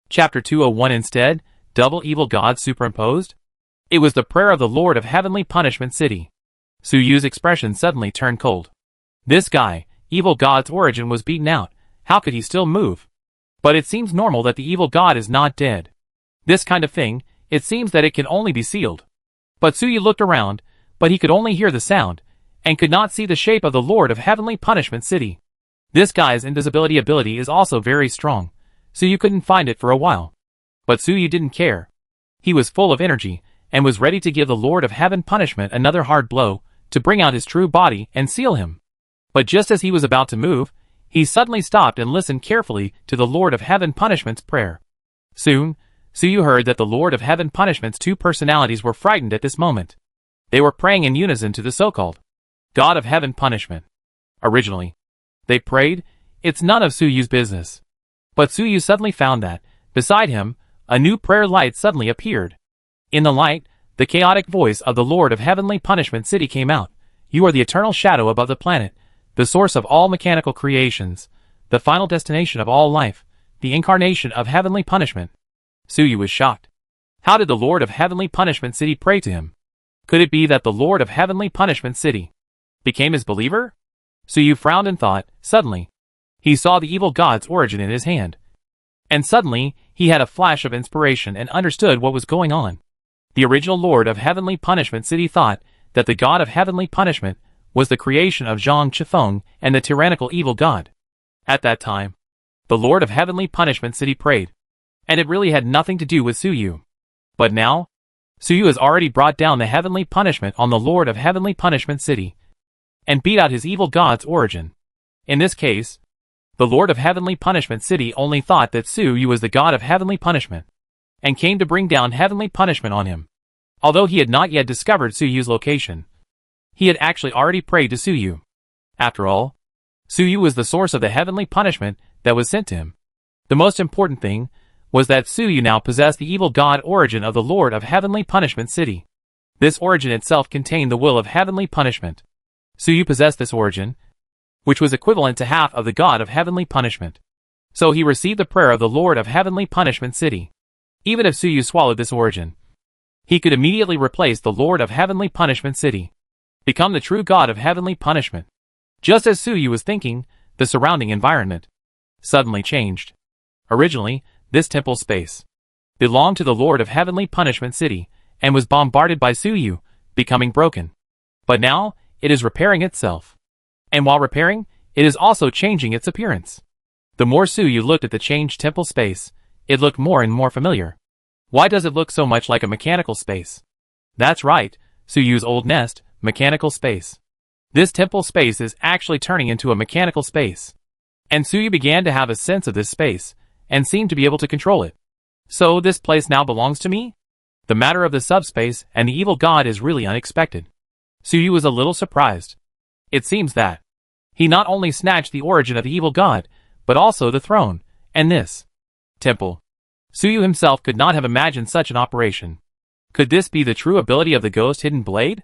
Chapter 201 instead, double evil gods superimposed? It was the prayer of the Lord of Heavenly Punishment City. Su Yu's expression suddenly turned cold. This guy, evil god's origin was beaten out. How could he still move? But it seems normal that the evil god is not dead. This kind of thing, it seems that it can only be sealed. But Su Yu looked around, but he could only hear the sound, and could not see the shape of the Lord of Heavenly Punishment City. This guy's invisibility ability is also very strong, so you couldn't find it for a while. But Su Yu didn't care. He was full of energy, and was ready to give the Lord of Heaven Punishment another hard blow, to bring out his true body and seal him. But just as he was about to move, he suddenly stopped and listened carefully to the Lord of Heaven Punishment's prayer. Soon, Su Yu heard that the Lord of Heaven Punishment's two personalities were frightened at this moment. They were praying in unison to the so-called God of Heaven Punishment. Originally, they prayed, "It's none of Su Yu's business." But Su Yu suddenly found that, beside him, a new prayer light suddenly appeared. In the light, the chaotic voice of the Lord of Heavenly Punishment City came out. "You are the eternal shadow above the planet, the source of all mechanical creations, the final destination of all life, the incarnation of heavenly punishment." Su Yu was shocked. How did the Lord of Heavenly Punishment City pray to him? Could it be that the Lord of Heavenly Punishment City became his believer? Su Yu frowned and thought. Suddenly, he saw the evil god's origin in his hand. And suddenly, he had a flash of inspiration and understood what was going on. The original Lord of Heavenly Punishment City thought that the God of Heavenly Punishment was the creation of Zhang Chifeng and the tyrannical evil god. At that time, the Lord of Heavenly Punishment City prayed, and it really had nothing to do with Su Yu. But now, Su Yu has already brought down the heavenly punishment on the Lord of Heavenly Punishment City, and beat out his evil god's origin. In this case, the Lord of Heavenly Punishment City only thought that Su Yu was the God of Heavenly Punishment, and came to bring down heavenly punishment on him. Although he had not yet discovered Su Yu's location, he had actually already prayed to Su Yu. After all, Su Yu was the source of the heavenly punishment that was sent to him. The most important thing was that Su Yu now possessed the evil god origin of the Lord of Heavenly Punishment City. This origin itself contained the will of heavenly punishment. Su Yu possessed this origin, which was equivalent to half of the God of Heavenly Punishment. So he received the prayer of the Lord of Heavenly Punishment City. Even if Su Yu swallowed this origin, he could immediately replace the Lord of Heavenly Punishment City, become the true God of Heavenly Punishment. Just as Su Yu was thinking, the surrounding environment suddenly changed. Originally, this temple space belonged to the Lord of Heavenly Punishment City, and was bombarded by Su Yu, becoming broken. But now, it is repairing itself. And while repairing, it is also changing its appearance. The more Su Yu looked at the changed temple space, it looked more and more familiar. Why does it look so much like a mechanical space? That's right, Su Yu's old nest, mechanical space. This temple space is actually turning into a mechanical space. And Su Yu began to have a sense of this space, and seemed to be able to control it. So this place now belongs to me? The matter of the subspace and the evil god is really unexpected. Su Yu was a little surprised. It seems that he not only snatched the origin of the evil god, but also the throne, and this temple. Su Yu himself could not have imagined such an operation. Could this be the true ability of the ghost hidden blade?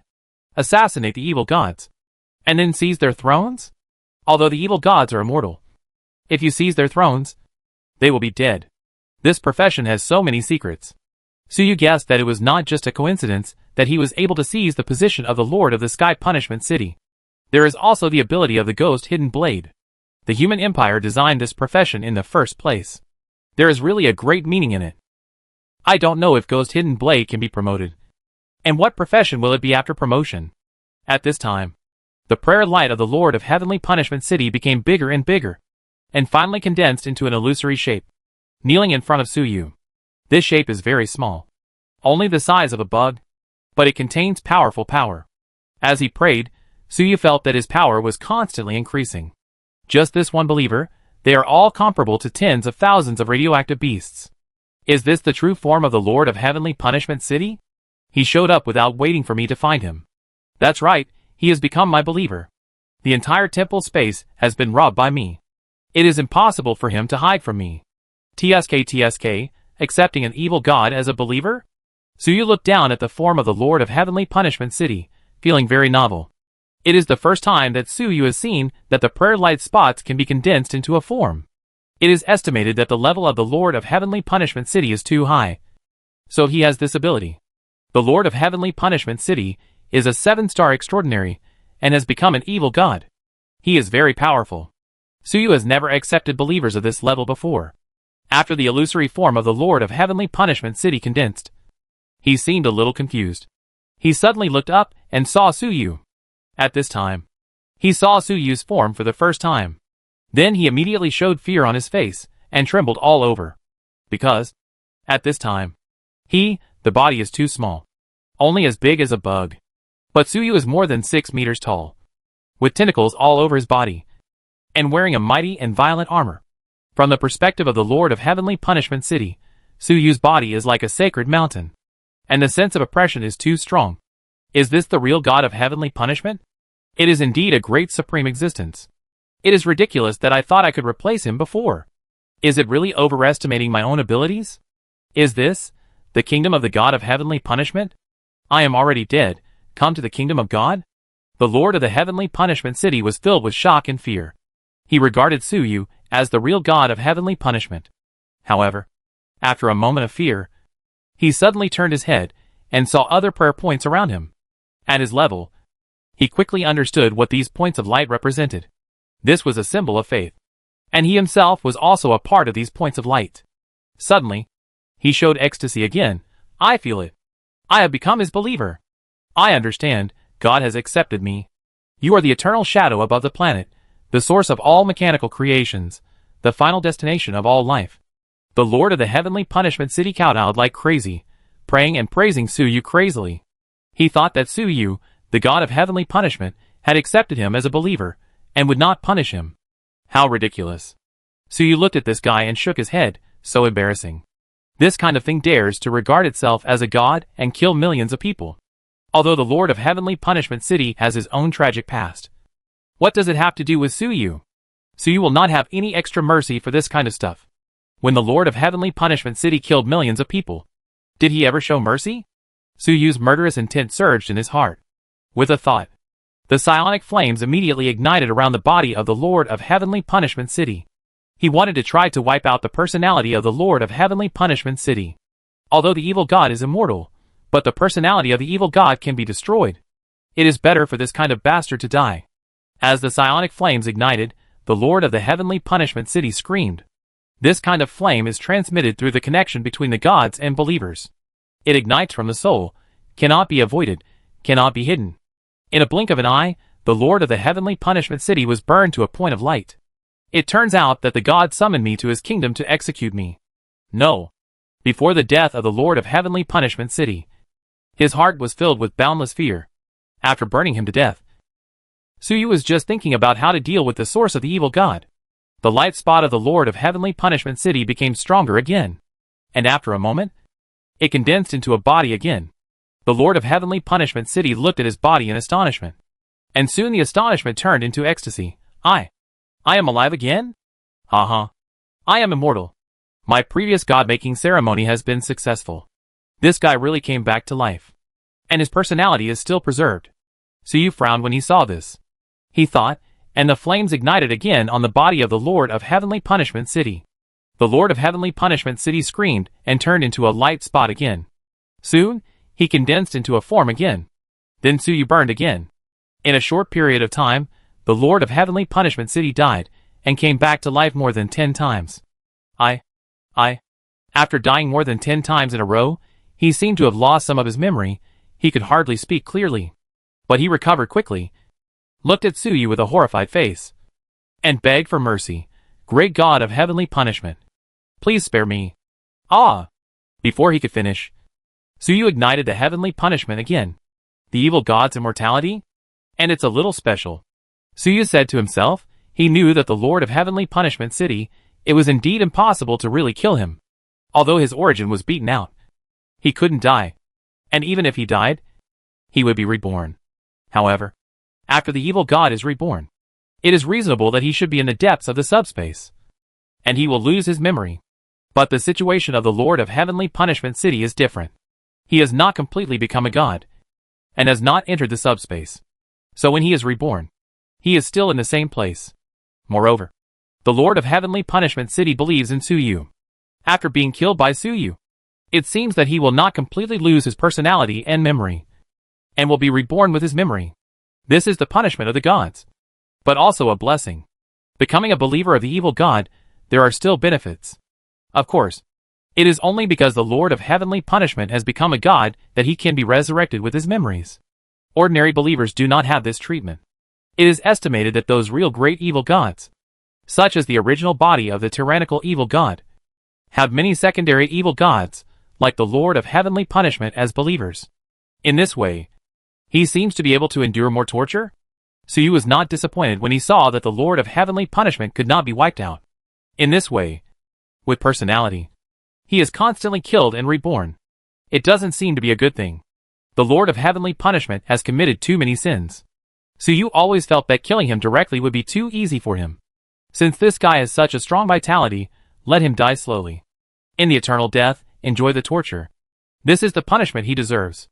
Assassinate the evil gods, and then seize their thrones? Although the evil gods are immortal, if you seize their thrones, they will be dead. This profession has so many secrets. Su Yu guessed that it was not just a coincidence that he was able to seize the position of the Lord of the Sky Punishment City. There is also the ability of the ghost hidden blade. The human empire designed this profession in the first place. There is really a great meaning in it. I don't know if ghost hidden blade can be promoted. And what profession will it be after promotion? At this time, the prayer light of the Lord of Heavenly Punishment City became bigger and bigger, and finally condensed into an illusory shape, kneeling in front of Su Yu. This shape is very small, only the size of a bug, but it contains powerful power. As he prayed, Su Yu felt that his power was constantly increasing. Just this one believer, they are all comparable to tens of thousands of radioactive beasts. Is this the true form of the Lord of Heavenly Punishment City? He showed up without waiting for me to find him. That's right, he has become my believer. The entire temple space has been robbed by me. It is impossible for him to hide from me. TSK, accepting an evil god as a believer? Su Yu looked down at the form of the Lord of Heavenly Punishment City, feeling very novel. It is the first time that Su Yu has seen that the prayer light spots can be condensed into a form. It is estimated that the level of the Lord of Heavenly Punishment City is too high. So he has this ability. The Lord of Heavenly Punishment City is a 7-star extraordinary and has become an evil god. He is very powerful. Suyu has never accepted believers of this level before. After the illusory form of the Lord of Heavenly Punishment City condensed, he seemed a little confused. He suddenly looked up and saw Suyu. At this time, he saw Suyu's form for the first time. Then he immediately showed fear on his face and trembled all over. Because, at this time, the body is too small. Only as big as a bug. But Suyu is more than 6 meters tall. With tentacles all over his body. And wearing a mighty and violent armor. From the perspective of the Lord of Heavenly Punishment City, Suyu's body is like a sacred mountain. And the sense of oppression is too strong. Is this the real God of Heavenly Punishment? It is indeed a great supreme existence. It is ridiculous that I thought I could replace him before. Is it really overestimating my own abilities? Is this the kingdom of the God of Heavenly Punishment? I am already dead, come to the kingdom of God? The Lord of the Heavenly Punishment City was filled with shock and fear. He regarded Suyu as the real God of Heavenly Punishment. However, after a moment of fear, he suddenly turned his head and saw other prayer points around him. At his level, he quickly understood what these points of light represented. This was a symbol of faith. And he himself was also a part of these points of light. Suddenly, he showed ecstasy again. I feel it. I have become his believer. I understand, God has accepted me. You are the eternal shadow above the planet, the source of all mechanical creations, the final destination of all life. The Lord of the Heavenly Punishment City kowtowed like crazy, praying and praising Suyu crazily. He thought that Suyu, the God of Heavenly Punishment, had accepted him as a believer, and would not punish him. How ridiculous. Suyu looked at this guy and shook his head, so embarrassing. This kind of thing dares to regard itself as a god and kill millions of people. Although the Lord of Heavenly Punishment City has his own tragic past. What does it have to do with Suyu? Suyu will not have any extra mercy for this kind of stuff. When the Lord of Heavenly Punishment City killed millions of people, did he ever show mercy? Suyu's murderous intent surged in his heart. With a thought, the psionic flames immediately ignited around the body of the Lord of Heavenly Punishment City. He wanted to try to wipe out the personality of the Lord of Heavenly Punishment City. Although the evil god is immortal, but the personality of the evil god can be destroyed. It is better for this kind of bastard to die. As the psionic flames ignited, the Lord of the Heavenly Punishment City screamed. This kind of flame is transmitted through the connection between the gods and believers. It ignites from the soul, cannot be avoided, cannot be hidden. In a blink of an eye, the Lord of the Heavenly Punishment City was burned to a point of light. It turns out that the god summoned me to his kingdom to execute me. No. Before the death of the Lord of Heavenly Punishment City, his heart was filled with boundless fear. After burning him to death, Suyu was just thinking about how to deal with the source of the evil god. The light spot of the Lord of Heavenly Punishment City became stronger again. And after a moment, it condensed into a body again. The Lord of Heavenly Punishment City looked at his body in astonishment. And soon the astonishment turned into ecstasy. I am alive again? I am immortal. My previous god-making ceremony has been successful. This guy really came back to life. And his personality is still preserved. Suyu frowned when he saw this. He thought, and the flames ignited again on the body of the Lord of Heavenly Punishment City. The Lord of Heavenly Punishment City screamed and turned into a light spot again. Soon, he condensed into a form again. Then Suyu burned again. In a short period of time, the Lord of Heavenly Punishment City died and came back to life more than 10 times. After dying more than 10 times in a row, he seemed to have lost some of his memory. He could hardly speak clearly. But he recovered quickly, looked at Suyu with a horrified face, and begged for mercy. Great God of Heavenly Punishment, please spare me. Before he could finish, Suyu ignited the Heavenly Punishment again. The evil god's immortality? And it's a little special. Suyu said to himself. He knew that the Lord of Heavenly Punishment City, it was indeed impossible to really kill him. Although his origin was beaten out, he couldn't die. And even if he died, he would be reborn. However, after the evil god is reborn, it is reasonable that he should be in the depths of the subspace. And he will lose his memory. But the situation of the Lord of Heavenly Punishment City is different. He has not completely become a god, and has not entered the subspace. So when he is reborn, he is still in the same place. Moreover, The Lord of Heavenly Punishment City believes in Suyu. After being killed by Suyu, it seems that he will not completely lose his personality and memory, and will be reborn with his memory. This is the punishment of the gods, but also a blessing. Becoming a believer of the evil god, there are still benefits. Of course, it is only because the Lord of Heavenly Punishment has become a god that he can be resurrected with his memories. Ordinary believers do not have this treatment. It is estimated that those real great evil gods, such as the original body of the tyrannical evil god, have many secondary evil gods, like the Lord of Heavenly Punishment, as believers. In this way, he seems to be able to endure more torture. Suyu was not disappointed when he saw that the Lord of Heavenly Punishment could not be wiped out. In this way, with personality, he is constantly killed and reborn. It doesn't seem to be a good thing. The Lord of Heavenly Punishment has committed too many sins. Suyu always felt that killing him directly would be too easy for him. Since this guy has such a strong vitality, let him die slowly. In the eternal death, enjoy the torture. This is the punishment he deserves.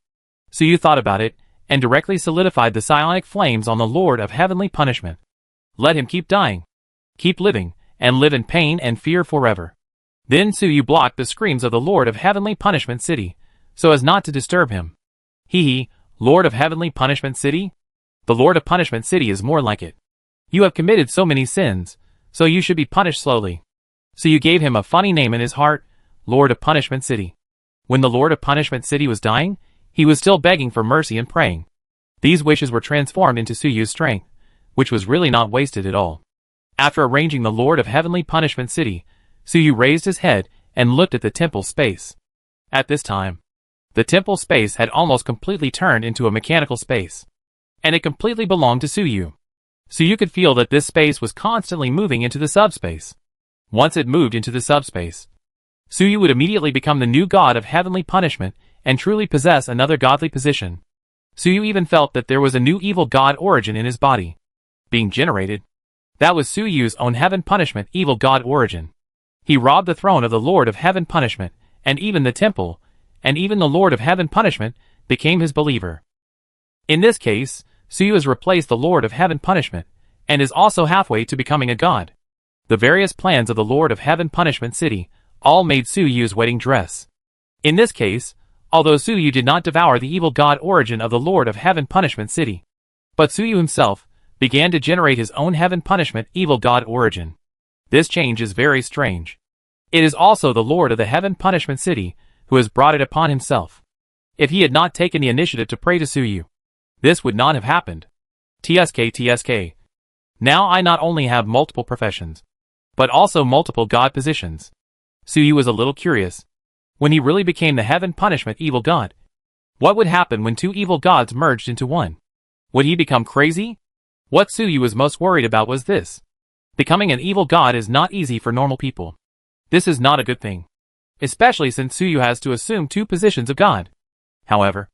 Suyu thought about it, and directly solidified the psionic flames on the Lord of Heavenly Punishment. Let him keep dying, keep living, and live in pain and fear forever. Then Suyu blocked the screams of the Lord of Heavenly Punishment City, so as not to disturb him. Lord of Heavenly Punishment City? The Lord of Punishment City is more like it. You have committed so many sins, so you should be punished slowly. So you gave him a funny name in his heart, Lord of Punishment City. When the Lord of Punishment City was dying, he was still begging for mercy and praying. These wishes were transformed into Suyu's strength, which was really not wasted at all. After arranging the Lord of Heavenly Punishment City, Suyu raised his head and looked at the temple space. At this time, the temple space had almost completely turned into a mechanical space, and it completely belonged to Suyu. Suyu could feel that this space was constantly moving into the subspace. Once it moved into the subspace, Suyu would immediately become the new god of heavenly punishment and truly possess another godly position. Suyu even felt that there was a new evil god origin in his body being generated. That was Suyu's own heaven punishment evil god origin. He robbed the throne of the Lord of Heaven Punishment, and even the temple, and even the Lord of Heaven Punishment became his believer. In this case, Suyu has replaced the Lord of Heaven Punishment, and is also halfway to becoming a god. The various plans of the Lord of Heaven Punishment City all made Suyu's wedding dress. In this case, although Suyu did not devour the evil god origin of the Lord of Heaven Punishment City, but Suyu himself began to generate his own heaven punishment evil god origin. This change is very strange. It is also the Lord of the Heaven Punishment City who has brought it upon himself. If he had not taken the initiative to pray to Suyu, this would not have happened. TSK. Now I not only have multiple professions, but also multiple god positions. Suyu was a little curious. When he really became the Heaven Punishment evil god, what would happen when two evil gods merged into one? Would he become crazy? What Suyu was most worried about was this. Becoming an evil god is not easy for normal people. This is not a good thing, especially since Suyu has to assume two positions of god. However,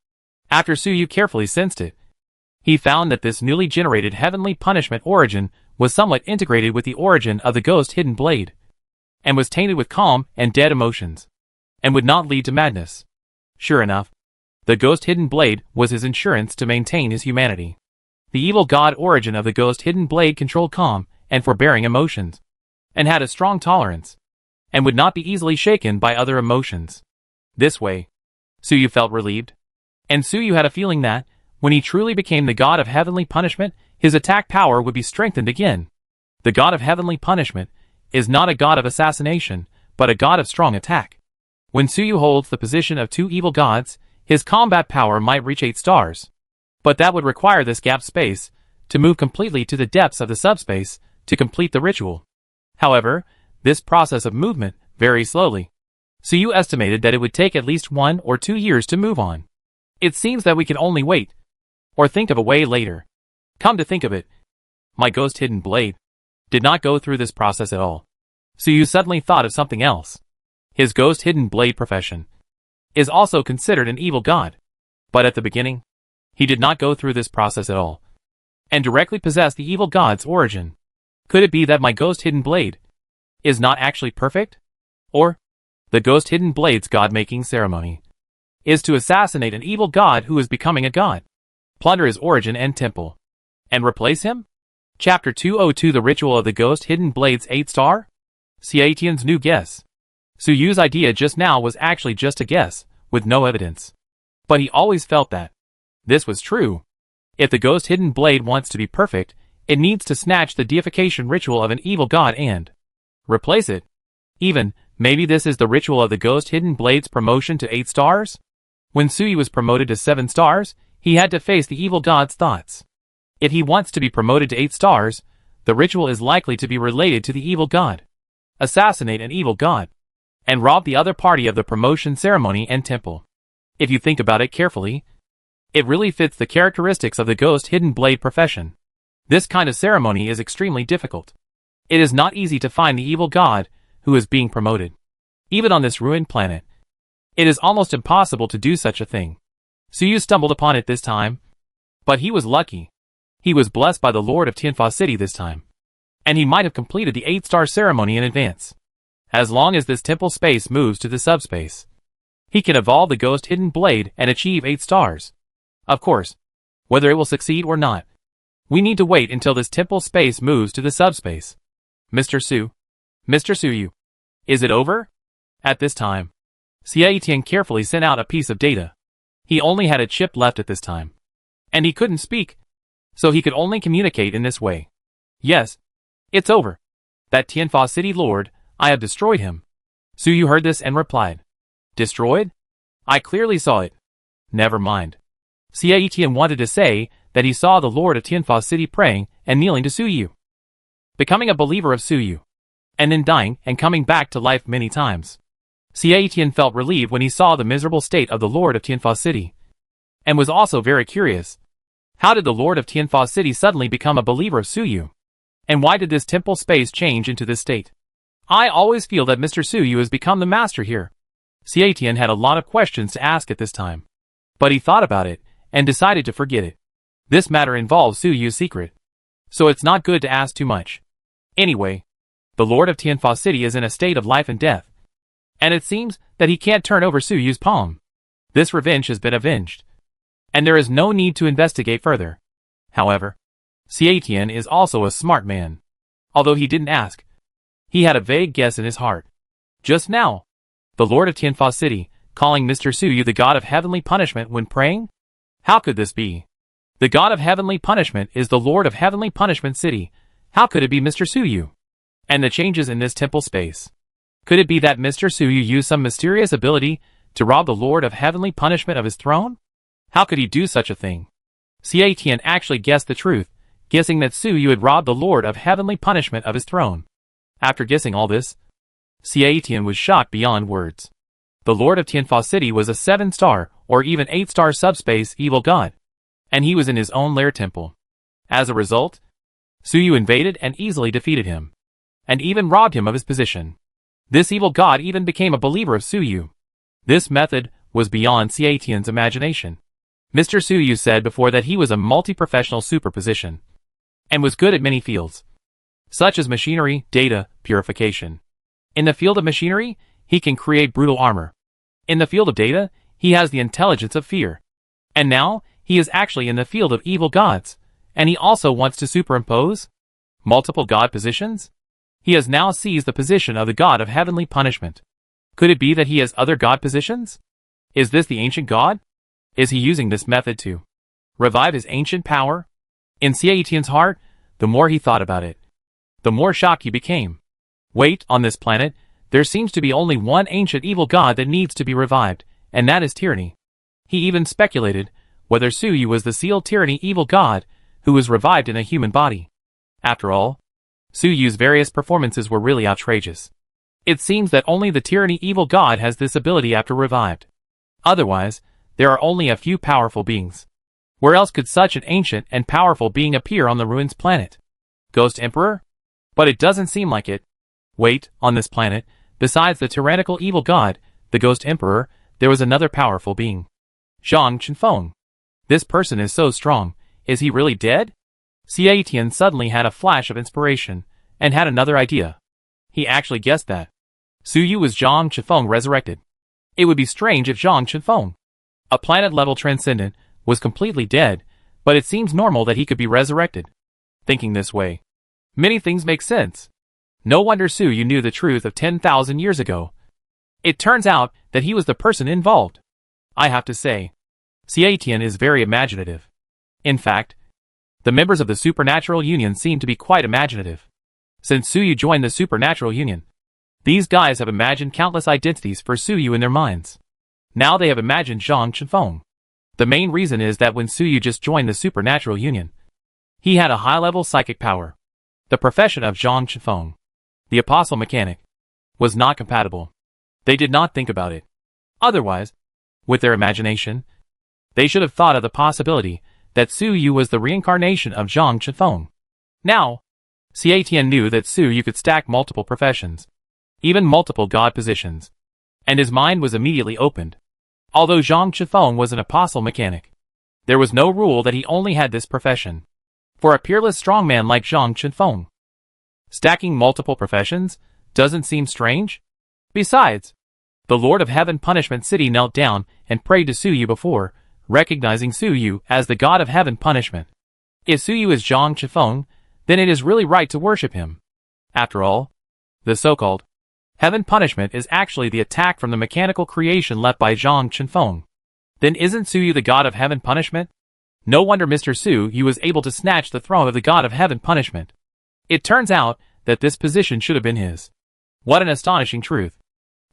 after Suyu carefully sensed it, he found that this newly generated heavenly punishment origin was somewhat integrated with the origin of the ghost hidden blade, and was tainted with calm and dead emotions, and would not lead to madness. Sure enough, the ghost hidden blade was his insurance to maintain his humanity. The evil god origin of the ghost hidden blade controlled calm and forbearing emotions, and had a strong tolerance, and would not be easily shaken by other emotions. This way, Suyu felt relieved, and Suyu had a feeling that, when he truly became the god of heavenly punishment, his attack power would be strengthened again. The god of heavenly punishment is not a god of assassination, but a god of strong attack. When Suyu holds the position of two evil gods, his combat power might reach 8 stars. But that would require this gap space to move completely to the depths of the subspace to complete the ritual. However, this process of movement varies slowly. Suyu estimated that it would take at least 1 or 2 years to move on. It seems that we can only wait, or think of a way later. Come to think of it, my ghost hidden blade did not go through this process at all. Suyu suddenly thought of something else. His ghost hidden blade profession is also considered an evil god. But at the beginning, he did not go through this process at all, and directly possessed the evil god's origin. Could it be that my ghost hidden blade is not actually perfect? Or, the ghost hidden blade's god-making ceremony is to assassinate an evil god who is becoming a god, plunder his origin and temple, and replace him? Chapter 202 The Ritual of the Ghost Hidden Blades 8-star? Xiatian's new guess. Su Yu's idea just now was actually just a guess, with no evidence. But he always felt that this was true. If the ghost hidden blade wants to be perfect, it needs to snatch the deification ritual of an evil god and replace it. Even, maybe this is the ritual of the ghost hidden blade's promotion to 8 stars? When Su Yu was promoted to 7 stars, he had to face the evil god's thoughts. If he wants to be promoted to 8 stars, the ritual is likely to be related to the evil god. Assassinate an evil god. And rob the other party of the promotion ceremony and temple. If you think about it carefully, it really fits the characteristics of the ghost hidden blade profession. This kind of ceremony is extremely difficult. It is not easy to find the evil god who is being promoted. Even on this ruined planet, it is almost impossible to do such a thing. Su Yu stumbled upon it this time, but he was lucky. He was blessed by the Lord of Tianfa City this time, and he might have completed the 8-star ceremony in advance. As long as this temple space moves to the subspace, he can evolve the ghost hidden blade and achieve 8 stars. Of course, whether it will succeed or not, we need to wait until this temple space moves to the subspace. Mr. Su Yu, is it over? At this time, Xiatian carefully sent out a piece of data. He only had a chip left at this time, and he couldn't speak, so he could only communicate in this way. Yes, it's over. That Tianfa City Lord, I have destroyed him. Su Yu heard this and replied. Destroyed? I clearly saw it. Never mind. Xiatian wanted to say that he saw the Lord of Tianfa City praying and kneeling to Su Yu, becoming a believer of Su Yu, and then dying and coming back to life many times. Xiatian felt relieved when he saw the miserable state of the Lord of Tianfa City, and was also very curious. How did the Lord of Tianfa City suddenly become a believer of Su Yu? And why did this temple space change into this state? I always feel that Mr. Su Yu has become the master here. Xiatian had a lot of questions to ask at this time, but he thought about it and decided to forget it. This matter involves Su Yu's secret, so it's not good to ask too much. Anyway, the Lord of Tianfa City is in a state of life and death, and it seems that he can't turn over Su Yu's palm. This revenge has been avenged, and there is no need to investigate further. However, Xiatian is also a smart man. Although he didn't ask, he had a vague guess in his heart. Just now, the Lord of Tianfa City, calling Mr. Su Yu the god of heavenly punishment when praying? How could this be? The god of heavenly punishment is the Lord of heavenly punishment city. How could it be Mr. Su Yu? And the changes in this temple space. Could it be that Mr. Su Yu used some mysterious ability to rob the Lord of heavenly punishment of his throne? How could he do such a thing? Xiatian actually guessed the truth, guessing that Su Yu had robbed the Lord of heavenly punishment of his throne. After guessing all this, Xiatian was shocked beyond words. The Lord of Tianfa City was a 7-star or even 8-star subspace evil god, and he was in his own lair temple. As a result, Su Yu invaded and easily defeated him, and even robbed him of his position. This evil god even became a believer of Su Yu. This method was beyond Xiatian's imagination. Mr. Su Yu said before that he was a multi-professional superposition, and was good at many fields, such as machinery, data, purification. In the field of machinery, he can create brutal armor. In the field of data, he has the intelligence of fear. And now, he is actually in the field of evil gods, and he also wants to superimpose multiple god positions? He has now seized the position of the god of heavenly punishment. Could it be that he has other god positions? Is this the ancient god? Is he using this method to revive his ancient power? In Xiatian's heart, the more he thought about it, the more shocked he became. Wait, on this planet, there seems to be only one ancient evil god that needs to be revived, and that is tyranny. He even speculated whether Su Yu was the sealed tyranny evil god who was revived in a human body. After all, Su Yu's various performances were really outrageous. It seems that only the tyranny evil god has this ability after revived. Otherwise, there are only a few powerful beings. Where else could such an ancient and powerful being appear on the ruins planet? Ghost Emperor? But it doesn't seem like it. Wait, on this planet, besides the tyrannical evil god, the Ghost Emperor, there was another powerful being. Zhang Chenfeng. This person is so strong. Is he really dead? Xiatian suddenly had a flash of inspiration, and had another idea. He actually guessed that Su Yu was Zhang Chenfeng resurrected. It would be strange if Zhang Chenfeng, a planet-level transcendent, was completely dead, but it seems normal that he could be resurrected. Thinking this way, many things make sense. No wonder Su Yu knew the truth of 10,000 years ago. It turns out that he was the person involved. I have to say, Xie Tian is very imaginative. In fact, the members of the Supernatural Union seem to be quite imaginative. Since Su Yu joined the Supernatural Union, these guys have imagined countless identities for Su Yu in their minds. Now they have imagined Zhang Chenfeng. The main reason is that when Su Yu just joined the Supernatural Union, he had a high-level psychic power. The profession of Zhang Chenfeng, the apostle mechanic, was not compatible. They did not think about it. Otherwise, with their imagination, they should have thought of the possibility that Su Yu was the reincarnation of Zhang Chenfeng. Now, Xie Tian knew that Su Yu could stack multiple professions, even multiple god positions, and his mind was immediately opened. Although Zhang Chenfeng was an apostle mechanic, there was no rule that he only had this profession. For a peerless strongman like Zhang Chenfeng, stacking multiple professions doesn't seem strange? Besides, the Lord of Heaven Punishment City knelt down and prayed to Su Yu before, recognizing Su Yu as the god of heaven punishment. If Su Yu is Zhang Chenfeng, then it is really right to worship him. After all, the so-called heaven punishment is actually the attack from the mechanical creation left by Zhang Chenfeng. Then isn't Su Yu the god of heaven punishment? No wonder Mr. Su Yu was able to snatch the throne of the god of heaven punishment. It turns out that this position should have been his. What an astonishing truth.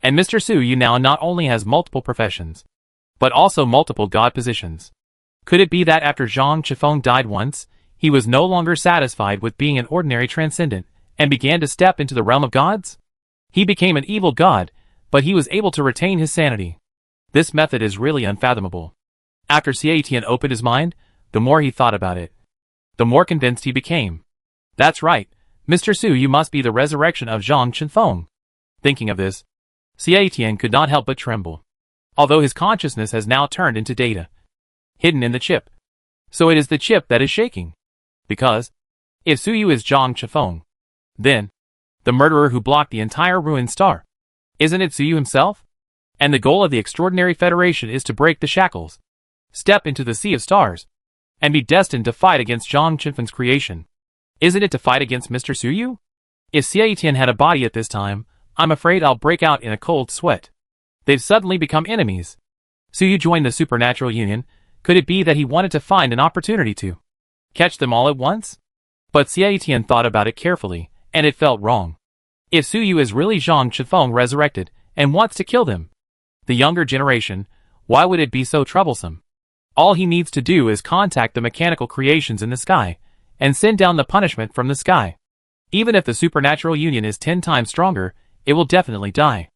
And Mr. Su Yu now not only has multiple professions, but also multiple god positions. Could it be that after Zhang Chenfeng died once, he was no longer satisfied with being an ordinary transcendent, and began to step into the realm of gods? He became an evil god, but he was able to retain his sanity. This method is really unfathomable. After Xie Tian opened his mind, the more he thought about it, the more convinced he became. That's right, Mr. Su Yu must be the resurrection of Zhang Chenfeng. Thinking of this, Xie Tian could not help but tremble. Although his consciousness has now turned into data, hidden in the chip. So it is the chip that is shaking. Because, if Su Yu is Zhang Chenfeng, then, the murderer who blocked the entire ruined star, isn't it Su Yu himself? And the goal of the Extraordinary Federation is to break the shackles, step into the sea of stars, and be destined to fight against Zhang Chenfeng's creation. Isn't it to fight against Mr. Su Yu? If Xie Tian had a body at this time, I'm afraid I'll break out in a cold sweat. They've suddenly become enemies. Su Yu joined the Supernatural Union. Could it be that he wanted to find an opportunity to catch them all at once? But Xie Tian thought about it carefully, and it felt wrong. If Su Yu is really Zhang Chenfeng resurrected, and wants to kill them, the younger generation, why would it be so troublesome? All he needs to do is contact the mechanical creations in the sky, and send down the punishment from the sky. Even if the Supernatural Union is 10 times stronger, it will definitely die.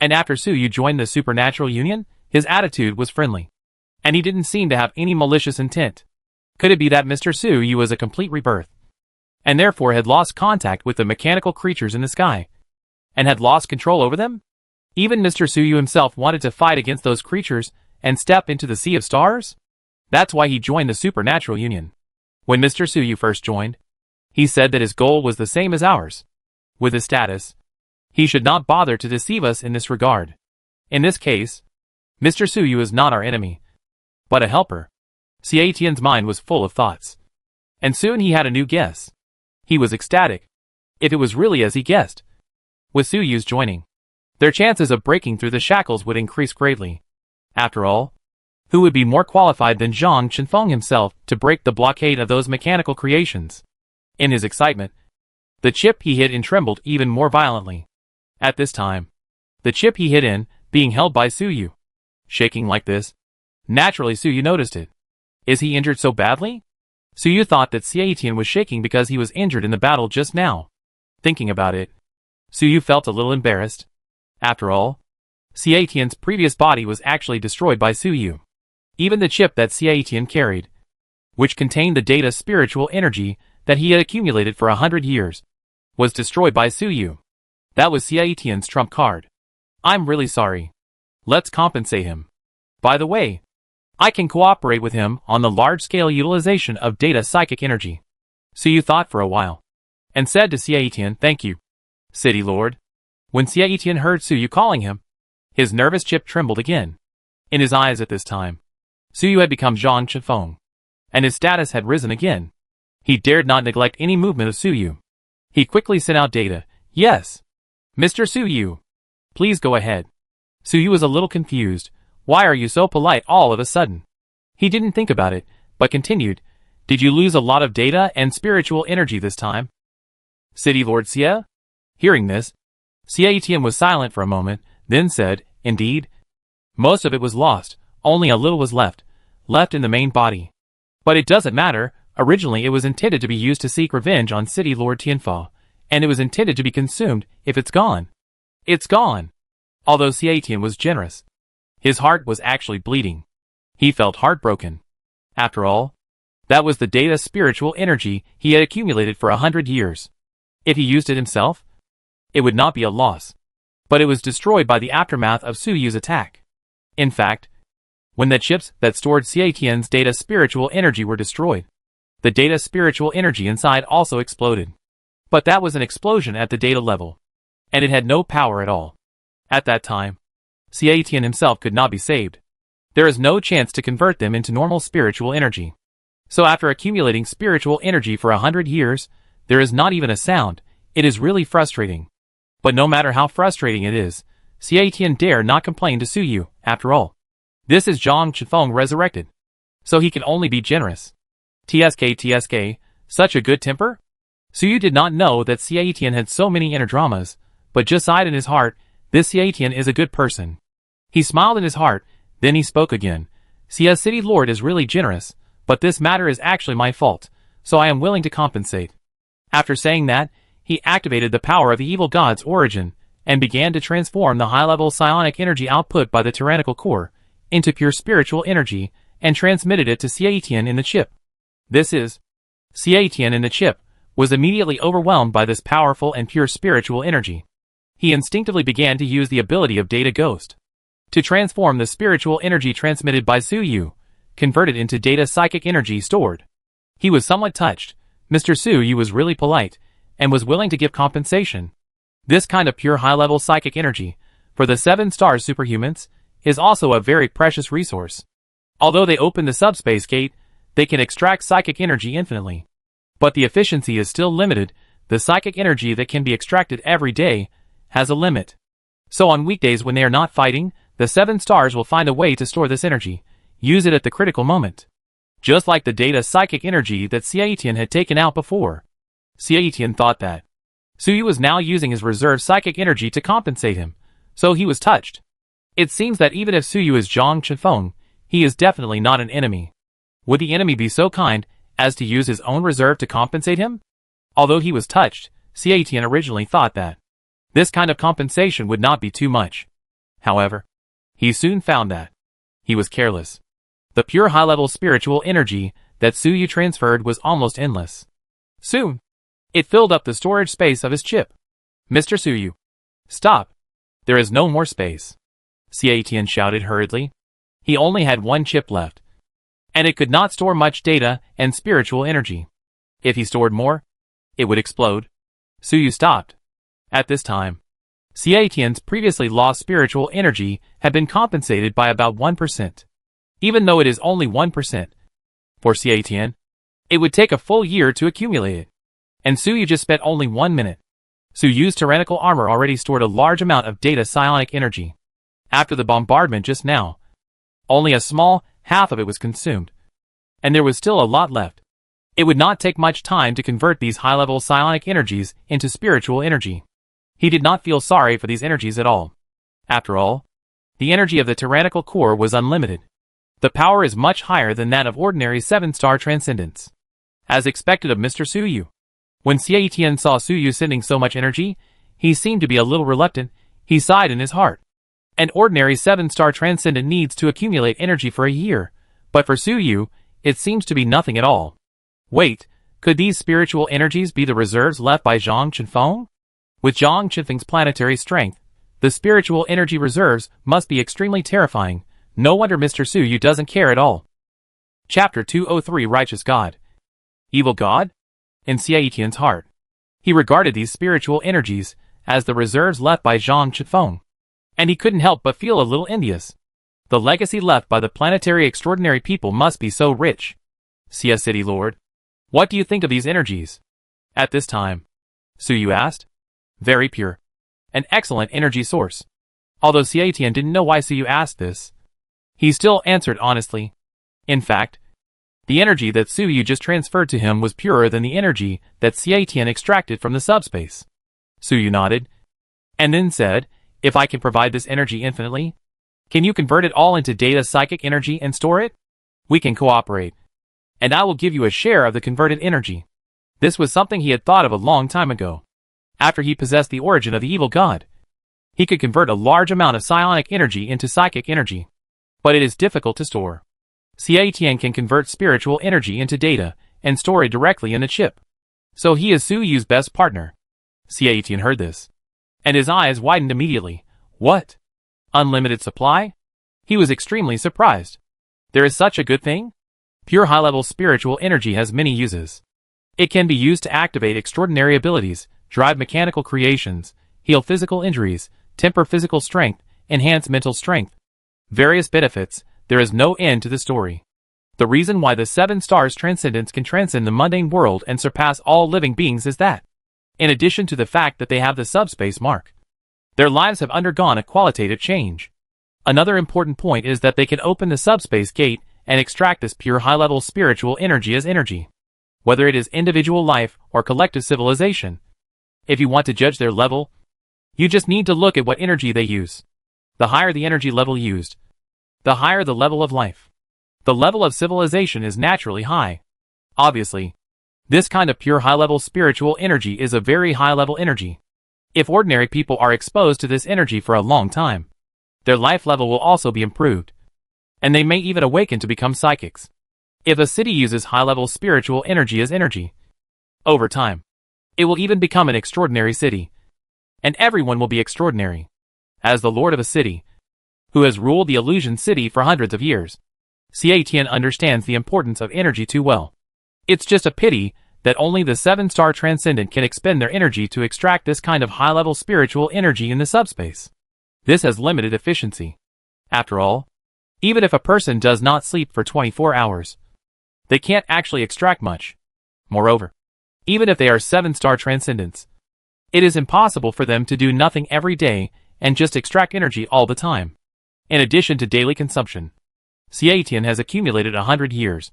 And after Su Yu joined the Supernatural Union, his attitude was friendly. And he didn't seem to have any malicious intent. Could it be that Mr. Su Yu was a complete rebirth, and therefore had lost contact with the mechanical creatures in the sky, and had lost control over them? Even Mr. Su Yu himself wanted to fight against those creatures, and step into the sea of stars? That's why he joined the Supernatural Union. When Mr. Su Yu first joined, he said that his goal was the same as ours. With his status, he should not bother to deceive us in this regard. In this case, Mr. Su Yu is not our enemy, but a helper. Xie Tian's mind was full of thoughts. And soon he had a new guess. He was ecstatic. If it was really as he guessed, with Su Yu's joining, their chances of breaking through the shackles would increase greatly. After all, who would be more qualified than Zhang Chenfeng himself to break the blockade of those mechanical creations? In his excitement, the chip he hid in trembled even more violently. At this time, the chip he hid in, being held by Su Yu, shaking like this. Naturally Su Yu noticed it. Is he injured so badly? Su Yu thought that Xie Tian was shaking because he was injured in the battle just now. Thinking about it, Su Yu felt a little embarrassed. After all, Xie Tian's previous body was actually destroyed by Su Yu. Even the chip that Xie Tian carried, which contained the data spiritual energy that he had accumulated for 100 years, was destroyed by Su Yu. That was Xie Tian's trump card. I'm really sorry. Let's compensate him. By the way, I can cooperate with him on the large-scale utilization of data psychic energy. Su Yu thought for a while, and said to Xie Tian, thank you, City Lord. When Xie Tian heard Su Yu calling him, his nervous chip trembled again. In his eyes at this time, Su Yu had become Zhang Chenfeng, and his status had risen again. He dared not neglect any movement of Suyu. He quickly sent out data. Yes. Mr. Suyu. Please go ahead. Suyu was a little confused. Why are you so polite all of a sudden? He didn't think about it, but continued. Did you lose a lot of data and spiritual energy this time? City Lord Xie? Hearing this, Xie Etienne was silent for a moment, then said, Indeed. Most of it was lost, only a little was left in the main body. But it doesn't matter, originally it was intended to be used to seek revenge on City Lord Tianfa, and it was intended to be consumed if it's gone. It's gone. Although Xie Etienne was generous, his heart was actually bleeding. He felt heartbroken. After all, that was the data spiritual energy he had accumulated for 100 years. If he used it himself, it would not be a loss. But it was destroyed by the aftermath of Suyu's attack. In fact, when the chips that stored Xie Etienne's data spiritual energy were destroyed, the data spiritual energy inside also exploded. But that was an explosion at the data level, and it had no power at all. At that time, Xie Etienne himself could not be saved. There is no chance to convert them into normal spiritual energy. So after accumulating spiritual energy for 100 years, there is not even a sound. It is really frustrating. But no matter how frustrating it is, Xie Etienne dare not complain to Suyu. After all, this is Zhang Chifeng resurrected. So he can only be generous. TSK, such a good temper? Suyu did not know that Xie Etienne had so many inner dramas, but just sighed in his heart, this Xie Etienne is a good person. He smiled in his heart, then he spoke again. Xie City Lord is really generous, but this matter is actually my fault, so I am willing to compensate. After saying that, he activated the power of the evil god's origin, and began to transform the high-level psionic energy output by the tyrannical core into pure spiritual energy, and transmitted it to Xie Etienne in the chip. Xie Etienne in the chip was immediately overwhelmed by this powerful and pure spiritual energy. He instinctively began to use the ability of Data Ghost to transform the spiritual energy transmitted by Suyu, converted into data psychic energy stored. He was somewhat touched. Mr. Suyu was really polite, and was willing to give compensation. This kind of pure high-level psychic energy, for the 7-star superhumans, is also a very precious resource. Although they open the subspace gate, they can extract psychic energy infinitely. But the efficiency is still limited. The psychic energy that can be extracted every day has a limit. So on weekdays when they are not fighting, the 7 stars will find a way to store this energy, use it at the critical moment. Just like the data psychic energy that Xie Etienne had taken out before. Xie Etienne thought that Suyu was now using his reserve psychic energy to compensate him, so he was touched. It seems that even if Suyu is Zhang Chifeng, he is definitely not an enemy. Would the enemy be so kind as to use his own reserve to compensate him? Although he was touched, Xie Etienne originally thought that this kind of compensation would not be too much. However, he soon found that he was careless. The pure high-level spiritual energy that Suyu transferred was almost endless. Soon, it filled up the storage space of his chip. Mr. Suyu, stop. There is no more space. Xie Etienne shouted hurriedly. He only had one chip left, and it could not store much data and spiritual energy. If he stored more, it would explode. Suyu stopped. At this time, Xie Etienne's previously lost spiritual energy had been compensated by about 1%. Even though it is only 1%. For Xie Etienne, it would take a full year to accumulate it. And Suyu just spent only 1 minute. Suyu's tyrannical armor already stored a large amount of data psionic energy. After the bombardment just now, only a small half of it was consumed. And there was still a lot left. It would not take much time to convert these high-level psionic energies into spiritual energy. He did not feel sorry for these energies at all. After all, the energy of the tyrannical core was unlimited. The power is much higher than that of ordinary 7-star transcendence. As expected of Mr. Suyu. When Xie Etienne saw Suyu sending so much energy, he seemed to be a little reluctant. He sighed in his heart. An ordinary 7-star transcendent needs to accumulate energy for a year, but for Suyu, it seems to be nothing at all. Wait, could these spiritual energies be the reserves left by Zhang Chifeng? With Zhang Chifeng's planetary strength, the spiritual energy reserves must be extremely terrifying. No wonder Mr. Suyu doesn't care at all. Chapter 203 Righteous God. Evil God? In Xie Etienne's heart, he regarded these spiritual energies as the reserves left by Zhang Chifeng, and he couldn't help but feel a little envious. The legacy left by the planetary extraordinary people must be so rich. Xie City Lord, What do you think of these energies? At this time, Suyu asked. Very pure. An excellent energy source. Although Xietian didn't know why Suyu asked this, he still answered honestly. In fact, the energy that Suyu just transferred to him was purer than the energy that Xietian extracted from the subspace. Suyu nodded, and then said, if I can provide this energy infinitely, can you convert it all into data psychic energy and store it? We can cooperate, and I will give you a share of the converted energy. This was something he had thought of a long time ago. After he possessed the origin of the evil god, he could convert a large amount of psionic energy into psychic energy. But it is difficult to store. Xietian can convert spiritual energy into data and store it directly in the chip. So he is Suyu's best partner. Xietian heard this, and his eyes widened immediately. What? Unlimited supply? He was extremely surprised. There is such a good thing? Pure high-level spiritual energy has many uses. It can be used to activate extraordinary abilities, drive mechanical creations, heal physical injuries, temper physical strength, enhance mental strength. Various benefits. There is no end to the story. The reason why the 7 stars transcendence can transcend the mundane world and surpass all living beings is that, in addition to the fact that they have the subspace mark, their lives have undergone a qualitative change. Another important point is that they can open the subspace gate and extract this pure high-level spiritual energy as energy, whether it is individual life or collective civilization. If you want to judge their level, you just need to look at what energy they use. The higher the energy level used, the higher the level of life. The level of civilization is naturally high. Obviously, this kind of pure high-level spiritual energy is a very high-level energy. If ordinary people are exposed to this energy for a long time, their life level will also be improved, and they may even awaken to become psychics. If a city uses high-level spiritual energy as energy, over time, it will even become an extraordinary city, and everyone will be extraordinary. As the lord of a city, who has ruled the illusion city for hundreds of years, Xietian understands the importance of energy too well. It's just a pity that only the 7-star transcendent can expend their energy to extract this kind of high-level spiritual energy in the subspace. This has limited efficiency. After all, even if a person does not sleep for 24 hours, they can't actually extract much. Moreover, even if they are 7-star transcendents, it is impossible for them to do nothing every day and just extract energy all the time. In addition to daily consumption, Xietian has accumulated 100 years,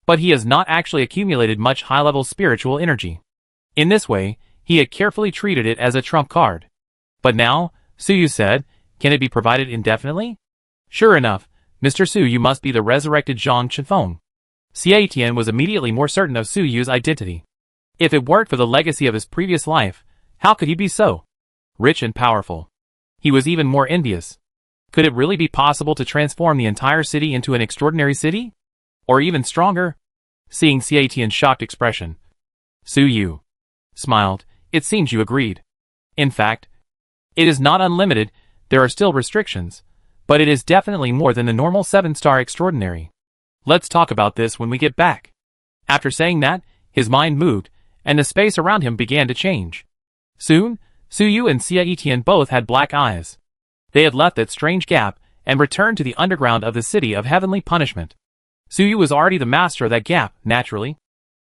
but he has not actually accumulated much high-level spiritual energy. In this way, he had carefully treated it as a trump card. But now, Suyu said, can it be provided indefinitely? Sure enough, Mr. Suyu must be the resurrected Zhang Chenfeng. Xietian was immediately more certain of Suyu's identity. If it weren't for the legacy of his previous life, how could he be so rich and powerful? He was even more envious. Could it really be possible to transform the entire city into an extraordinary city? Or even stronger? Seeing Xietian's shocked expression, Suyu smiled. It seems you agreed. In fact, it is not unlimited, there are still restrictions, but it is definitely more than the normal 7-star extraordinary. Let's talk about this when we get back. After saying that, his mind moved, and the space around him began to change. Soon, Suyu and Xietian both had black eyes. They had left that strange gap and returned to the underground of the city of heavenly punishment. Suyu was already the master of that gap, naturally.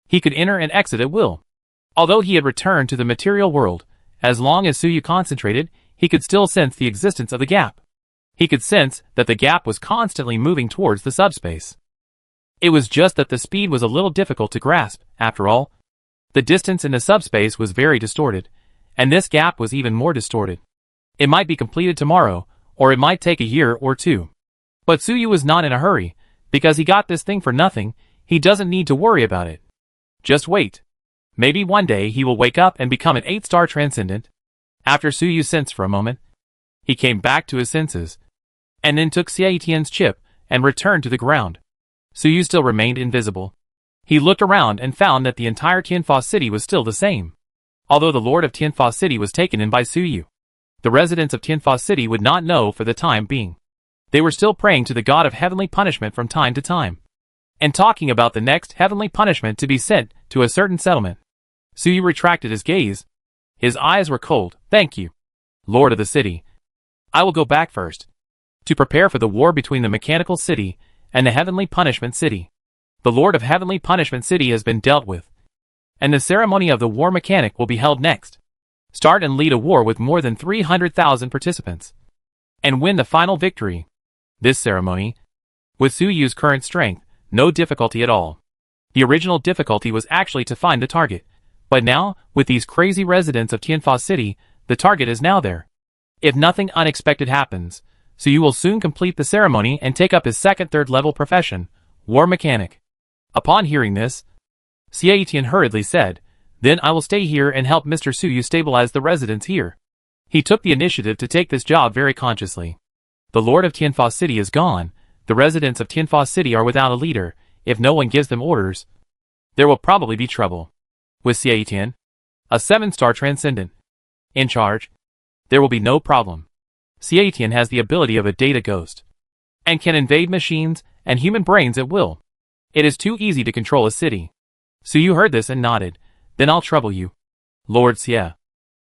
He could enter and exit at will. Although he had returned to the material world, as long as Suyu concentrated, he could still sense the existence of the gap. He could sense that the gap was constantly moving towards the subspace. It was just that the speed was a little difficult to grasp, after all. The distance in the subspace was very distorted, and this gap was even more distorted. It might be completed tomorrow, or it might take a year or two. But Suyu was not in a hurry, because he got this thing for nothing. He doesn't need to worry about it. Just wait. Maybe one day he will wake up and become an 8-star transcendent. After Suyu sensed for a moment, he came back to his senses, and then took Xietian's chip and returned to the ground. Suyu still remained invisible. He looked around and found that the entire Tianfa city was still the same. Although the lord of Tianfa city was taken in by Suyu, the residents of Tianfa city would not know for the time being. They were still praying to the god of heavenly punishment from time to time, and talking about the next heavenly punishment to be sent to a certain settlement. Suyu retracted his gaze. His eyes were cold. Thank you, lord of the city. I will go back first, to prepare for the war between the mechanical city and the heavenly punishment city. The lord of heavenly punishment city has been dealt with. and the ceremony of the war mechanic will be held next. Start and lead a war with more than 300,000 participants, and win the final victory. This ceremony, with Su Yu's current strength, no difficulty at all. The original difficulty was actually to find the target, but now, with these crazy residents of Tianfa City, the target is now there. If nothing unexpected happens, Su Yu will soon complete the ceremony and take up his second third level profession, war mechanic. Upon hearing this, Xie Tian hurriedly said, "Then I will stay here and help Mr. Su Yu stabilize the residents here." He took the initiative to take this job very consciously. The Lord of Tianfa City is gone, the residents of Tianfa City are without a leader. If no one gives them orders, there will probably be trouble. With Xie Tian, a 7-star transcendent, in charge, there will be no problem. Xie Tian has the ability of a data ghost, and can invade machines and human brains at will. It is too easy to control a city. Su Yu heard this and nodded. "Then I'll trouble you. Lord Xie,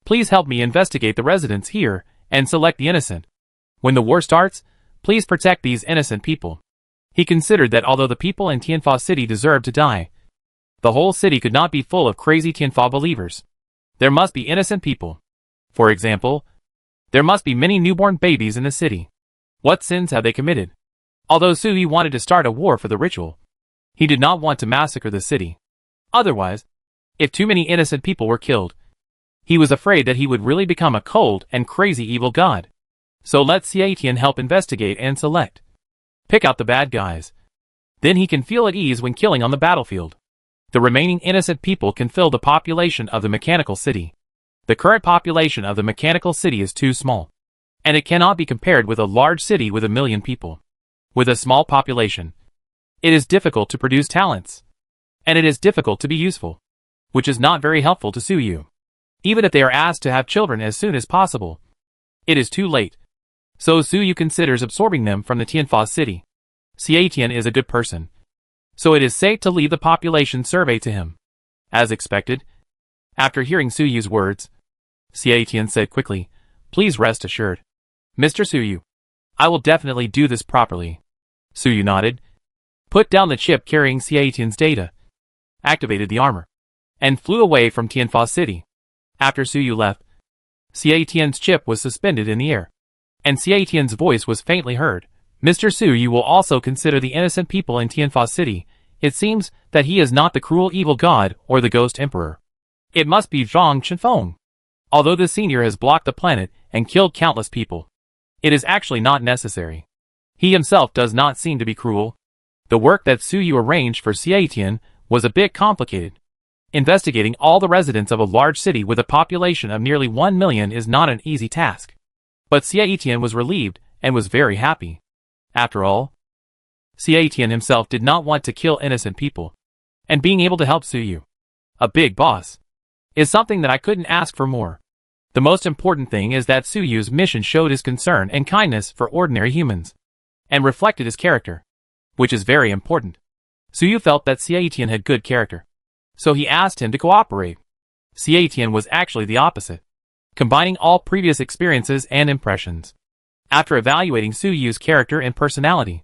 please help me investigate the residents here and select the innocent. When the war starts, please protect these innocent people." He considered that although the people in Tianfa City deserved to die, the whole city could not be full of crazy Tianfa believers. There must be innocent people. For example, there must be many newborn babies in the city. What sins have they committed? Although Su Yu wanted to start a war for the ritual, he did not want to massacre the city. Otherwise, if too many innocent people were killed, he was afraid that he would really become a cold and crazy evil god. So let Xie Tian help investigate and select. Pick out the bad guys. Then he can feel at ease when killing on the battlefield. The remaining innocent people can fill the population of the mechanical city. The current population of the mechanical city is too small, and it cannot be compared with a large city with 1 million people. With a small population, it is difficult to produce talents, and it is difficult to be useful, which is not very helpful to Su Yu. Even if they are asked to have children as soon as possible, it is too late. So Su Yu considers absorbing them from the Tianfa City. Xie Tian is a good person, so it is safe to leave the population survey to him. As expected, after hearing Su Yu's words, Xie Tian said quickly, "Please rest assured, Mr. Su Yu, I will definitely do this properly." Su Yu nodded, put down the chip carrying Xie Tian's data, activated the armor, and flew away from Tianfa City. After Su Yu left, Xie Tian's chip was suspended in the air, and Xie Tian's voice was faintly heard. "Mr. Su Yu will also consider the innocent people in Tianfa City. It seems that he is not the cruel evil god or the ghost emperor. It must be Zhang Chenfeng. Although the senior has blocked the planet and killed countless people, it is actually not necessary. He himself does not seem to be cruel." The work that Su Yu arranged for Xie Tian was a bit complicated. Investigating all the residents of a large city with a population of nearly 1 million is not an easy task. But Xie Tian was relieved and was very happy. After all, Xie Tian himself did not want to kill innocent people, and being able to help Su Yu, a big boss, is something that I couldn't ask for more. The most important thing is that Su Yu's mission showed his concern and kindness for ordinary humans, and reflected his character, which is very important. Su Yu felt that Xie Tian had good character, so he asked him to cooperate. Xie Tian was actually the opposite, combining all previous experiences and impressions. After evaluating Su Yu's character and personality,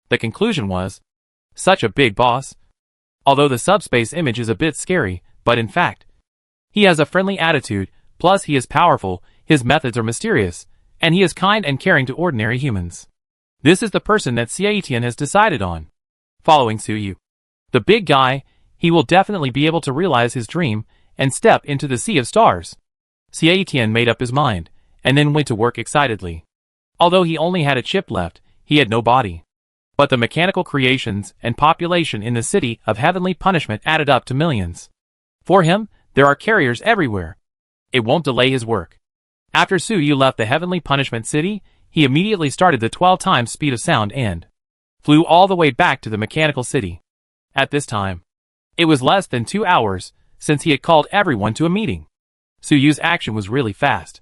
the conclusion was, such a big boss. Although the subspace image is a bit scary, but in fact, he has a friendly attitude, plus he is powerful, his methods are mysterious, and he is kind and caring to ordinary humans. This is the person that Xie Tian has decided on. Following Su Yu, the big guy, he will definitely be able to realize his dream and step into the sea of stars. Xie Tian made up his mind, and then went to work excitedly. Although he only had a chip left, he had no body. But the mechanical creations and population in the city of heavenly punishment added up to millions. For him, there are carriers everywhere. It won't delay his work. After Su Yu left the heavenly punishment city, he immediately started the 12 times speed of sound and flew all the way back to the mechanical city. At this time, it was less than 2 hours since he had called everyone to a meeting. Su Yu's action was really fast.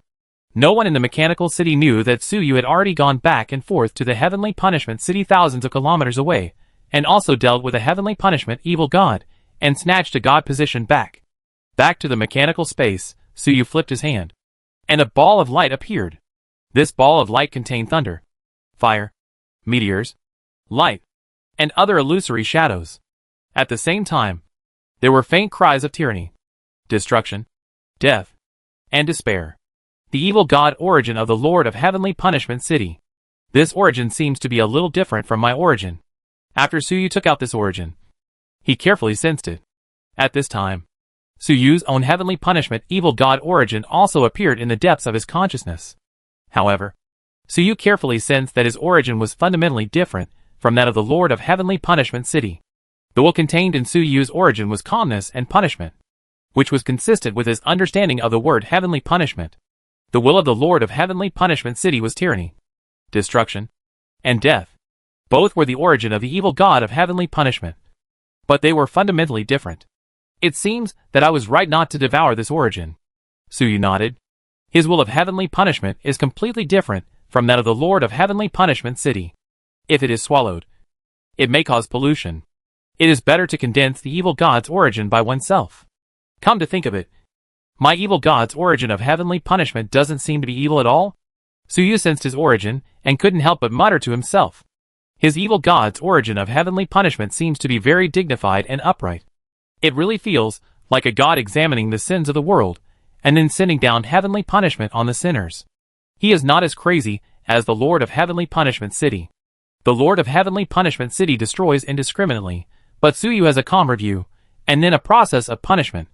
No one in the mechanical city knew that Su Yu had already gone back and forth to the heavenly punishment city thousands of kilometers away, and also dealt with a heavenly punishment evil god, and snatched a god position back. Back to the mechanical space, Su Yu flipped his hand, and a ball of light appeared. This ball of light contained thunder, fire, meteors, light, and other illusory shadows. At the same time, There were faint cries of tyranny, destruction, death, and despair. The evil god origin of the Lord of Heavenly Punishment City. This origin seems to be a little different from my origin. After Suyu took out this origin, he carefully sensed it. At this time, Suyu's own heavenly punishment evil god origin also appeared in the depths of his consciousness. However, Suyu carefully sensed that his origin was fundamentally different from that of the Lord of Heavenly Punishment City. The will contained in Suyu's origin was calmness and punishment, which was consistent with his understanding of the word heavenly punishment. The will of the Lord of Heavenly Punishment City was tyranny, destruction, and death. Both were the origin of the evil god of heavenly punishment. But they were fundamentally different. It seems that I was right not to devour this origin. Suyu nodded. His will of heavenly punishment is completely different from that of the Lord of Heavenly Punishment City. If it is swallowed, it may cause pollution. It is better to condense the evil god's origin by oneself. Come to think of it, my evil god's origin of heavenly punishment doesn't seem to be evil at all. Suyu sensed his origin and couldn't help but mutter to himself. His evil god's origin of heavenly punishment seems to be very dignified and upright. It really feels like a god examining the sins of the world and then sending down heavenly punishment on the sinners. He is not as crazy as the Lord of Heavenly Punishment City. The Lord of Heavenly Punishment City destroys indiscriminately, but Suyu has a calmer view, and then a process of punishment.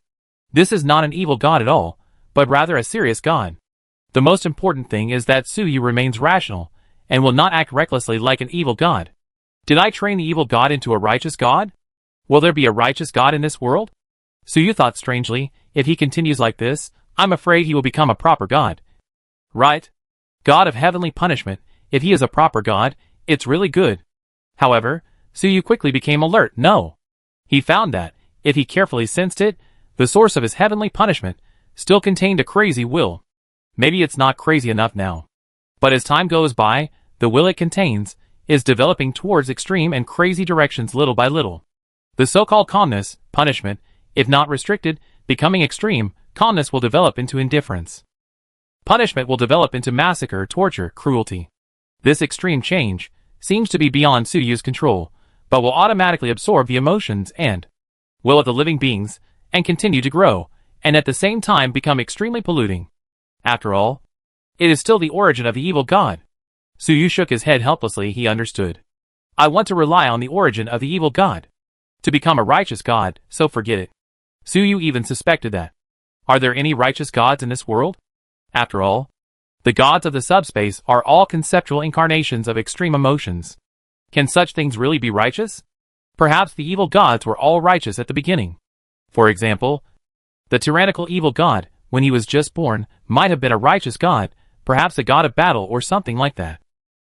This is not an evil god at all, but rather a serious god. The most important thing is that Suyu remains rational, and will not act recklessly like an evil god. Did I train the evil god into a righteous god? Will there be a righteous god in this world? Suyu thought strangely, if he continues like this, I'm afraid he will become a proper god. Right? God of heavenly punishment, if he is a proper god, it's really good. However, Suyu quickly became alert. No. He found that, if he carefully sensed it, the source of his heavenly punishment still contained a crazy will. Maybe it's not crazy enough now. But as time goes by, the will it contains is developing towards extreme and crazy directions little by little. The so-called calmness, punishment, if not restricted, becoming extreme, calmness will develop into indifference. Punishment will develop into massacre, torture, cruelty. This extreme change seems to be beyond Suyu's control, but will automatically absorb the emotions and will of the living beings, and continue to grow, and at the same time become extremely polluting. After all, it is still the origin of the evil god. Suyu shook his head helplessly. He understood. I want to rely on the origin of the evil god to become a righteous god, so forget it. Suyu even suspected that. Are there any righteous gods in this world? After all, the gods of the subspace are all conceptual incarnations of extreme emotions. Can such things really be righteous? Perhaps the evil gods were all righteous at the beginning. For example, the tyrannical evil god, when he was just born, might have been a righteous god, perhaps a god of battle or something like that.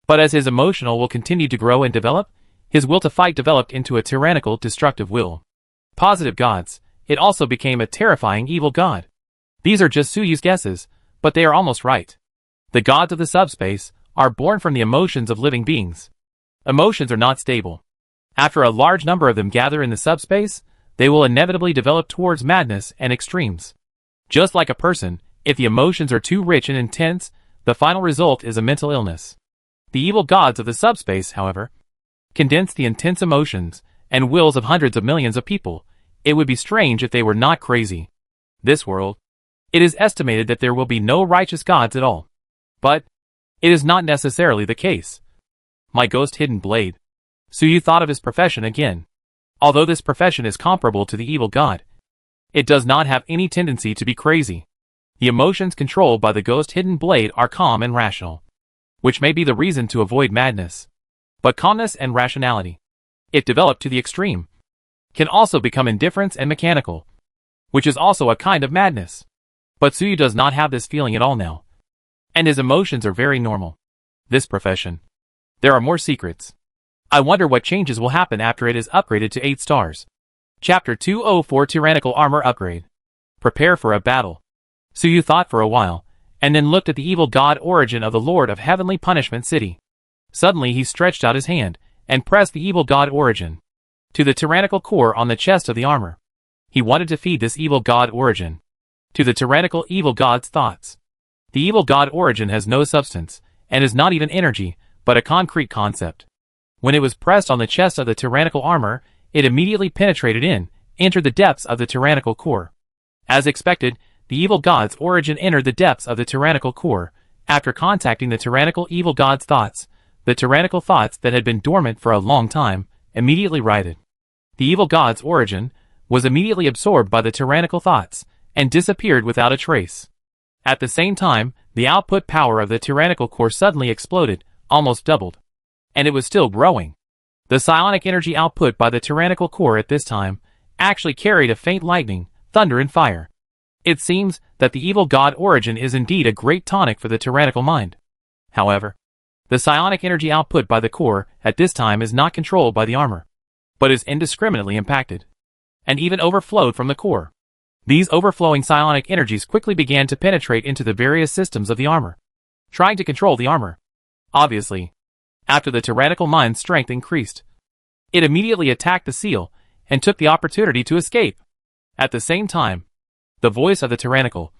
But as his emotional will continued to grow and develop, his will to fight developed into a tyrannical, destructive will. Positive gods, it also became a terrifying evil god. These are just Suyu's guesses, but they are almost right. The gods of the subspace are born from the emotions of living beings. Emotions are not stable. After a large number of them gather in the subspace, they will inevitably develop towards madness and extremes. Just like a person, if the emotions are too rich and intense, the final result is a mental illness. The evil gods of the subspace, however, condense the intense emotions and wills of hundreds of millions of people. It would be strange if they were not crazy. This world, it is estimated that there will be no righteous gods at all. But it is not necessarily the case. My ghost hidden blade. Suyu thought of his profession again. Although this profession is comparable to the evil god, it does not have any tendency to be crazy. The emotions controlled by the ghost hidden blade are calm and rational, which may be the reason to avoid madness. But calmness and rationality, if developed to the extreme, can also become indifference and mechanical, which is also a kind of madness. But Suyu does not have this feeling at all now, and his emotions are very normal. This profession, there are more secrets. I wonder what changes will happen after it is upgraded to 8 stars. Chapter 204 Tyrannical Armor Upgrade. Prepare for a battle. Suyu thought for a while, and then looked at the evil god origin of the Lord of Heavenly Punishment City. Suddenly he stretched out his hand, and pressed the evil god origin to the tyrannical core on the chest of the armor. He wanted to feed this evil god origin to the tyrannical evil god's thoughts. The evil god origin has no substance, and is not even energy, but a concrete concept. When it was pressed on the chest of the tyrannical armor, it immediately penetrated in, entered the depths of the tyrannical core. As expected, the evil god's origin entered the depths of the tyrannical core. After contacting the tyrannical evil god's thoughts, the tyrannical thoughts that had been dormant for a long time immediately righted. The evil god's origin was immediately absorbed by the tyrannical thoughts and disappeared without a trace. At the same time, the output power of the tyrannical core suddenly exploded, almost doubled. And it was still growing. The psionic energy output by the tyrannical core at this time actually carried a faint lightning, thunder and fire. It seems that the evil god origin is indeed a great tonic for the tyrannical mind. However, the psionic energy output by the core at this time is not controlled by the armor, but is indiscriminately impacted, and even overflowed from the core. These overflowing psionic energies quickly began to penetrate into the various systems of the armor, trying to control the armor. Obviously, after the tyrannical mind's strength increased, it immediately attacked the seal and took the opportunity to escape. At the same time, the voice of the tyrannical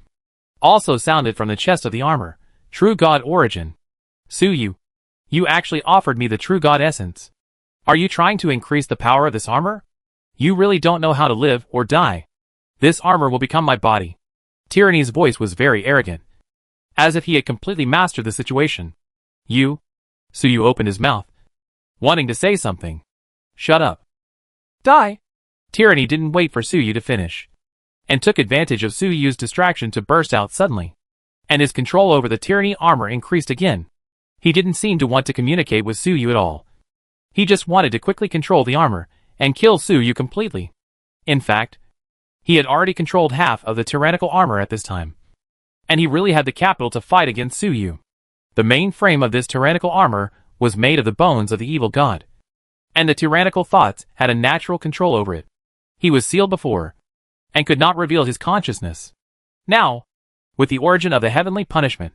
also sounded from the chest of the armor. True God origin. Su, you actually offered me the true God essence. Are you trying to increase the power of this armor? You really don't know how to live or die. This armor will become my body. Tyranny's voice was very arrogant, as if he had completely mastered the situation. Su opened his mouth, wanting to say something. Shut up. Die. Tyranny didn't wait for Su to finish, and took advantage of Su's distraction to burst out suddenly, and his control over the Tyranny armor increased again. He didn't seem to want to communicate with Su at all. He just wanted to quickly control the armor and kill Su completely. In fact, he had already controlled half of the tyrannical armor at this time, and he really had the capital to fight against Su. The main frame of this tyrannical armor was made of the bones of the evil god, and the tyrannical thoughts had a natural control over it. He was sealed before, and could not reveal his consciousness. Now, with the origin of the heavenly punishment,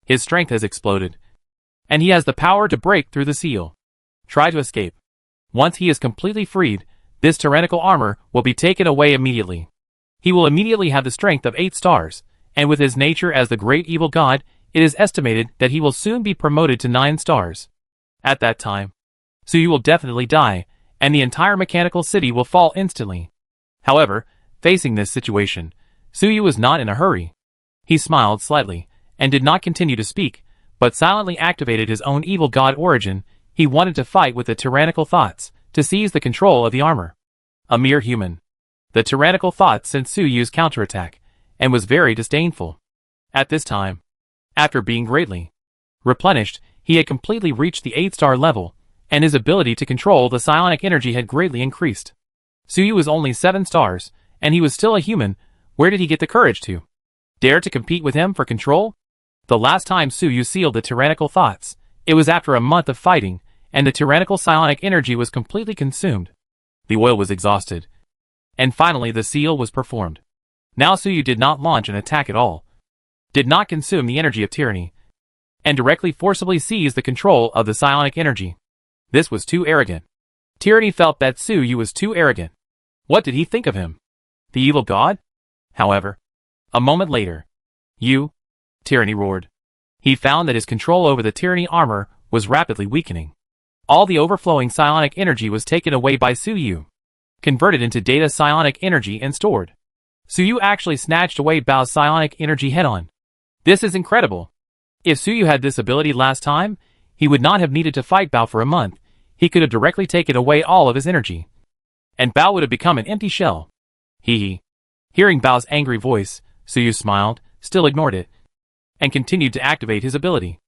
his strength has exploded, and he has the power to break through the seal. Try to escape. Once he is completely freed, this tyrannical armor will be taken away immediately. He will immediately have the strength of 8 stars, and with his nature as the great evil god, it is estimated that he will soon be promoted to 9 stars. At that time, Su will definitely die, and the entire mechanical city will fall instantly. However, facing this situation, Su was not in a hurry. He smiled slightly, and did not continue to speak, but silently activated his own evil god origin. He wanted to fight with the tyrannical thoughts, to seize the control of the armor. A mere human. The tyrannical thoughts sent Su's counterattack, and was very disdainful. At this time, after being greatly replenished, he had completely reached the 8-star level, and his ability to control the psionic energy had greatly increased. Su was only 7 stars, and he was still a human. Where did he get the courage to dare to compete with him for control? The last time Su sealed the tyrannical thoughts, it was after a month of fighting, and the tyrannical psionic energy was completely consumed. The oil was exhausted, and finally the seal was performed. Now Su did not launch an attack at all, did not consume the energy of tyranny, and directly forcibly seized the control of the psionic energy. This was too arrogant. Tyranny felt that Su was too arrogant. What did he think of him? The evil god? However, a moment later, Tyranny roared. He found that his control over the Tyranny armor was rapidly weakening. All the overflowing psionic energy was taken away by Su, converted into data psionic energy and stored. Su actually snatched away Bao's psionic energy head-on. This is incredible. If Su had this ability last time, he would not have needed to fight Bao for a month. He could have directly taken away all of his energy, and Bao would have become an empty shell. Hee. Hearing Bao's angry voice, Su smiled, still ignored it, and continued to activate his ability.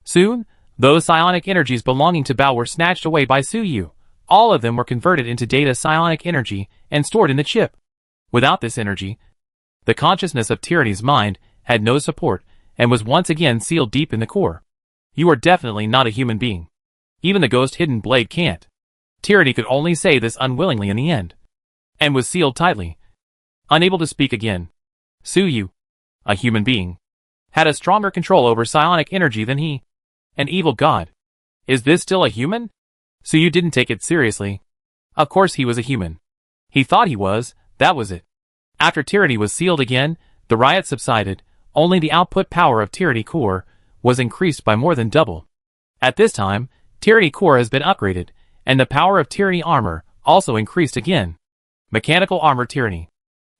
Soon, those psionic energies belonging to Bao were snatched away by Su. All of them were converted into data psionic energy and stored in the chip. Without this energy, the consciousness of Tyranny's mind had no support and was once again sealed deep in the core. You are definitely not a human being. Even the ghost hidden blade can't. Tyranny could only say this unwillingly in the end, and was sealed tightly. Unable to speak again, Su, a human being, had a stronger control over psionic energy than he. An evil god. Is this still a human? Su didn't take it seriously. Of course he was a human. He thought he was, that was it. After Tyranny was sealed again, the riot subsided. Only the output power of Tyranny core was increased by more than double. At this time, Tyranny core has been upgraded, and the power of Tyranny armor also increased again. Mechanical Armor Tyranny.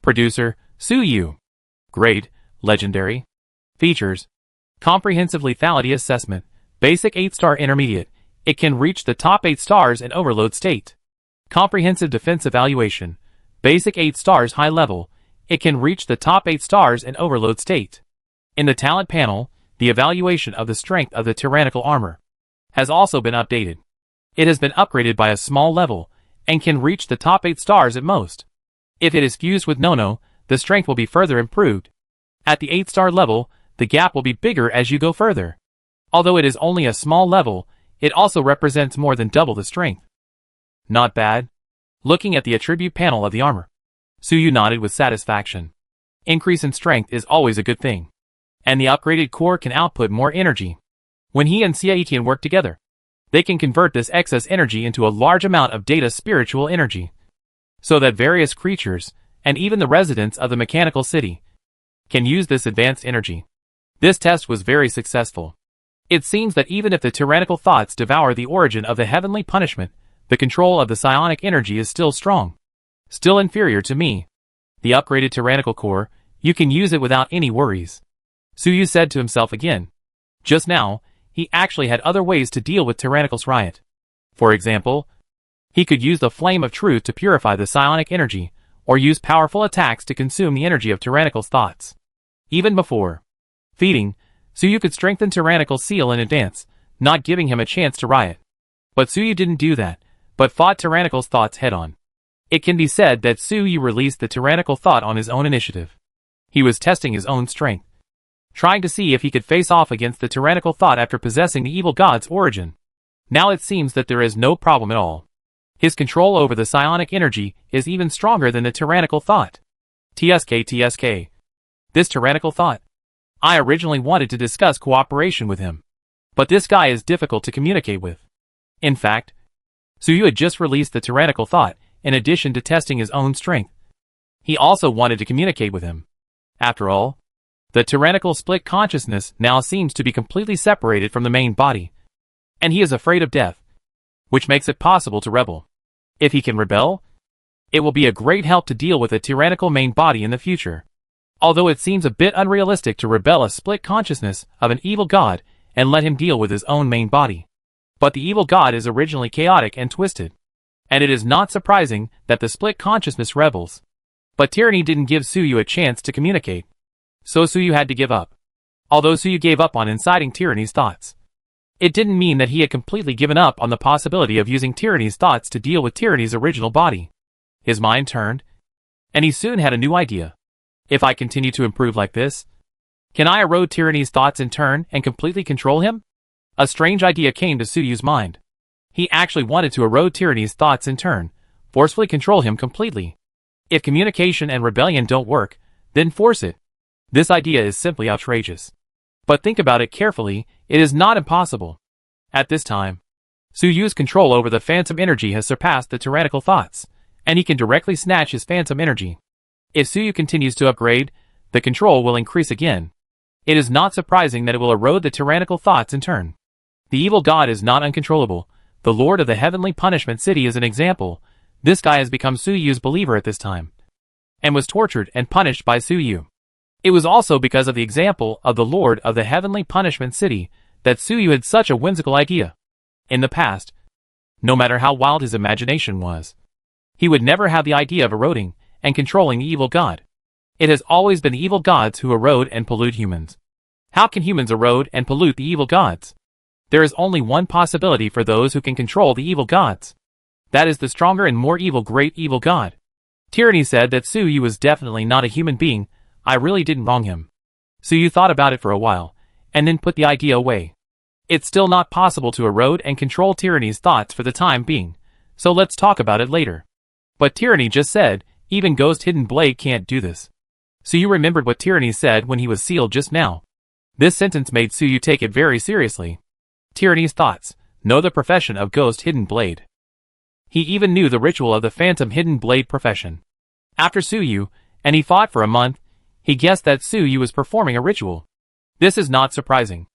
Producer, Suyu. Grade, Legendary. Features: Comprehensive Lethality Assessment, Basic 8-star Intermediate. It can reach the top 8 stars in Overload State. Comprehensive Defense Evaluation, Basic 8 stars High Level. It can reach the top 8 stars in Overload State. In the Talent panel, the evaluation of the strength of the Tyrannical Armor has also been updated. It has been upgraded by a small level, and can reach the top 8 stars at most. If it is fused with Nono, the strength will be further improved. At the 8-star level, the gap will be bigger as you go further. Although it is only a small level, it also represents more than double the strength. Not bad. Looking at the attribute panel of the armor, Suyu nodded with satisfaction. Increase in strength is always a good thing. And the upgraded core can output more energy. When he and Xiaitian work together, they can convert this excess energy into a large amount of data spiritual energy, so that various creatures, and even the residents of the mechanical city, can use this advanced energy. This test was very successful. It seems that even if the tyrannical thoughts devour the origin of the heavenly punishment, the control of the psionic energy is still strong. Still inferior to me. The upgraded tyrannical core, you can use it without any worries. Suyu said to himself again. Just now, he actually had other ways to deal with Tyrannical's riot. For example, he could use the Flame of Truth to purify the psionic energy, or use powerful attacks to consume the energy of Tyrannical's thoughts. Even before feeding, Suyu could strengthen Tyrannical's seal in advance, not giving him a chance to riot. But Suyu didn't do that, but fought Tyrannical's thoughts head-on. It can be said that Suyu released the tyrannical thought on his own initiative. He was testing his own strength, trying to see if he could face off against the tyrannical thought after possessing the evil god's origin. Now it seems that there is no problem at all. His control over the psionic energy is even stronger than the tyrannical thought. TSK. This tyrannical thought. I originally wanted to discuss cooperation with him, but this guy is difficult to communicate with. In fact, Suyu had just released the tyrannical thought, in addition to testing his own strength. He also wanted to communicate with him. After all, the tyrannical split consciousness now seems to be completely separated from the main body, and he is afraid of death, which makes it possible to rebel. If he can rebel, it will be a great help to deal with a tyrannical main body in the future. Although it seems a bit unrealistic to rebel a split consciousness of an evil god and let him deal with his own main body. But the evil god is originally chaotic and twisted, and it is not surprising that the split consciousness rebels. But tyranny didn't give Suyu a chance to communicate, so Suyu had to give up. Although Suyu gave up on inciting tyranny's thoughts, it didn't mean that he had completely given up on the possibility of using tyranny's thoughts to deal with tyranny's original body. His mind turned, and he soon had a new idea. If I continue to improve like this, can I erode tyranny's thoughts in turn and completely control him? A strange idea came to Suyu's mind. He actually wanted to erode tyranny's thoughts in turn, forcefully control him completely. If communication and rebellion don't work, then force it. This idea is simply outrageous. But think about it carefully, it is not impossible. At this time, Suyu's control over the phantom energy has surpassed the tyrannical thoughts, and he can directly snatch his phantom energy. If Suyu continues to upgrade, the control will increase again. It is not surprising that it will erode the tyrannical thoughts in turn. The evil god is not uncontrollable. The Lord of the Heavenly Punishment City is an example. This guy has become Suyu's believer at this time, and was tortured and punished by Suyu. It was also because of the example of the Lord of the Heavenly Punishment City that Suyu had such a whimsical idea. In the past, no matter how wild his imagination was, he would never have the idea of eroding and controlling the evil god. It has always been the evil gods who erode and pollute humans. How can humans erode and pollute the evil gods? There is only one possibility for those who can control the evil gods. That is the stronger and more evil great evil god. Tyranny said that Suyu was definitely not a human being. I really didn't wrong him. Suyu thought about it for a while, and then put the idea away. It's still not possible to erode and control tyranny's thoughts for the time being, so let's talk about it later. But tyranny just said, even Ghost Hidden Blade can't do this. Suyu remembered what tyranny said when he was sealed just now. This sentence made Suyu take it very seriously. Tyranny's thoughts know the profession of Ghost Hidden Blade. He even knew the ritual of the Phantom Hidden Blade profession. After Suyu, and he fought for a month, he guessed that Suyu was performing a ritual. This is not surprising.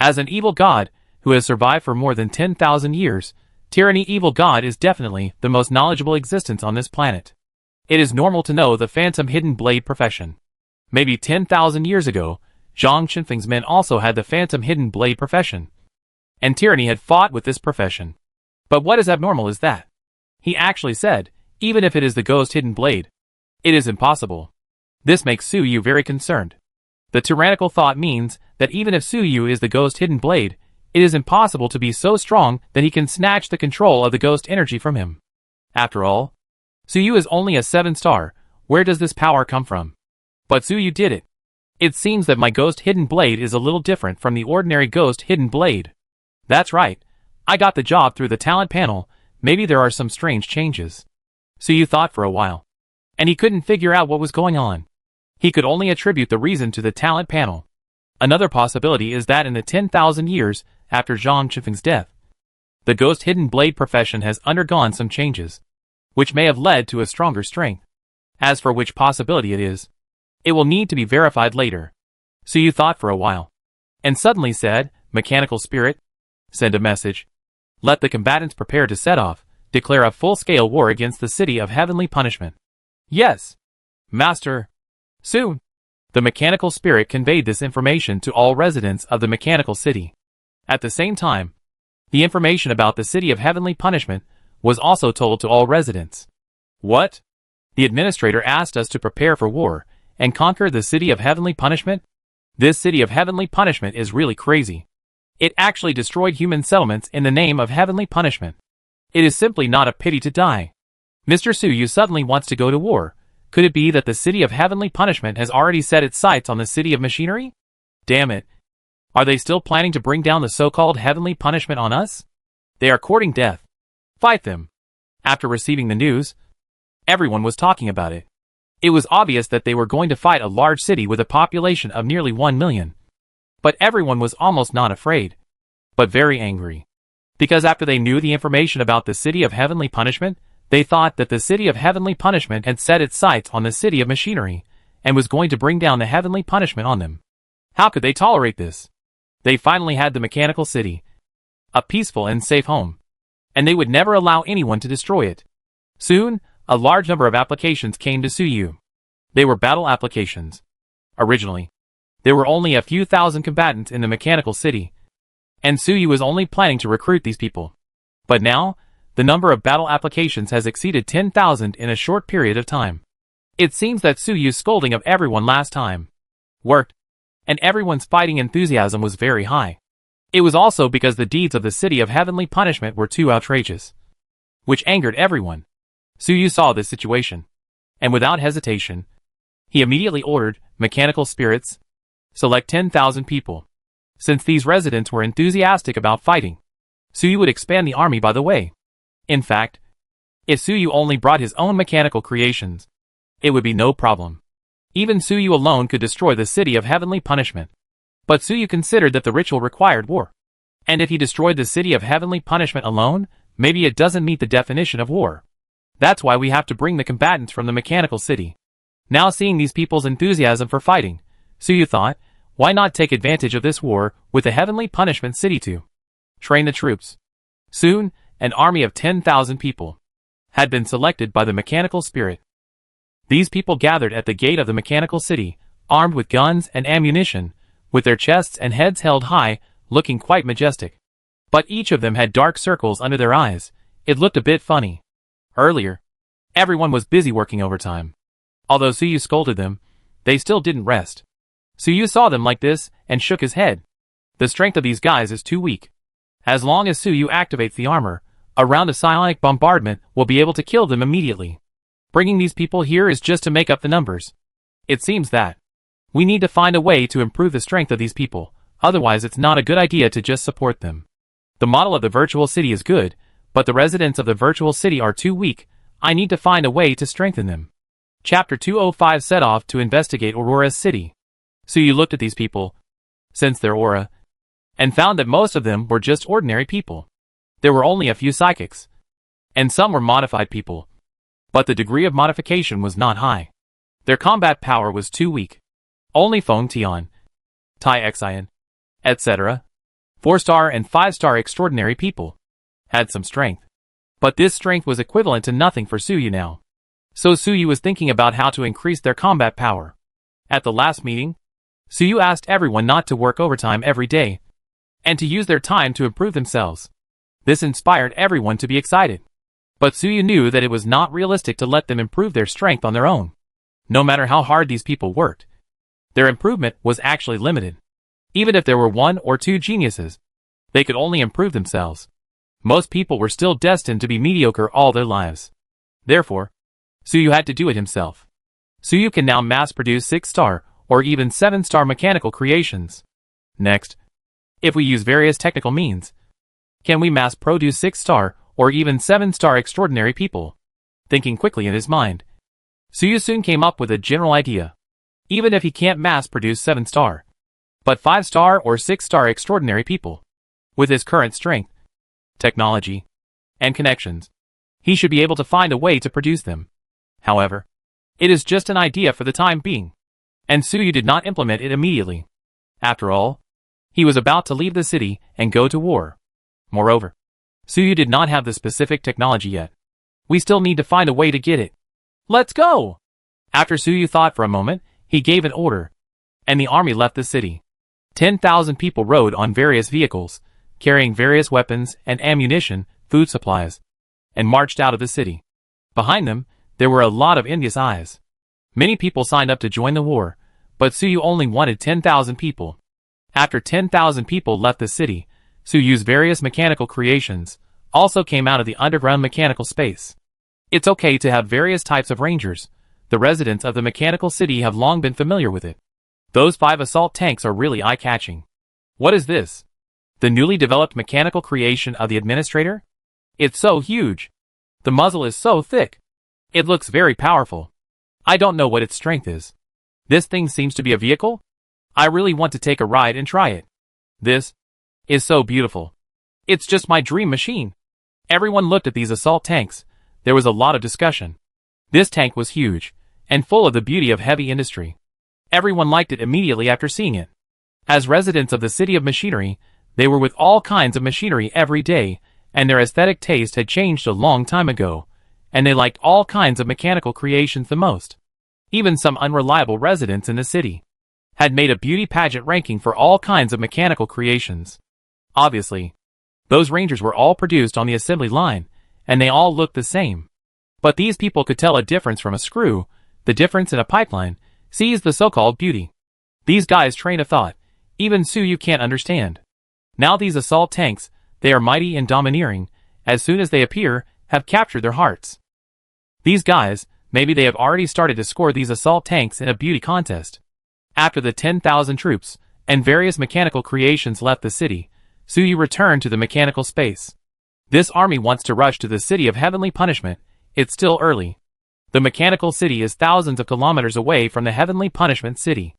As an evil god, who has survived for more than 10,000 years, Tyranny Evil God is definitely the most knowledgeable existence on this planet. It is normal to know the phantom hidden blade profession. Maybe 10,000 years ago, Zhang Qinfeng's men also had the phantom hidden blade profession. And tyranny had fought with this profession. But what is abnormal is that he actually said, even if it is the ghost hidden blade, it is impossible. This makes Su Yu very concerned. The tyrannical thought means that even if Su Yu is the ghost hidden blade, it is impossible to be so strong that he can snatch the control of the ghost energy from him. After all, Su Yu is only a 7-star, where does this power come from? But Su Yu did it. It seems that my ghost hidden blade is a little different from the ordinary ghost hidden blade. That's right, I got the job through the talent panel, maybe there are some strange changes. Su Yu thought for a while. And he couldn't figure out what was going on. He could only attribute the reason to the talent panel. Another possibility is that in the 10,000 years after Zhang Qinfeng's death, the ghost hidden blade profession has undergone some changes, which may have led to a stronger strength. As for which possibility it is, it will need to be verified later. Su Yu thought for a while, and suddenly said, "Mechanical spirit, send a message. Let the combatants prepare to set off, declare a full-scale war against the city of heavenly punishment." "Yes, Master." Soon, the mechanical spirit conveyed this information to all residents of the mechanical city. At the same time, the information about the city of heavenly punishment was also told to all residents. "What? The administrator asked us to prepare for war and conquer the city of heavenly punishment? This city of heavenly punishment is really crazy. It actually destroyed human settlements in the name of heavenly punishment. It is simply not a pity to die. Mr. Su Yu suddenly wants to go to war. Could it be that the city of heavenly punishment has already set its sights on the city of machinery? Damn it. Are they still planning to bring down the so-called heavenly punishment on us? They are courting death. Fight them." After receiving the news, everyone was talking about it. It was obvious that they were going to fight a large city with a population of nearly 1 million. But everyone was almost not afraid, but very angry. Because after they knew the information about the city of heavenly punishment, they thought that the city of heavenly punishment had set its sights on the city of machinery, and was going to bring down the heavenly punishment on them. How could they tolerate this? They finally had the mechanical city, a peaceful and safe home, and they would never allow anyone to destroy it. Soon, a large number of applications came to Su Yu. They were battle applications. Originally, there were only a few thousand combatants in the mechanical city, and Su Yu was only planning to recruit these people. But now, the number of battle applications has exceeded 10,000 in a short period of time. It seems that Su Yu's scolding of everyone last time worked, and everyone's fighting enthusiasm was very high. It was also because the deeds of the city of heavenly punishment were too outrageous, which angered everyone. Su Yu saw this situation, and without hesitation, he immediately ordered mechanical spirits, select 10,000 people. Since these residents were enthusiastic about fighting, Su Yu would expand the army by the way. In fact, if Su Yu only brought his own mechanical creations, it would be no problem. Even Su Yu alone could destroy the city of heavenly punishment. But Su Yu considered that the ritual required war. And if he destroyed the city of heavenly punishment alone, maybe it doesn't meet the definition of war. That's why we have to bring the combatants from the mechanical city. Now seeing these people's enthusiasm for fighting, Su Yu thought, why not take advantage of this war with the heavenly punishment city to train the troops? Soon, an army of 10,000 people had been selected by the mechanical spirit. These people gathered at the gate of the mechanical city, armed with guns and ammunition, with their chests and heads held high, looking quite majestic. But each of them had dark circles under their eyes. It looked a bit funny. Earlier, everyone was busy working overtime. Although Su Yu scolded them, they still didn't rest. Su Yu saw them like this and shook his head. The strength of these guys is too weak. As long as Su Yu activates the armor, a round of psionic bombardment will be able to kill them immediately. Bringing these people here is just to make up the numbers. It seems that we need to find a way to improve the strength of these people, otherwise it's not a good idea to just support them. The model of the virtual city is good, but the residents of the virtual city are too weak. I need to find a way to strengthen them. Chapter 205 set off to investigate Aurora's city. Su Yu looked at these people, sensed their aura, and found that most of them were just ordinary people. There were only a few psychics, and some were modified people, but the degree of modification was not high. Their combat power was too weak. Only Feng Tian, Tai Xian, etc., 4-star and 5-star extraordinary people had some strength. But this strength was equivalent to nothing for Su Yu now. So Suyu was thinking about how to increase their combat power. At the last meeting, Suyu asked everyone not to work overtime every day, and to use their time to improve themselves. This inspired everyone to be excited. But Suyu knew that it was not realistic to let them improve their strength on their own. No matter how hard these people worked, their improvement was actually limited. Even if there were 1 or 2 geniuses, they could only improve themselves. Most people were still destined to be mediocre all their lives. Therefore, Suyu had to do it himself. Suyu can now mass-produce 6-star or even 7-star mechanical creations. Next, if we use various technical means, can we mass-produce 6-star or even 7-star extraordinary people? Thinking quickly in his mind, Suyu soon came up with a general idea. Even if he can't mass-produce 7-star, but 5-star or 6-star extraordinary people, with his current strength, technology, and connections, he should be able to find a way to produce them. However, it is just an idea for the time being, and Suyu did not implement it immediately. After all, he was about to leave the city and go to war. Moreover, Suyu did not have the specific technology yet. We still need to find a way to get it. Let's go! After Suyu thought for a moment, he gave an order, and the army left the city. 10,000 people rode on various vehicles, carrying various weapons and ammunition, food supplies, and marched out of the city. Behind them, there were a lot of envious eyes. Many people signed up to join the war, but Suyu only wanted 10,000 people. After 10,000 people left the city, Suyu's various mechanical creations also came out of the underground mechanical space. It's okay to have various types of rangers. The residents of the mechanical city have long been familiar with it. Those 5 assault tanks are really eye-catching. What is this? The newly developed mechanical creation of the administrator? It's so huge. The muzzle is so thick. It looks very powerful. I don't know what its strength is. This thing seems to be a vehicle? I really want to take a ride and try it. This is so beautiful. It's just my dream machine. Everyone looked at these assault tanks. There was a lot of discussion. This tank was huge, and full of the beauty of heavy industry. Everyone liked it immediately after seeing it. As residents of the city of machinery, they were with all kinds of machinery every day, and their aesthetic taste had changed a long time ago, and they liked all kinds of mechanical creations the most. Even some unreliable residents in the city had made a beauty pageant ranking for all kinds of mechanical creations. Obviously, those rangers were all produced on the assembly line, and they all looked the same. But these people could tell a difference from a screw, the difference in a pipeline, sees the so-called beauty. These guys train a thought, even Suyu can't understand. Now these assault tanks, they are mighty and domineering, as soon as they appear, have captured their hearts. These guys, maybe they have already started to score these assault tanks in a beauty contest. After the 10,000 troops, and various mechanical creations left the city, Suyu returned to the mechanical space. This army wants to rush to the city of heavenly punishment. It's still early. The mechanical city is thousands of kilometers away from the heavenly punishment city.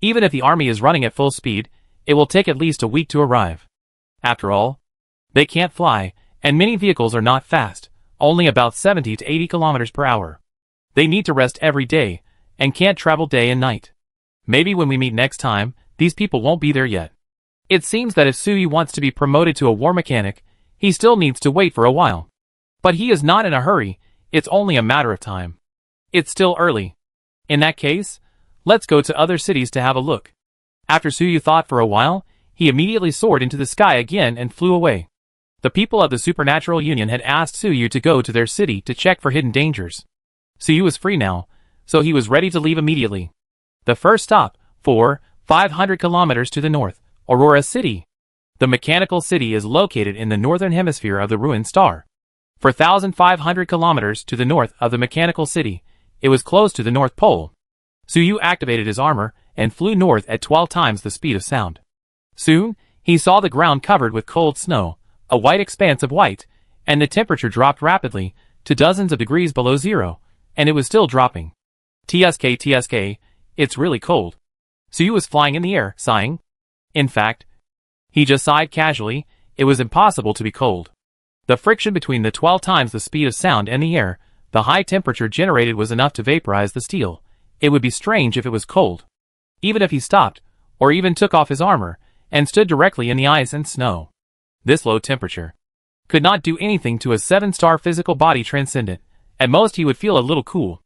Even if the army is running at full speed, it will take at least a week to arrive. After all, they can't fly, and many vehicles are not fast, only about 70 to 80 kilometers per hour. They need to rest every day, and can't travel day and night. Maybe when we meet next time, these people won't be there yet. It seems that if Suyu wants to be promoted to a war mechanic, he still needs to wait for a while. But he is not in a hurry, it's only a matter of time. It's still early. In that case, let's go to other cities to have a look. After Suyu thought for a while, he immediately soared into the sky again and flew away. The people of the Supernatural Union had asked Suyu to go to their city to check for hidden dangers. Suyu was free now, so he was ready to leave immediately. The first stop, 500 kilometers to the north, Aurora City. The mechanical city is located in the northern hemisphere of the ruined star. 4,500 kilometers to the north of the mechanical city, it was close to the North Pole. Suyu activated his armor and flew north at 12 times the speed of sound. Soon, he saw the ground covered with cold snow, a white expanse of white, and the temperature dropped rapidly to dozens of degrees below zero, and it was still dropping. TSK, it's really cold. Suyu was flying in the air, sighing. In fact, he just sighed casually. It was impossible to be cold. The friction between the 12 times the speed of sound and the air, the high temperature generated was enough to vaporize the steel. It would be strange if it was cold. Even if he stopped, or even took off his armor, and stood directly in the ice and snow. This low temperature could not do anything to a 7-star physical body transcendent, At most he would feel a little cool.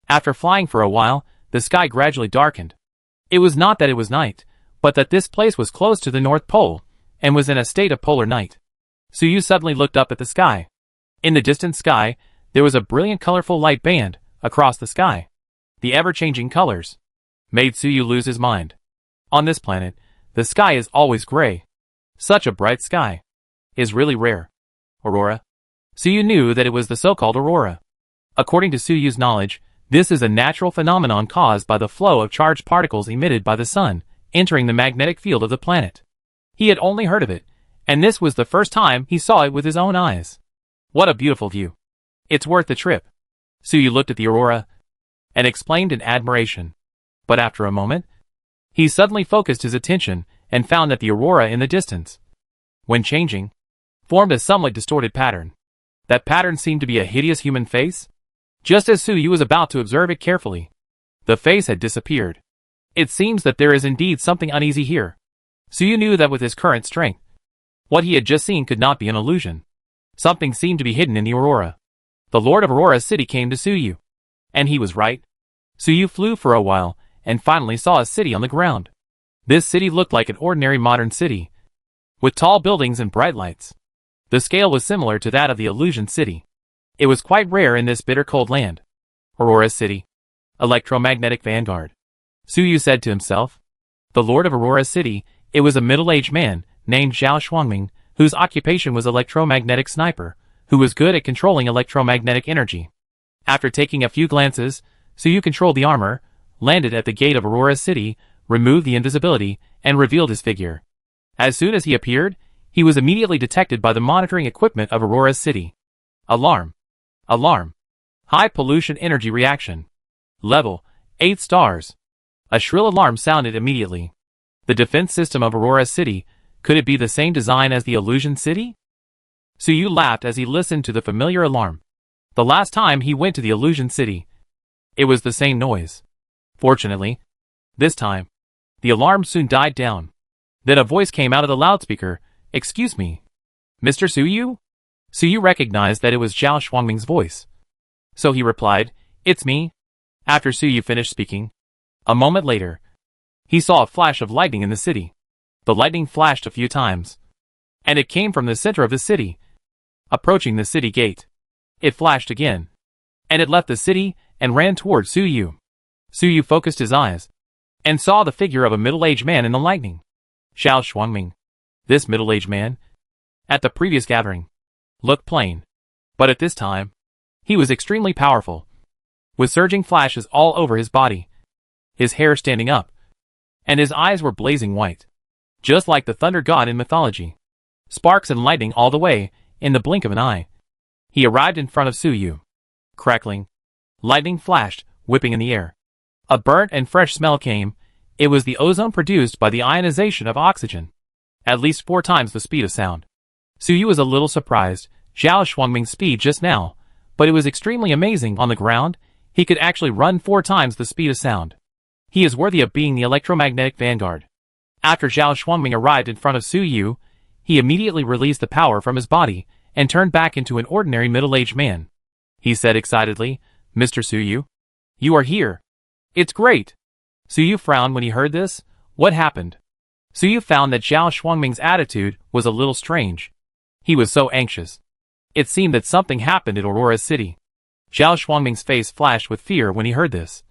After flying for a while, the sky gradually darkened. It was not that it was night, but that this place was close to the North Pole, and was in a state of polar night. Suyu suddenly looked up at the sky. In the distant sky, there was a brilliant colorful light band across the sky. The ever-changing colors made Suyu lose his mind. On this planet, the sky is always gray. Such a bright sky is really rare. Aurora. Suyu knew that it was the so-called aurora. According to Suyu's knowledge, this is a natural phenomenon caused by the flow of charged particles emitted by the sun, entering the magnetic field of the planet. He had only heard of it, and this was the first time he saw it with his own eyes. What a beautiful view. It's worth the trip. Suyu looked at the aurora and exclaimed in admiration. But after a moment, he suddenly focused his attention and found that the aurora in the distance, when changing, formed a somewhat distorted pattern. That pattern seemed to be a hideous human face. Just as Suyu was about to observe it carefully, the face had disappeared. It seems that there is indeed something uneasy here. Suyu knew that with his current strength, what he had just seen could not be an illusion. Something seemed to be hidden in the aurora. The Lord of Aurora's city came to Suyu. And he was right. Suyu flew for a while, and finally saw a city on the ground. This city looked like an ordinary modern city, with tall buildings and bright lights. The scale was similar to that of the Illusion City. It was quite rare in this bitter cold land. Aurora's city. Electromagnetic vanguard. Suyu said to himself. The Lord of Aurora's city, it was a middle-aged man, named Zhao Xuangming, whose occupation was electromagnetic sniper, who was good at controlling electromagnetic energy. After taking a few glances, Suyu controlled the armor, landed at the gate of Aurora's city, removed the invisibility, and revealed his figure. As soon as he appeared, he was immediately detected by the monitoring equipment of Aurora's city. Alarm. Alarm. High pollution energy reaction. Level 8 stars. A shrill alarm sounded immediately. The defense system of Aurora's city, could it be the same design as the Illusion City? Suyu laughed as he listened to the familiar alarm. The last time he went to the Illusion City, it was the same noise. Fortunately, this time, the alarm soon died down. Then a voice came out of the loudspeaker. Excuse me, Mr. Suyu? Suyu recognized that it was Zhao Xuangming's voice. So he replied, It's me. After Suyu finished speaking, a moment later, he saw a flash of lightning in the city. The lightning flashed a few times, and it came from the center of the city, approaching the city gate. It flashed again, and it left the city and ran toward Suyu. Suyu focused his eyes, and saw the figure of a middle-aged man in the lightning. Zhao Xuangming. This middle-aged man, at the previous gathering, looked plain, but at this time, he was extremely powerful, with surging flashes all over his body, his hair standing up, and his eyes were blazing white, just like the thunder god in mythology. Sparks and lightning all the way, in the blink of an eye. He arrived in front of Suyu. Crackling. Lightning flashed, whipping in the air. A burnt and fresh smell came. It was the ozone produced by the ionization of oxygen. At least 4 times the speed of sound. Suyu was a little surprised, Zhao Xuangming's speed just now, but it was extremely amazing on the ground. He could actually run 4 times the speed of sound. He is worthy of being the electromagnetic vanguard. After Zhao Xuangming arrived in front of Suyu, he immediately released the power from his body and turned back into an ordinary middle-aged man. He said excitedly, Mr. Suyu, you are here. It's great. Suyu frowned when he heard this. What happened? Suyu found that Zhao Xuangming's attitude was a little strange. He was so anxious. It seemed that something happened at Aurora's city. Zhao Xuangming's face flashed with fear when he heard this,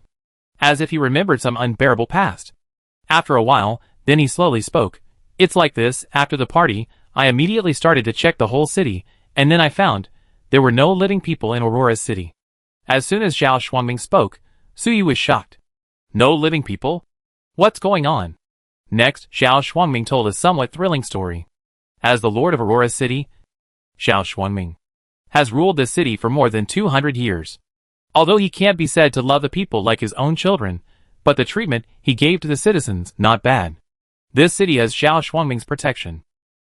as if he remembered some unbearable past. After a while, then he slowly spoke. It's like this, after the party, I immediately started to check the whole city, and then I found there were no living people in Aurora's city. As soon as Zhao Xuangming spoke, Suyu was shocked. No living people? What's going on? Next, Zhao Xuangming told a somewhat thrilling story. As the Lord of Aurora's city, Zhao Xuangming has ruled this city for more than 200 years. Although he can't be said to love the people like his own children, but the treatment he gave to the citizens, not bad. This city has Zhao Xuangming's protection.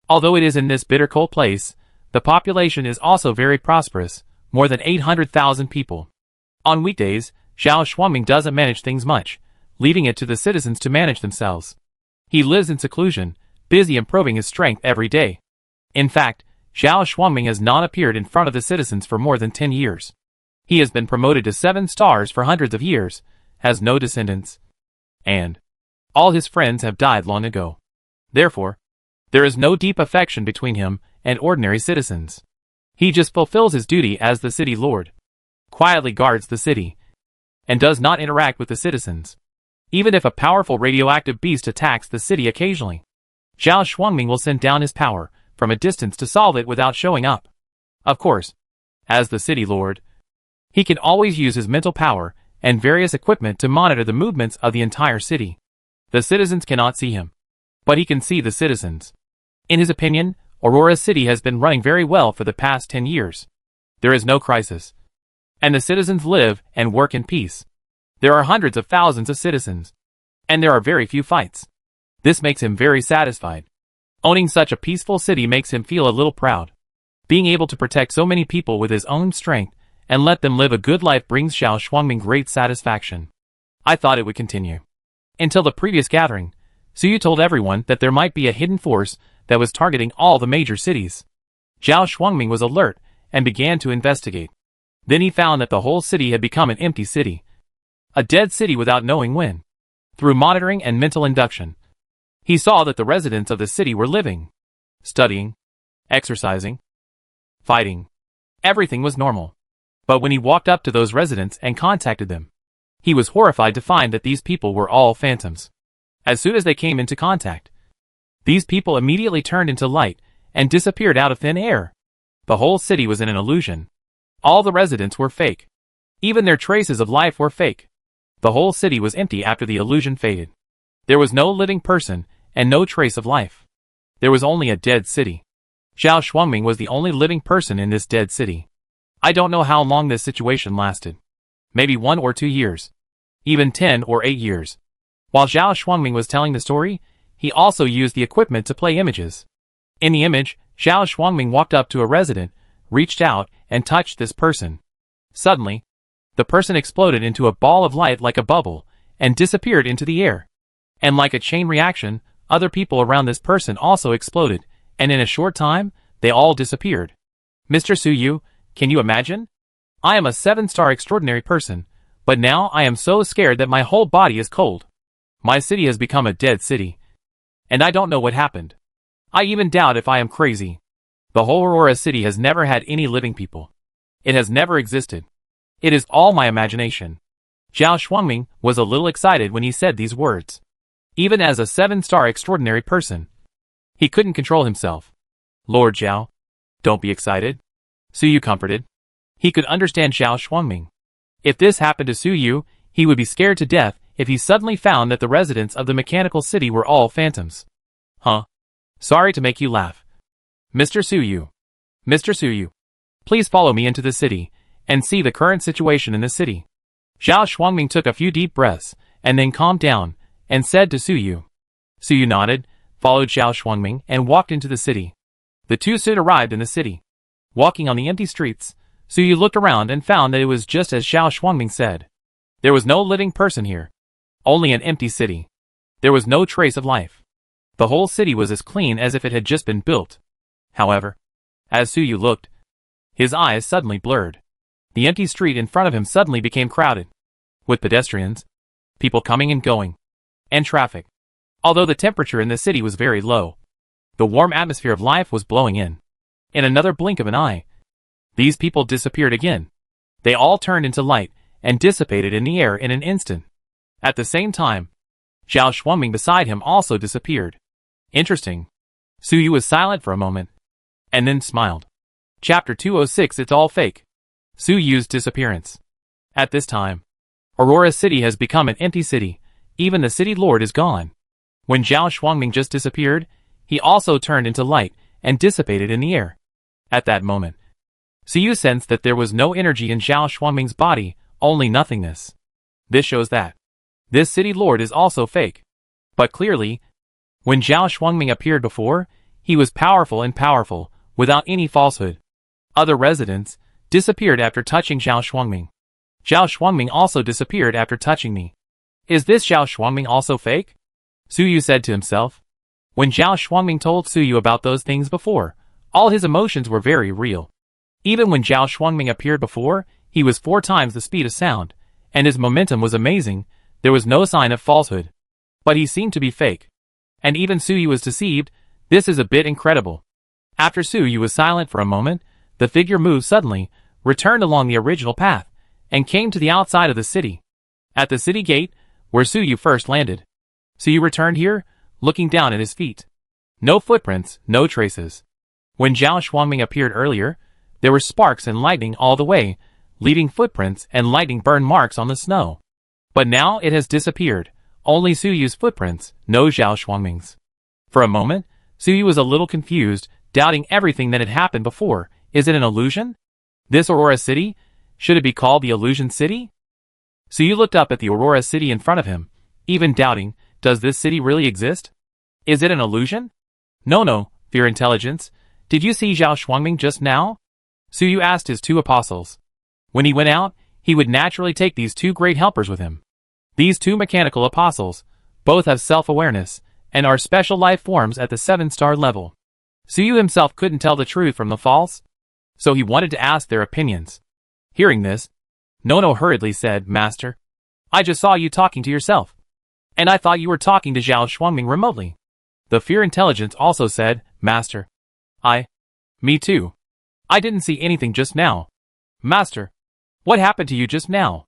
Although it is in this bitter cold place, the population is also very prosperous, more than 800,000 people. On weekdays, Zhao Xuangming doesn't manage things much, leaving it to the citizens to manage themselves. He lives in seclusion, busy improving his strength every day. In fact, Zhao Xuangming has not appeared in front of the citizens for more than 10 years. He has been promoted to 7 stars for hundreds of years, has no descendants, and all his friends have died long ago. Therefore, there is no deep affection between him and ordinary citizens. He just fulfills his duty as the city lord, quietly guards the city, and does not interact with the citizens. Even if a powerful radioactive beast attacks the city occasionally, Zhao Shuangming will send down his power from a distance to solve it without showing up. Of course, as the city lord, he can always use his mental power and various equipment to monitor the movements of the entire city. The citizens cannot see him, but he can see the citizens. In his opinion, Aurora City has been running very well for the past 10 years. There is no crisis, and the citizens live and work in peace. There are hundreds of thousands of citizens, and there are very few fights. This makes him very satisfied. Owning such a peaceful city makes him feel a little proud. Being able to protect so many people with his own strength and let them live a good life brings Zhao Shuangming great satisfaction. I thought it would continue. Until the previous gathering, Suyu told everyone that there might be a hidden force that was targeting all the major cities. Zhao Shuangming was alert and began to investigate. Then he found that the whole city had become an empty city. A dead city without knowing when. Through monitoring and mental induction, he saw that the residents of the city were living, studying, exercising, fighting. Everything was normal. But when he walked up to those residents and contacted them, he was horrified to find that these people were all phantoms. As soon as they came into contact, these people immediately turned into light and disappeared out of thin air. The whole city was in an illusion. All the residents were fake. Even their traces of life were fake. The whole city was empty after the illusion faded. There was no living person and no trace of life. There was only a dead city. Zhao Shuangming was the only living person in this dead city. I don't know how long this situation lasted. Maybe 1 or 2 years. Even 10 or 8 years. While Zhao Shuangming was telling the story, he also used the equipment to play images. In the image, Zhao Shuangming walked up to a resident, reached out, and touched this person. Suddenly, the person exploded into a ball of light like a bubble, and disappeared into the air. And like a chain reaction, other people around this person also exploded, and in a short time, they all disappeared. Mr. Suyu, can you imagine? I am a 7-star extraordinary person, but now I am so scared that my whole body is cold. My city has become a dead city. And I don't know what happened. I even doubt if I am crazy. The whole Aurora City has never had any living people. It has never existed. It is all my imagination. Zhao Shuangming was a little excited when he said these words. Even as a 7-star extraordinary person, he couldn't control himself. Lord Zhao, don't be excited. Suyu comforted. He could understand Zhao Shuangming. If this happened to Suyu, he would be scared to death if he suddenly found that the residents of the mechanical city were all phantoms. Huh? Sorry to make you laugh. Mr. Suyu. Mr. Suyu. Please follow me into the city, and see the current situation in the city. Zhao Shuangming took a few deep breaths, and then calmed down, and said to Suyu. Suyu nodded, followed Zhao Shuangming, and walked into the city. The two soon arrived in the city. Walking on the empty streets, Suyu looked around and found that it was just as Zhao Shuangming said. There was no living person here. Only an empty city. There was no trace of life. The whole city was as clean as if it had just been built. However, as Suyu looked, his eyes suddenly blurred. The empty street in front of him suddenly became crowded, with pedestrians, people coming and going, and traffic. Although the temperature in the city was very low, the warm atmosphere of life was blowing in. In another blink of an eye, these people disappeared again. They all turned into light and dissipated in the air in an instant. At the same time, Zhao Shuangming beside him also disappeared. Interesting. Suyu was silent for a moment, and then smiled. Chapter 206. It's all fake. Suyu's disappearance. At this time, Aurora City has become an empty city. Even the city lord is gone. When Zhao Shuangming just disappeared, he also turned into light and dissipated in the air. At that moment, Suyu sensed that there was no energy in Zhao Shuangming's body, only nothingness. This shows that this city lord is also fake. But clearly, when Zhao Shuangming appeared before, he was powerful and powerful, without any falsehood. Other residents disappeared after touching Zhao Shuangming. Zhao Shuangming also disappeared after touching me. Is this Zhao Shuangming also fake? Suyu said to himself. When Zhao Shuangming told Suyu about those things before, all his emotions were very real. Even when Zhao Shuangming appeared before, He was 4 times the speed of sound, and his momentum was amazing. There was no sign of falsehood. But he seemed to be fake. And even Suyu was deceived. This is a bit incredible. After Suyu was silent for a moment, the figure moved suddenly, returned along the original path, and came to the outside of the city. At the city gate, where Suyu first landed. Suyu returned here, looking down at his feet. No footprints, no traces. When Zhao Xuangming appeared earlier, there were sparks and lightning all the way, leaving footprints and lightning burn marks on the snow. But now it has disappeared. Only Suyu's footprints, no Zhao Xuangming's. For a moment, Suyu was a little confused, doubting everything that had happened before. Is it an illusion? This Aurora City? Should it be called the Illusion City? Suyu looked up at the Aurora City in front of him, even doubting, does this city really exist? Is it an illusion? No, Fear Intelligence. Did you see Zhao Xuangming just now? Suyu asked his 2 apostles. When he went out, he would naturally take these 2 great helpers with him. These 2 mechanical apostles, both have self-awareness, and are special life forms at the 7-star level. Suyu himself couldn't tell the truth from the false, so he wanted to ask their opinions. Hearing this, Nono hurriedly said, Master, I just saw you talking to yourself, and I thought you were talking to Zhao Xuangming remotely. The Fear Intelligence also said, Master, me too. I didn't see anything just now. Master, what happened to you just now?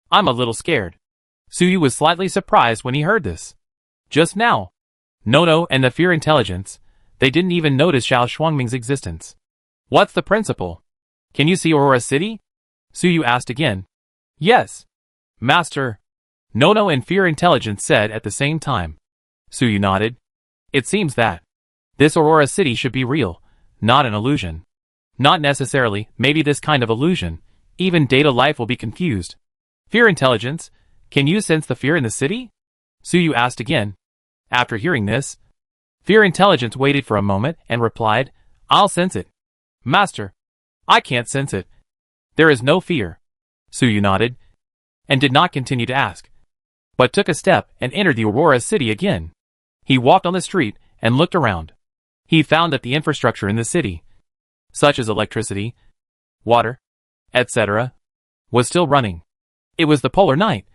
I'm a little scared. Suyu was slightly surprised when he heard this. Just now. Nono and the Fear Intelligence, they didn't even notice Zhao Xuangming's existence. What's the principle? Can you see Aurora City? Suyu asked again. Yes. Master. Nono and Fear Intelligence said at the same time. Suyu nodded. It seems that this Aurora City should be real, not an illusion. Not necessarily, maybe this kind of illusion. Even data life will be confused. Fear Intelligence, can you sense the fear in the city? Suyu asked again. After hearing this, Fear Intelligence waited for a moment and replied, I'll sense it. Master, I can't sense it. There is no fear. Suyu nodded, and did not continue to ask, but took a step and entered the Aurora City again. He walked on the street and looked around. He found that the infrastructure in the city, such as electricity, water, etc., was still running. It was the polar night,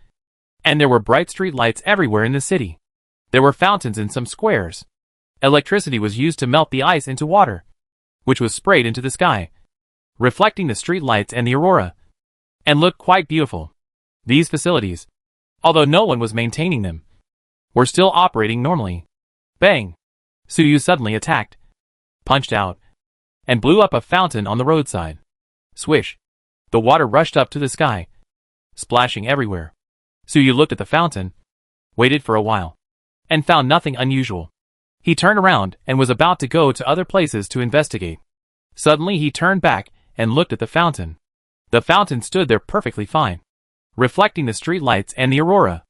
and there were bright street lights everywhere in the city. There were fountains in some squares. Electricity was used to melt the ice into water, which was sprayed into the sky, reflecting the street lights and the aurora, and looked quite beautiful. These facilities, although no one was maintaining them, were still operating normally. Bang! Suyu suddenly attacked, punched out, and blew up a fountain on the roadside. Swish! The water rushed up to the sky, splashing everywhere. Suyu looked at the fountain, waited for a while, and found nothing unusual. He turned around and was about to go to other places to investigate. Suddenly he turned back and looked at the fountain. The fountain stood there perfectly fine, reflecting the street lights and the aurora.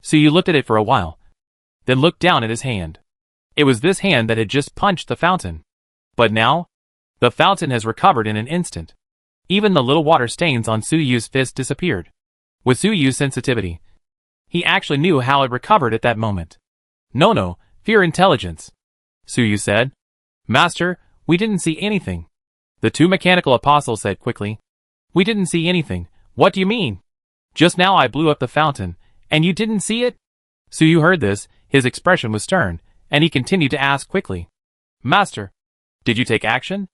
Suyu looked at it for a while, then looked down at his hand. It was this hand that had just punched the fountain. But now, the fountain has recovered in an instant. Even the little water stains on Suyu's fist disappeared. With Suyu's sensitivity, he actually knew how it recovered at that moment. No, Fear Intelligence, Suyu said. Master, we didn't see anything. The 2 mechanical apostles said quickly. We didn't see anything. What do you mean? Just now I blew up the fountain, and you didn't see it? Suyu heard this, his expression was stern, and he continued to ask quickly. Master, did you take action?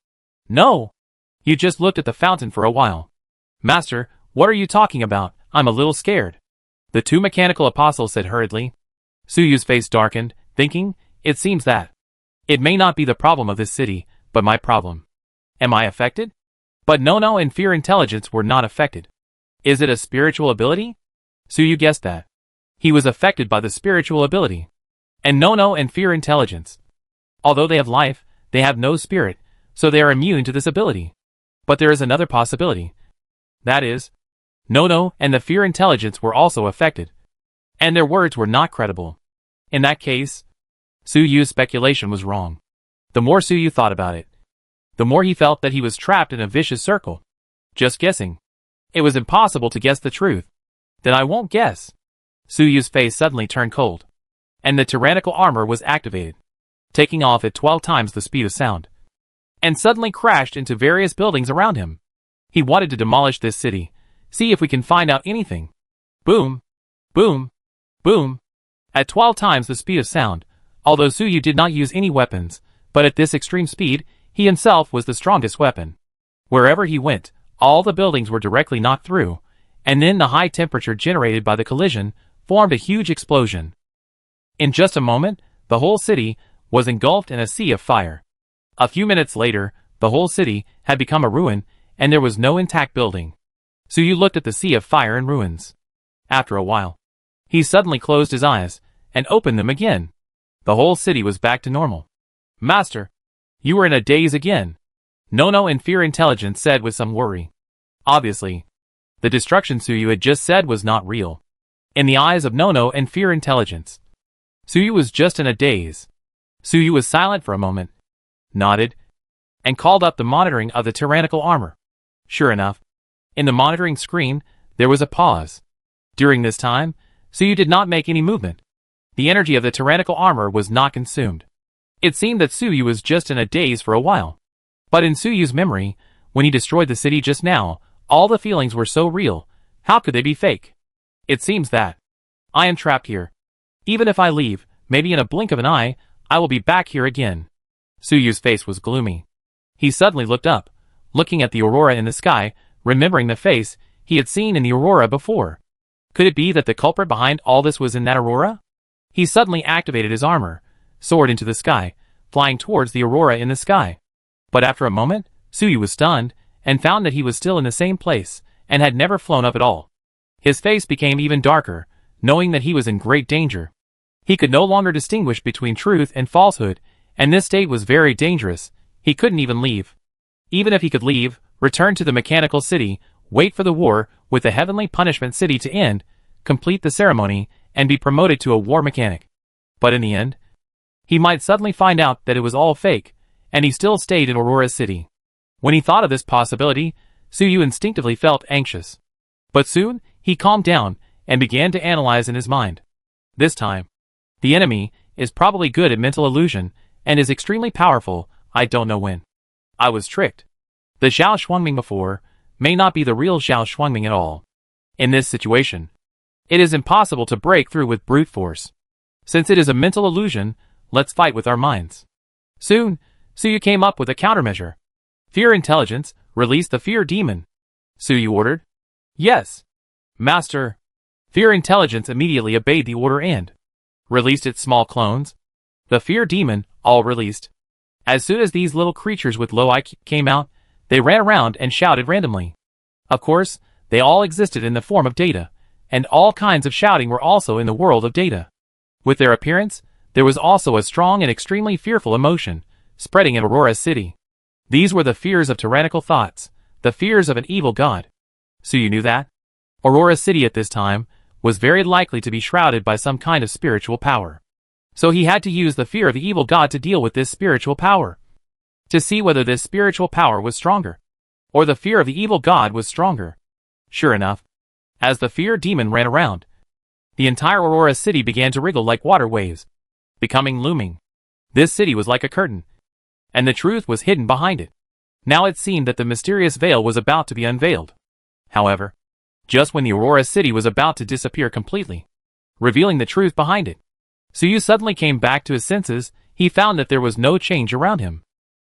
No. You just looked at the fountain for a while. Master, what are you talking about? I'm a little scared. The 2 mechanical apostles said hurriedly. Suyu's face darkened, thinking, it seems that it may not be the problem of this city, but my problem. Am I affected? But Nono and Fear Intelligence were not affected. Is it a spiritual ability? Suyu guessed that. He was affected by the spiritual ability. And Nono and Fear Intelligence, although they have life, they have no spirit, so they are immune to this ability. But there is another possibility. That is, Nono and the Fear Intelligence were also affected, and their words were not credible. In that case, Suyu's speculation was wrong. The more Suyu thought about it, the more he felt that he was trapped in a vicious circle. Just guessing. It was impossible to guess the truth. Then I won't guess. Suyu's face suddenly turned cold, and the tyrannical armor was activated, taking off at 12 times the speed of sound, and suddenly crashed into various buildings around him. He wanted to demolish this city, See if we can find out anything. Boom. Boom. Boom. At 12 times the speed of sound, although Suyu did not use any weapons, but at this extreme speed, he himself was the strongest weapon. Wherever he went, all the buildings were directly knocked through, and then the high temperature generated by the collision formed a huge explosion. In just a moment, the whole city was engulfed in a sea of fire. A few minutes later, the whole city had become a ruin, and there was no intact building. Suyu looked at the sea of fire and ruins. After a while, he suddenly closed his eyes and opened them again. The whole city was back to normal. Master, you were in a daze again, Nono in Fear Intelligence said with some worry. Obviously, the destruction Suyu had just said was not real. In the eyes of Nono and Fear Intelligence, Suyu was just in a daze. Suyu was silent for a moment, nodded, and called up the monitoring of the tyrannical armor. Sure enough, in the monitoring screen, there was a pause. During this time, Suyu did not make any movement. The energy of the tyrannical armor was not consumed. It seemed that Suyu was just in a daze for a while. But in Suyu's memory, when he destroyed the city just now, all the feelings were so real. How could they be fake? It seems that I am trapped here. Even if I leave, maybe in a blink of an eye, I will be back here again. Suyu's face was gloomy. He suddenly looked up, looking at the aurora in the sky, remembering the face he had seen in the aurora before. Could it be that the culprit behind all this was in that aurora? He suddenly activated his armor, soared into the sky, flying towards the aurora in the sky. But after a moment, Suyu was stunned, and found that he was still in the same place, and had never flown up at all. His face became even darker, knowing that he was in great danger. He could no longer distinguish between truth and falsehood, and this state was very dangerous. He couldn't even leave. Even if he could leave, return to the mechanical city, wait for the war with the heavenly punishment city to end, complete the ceremony, and be promoted to a war mechanic. But in the end, he might suddenly find out that it was all fake, and he still stayed in Aurora City. When he thought of this possibility, Suyu instinctively felt anxious. But soon, he calmed down, and began to analyze in his mind. This time, the enemy is probably good at mental illusion, and is extremely powerful. I don't know when. I was tricked. The Zhao Shuangming before may not be the real Zhao Shuangming at all. In this situation, it is impossible to break through with brute force. Since it is a mental illusion, let's fight with our minds. Soon, Suyu came up with a countermeasure. Fear Intelligence, release the fear demon. Suyu ordered. Yes, Master. Fear Intelligence immediately obeyed the order and released its small clones. The fear demon, all released. As soon as these little creatures with low IQ came out, they ran around and shouted randomly. Of course, they all existed in the form of data, and all kinds of shouting were also in the world of data. With their appearance, there was also a strong and extremely fearful emotion, spreading in Aurora City. These were the fears of tyrannical thoughts, the fears of an evil god. So you knew that? Aurora City at this time was very likely to be shrouded by some kind of spiritual power. So he had to use the fear of the evil god to deal with this spiritual power. To see whether this spiritual power was stronger, or the fear of the evil god was stronger. Sure enough, as the fear demon ran around, the entire Aurora City began to wriggle like water waves, becoming looming. This city was like a curtain, and the truth was hidden behind it. Now it seemed that the mysterious veil was about to be unveiled. However, just when the Aurora City was about to disappear completely, revealing the truth behind it, Suyu suddenly came back to his senses. He found that there was no change around him.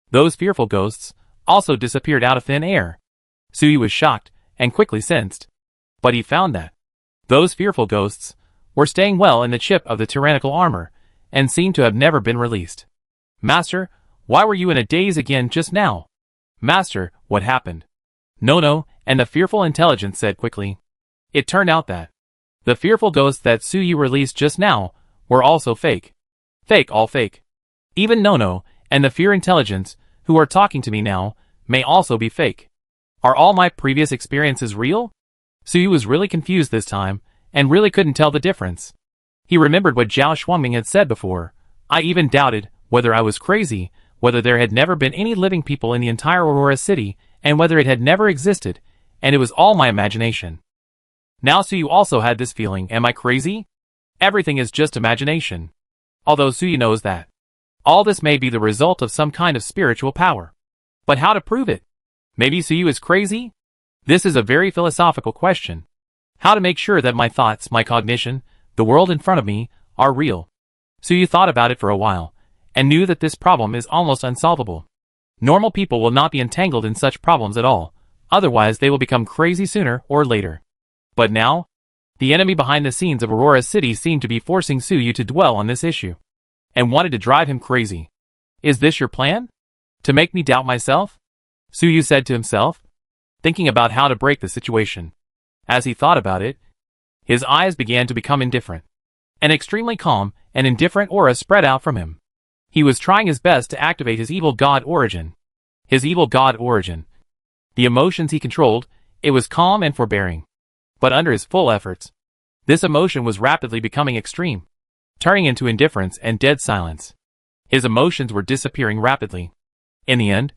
Those fearful ghosts also disappeared out of thin air. Suyu was shocked and quickly sensed. But he found that those fearful ghosts were staying well in the chip of the tyrannical armor, and seemed to have never been released. Master, why were you in a daze again just now? Master, what happened? No, and the fearful intelligence said quickly. It turned out that the fearful ghosts that Suyu released just now were also fake. Fake, all fake. Even Nono and the fear intelligence, who are talking to me now, may also be fake. Are all my previous experiences real? Suyu was really confused this time, and really couldn't tell the difference. He remembered what Zhao Shuangming had said before. I even doubted whether I was crazy, whether there had never been any living people in the entire Aurora City, and whether it had never existed, and it was all my imagination. Now Suyu also had this feeling, am I crazy? Everything is just imagination. Although Suyu knows that all this may be the result of some kind of spiritual power. But how to prove it? Maybe Suyu is crazy? This is a very philosophical question. How to make sure that my thoughts, my cognition, the world in front of me, are real. Suyu thought about it for a while, and knew that this problem is almost unsolvable. Normal people will not be entangled in such problems at all, otherwise they will become crazy sooner or later. But now, the enemy behind the scenes of Aurora City seemed to be forcing Suyu to dwell on this issue, and wanted to drive him crazy. Is this your plan? To make me doubt myself? Suyu said to himself, thinking about how to break the situation. As he thought about it, his eyes began to become indifferent. An extremely calm and indifferent aura spread out from him. He was trying his best to activate his evil god origin. His evil god origin. The emotions he controlled, it was calm and forbearing. But under his full efforts, this emotion was rapidly becoming extreme, turning into indifference and dead silence. His emotions were disappearing rapidly. In the end,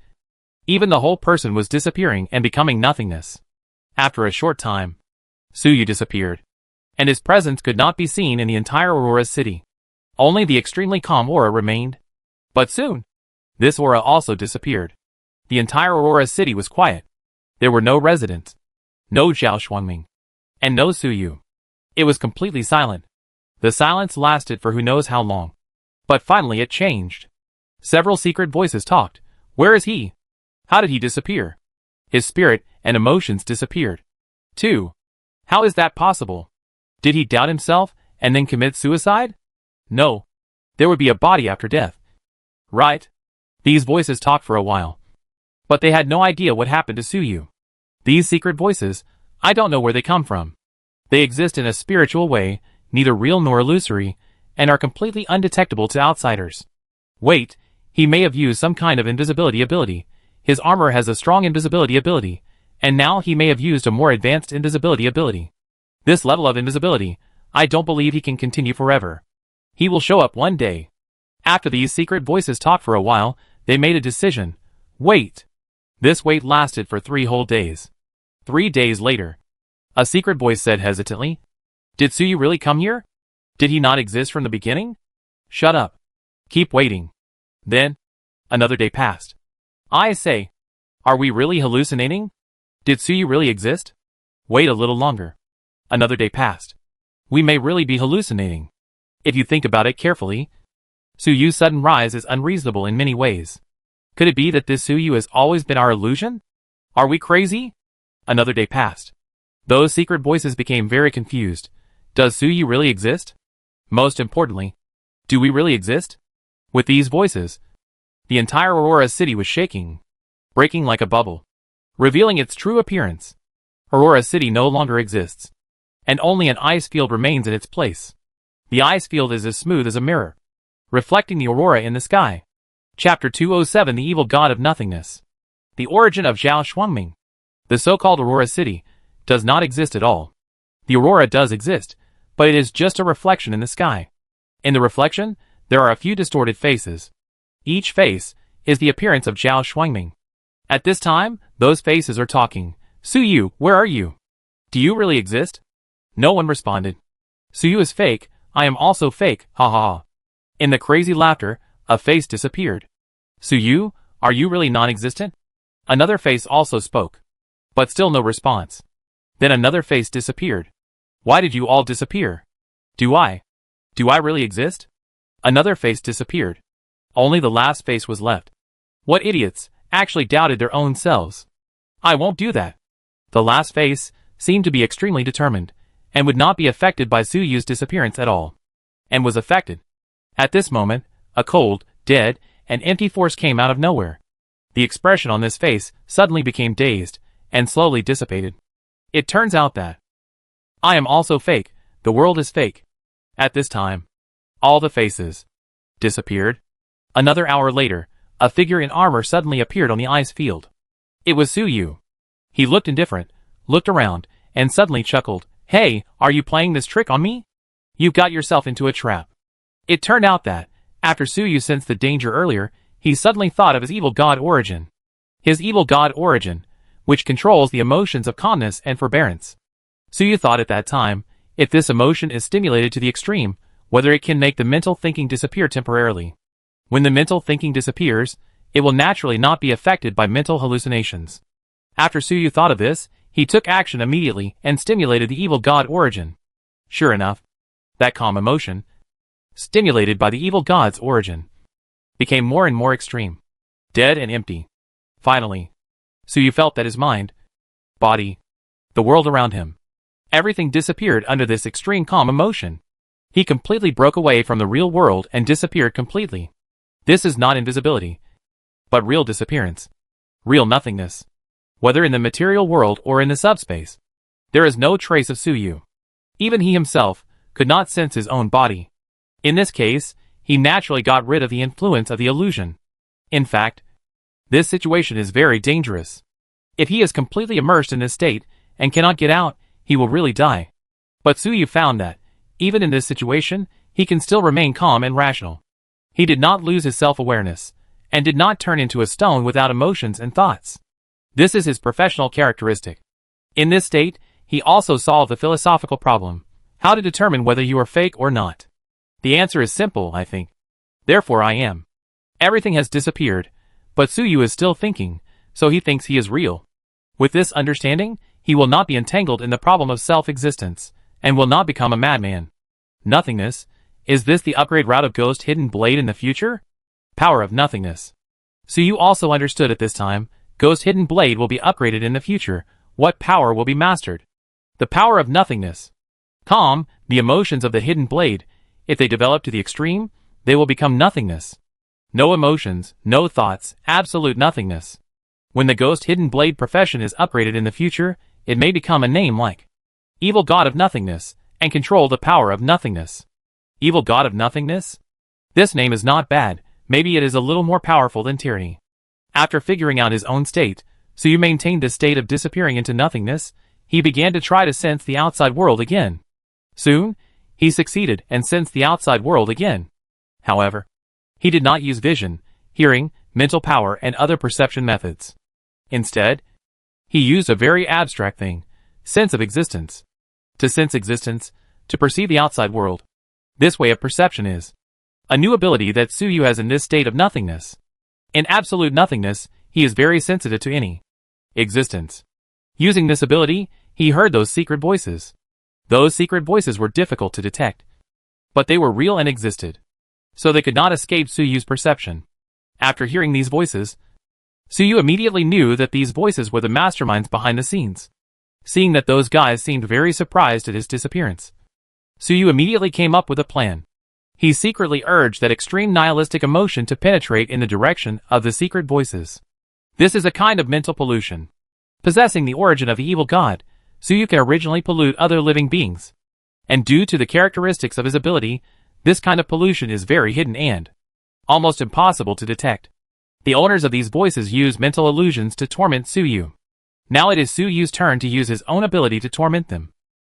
even the whole person was disappearing and becoming nothingness. After a short time, Suyu disappeared, and his presence could not be seen in the entire Aurora City. Only the extremely calm aura remained. But soon, this aura also disappeared. The entire Aurora City was quiet. There were no residents, no Zhao Shuangming, and no Suyu. It was completely silent. The silence lasted for who knows how long. But finally it changed. Several secret voices talked. Where is he? How did he disappear? His spirit and emotions disappeared. 2. How is that possible? Did he doubt himself and then commit suicide? No. There would be a body after death. Right? These voices talked for a while. But they had no idea what happened to Suyu. These secret voices, I don't know where they come from. They exist in a spiritual way, neither real nor illusory, and are completely undetectable to outsiders. Wait, he may have used some kind of invisibility ability. His armor has a strong invisibility ability, and now he may have used a more advanced invisibility ability. This level of invisibility, I don't believe he can continue forever. He will show up one day. After these secret voices talked for a while, they made a decision. Wait. This wait lasted for 3 whole days. 3 days later, a secret voice said hesitantly, Did Suyu really come here? Did he not exist from the beginning? Shut up. Keep waiting. Then, another day passed. I say, are we really hallucinating? Did Suyu really exist? Wait a little longer. Another day passed. We may really be hallucinating. If you think about it carefully, Suyu's sudden rise is unreasonable in many ways. Could it be that this Suyu has always been our illusion? Are we crazy? Another day passed. Those secret voices became very confused. Does Suyu really exist? Most importantly, do we really exist? With these voices, the entire Aurora City was shaking, breaking like a bubble, revealing its true appearance. Aurora City no longer exists, and only an ice field remains in its place. The ice field is as smooth as a mirror, reflecting the aurora in the sky. Chapter 207 The Evil God of Nothingness. The origin of Zhao Shuangming. The so-called Aurora City does not exist at all. The aurora does exist, but it is just a reflection in the sky. In the reflection, there are a few distorted faces. Each face is the appearance of Zhao Shuangming. At this time, those faces are talking. Suyu, where are you? Do you really exist? No one responded. Suyu is fake, I am also fake, ha ha ha. In the crazy laughter, a face disappeared. Suyu, are you really non-existent? Another face also spoke. But still no response. Then another face disappeared. Why did you all disappear? Do I really exist? Another face disappeared. Only the last face was left. What idiots, actually doubted their own selves. I won't do that. The last face seemed to be extremely determined, and would not be affected by Suyu's disappearance at all. And was affected. At this moment, a cold, dead, and empty force came out of nowhere. The expression on this face suddenly became dazed, and slowly dissipated. It turns out that I am also fake, the world is fake. At this time, all the faces disappeared. Another hour later, a figure in armor suddenly appeared on the ice field. It was Suyu. He looked indifferent, looked around, and suddenly chuckled. Hey, are you playing this trick on me? You've got yourself into a trap. It turned out that, after Suyu sensed the danger earlier, he suddenly thought of his evil god origin. His evil god origin, which controls the emotions of calmness and forbearance. Suyu thought at that time, if this emotion is stimulated to the extreme, whether it can make the mental thinking disappear temporarily. When the mental thinking disappears, it will naturally not be affected by mental hallucinations. After Suyu thought of this, He took action immediately and stimulated the evil god origin. Sure enough, that calm emotion, stimulated by the evil god's origin, became more and more extreme, dead and empty. Finally, Suyu felt that his mind, body, the world around him, everything disappeared under this extreme calm emotion. He completely broke away from the real world and disappeared completely. This is not invisibility, but real disappearance, real nothingness. Whether in the material world or in the subspace, there is no trace of Suyu. Even he himself could not sense his own body. In this case, he naturally got rid of the influence of the illusion. In fact, this situation is very dangerous. If he is completely immersed in this state and cannot get out, he will really die. But Suyu found that, even in this situation, he can still remain calm and rational. He did not lose his self-awareness, and did not turn into a stone without emotions and thoughts. This is his professional characteristic. In this state, he also solved the philosophical problem: how to determine whether you are fake or not. The answer is simple, I think. Therefore I am. Everything has disappeared, but Suyu is still thinking, so he thinks he is real. With this understanding, he will not be entangled in the problem of self-existence, and will not become a madman. Nothingness, is this the upgrade route of Ghost Hidden Blade in the future? Power of nothingness. Suyu also understood at this time, Ghost Hidden Blade will be upgraded in the future. What power will be mastered? The power of nothingness. Calm, the emotions of the Hidden Blade, if they develop to the extreme, they will become nothingness. No emotions, no thoughts, absolute nothingness. When the Ghost Hidden Blade profession is upgraded in the future, it may become a name like Evil God of Nothingness, and control the power of nothingness. Evil God of Nothingness? This name is not bad, maybe it is a little more powerful than tyranny. After figuring out his own state, Suyu maintained this state of disappearing into nothingness. He began to try to sense the outside world again. Soon, he succeeded and sensed the outside world again. However, he did not use vision, hearing, mental power and other perception methods. Instead, he used a very abstract thing, sense of existence. To sense existence, to perceive the outside world. This way of perception is a new ability that Suyu has in this state of nothingness. In absolute nothingness, he is very sensitive to any existence. Using this ability, he heard those secret voices. Those secret voices were difficult to detect, but they were real and existed, so they could not escape Suyu's perception. After hearing these voices, Suyu immediately knew that these voices were the masterminds behind the scenes. Seeing that those guys seemed very surprised at his disappearance, Suyu immediately came up with a plan. He secretly urged that extreme nihilistic emotion to penetrate in the direction of the secret voices. This is a kind of mental pollution. Possessing the origin of the evil god, Suyu can originally pollute other living beings. And due to the characteristics of his ability, this kind of pollution is very hidden and almost impossible to detect. The owners of these voices use mental illusions to torment Suyu. Now it is Suyu's turn to use his own ability to torment them.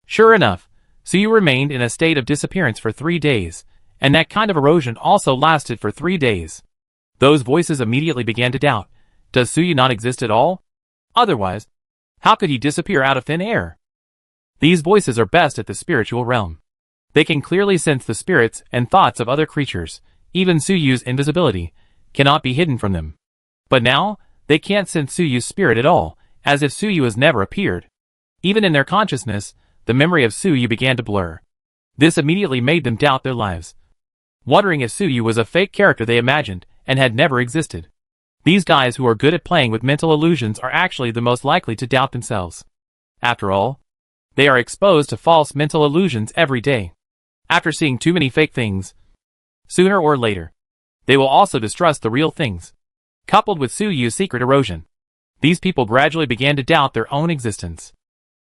Sure enough, Suyu remained in a state of disappearance for 3 days, and that kind of erosion also lasted for 3 days. Those voices immediately began to doubt, does Suyu not exist at all? Otherwise, how could he disappear out of thin air? These voices are best at the spiritual realm. They can clearly sense the spirits and thoughts of other creatures. Even Suyu's invisibility cannot be hidden from them. But now, they can't sense Suyu's spirit at all, as if Suyu has never appeared. Even in their consciousness, the memory of Suyu began to blur. This immediately made them doubt their lives, wondering if Suyu was a fake character they imagined and had never existed. These guys who are good at playing with mental illusions are actually the most likely to doubt themselves. After all, they are exposed to false mental illusions every day. After seeing too many fake things, sooner or later, they will also distrust the real things. Coupled with Suyu's secret erosion, these people gradually began to doubt their own existence.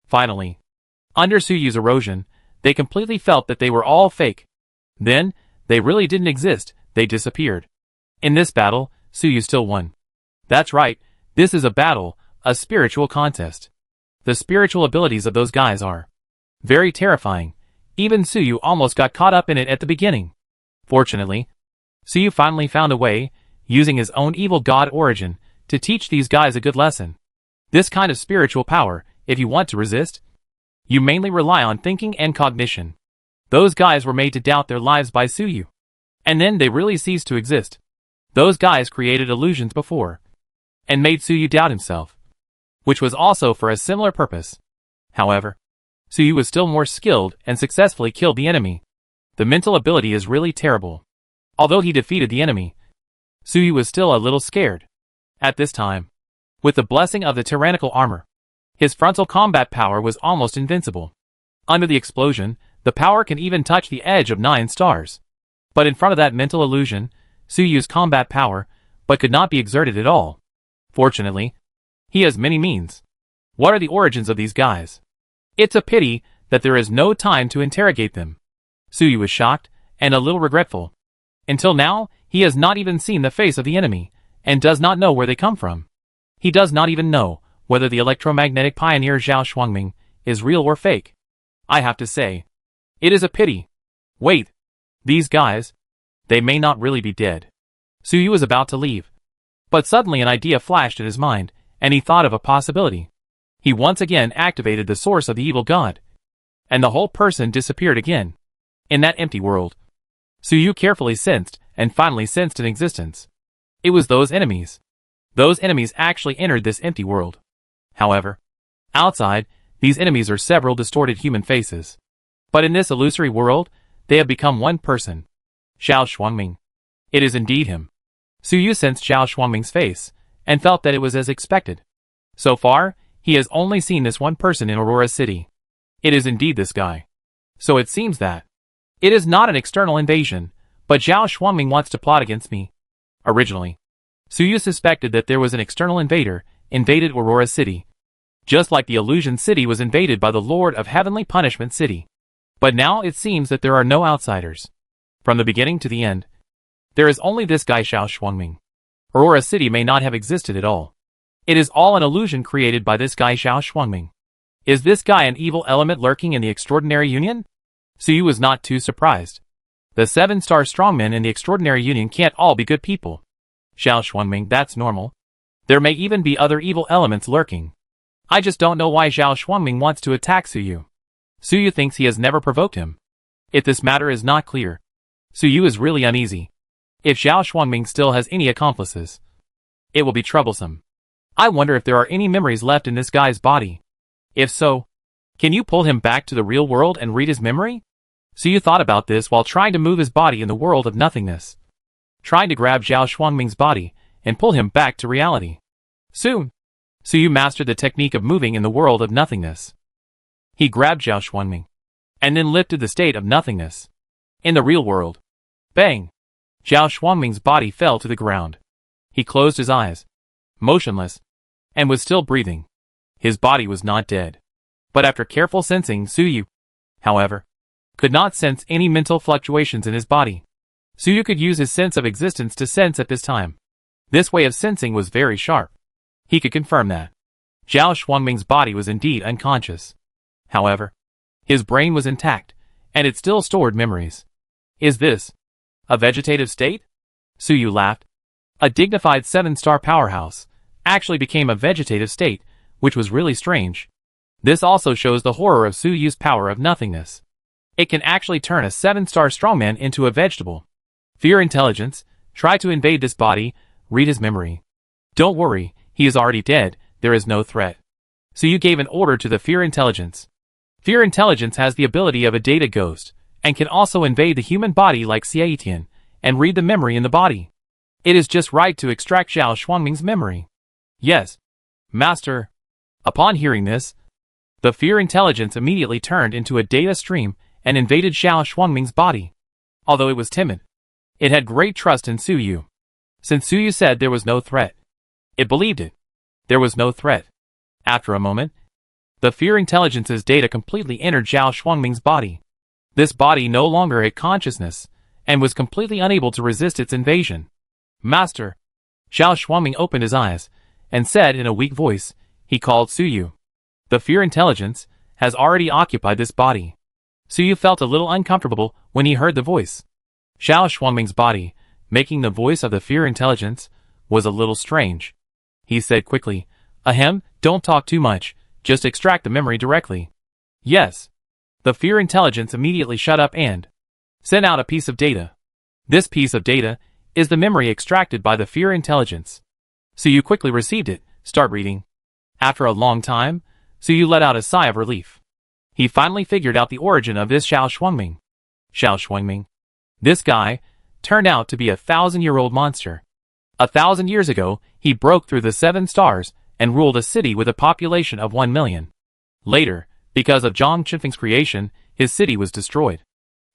Finally, under Suyu's erosion, they completely felt that they were all fake. Then, they really didn't exist, they disappeared. In this battle, Suyu still won. That's right, this is a battle, a spiritual contest. The spiritual abilities of those guys are very terrifying. Even Suyu almost got caught up in it at the beginning. Fortunately, Suyu finally found a way, using his own evil god origin, to teach these guys a good lesson. This kind of spiritual power, if you want to resist, you mainly rely on thinking and cognition. Those guys were made to doubt their lives by Suyu. And then they really ceased to exist. Those guys created illusions before, and made Suyu doubt himself. which was also for a similar purpose. However, Suyu was still more skilled and successfully killed the enemy. The mental ability is really terrible. Although he defeated the enemy, Suyu was still a little scared. At this time, with the blessing of the tyrannical armor, his frontal combat power was almost invincible. Under the explosion, the power can even touch the edge of 9 stars. But in front of that mental illusion, Suyu's combat power, but could not be exerted at all. Fortunately, he has many means. What are the origins of these guys? It's a pity that there is no time to interrogate them. Suyu is shocked and a little regretful. Until now, he has not even seen the face of the enemy, and does not know where they come from. He does not even know whether the electromagnetic pioneer Zhao Shuangming is real or fake. I have to say, it is a pity. Wait, these guys, they may not really be dead. Suyu was about to leave, but suddenly an idea flashed in his mind, and he thought of a possibility. He once again activated the source of the evil god, and the whole person disappeared again. In that empty world, Suyu carefully sensed and finally sensed an existence. It was those enemies. Those enemies actually entered this empty world. However, outside, these enemies are several distorted human faces. But in this illusory world, they have become one person. Zhao Shuangming. It is indeed him. Suyu sensed Zhao Shuangming's face, and felt that it was as expected. So far, he has only seen this one person in Aurora City. It is indeed this guy. So it seems that it is not an external invasion, but Zhao Shuangming wants to plot against me. Originally, Suyu suspected that there was an external invader invaded Aurora City, just like the Illusion City was invaded by the Lord of Heavenly Punishment City. But now it seems that there are no outsiders. From the beginning to the end, there is only this guy Zhao Shuangming. Aurora City may not have existed at all. It is all an illusion created by this guy Zhao Shuangming. Is this guy an evil element lurking in the Extraordinary Union? Suyu was not too surprised. The 7-star strongmen in the Extraordinary Union can't all be good people. Zhao Shuangming, that's normal. There may even be other evil elements lurking. I just don't know why Zhao Shuangming wants to attack Suyu. Suyu thinks he has never provoked him. If this matter is not clear, Suyu is really uneasy. If Zhao Shuangming still has any accomplices, it will be troublesome. I wonder if there are any memories left in this guy's body. If so, can you pull him back to the real world and read his memory? Suyu thought about this while trying to move his body in the world of nothingness, trying to grab Zhao Shuangming's body and pull him back to reality. Soon, Suyu mastered the technique of moving in the world of nothingness. He grabbed Zhao Shuangming, and then lifted the state of nothingness. In the real world, bang! Zhao Shuangming's body fell to the ground. He closed his eyes, motionless, and was still breathing. His body was not dead. But after careful sensing, Suyu, however, could not sense any mental fluctuations in his body. Suyu could use his sense of existence to sense at this time. This way of sensing was very sharp. He could confirm that Zhao Shuangming's body was indeed unconscious. However, his brain was intact, and it still stored memories. Is this a vegetative state? Suyu laughed. A dignified 7-star powerhouse actually became a vegetative state, which was really strange. This also shows the horror of Suyu's power of nothingness. It can actually turn a 7-star strongman into a vegetable. Fear intelligence, try to invade this body, read his memory. Don't worry, he is already dead, there is no threat. Suyu gave an order to the fear intelligence. Fear intelligence has the ability of a data ghost, and can also invade the human body like Xiaitian, and read the memory in the body. It is just right to extract Zhao Shuangming's memory. Yes, Master. Upon hearing this, the fear intelligence immediately turned into a data stream and invaded Zhao Shuangming's body. Although it was timid, it had great trust in Suyu. Since Suyu said there was no threat, it believed it. There was no threat. After a moment, the fear intelligence's data completely entered Zhao Shuangming's body. This body no longer had consciousness, and was completely unable to resist its invasion. Master. Zhao Shuangming opened his eyes, and said in a weak voice, he called Suyu. The fear intelligence has already occupied this body. Suyu felt a little uncomfortable when he heard the voice. Zhao Shuangming's body, making the voice of the fear intelligence, was a little strange. He said quickly, Ahem, don't talk too much, just extract the memory directly. Yes. The fear intelligence immediately shut up and sent out a piece of data. This piece of data is the memory extracted by the fear intelligence. Suyu quickly received it, start reading. After a long time, Su Yu let out a sigh of relief. He finally figured out the origin of this Xiao Shuangming. Xiao Shuangming. This guy turned out to be a 1,000-year-old monster. 1,000 years ago, he broke through the 7 stars and ruled a city with a population of 1 million. Later, because of Zhang Qinfeng's creation, his city was destroyed.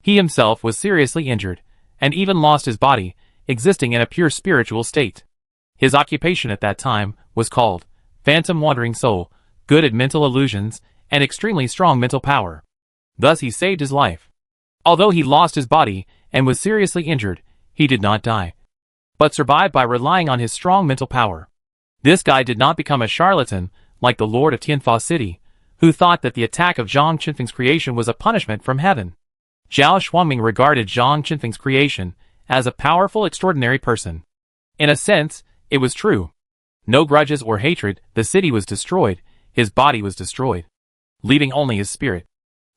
He himself was seriously injured, and even lost his body, existing in a pure spiritual state. His occupation at that time was called Phantom Wandering Soul, good at mental illusions, and extremely strong mental power. Thus he saved his life. Although he lost his body and was seriously injured, he did not die, but survived by relying on his strong mental power. This guy did not become a charlatan like the Lord of Tianfa City, who thought that the attack of Zhang Qinfeng's creation was a punishment from heaven. Xiao Shuangming regarded Zhang Qinfeng's creation as a powerful, extraordinary person. In a sense, it was true. No grudges or hatred, the city was destroyed, his body was destroyed, leaving only his spirit.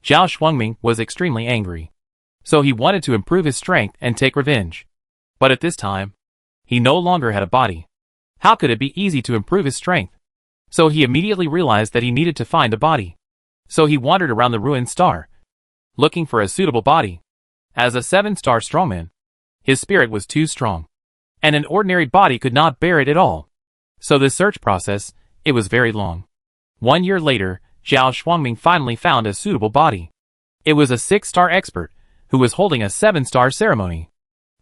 Xiao Shuangming was extremely angry. So he wanted to improve his strength and take revenge. But at this time, he no longer had a body. How could it be easy to improve his strength? So he immediately realized that he needed to find a body. So he wandered around the ruined star, looking for a suitable body. As a 7-star strongman, his spirit was too strong, and an ordinary body could not bear it at all. So this search process, it was very long. 1 year later, Xiao Shuangming finally found a suitable body. It was a 6-star expert, who was holding a 7-star ceremony.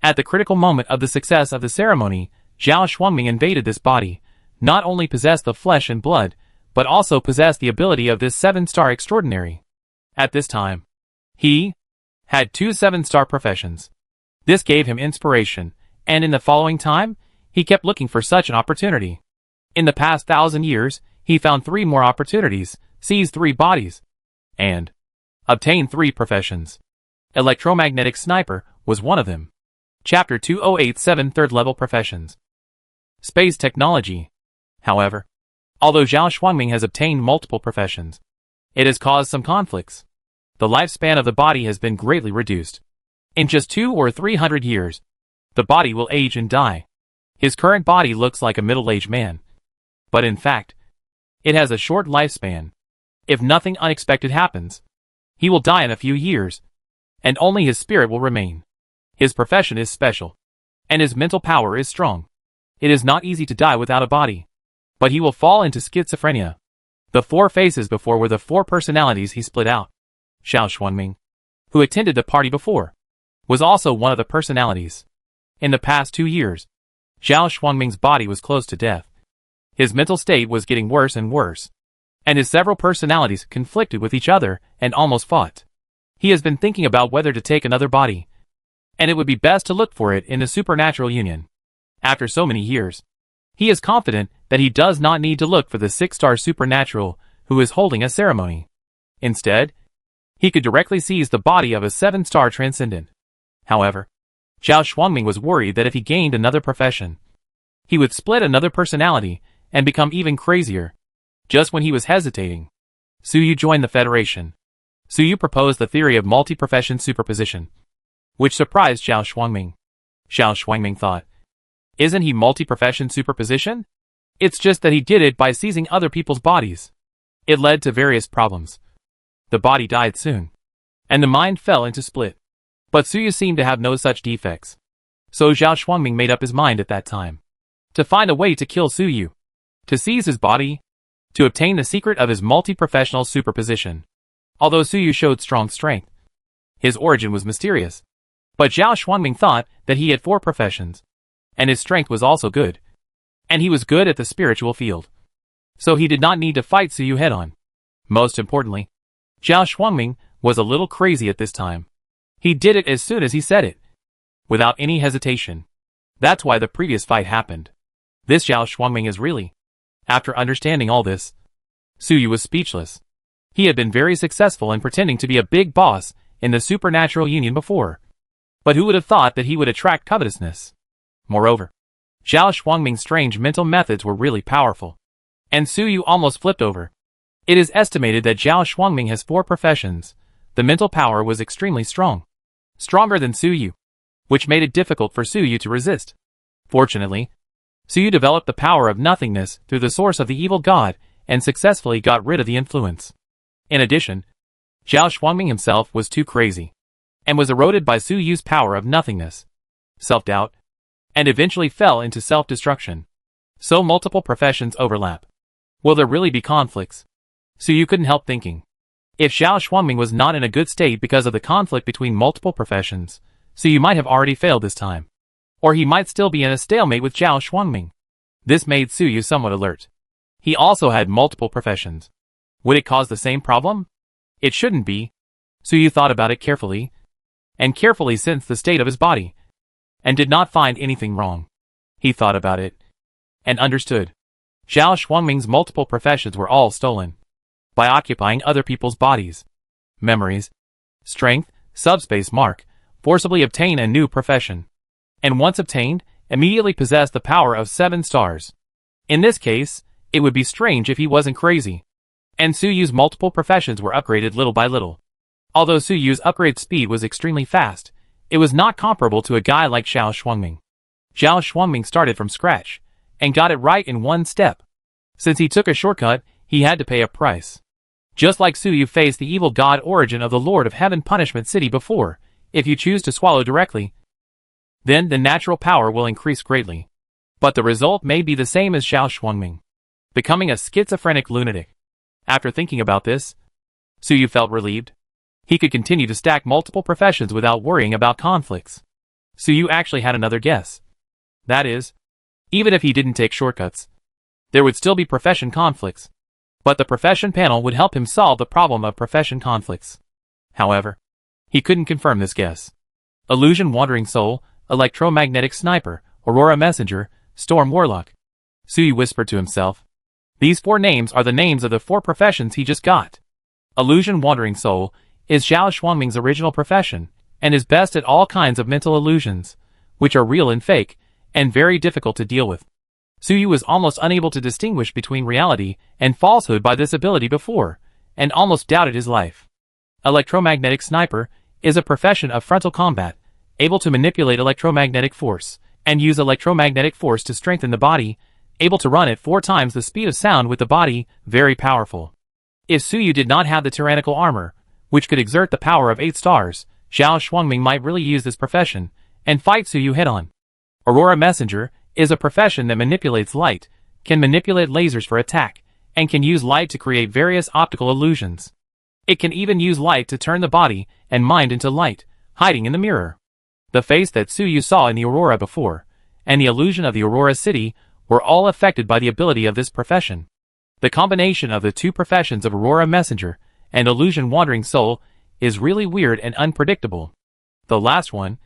At the critical moment of the success of the ceremony, Xiao Shuangming invaded this body, not only possessed the flesh and blood, but also possessed the ability of this 7-star extraordinary. At this time, he had 2 7-star professions. This gave him inspiration, and in the following time, he kept looking for such an opportunity. In the past 1,000 years, he found 3 more opportunities, seized 3 bodies, and obtained 3 professions. Electromagnetic sniper was one of them. Chapter 2087 Third Level Professions. Space Technology. However, although Xiao Shuangming has obtained multiple professions, it has caused some conflicts. The lifespan of the body has been greatly reduced. In just 200 or 300 years, the body will age and die. His current body looks like a middle-aged man. But in fact, it has a short lifespan. If nothing unexpected happens, he will die in a few years, and only his spirit will remain. His profession is special, and his mental power is strong. It is not easy to die without a body, but he will fall into schizophrenia. The 4 faces before were the 4 personalities he split out. Xiao Shuangming, who attended the party before, was also one of the personalities. In the past 2 years, Xiao Shuangming's body was close to death. His mental state was getting worse and worse, and his several personalities conflicted with each other and almost fought. He has been thinking about whether to take another body, and it would be best to look for it in the supernatural union. After so many years, he is confident that he does not need to look for the 6-star supernatural who is holding a ceremony. Instead, he could directly seize the body of a 7-star transcendent. However, Xiao Shuangming was worried that if he gained another profession, he would split another personality and become even crazier. Just when he was hesitating, Su Yu joined the Federation. Su Yu proposed the theory of multi-profession superposition, which surprised Xiao Shuangming. Xiao Shuangming thought, isn't he multi-profession superposition? It's just that he did it by seizing other people's bodies. It led to various problems. The body died soon, and the mind fell into split. But Su Yu seemed to have no such defects. So Xiao Shuangming made up his mind at that time to find a way to kill Su Yu, to seize his body, to obtain the secret of his multi-professional superposition. Although Su Yu showed strong strength, his origin was mysterious. But Xiao Shuangming thought that he had 4 professions, and his strength was also good, and he was good at the spiritual field. So he did not need to fight Su Yu head-on. Most importantly, Xiao Shuangming was a little crazy at this time. He did it as soon as he said it, without any hesitation. That's why the previous fight happened. This Xiao Shuangming is really... After understanding all this, Su Yu was speechless. He had been very successful in pretending to be a big boss in the supernatural union before. But who would have thought that he would attract covetousness? Moreover, Xiao Shuangming's strange mental methods were really powerful, and Su Yu almost flipped over. It is estimated that Xiao Shuangming has 4 professions. The mental power was extremely strong, stronger than Su Yu, which made it difficult for Su Yu to resist. Fortunately, Su Yu developed the power of nothingness through the source of the evil god and successfully got rid of the influence. In addition, Zhao Xuanming himself was too crazy, and was eroded by Su Yu's power of nothingness, self-doubt, and eventually fell into self-destruction. So multiple professions overlap. Will there really be conflicts? Su Yu couldn't help thinking. If Zhao Xuanming was not in a good state because of the conflict between multiple professions, Su Yu might have already failed this time. Or he might still be in a stalemate with Zhao Xuanming. This made Su Yu somewhat alert. He also had multiple professions. Would it cause the same problem? It shouldn't be. Su Yu thought about it carefully, and carefully sensed the state of his body, and did not find anything wrong. He thought about it, and understood. Zhao Xuanming's multiple professions were all stolen. By occupying other people's bodies, memories, strength, subspace mark, forcibly obtain a new profession. And once obtained, immediately possess the power of 7 stars. In this case, it would be strange if he wasn't crazy. And Su Yu's multiple professions were upgraded little by little. Although Su Yu's upgrade speed was extremely fast, it was not comparable to a guy like Zhao Xuanming. Zhao Xuanming started from scratch, and got it right in one step. Since he took a shortcut, he had to pay a price. Just like Su Yu faced the evil god origin of the Lord of Heaven Punishment City before, if you choose to swallow directly, then the natural power will increase greatly. But the result may be the same as Zhao Xuanming, becoming a schizophrenic lunatic. After thinking about this, Su Yu felt relieved. He could continue to stack multiple professions without worrying about conflicts. Su Yu actually had another guess. That is, even if he didn't take shortcuts, there would still be profession conflicts. But the profession panel would help him solve the problem of profession conflicts. However, he couldn't confirm this guess. Illusion Wandering Soul, Electromagnetic Sniper, Aurora Messenger, Storm Warlock. Su Yu whispered to himself. These 4 names are the names of the 4 professions he just got. Illusion Wandering Soul is Zhao Xuanming's original profession, and is best at all kinds of mental illusions, which are real and fake, and very difficult to deal with. Su Yu was almost unable to distinguish between reality and falsehood by this ability before, and almost doubted his life. Electromagnetic Sniper is a profession of frontal combat, able to manipulate electromagnetic force, and use electromagnetic force to strengthen the body, able to run at 4 times the speed of sound with the body, very powerful. If Su Yu did not have the tyrannical armor, which could exert the power of 8 stars, Zhao Xuanming might really use this profession, and fight Su Yu head-on. Aurora Messenger is a profession that manipulates light, can manipulate lasers for attack, and can use light to create various optical illusions. It can even use light to turn the body and mind into light, hiding in the mirror. The face that Su Yu saw in the Aurora before, and the illusion of the Aurora City, were all affected by the ability of this profession. The combination of the 2 professions of Aurora Messenger and Illusion Wandering Soul is really weird and unpredictable. The last one,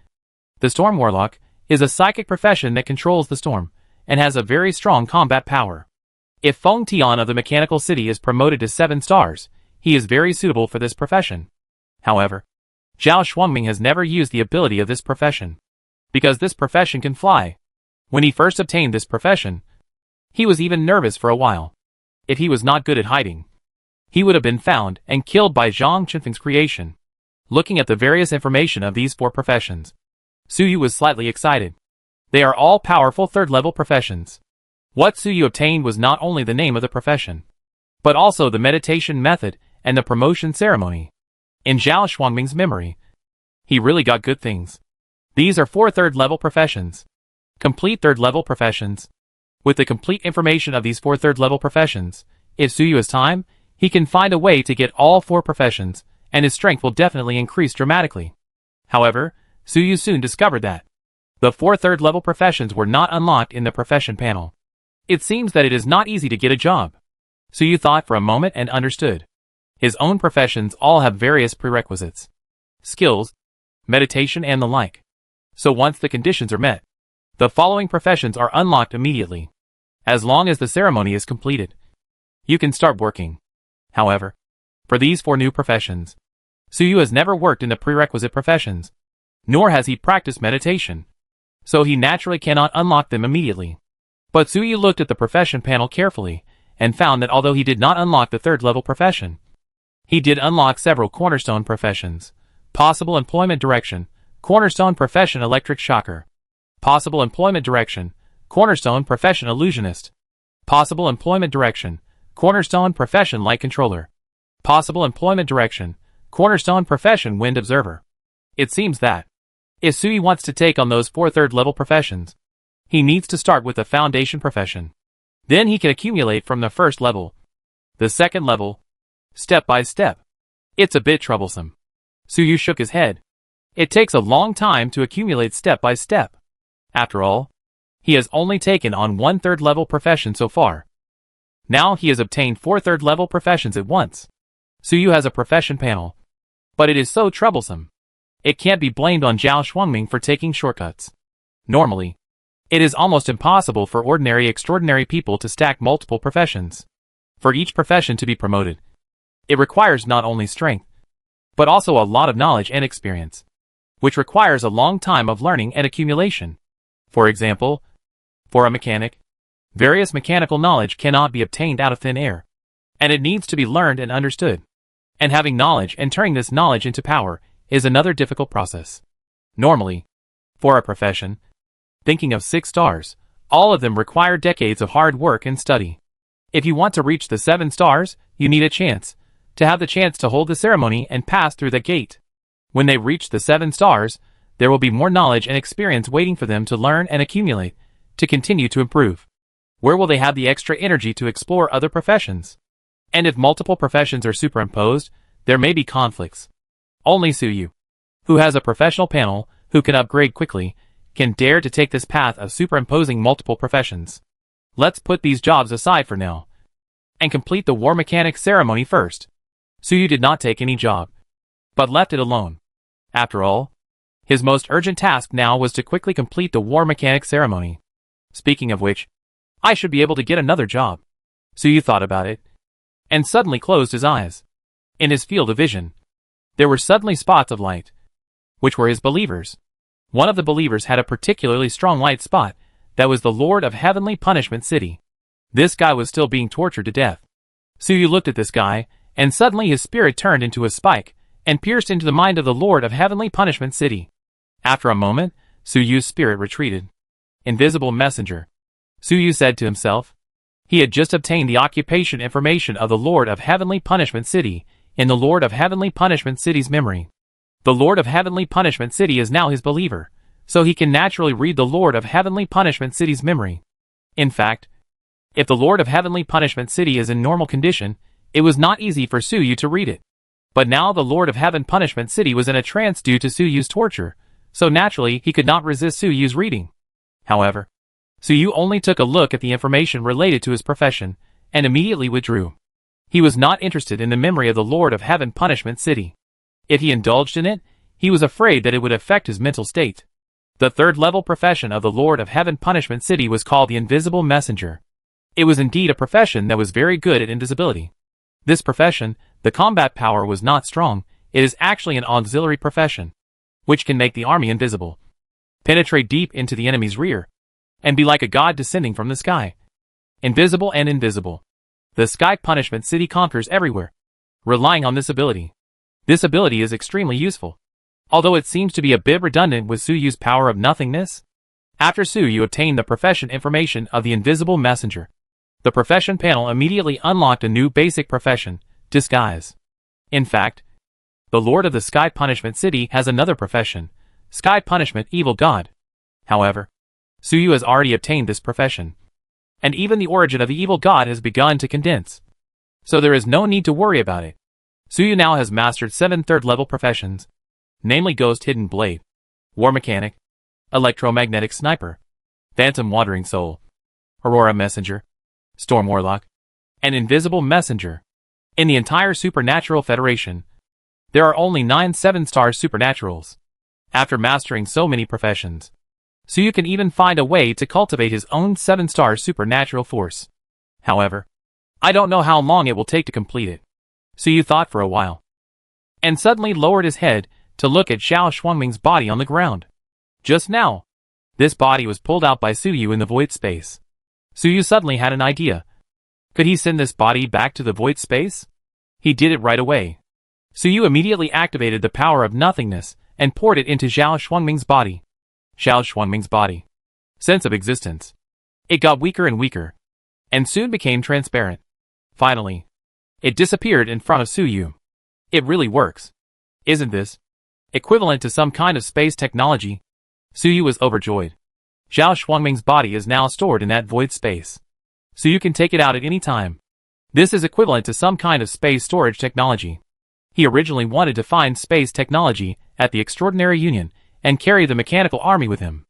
the Storm Warlock, is a psychic profession that controls the storm, and has a very strong combat power. If Feng Tian of the Mechanical City is promoted to 7 stars, he is very suitable for this profession. However, Zhao Xuanming has never used the ability of this profession, because this profession can fly. When he first obtained this profession, he was even nervous for a while. If he was not good at hiding, he would have been found and killed by Zhang Chenfeng's creation. Looking at the various information of these 4 professions, Su Yu was slightly excited. They are all powerful 3rd-level professions. What Su Yu obtained was not only the name of the profession, but also the meditation method and the promotion ceremony. In Zhao Xuanming's memory, he really got good things. These are 4 3rd-level professions. Complete 3rd-level professions. With the complete information of these 4 3rd-level professions, if Su Yu has time, he can find a way to get all 4 professions, and his strength will definitely increase dramatically. However, Su Yu soon discovered that the 4 3rd-level professions were not unlocked in the profession panel. It seems that it is not easy to get a job. Su Yu thought for a moment and understood. His own professions all have various prerequisites, skills, meditation and the like. So once the conditions are met, the following professions are unlocked immediately. As long as the ceremony is completed, you can start working. However, for these 4 new professions, Su Yu has never worked in the prerequisite professions, nor has he practiced meditation, so he naturally cannot unlock them immediately. But Su Yu looked at the profession panel carefully, and found that although he did not unlock the 3rd-level profession, he did unlock several cornerstone professions. Possible employment direction, cornerstone profession electric shocker. Possible employment direction, cornerstone profession illusionist. Possible employment direction, Cornerstone profession Light Controller. Possible employment direction. Cornerstone profession Wind Observer. It seems that if Suyu wants to take on those 4 third-level professions, he needs to start with the foundation profession. Then he can accumulate from the first level, the second level, step by step. It's a bit troublesome. Suyu shook his head. It takes a long time to accumulate step by step. After all, he has only taken on 1 third-level profession so far. Now he has obtained 4 third-level professions at once. Suyu has a profession panel, but it is so troublesome. It can't be blamed on Zhao Xuanming for taking shortcuts. Normally, it is almost impossible for ordinary extraordinary people to stack multiple professions. For each profession to be promoted, it requires not only strength, but also a lot of knowledge and experience, which requires a long time of learning and accumulation. For example, for a mechanic, various mechanical knowledge cannot be obtained out of thin air, and it needs to be learned and understood. And having knowledge and turning this knowledge into power is another difficult process. Normally, for a profession, thinking of 6 stars, all of them require decades of hard work and study. If you want to reach the 7 stars, you need a chance to have the chance to hold the ceremony and pass through the gate. When they reach the 7 stars, there will be more knowledge and experience waiting for them to learn and accumulate, to continue to improve. Where will they have the extra energy to explore other professions? And if multiple professions are superimposed, there may be conflicts. Only Suyu, who has a professional panel, who can upgrade quickly, can dare to take this path of superimposing multiple professions. Let's put these jobs aside for now, and complete the war mechanic ceremony first. Suyu did not take any job, but left it alone. After all, his most urgent task now was to quickly complete the war mechanic ceremony. Speaking of which, I should be able to get another job. Suyu thought about it, and suddenly closed his eyes. In his field of vision, there were suddenly spots of light, which were his believers. One of the believers had a particularly strong light spot, that was the Lord of Heavenly Punishment City. This guy was still being tortured to death. Suyu looked at this guy, and suddenly his spirit turned into a spike, and pierced into the mind of the Lord of Heavenly Punishment City. After a moment, Suyu's spirit retreated. Invisible messenger. Suyu said to himself. He had just obtained the occupation information of the Lord of Heavenly Punishment City, in the Lord of Heavenly Punishment City's memory. The Lord of Heavenly Punishment City is now his believer, so he can naturally read the Lord of Heavenly Punishment City's memory. In fact, if the Lord of Heavenly Punishment City is in normal condition, it was not easy for Suyu to read it. But now the Lord of Heaven Punishment City was in a trance due to Suyu's torture, so naturally he could not resist Suyu's reading. However, Suyu only took a look at the information related to his profession, and immediately withdrew. He was not interested in the memory of the Lord of Heaven Punishment City. If he indulged in it, he was afraid that it would affect his mental state. The third-level profession of the Lord of Heaven Punishment City was called the Invisible Messenger. It was indeed a profession that was very good at invisibility. This profession, the combat power was not strong, it is actually an auxiliary profession, which can make the army invisible, penetrate deep into the enemy's rear, and be like a god descending from the sky. Invisible and invisible. The Sky Punishment City conquers everywhere, relying on this ability. This ability is extremely useful, although it seems to be a bit redundant with Suyu's power of nothingness. After Suyu obtained the profession information of the Invisible Messenger, the profession panel immediately unlocked a new basic profession, Disguise. In fact, the Lord of the Sky Punishment City has another profession, Sky Punishment Evil God. However, Suyu has already obtained this profession, and even the origin of the evil god has begun to condense. So there is no need to worry about it. Suyu now has mastered 7 third-level professions, namely Ghost Hidden Blade, War Mechanic, Electromagnetic Sniper, Phantom Wandering Soul, Aurora Messenger, Storm Warlock, and Invisible Messenger. In the entire Supernatural Federation, there are only 9 7-star Supernaturals. After mastering so many professions, Suyu can even find a way to cultivate his own 7-star supernatural force. However, I don't know how long it will take to complete it. Suyu thought for a while, and suddenly lowered his head to look at Zhao Xuanming's body on the ground. Just now, this body was pulled out by Suyu in the void space. Suyu suddenly had an idea. Could he send this body back to the void space? He did it right away. Suyu immediately activated the power of nothingness and poured it into Zhao Xuanming's body. Zhao Xuanming's body, sense of existence. It got weaker and weaker, and soon became transparent. Finally, it disappeared in front of Suyu. It really works. Isn't this equivalent to some kind of space technology? Suyu was overjoyed. Zhao Shuangming's body is now stored in that void space, so you can take it out at any time. This is equivalent to some kind of space storage technology. He originally wanted to find space technology at the Extraordinary Union and carry the mechanical army with him.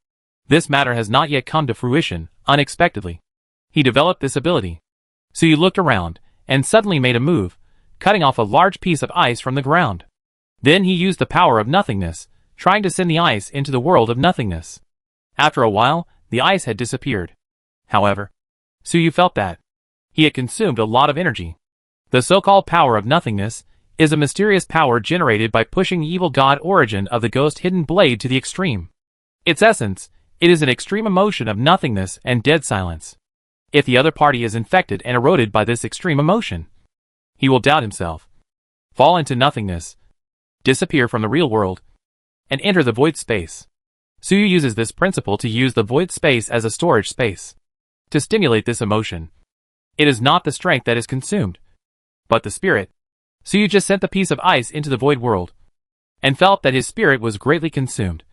This matter has not yet come to fruition. Unexpectedly, he developed this ability. Suyu looked around and suddenly made a move, cutting off a large piece of ice from the ground. Then he used the power of nothingness, trying to send the ice into the world of nothingness. After a while, the ice had disappeared. However, Suyu felt that he had consumed a lot of energy. The so-called power of nothingness is a mysterious power generated by pushing the evil god origin of the ghost hidden blade to the extreme. Its essence, it is an extreme emotion of nothingness and dead silence. If the other party is infected and eroded by this extreme emotion, he will doubt himself, fall into nothingness, disappear from the real world, and enter the void space. Suyu uses this principle to use the void space as a storage space. To stimulate this emotion, it is not the strength that is consumed, but the spirit. Suyu just sent the piece of ice into the void world, and felt that his spirit was greatly consumed.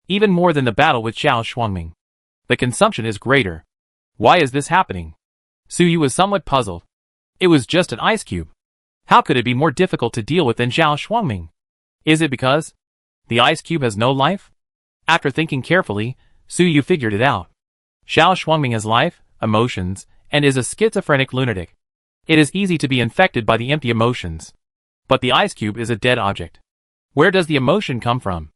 Even more than the battle with Zhao Shuangming. The consumption is greater. Why is this happening? Suyu was somewhat puzzled. It was just an ice cube. How could it be more difficult to deal with than Zhao Shuangming? Is it because the ice cube has no life? After thinking carefully, Suyu figured it out. Zhao Shuangming has life, emotions, and is a schizophrenic lunatic. It is easy to be infected by the empty emotions. But the ice cube is a dead object. Where does the emotion come from?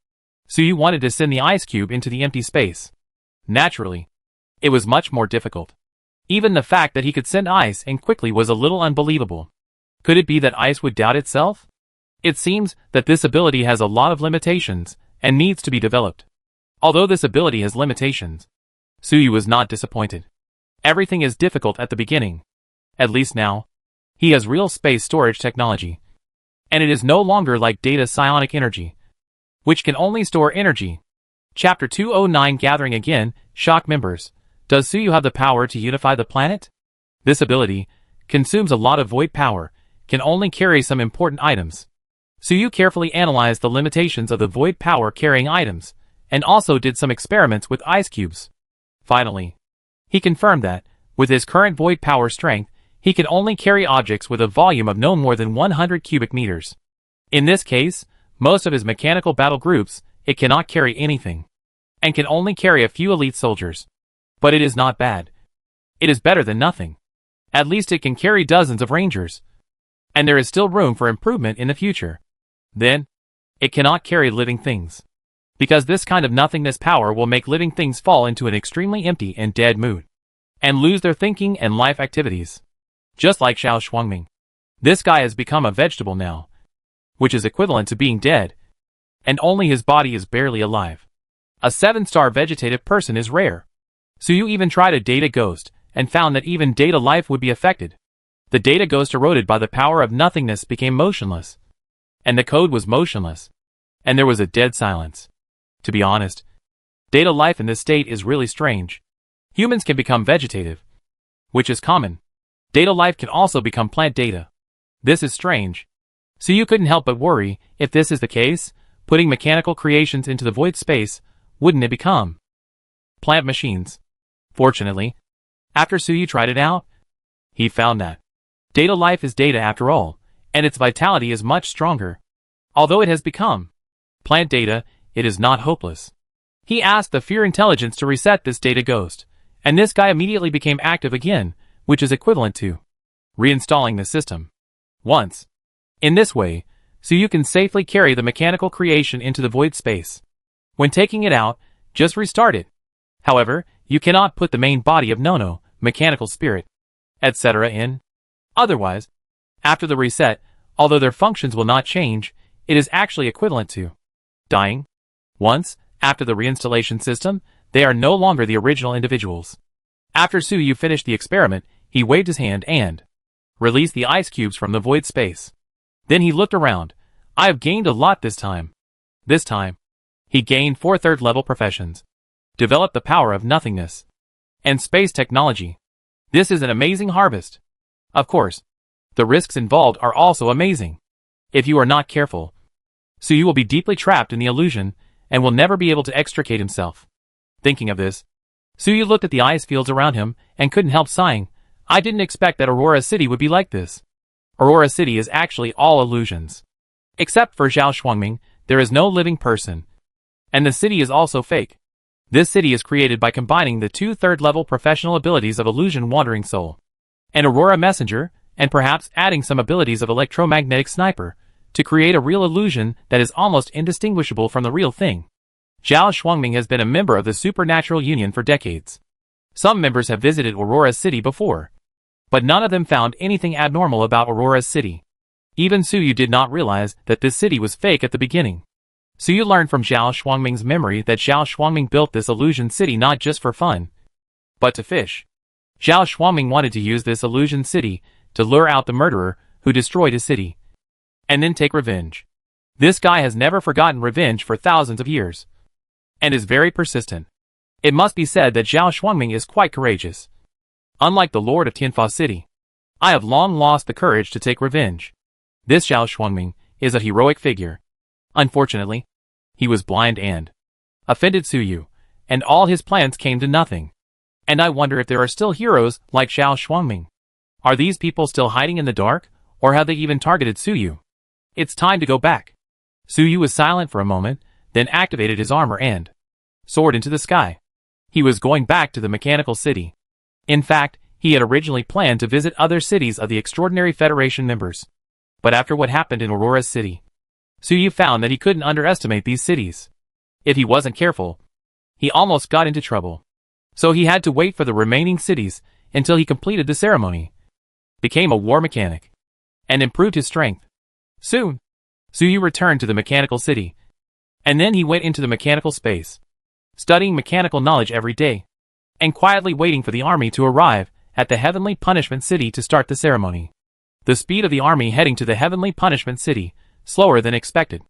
Suyu wanted to send the ice cube into the empty space. Naturally, it was much more difficult. Even the fact that he could send ice and quickly was a little unbelievable. Could it be that ice would doubt itself? It seems that this ability has a lot of limitations and needs to be developed. Although this ability has limitations, Suyu was not disappointed. Everything is difficult at the beginning. At least now, he has real space storage technology. And it is no longer like data psionic energy, which can only store energy. Chapter 209 Gathering again, shock members. Does Suyu have the power to unify the planet? This ability consumes a lot of void power, can only carry some important items. Suyu carefully analyzed the limitations of the void power carrying items, and also did some experiments with ice cubes. Finally, he confirmed that, with his current void power strength, he can only carry objects with a volume of no more than 100 cubic meters. In this case, most of his mechanical battle groups, it cannot carry anything, and can only carry a few elite soldiers. But it is not bad. It is better than nothing. At least it can carry dozens of rangers. And there is still room for improvement in the future. Then, it cannot carry living things. Because this kind of nothingness power will make living things fall into an extremely empty and dead mood, and lose their thinking and life activities. Just like Zhao Shuangming. This guy has become a vegetable now, which is equivalent to being dead, and only his body is barely alive. A 7-star vegetative person is rare. Suyu even tried a data ghost, and found that even data life would be affected. The data ghost eroded by the power of nothingness became motionless. And the code was motionless. And there was a dead silence. To be honest, data life in this state is really strange. Humans can become vegetative, which is common. Data life can also become plant data. This is strange. Suyu couldn't help but worry, if this is the case, putting mechanical creations into the void space, wouldn't it become plant machines? Fortunately, after Suyu tried it out, he found that data life is data after all, and its vitality is much stronger. Although it has become plant data, it is not hopeless. He asked the fear intelligence to reset this data ghost, and this guy immediately became active again, which is equivalent to reinstalling the system once. In this way, Suyu can safely carry the mechanical creation into the void space. When taking it out, just restart it. However, you cannot put the main body of Nono, mechanical spirit, etc. in. Otherwise, after the reset, although their functions will not change, it is actually equivalent to dying. Once, after the reinstallation system, they are no longer the original individuals. After Suyu finished the experiment, he waved his hand and released the ice cubes from the void space. Then he looked around. I have gained a lot this time. This time, he gained 4 third-level professions, developed the power of nothingness, and space technology. This is an amazing harvest. Of course, The risks involved are also amazing. If you are not careful, Suyu will be deeply trapped in the illusion and will never be able to extricate himself. Thinking of this, Suyu looked at the ice fields around him and couldn't help sighing. I didn't expect that Aurora City would be like this. Aurora City is actually all illusions. Except for Zhao Shuangming, there is no living person. And the city is also fake. This city is created by combining the two third-level professional abilities of Illusion Wandering Soul and Aurora Messenger, and perhaps adding some abilities of Electromagnetic Sniper, to create a real illusion that is almost indistinguishable from the real thing. Zhao Shuangming has been a member of the Supernatural Union for decades. Some members have visited Aurora City before, but none of them found anything abnormal about Aurora City. Even Suyu did not realize that this city was fake at the beginning. Suyu learned from Zhao Shuangming's memory that Zhao Shuangming built this illusion city not just for fun, but to fish. Zhao Shuangming wanted to use this illusion city to lure out the murderer who destroyed his city, and then take revenge. This guy has never forgotten revenge for thousands of years, and is very persistent. It must be said that Zhao Shuangming is quite courageous. Unlike the Lord of Tianfa City, I have long lost the courage to take revenge. This Zhao Shuangming is a heroic figure. Unfortunately, he was blind and offended Suyu, and all his plans came to nothing. And I wonder if there are still heroes like Zhao Shuangming. Are these people still hiding in the dark, or have they even targeted Suyu? It's time to go back. Suyu was silent for a moment, then activated his armor and soared into the sky. He was going back to the mechanical city. In fact, he had originally planned to visit other cities of the Extraordinary Federation members. But after what happened in Aurora City, Suyu found that he couldn't underestimate these cities. If he wasn't careful, he almost got into trouble. So he had to wait for the remaining cities until he completed the ceremony, became a war mechanic, and improved his strength. Soon, Suyu returned to the mechanical city, and then he went into the mechanical space, studying mechanical knowledge every day, and quietly waiting for the army to arrive at the Heavenly Punishment City to start the ceremony. The speed of the army heading to the Heavenly Punishment City, slower than expected.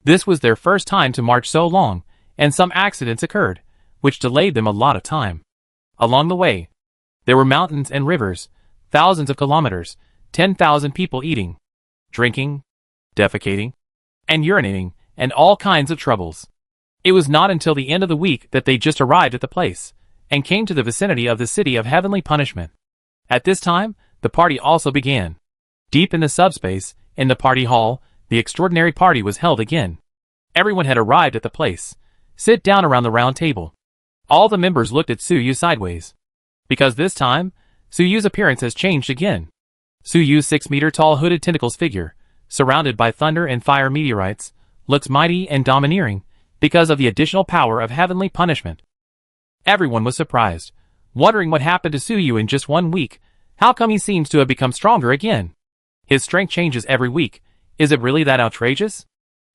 This was their first time to march so long, and some accidents occurred, which delayed them a lot of time. Along the way, there were mountains and rivers, thousands of kilometers, 10,000 people eating, drinking, defecating, and urinating, and all kinds of troubles. It was not until the end of the week that they just arrived at the place, and came to the vicinity of the city of Heavenly Punishment. At this time, the party also began. Deep in the subspace, in the party hall, the extraordinary party was held again. Everyone had arrived at the place. Sit down around the round table. All the members looked at Suyu sideways, because this time, Suyu's appearance has changed again. Suyu's 6-meter-tall hooded tentacles figure, surrounded by thunder and fire meteorites, looks mighty and domineering because of the additional power of Heavenly Punishment. Everyone was surprised, wondering what happened to Suyu in just 1 week. How come he seems to have become stronger again? His strength changes every week. Is it really that outrageous?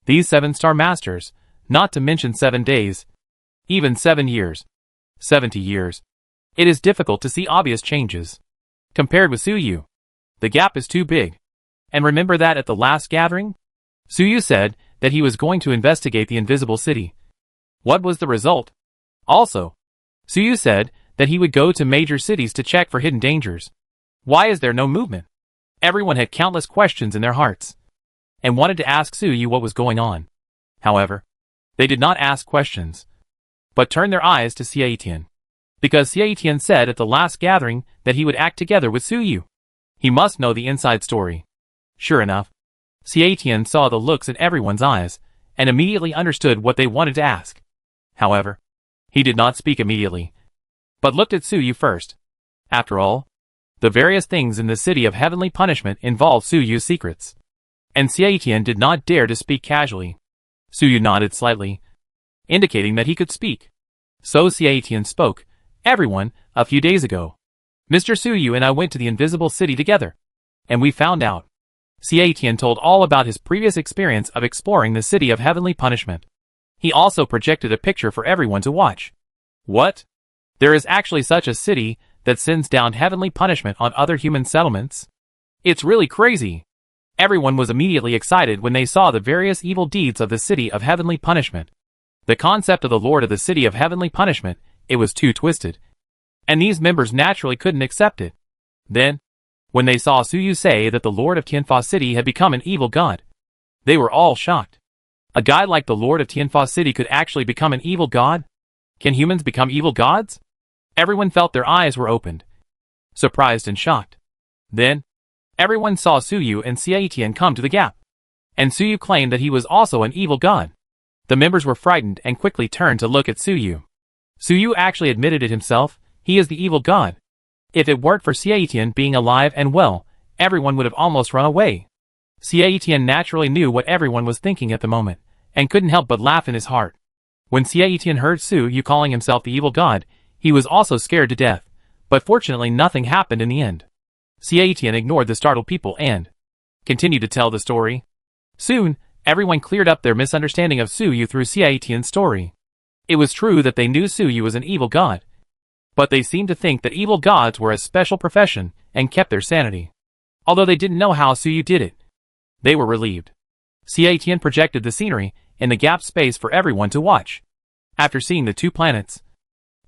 These 7-star masters, not to mention 7 days, even 7 years, 70 years. It is difficult to see obvious changes. Compared with Suyu, the gap is too big. And remember that at the last gathering? Suyu said that he was going to investigate the invisible city. What was the result? Also, Suyu said that he would go to major cities to check for hidden dangers. Why is there no movement? Everyone had countless questions in their hearts, and wanted to ask Suyu what was going on. However, they did not ask questions, but turned their eyes to Xie Tian, because Xie Tian said at the last gathering that he would act together with Suyu. He must know the inside story. Sure enough, Xie Tian saw the looks in everyone's eyes, and immediately understood what they wanted to ask. However, he did not speak immediately, but looked at Suyu first. After all, the various things in the city of Heavenly Punishment involved Suyu's secrets, and Xie Tian did not dare to speak casually. Suyu nodded slightly, indicating that he could speak. So Xie Tian spoke. Everyone, a few days ago, Mr. Suyu and I went to the invisible city together, and we found out. Xie Tian told all about his previous experience of exploring the city of Heavenly Punishment. He also projected a picture for everyone to watch. What? There is actually such a city that sends down Heavenly Punishment on other human settlements? It's really crazy. Everyone was immediately excited when they saw the various evil deeds of the city of Heavenly Punishment. The concept of the Lord of the city of Heavenly Punishment, it was too twisted, and these members naturally couldn't accept it. Then, When they saw Suyu say that the Lord of Tianfa City had become an evil god, they were all shocked. A guy like the Lord of Tianfa City could actually become an evil god? Can humans become evil gods? Everyone felt their eyes were opened, surprised and shocked. Then, everyone saw Suyu and Xiaitian come to the gap, and Suyu claimed that he was also an evil god. The members were frightened and quickly turned to look at Suyu. Suyu actually admitted it himself, he is the evil god. If it weren't for Xiaitian being alive and well, everyone would have almost run away. Xiaitian naturally knew what everyone was thinking at the moment, and couldn't help but laugh in his heart. When Xiaitian heard Suyu calling himself the evil god, he was also scared to death, but fortunately nothing happened in the end. Xiaitian ignored the startled people and continued to tell the story. Soon, everyone cleared up their misunderstanding of Suyu through Xiaitian's story. It was true that they knew Suyu was an evil god, but they seemed to think that evil gods were a special profession and kept their sanity. Although they didn't know how Suyu did it, they were relieved. Xiaitian projected the scenery in the gap space for everyone to watch. After seeing the two planets,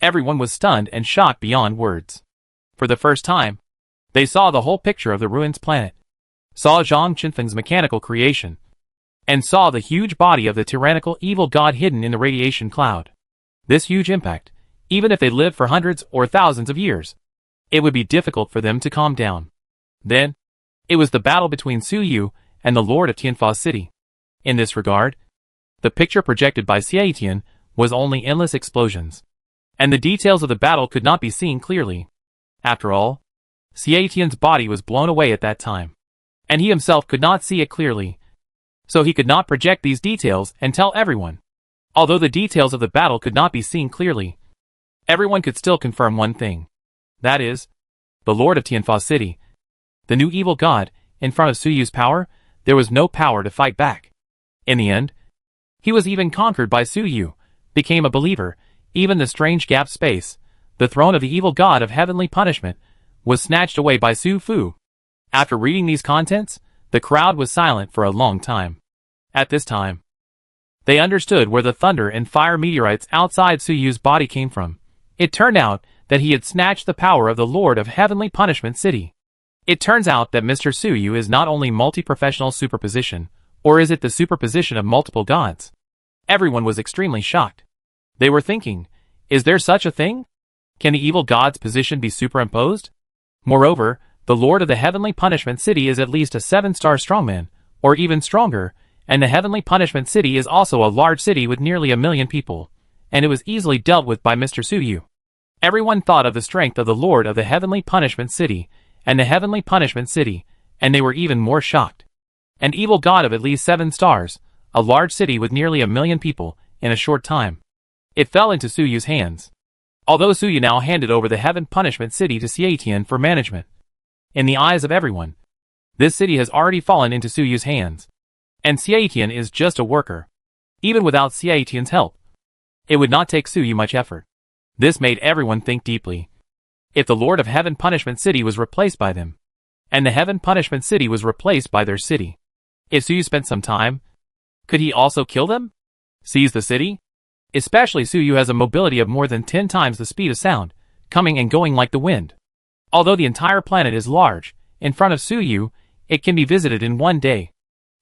everyone was stunned and shocked beyond words. For the first time, they saw the whole picture of the ruins planet, saw Zhang Qinfeng's mechanical creation, and saw the huge body of the tyrannical evil god hidden in the radiation cloud. This huge impact, even if they lived for hundreds or thousands of years, it would be difficult for them to calm down. Then, it was the battle between Suyu and the Lord of Tianfa City. In this regard, the picture projected by Xiaitian was only endless explosions, and the details of the battle could not be seen clearly. After all, Xiaitian's body was blown away at that time, and he himself could not see it clearly, so he could not project these details and tell everyone. Although the details of the battle could not be seen clearly, everyone could still confirm one thing. That is, the Lord of Tianfa City, the new evil god, in front of Suyu's power, there was no power to fight back. In the end, he was even conquered by Suyu, became a believer. Even the strange gap space, the throne of the evil god of heavenly punishment, was snatched away by Su Fu. After reading these contents, the crowd was silent for a long time. At this time, they understood where the thunder and fire meteorites outside Suyu's body came from. It turned out that he had snatched the power of the Lord of Heavenly Punishment City. It turns out that Mr. Suyu is not only multi-professional superposition, or is it the superposition of multiple gods? Everyone was extremely shocked. They were thinking, is there such a thing? Can the evil god's position be superimposed? Moreover, the Lord of the Heavenly Punishment City is at least a 7-star strongman, or even stronger, and the Heavenly Punishment City is also a large city with nearly 1 million people, and it was easily dealt with by Mr. Suyu. Everyone thought of the strength of the Lord of the Heavenly Punishment City, and the Heavenly Punishment City, and they were even more shocked. An evil god of at least 7 stars, a large city with nearly 1 million people, in a short time. It fell into Suyu's hands. Although Suyu now handed over the Heaven Punishment City to Xiaitian for management. In the eyes of everyone, this city has already fallen into Suyu's hands, and Xiaitian is just a worker. Even without Xiaitian's help, it would not take Suyu much effort. This made everyone think deeply. If the Lord of Heaven Punishment City was replaced by them, and the Heaven Punishment City was replaced by their city, if Suyu spent some time, could he also kill them? Seize the city? Especially Suyu has a mobility of more than 10 times the speed of sound, coming and going like the wind. Although the entire planet is large, in front of Suyu, it can be visited in one day.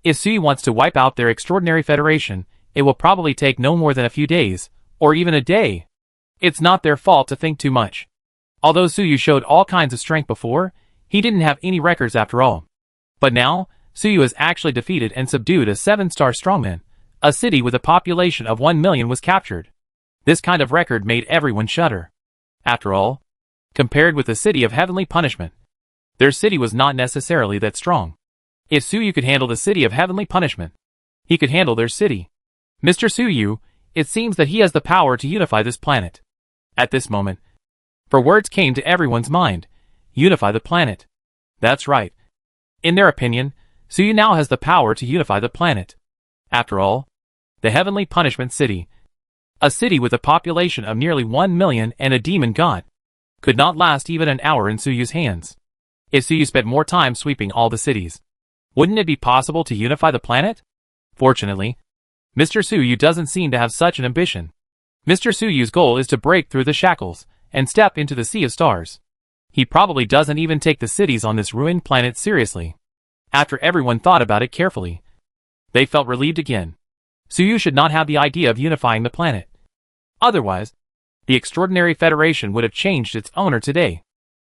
If Suyu wants to wipe out their extraordinary federation, it will probably take no more than a few days, or even a day. It's not their fault to think too much. Although Suyu showed all kinds of strength before, he didn't have any records after all. But now, Suyu has actually defeated and subdued a 7-star strongman. A city with a population of 1 million was captured. This kind of record made everyone shudder. After all, compared with the city of heavenly punishment, their city was not necessarily that strong. If Suyu could handle the city of heavenly punishment, he could handle their city. Mr. Suyu, it seems that he has the power to unify this planet. At this moment, for words came to everyone's mind, unify the planet. That's right. In their opinion, Suyu now has the power to unify the planet. After all, the Heavenly Punishment City, a city with a population of nearly 1 million and a demon god, could not last even an hour in Suyu's hands. If Suyu spent more time sweeping all the cities, wouldn't it be possible to unify the planet? Fortunately, Mr. Suyu doesn't seem to have such an ambition. Mr. Suyu's goal is to break through the shackles and step into the sea of stars. He probably doesn't even take the cities on this ruined planet seriously. After everyone thought about it carefully, they felt relieved again. Suyu should not have the idea of unifying the planet. Otherwise, the Extraordinary Federation would have changed its owner today.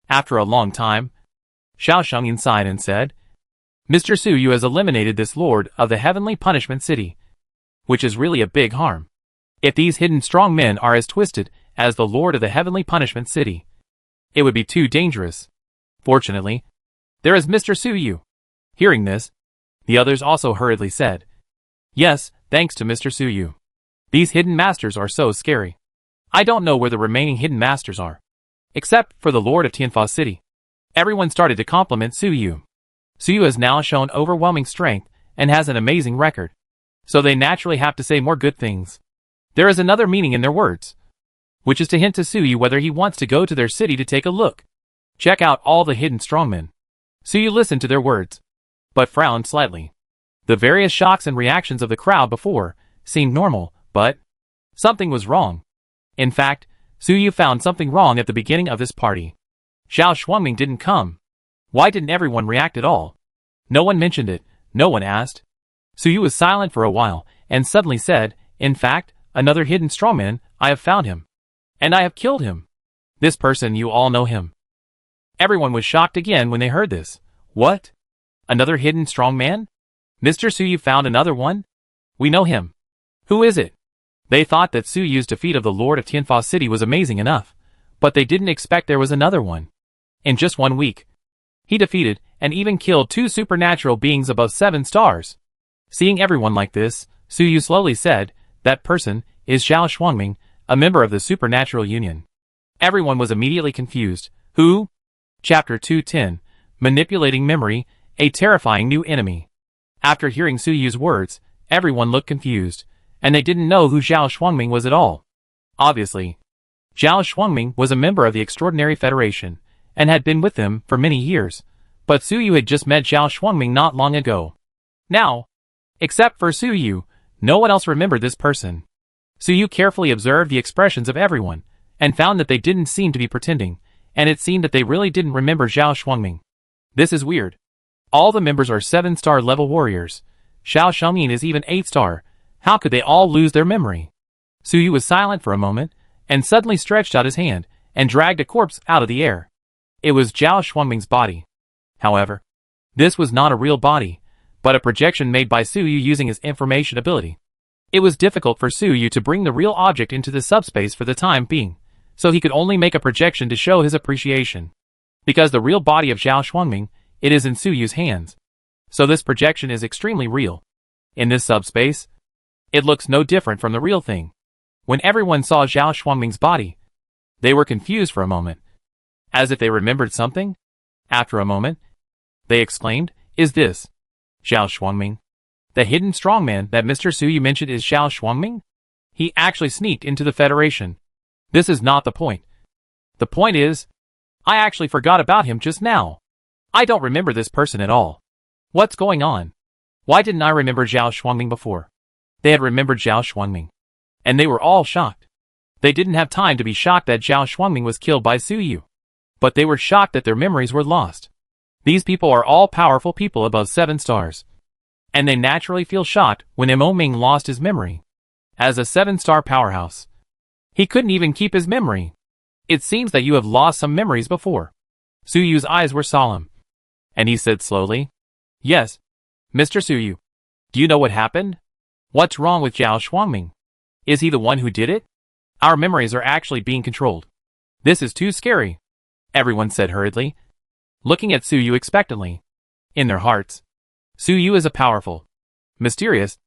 After a long time, Xiao Shengyin sighed and said, Mr. Suyu has eliminated this Lord of the Heavenly Punishment City, which is really a big harm. If these hidden strong men are as twisted as the Lord of the Heavenly Punishment City, it would be too dangerous. Fortunately, there is Mr. Suyu. Hearing this, the others also hurriedly said, Yes, thanks to Mr. Suyu. These hidden masters are so scary. I don't know where the remaining hidden masters are. Except for the Lord of Tianfa City. Everyone started to compliment Suyu. Suyu has now shown overwhelming strength and has an amazing record. So they naturally have to say more good things. There is another meaning in their words, which is to hint to Suyu whether he wants to go to their city to take a look. Check out all the hidden strongmen. Suyu listened to their words, but frowned slightly. The various shocks and reactions of the crowd before seemed normal, but something was wrong. In fact, Suyu found something wrong at the beginning of this party. Xiao Shuangming didn't come. Why didn't everyone react at all? No one mentioned it, no one asked. Suyu was silent for a while, and suddenly said, In fact, another hidden strongman, I have found him. And I have killed him. This person, you all know him. Everyone was shocked again when they heard this. What? Another hidden strongman? Mr. Suyu found another one? We know him. Who is it? They thought that Suyu's defeat of the Lord of Tianfa City was amazing enough, but they didn't expect there was another one. In just 1 week, he defeated and even killed 2 supernatural beings above 7 stars. Seeing everyone like this, Suyu slowly said, That person is Xiao Shuangming, a member of the Supernatural Union. Everyone was immediately confused. Who? Chapter 210, Manipulating Memory, a Terrifying New Enemy. After hearing Suyu's words, everyone looked confused, and they didn't know who Xiao Shuangming was at all. Obviously, Xiao Shuangming was a member of the Extraordinary Federation, and had been with them for many years, but Suyu had just met Xiao Shuangming not long ago. Now, except for Suyu, no one else remembered this person. Suyu carefully observed the expressions of everyone, and found that they didn't seem to be pretending, and it seemed that they really didn't remember Xiao Shuangming. This is weird. All the members are 7-star level warriors. Xiao Shuangming is even 8-star. How could they all lose their memory? Suyu was silent for a moment, and suddenly stretched out his hand, and dragged a corpse out of the air. It was Xiao Shuangming's body. However, this was not a real body, but a projection made by Suyu using his information ability. It was difficult for Suyu to bring the real object into the subspace for the time being, so he could only make a projection to show his appreciation. Because the real body of Xiao Shuangming, it is in Suyu's hands. So this projection is extremely real. In this subspace, it looks no different from the real thing. When everyone saw Xiao Shuangming's body, they were confused for a moment, as if they remembered something. After a moment, they exclaimed, Is this Xiao Shuangming? The hidden strongman that Mr. Suyu mentioned is Xiao Shuangming? He actually sneaked into the Federation. This is not the point. The point is, I actually forgot about him just now. I don't remember this person at all. What's going on? Why didn't I remember Xiao Shuangming before? They had remembered Xiao Shuangming, and they were all shocked. They didn't have time to be shocked that Xiao Shuangming was killed by Suyu, but they were shocked that their memories were lost. These people are all powerful people above 7 stars, and they naturally feel shocked when Mo Ming lost his memory. As a 7-star powerhouse, he couldn't even keep his memory. It seems that you have lost some memories before. Suyu's eyes were solemn, and he said slowly, Yes, Mr. Suyu. Do you know what happened? What's wrong with Xiao Shuangming? Is he the one who did it? Our memories are actually being controlled. This is too scary, everyone said hurriedly, looking at Suyu expectantly. In their hearts, Suyu is a powerful, mysterious,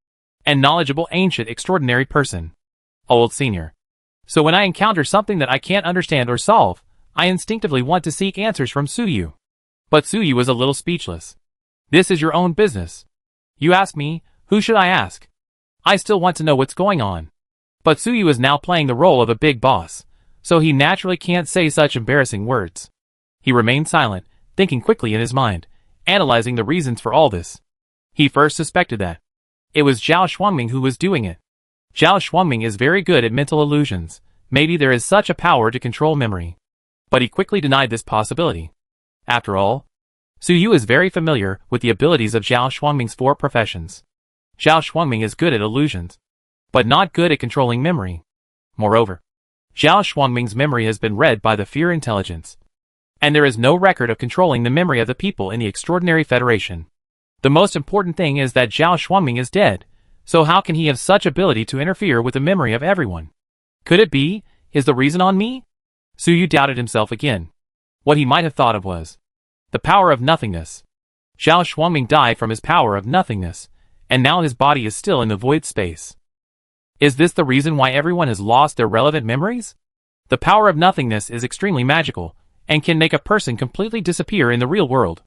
and knowledgeable ancient extraordinary person. Old senior. So when I encounter something that I can't understand or solve, I instinctively want to seek answers from Suyu. But Suyu was a little speechless. This is your own business. You ask me, who should I ask? I still want to know what's going on. But Suyu is now playing the role of a big boss, so he naturally can't say such embarrassing words. He remained silent, thinking quickly in his mind, analyzing the reasons for all this. He first suspected that it was Xiao Shuangming who was doing it. Xiao Shuangming is very good at mental illusions. Maybe there is such a power to control memory. But he quickly denied this possibility. After all, Su Yu is very familiar with the abilities of Zhao Xuangming's 4 professions. Zhao Xuangming is good at illusions, but not good at controlling memory. Moreover, Zhao Xuangming's memory has been read by the Fear Intelligence, and there is no record of controlling the memory of the people in the Extraordinary Federation. The most important thing is that Zhao Xuangming is dead, so how can he have such ability to interfere with the memory of everyone? Could it be, is the reason on me? Su Yu doubted himself again. What he might have thought of was the power of nothingness. Zhao Xuangming died from his power of nothingness, and now his body is still in the void space. Is this the reason why everyone has lost their relevant memories? The power of nothingness is extremely magical, and can make a person completely disappear in the real world.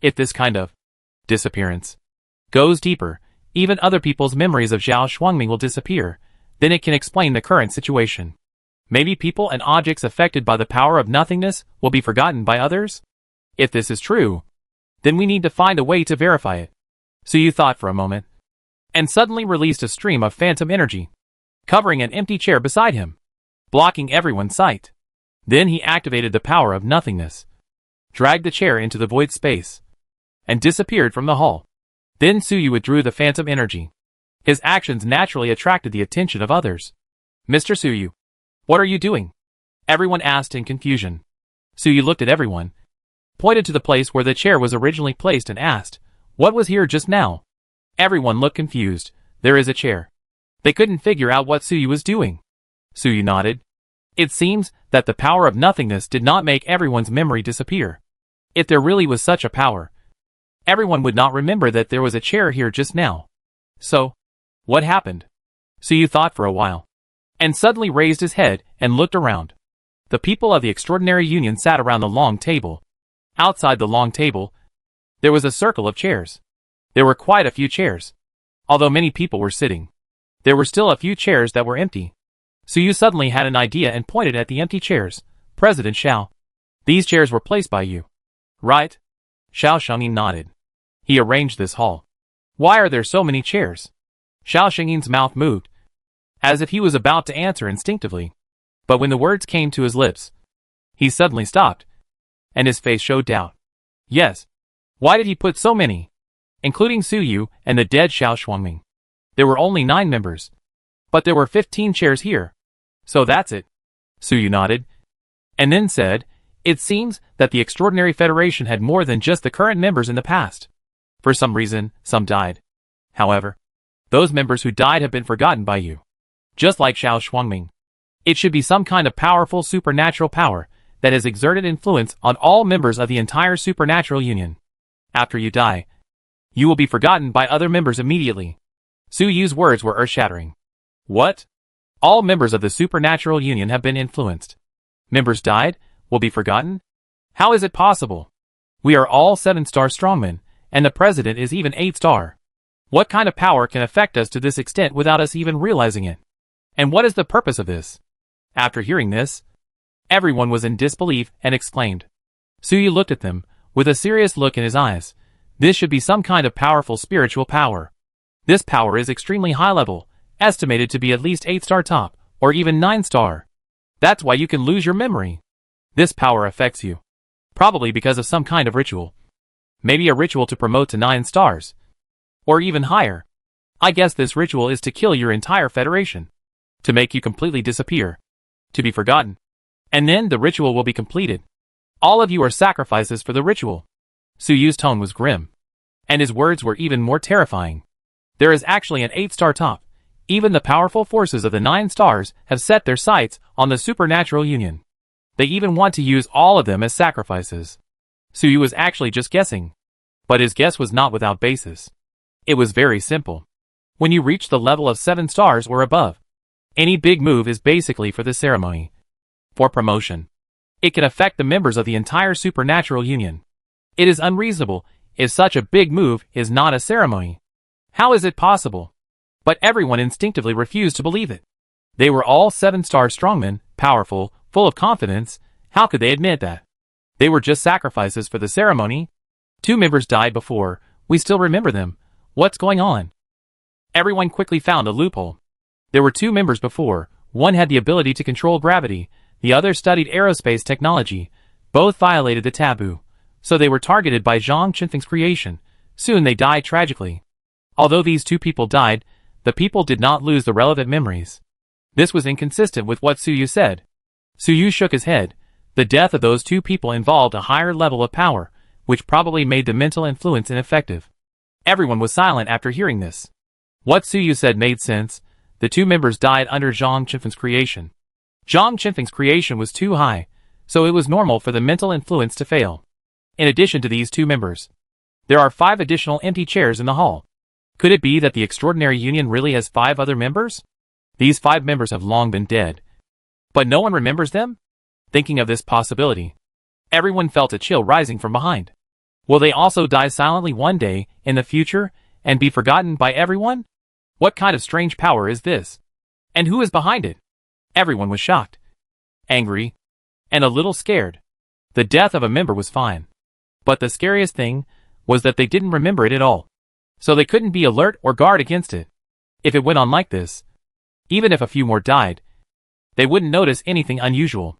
If this kind of disappearance goes deeper, even other people's memories of Zhao Xuangming will disappear, then it can explain the current situation. Maybe people and objects affected by the power of nothingness will be forgotten by others? If this is true, then we need to find a way to verify it. Su Yu thought for a moment, and suddenly released a stream of phantom energy, covering an empty chair beside him, blocking everyone's sight. Then he activated the power of nothingness, dragged the chair into the void space, and disappeared from the hall. Then Su Yu withdrew the phantom energy. His actions naturally attracted the attention of others. Mr. Su Yu, what are you doing? Everyone asked in confusion. Su Yu looked at everyone, pointed to the place where the chair was originally placed and asked, what was here just now? Everyone looked confused. There is a chair. They couldn't figure out what Su Yu was doing. Su Yu nodded. It seems that the power of nothingness did not make everyone's memory disappear. If there really was such a power, everyone would not remember that there was a chair here just now. So, what happened? Su Yu thought for a while, and suddenly raised his head and looked around. The people of the Extraordinary Union sat around the long table. Outside the long table, there was a circle of chairs. There were quite a few chairs. Although many people were sitting, there were still a few chairs that were empty. Su Yu suddenly had an idea and pointed at the empty chairs. President Xiao, these chairs were placed by you, right? Xiao Shengyin nodded. He arranged this hall. Why are there so many chairs? Xiao Shengyin's mouth moved, as if he was about to answer instinctively. But when the words came to his lips, he suddenly stopped, and his face showed doubt. Yes. Why did he put so many? Including Su Yu and the dead Zhao Xuangming. There were only 9 members. But there were 15 chairs here. So that's it. Su Yu nodded, and then said, it seems that the Extraordinary Federation had more than just the current members in the past. For some reason, some died. However, those members who died have been forgotten by you. Just like Zhao Xuangming. It should be some kind of powerful supernatural power that has exerted influence on all members of the entire supernatural union. After you die, you will be forgotten by other members immediately. Su Yu's words were earth-shattering. What? All members of the supernatural union have been influenced. Members died, will be forgotten? How is it possible? We are all 7-star strongmen, and the president is even 8-star. What kind of power can affect us to this extent without us even realizing it? And what is the purpose of this? After hearing this, everyone was in disbelief and exclaimed. Su Yu looked at them, with a serious look in his eyes. This should be some kind of powerful spiritual power. This power is extremely high level, estimated to be at least 8-star top, or even 9-star. That's why you can lose your memory. This power affects you. Probably because of some kind of ritual. Maybe a ritual to promote to 9 stars. Or even higher. I guess this ritual is to kill your entire federation. To make you completely disappear. To be forgotten. And then the ritual will be completed. All of you are sacrifices for the ritual. Su Yu's tone was grim. And his words were even more terrifying. There is actually an 8-star top. Even the powerful forces of the 9 stars have set their sights on the supernatural union. They even want to use all of them as sacrifices. Su Yu was actually just guessing. But his guess was not without basis. It was very simple. When you reach the level of 7 stars or above, any big move is basically for the ceremony. For promotion. It can affect the members of the entire supernatural union. It is unreasonable if such a big move is not a ceremony. How is it possible? But everyone instinctively refused to believe it. They were all 7-star strongmen, powerful, full of confidence. How could they admit that? They were just sacrifices for the ceremony. 2 members died before. We still remember them. What's going on? Everyone quickly found a loophole. There were 2 members before. One had the ability to control gravity. The other studied aerospace technology. Both violated the taboo, so they were targeted by Zhang Qinfeng's creation. Soon they died tragically. Although these two people died, the people did not lose the relevant memories. This was inconsistent with what Su Yu said. Su Yu shook his head. The death of those two people involved a higher level of power, which probably made the mental influence ineffective. Everyone was silent after hearing this. What Su Yu said made sense. The two members died under Zhang Qinfeng's creation. Zhang Qinfeng's creation was too high, so it was normal for the mental influence to fail. In addition to these two members, there are 5 additional empty chairs in the hall. Could it be that the Extraordinary Union really has 5 other members? These 5 members have long been dead. But no one remembers them? Thinking of this possibility, everyone felt a chill rising from behind. Will they also die silently one day in the future and be forgotten by everyone? What kind of strange power is this? And who is behind it? Everyone was shocked, angry, and a little scared. The death of a member was fine. But the scariest thing was that they didn't remember it at all. So they couldn't be alert or guard against it. If it went on like this, even if a few more died, they wouldn't notice anything unusual.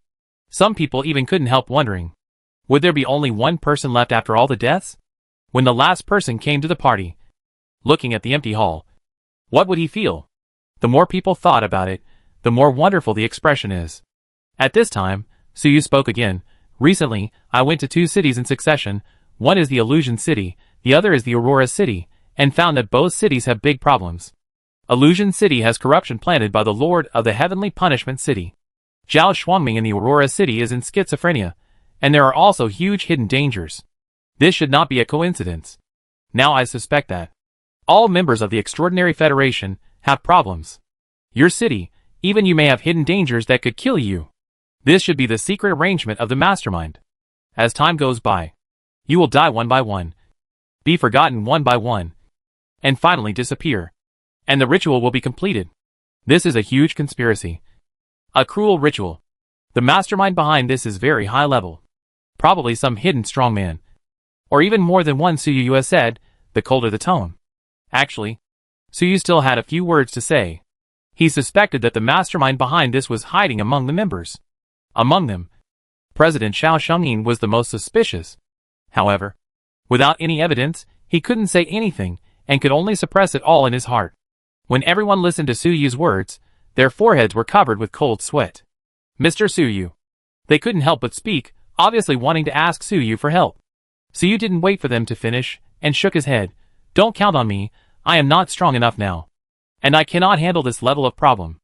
Some people even couldn't help wondering, would there be only one person left after all the deaths? When the last person came to the party, looking at the empty hall, what would he feel? The more people thought about it, the more wonderful the expression is. At this time, Su Yu spoke again. Recently, I went to 2 cities in succession. One is the Illusion City, the other is the Aurora City, and found that both cities have big problems. Illusion City has corruption planted by the Lord of the Heavenly Punishment City. Zhao Shuangming in the Aurora City is in schizophrenia, and there are also huge hidden dangers. This should not be a coincidence. Now I suspect that all members of the Extraordinary Federation have problems. Your city, even you may have hidden dangers that could kill you. This should be the secret arrangement of the mastermind. As time goes by, you will die one by one, be forgotten one by one, and finally disappear. And the ritual will be completed. This is a huge conspiracy. A cruel ritual. The mastermind behind this is very high level. Probably some hidden strongman. Or even more than one. Su Yu said, the colder the tone. Actually, Su Yu still had a few words to say. He suspected that the mastermind behind this was hiding among the members. Among them, President Xiao Shengyin was the most suspicious. However, without any evidence, he couldn't say anything and could only suppress it all in his heart. When everyone listened to Su Yu's words, their foreheads were covered with cold sweat. Mr. Su Yu. They couldn't help but speak, obviously wanting to ask Su Yu for help. Su Yu didn't wait for them to finish, and shook his head. Don't count on me, I am not strong enough now. And I cannot handle this level of problem.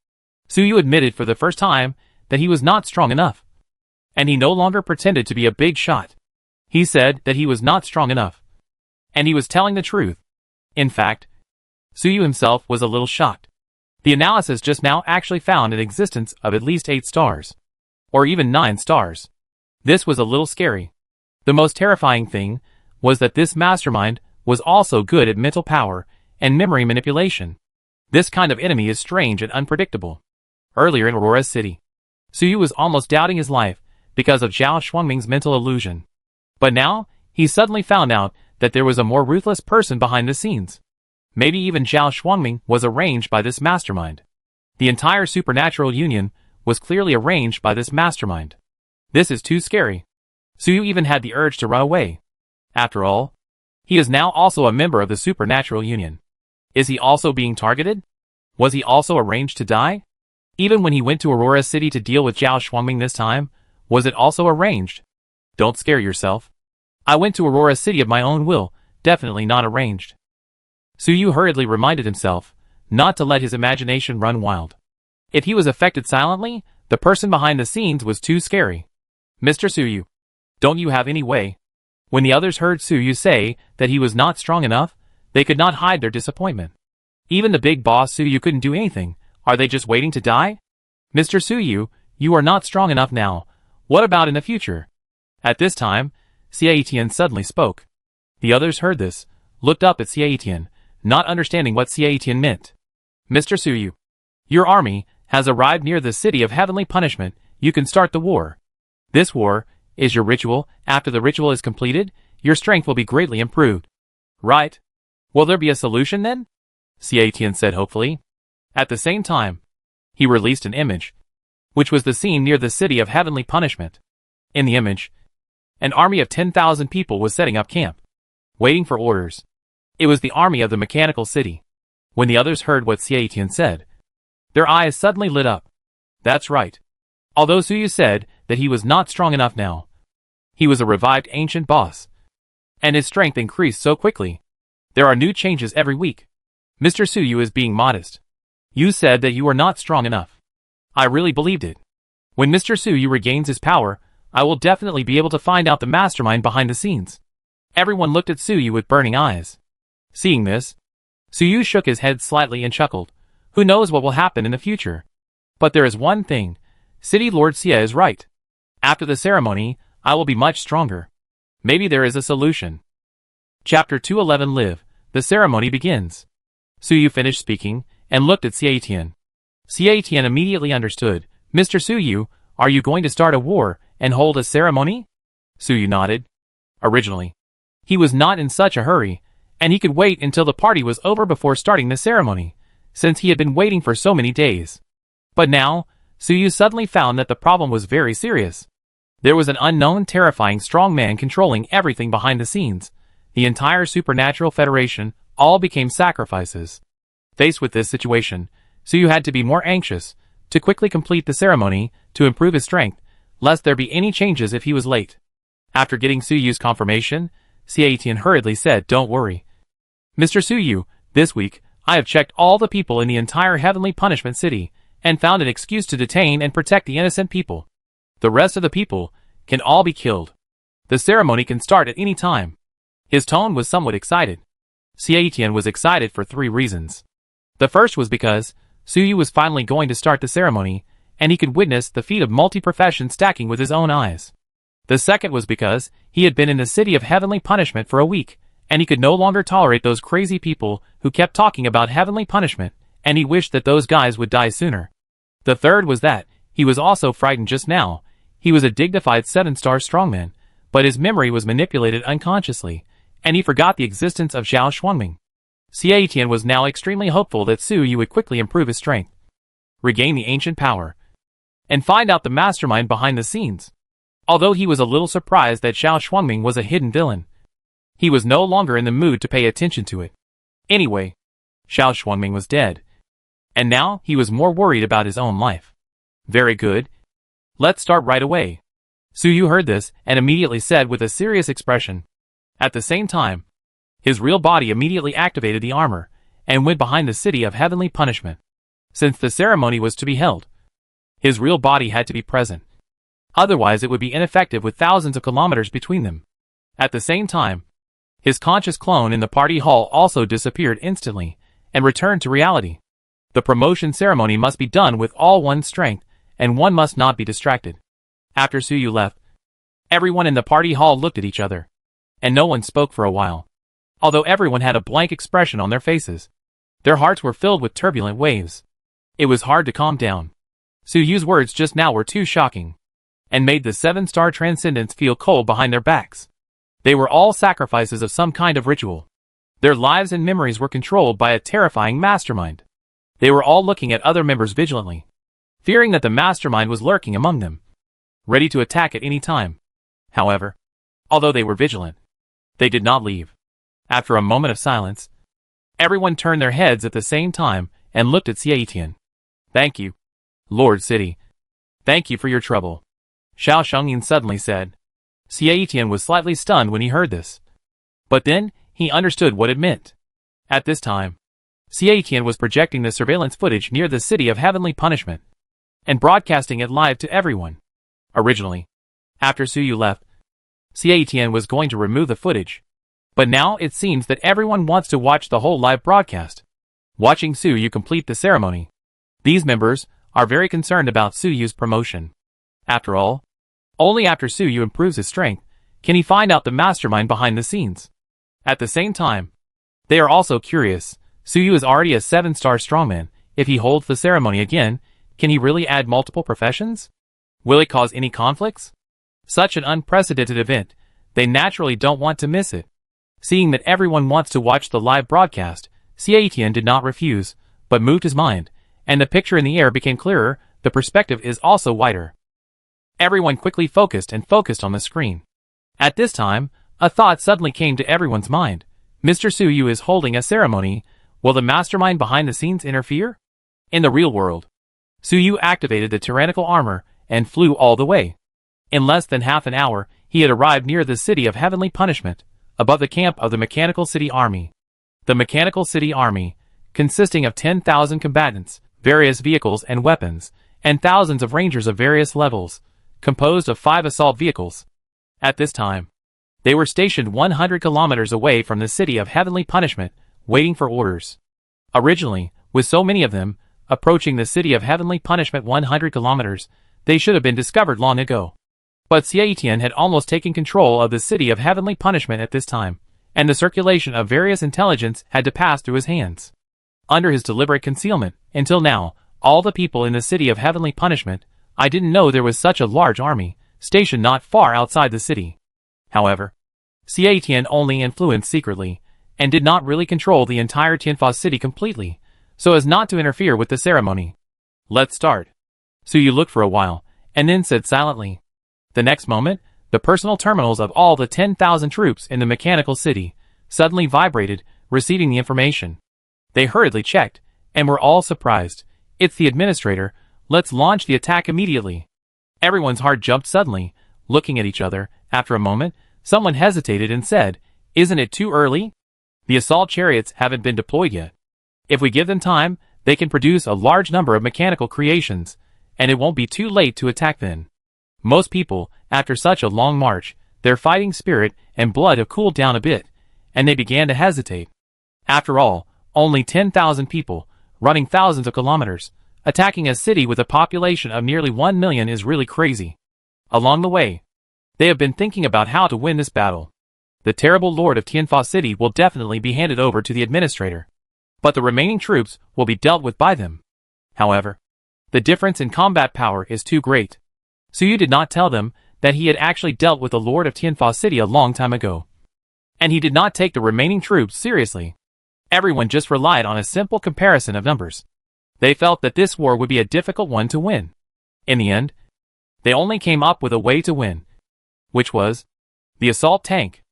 Su Yu admitted for the first time that he was not strong enough. And he no longer pretended to be a big shot. He said that he was not strong enough. And he was telling the truth. In fact, Su Yu himself was a little shocked. The analysis just now actually found an existence of at least 8 stars. Or even 9 stars. This was a little scary. The most terrifying thing was that this mastermind was also good at mental power and memory manipulation. This kind of enemy is strange and unpredictable. Earlier in Aurora City, Su Yu was almost doubting his life because of Zhao Shuangming's mental illusion. But now, he suddenly found out that there was a more ruthless person behind the scenes. Maybe even Zhao Shuangming was arranged by this mastermind. The entire supernatural union was clearly arranged by this mastermind. This is too scary. Su Yu even had the urge to run away. After all, he is now also a member of the supernatural union. Is he also being targeted? Was he also arranged to die? Even when he went to Aurora City to deal with Zhao Shuangming this time, was it also arranged? Don't scare yourself. I went to Aurora City of my own will, definitely not arranged. Su Yu hurriedly reminded himself not to let his imagination run wild. If he was affected silently, the person behind the scenes was too scary. Mr. Su Yu, don't you have any way? When the others heard Su Yu say that he was not strong enough, they could not hide their disappointment. Even the big boss Su Yu couldn't do anything. Are they just waiting to die? Mr. Su Yu, you are not strong enough now. What about in the future? At this time, Xie Tian suddenly spoke. The others heard this, looked up at Xie Tian, not understanding what Xie Tian meant. Mr. Su Yu, your army has arrived near the city of heavenly punishment. You can start the war. This war is your ritual. After the ritual is completed, your strength will be greatly improved. Right? Will there be a solution then? Xie Tian said hopefully. At the same time, he released an image. which was the scene near the city of heavenly punishment. In the image, an army of 10,000 people was setting up camp, waiting for orders. It was the army of the mechanical city. When the others heard what Xietian said, their eyes suddenly lit up. That's right. Although Suyu said that he was not strong enough now, he was a revived ancient boss, and his strength increased so quickly. There are new changes every week. Mr. Suyu is being modest. You said that you are not strong enough. I really believed it. When Mr. Suyu regains his power, I will definitely be able to find out the mastermind behind the scenes. Everyone looked at Suyu with burning eyes. Seeing this, Suyu shook his head slightly and chuckled. Who knows what will happen in the future? But there is one thing. City Lord Xie is right. After the ceremony, I will be much stronger. Maybe there is a solution. Chapter 211 Live. The ceremony begins. Suyu finished speaking and looked at Xietian. Xietian immediately understood. Mr. Suyu, are you going to start a war and hold a ceremony? Suyu nodded. Originally, he was not in such a hurry, and he could wait until the party was over before starting the ceremony, since he had been waiting for so many days. But now, Suyu suddenly found that the problem was very serious. There was an unknown, terrifying strong man controlling everything behind the scenes. The entire supernatural federation all became sacrifices. Faced with this situation, Suyu had to be more anxious, to quickly complete the ceremony, to improve his strength, lest there be any changes if he was late. After getting Suyu's confirmation, Xietian hurriedly said, Don't worry. Mr. Suyu, this week, I have checked all the people in the entire heavenly punishment city, and found an excuse to detain and protect the innocent people. The rest of the people can all be killed. The ceremony can start at any time. His tone was somewhat excited. Xietian was excited for 3 reasons. The first was because Suyu was finally going to start the ceremony, and he could witness the feat of multi-profession stacking with his own eyes. The second was because he had been in the city of heavenly punishment for a week, and he could no longer tolerate those crazy people who kept talking about heavenly punishment, and he wished that those guys would die sooner. The third was that he was also frightened just now. He was a dignified 7-star strongman, but his memory was manipulated unconsciously, and he forgot the existence of Zhao Xuanming. Xietian was now extremely hopeful that Suyu would quickly improve his strength, regain the ancient power, and find out the mastermind behind the scenes. Although he was a little surprised that Zhao Xuanming was a hidden villain, he was no longer in the mood to pay attention to it. Anyway, Zhao Xuanming was dead, and now he was more worried about his own life. Very good. Let's start right away. Suyu heard this and immediately said with a serious expression. At the same time, his real body immediately activated the armor and went behind the city of heavenly punishment. Since the ceremony was to be held, his real body had to be present. Otherwise it would be ineffective with thousands of kilometers between them. At the same time, his conscious clone in the party hall also disappeared instantly and returned to reality. The promotion ceremony must be done with all one's strength, and one must not be distracted. After Suyu left, everyone in the party hall looked at each other, and no one spoke for a while. Although everyone had a blank expression on their faces, their hearts were filled with turbulent waves. It was hard to calm down. Suyu's words just now were too shocking, and made the 7-star transcendents feel cold behind their backs. They were all sacrifices of some kind of ritual. Their lives and memories were controlled by a terrifying mastermind. They were all looking at other members vigilantly, fearing that the mastermind was lurking among them, ready to attack at any time. However, although they were vigilant, they did not leave. After a moment of silence, everyone turned their heads at the same time and looked at Xietian. Thank you, Lord City. Thank you for your trouble, Zhao Shengyin suddenly said. Xietian was slightly stunned when he heard this, but then he understood what it meant. At this time, Xietian was projecting the surveillance footage near the city of heavenly punishment and broadcasting it live to everyone. Originally, after Suyu left, Xietian was going to remove the footage, but now it seems that everyone wants to watch the whole live broadcast, watching Suyu complete the ceremony. These members are very concerned about Suyu's promotion. After all, only after Suyu improves his strength can he find out the mastermind behind the scenes. At the same time, they are also curious. Suyu is already a 7-star strongman. If he holds the ceremony again, can he really add multiple professions? Will it cause any conflicts? Such an unprecedented event, they naturally don't want to miss it. Seeing that everyone wants to watch the live broadcast, Xietian did not refuse, but moved his mind, and the picture in the air became clearer. the perspective is also wider. Everyone quickly focused on the screen. At this time, a thought suddenly came to everyone's mind. Mr. Suyu is holding a ceremony. Will the mastermind behind the scenes interfere? In the real world, Suyu activated the tyrannical armor and flew all the way. In less than half an hour, he had arrived near the city of heavenly punishment, above the camp of the Mechanical City Army. The Mechanical City Army, consisting of 10,000 combatants, various vehicles and weapons, and thousands of rangers of various levels, composed of 5 assault vehicles. At this time, they were stationed 100 kilometers away from the city of heavenly punishment, waiting for orders. Originally, with so many of them, approaching the city of heavenly punishment 100 kilometers, they should have been discovered long ago. But Xiaotian had almost taken control of the city of heavenly punishment at this time, and the circulation of various intelligence had to pass through his hands. Under his deliberate concealment, until now, all the people in the city of heavenly punishment, I didn't know there was such a large army, stationed not far outside the city. However, Xiaotian only influenced secretly, and did not really control the entire Tianfa city completely, so as not to interfere with the ceremony. Let's start. Suyu looked for a while, and then said silently. The next moment, the personal terminals of all the 10,000 troops in the mechanical city suddenly vibrated, receiving the information. They hurriedly checked, and were all surprised. It's the administrator, let's launch the attack immediately. Everyone's heart jumped suddenly, looking at each other. After a moment, someone hesitated and said, isn't it too early? The assault chariots haven't been deployed yet. If we give them time, they can produce a large number of mechanical creations, and it won't be too late to attack then. Most people, after such a long march, their fighting spirit and blood have cooled down a bit, and they began to hesitate. After all, only 10,000 people, running thousands of kilometers, attacking a city with a population of nearly 1 million is really crazy. Along the way, they have been thinking about how to win this battle. The terrible lord of Tianfa City will definitely be handed over to the administrator, but the remaining troops will be dealt with by them. However, the difference in combat power is too great. Suyu did not tell them that he had actually dealt with the lord of Tianfa City a long time ago, and he did not take the remaining troops seriously. Everyone just relied on a simple comparison of numbers. They felt that this war would be a difficult one to win. In the end, they only came up with a way to win, which was the assault tank.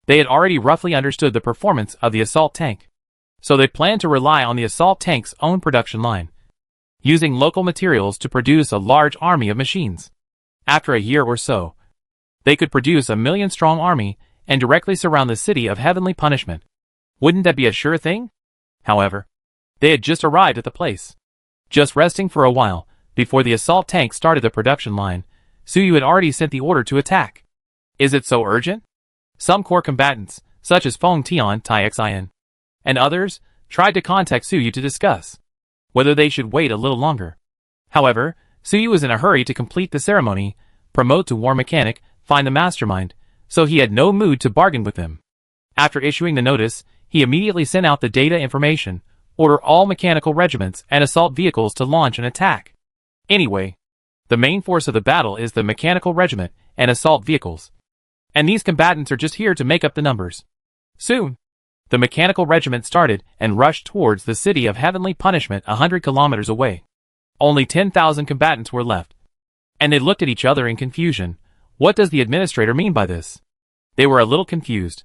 They had already roughly understood the performance of the assault tank, so they planned to rely on the assault tank's own production line, using local materials to produce a large army of machines. After a year or so, they could produce a 1 million-strong army and directly surround the city of heavenly punishment. Wouldn't that be a sure thing? However, they had just arrived at the place, just resting for a while before the assault tank started the production line. Suyu had already sent the order to attack. Is it so urgent? Some core combatants, such as Feng Tian, Tai Xian, and others, tried to contact Suyu to discuss whether they should wait a little longer. However, Suyu was in a hurry to complete the ceremony, promote to war mechanic, find the mastermind, so he had no mood to bargain with them. After issuing the notice, he immediately sent out the data information, order all mechanical regiments and assault vehicles to launch an attack. Anyway, the main force of the battle is the mechanical regiment and assault vehicles, and these combatants are just here to make up the numbers. Soon, the mechanical regiment started and rushed towards the city of heavenly punishment 100 kilometers away. Only 10,000 combatants were left, and they looked at each other in confusion. What does the administrator mean by this? They were a little confused.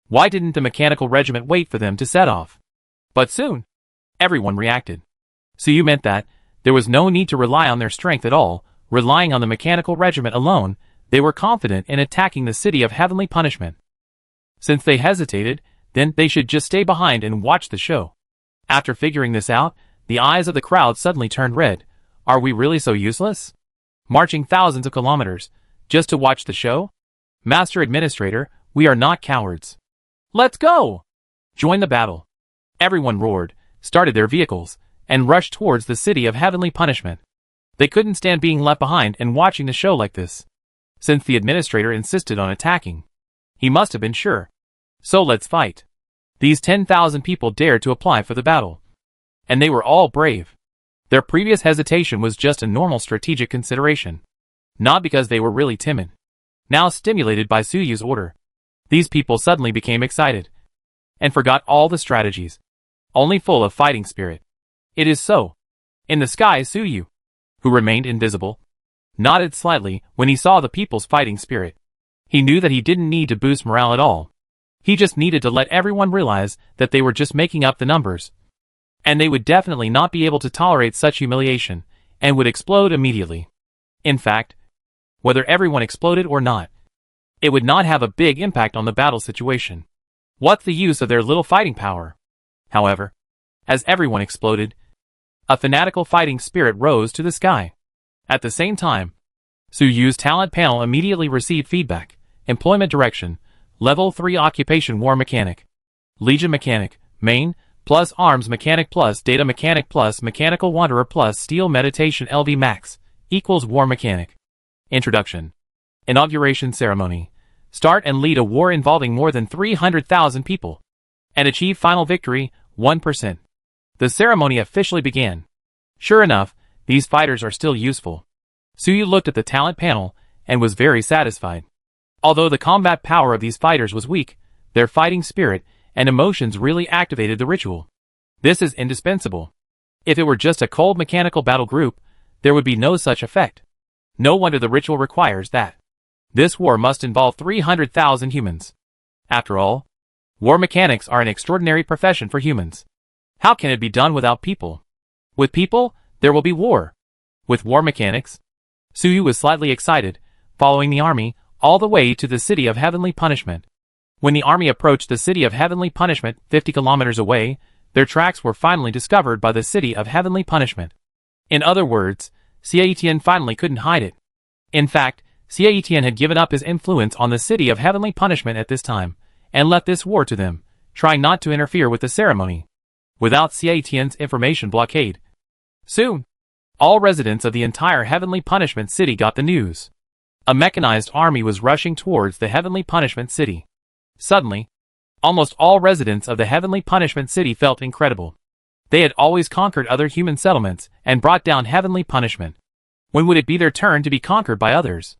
Why didn't the mechanical regiment wait for them to set off? But soon, everyone reacted. Suyu meant that there was no need to rely on their strength at all. Relying on the mechanical regiment alone, they were confident in attacking the city of heavenly punishment. Since they hesitated, then they should just stay behind and watch the show. After figuring this out, the eyes of the crowd suddenly turned red. Are we really so useless? Marching thousands of kilometers, just to watch the show? Master Administrator, we are not cowards. Let's go! Join the battle. Everyone roared, started their vehicles, and rushed towards the city of heavenly punishment. They couldn't stand being left behind and watching the show like this. Since the administrator insisted on attacking, he must have been sure. So let's fight. These 10,000 people dared to apply for the battle, and they were all brave. Their previous hesitation was just a normal strategic consideration, not because they were really timid. Now stimulated by Suyu's order, these people suddenly became excited, and forgot all the strategies, only full of fighting spirit. It is so. In the sky is Suyu, who remained invisible, nodded slightly when he saw the people's fighting spirit. He knew that he didn't need to boost morale at all. He just needed to let everyone realize that they were just making up the numbers. And they would definitely not be able to tolerate such humiliation, and would explode immediately. In fact, whether everyone exploded or not, it would not have a big impact on the battle situation. What's the use of their little fighting power? However, as everyone exploded, a fanatical fighting spirit rose to the sky. At the same time, Su Yu's talent panel immediately received feedback. Employment direction, Level 3 Occupation War Mechanic. Legion Mechanic, Main, plus Arms Mechanic plus Data Mechanic plus Mechanical Wanderer plus Steel Meditation LV Max, equals War Mechanic. Introduction. Inauguration Ceremony. Start and lead a war involving more than 300,000 people. And achieve final victory, 1%. The ceremony officially began. Sure enough, these fighters are still useful. Su Yu looked at the talent panel, and was very satisfied. Although the combat power of these fighters was weak, their fighting spirit and emotions really activated the ritual. This is indispensable. If it were just a cold mechanical battle group, there would be no such effect. No wonder the ritual requires that. This war must involve 300,000 humans. After all, war mechanics are an extraordinary profession for humans. How can it be done without people? With people, there will be war. With war mechanics, Su Yu was slightly excited, following the army all the way to the city of Heavenly Punishment. When the army approached the city of Heavenly Punishment 50 kilometers away, their tracks were finally discovered by the city of Heavenly Punishment. In other words, Xie Tian finally couldn't hide it. In fact, Xie Tian had given up his influence on the city of Heavenly Punishment at this time, and left this war to them, trying not to interfere with the ceremony. Without Xie Tian's information blockade, soon, all residents of the entire Heavenly Punishment City got the news. A mechanized army was rushing towards the Heavenly Punishment City. Suddenly, almost all residents of the Heavenly Punishment City felt incredible. They had always conquered other human settlements and brought down heavenly punishment. When would it be their turn to be conquered by others?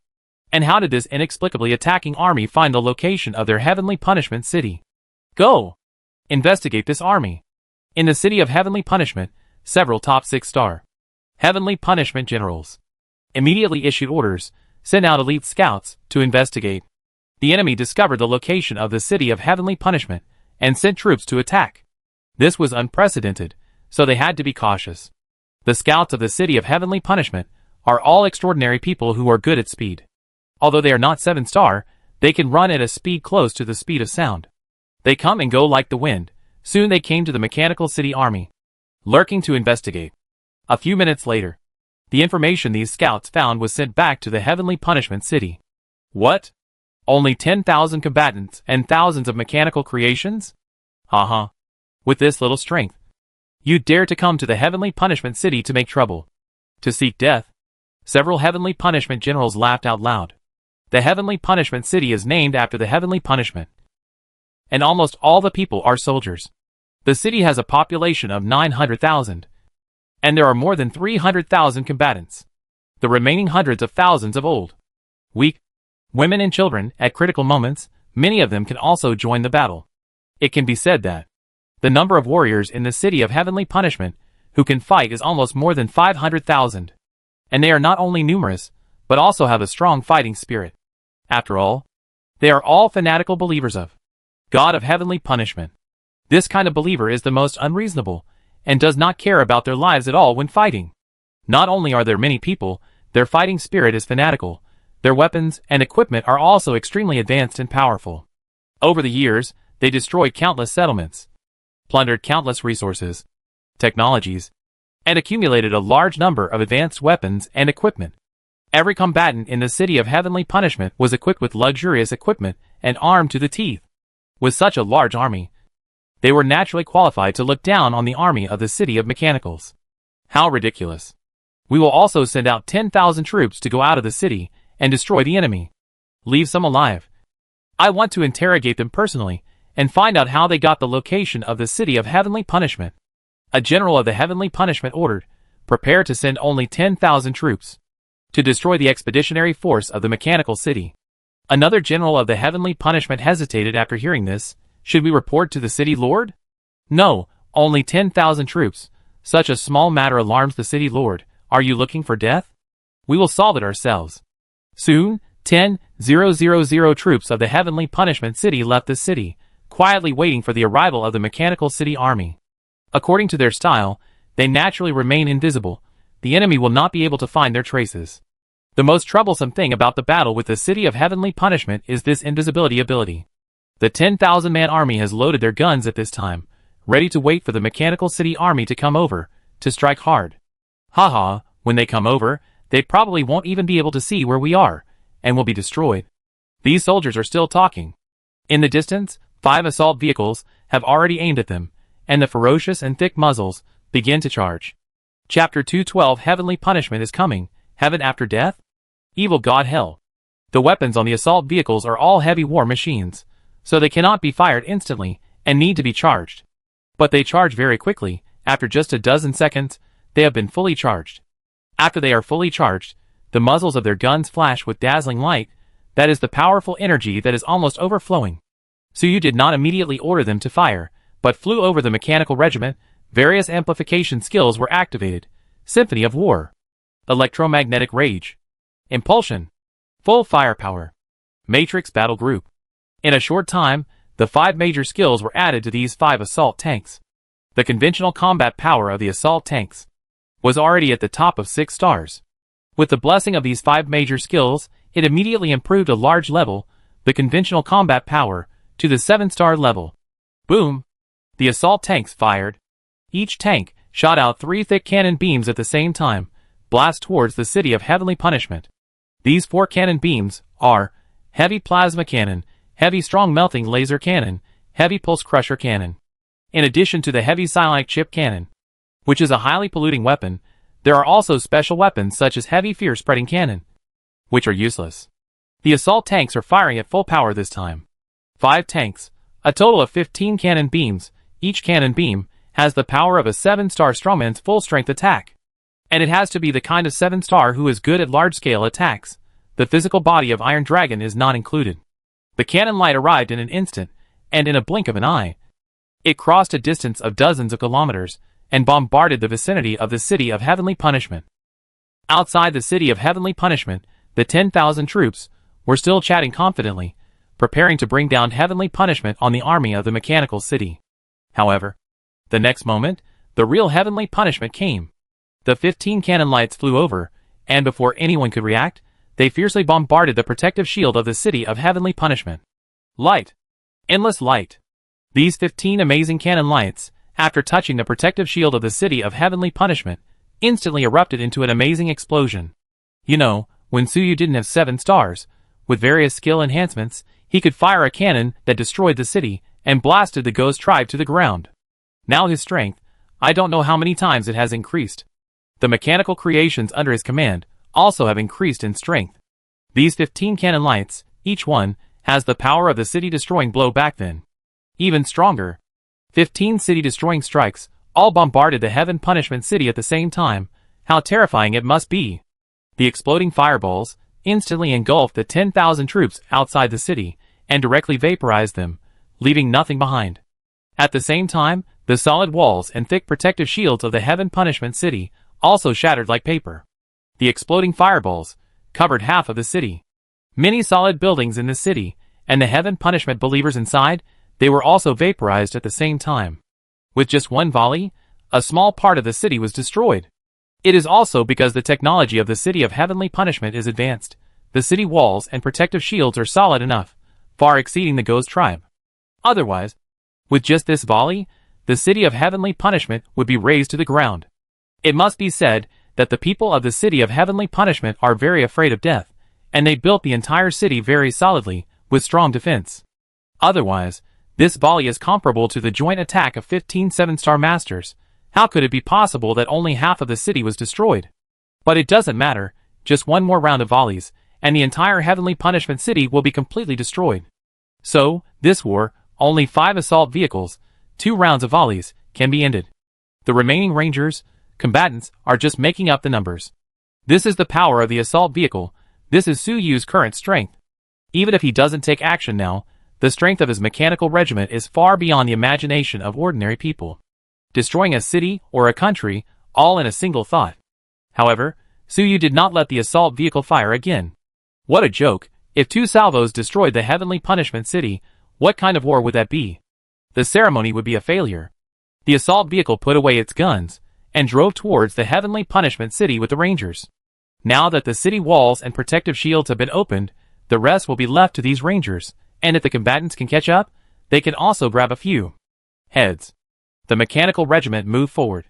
And how did this inexplicably attacking army find the location of their Heavenly Punishment City? Go! Investigate this army. In the city of Heavenly Punishment, several top 6-star Heavenly Punishment generals immediately issued orders, sent out elite scouts to investigate. The enemy discovered the location of the city of Heavenly Punishment and sent troops to attack. This was unprecedented, so they had to be cautious. The scouts of the city of Heavenly Punishment are all extraordinary people who are good at speed. Although they are not 7-star, they can run at a speed close to the speed of sound. They come and go like the wind. Soon they came to the Mechanical City Army, lurking to investigate. A few minutes later, the information these scouts found was sent back to the Heavenly Punishment City. What? Only 10,000 combatants and thousands of mechanical creations? Haha. With this little strength, you dare to come to the Heavenly Punishment City to make trouble, to seek death? Several Heavenly Punishment generals laughed out loud. The Heavenly Punishment City is named after the Heavenly Punishment, and almost all the people are soldiers. The city has a population of 900,000, and there are more than 300,000 combatants. The remaining hundreds of thousands of old, weak, women and children. At critical moments, many of them can also join the battle. It can be said that the number of warriors in the city of Heavenly Punishment who can fight is almost more than 500,000. And they are not only numerous, but also have a strong fighting spirit. After all, they are all fanatical believers of God of Heavenly Punishment. This kind of believer is the most unreasonable, and does not care about their lives at all when fighting. Not only are there many people, their fighting spirit is fanatical, their weapons and equipment are also extremely advanced and powerful. Over the years, they destroyed countless settlements, plundered countless resources, technologies, and accumulated a large number of advanced weapons and equipment. Every combatant in the city of Heavenly Punishment was equipped with luxurious equipment and armed to the teeth. With such a large army, they were naturally qualified to look down on the army of the city of mechanicals. How ridiculous. We will also send out 10,000 troops to go out of the city and destroy the enemy. Leave some alive. I want to interrogate them personally and find out how they got the location of the city of Heavenly Punishment. A general of the Heavenly Punishment ordered, prepare to send only 10,000 troops to destroy the expeditionary force of the mechanical city. Another general of the Heavenly Punishment hesitated after hearing this. Should we report to the city lord? No, only 10,000 troops. Such a small matter alarms the city lord. Are you looking for death? We will solve it ourselves. Soon, 10,000 troops of the Heavenly Punishment City left the city, quietly waiting for the arrival of the Mechanical City Army. According to their style, they naturally remain invisible. The enemy will not be able to find their traces. The most troublesome thing about the battle with the City of Heavenly Punishment is this invisibility ability. The 10,000-man army has loaded their guns at this time, ready to wait for the Mechanical City Army to come over, to strike hard. Haha, when they come over, they probably won't even be able to see where we are, and will be destroyed. These soldiers are still talking. In the distance, 5 assault vehicles have already aimed at them, and the ferocious and thick muzzles begin to charge. Chapter 212 Heavenly Punishment is coming, Heaven after Death? Evil God Hell. The weapons on the assault vehicles are all heavy war machines, so they cannot be fired instantly and need to be charged. But they charge very quickly. After just a dozen seconds, they have been fully charged. After they are fully charged, the muzzles of their guns flash with dazzling light. That is the powerful energy that is almost overflowing. So you did not immediately order them to fire, but flew over the mechanical regiment. Various amplification skills were activated. Symphony of War. Electromagnetic Rage. Impulsion. Full Firepower. Matrix Battle Group. In a short time, the 5 major skills were added to these 5 assault tanks. The conventional combat power of the assault tanks was already at the top of 6 stars. With the blessing of these 5 major skills, it immediately improved a large level, the conventional combat power, to the 7-star level. Boom! The assault tanks fired. Each tank shot out 3 thick cannon beams at the same time, blast towards the City of Heavenly Punishment. These 4 cannon beams are Heavy Plasma Cannon, Heavy Strong Melting Laser Cannon, Heavy Pulse Crusher Cannon. In addition to the Heavy Psionic Chip Cannon, which is a highly polluting weapon, there are also special weapons such as Heavy Fear Spreading Cannon, which are useless. The assault tanks are firing at full power this time. 5 tanks, a total of 15 cannon beams. Each cannon beam has the power of a 7-star strongman's full-strength attack. And it has to be the kind of 7-star who is good at large-scale attacks. The physical body of Iron Dragon is not included. The cannon light arrived in an instant, and in a blink of an eye, it crossed a distance of dozens of kilometers, and bombarded the vicinity of the City of Heavenly Punishment. Outside the City of Heavenly Punishment, the 10,000 troops were still chatting confidently, preparing to bring down heavenly punishment on the army of the Mechanical City. However, the next moment, the real heavenly punishment came. The 15 cannon lights flew over, and before anyone could react, they fiercely bombarded the protective shield of the City of Heavenly Punishment. Light. Endless light. These 15 amazing cannon lights, after touching the protective shield of the City of Heavenly Punishment, instantly erupted into an amazing explosion. You know, when Suyu didn't have 7 stars, with various skill enhancements, he could fire a cannon that destroyed the city and blasted the ghost tribe to the ground. Now his strength, I don't know how many times it has increased. The mechanical creations under his command also have increased in strength. These 15 cannon lights, each one, has the power of the city-destroying blow back then. Even stronger. 15 city-destroying strikes, all bombarded the Heaven Punishment City at the same time. How terrifying it must be. The exploding fireballs instantly engulfed the 10,000 troops outside the city, and directly vaporized them, leaving nothing behind. At the same time, the solid walls and thick protective shields of the Heaven Punishment City also shattered like paper. The exploding fireballs covered half of the city. Many solid buildings in the city, and the Heaven Punishment believers inside, they were also vaporized at the same time. With just one volley, a small part of the city was destroyed. It is also because the technology of the City of Heavenly Punishment is advanced. The city walls and protective shields are solid enough, far exceeding the Ghost Tribe. Otherwise, with just this volley, the City of Heavenly Punishment would be razed to the ground. It must be said that the people of the City of Heavenly Punishment are very afraid of death, and they built the entire city very solidly, with strong defense. Otherwise, this volley is comparable to the joint attack of 15 7-star masters. How could it be possible that only half of the city was destroyed? But it doesn't matter, just one more round of volleys, and the entire Heavenly Punishment City will be completely destroyed. So, this war, only 5 assault vehicles, 2 rounds of volleys, can be ended. The remaining rangers, combatants, are just making up the numbers. This is the power of the assault vehicle. This is Suyu's current strength. Even if he doesn't take action now, the strength of his mechanical regiment is far beyond the imagination of ordinary people. Destroying a city or a country, all in a single thought. However, Suyu did not let the assault vehicle fire again. What a joke! If 2 salvos destroyed the heavenly punishment city, what kind of war would that be? The ceremony would be a failure. The assault vehicle put away its guns and drove towards the heavenly punishment city with the rangers. Now that the city walls and protective shields have been opened, the rest will be left to these rangers, and if the combatants can catch up, they can also grab a few heads. The mechanical regiment moved forward,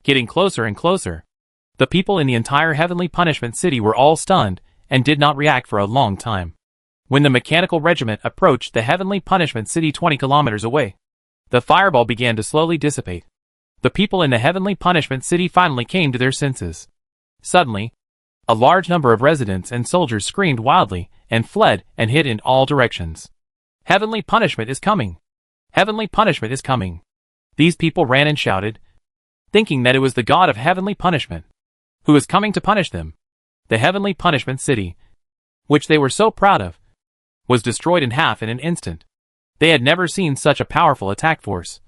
getting closer and closer. The people in the entire heavenly punishment city were all stunned and did not react for a long time. When the mechanical regiment approached the heavenly punishment city 20 kilometers away, the fireball began to slowly dissipate. The people in the heavenly punishment city finally came to their senses. Suddenly, a large number of residents and soldiers screamed wildly and fled and hid in all directions. Heavenly punishment is coming! Heavenly punishment is coming! These people ran and shouted, thinking that it was the god of heavenly punishment who was coming to punish them. The heavenly punishment city, which they were so proud of, was destroyed in half in an instant. They had never seen such a powerful attack force.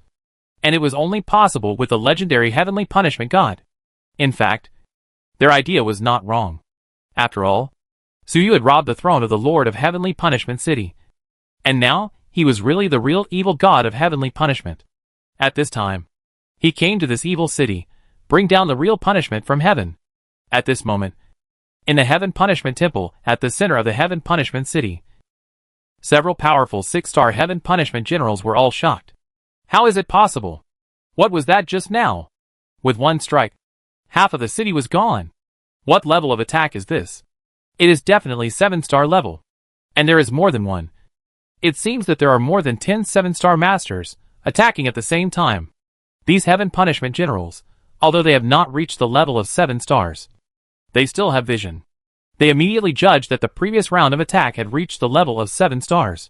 And it was only possible with the legendary heavenly punishment god. In fact, their idea was not wrong. After all, Suyu had robbed the throne of the Lord of Heavenly Punishment City. And now, he was really the real evil god of heavenly punishment. At this time, he came to this evil city, bring down the real punishment from heaven. At this moment, in the Heaven Punishment Temple, at the center of the Heaven Punishment City, several powerful 6-star Heaven Punishment generals were all shocked. How is it possible? What was that just now? With one strike, half of the city was gone. What level of attack is this? It is definitely 7-star level. And there is more than one. It seems that there are more than 10 7-star masters attacking at the same time. These Heaven Punishment generals, although they have not reached the level of 7 stars, they still have vision. They immediately judged that the previous round of attack had reached the level of 7 stars.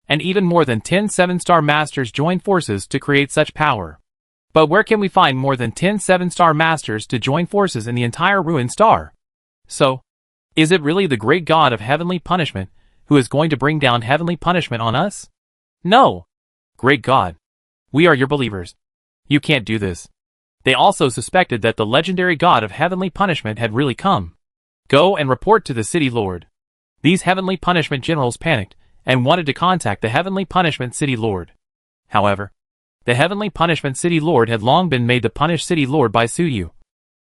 And even more than 10 7-star masters joined forces to create such power. But where can we find more than 10 7-star masters to join forces in the entire ruined star? So, is it really the great god of heavenly punishment who is going to bring down heavenly punishment on us? No! Great God, we are your believers. You can't do this. They also suspected that the legendary god of heavenly punishment had really come. Go and report to the city lord. These heavenly punishment generals panicked and wanted to contact the heavenly punishment city lord. However, the heavenly punishment city lord had long been made the punished city lord by Suyu,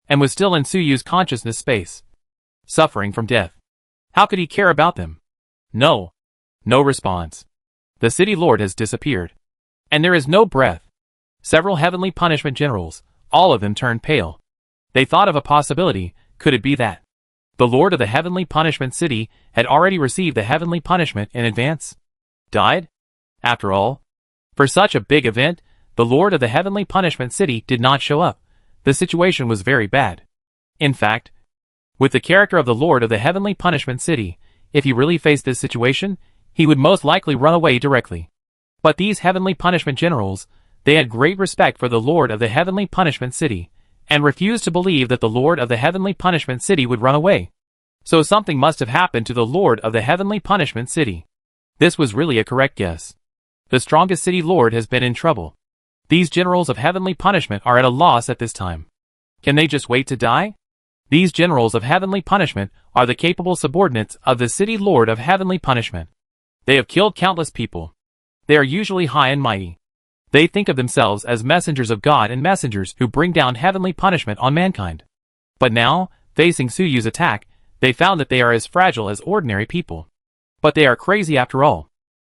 and was still in Suyu's consciousness space, suffering from death. How could he care about them? No. No response. The city lord has disappeared. And there is no breath. Several heavenly punishment generals, all of them turned pale. They thought of a possibility. Could it be that the lord of the heavenly punishment city had already received the heavenly punishment in advance? Died? After all, for such a big event, the lord of the heavenly punishment city did not show up. The situation was very bad. In fact, with the character of the lord of the heavenly punishment city, if he really faced this situation, he would most likely run away directly. But these heavenly punishment generals, they had great respect for the lord of the heavenly punishment city, and refused to believe that the lord of the heavenly punishment city would run away. So something must have happened to the lord of the heavenly punishment city. This was really a correct guess. The strongest city lord has been in trouble. These generals of heavenly punishment are at a loss at this time. Can they just wait to die? These generals of heavenly punishment are the capable subordinates of the city lord of heavenly punishment. They have killed countless people. They are usually high and mighty. They think of themselves as messengers of God and messengers who bring down heavenly punishment on mankind. But now, facing Suyu's attack, they found that they are as fragile as ordinary people. But they are crazy after all.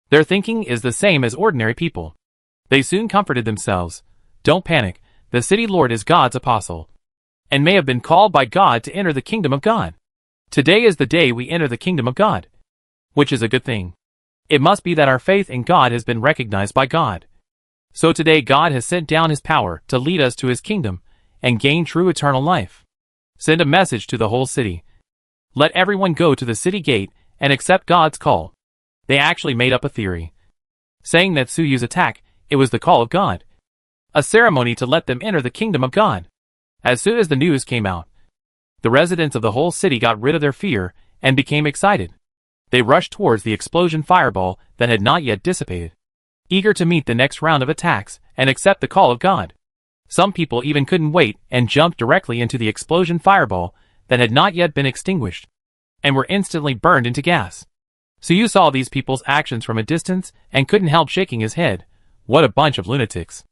Their thinking is the same as ordinary people. They soon comforted themselves. Don't panic, the city lord is God's apostle, and may have been called by God to enter the kingdom of God. Today is the day we enter the kingdom of God, which is a good thing. It must be that our faith in God has been recognized by God. So today God has sent down his power to lead us to his kingdom and gain true eternal life. Send a message to the whole city. Let everyone go to the city gate and accept God's call. They actually made up a theory, saying that Suyu's attack, it was the call of God. A ceremony to let them enter the kingdom of God. As soon as the news came out, the residents of the whole city got rid of their fear and became excited. They rushed towards the explosion fireball that had not yet dissipated, eager to meet the next round of attacks and accept the call of God. Some people even couldn't wait and jumped directly into the explosion fireball that had not yet been extinguished, and were instantly burned into gas. Suyu saw these people's actions from a distance and couldn't help shaking his head. What a bunch of lunatics.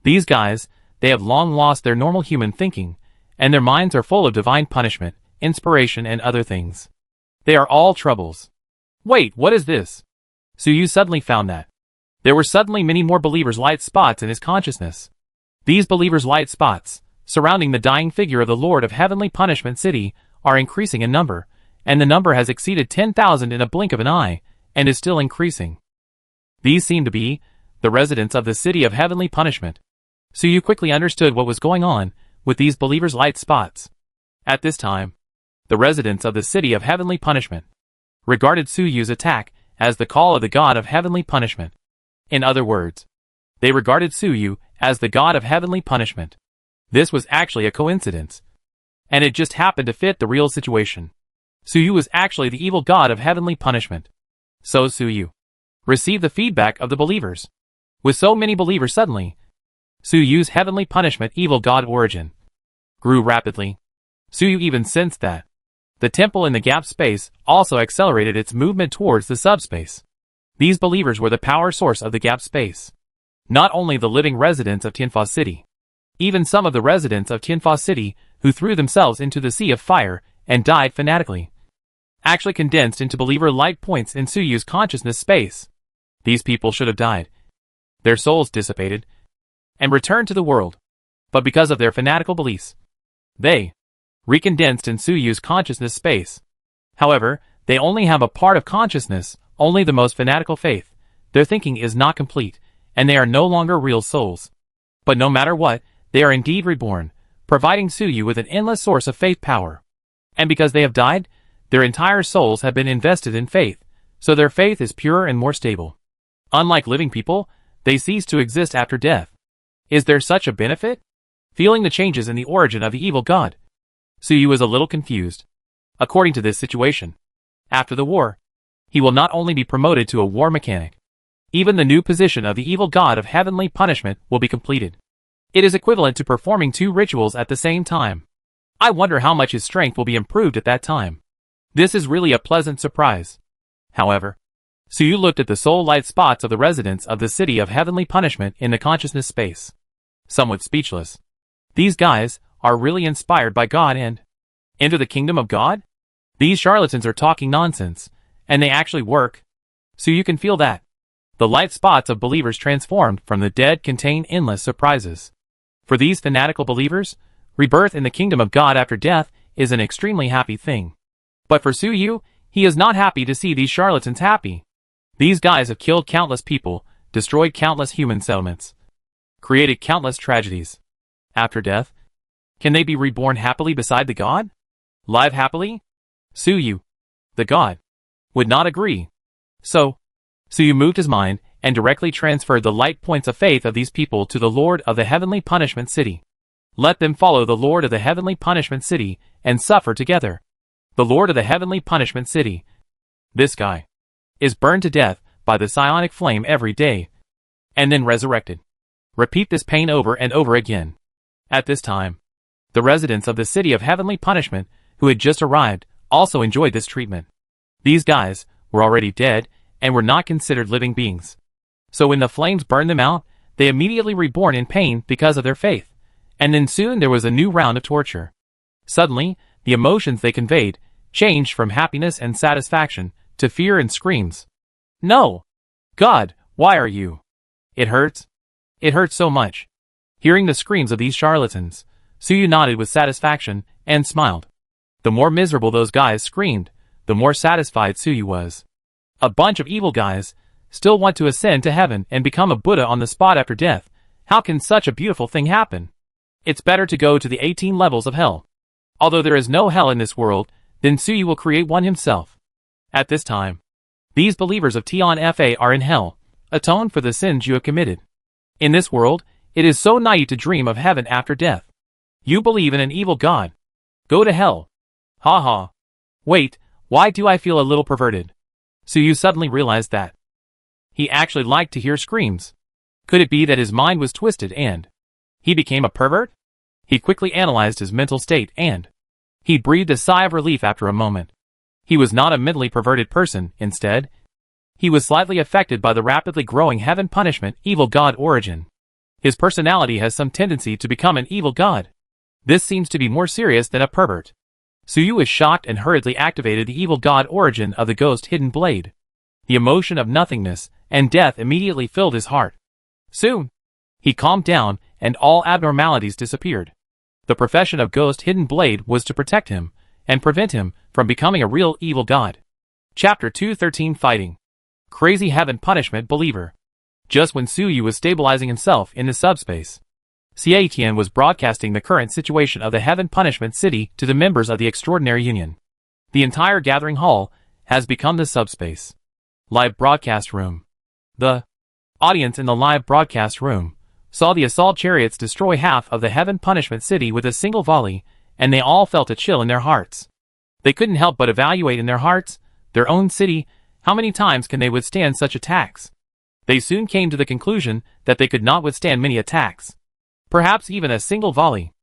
These guys, they have long lost their normal human thinking, and their minds are full of divine punishment, inspiration and other things. They are all troubles. Wait, what is this? Suyu suddenly found that there were suddenly many more believers' light spots in his consciousness. These believers' light spots, surrounding the dying figure of the Lord of Heavenly Punishment City, are increasing in number, and the number has exceeded 10,000 in a blink of an eye, and is still increasing. These seem to be the residents of the City of Heavenly Punishment. Suyu quickly understood what was going on with these believers' light spots. At this time, the residents of the City of Heavenly Punishment regarded Suyu's attack as the call of the God of Heavenly Punishment. In other words, they regarded Suyu as the God of Heavenly Punishment. This was actually a coincidence, and it just happened to fit the real situation. Suyu was actually the evil God of Heavenly Punishment. So Suyu received the feedback of the believers. With so many believers suddenly, Suyu's Heavenly Punishment evil God origin grew rapidly. Suyu even sensed that the temple in the gap space also accelerated its movement towards the subspace. These believers were the power source of the gap space. Not only the living residents of Tianfa City, even some of the residents of Tianfa City who threw themselves into the sea of fire and died fanatically, actually condensed into believer light points in Suyu's consciousness space. These people should have died. Their souls dissipated and returned to the world. But because of their fanatical beliefs, they recondensed in Suyu's consciousness space. However, they only have a part of consciousness, only the most fanatical faith. Their thinking is not complete, and they are no longer real souls. But no matter what, they are indeed reborn, providing Suyu with an endless source of faith power. And because they have died, their entire souls have been invested in faith, so their faith is pure and more stable. Unlike living people, they cease to exist after death. Is there such a benefit? Feeling the changes in the origin of the evil god, Suyu is a little confused. According to this situation, after the war, he will not only be promoted to a war mechanic, even the new position of the evil god of heavenly punishment will be completed. It is equivalent to performing 2 rituals at the same time. I wonder how much his strength will be improved at that time. This is really a pleasant surprise. However, Suyu looked at the soul light spots of the residents of the City of Heavenly Punishment in the consciousness space, somewhat speechless. These guys are really inspired by God and enter the kingdom of God? These charlatans are talking nonsense, and they actually work. So you can feel that the light spots of believers transformed from the dead contain endless surprises. For these fanatical believers, rebirth in the kingdom of God after death is an extremely happy thing. But for Suyu, he is not happy to see these charlatans happy. These guys have killed countless people, destroyed countless human settlements, created countless tragedies. After death, can they be reborn happily beside the god? Live happily? Suyu, the god, would not agree. So, Suyu moved his mind and directly transferred the light points of faith of these people to the Lord of the Heavenly Punishment City. Let them follow the Lord of the Heavenly Punishment City and suffer together. The Lord of the Heavenly Punishment City, this guy, is burned to death by the psionic flame every day, and then resurrected. Repeat this pain over and over again. At this time, the residents of the City of Heavenly Punishment, who had just arrived, also enjoyed this treatment. These guys were already dead and were not considered living beings. So when the flames burned them out, they immediately reborn in pain because of their faith, and then soon there was a new round of torture. Suddenly, the emotions they conveyed changed from happiness and satisfaction to fear and screams. No! God, why are you? It hurts. It hurts so much. Hearing the screams of these charlatans, Suyu nodded with satisfaction and smiled. The more miserable those guys screamed, the more satisfied Suyu was. A bunch of evil guys still want to ascend to heaven and become a Buddha on the spot after death. How can such a beautiful thing happen? It's better to go to the 18 levels of hell. Although there is no hell in this world, then Suyu will create one himself. At this time, these believers of Tianfa are in hell. Atone for the sins you have committed. In this world, it is so naive to dream of heaven after death. You believe in an evil god. Go to hell. Ha ha. Wait, why do I feel a little perverted? Suyu suddenly realized that he actually liked to hear screams. Could it be that his mind was twisted and He became a pervert? He quickly analyzed his mental state and he breathed a sigh of relief after a moment. He was not a mentally perverted person, instead. He was slightly affected by the rapidly growing heaven punishment evil god origin. His personality has some tendency to become an evil god. This seems to be more serious than a pervert. Suyu was shocked and hurriedly activated the evil god origin of the ghost hidden blade. The emotion of nothingness and death immediately filled his heart. Soon, he calmed down and all abnormalities disappeared. The profession of ghost hidden blade was to protect him and prevent him from becoming a real evil god. Chapter 213 Fighting. Crazy Heaven Punishment Believer. Just when Suyu was stabilizing himself in the subspace, Xietian was broadcasting the current situation of the Heaven Punishment City to the members of the Extraordinary Union. The entire gathering hall has become the subspace. Live broadcast room. The audience in the live broadcast room saw the assault chariots destroy half of the Heaven Punishment City with a single volley, and they all felt a chill in their hearts. They couldn't help but evaluate in their hearts, their own city, how many times can they withstand such attacks? They soon came to the conclusion that they could not withstand many attacks. Perhaps even a single volley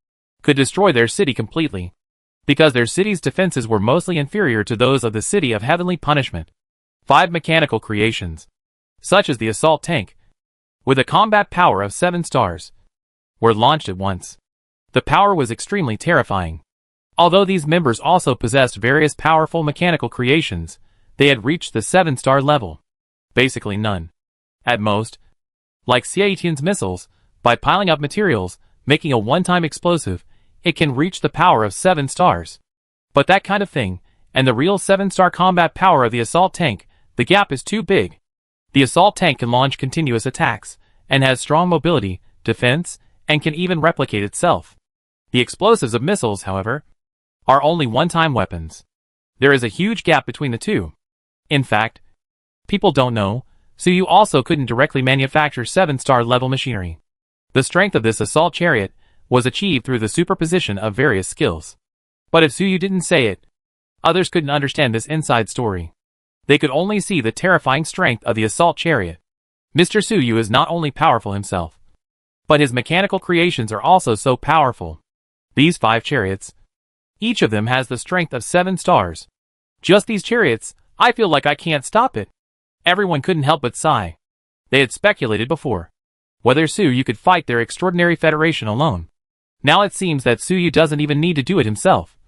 could destroy their city completely, because their city's defenses were mostly inferior to those of the city of heavenly punishment. 5 mechanical creations, such as the assault tank, with a combat power of 7 stars, were launched at once. The power was extremely terrifying. Although these members also possessed various powerful mechanical creations, they had reached the 7-star level. Basically none. At most, like Xietian's missiles, by piling up materials, making a one-time explosive, it can reach the power of 7 stars. But that kind of thing, and the real 7-star combat power of the assault tank, the gap is too big. The assault tank can launch continuous attacks, and has strong mobility, defense, and can even replicate itself. The explosives of missiles, however, are only one-time weapons. There is a huge gap between the two. In fact, people don't know, Suyu also couldn't directly manufacture 7-star level machinery. The strength of this assault chariot was achieved through the superposition of various skills. But if Suyu didn't say it, others couldn't understand this inside story. They could only see the terrifying strength of the assault chariot. Mr. Suyu is not only powerful himself, but his mechanical creations are also so powerful. These 5 chariots, each of them has the strength of 7 stars. Just these chariots, I feel like I can't stop it. Everyone couldn't help but sigh. They had speculated before whether Suyu could fight their extraordinary federation alone. Now it seems that Suyu doesn't even need to do it himself,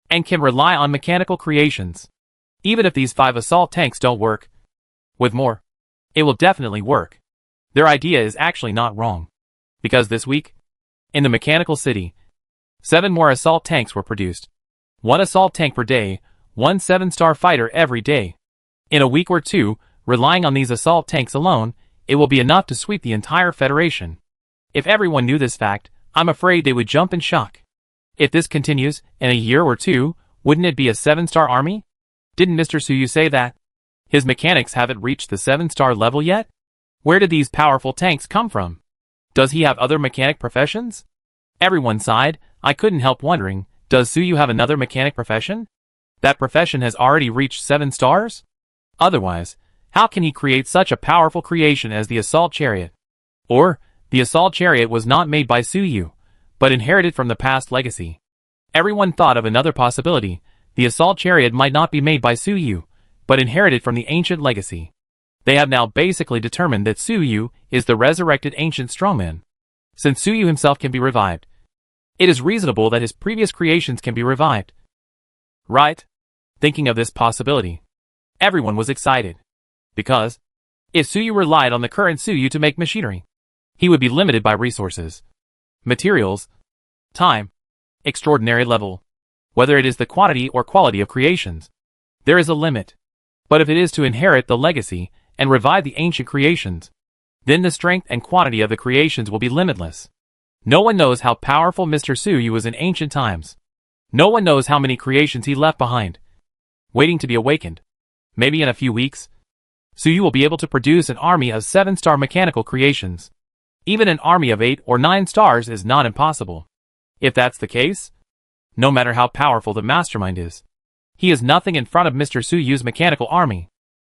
and can rely on mechanical creations. Even if these 5 assault tanks don't work, with more, it will definitely work. Their idea is actually not wrong. Because this week, in the mechanical city, 7 more assault tanks were produced. 1 assault tank per day, 1 7-star fighter every day. In a week or two, relying on these assault tanks alone, it will be enough to sweep the entire Federation. If everyone knew this fact, I'm afraid they would jump in shock. If this continues, in a year or two, wouldn't it be a 7-star army? Didn't Mr. Suyu say that? His mechanics haven't reached the 7-star level yet? Where did these powerful tanks come from? Does he have other mechanic professions? Everyone sighed. I couldn't help wondering, does Suyu have another mechanic profession? That profession has already reached 7 stars? Otherwise, how can he create such a powerful creation as the assault chariot? Or, the assault chariot was not made by Suyu, but inherited from the past legacy. Everyone thought of another possibility. The assault chariot might not be made by Suyu, but inherited from the ancient legacy. They have now basically determined that Suyu is the resurrected ancient strongman. Since Suyu himself can be revived, it is reasonable that his previous creations can be revived. Right? Thinking of this possibility, everyone was excited. Because, if Suyu relied on the current Suyu to make machinery, he would be limited by resources, materials, time, extraordinary level. Whether it is the quantity or quality of creations, there is a limit. But if it is to inherit the legacy and revive the ancient creations, then the strength and quantity of the creations will be limitless. No one knows how powerful Mr. Suyu was in ancient times. No one knows how many creations he left behind, waiting to be awakened. Maybe in a few weeks, Suyu will be able to produce an army of 7-star mechanical creations. Even an army of 8 or 9 stars is not impossible. If that's the case, no matter how powerful the mastermind is, he is nothing in front of Mr. Suyu's mechanical army.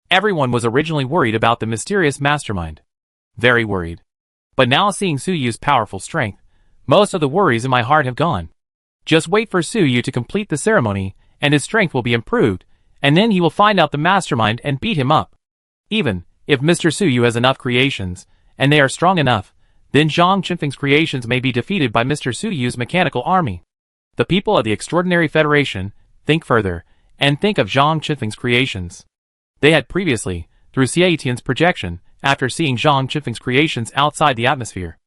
Everyone was originally worried about the mysterious mastermind. Very worried. But now seeing Suyu's powerful strength, Most of the worries in my heart have gone. Just wait for Suyu to complete the ceremony, and his strength will be improved, and then he will find out the mastermind and beat him up. Even if Mr. Suyu has enough creations, and they are strong enough, then Zhang Qinfeng's creations may be defeated by Mr. Suyu's mechanical army. The people of the Extraordinary Federation think further, and think of Zhang Qinfeng's creations. They had previously, through Xie Tian's projection, after seeing Zhang Qinfeng's creations outside the atmosphere,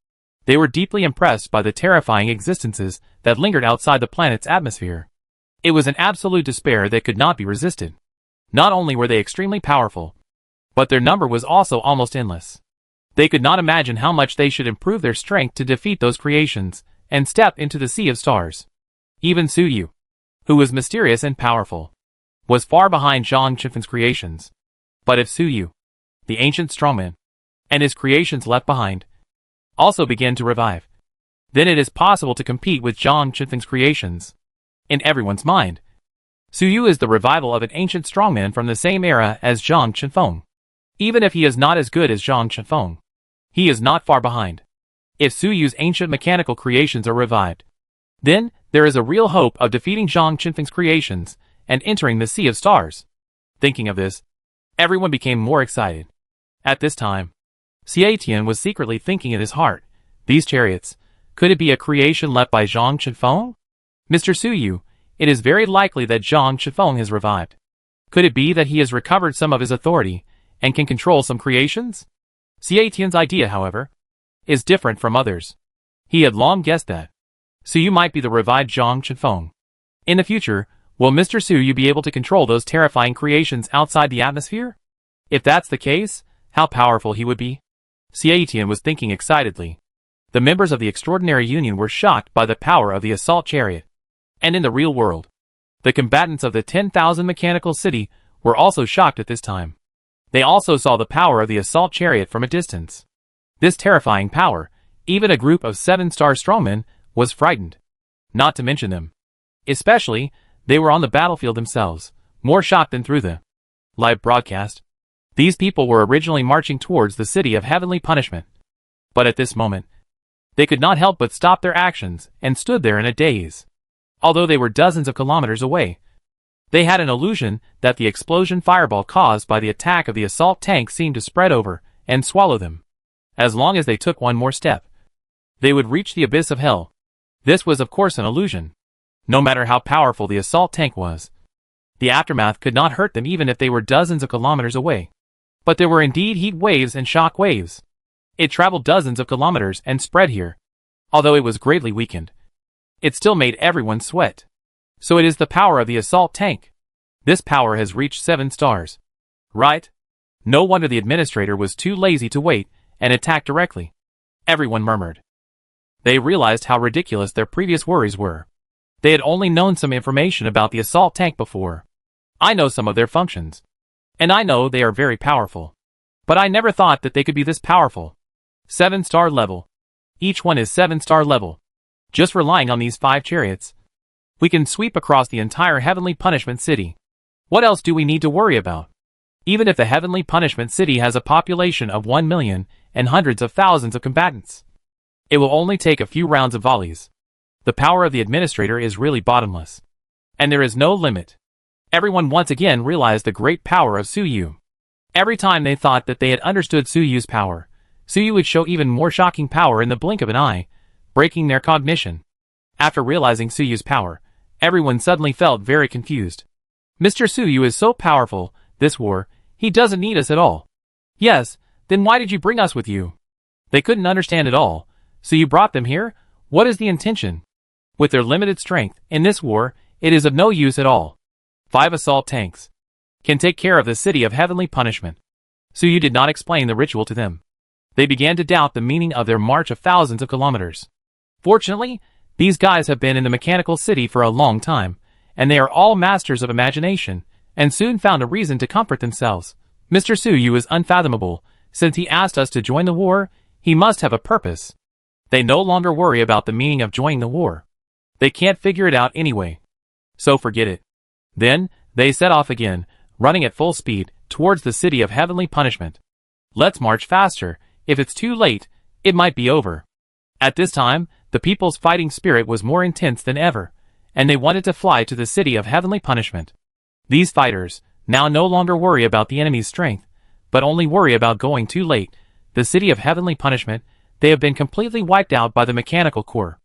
they were deeply impressed by the terrifying existences that lingered outside the planet's atmosphere. It was an absolute despair that could not be resisted. Not only were they extremely powerful, but their number was also almost endless. They could not imagine how much they should improve their strength to defeat those creations, and step into the sea of stars. Even Suyu, who was mysterious and powerful, was far behind Zhang Qinfeng's creations. But if Suyu, the ancient strongman, and his creations left behind, also began to revive, then it is possible to compete with Zhang Qinfeng's creations. In everyone's mind, Suyu is the revival of an ancient strongman from the same era as Zhang Qinfeng. Even if he is not as good as Zhang Qinfeng, he is not far behind. If Suyu's ancient mechanical creations are revived, then there is a real hope of defeating Zhang Qinfeng's creations and entering the Sea of Stars. Thinking of this, everyone became more excited. At this time, Xie Tian was secretly thinking in his heart, these chariots, could it be a creation left by Zhang Qinfeng? Mr. Suyu, it is very likely that Zhang Qinfeng has revived. Could it be that he has recovered some of his authority and can control some creations? Xie Tian's idea, however, is different from others. He had long guessed that Suyu might be the revived Zhang Qinfeng. In the future, will Mr. Suyu be able to control those terrifying creations outside the atmosphere? If that's the case, how powerful he would be. Xie Tian was thinking excitedly. The members of the Extraordinary Union were shocked by the power of the assault chariot. And in the real world, the combatants of the 10,000 mechanical city were also shocked at this time. They also saw the power of the assault chariot from a distance. This terrifying power, even a group of 7-star strongmen, was frightened. Not to mention them. Especially, they were on the battlefield themselves, more shocked than through the live broadcast. These people were originally marching towards the city of heavenly punishment. But at this moment, they could not help but stop their actions and stood there in a daze. Although they were dozens of kilometers away, they had an illusion that the explosion fireball caused by the attack of the assault tank seemed to spread over and swallow them. As long as they took one more step, they would reach the abyss of hell. This was of course an illusion. No matter how powerful the assault tank was, the aftermath could not hurt them even if they were dozens of kilometers away. But there were indeed heat waves and shock waves. It traveled dozens of kilometers and spread here. Although it was greatly weakened, it still made everyone sweat. So it is the power of the assault tank. This power has reached 7 stars. Right? No wonder the administrator was too lazy to wait and attack directly. Everyone murmured. They realized how ridiculous their previous worries were. They had only known some information about the assault tank before. I know some of their functions. And I know they are very powerful. But I never thought that they could be this powerful. 7-star level. Each one is 7-star level. Just relying on these 5 chariots, we can sweep across the entire Heavenly Punishment City. What else do we need to worry about? Even if the Heavenly Punishment City has a population of 1 million and hundreds of thousands of combatants, it will only take a few rounds of volleys. The power of the administrator is really bottomless. And there is no limit. Everyone once again realized the great power of Suyu. Every time they thought that they had understood Suyu's power, Suyu would show even more shocking power in the blink of an eye, breaking their cognition. After realizing Suyu's power, everyone suddenly felt very confused. Mr. Suyu is so powerful, this war, he doesn't need us at all. Yes, then why did you bring us with you? They couldn't understand at all. So you brought them here? What is the intention? With their limited strength, in this war, it is of no use at all. 5 assault tanks can take care of the city of heavenly punishment. Suyu did not explain the ritual to them. They began to doubt the meaning of their march of thousands of kilometers. Fortunately, these guys have been in the mechanical city for a long time, and they are all masters of imagination, and soon found a reason to comfort themselves. Mr. Suyu is unfathomable. Since he asked us to join the war, he must have a purpose. They no longer worry about the meaning of joining the war. They can't figure it out anyway. So forget it. Then, they set off again, running at full speed, towards the city of heavenly punishment. Let's march faster. If it's too late, it might be over. At this time, the people's fighting spirit was more intense than ever, and they wanted to fly to the city of heavenly punishment. These fighters now no longer worry about the enemy's strength, but only worry about going too late. The city of heavenly punishment, they have been completely wiped out by the mechanical core.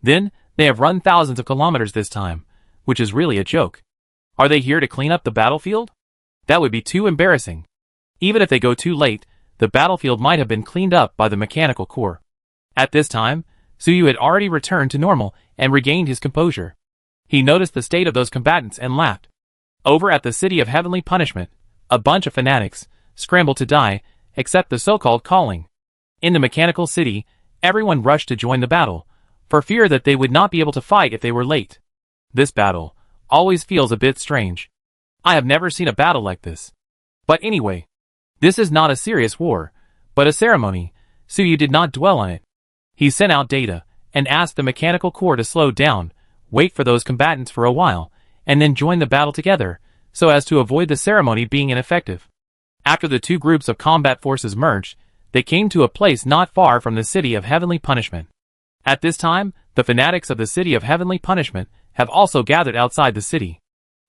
Then, they have run thousands of kilometers this time, which is really a joke. Are they here to clean up the battlefield? That would be too embarrassing. Even if they go too late, the battlefield might have been cleaned up by the mechanical core. At this time, Suyu had already returned to normal and regained his composure. He noticed the state of those combatants and laughed. Over at the city of heavenly punishment, a bunch of fanatics scrambled to die, except the so-called calling. In the mechanical city, everyone rushed to join the battle, for fear that they would not be able to fight if they were late. This battle always feels a bit strange. I have never seen a battle like this. But anyway, this is not a serious war, but a ceremony, so you did not dwell on it. He sent out data, and asked the mechanical core to slow down, wait for those combatants for a while, and then join the battle together, so as to avoid the ceremony being ineffective. After the two groups of combat forces merged, they came to a place not far from the city of heavenly punishment. At this time, the fanatics of the city of heavenly punishment have also gathered outside the city.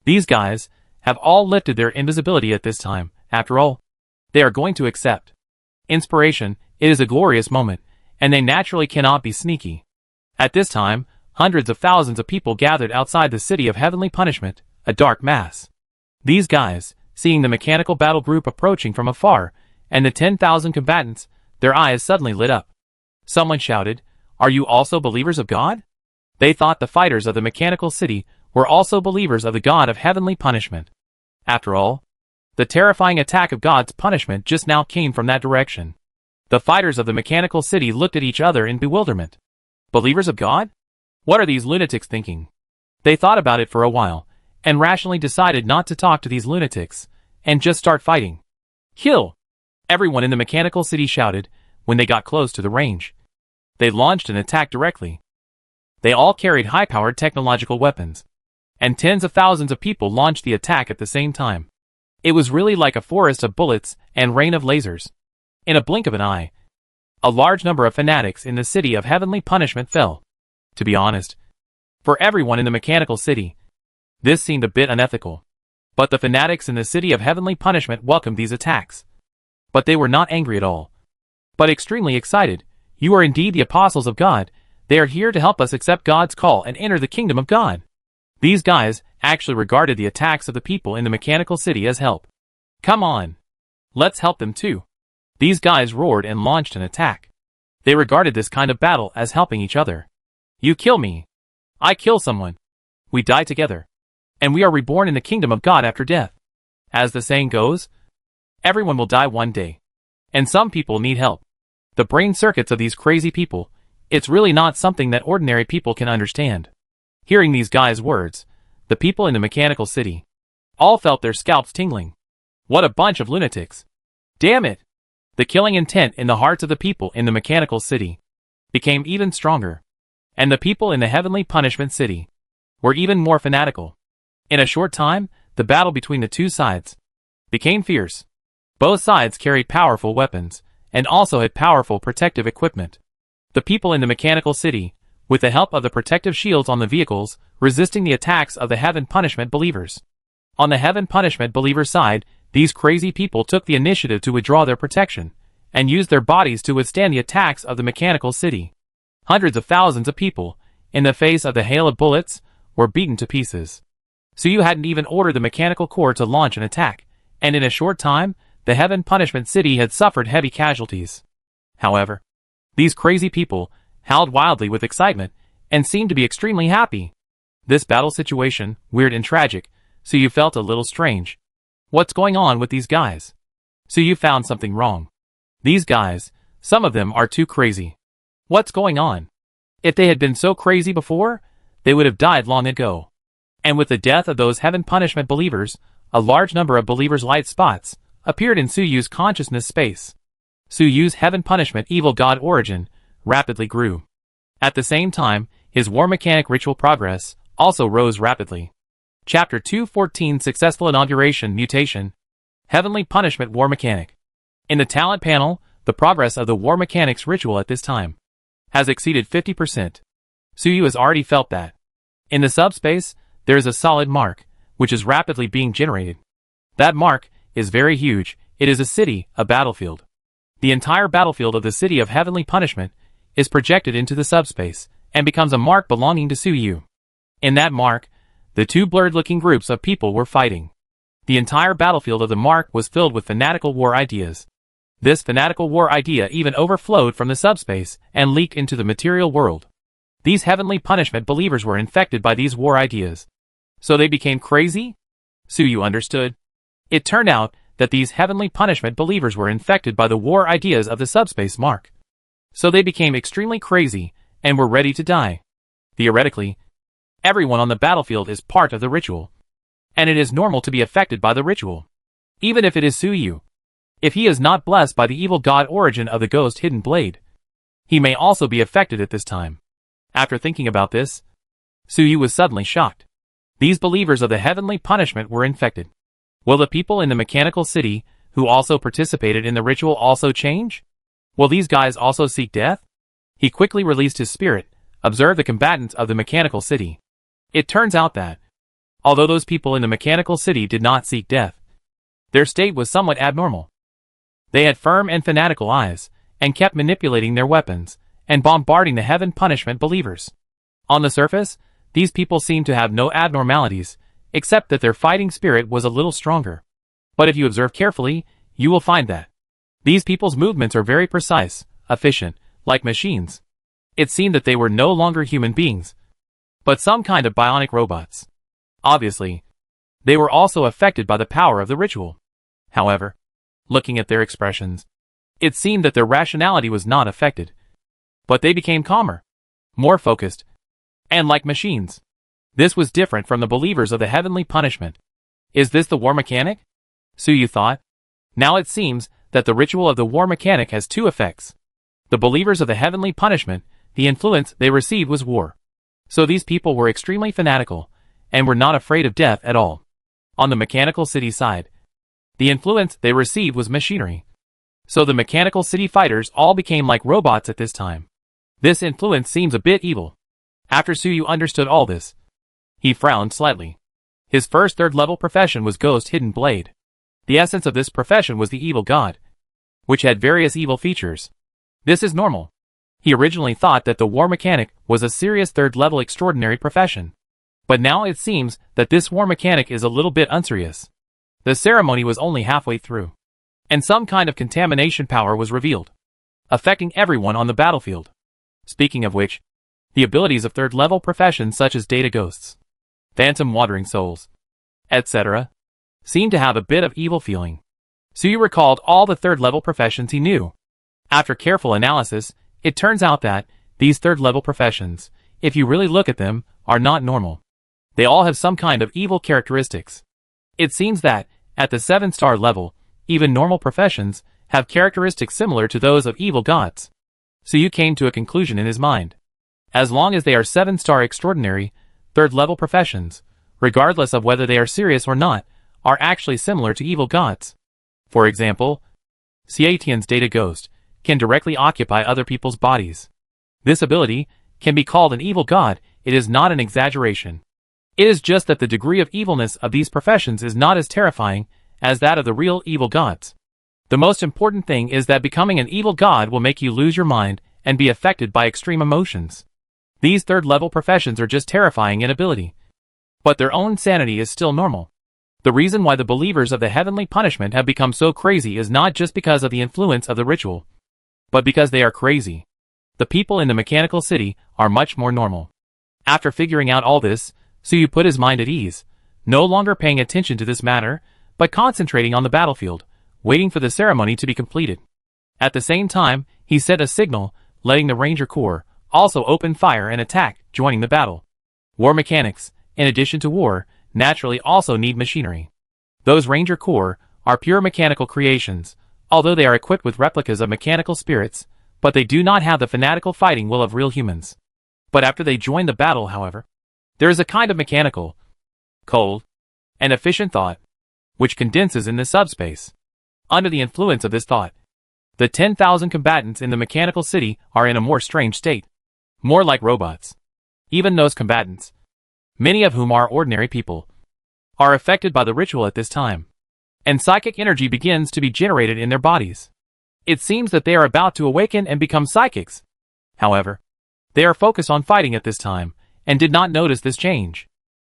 These guys have all lifted their invisibility at this time. After all, they are going to accept inspiration. It is a glorious moment, and they naturally cannot be sneaky. At this time, hundreds of thousands of people gathered outside the city of heavenly punishment, a dark mass. These guys, seeing the mechanical battle group approaching from afar, and the 10,000 combatants, their eyes suddenly lit up. Someone shouted, "Are you also believers of God?" They thought the fighters of the mechanical city were also believers of the God of heavenly punishment. After all, the terrifying attack of God's punishment just now came from that direction. The fighters of the mechanical city looked at each other in bewilderment. Believers of God? What are these lunatics thinking? They thought about it for a while, and rationally decided not to talk to these lunatics, and just start fighting. Kill! Everyone in the mechanical city shouted when they got close to the range. They launched an attack directly. They all carried high-powered technological weapons, and tens of thousands of people launched the attack at the same time. It was really like a forest of bullets and rain of lasers. In a blink of an eye, a large number of fanatics in the city of heavenly punishment fell. To be honest, for everyone in the mechanical city, this seemed a bit unethical. But the fanatics in the city of heavenly punishment welcomed these attacks. But they were not angry at all, but extremely excited. You are indeed the apostles of God. They are here to help us accept God's call and enter the kingdom of God. These guys actually regarded the attacks of the people in the mechanical city as help. Come on. Let's help them too. These guys roared and launched an attack. They regarded this kind of battle as helping each other. You kill me. I kill someone. We die together. And we are reborn in the kingdom of God after death. As the saying goes, everyone will die one day. And some people need help. The brain circuits of these crazy people, it's really not something that ordinary people can understand. Hearing these guys' words, the people in the mechanical city all felt their scalps tingling. What a bunch of lunatics. Damn it! The killing intent in the hearts of the people in the mechanical city became even stronger. And the people in the heavenly punishment city were even more fanatical. In a short time, the battle between the two sides became fierce. Both sides carried powerful weapons, and also had powerful protective equipment. The people in the mechanical city, with the help of the protective shields on the vehicles, resisting the attacks of the heaven punishment believers. On the heaven punishment believers' side, these crazy people took the initiative to withdraw their protection, and used their bodies to withstand the attacks of the mechanical city. Hundreds of thousands of people, in the face of the hail of bullets, were beaten to pieces. Suyu hadn't even ordered the mechanical core to launch an attack, and in a short time, the heaven punishment city had suffered heavy casualties. However, these crazy people howled wildly with excitement, and seemed to be extremely happy. This battle situation, weird and tragic, Suyu felt a little strange. What's going on with these guys? Suyu found something wrong. These guys, some of them are too crazy. What's going on? If they had been so crazy before, they would have died long ago. And with the death of those heaven punishment believers, a large number of believers' light spots appeared in Suyu's consciousness space. Suyu's heaven punishment evil god origin rapidly grew. At the same time, his war mechanic ritual progress also rose rapidly. Chapter 214 Successful Inauguration Mutation Heavenly Punishment War Mechanic. In the talent panel, the progress of the war mechanics ritual at this time. has exceeded 50%. Suyu has already felt that. In the subspace, there is a solid mark, which is rapidly being generated. That mark is very huge. It is a city, a battlefield. The entire battlefield of the city of heavenly punishment is projected into the subspace and becomes a mark belonging to Suyu. In that mark, the two blurred-looking groups of people were fighting. The entire battlefield of the mark was filled with fanatical war ideas. This fanatical war idea even overflowed from the subspace and leaked into the material world. These heavenly punishment believers were infected by these war ideas. So they became crazy? Suyu understood. It turned out that these heavenly punishment believers were infected by the war ideas of the subspace mark. So they became extremely crazy and were ready to die. Theoretically, everyone on the battlefield is part of the ritual. And it is normal to be affected by the ritual. Even if it is Suyu. If he is not blessed by the evil god origin of the ghost hidden blade, he may also be affected at this time. After thinking about this, Suyu was suddenly shocked. These believers of the heavenly punishment were infected. Will the people in the mechanical city who also participated in the ritual also change? Will these guys also seek death? He quickly released his spirit, observed the combatants of the mechanical city. It turns out that, although those people in the mechanical city did not seek death, their state was somewhat abnormal. They had firm and fanatical eyes, and kept manipulating their weapons, and bombarding the heaven punishment believers. On the surface, these people seemed to have no abnormalities, except that their fighting spirit was a little stronger. But if you observe carefully, you will find that these people's movements are very precise, efficient, like machines. It seemed that they were no longer human beings, but some kind of bionic robots. Obviously, they were also affected by the power of the ritual. However, looking at their expressions, it seemed that their rationality was not affected, but they became calmer, more focused, and like machines. This was different from the believers of the heavenly punishment. Is this the war mechanic? Suyu thought. Now it seems that the ritual of the war mechanic has two effects. The believers of the heavenly punishment, the influence they received was war. So these people were extremely fanatical, and were not afraid of death at all. On the mechanical city side, the influence they received was machinery. So the mechanical city fighters all became like robots at this time. This influence seems a bit evil. After Suyu understood all this, he frowned slightly. His first third-level profession was Ghost Hidden Blade. The essence of this profession was the evil god, which had various evil features. This is normal. He originally thought that the war mechanic was a serious third-level extraordinary profession. But now it seems that this war mechanic is a little bit unserious. The ceremony was only halfway through, and some kind of contamination power was revealed, affecting everyone on the battlefield. Speaking of which, the abilities of third-level professions such as data ghosts, phantom wandering souls, etc., seemed to have a bit of evil feeling. Suyu recalled all the third-level professions he knew. After careful analysis, it turns out that these third-level professions, if you really look at them, are not normal. They all have some kind of evil characteristics. It seems that, at the 7-star level, even normal professions have characteristics similar to those of evil gods. Suyu came to a conclusion in his mind. As long as they are 7-star extraordinary, third-level professions, regardless of whether they are serious or not, are actually similar to evil gods. For example, Seatian's data ghost can directly occupy other people's bodies. This ability can be called an evil god. It is not an exaggeration. It is just that the degree of evilness of these professions is not as terrifying as that of the real evil gods. The most important thing is that becoming an evil god will make you lose your mind and be affected by extreme emotions. These third-level professions are just terrifying in ability, but their own sanity is still normal. The reason why the believers of the heavenly punishment have become so crazy is not just because of the influence of the ritual, but because they are crazy. The people in the mechanical city are much more normal. After figuring out all this, Suyu put his mind at ease, no longer paying attention to this matter, but concentrating on the battlefield, waiting for the ceremony to be completed. At the same time, he set a signal, letting the Ranger Corps also open fire and attack, joining the battle. War mechanics, in addition to war, naturally also need machinery. Those Ranger Corps are pure mechanical creations, although they are equipped with replicas of mechanical spirits, but they do not have the fanatical fighting will of real humans. But after they join the battle, however, there is a kind of mechanical, cold, and efficient thought, which condenses in the subspace. Under the influence of this thought, The 10,000 combatants in the mechanical city are in a more strange state. More like robots. Even those combatants, many of whom are ordinary people, are affected by the ritual at this time. And psychic energy begins to be generated in their bodies. It seems that they are about to awaken and become psychics. However, they are focused on fighting at this time, and did not notice this change.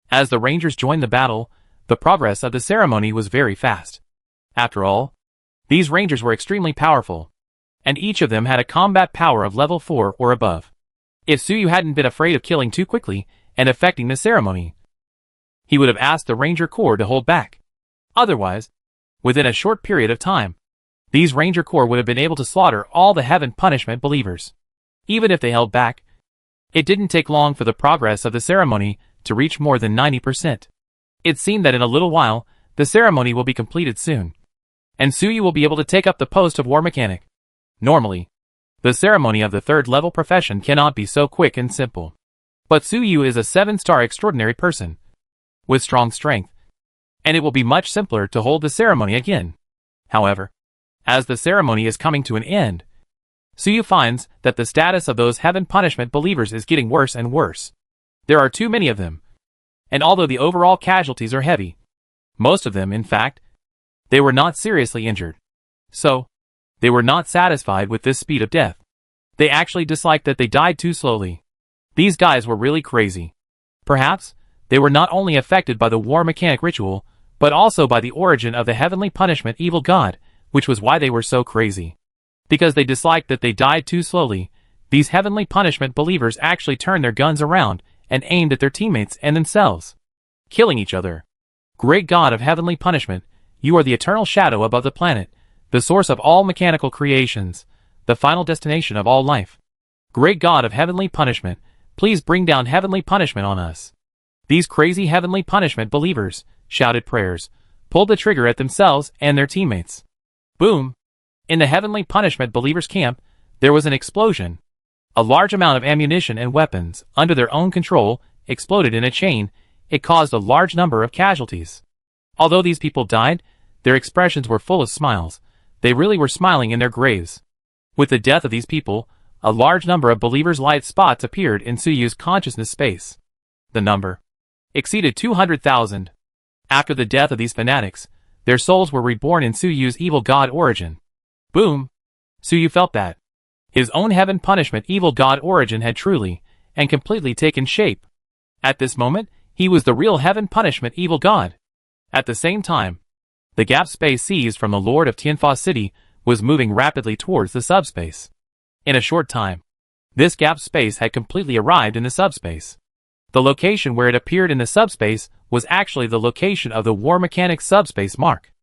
As the Rangers joined the battle, the progress of the ceremony was very fast. After all, these Rangers were extremely powerful, and each of them had a combat power of level 4 or above. If Suyu hadn't been afraid of killing too quickly and affecting the ceremony, he would have asked the Ranger Corps to hold back. Otherwise, within a short period of time, these Ranger Corps would have been able to slaughter all the Heaven Punishment believers. Even if they held back, it didn't take long for the progress of the ceremony to reach more than 90%. It seemed that in a little while, the ceremony will be completed soon, and Suyu will be able to take up the post of War Mechanic. Normally, the ceremony of the 3rd level profession cannot be so quick and simple. But Suyu is a 7-star extraordinary person, with strong strength, and it will be much simpler to hold the ceremony again. However, as the ceremony is coming to an end, Suyu finds that the status of those Heaven Punishment believers is getting worse and worse. There are too many of them, and although the overall casualties are heavy, most of them, in fact, they were not seriously injured. So, they were not satisfied with this speed of death. They actually disliked that they died too slowly. These guys were really crazy. Perhaps, they were not only affected by the War Mechanic ritual, but also by the origin of the Heavenly Punishment Evil God, which was why they were so crazy. Because they disliked that they died too slowly, these Heavenly Punishment believers actually turned their guns around and aimed at their teammates and themselves, killing each other. Great God of Heavenly Punishment, you are the eternal shadow above the planet, the source of all mechanical creations, the final destination of all life. Great God of Heavenly Punishment, please bring down Heavenly Punishment on us. These crazy Heavenly Punishment believers shouted prayers, pulled the trigger at themselves and their teammates. Boom! In the Heavenly Punishment believers' camp, there was an explosion. A large amount of ammunition and weapons, under their own control, exploded in a chain. It caused a large number of casualties. Although these people died, their expressions were full of smiles. They really were smiling in their graves. With the death of these people, a large number of believers' light spots appeared in Suyu's consciousness space. The number exceeded 200,000. After the death of these fanatics, their souls were reborn in Suyu's evil god origin. Boom! Suyu felt that his own Heaven Punishment Evil God origin had truly and completely taken shape. At this moment, he was the real Heaven Punishment Evil God. At the same time, the gap space seized from the Lord of Tianfa City was moving rapidly towards the subspace. In a short time, this gap space had completely arrived in the subspace. The location where it appeared in the subspace was actually the location of the War Mechanics subspace mark.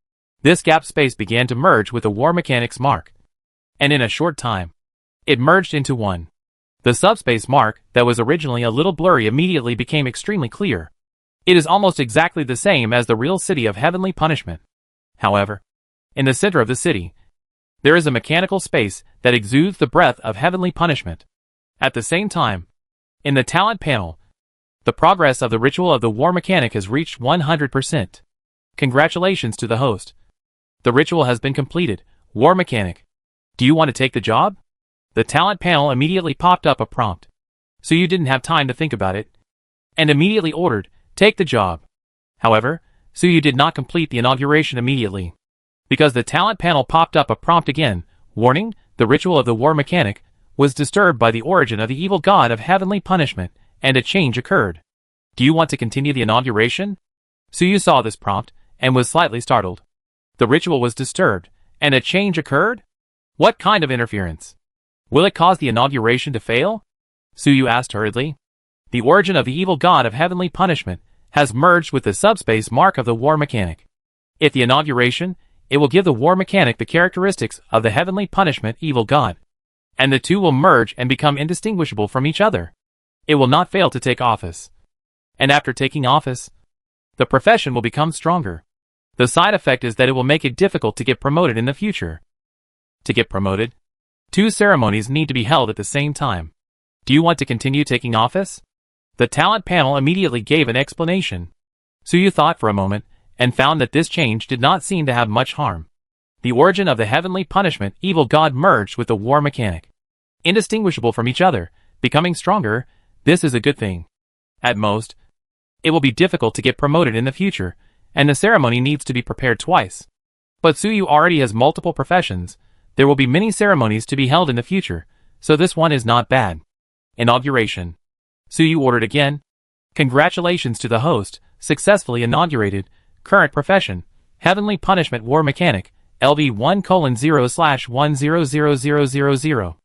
This gap space began to merge with the War Mechanics mark, and in a short time, it merged into one. The subspace mark, that was originally a little blurry, immediately became extremely clear. It is almost exactly the same as the real city of Heavenly Punishment. However, in the center of the city, there is a mechanical space that exudes the breath of Heavenly Punishment. At the same time, in the talent panel, the progress of the ritual of the War Mechanic has reached 100%. Congratulations to the host. The ritual has been completed. War Mechanic, do you want to take the job? The talent panel immediately popped up a prompt. So you didn't have time to think about it, and immediately ordered, take the job. However, Suyu did not complete the inauguration immediately, because the talent panel popped up a prompt again. Warning, the ritual of the War Mechanic was disturbed by the origin of the evil god of Heavenly Punishment, and a change occurred. Do you want to continue the inauguration? Suyu saw this prompt, and was slightly startled. The ritual was disturbed, and a change occurred? What kind of interference? Will it cause the inauguration to fail? Suyu asked hurriedly. The origin of the evil god of Heavenly Punishment has merged with the subspace mark of the War Mechanic. If the inauguration, it will give the War Mechanic the characteristics of the Heavenly Punishment Evil God, and the two will merge and become indistinguishable from each other. It will not fail to take office. And after taking office, the profession will become stronger. The side effect is that it will make it difficult to get promoted in the future. To get promoted, 2 ceremonies need to be held at the same time. Do you want to continue taking office? The talent panel immediately gave an explanation. Suyu thought for a moment, and found that this change did not seem to have much harm. The origin of the heavenly punishment evil god merged with the war mechanic. Indistinguishable from each other, becoming stronger, this is a good thing. At most, it will be difficult to get promoted in the future, and the ceremony needs to be prepared twice. But Suyu already has multiple professions. There will be many ceremonies to be held in the future, so this one is not bad. Inauguration. Suyu ordered again. Congratulations to the host, successfully inaugurated. Current profession, Heavenly Punishment War Mechanic, LV1:0/100000.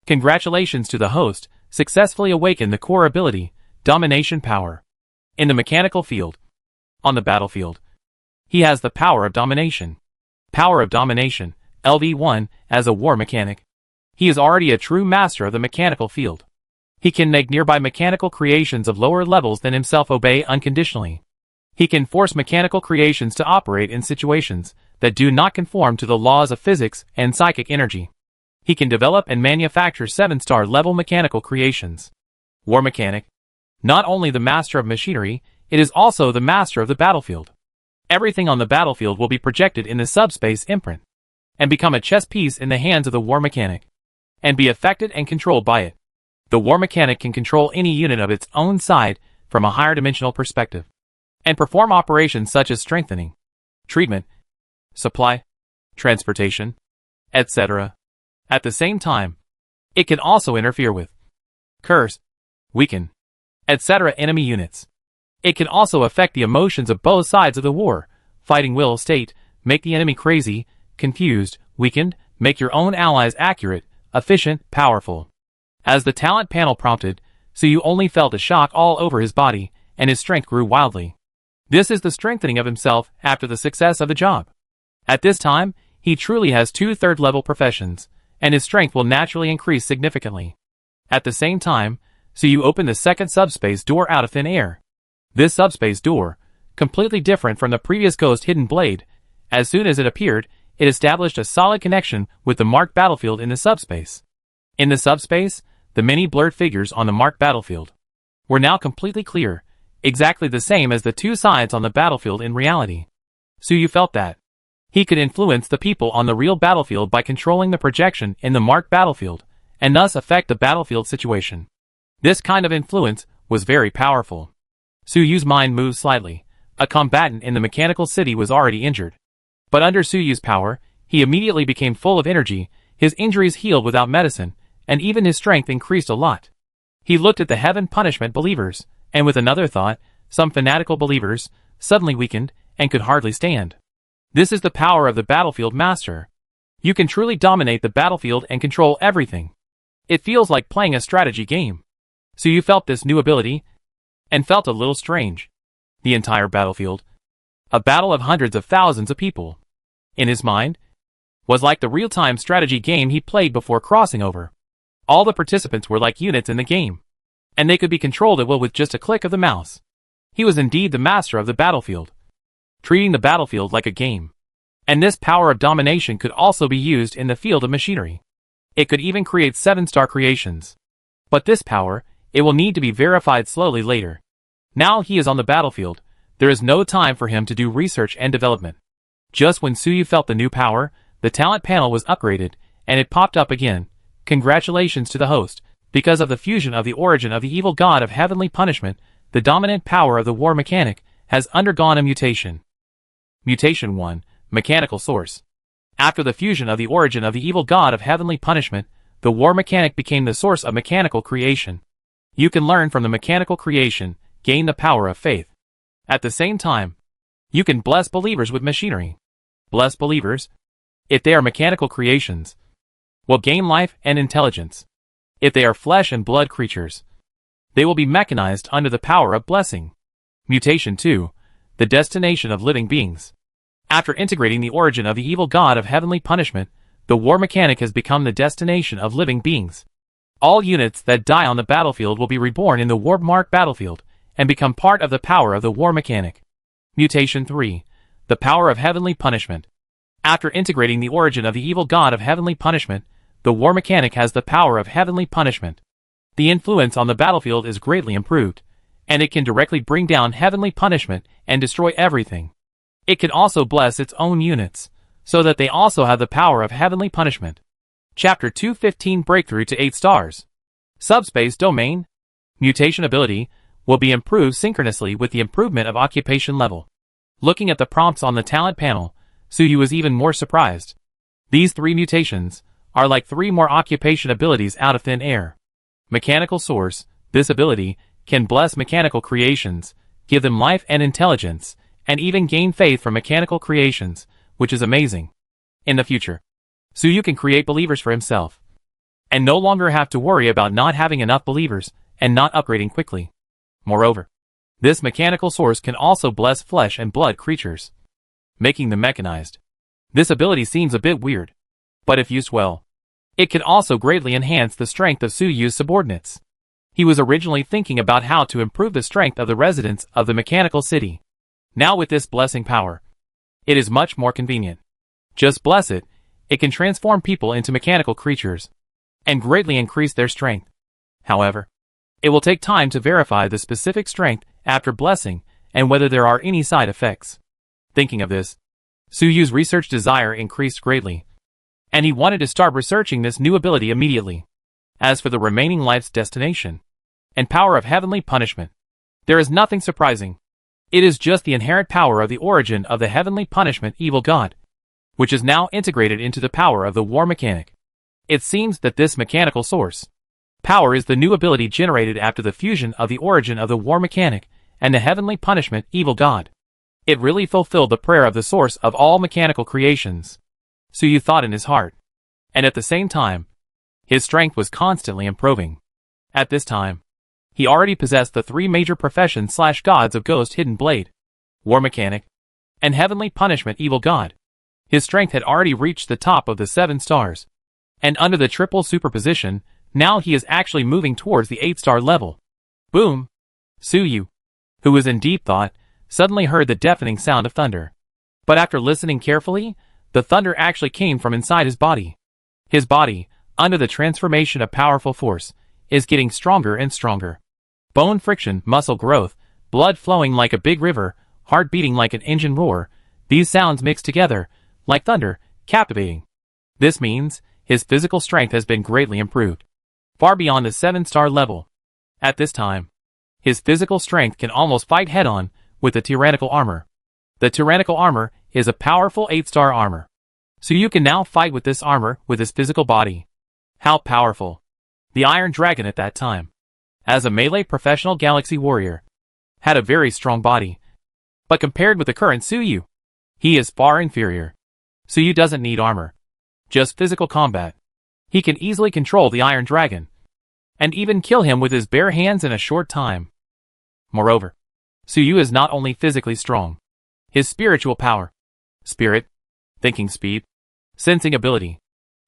Congratulations to the host, successfully awakened the core ability, Domination Power. In the mechanical field. On the battlefield. He has the power of domination. Power of domination, LV1, as a war mechanic. He is already a true master of the mechanical field. He can make nearby mechanical creations of lower levels than himself obey unconditionally. He can force mechanical creations to operate in situations that do not conform to the laws of physics and psychic energy. He can develop and manufacture 7-star level mechanical creations. War mechanic. Not only the master of machinery, it is also the master of the battlefield. Everything on the battlefield will be projected in the subspace imprint, and become a chess piece in the hands of the war mechanic, and be affected and controlled by it. The war mechanic can control any unit of its own side from a higher dimensional perspective, and perform operations such as strengthening, treatment, supply, transportation, etc. At the same time, it can also interfere with, curse, weaken, etc. enemy units. It can also affect the emotions of both sides of the war, fighting will state, make the enemy crazy, confused, weakened, make your own allies accurate, efficient, powerful. As the talent panel prompted, Suyu only felt a shock all over his body, and his strength grew wildly. This is the strengthening of himself after the success of the job. At this time, he truly has 2 third-level professions, and his strength will naturally increase significantly. At the same time, Suyu opened the second subspace door out of thin air. This subspace door, completely different from the previous ghost hidden blade, as soon as it appeared, it established a solid connection with the marked battlefield in the subspace. In the subspace, the many blurred figures on the marked battlefield were now completely clear, exactly the same as the 2 sides on the battlefield in reality. Suyu felt that he could influence the people on the real battlefield by controlling the projection in the marked battlefield, and thus affect the battlefield situation. This kind of influence was very powerful. Suyu's mind moved slightly. A combatant in the mechanical city was already injured. But under Suyu's power, he immediately became full of energy, his injuries healed without medicine, and even his strength increased a lot. He looked at the heaven punishment believers, and with another thought, some fanatical believers, suddenly weakened, and could hardly stand. This is the power of the battlefield master. You can truly dominate the battlefield and control everything. It feels like playing a strategy game. Suyu felt this new ability, and felt a little strange. The entire battlefield, a battle of hundreds of thousands of people, in his mind, was like the real-time strategy game he played before crossing over. All the participants were like units in the game, and they could be controlled at will with just a click of the mouse. He was indeed the master of the battlefield, treating the battlefield like a game. And this power of domination could also be used in the field of machinery. It could even create 7-star creations. But this power, it will need to be verified slowly later. Now he is on the battlefield, there is no time for him to do research and development. Just when Suyu felt the new power, the talent panel was upgraded, and it popped up again. Congratulations to the host, because of the fusion of the origin of the evil god of heavenly punishment, the dominant power of the war mechanic has undergone a mutation. Mutation 1, Mechanical Source. After the fusion of the origin of the evil god of heavenly punishment, the war mechanic became the source of mechanical creation. You can learn from the mechanical creation, gain the power of faith. At the same time, you can bless believers with machinery. Bless believers, if they are mechanical creations, will gain life and intelligence. If they are flesh and blood creatures, they will be mechanized under the power of blessing. Mutation 2, the destination of living beings. After integrating the origin of the evil god of heavenly punishment, the war mechanic has become the destination of living beings. All units that die on the battlefield will be reborn in the war-marked battlefield, and become part of the power of the war mechanic. Mutation 3, the power of heavenly punishment. After integrating the origin of the evil god of heavenly punishment, the war mechanic has the power of heavenly punishment. The influence on the battlefield is greatly improved, and it can directly bring down heavenly punishment and destroy everything. It can also bless its own units, so that they also have the power of heavenly punishment. Chapter 215 Breakthrough to 8 stars. Subspace domain. Mutation ability will be improved synchronously with the improvement of occupation level. Looking at the prompts on the talent panel, Suyu was even more surprised. These 3 mutations are like 3 more occupation abilities out of thin air. Mechanical source. This ability can bless mechanical creations, give them life and intelligence, and even gain faith from mechanical creations, which is amazing. In the future, Suyu can create believers for himself, and no longer have to worry about not having enough believers and not upgrading quickly. Moreover, this mechanical source can also bless flesh and blood creatures, making them mechanized. This ability seems a bit weird, but if used well, it can also greatly enhance the strength of Suyu's subordinates. He was originally thinking about how to improve the strength of the residents of the mechanical city. Now with this blessing power, it is much more convenient. Just bless it, it can transform people into mechanical creatures, and greatly increase their strength. However, it will take time to verify the specific strength after blessing and whether there are any side effects. Thinking of this, Suyu's research desire increased greatly, and he wanted to start researching this new ability immediately. As for the remaining life's destination and power of heavenly punishment, there is nothing surprising. It is just the inherent power of the origin of the heavenly punishment evil god, which is now integrated into the power of the war mechanic. It seems that this mechanical source power is the new ability generated after the fusion of the origin of the war mechanic and the heavenly punishment evil god. It really fulfilled the prayer of the source of all mechanical creations. Suyu thought in his heart, and at the same time, his strength was constantly improving. At this time, he already possessed the 3 major professions/gods of Ghost Hidden Blade, War Mechanic, and Heavenly Punishment Evil God. His strength had already reached the top of the 7 stars, and under the triple superposition, now he is actually moving towards the 8-star level. Boom! Suyu, who was in deep thought, suddenly heard the deafening sound of thunder. But after listening carefully, the thunder actually came from inside his body. His body, under the transformation of powerful force, is getting stronger and stronger. Bone friction, muscle growth, blood flowing like a big river, heart beating like an engine roar, these sounds mixed together, like thunder, captivating. This means his physical strength has been greatly improved, far beyond the 7-star level. At this time, his physical strength can almost fight head-on with the tyrannical armor. The tyrannical armor is a powerful 8-star armor. So you can now fight with this armor with his physical body. How powerful! The Iron Dragon at that time, as a melee professional galaxy warrior, had a very strong body. But compared with the current Suyu, he is far inferior. Suyu doesn't need armor, just physical combat. He can easily control the Iron Dragon, and even kill him with his bare hands in a short time. Moreover, Suyu is not only physically strong, his spiritual power, spirit, thinking speed, sensing ability,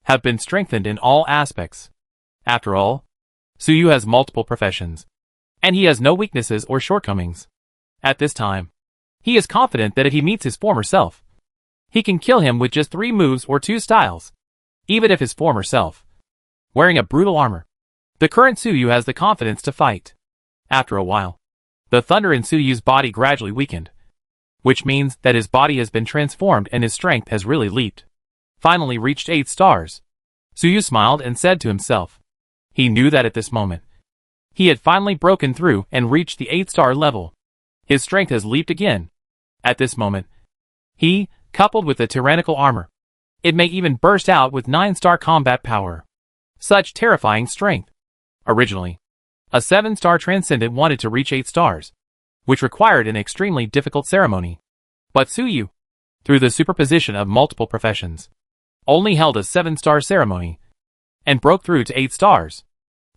have been strengthened in all aspects. After all, Suyu has multiple professions, and he has no weaknesses or shortcomings. At this time, he is confident that if he meets his former self, he can kill him with just 3 moves or 2 styles, even if his former self, wearing a brutal armor. The current Suyu has the confidence to fight. After a while, the thunder in Suyu's body gradually weakened, which means that his body has been transformed and his strength has really leaped. Finally reached 8 stars. Suyu smiled and said to himself, he knew that at this moment, he had finally broken through and reached the 8-star level. His strength has leaped again. At this moment, he, coupled with the tyrannical armor, it may even burst out with 9-star combat power. Such terrifying strength. Originally, a 7-star transcendent wanted to reach 8 stars, which required an extremely difficult ceremony. But Suyu, through the superposition of multiple professions, only held a 7-star ceremony, and broke through to 8 stars.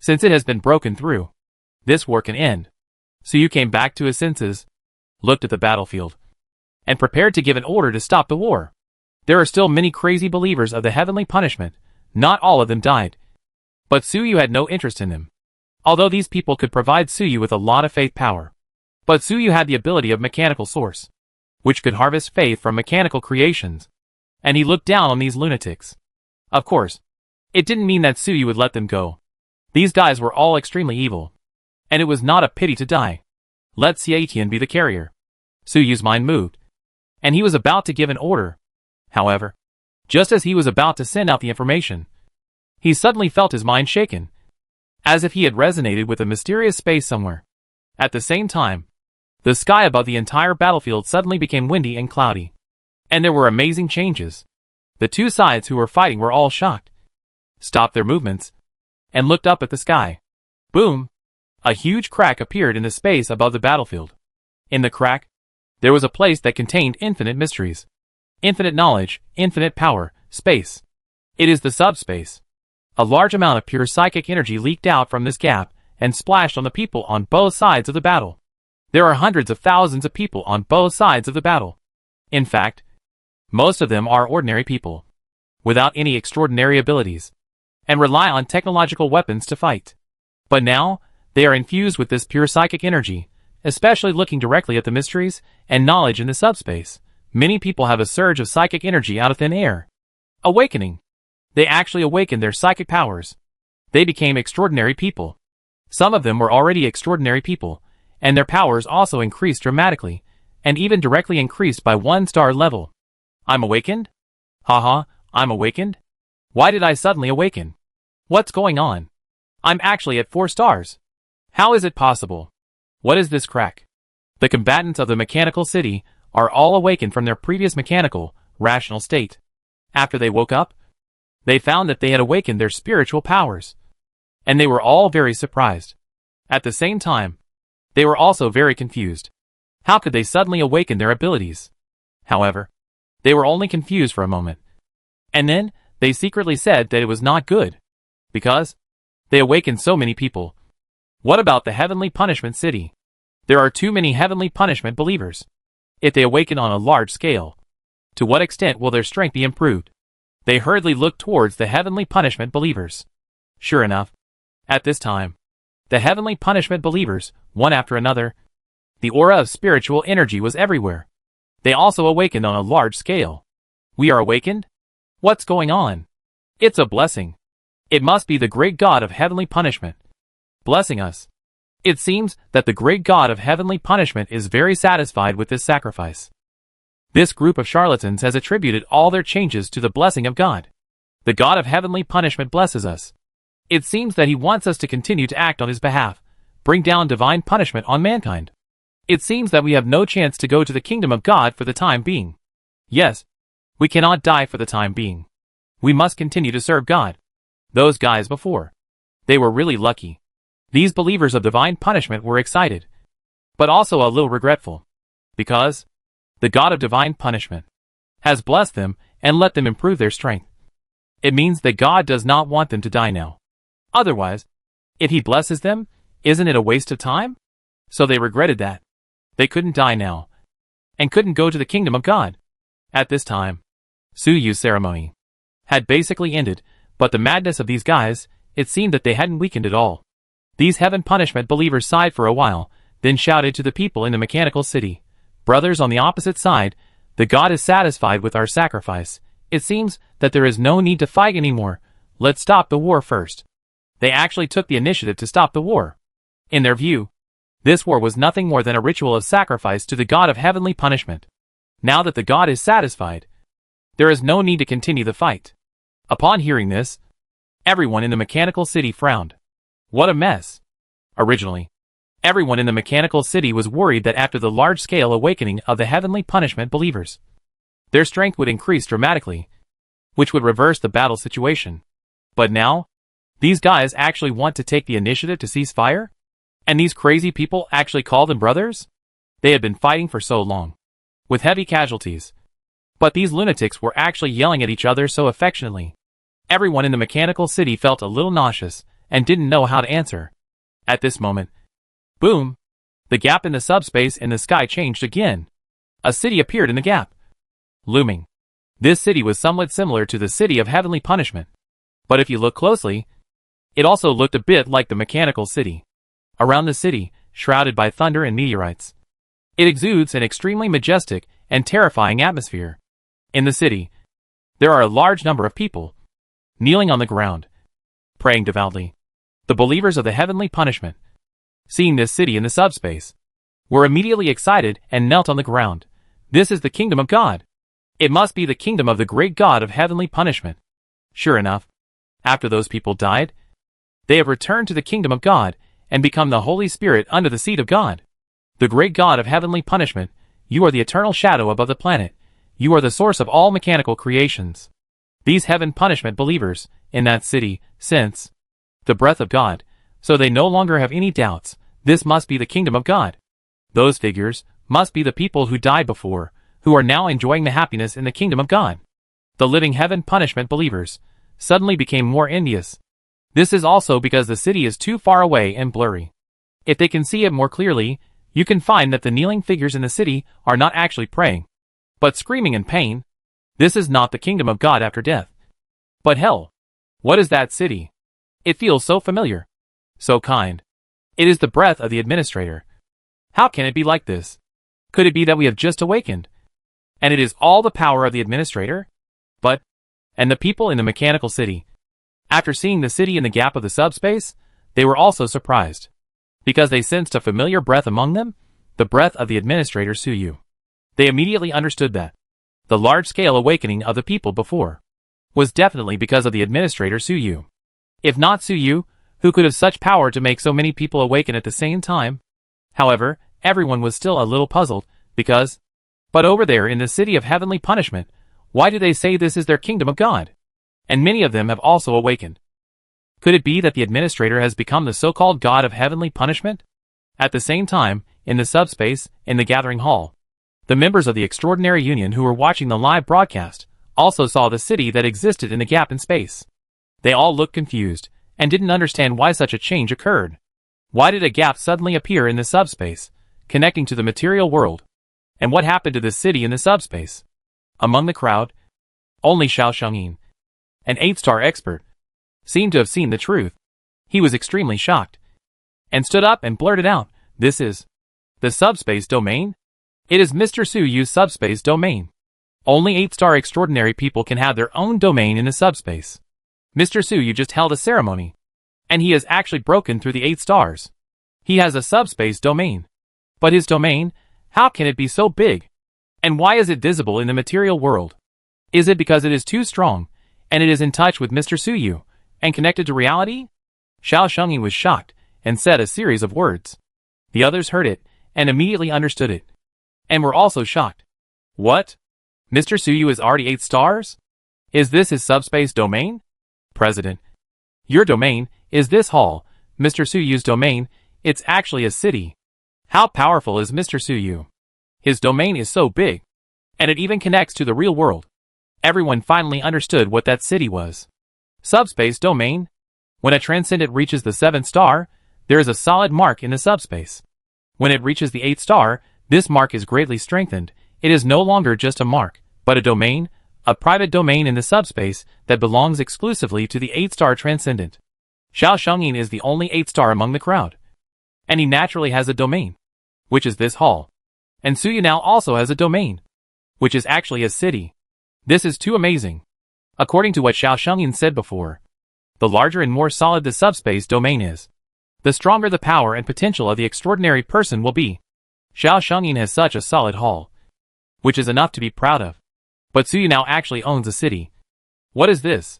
Since it has been broken through, this war can end. Suyu came back to his senses, looked at the battlefield, and prepared to give an order to stop the war. There are still many crazy believers of the heavenly punishment, not all of them died. But Suyu had no interest in them, although these people could provide Suyu with a lot of faith power. But Suyu had the ability of mechanical source, which could harvest faith from mechanical creations, and he looked down on these lunatics. Of course, it didn't mean that Suyu would let them go. These guys were all extremely evil, and it was not a pity to die. Let Xietian be the carrier. Suyu's mind moved, and he was about to give an order. However, Just as he was about to send out the information, he suddenly felt his mind shaken, as if he had resonated with a mysterious space somewhere. At the same time, the sky above the entire battlefield suddenly became windy and cloudy. And there were amazing changes. The two sides who were fighting were all shocked, stopped their movements, and looked up at the sky. Boom! A huge crack appeared in the space above the battlefield. In the crack, there was a place that contained infinite mysteries, infinite knowledge, infinite power, space. It is the subspace. A large amount of pure psychic energy leaked out from this gap and splashed on the people on both sides of the battle. There are hundreds of thousands of people on both sides of the battle. In fact, most of them are ordinary people, without any extraordinary abilities, and rely on technological weapons to fight. But now, they are infused with this pure psychic energy, especially looking directly at the mysteries and knowledge in the subspace. Many people have a surge of psychic energy out of thin air. Awakening. They actually awakened their psychic powers. They became extraordinary people. Some of them were already extraordinary people, and their powers also increased dramatically, and even directly increased by 1-star level. I'm awakened? Haha, I'm awakened? Why did I suddenly awaken? What's going on? I'm actually at 4 stars. How is it possible? What is this crack? The combatants of the mechanical city are all awakened from their previous mechanical, rational state. After they woke up, they found that they had awakened their spiritual powers. And they were all very surprised. At the same time, they were also very confused. How could they suddenly awaken their abilities? However, they were only confused for a moment. And then, they secretly said that it was not good, because they awakened so many people. What about the heavenly punishment city? There are too many heavenly punishment believers. If they awaken on a large scale, to what extent will their strength be improved? They hurriedly looked towards the heavenly punishment believers. Sure enough, at this time, the heavenly punishment believers, one after another, the aura of spiritual energy was everywhere. They also awakened on a large scale. We are awakened? What's going on? It's a blessing. It must be the great God of heavenly punishment blessing us. It seems that the great God of heavenly punishment is very satisfied with this sacrifice. This group of charlatans has attributed all their changes to the blessing of God. The God of heavenly punishment blesses us. It seems that he wants us to continue to act on his behalf, bring down divine punishment on mankind. It seems that we have no chance to go to the kingdom of God for the time being. Yes, we cannot die for the time being. We must continue to serve God. Those guys before, they were really lucky. These believers of divine punishment were excited, but also a little regretful, because the God of divine punishment has blessed them and let them improve their strength. It means that God does not want them to die now. Otherwise, if he blesses them, isn't it a waste of time? So they regretted that. They couldn't die now, and couldn't go to the kingdom of God. At this time, Suyu's ceremony had basically ended, but the madness of these guys, it seemed that they hadn't weakened at all. These heaven punishment believers sighed for a while, then shouted to the people in the mechanical city, "Brothers on the opposite side, the God is satisfied with our sacrifice. It seems that there is no need to fight anymore. Let's stop the war first." They actually took the initiative to stop the war. In their view, this war was nothing more than a ritual of sacrifice to the God of heavenly punishment. Now that the God is satisfied, there is no need to continue the fight. Upon hearing this, everyone in the mechanical city frowned. What a mess. Originally, everyone in the mechanical city was worried that after the large-scale awakening of the heavenly punishment believers, their strength would increase dramatically, which would reverse the battle situation. But now, these guys actually want to take the initiative to cease fire? And these crazy people actually call them brothers? They had been fighting for so long, with heavy casualties. But these lunatics were actually yelling at each other so affectionately. Everyone in the mechanical city felt a little nauseous, and didn't know how to answer. At this moment, boom! The gap in the subspace in the sky changed again. A city appeared in the gap, looming. This city was somewhat similar to the city of heavenly punishment. But if you look closely, it also looked a bit like the mechanical city. Around the city, shrouded by thunder and meteorites, it exudes an extremely majestic and terrifying atmosphere. In the city, there are a large number of people, kneeling on the ground, praying devoutly. The believers of the heavenly punishment, seeing this city in the subspace, were immediately excited and knelt on the ground. This is the kingdom of God. It must be the kingdom of the great God of heavenly punishment. Sure enough, after those people died, they have returned to the kingdom of God and become the Holy Spirit under the seat of God. The great God of heavenly punishment, you are the eternal shadow above the planet. You are the source of all mechanical creations. These heaven punishment believers, in that city, sense the breath of God, so they no longer have any doubts. This must be the kingdom of God. Those figures must be the people who died before, who are now enjoying the happiness in the kingdom of God. The living heaven punishment believers suddenly became more envious. This is also because the city is too far away and blurry. If they can see it more clearly, you can find that the kneeling figures in the city are not actually praying, but screaming in pain. This is not the kingdom of God after death, but hell. What is that city? It feels so familiar, so kind. It is the breath of the administrator. How can it be like this? Could it be that we have just awakened, and it is all the power of the administrator? And the people in the mechanical city, after seeing the city in the gap of the subspace, they were also surprised, because they sensed a familiar breath among them, the breath of the administrator Suyu. They immediately understood that the large-scale awakening of the people before was definitely because of the administrator Suyu. If not Suyu, who could have such power to make so many people awaken at the same time? However, everyone was still a little puzzled, because, but over there in the city of heavenly punishment, why do they say this is their kingdom of God? And many of them have also awakened. Could it be that the administrator has become the so-called God of heavenly punishment? At the same time, in the subspace, in the gathering hall, the members of the Extraordinary Union who were watching the live broadcast also saw the city that existed in the gap in space. They all looked confused, and didn't understand why such a change occurred. Why did a gap suddenly appear in the subspace, connecting to the material world? And what happened to this city in the subspace? Among the crowd, only Xiao Shengyin, an 8-star expert, seemed to have seen the truth. He was extremely shocked, and stood up and blurted out, "This is the subspace domain? It is Mr. Suyu's subspace domain. Only 8-star extraordinary people can have their own domain in the subspace. Mr. Suyu just held a ceremony, and he has actually broken through the 8 stars. He has a subspace domain. But his domain, how can it be so big? And why is it visible in the material world? Is it because it is too strong, and it is in touch with Mr. Suyu, and connected to reality?" Xiao Shengyin was shocked, and said a series of words. The others heard it, and immediately understood it, and were also shocked. What? Mr. Suyu is already 8 stars? Is this his subspace domain? President, your domain is this hall. Mr. Suyu's domain, it's actually a city. How powerful is Mr. Suyu? His domain is so big, and it even connects to the real world. Everyone finally understood what that city was. Subspace domain. When a transcendent reaches the 7th star, there is a solid mark in the subspace. When it reaches the 8th star, this mark is greatly strengthened. It is no longer just a mark, but a domain, a private domain in the subspace that belongs exclusively to the 8-star transcendent. Xiao Shengyin is the only 8-star among the crowd, and he naturally has a domain, which is this hall. And Suyu now also has a domain, which is actually a city. This is too amazing. According to what Xiao Shengyin said before, the larger and more solid the subspace domain is, the stronger the power and potential of the extraordinary person will be. Xiao Shengyin has such a solid hall, which is enough to be proud of. But Suyu now actually owns a city. What is this?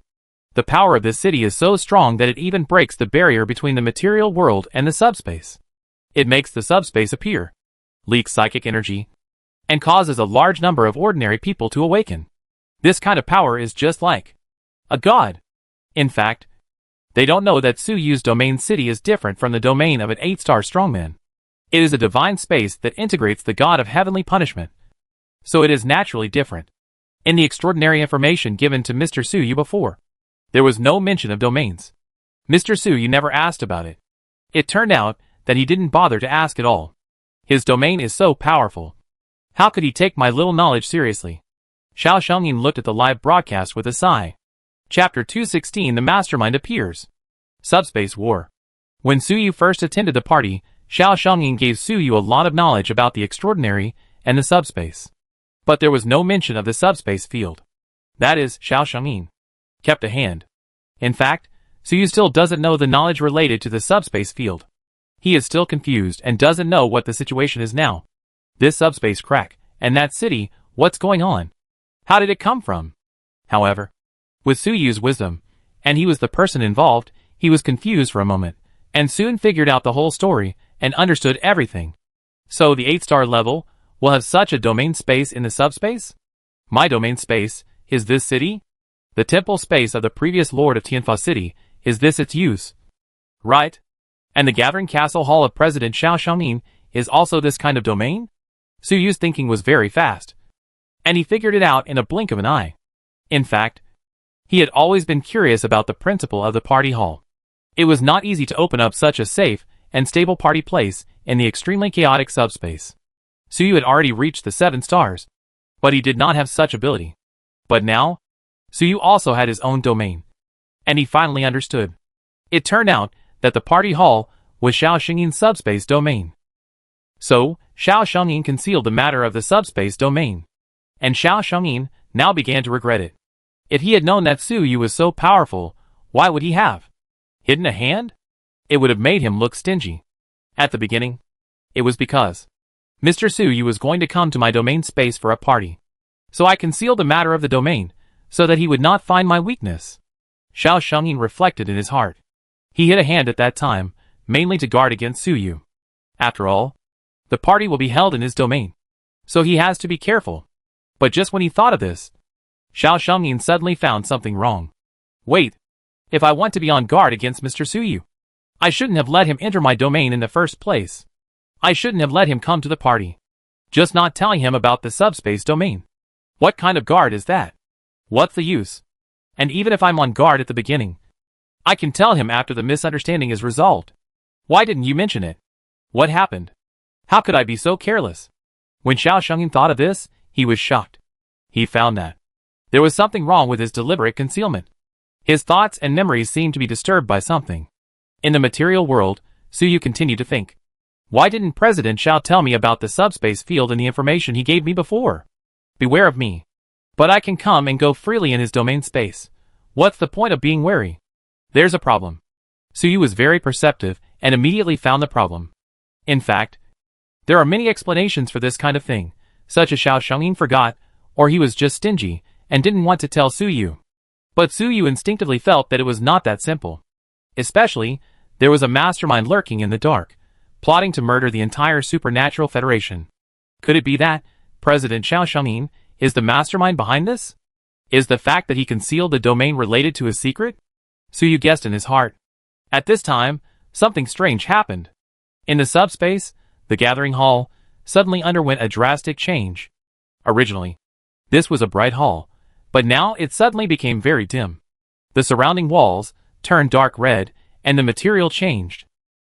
The power of this city is so strong that it even breaks the barrier between the material world and the subspace. It makes the subspace appear, leaks psychic energy, and causes a large number of ordinary people to awaken. This kind of power is just like a god. In fact, they don't know that Suyu's domain city is different from the domain of an 8-star strongman. It is a divine space that integrates the god of heavenly punishment. So it is naturally different. In the extraordinary information given to Mr. Suyu before, there was no mention of domains. Mr. Suyu never asked about it. It turned out that he didn't bother to ask at all. His domain is so powerful. How could he take my little knowledge seriously? Xiao Shengyin looked at the live broadcast with a sigh. Chapter 216. The Mastermind appears. Subspace War. When Suyu first attended the party, Xiao Shengyin gave Suyu a lot of knowledge about the extraordinary and the subspace. But there was no mention of the subspace field. That is, Xiao Shengyin kept a hand. In fact, Suyu still doesn't know the knowledge related to the subspace field. He is still confused and doesn't know what the situation is now. This subspace crack, and that city, what's going on? How did it come from? However, with Su Yu's wisdom, and he was the person involved, he was confused for a moment, and soon figured out the whole story and understood everything. So the 8-star level will have such a domain space in the subspace? My domain space, is this city? The temple space of the previous lord of Tianfa City, is this its use? Right? And the gathering castle hall of President Xiao Xiaomin is also this kind of domain? Su Yu's thinking was very fast, and he figured it out in a blink of an eye. In fact, he had always been curious about the principle of the party hall. It was not easy to open up such a safe and stable party place in the extremely chaotic subspace. Su Yu had already reached the 7 stars, but he did not have such ability. But now, Su Yu also had his own domain, and he finally understood. It turned out that the party hall was Xiao Xingyin's subspace domain. So, Xiao Xiangyin concealed the matter of the subspace domain, and Xiao Xiangyin now began to regret it. If he had known that Su Yu was so powerful, why would he have hidden a hand? It would have made him look stingy. At the beginning, it was because Mr. Su Yu was going to come to my domain space for a party. So I concealed the matter of the domain, so that he would not find my weakness. Xiao Xiangyin reflected in his heart. He hid a hand at that time, mainly to guard against Su Yu. After all, the party will be held in his domain, so he has to be careful. But just when he thought of this, Xiao Xiangyin suddenly found something wrong. Wait, if I want to be on guard against Mr. Su Yu, I shouldn't have let him enter my domain in the first place. I shouldn't have let him come to the party. Just not telling him about the subspace domain. What kind of guard is that? What's the use? And even if I'm on guard at the beginning, I can tell him after the misunderstanding is resolved. Why didn't you mention it? What happened? How could I be so careless? When Xiao Xiangyin thought of this, he was shocked. He found that there was something wrong with his deliberate concealment. His thoughts and memories seemed to be disturbed by something. In the material world, Su Yu continued to think. Why didn't President Xiao tell me about the subspace field and the information he gave me before? Beware of me. But I can come and go freely in his domain space. What's the point of being wary? There's a problem. Su Yu was very perceptive and immediately found the problem. In fact, there are many explanations for this kind of thing, such as Xiao Xiangyin forgot, or he was just stingy and didn't want to tell Su Yu. But Su Yu instinctively felt that it was not that simple. Especially, there was a mastermind lurking in the dark, plotting to murder the entire supernatural federation. Could it be that President Xiao Xiangyin is the mastermind behind this? Is the fact that he concealed the domain related to his secret? Su Yu guessed in his heart. At this time, something strange happened. In the subspace, the gathering hall suddenly underwent a drastic change. Originally, this was a bright hall, but now it suddenly became very dim. The surrounding walls turned dark red, and the material changed.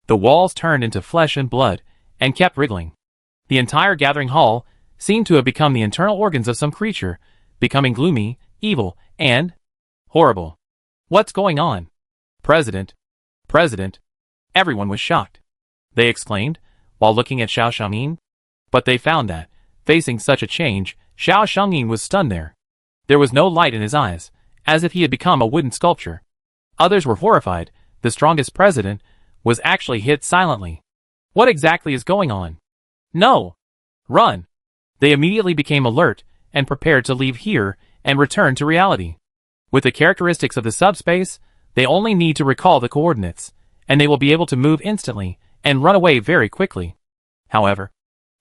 The walls turned into flesh and blood, and kept wriggling. The entire gathering hall seemed to have become the internal organs of some creature, becoming gloomy, evil, and horrible. What's going on? President! Everyone was shocked. They exclaimed, while looking at Xiao Xiangyin. But they found that, facing such a change, Xiao Xiangyin was stunned there. There was no light in his eyes, as if he had become a wooden sculpture. Others were horrified. The strongest president was actually hit silently. What exactly is going on? No! Run! They immediately became alert and prepared to leave here and return to reality. With the characteristics of the subspace, they only need to recall the coordinates, and they will be able to move instantly and run away very quickly. However,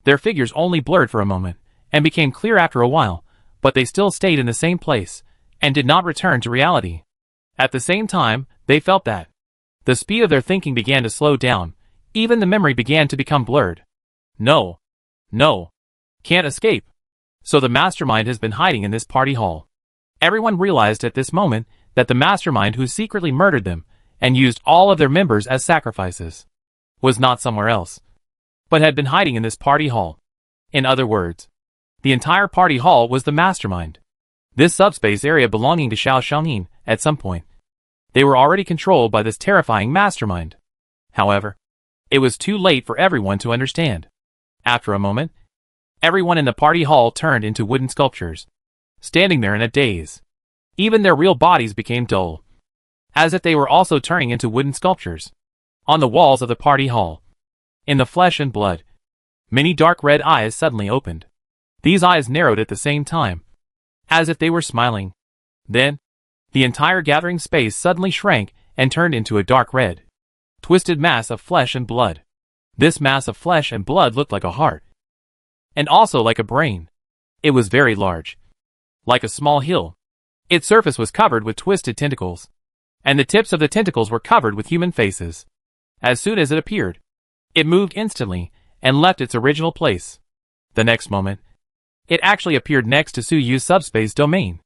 their figures only blurred for a moment and became clear after a while, but they still stayed in the same place and did not return to reality. At the same time, they felt that the speed of their thinking began to slow down. Even the memory began to become blurred. No. Can't escape. So the mastermind has been hiding in this party hall. Everyone realized at this moment that the mastermind who secretly murdered them and used all of their members as sacrifices was not somewhere else, but had been hiding in this party hall. In other words, the entire party hall was the mastermind. This subspace area belonging to Xiao Xiangyin at some point. They were already controlled by this terrifying mastermind. However, it was too late for everyone to understand. After a moment, everyone in the party hall turned into wooden sculptures, standing there in a daze. Even their real bodies became dull, as if they were also turning into wooden sculptures. On the walls of the party hall, in the flesh and blood, many dark red eyes suddenly opened. These eyes narrowed at the same time, as if they were smiling. Then, the entire gathering space suddenly shrank and turned into a dark red, twisted mass of flesh and blood. This mass of flesh and blood looked like a heart, and also like a brain. It was very large, like a small hill. Its surface was covered with twisted tentacles, and the tips of the tentacles were covered with human faces. As soon as it appeared, it moved instantly and left its original place. The next moment, it actually appeared next to Suyu's subspace domain.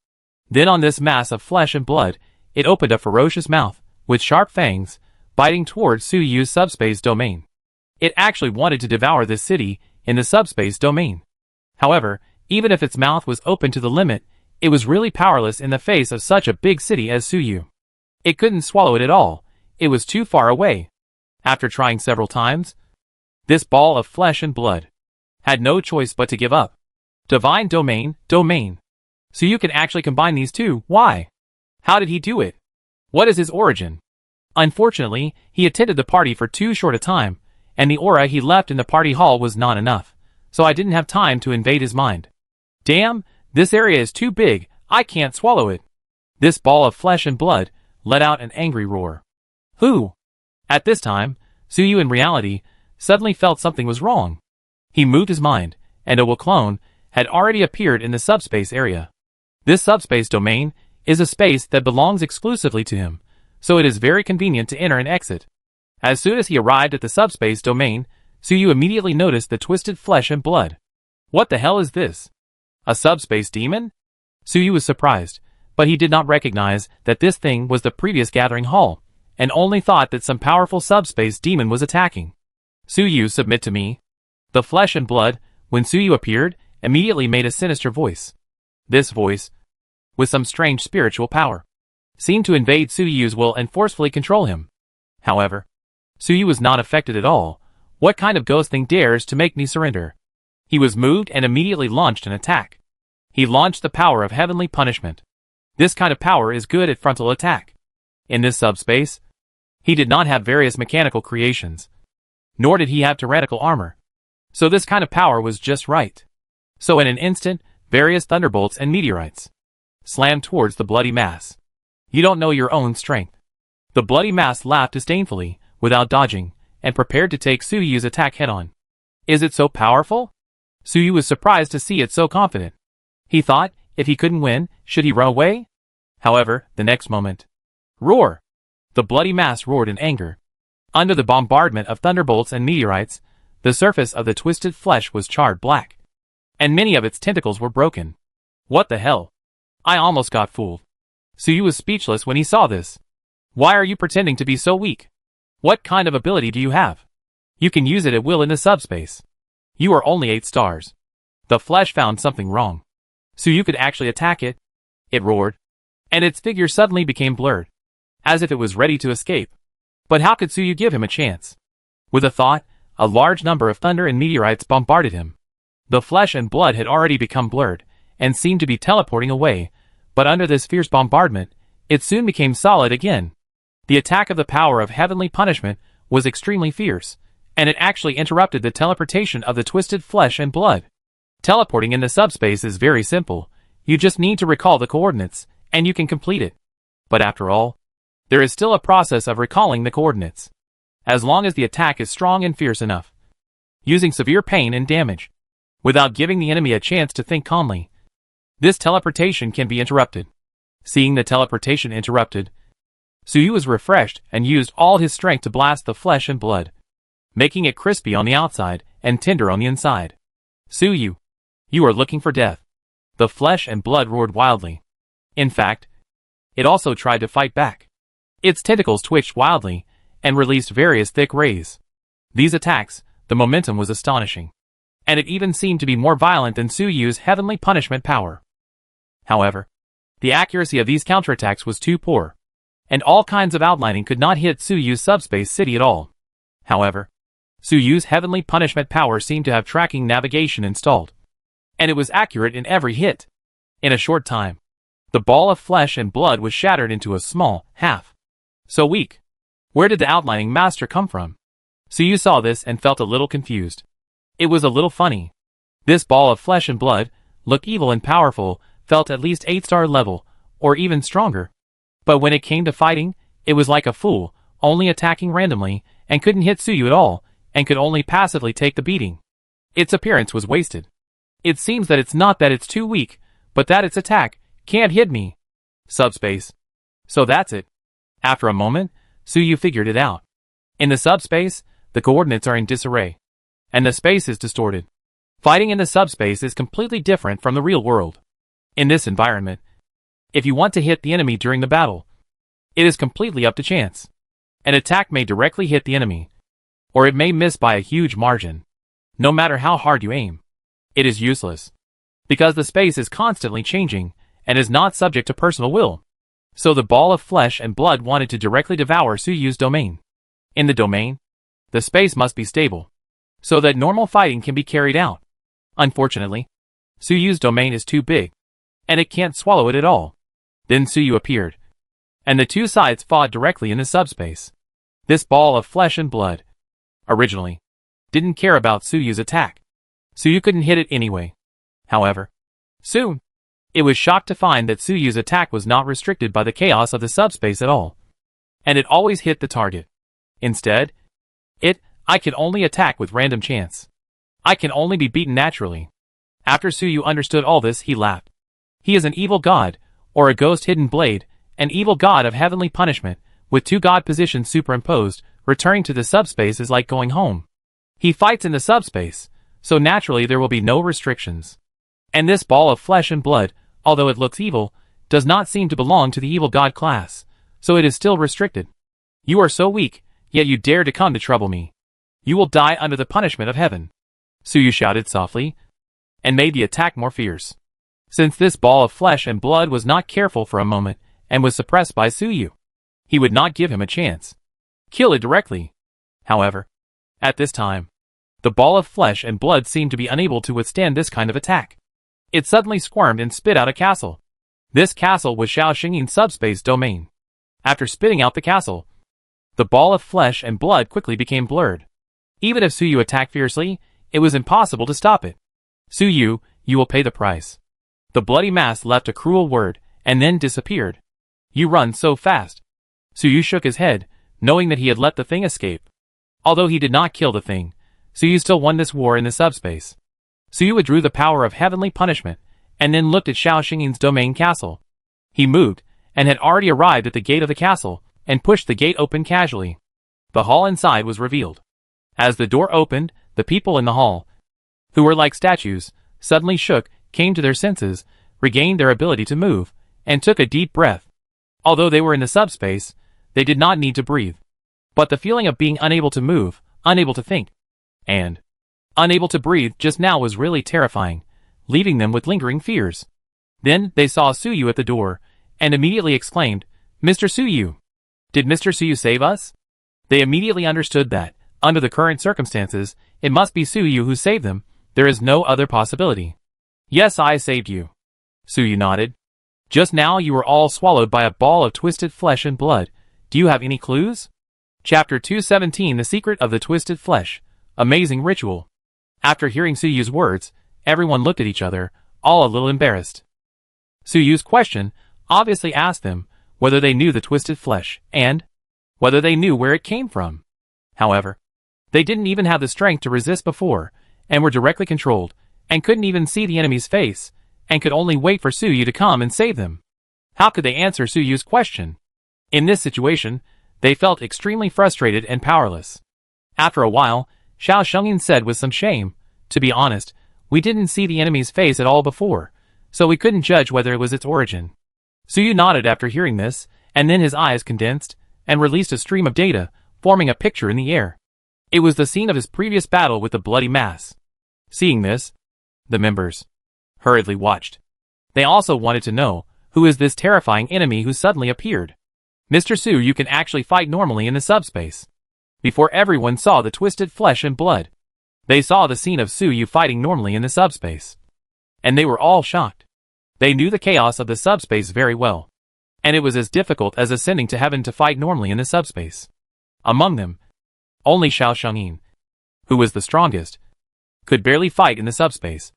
Then on this mass of flesh and blood, it opened a ferocious mouth, with sharp fangs, biting towards Suyu's subspace domain. It actually wanted to devour this city in the subspace domain. However, even if its mouth was open to the limit, it was really powerless in the face of such a big city as Suyu. It couldn't swallow it at all. It was too far away. After trying several times, this ball of flesh and blood had no choice but to give up. Divine domain. Suyu can actually combine these two. Why? How did he do it? What is his origin? Unfortunately, he attended the party for too short a time, and the aura he left in the party hall was not enough, so I didn't have time to invade his mind. Damn, this area is too big, I can't swallow it. This ball of flesh and blood let out an angry roar. Who? At this time, Suyu in reality suddenly felt something was wrong. He moved his mind, and a clone had already appeared in the subspace area. This subspace domain is a space that belongs exclusively to him, so it is very convenient to enter and exit. As soon as he arrived at the subspace domain, Suyu immediately noticed the twisted flesh and blood. What the hell is this? A subspace demon? Suyu was surprised, but he did not recognize that this thing was the previous gathering hall, and only thought that some powerful subspace demon was attacking. Suyu, submit to me. The flesh and blood, when Suyu appeared, immediately made a sinister voice. This voice, with some strange spiritual power, seemed to invade Suyu's will and forcefully control him. However, Suyu was not affected at all. What kind of ghost thing dares to make me surrender? He was moved and immediately launched an attack. He launched the power of heavenly punishment. This kind of power is good at frontal attack. In this subspace, he did not have various mechanical creations, nor did he have tyrannical armor. So this kind of power was just right. So in an instant, various thunderbolts and meteorites slammed towards the bloody mass. You don't know your own strength. The bloody mass laughed disdainfully, without dodging, and prepared to take Suyu's attack head-on. Is it so powerful? Suyu was surprised to see it so confident. He thought, if he couldn't win, should he run away? However, the next moment, roar! The bloody mass roared in anger. Under the bombardment of thunderbolts and meteorites, the surface of the twisted flesh was charred black, and many of its tentacles were broken. What the hell? I almost got fooled. Suyu was speechless when he saw this. Why are you pretending to be so weak? What kind of ability do you have? You can use it at will in the subspace. You are only 8 stars. The flesh found something wrong. Suyu could actually attack it. It roared, and its figure suddenly became blurred, as if it was ready to escape. But how could Suyu give him a chance? With a thought, a large number of thunder and meteorites bombarded him. The flesh and blood had already become blurred, and seemed to be teleporting away, but under this fierce bombardment, it soon became solid again. The attack of the power of heavenly punishment was extremely fierce, and it actually interrupted the teleportation of the twisted flesh and blood. Teleporting in the subspace is very simple. You just need to recall the coordinates, and you can complete it. But after all, there is still a process of recalling the coordinates. As long as the attack is strong and fierce enough, using severe pain and damage, without giving the enemy a chance to think calmly, this teleportation can be interrupted. Seeing the teleportation interrupted, Suyu was refreshed and used all his strength to blast the flesh and blood, making it crispy on the outside and tender on the inside. Suyu, you are looking for death. The flesh and blood roared wildly. In fact, it also tried to fight back. Its tentacles twitched wildly and released various thick rays. These attacks, the momentum was astonishing, and it even seemed to be more violent than Suyu's heavenly punishment power. However, the accuracy of these counterattacks was too poor, and all kinds of outlining could not hit Suyu's subspace city at all. However, Suyu's heavenly punishment power seemed to have tracking navigation installed, and it was accurate in every hit. In a short time, the ball of flesh and blood was shattered into a small half. So weak. Where did the outlining master come from? Suyu saw this and felt a little confused. It was a little funny. This ball of flesh and blood looked evil and powerful, felt at least 8-star level, or even stronger. But when it came to fighting, it was like a fool, only attacking randomly, and couldn't hit Suyu at all, and could only passively take the beating. Its appearance was wasted. It seems that it's not that it's too weak, but that its attack can't hit me. Subspace. So that's it. After a moment, Suyu figured it out. In the subspace, the coordinates are in disarray, and the space is distorted. Fighting in the subspace is completely different from the real world. In this environment, if you want to hit the enemy during the battle, it is completely up to chance. An attack may directly hit the enemy, or it may miss by a huge margin. No matter how hard you aim, it is useless, because the space is constantly changing and is not subject to personal will. So the ball of flesh and blood wanted to directly devour Suyu's domain. In the domain, the space must be stable, so that normal fighting can be carried out. Unfortunately, Suyu's domain is too big, and it can't swallow it at all. Then Suyu appeared, and the two sides fought directly in the subspace. This ball of flesh and blood, originally, didn't care about Suyu's attack. Suyu couldn't hit it anyway. However, soon, it was shocked to find that Suyu's attack was not restricted by the chaos of the subspace at all, and it always hit the target. Instead, I can only attack with random chance. I can only be beaten naturally. After Suyu understood all this, he laughed. He is an evil god, or a ghost-hidden blade, an evil god of heavenly punishment, with two god positions superimposed. Returning to the subspace is like going home. He fights in the subspace, so naturally there will be no restrictions. And this ball of flesh and blood, although it looks evil, does not seem to belong to the evil god class, so it is still restricted. You are so weak, yet you dare to come to trouble me. You will die under the punishment of heaven. Suyu shouted softly, and made the attack more fierce. Since this ball of flesh and blood was not careful for a moment, and was suppressed by Suyu, he would not give him a chance. Kill it directly. However, at this time, the ball of flesh and blood seemed to be unable to withstand this kind of attack. It suddenly squirmed and spit out a castle. This castle was Xiao Xingyin's subspace domain. After spitting out the castle, the ball of flesh and blood quickly became blurred. Even if Suyu attacked fiercely, it was impossible to stop it. Suyu, you will pay the price. The bloody mass left a cruel word, and then disappeared. You run so fast. Suyu shook his head, knowing that he had let the thing escape. Although he did not kill the thing, Suyu still won this war in the subspace. Suyu withdrew the power of heavenly punishment, and then looked at Xiao Xingyin's domain castle. He moved, and had already arrived at the gate of the castle, and pushed the gate open casually. The hall inside was revealed. As the door opened, the people in the hall, who were like statues, suddenly shook, came to their senses, regained their ability to move, and took a deep breath. Although they were in the subspace, they did not need to breathe. But the feeling of being unable to move, unable to think, and unable to breathe just now was really terrifying, leaving them with lingering fears. Then they saw Suyu at the door, and immediately exclaimed, "Mr. Suyu! Did Mr. Suyu save us?" They immediately understood that, under the current circumstances, it must be Suyu who saved them. There is no other possibility. "Yes, I saved you." Suyu nodded. "Just now you were all swallowed by a ball of twisted flesh and blood. Do you have any clues?" Chapter 217 The Secret of the Twisted Flesh. Amazing Ritual. After hearing Suyu's words, everyone looked at each other, all a little embarrassed. Suyu's question obviously asked them whether they knew the twisted flesh, and whether they knew where it came from. However, they didn't even have the strength to resist before, and were directly controlled, and couldn't even see the enemy's face, and could only wait for Suyu to come and save them. How could they answer Suyu's question? In this situation, they felt extremely frustrated and powerless. After a while, Xiao Xingyin said with some shame, "To be honest, we didn't see the enemy's face at all before, so we couldn't judge whether it was its origin." Suyu nodded after hearing this, and then his eyes condensed, and released a stream of data, forming a picture in the air. It was the scene of his previous battle with the bloody mass. Seeing this, the members hurriedly watched. They also wanted to know, who is this terrifying enemy who suddenly appeared? "Mr. Su, you can actually fight normally in the subspace." Before everyone saw the twisted flesh and blood, they saw the scene of Suyu fighting normally in the subspace. And they were all shocked. They knew the chaos of the subspace very well, and it was as difficult as ascending to heaven to fight normally in the subspace. Among them, only Xiao Xingyin, who was the strongest, could barely fight in the subspace.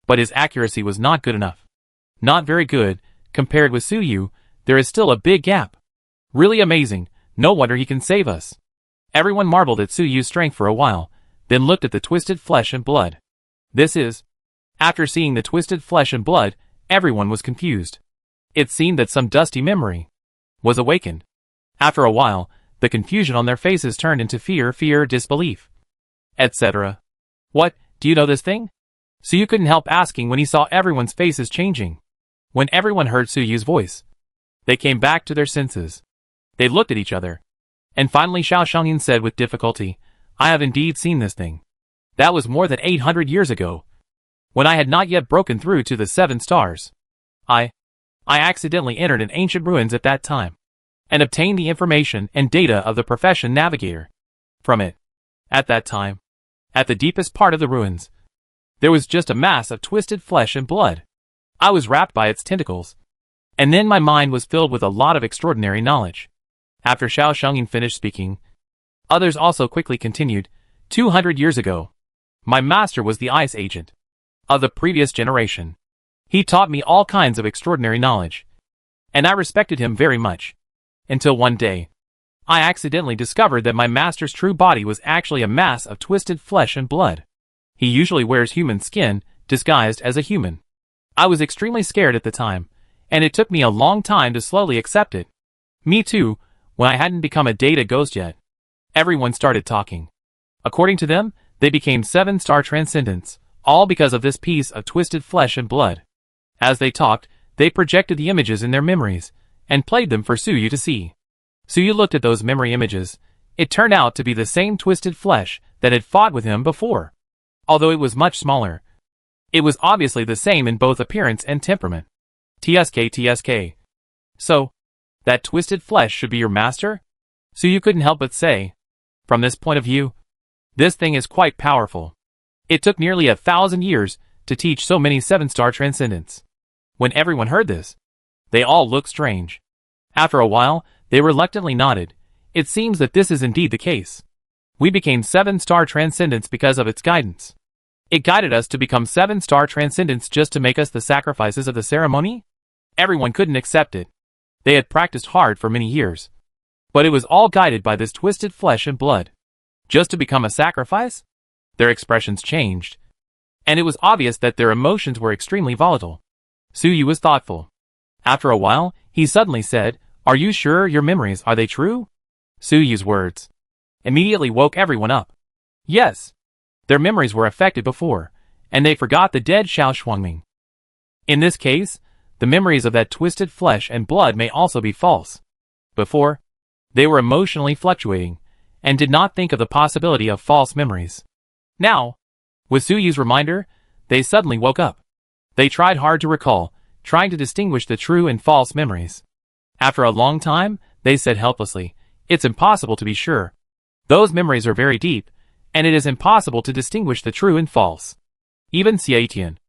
But his accuracy was not good enough. Not very good. Compared with Suyu, there is still a big gap. Really amazing. No wonder he can save us. Everyone marveled at Suyu's strength for a while, then looked at the twisted flesh and blood. After seeing the twisted flesh and blood, everyone was confused. It seemed that some dusty memory was awakened. After a while, the confusion on their faces turned into fear, disbelief, etc. What, do you know this thing? Suyu couldn't help asking when he saw everyone's faces changing. When everyone heard Suyu's voice, they came back to their senses. They looked at each other. And finally Xiao Shengyin said with difficulty, I have indeed seen this thing. That was more than 800 years ago, when I had not yet broken through to the 7 stars. I accidentally entered an ancient ruins at that time, and obtained the information and data of the profession navigator. From it, at that time, at the deepest part of the ruins, there was just a mass of twisted flesh and blood. I was wrapped by its tentacles, and then my mind was filled with a lot of extraordinary knowledge. After Xiao Shengyin finished speaking, others also quickly continued. 200 years ago, my master was the ice agent of the previous generation. He taught me all kinds of extraordinary knowledge, and I respected him very much. Until one day, I accidentally discovered that my master's true body was actually a mass of twisted flesh and blood. He usually wears human skin, disguised as a human. I was extremely scared at the time, and it took me a long time to slowly accept it. Me too, when I hadn't become a data ghost yet. Everyone started talking. According to them, they became 7-star transcendents, all because of this piece of twisted flesh and blood. As they talked, they projected the images in their memories, and played them for Suyu to see. Suyu looked at those memory images. It turned out to be the same twisted flesh that had fought with him before. Although it was much smaller, it was obviously the same in both appearance and temperament. TSK. So, that twisted flesh should be your master? Suyu couldn't help but say. From this point of view, this thing is quite powerful. It took nearly 1,000 years to teach so many 7-star transcendents. When everyone heard this, they all looked strange. After a while, they reluctantly nodded. It seems that this is indeed the case. We became 7-star transcendents because of its guidance. It guided us to become 7-star transcendents just to make us the sacrifices of the ceremony? Everyone couldn't accept it. They had practiced hard for many years. But it was all guided by this twisted flesh and blood. Just to become a sacrifice? Their expressions changed. And it was obvious that their emotions were extremely volatile. Suyu was thoughtful. After a while, he suddenly said, Are you sure your memories, are they true? Suyu's words immediately woke everyone up. Yes. Their memories were affected before, and they forgot the dead Xiao Shuangming. In this case, the memories of that twisted flesh and blood may also be false. Before, they were emotionally fluctuating, and did not think of the possibility of false memories. Now, with Suyu's reminder, they suddenly woke up. They tried hard to recall, trying to distinguish the true and false memories. After a long time, they said helplessly, It's impossible to be sure. Those memories are very deep, and it is impossible to distinguish the true and false. Even Xie Tian,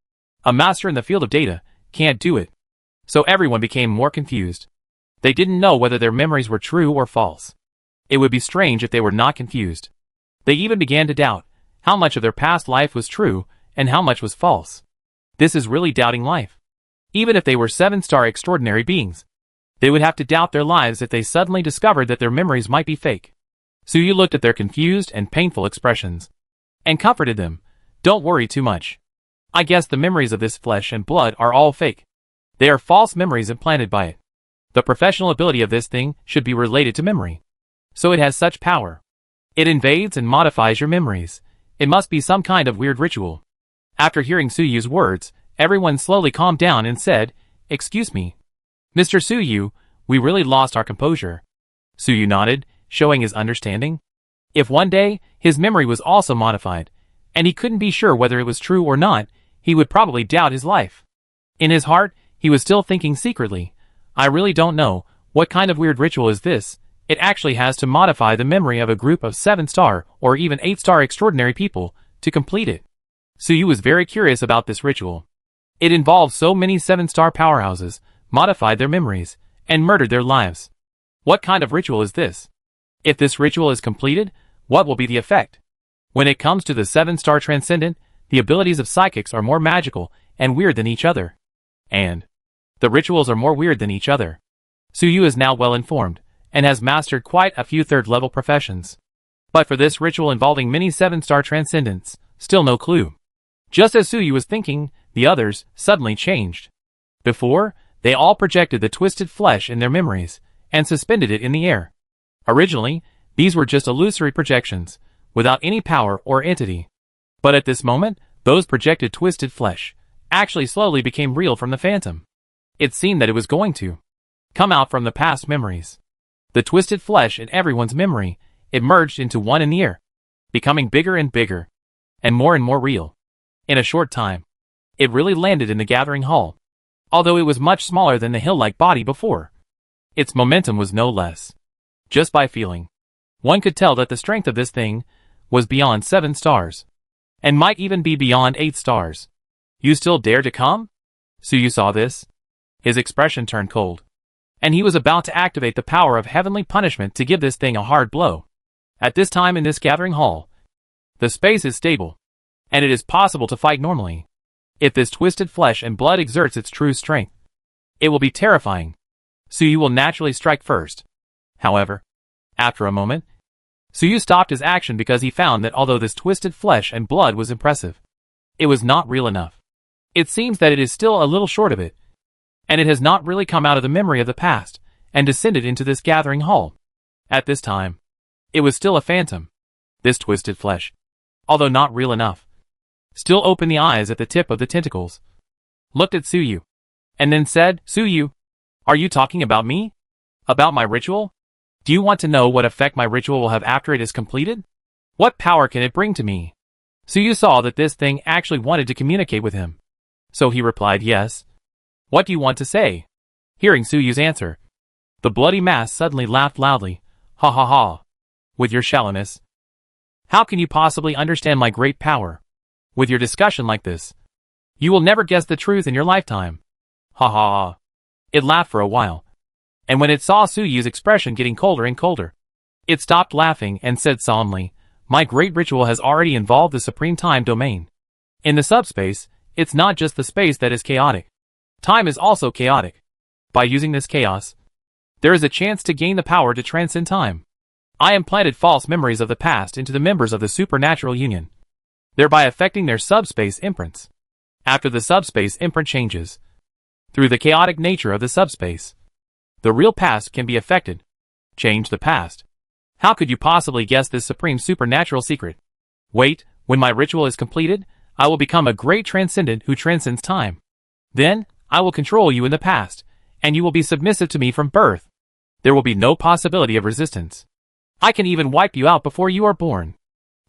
a master in the field of data, can't do it. So everyone became more confused. They didn't know whether their memories were true or false. It would be strange if they were not confused. They even began to doubt how much of their past life was true and how much was false. This is really doubting life. Even if they were 7-star extraordinary beings, they would have to doubt their lives if they suddenly discovered that their memories might be fake. Suyu looked at their confused and painful expressions, and comforted them. Don't worry too much. I guess the memories of this flesh and blood are all fake. They are false memories implanted by it. The professional ability of this thing should be related to memory. So it has such power. It invades and modifies your memories. It must be some kind of weird ritual. After hearing Suyu's words, everyone slowly calmed down and said, Excuse me. Mr. Suyu, we really lost our composure. Suyu nodded, showing his understanding. If one day, his memory was also modified, and he couldn't be sure whether it was true or not, he would probably doubt his life. In his heart, he was still thinking secretly, I really don't know, what kind of weird ritual is this? It actually has to modify the memory of a group of 7-star or even 8-star extraordinary people to complete it. Suyu was very curious about this ritual. It involved so many 7-star powerhouses, modified their memories, and murdered their lives. What kind of ritual is this? If this ritual is completed, what will be the effect? When it comes to the 7-star transcendent, the abilities of psychics are more magical and weird than each other. And The rituals are more weird than each other. Suyu is now well informed, and has mastered quite a few third-level professions. But for this ritual involving mini 7-star transcendence, still no clue. Just as Suyu was thinking, the others suddenly changed. Before, they all projected the twisted flesh in their memories, and suspended it in the air. Originally, these were just illusory projections, without any power or entity. But at this moment, those projected twisted flesh actually slowly became real from the phantom. It seemed that it was going to come out from the past memories. The twisted flesh in everyone's memory, it merged into one in the air, becoming bigger and bigger, and more real. In a short time, it really landed in the gathering hall. Although it was much smaller than the hill-like body before, its momentum was no less. Just by feeling, one could tell that the strength of this thing was beyond 7 stars, and might even be beyond 8 stars. You still dare to come? Suyu saw this. His expression turned cold, and he was about to activate the power of heavenly punishment to give this thing a hard blow. At this time in this gathering hall, the space is stable, and it is possible to fight normally. If this twisted flesh and blood exerts its true strength, it will be terrifying. Suyu will naturally strike first. However, after a moment, Suyu stopped his action because he found that although this twisted flesh and blood was impressive, it was not real enough. It seems that it is still a little short of it, and it has not really come out of the memory of the past and descended into this gathering hall. At this time, it was still a phantom. This twisted flesh, although not real enough, still opened the eyes at the tip of the tentacles, looked at Suyu, and then said, "Suyu, are you talking about me? About my ritual? Do you want to know what effect my ritual will have after it is completed? What power can it bring to me?" Suyu saw that this thing actually wanted to communicate with him, so he replied, "Yes. What do you want to say?" Hearing Suyu's answer, the bloody mass suddenly laughed loudly. "Ha ha ha. With your shallowness, how can you possibly understand my great power? With your discussion like this, you will never guess the truth in your lifetime. Ha ha ha." It laughed for a while, and when it saw Suyu's expression getting colder and colder, it stopped laughing and said solemnly, "My great ritual has already involved the supreme time domain. In the subspace, it's not just the space that is chaotic. Time is also chaotic. By using this chaos, there is a chance to gain the power to transcend time. I implanted false memories of the past into the members of the supernatural union, thereby affecting their subspace imprints. After the subspace imprint changes, through the chaotic nature of the subspace, the real past can be affected. Change the past. How could you possibly guess this supreme supernatural secret? Wait, when my ritual is completed, I will become a great transcendent who transcends time. Then, I will control you in the past, and you will be submissive to me from birth. There will be no possibility of resistance. I can even wipe you out before you are born."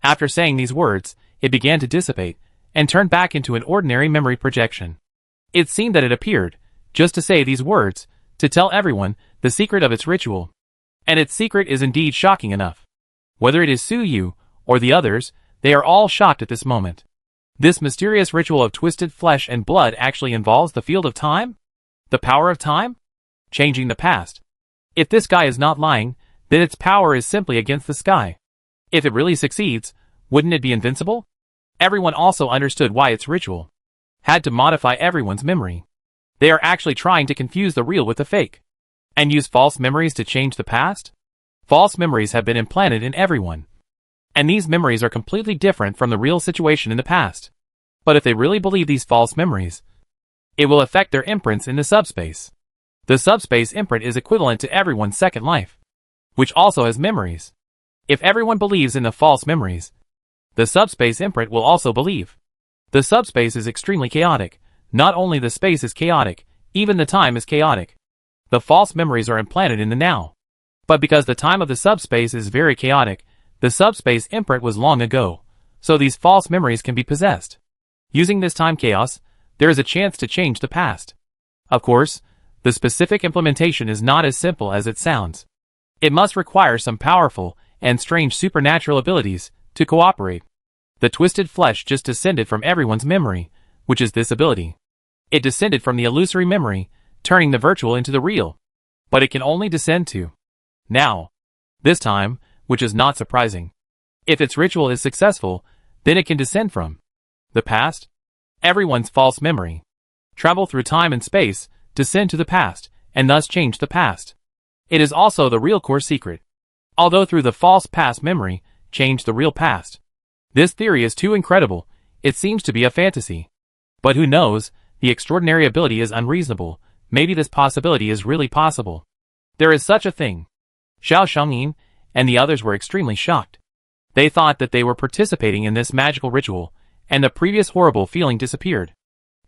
After saying these words, it began to dissipate, and turned back into an ordinary memory projection. It seemed that it appeared, just to say these words, to tell everyone the secret of its ritual. And its secret is indeed shocking enough. Whether it is Suyu, or the others, they are all shocked at this moment. This mysterious ritual of twisted flesh and blood actually involves the field of time? The power of time? Changing the past. If this guy is not lying, then its power is simply against the sky. If it really succeeds, wouldn't it be invincible? Everyone also understood why its ritual had to modify everyone's memory. They are actually trying to confuse the real with the fake, and use false memories to change the past? False memories have been implanted in everyone, and these memories are completely different from the real situation in the past. But if they really believe these false memories, it will affect their imprints in the subspace. The subspace imprint is equivalent to everyone's second life, which also has memories. If everyone believes in the false memories, the subspace imprint will also believe. The subspace is extremely chaotic. Not only the space is chaotic, even the time is chaotic. The false memories are implanted in the now. But because the time of the subspace is very chaotic, the subspace imprint was long ago, so these false memories can be possessed. Using this time chaos, there is a chance to change the past. Of course, the specific implementation is not as simple as it sounds. It must require some powerful and strange supernatural abilities to cooperate. The twisted flesh just descended from everyone's memory, which is this ability. It descended from the illusory memory, turning the virtual into the real. But it can only descend to now. This time, which is not surprising. If its ritual is successful, then it can descend from the past, everyone's false memory, travel through time and space descend to the past, and thus change the past. It is also the real core secret. Although through the false past memory, change the real past. This theory is too incredible, it seems to be a fantasy. But who knows, the extraordinary ability is unreasonable, maybe this possibility is really possible. There is such a thing. Xiao Shangyin and the others were extremely shocked. They thought that they were participating in this magical ritual, and the previous horrible feeling disappeared.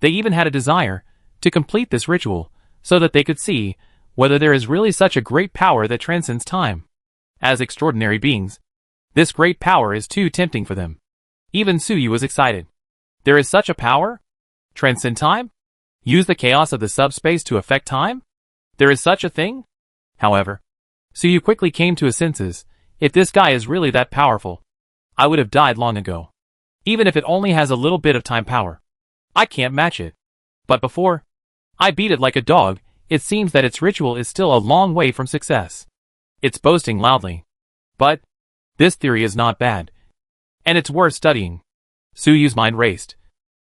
They even had a desire to complete this ritual, so that they could see whether there is really such a great power that transcends time. As extraordinary beings, this great power is too tempting for them. Even Suyu was excited. There is such a power? Transcend time? Use the chaos of the subspace to affect time? There is such a thing? However, Suyu quickly came to his senses. If this guy is really that powerful, I would have died long ago. Even if it only has a little bit of time power. I can't match it. But before I beat it like a dog, it seems that its ritual is still a long way from success. It's boasting loudly. But this theory is not bad. And it's worth studying. Suyu's mind raced.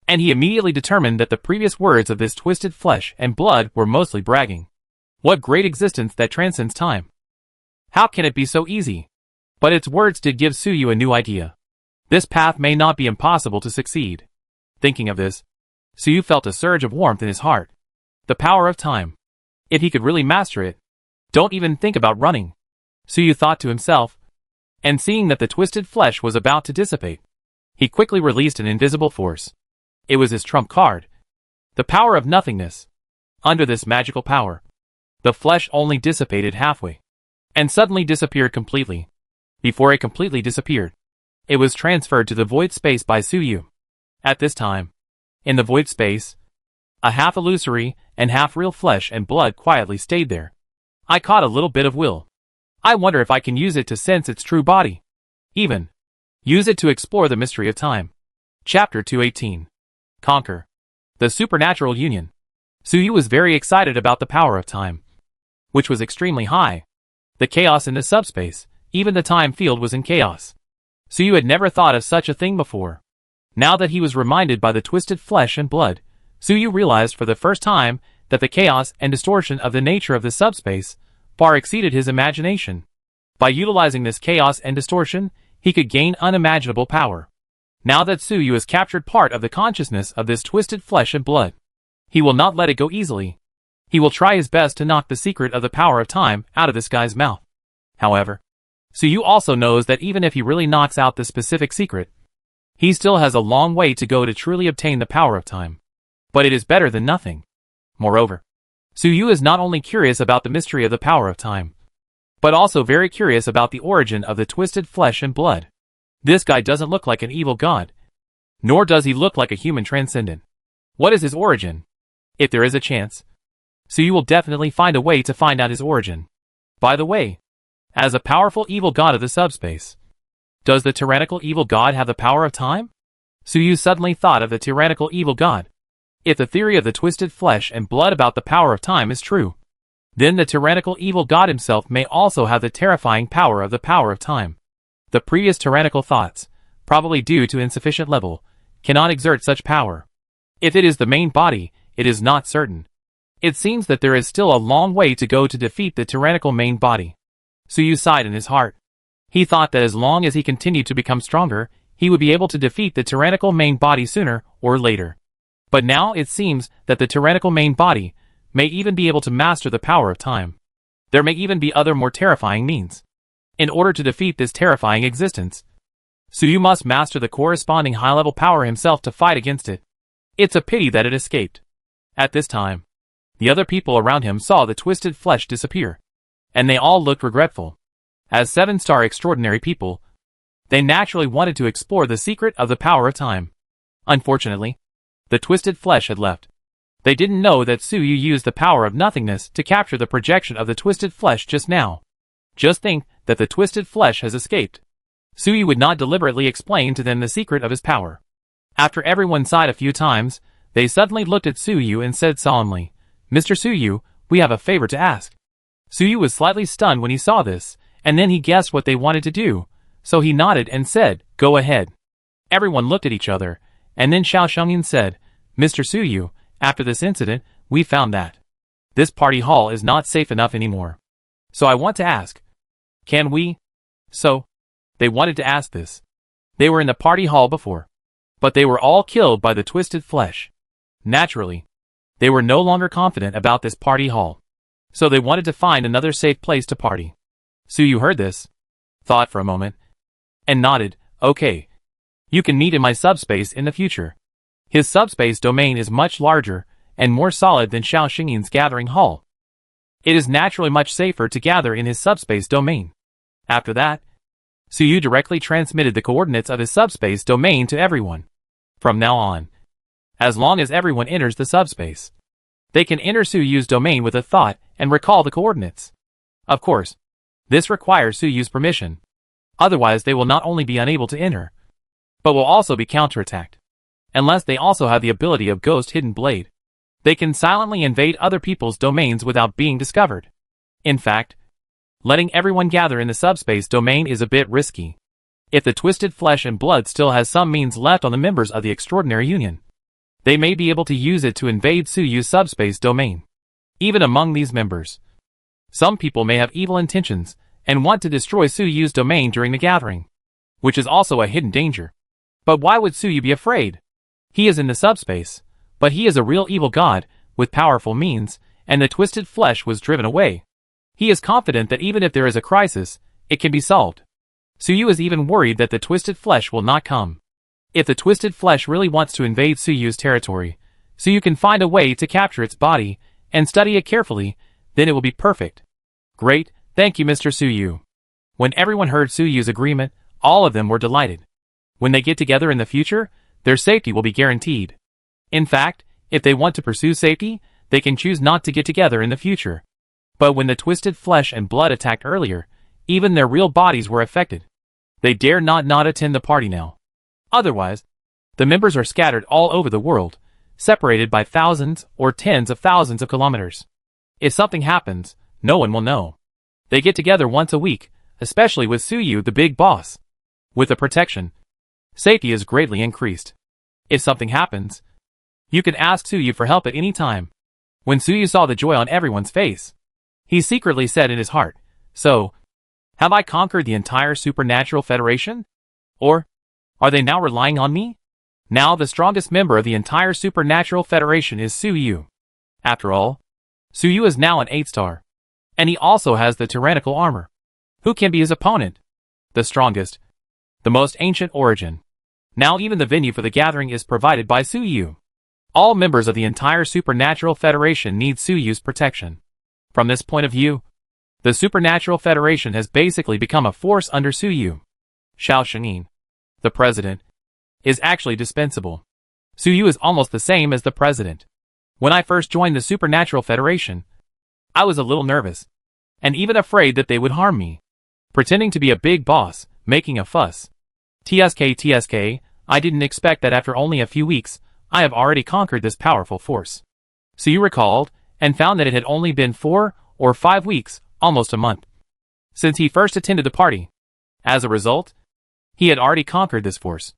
And he immediately determined that the previous words of this twisted flesh and blood were mostly bragging. What great existence that transcends time. How can it be so easy? But its words did give Suyu a new idea. This path may not be impossible to succeed. Thinking of this, Suyu felt a surge of warmth in his heart. The power of time. If he could really master it, don't even think about running. Suyu thought to himself, and seeing that the twisted flesh was about to dissipate, he quickly released an invisible force. It was his trump card. The power of nothingness. Under this magical power, the flesh only dissipated halfway, and suddenly disappeared completely. Before it completely disappeared, it was transferred to the void space by Suyu. At this time, in the void space, a half illusory and half real flesh and blood quietly stayed there. I caught a little bit of will. I wonder if I can use it to sense its true body. Even use it to explore the mystery of time. Chapter 218. Conquer. The supernatural union. Suyu was very excited about the power of time, which was extremely high. The chaos in the subspace, even the time field was in chaos. Suyu had never thought of such a thing before. Now that he was reminded by the twisted flesh and blood, Suyu realized for the first time that the chaos and distortion of the nature of the subspace far exceeded his imagination. By utilizing this chaos and distortion, he could gain unimaginable power. Now that Suyu has captured part of the consciousness of this twisted flesh and blood, he will not let it go easily. He will try his best to knock the secret of the power of time out of this guy's mouth. However, Suyu also knows that even if he really knocks out the specific secret, he still has a long way to go to truly obtain the power of time. But it is better than nothing. Moreover, Suyu is not only curious about the mystery of the power of time, but also very curious about the origin of the twisted flesh and blood. This guy doesn't look like an evil god, nor does he look like a human transcendent. What is his origin? If there is a chance, Suyu will definitely find a way to find out his origin. By the way, as a powerful evil god of the subspace, does the tyrannical evil god have the power of time? Suyu suddenly thought of the tyrannical evil god. If the theory of the twisted flesh and blood about the power of time is true, then the tyrannical evil god himself may also have the terrifying power of the power of time. The previous tyrannical thoughts, probably due to insufficient level, cannot exert such power. If it is the main body, it is not certain. It seems that there is still a long way to go to defeat the tyrannical main body. Suyu sighed in his heart. He thought that as long as he continued to become stronger, he would be able to defeat the tyrannical main body sooner or later. But now it seems that the tyrannical main body may even be able to master the power of time. There may even be other more terrifying means. In order to defeat this terrifying existence, Suyu must master the corresponding high-level power himself to fight against it. It's a pity that it escaped. At this time, the other people around him saw the twisted flesh disappear, and they all looked regretful. As 7-star extraordinary people, they naturally wanted to explore the secret of the power of time. Unfortunately, the twisted flesh had left. They didn't know that Suyu used the power of nothingness to capture the projection of the twisted flesh just now. Just think that the twisted flesh has escaped. Suyu would not deliberately explain to them the secret of his power. After everyone sighed a few times, they suddenly looked at Suyu and said solemnly, "Mr. Suyu, we have a favor to ask." Suyu was slightly stunned when he saw this, and then he guessed what they wanted to do, so he nodded and said, "Go ahead." Everyone looked at each other, and then Xiao Shengyin said, "Mr. Suyu, after this incident, we found that This party hall is not safe enough anymore. So I want to ask, can we? So, they wanted to ask this. They were in the party hall before, but they were all killed by the twisted flesh. Naturally, they were no longer confident about this party hall. So they wanted to find another safe place to party. Suyu heard this, thought for a moment, and nodded, okay. You can meet in my subspace in the future. His subspace domain is much larger and more solid than Xiao Xingyin's gathering hall. It is naturally much safer to gather in his subspace domain. After that, Suyu directly transmitted the coordinates of his subspace domain to everyone. From now on, as long as everyone enters the subspace, they can enter Suyu's domain with a thought and recall the coordinates. Of course, this requires Suyu's permission. Otherwise they will not only be unable to enter, but will also be counterattacked. Unless they also have the ability of Ghost Hidden Blade, they can silently invade other people's domains without being discovered. In fact, letting everyone gather in the subspace domain is a bit risky. If the Twisted Flesh and Blood still has some means left on the members of the Extraordinary Union, they may be able to use it to invade Suyu's subspace domain. Even among these members, some people may have evil intentions and want to destroy Suyu's domain during the gathering, which is also a hidden danger. But why would Suyu be afraid? He is in the subspace, but he is a real evil god with powerful means, and the Twisted Flesh was driven away. He is confident that even if there is a crisis, it can be solved. Suyu is even worried that the Twisted Flesh will not come. If the Twisted Flesh really wants to invade Suyu's territory, Suyu can find a way to capture its body and study it carefully, then it will be perfect. Great, thank you Mr. Suyu. When everyone heard Suyu's agreement, all of them were delighted. When they get together in the future, their safety will be guaranteed. In fact, if they want to pursue safety, they can choose not to get together in the future. But when the Twisted Flesh and Blood attacked earlier, even their real bodies were affected. They dare not attend the party now. Otherwise, the members are scattered all over the world, separated by thousands or tens of thousands of kilometers. If something happens, no one will know. They get together once a week, especially with Suyu the big boss. With the protection, safety is greatly increased. If something happens, you can ask Suyu for help at any time. When Suyu saw the joy on everyone's face, he secretly said in his heart, so, have I conquered the entire Supernatural Federation? Or, are they now relying on me? Now the strongest member of the entire Supernatural Federation is Suyu. After all, Suyu is now an 8-star. And he also has the tyrannical armor. Who can be his opponent? The strongest. The most ancient origin. Now even the venue for the gathering is provided by Suyu. All members of the entire Supernatural Federation need Suyu's protection. From this point of view, the Supernatural Federation has basically become a force under Suyu. Xiao Xingying, the president, is actually dispensable. Suyu is almost the same as the president. When I first joined the Supernatural Federation, I was a little nervous, and even afraid that they would harm me. Pretending to be a big boss, making a fuss. TSK, I didn't expect that after only a few weeks, I have already conquered this powerful force. Suyu recalled, and found that it had only been 4 or 5 weeks, almost a month, since he first attended the party. As a result, he had already conquered this force.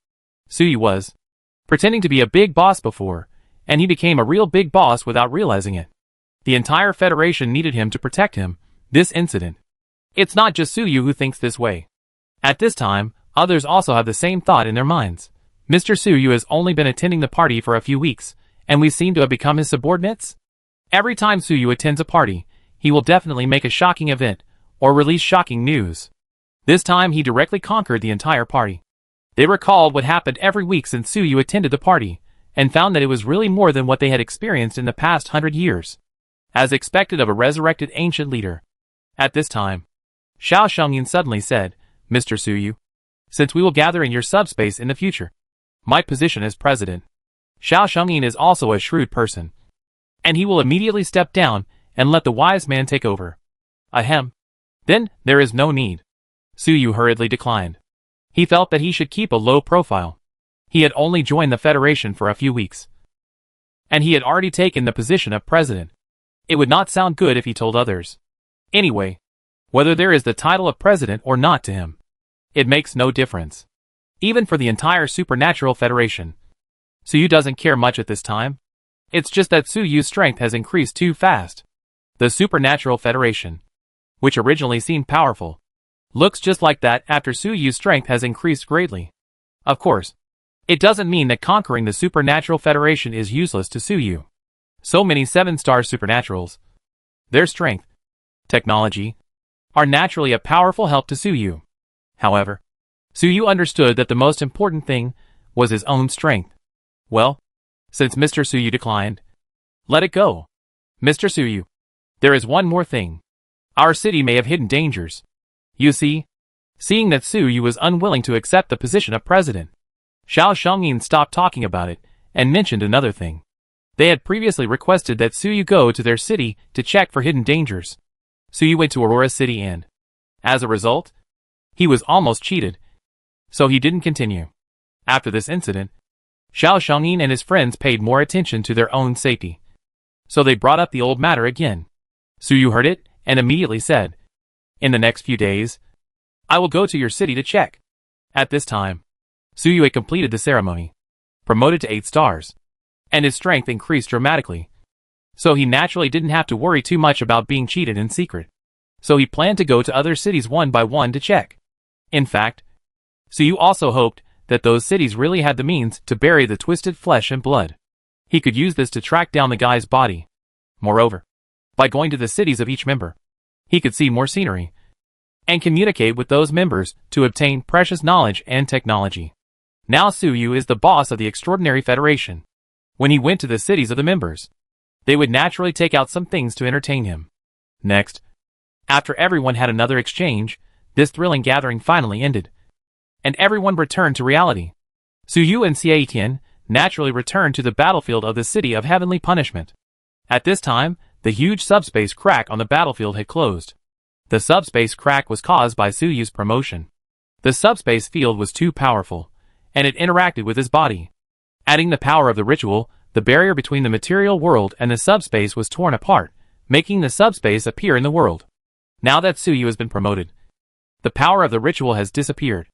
Suyu was pretending to be a big boss before, and he became a real big boss without realizing it. The entire Federation needed him to protect him, this incident. It's not just Suyu who thinks this way. At this time, others also have the same thought in their minds. Mr. Suyu has only been attending the party for a few weeks, and we seem to have become his subordinates? Every time Suyu attends a party, he will definitely make a shocking event, or release shocking news. This time he directly conquered the entire party. They recalled what happened every week since Suyu attended the party, and found that it was really more than what they had experienced in the past 100 years. As expected of a resurrected ancient leader. At this time, Xiao Xingying suddenly said, Mr. Suyu, since we will gather in your subspace in the future, my position as president. Xiao Xingying is also a shrewd person, and he will immediately step down and let the wise man take over. Ahem. Then, there is no need. Suyu hurriedly declined. He felt that he should keep a low profile. He had only joined the Federation for a few weeks, and he had already taken the position of president. It would not sound good if he told others. Anyway, whether there is the title of president or not to him, it makes no difference. Even for the entire Supernatural Federation. Suyu doesn't care much at this time. It's just that Suyu's strength has increased too fast. The Supernatural Federation, which originally seemed powerful, looks just like that after Suyu's strength has increased greatly. Of course, it doesn't mean that conquering the Supernatural Federation is useless to Suyu. So many 7-star supernaturals, their strength, technology, are naturally a powerful help to Suyu. However, Suyu understood that the most important thing was his own strength. Well, since Mr. Suyu declined, let it go. Mr. Suyu, there is one more thing. Our city may have hidden dangers. You see, seeing that Suyu was unwilling to accept the position of president, Xiao Shengyin stopped talking about it and mentioned another thing. They had previously requested that Suyu go to their city to check for hidden dangers. Suyu went to Aurora City and, as a result, he was almost cheated, so he didn't continue. After this incident, Xiao Shengyin and his friends paid more attention to their own safety. So they brought up the old matter again. Suyu heard it and immediately said, "In the next few days, I will go to your city to check." At this time, Suyu had completed the ceremony, promoted to 8 stars, and his strength increased dramatically. So he naturally didn't have to worry too much about being cheated in secret. So he planned to go to other cities one by one to check. In fact, Suyu also hoped that those cities really had the means to bury the twisted flesh and blood. He could use this to track down the guy's body. Moreover, by going to the cities of each member, he could see more scenery and communicate with those members to obtain precious knowledge and technology. Now Suyu is the boss of the Extraordinary Federation. When he went to the cities of the members, they would naturally take out some things to entertain him. Next, after everyone had another exchange, this thrilling gathering finally ended, and everyone returned to reality. Suyu and Xie Tian naturally returned to the battlefield of the City of Heavenly Punishment. At this time, the huge subspace crack on the battlefield had closed. The subspace crack was caused by Suyu's promotion. The subspace field was too powerful, and it interacted with his body. Adding the power of the ritual, the barrier between the material world and the subspace was torn apart, making the subspace appear in the world. Now that Suyu has been promoted, the power of the ritual has disappeared,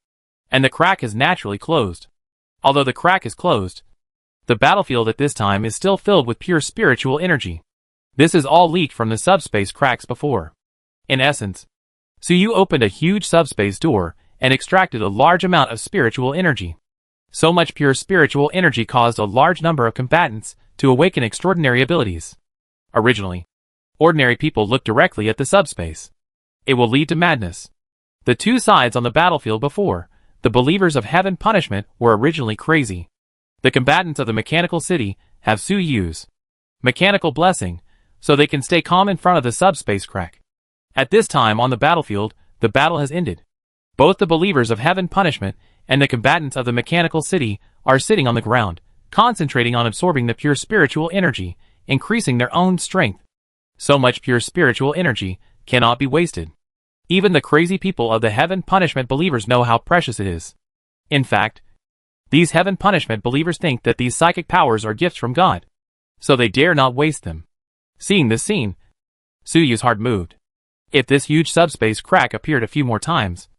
and the crack has naturally closed. Although the crack is closed, the battlefield at this time is still filled with pure spiritual energy. This is all leaked from the subspace cracks before. In essence, Suyu opened a huge subspace door and extracted a large amount of spiritual energy. So much pure spiritual energy caused a large number of combatants to awaken extraordinary abilities. Originally, ordinary people looked directly at the subspace. It will lead to madness. The two sides on the battlefield before, the believers of heaven punishment, were originally crazy. The combatants of the mechanical city have Suyu's mechanical blessing, so they can stay calm in front of the subspace crack. At this time on the battlefield, the battle has ended. Both the believers of heaven punishment and the combatants of the mechanical city are sitting on the ground, concentrating on absorbing the pure spiritual energy, increasing their own strength. So much pure spiritual energy cannot be wasted. Even the crazy people of the heaven punishment believers know how precious it is. In fact, these heaven punishment believers think that these psychic powers are gifts from God, so they dare not waste them. Seeing this scene, Suyu's heart moved. If this huge subspace crack appeared a few more times,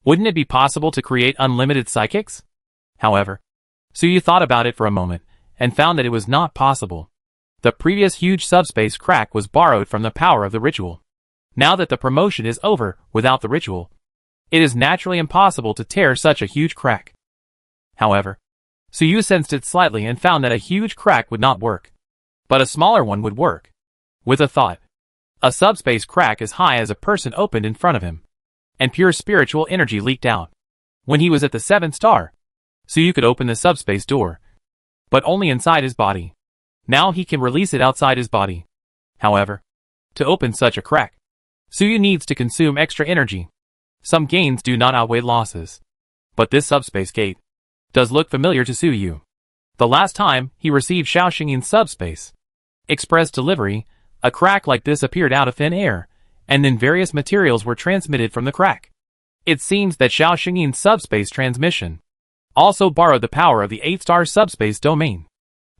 wouldn't it be possible to create unlimited psychics? However, Suyu thought about it for a moment and found that it was not possible. The previous huge subspace crack was borrowed from the power of the ritual. Now that the promotion is over without the ritual, it is naturally impossible to tear such a huge crack. However, Suyu sensed it slightly and found that a huge crack would not work, but a smaller one would work. With a thought, a subspace crack as high as a person opened in front of him, and pure spiritual energy leaked out. When he was at the 7th star, Suyu could open the subspace door, but only inside his body. Now he can release it outside his body. However, to open such a crack, Suyu needs to consume extra energy. Some gains do not outweigh losses. But this subspace gate does look familiar to Suyu. The last time he received Xiao Xingyin's subspace express delivery, a crack like this appeared out of thin air, and then various materials were transmitted from the crack. It seems that Xiao Xingyin's subspace transmission also borrowed the power of the 8-star subspace domain.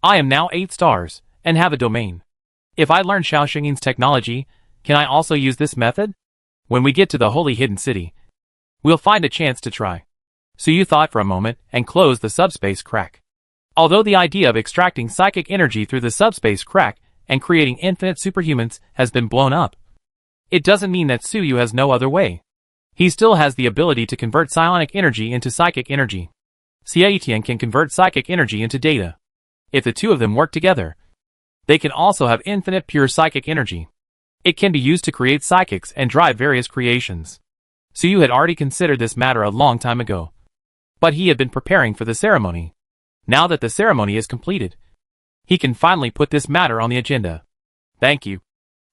I am now 8 stars, and have a domain. If I learn Xiao Xingyin's technology, can I also use this method? When we get to the Holy Hidden City, we'll find a chance to try. Suyu thought for a moment and closed the subspace crack. Although the idea of extracting psychic energy through the subspace crack and creating infinite superhumans has been blown up. It doesn't mean that Suyu has no other way. He still has the ability to convert psionic energy into psychic energy. Xiaotian can convert psychic energy into data. If the two of them work together, they can also have infinite pure psychic energy. It can be used to create psychics and drive various creations. Suyu had already considered this matter a long time ago. But he had been preparing for the ceremony. Now that the ceremony is completed, he can finally put this matter on the agenda. Thank you,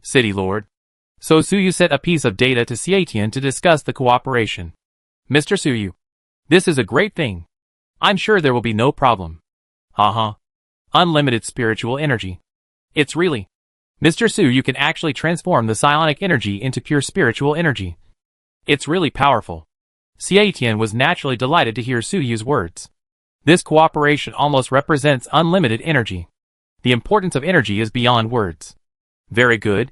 City Lord. So Suyu sent a piece of data to Xiaotian to discuss the cooperation. Mr. Suyu, this is a great thing. I'm sure there will be no problem. Haha. Unlimited spiritual energy. It's really... Mr. Suyu can actually transform the psionic energy into pure spiritual energy. It's really powerful. Xiaotian was naturally delighted to hear Suyu's words. This cooperation almost represents unlimited energy. The importance of energy is beyond words. Very good.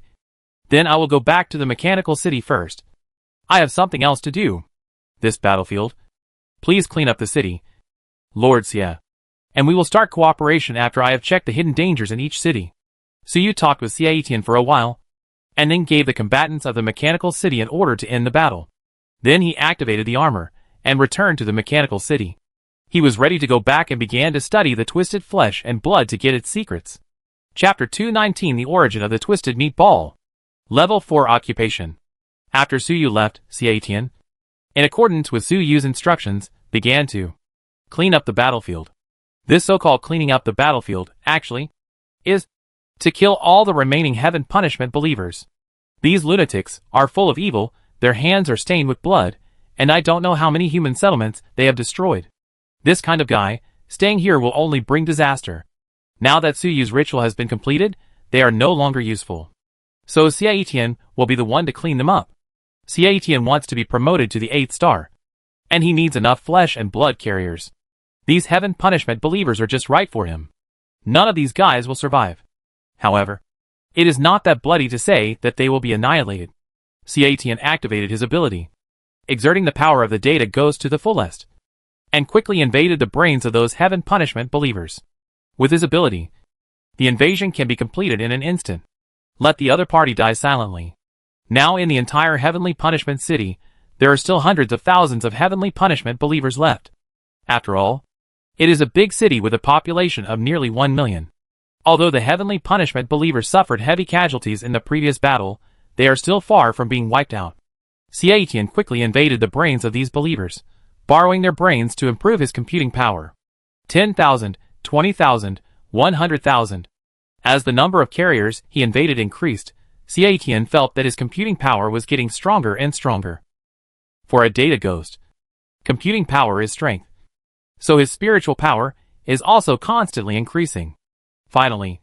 Then I will go back to the mechanical city first. I have something else to do. This battlefield. Please clean up the city, Lord Xia. And we will start cooperation after I have checked the hidden dangers in each city. Suyu talked with Xiaotian for a while, and then gave the combatants of the mechanical city an order to end the battle. Then he activated the armor, and returned to the mechanical city. He was ready to go back and began to study the twisted flesh and blood to get its secrets. Chapter 219 The Origin of the Twisted Meat Ball. Level 4 Occupation. After Suyu left, Xiaotian, in accordance with Suyu's instructions, began to clean up the battlefield. This so-called cleaning up the battlefield, actually, is to kill all the remaining heaven punishment believers. These lunatics are full of evil, their hands are stained with blood, and I don't know how many human settlements they have destroyed. This kind of guy, staying here will only bring disaster. Now that Suyu's ritual has been completed, they are no longer useful. So Xiaotian will be the one to clean them up. Xiaotian wants to be promoted to the 8th star. And he needs enough flesh and blood carriers. These heaven punishment believers are just right for him. None of these guys will survive. However, it is not that bloody to say that they will be annihilated. Xiaotian activated his ability, exerting the power of the data ghost to the fullest, and quickly invaded the brains of those heaven punishment believers. With his ability, the invasion can be completed in an instant. Let the other party die silently. Now in the entire heavenly punishment city, there are still hundreds of thousands of heavenly punishment believers left. After all, it is a big city with a population of nearly 1 million. Although the heavenly punishment believers suffered heavy casualties in the previous battle, they are still far from being wiped out. Xiaotian quickly invaded the brains of these believers, borrowing their brains to improve his computing power. 10,000, 20,000, 100,000. As the number of carriers he invaded increased, Xiaotian felt that his computing power was getting stronger and stronger. For a data ghost, computing power is strength. So his spiritual power is also constantly increasing. Finally,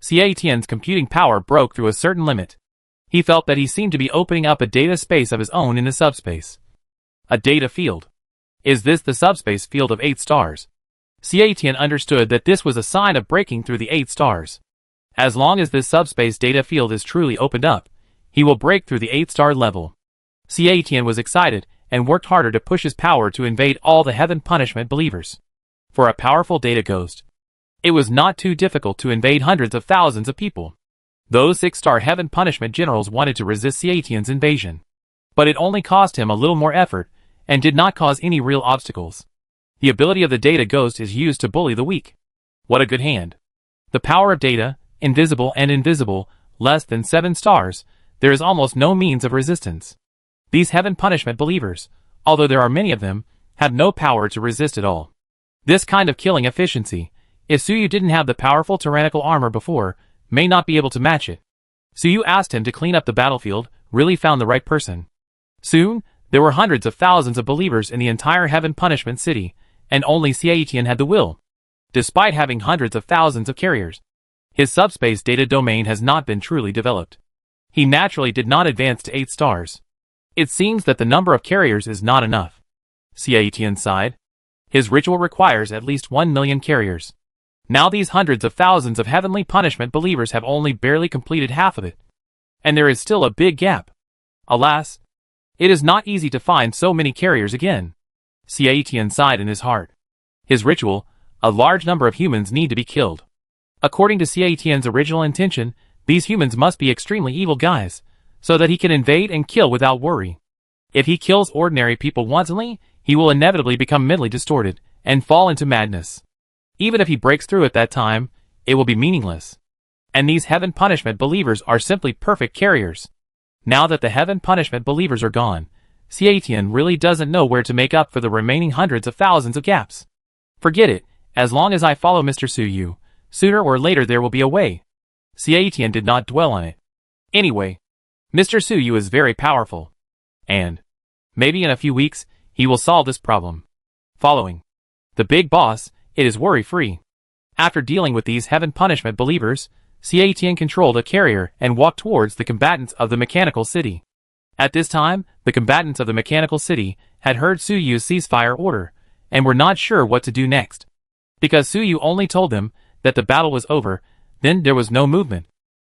Xiaotian's computing power broke through a certain limit. He felt that he seemed to be opening up a data space of his own in the subspace. A data field. Is this the subspace field of 8 stars? Xiaotian understood that this was a sign of breaking through the 8 stars. As long as this subspace data field is truly opened up, he will break through the 8-star level. Xiaotian was excited and worked harder to push his power to invade all the heaven punishment believers. For a powerful data ghost, it was not too difficult to invade hundreds of thousands of people. Those 6-star heaven punishment generals wanted to resist Xiaotian's invasion. But it only cost him a little more effort, and did not cause any real obstacles. The ability of the data ghost is used to bully the weak. What a good hand. The power of data, invisible and invisible, less than 7 stars, there is almost no means of resistance. These heaven punishment believers, although there are many of them, have no power to resist at all. This kind of killing efficiency, if Suyu didn't have the powerful tyrannical armor before, may not be able to match it. Suyu asked him to clean up the battlefield, really found the right person. Soon, there were hundreds of thousands of believers in the entire heaven punishment city, and only Xiaotian had the will. Despite having hundreds of thousands of carriers, his subspace data domain has not been truly developed. He naturally did not advance to 8 stars. It seems that the number of carriers is not enough. Xiaotian sighed. His ritual requires at least 1 million carriers. Now these hundreds of thousands of heavenly punishment believers have only barely completed half of it. And there is still a big gap. Alas, it is not easy to find so many carriers again. Xiaotian sighed in his heart. His ritual, a large number of humans need to be killed. According to Ciatian's original intention, these humans must be extremely evil guys, so that he can invade and kill without worry. If he kills ordinary people wantonly, he will inevitably become mentally distorted and fall into madness. Even if he breaks through at that time, it will be meaningless. And these heaven punishment believers are simply perfect carriers. Now that the heaven punishment believers are gone, Ciatian really doesn't know where to make up for the remaining hundreds of thousands of gaps. Forget it, as long as I follow Mr. Suyu, sooner or later there will be a way. Ciatian did not dwell on it. Anyway, Mr. Suyu is very powerful. And maybe in a few weeks, he will solve this problem. Following the big boss, it is worry-free. After dealing with these heaven punishment believers, Ciatian controlled a carrier and walked towards the combatants of the mechanical city. At this time, the combatants of the mechanical city had heard Suyu's ceasefire order, and were not sure what to do next. Because Suyu only told them that the battle was over, then there was no movement.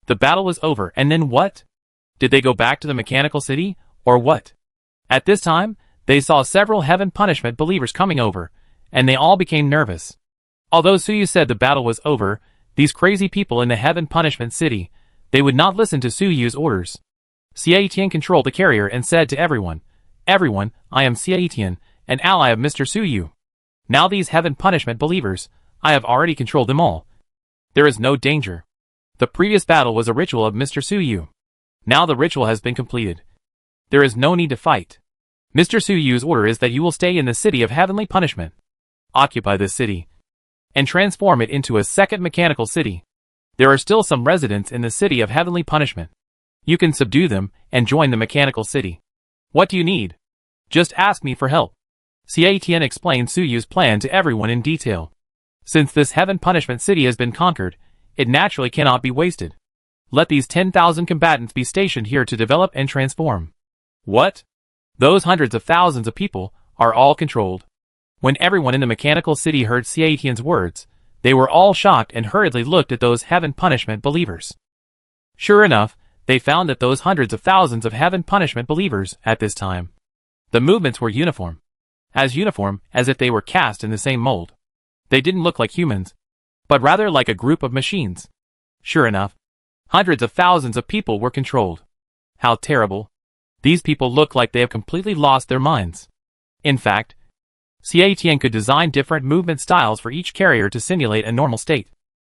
The battle was over, and then what? Did they go back to the mechanical city, or what? At this time, they saw several heaven punishment believers coming over, and they all became nervous. Although Suyu said the battle was over, these crazy people in the heaven punishment city, they would not listen to Suyu's orders. Ciatian controlled the carrier and said to everyone, "Everyone, I am Ciatian, an ally of Mr. Suyu. Now these heaven punishment believers, I have already controlled them all. There is no danger. The previous battle was a ritual of Mr. Suyu. Now the ritual has been completed. There is no need to fight. Mr. Suyu's order is that you will stay in the city of heavenly punishment. Occupy this city and transform it into a second mechanical city. There are still some residents in the city of heavenly punishment. You can subdue them and join the mechanical city. What do you need? Just ask me for help." Ciatian explained Suyu's plan to everyone in detail. Since this heaven punishment city has been conquered, it naturally cannot be wasted. Let these 10,000 combatants be stationed here to develop and transform. What? Those hundreds of thousands of people are all controlled. When everyone in the mechanical city heard Ciatian's words, they were all shocked and hurriedly looked at those heaven punishment believers. Sure enough, they found that those hundreds of thousands of heaven punishment believers at this time, the movements were uniform as if they were cast in the same mold. They didn't look like humans, but rather like a group of machines. Sure enough, hundreds of thousands of people were controlled. How terrible. These people look like they have completely lost their minds. In fact, Ciatian could design different movement styles for each carrier to simulate a normal state.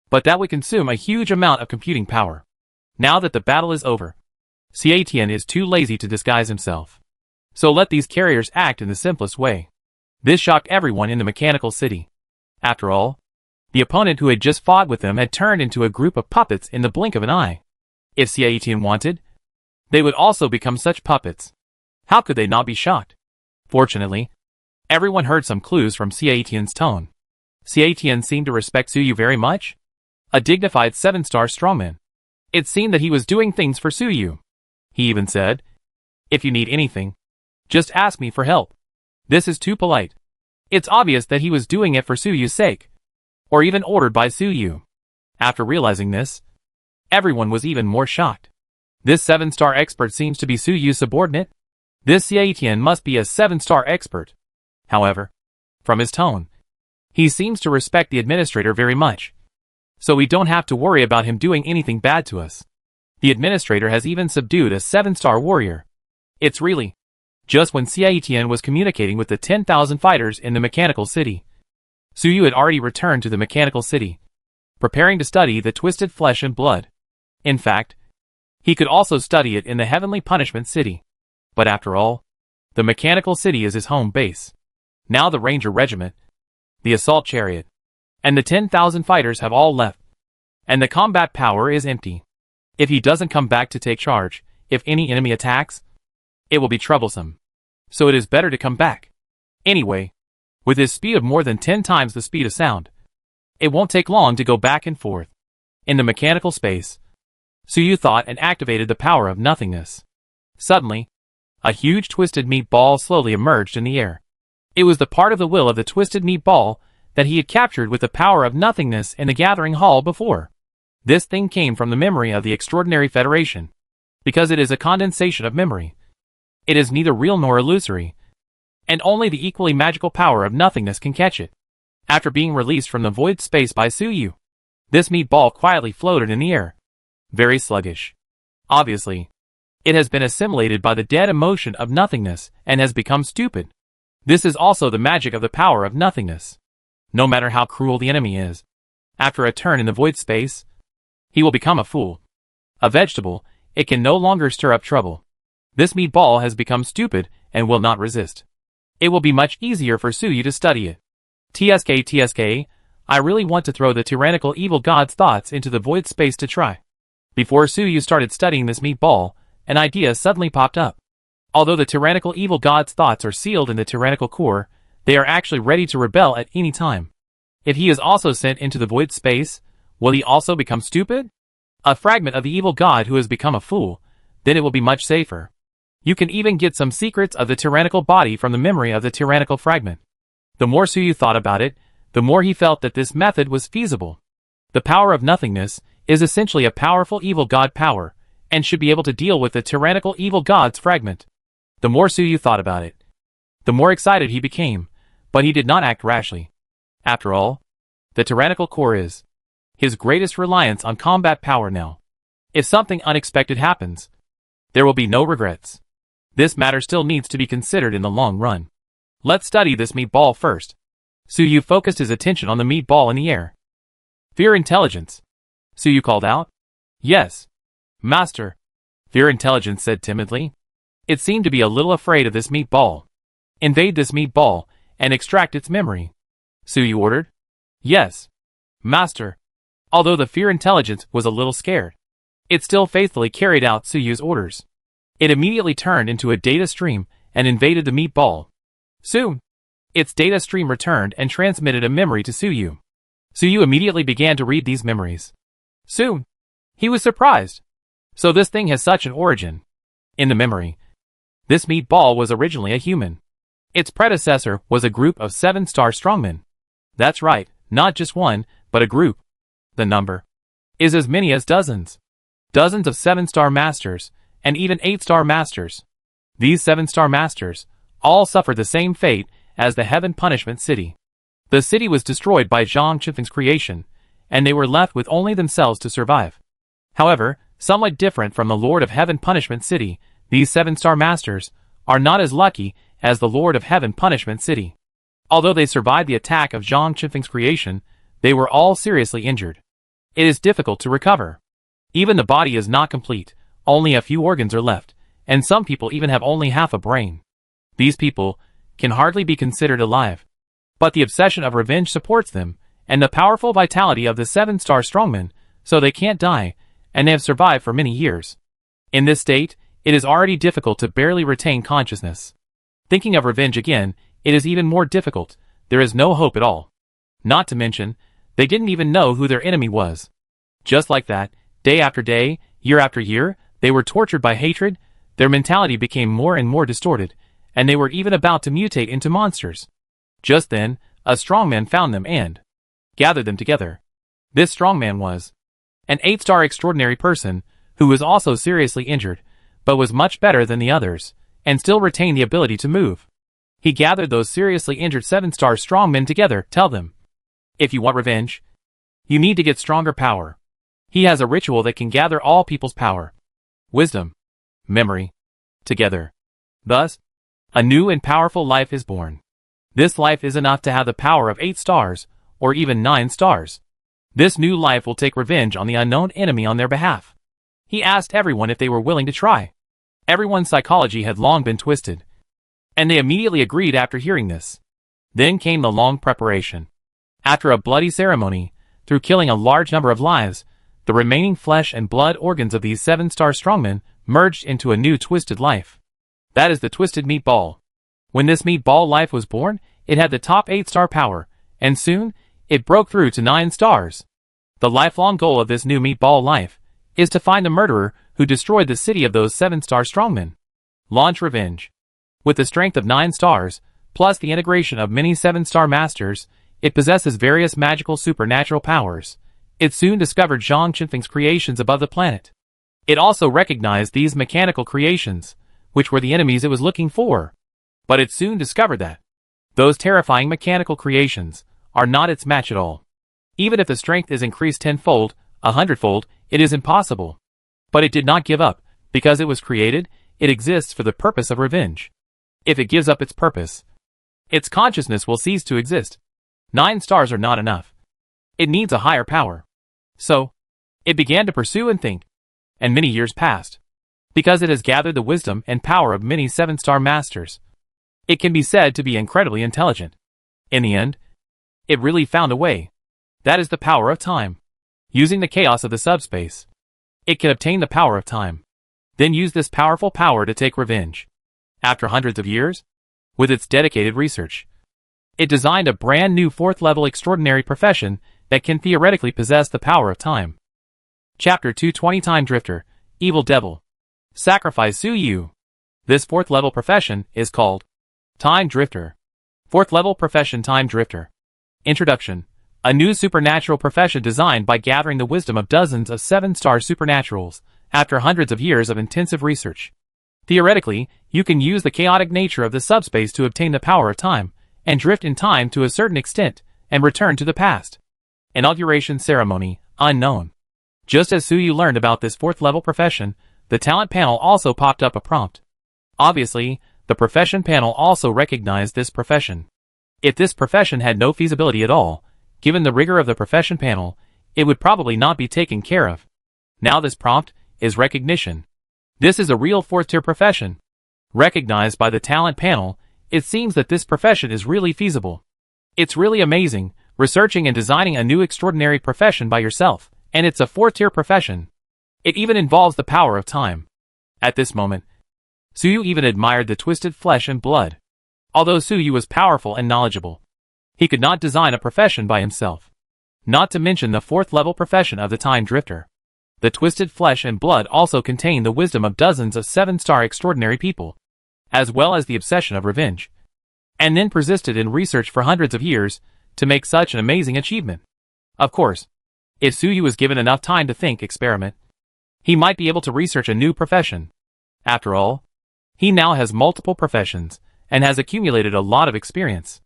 But that would consume a huge amount of computing power. Now that the battle is over, Ciatian is too lazy to disguise himself. So let these carriers act in the simplest way. This shocked everyone in the mechanical city. After all, the opponent who had just fought with them had turned into a group of puppets in the blink of an eye. If Ciatian wanted, they would also become such puppets. How could they not be shocked? Fortunately, everyone heard some clues from Ciatian's tone. Ciatian seemed to respect Suyu very much. A dignified 7-star strongman. It seemed that he was doing things for Suyu. He even said, "If you need anything, just ask me for help." This is too polite. It's obvious that he was doing it for Suyu's sake, or even ordered by Suyu. After realizing this, everyone was even more shocked. This 7-star expert seems to be Suyu's subordinate. This Ciatian must be a 7-star expert. However, from his tone, he seems to respect the administrator very much. So we don't have to worry about him doing anything bad to us. The administrator has even subdued a 7-star warrior. It's really just when Ciatian was communicating with the 10,000 fighters in the mechanical city. Suyu had already returned to the mechanical city, preparing to study the twisted flesh and blood. In fact, he could also study it in the heavenly punishment city. But after all, the mechanical city is his home base. Now the ranger regiment, the assault chariot, and the 10,000 fighters have all left, and the combat power is empty. If he doesn't come back to take charge, if any enemy attacks, it will be troublesome. So it is better to come back. Anyway, with his speed of more than 10 times the speed of sound, it won't take long to go back and forth. In the mechanical space, Suyu thought and activated the power of nothingness. Suddenly, a huge twisted meat ball slowly emerged in the air. It was the part of the will of the twisted meat ball that he had captured with the power of nothingness in the gathering hall before. This thing came from the memory of the Extraordinary Federation. Because it is a condensation of memory, it is neither real nor illusory, and only the equally magical power of nothingness can catch it. After being released from the void space by Suyu, This meatball quietly floated in the air. Very sluggish. Obviously, it has been assimilated by the dead emotion of nothingness and has become stupid. This is also the magic of the power of nothingness. No matter how cruel the enemy is, after a turn in the void space, he will become a fool. A vegetable, it can no longer stir up trouble. This meatball has become stupid and will not resist. It will be much easier for Suyu to study it. TSK, I really want to throw the tyrannical evil god's thoughts into the void space to try. Before Suyu started studying this meatball, an idea suddenly popped up. Although the tyrannical evil god's thoughts are sealed in the tyrannical core, they are actually ready to rebel at any time. If he is also sent into the void space, will he also become stupid? A fragment of the evil god who has become a fool, then it will be much safer. You can even get some secrets of the tyrannical body from the memory of the tyrannical fragment. The more Suyu thought about it, the more he felt that this method was feasible. The power of nothingness is essentially a powerful evil god power, and should be able to deal with the tyrannical evil god's fragment. The more Suyu thought about it, the more excited he became, but he did not act rashly. After all, the tyrannical core is his greatest reliance on combat power now. If something unexpected happens, there will be no regrets. This matter still needs to be considered in the long run. Let's study this meatball first. Suyu focused his attention on the meatball in the air. Fear intelligence. Suyu called out. Yes, master. Fear intelligence said timidly. It seemed to be a little afraid of this meatball. Invade this meatball and extract its memory. Suyu ordered. Yes, master. Although the fear intelligence was a little scared, it still faithfully carried out Suyu's orders. It immediately turned into a data stream and invaded the meatball. Soon, its data stream returned and transmitted a memory to Suyu. Suyu immediately began to read these memories. Soon, he was surprised. So this thing has such an origin. In the memory, this meatball was originally a human. Its predecessor was a group of 7-star strongmen. That's right, not just one, but a group. The number is as many as dozens. Dozens of 7-star masters, and even 8-star masters. These 7-star masters all suffered the same fate as the Heaven Punishment City. The city was destroyed by Zhang Qinfeng's creation, and they were left with only themselves to survive. However, somewhat different from the Lord of Heaven Punishment City, these 7-star masters are not as lucky as the Lord of Heaven Punishment City. Although they survived the attack of Zhang Qinfeng's creation, they were all seriously injured. It is difficult to recover. Even the body is not complete, only a few organs are left, and some people even have only half a brain. These people can hardly be considered alive. But the obsession of revenge supports them, and the powerful vitality of the 7-star strongmen, so they can't die, and they have survived for many years. In this state, it is already difficult to barely retain consciousness. Thinking of revenge again, it is even more difficult. There is no hope at all. Not to mention, they didn't even know who their enemy was. Just like that, day after day, year after year, they were tortured by hatred, their mentality became more and more distorted, and they were even about to mutate into monsters. Just then, a strongman found them and gathered them together. This strongman was an 8-star extraordinary person, who was also seriously injured, but was much better than the others, and still retained the ability to move. He gathered those seriously injured 7-star strongmen together, tell them, if you want revenge, you need to get stronger power. He has a ritual that can gather all people's power, wisdom, memory, together. Thus, a new and powerful life is born. This life is enough to have the power of 8 stars, or even 9 stars. This new life will take revenge on the unknown enemy on their behalf. He asked everyone if they were willing to try. Everyone's psychology had long been twisted, and they immediately agreed after hearing this. Then came the long preparation. After a bloody ceremony, through killing a large number of lives, the remaining flesh and blood organs of these 7-star strongmen merged into a new twisted life. That is the twisted meatball. When this meatball life was born, it had the top 8-star power, and soon, it broke through to 9 stars. The lifelong goal of this new meatball life is to find the murderer who destroyed the city of those 7-star strongmen. Launch revenge. With the strength of 9 stars, plus the integration of many 7-star masters, it possesses various magical supernatural powers. It soon discovered Zhang Qinfeng's creations above the planet. It also recognized these mechanical creations, which were the enemies it was looking for. But it soon discovered that those terrifying mechanical creations are not its match at all. Even if the strength is increased 10-fold, 100-fold, it is impossible. But it did not give up, because it was created, it exists for the purpose of revenge. If it gives up its purpose, its consciousness will cease to exist. 9 stars are not enough. It needs a higher power. So, it began to pursue and think. And many years passed. Because it has gathered the wisdom and power of many 7-star masters, it can be said to be incredibly intelligent. In the end, it really found a way. That is the power of time. Using the chaos of the subspace, it can obtain the power of time. Then use this powerful power to take revenge. After hundreds of years, with its dedicated research, it designed a brand new 4th-level extraordinary profession that can theoretically possess the power of time. Chapter 220 Time Drifter, Evil Devil. Sacrifice Su Yu. This 4th-level profession is called Time Drifter. 4th-level profession Time Drifter. Introduction. A new supernatural profession designed by gathering the wisdom of dozens of 7-star supernaturals after hundreds of years of intensive research. Theoretically, you can use the chaotic nature of the subspace to obtain the power of time, and drift in time to a certain extent, and return to the past. Inauguration Ceremony, unknown. Just as Su Yu learned about this 4th-level profession, the talent panel also popped up a prompt. Obviously, the profession panel also recognized this profession. If this profession had no feasibility at all, given the rigor of the profession panel, it would probably not be taken care of. Now this prompt is recognition. This is a real 4th-tier profession. Recognized by the talent panel, it seems that this profession is really feasible. It's really amazing, researching and designing a new extraordinary profession by yourself, and it's a 4th-tier profession. It even involves the power of time. At this moment, Su Yu even admired the twisted flesh and blood. Although Su Yu was powerful and knowledgeable, he could not design a profession by himself. Not to mention the 4th-level profession of the Time Drifter. The twisted flesh and blood also contain the wisdom of dozens of 7-star extraordinary people, as well as the obsession of revenge, and then persisted in research for hundreds of years to make such an amazing achievement. Of course, if Su Yu was given enough time to think, experiment, he might be able to research a new profession. After all, he now has multiple professions, and has accumulated a lot of experience.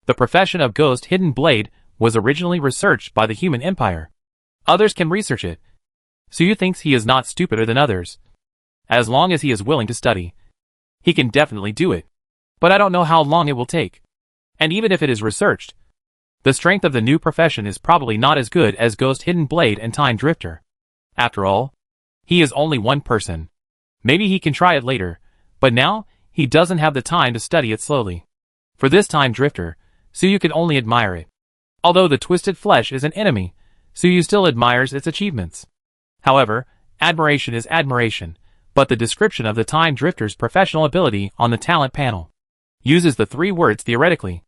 The profession of Ghost Hidden Blade was originally researched by the Human Empire. Others can research it. Su Yu thinks he is not stupider than others. As long as he is willing to study, he can definitely do it. But I don't know how long it will take. And even if it is researched, the strength of the new profession is probably not as good as Ghost Hidden Blade and Time Drifter. After all, he is only one person. Maybe he can try it later, but now, he doesn't have the time to study it slowly. For this Time Drifter, Su Yu can only admire it. Although the twisted flesh is an enemy, Su Yu still admires its achievements. However, admiration is admiration, but the description of the Time Drifter's professional ability on the talent panel uses the 3 words theoretically.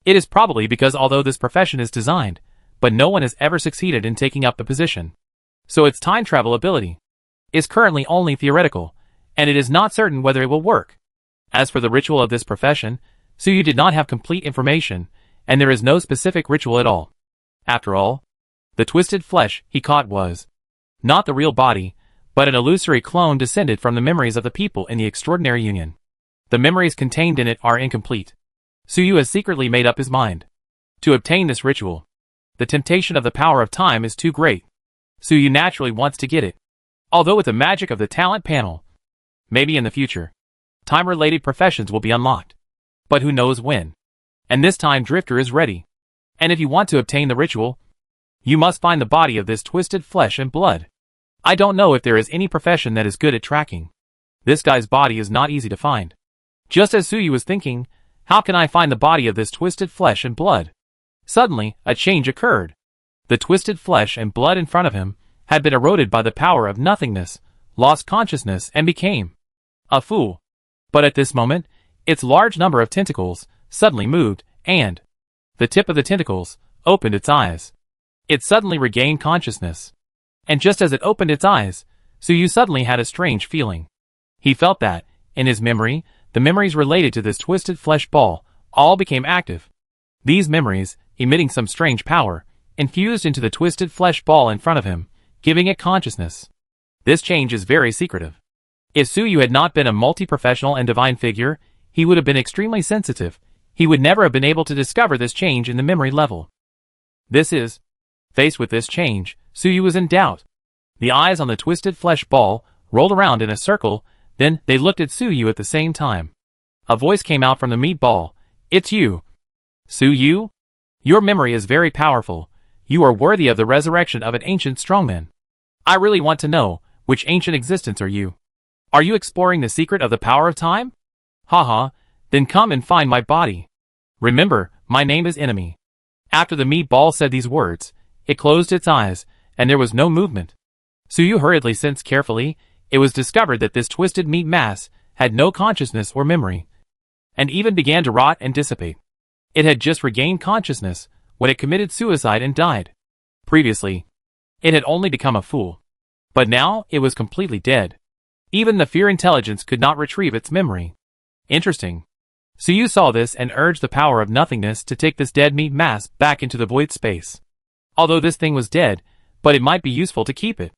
It is probably because although this profession is designed, but no one has ever succeeded in taking up the position. So its time travel ability is currently only theoretical, and it is not certain whether it will work. As for the ritual of this profession, Su Yu did not have complete information, and there is no specific ritual at all. After all, the twisted flesh he caught was not the real body, but an illusory clone descended from the memories of the people in the Extraordinary Union. The memories contained in it are incomplete. Su Yu has secretly made up his mind to obtain this ritual. The temptation of the power of time is too great. Su Yu naturally wants to get it. Although with the magic of the talent panel, maybe in the future, time-related professions will be unlocked. But who knows when? And this Time Drifter is ready. And if you want to obtain the ritual, you must find the body of this twisted flesh and blood. I don't know if there is any profession that is good at tracking. This guy's body is not easy to find. Just as Su Yu was thinking, how can I find the body of this twisted flesh and blood? Suddenly, a change occurred. The twisted flesh and blood in front of him had been eroded by the power of nothingness, lost consciousness, and became a fool. But at this moment, its large number of tentacles suddenly moved, and the tip of the tentacles opened its eyes. It suddenly regained consciousness. And just as it opened its eyes, Su Yu suddenly had a strange feeling. He felt that, in his memory, the memories related to this twisted flesh ball all became active. These memories, emitting some strange power, infused into the twisted flesh ball in front of him, giving it consciousness. This change is very secretive. If Su Yu had not been a multi-professional and divine figure, he would have been extremely sensitive. He would never have been able to discover this change in the memory level. This is Faced with this change, Suyu was in doubt. The eyes on the twisted flesh ball rolled around in a circle, then they looked at Suyu at the same time. A voice came out from the meat ball. It's you. Suyu? Your memory is very powerful. You are worthy of the resurrection of an ancient strongman. I really want to know, which ancient existence are you? Are you exploring the secret of the power of time? Haha, then come and find my body. Remember, my name is Enemy. After the meat ball said these words, it closed its eyes, and there was no movement. Suyu hurriedly sensed carefully. It was discovered that this twisted meat mass had no consciousness or memory, and even began to rot and dissipate. It had just regained consciousness when it committed suicide and died. Previously, it had only become a fool. But now, it was completely dead. Even the fear intelligence could not retrieve its memory. Interesting. Suyu saw this and urged the power of nothingness to take this dead meat mass back into the void space. Although this thing was dead, but it might be useful to keep it.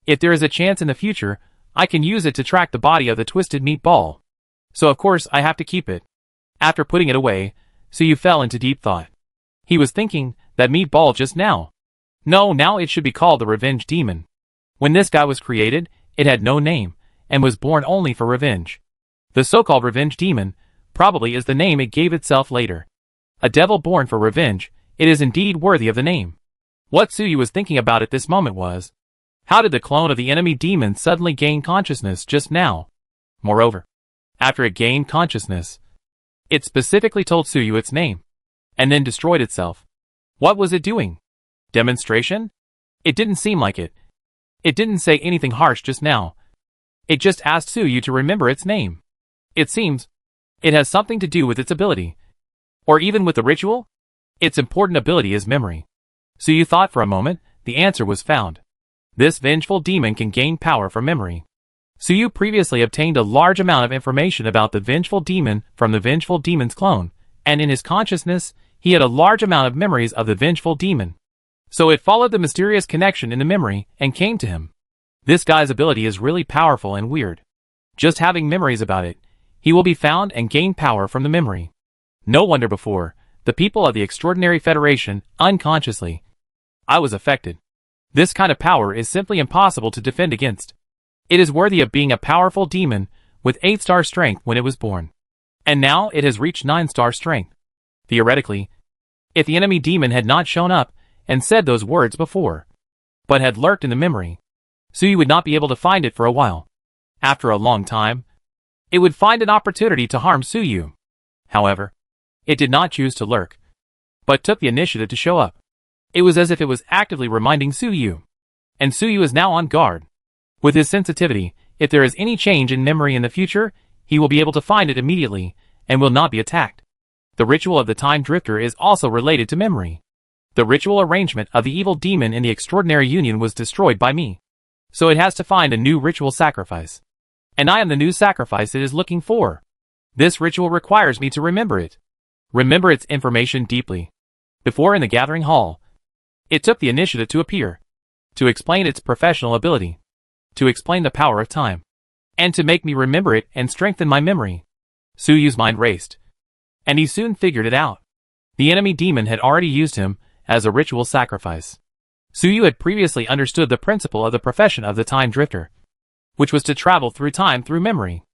If there is a chance in the future, I can use it to track the body of the twisted meat ball. So of course I have to keep it. After putting it away, Suyu fell into deep thought. He was thinking, that meat ball just now. No, now it should be called the revenge demon. When this guy was created, it had no name, and was born only for revenge. The so-called revenge demon probably is the name it gave itself later. A devil born for revenge, it is indeed worthy of the name. What Suyu was thinking about at this moment was, how did the clone of the enemy demon suddenly gain consciousness just now? Moreover, after it gained consciousness, it specifically told Suyu its name, and then destroyed itself. What was it doing? Demonstration? It didn't seem like it. It didn't say anything harsh just now. It just asked Suyu to remember its name. It seems it has something to do with its ability. Or even with the ritual? Its important ability is memory. Suyu thought for a moment. The answer was found. This vengeful demon can gain power from memory. Suyu previously obtained a large amount of information about the vengeful demon from the vengeful demon's clone, and in his consciousness, he had a large amount of memories of the vengeful demon. So it followed the mysterious connection in the memory and came to him. This guy's ability is really powerful and weird. Just having memories about it, he will be found and gain power from the memory. No wonder before, the people of the Extraordinary Federation, unconsciously, I was affected. This kind of power is simply impossible to defend against. It is worthy of being a powerful demon with 8-star strength when it was born. And now it has reached 9-star strength. Theoretically, if the enemy demon had not shown up and said those words before, but had lurked in the memory, Suyu would not be able to find it for a while. After a long time, it would find an opportunity to harm Suyu. However, it did not choose to lurk, but took the initiative to show up. It was as if it was actively reminding Suyu. And Suyu is now on guard. With his sensitivity, if there is any change in memory in the future, he will be able to find it immediately, and will not be attacked. The ritual of the Time Drifter is also related to memory. The ritual arrangement of the evil demon in the Extraordinary Union was destroyed by me. So it has to find a new ritual sacrifice. And I am the new sacrifice it is looking for. This ritual requires me to remember it. Remember its information deeply. Before in the gathering hall, it took the initiative to appear, to explain its professional ability, to explain the power of time, and to make me remember it and strengthen my memory. Suyu's mind raced, and he soon figured it out. The enemy demon had already used him as a ritual sacrifice. Suyu had previously understood the principle of the profession of the Time Drifter, which was to travel through time through memory.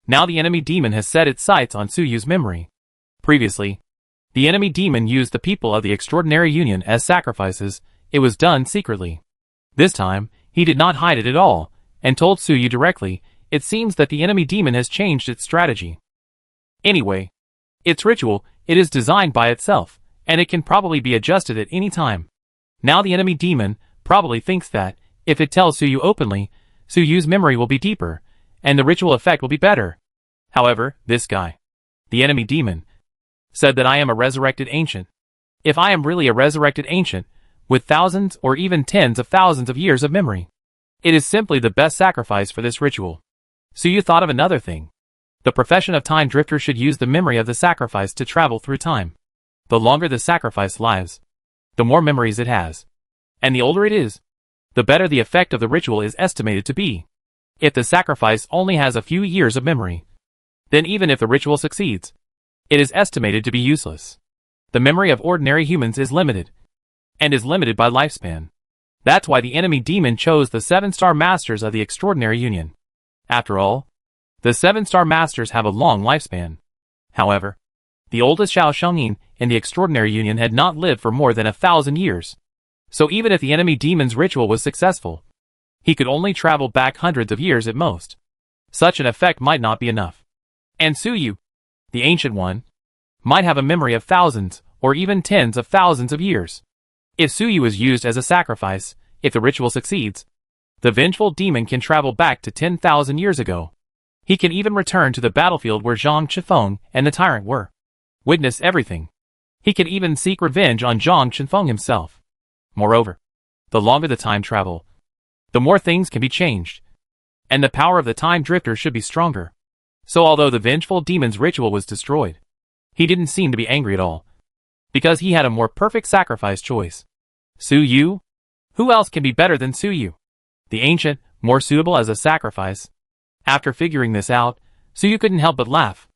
Now the enemy demon has set its sights on Suyu's memory. Previously, the enemy demon used the people of the Extraordinary Union as sacrifices. It was done secretly. This time, he did not hide it at all, and told Suyu directly. It seems that the enemy demon has changed its strategy. Anyway, its ritual, it is designed by itself, and it can probably be adjusted at any time. Now the enemy demon probably thinks that, if it tells Suyu openly, Suyu's memory will be deeper, and the ritual effect will be better. However, this guy, the enemy demon, said that I am a resurrected ancient. If I am really a resurrected ancient, with thousands or even tens of thousands of years of memory, it is simply the best sacrifice for this ritual. Suyu thought of another thing. The profession of Time Drifter should use the memory of the sacrifice to travel through time. The longer the sacrifice lives, the more memories it has. And the older it is, the better the effect of the ritual is estimated to be. If the sacrifice only has a few years of memory, then even if the ritual succeeds, it is estimated to be useless. The memory of ordinary humans is limited. and is limited by lifespan. That's why the enemy demon chose the 7-star masters of the Extraordinary Union. After all, the 7-star masters have a long lifespan. However, the oldest Xiao Shengyin in the Extraordinary Union had not lived for more than 1,000 years. So even if the enemy demon's ritual was successful, he could only travel back hundreds of years at most. Such an effect might not be enough. And Suyu, the Ancient One, might have a memory of thousands or even tens of thousands of years. If Suyu is used as a sacrifice, if the ritual succeeds, the vengeful demon can travel back to 10,000 years ago. He can even return to the battlefield where Zhang Qifeng and the tyrant were. Witness everything. He can even seek revenge on Zhang Qifeng himself. Moreover, the longer the time travel, the more things can be changed. And the power of the time drifter should be stronger. So although the vengeful demon's ritual was destroyed, he didn't seem to be angry at all. Because he had a more perfect sacrifice choice. Suyu? Who else can be better than Suyu? The ancient, more suitable as a sacrifice. After figuring this out, Suyu couldn't help but laugh.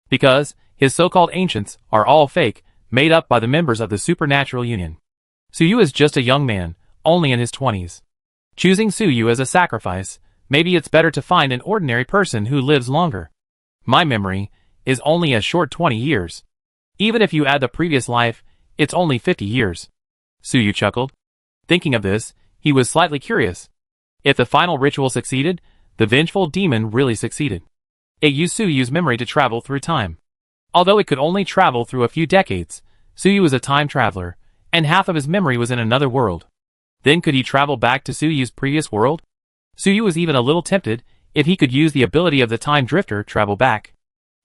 Because his so-called ancients are all fake, made up by the members of the Supernatural Union. Suyu is just a young man, only in his 20s. Choosing Suyu as a sacrifice, maybe it's better to find an ordinary person who lives longer. My memory is only a short 20 years. Even if you add the previous life, it's only 50 years. Suyu chuckled. Thinking of this, he was slightly curious. If the final ritual succeeded, the vengeful demon really succeeded. It used Suyu's memory to travel through time. Although it could only travel through a few decades, Suyu was a time traveler, and half of his memory was in another world. Then could he travel back to Suyu's previous world? Suyu was even a little tempted if he could use the ability of the time drifter travel back.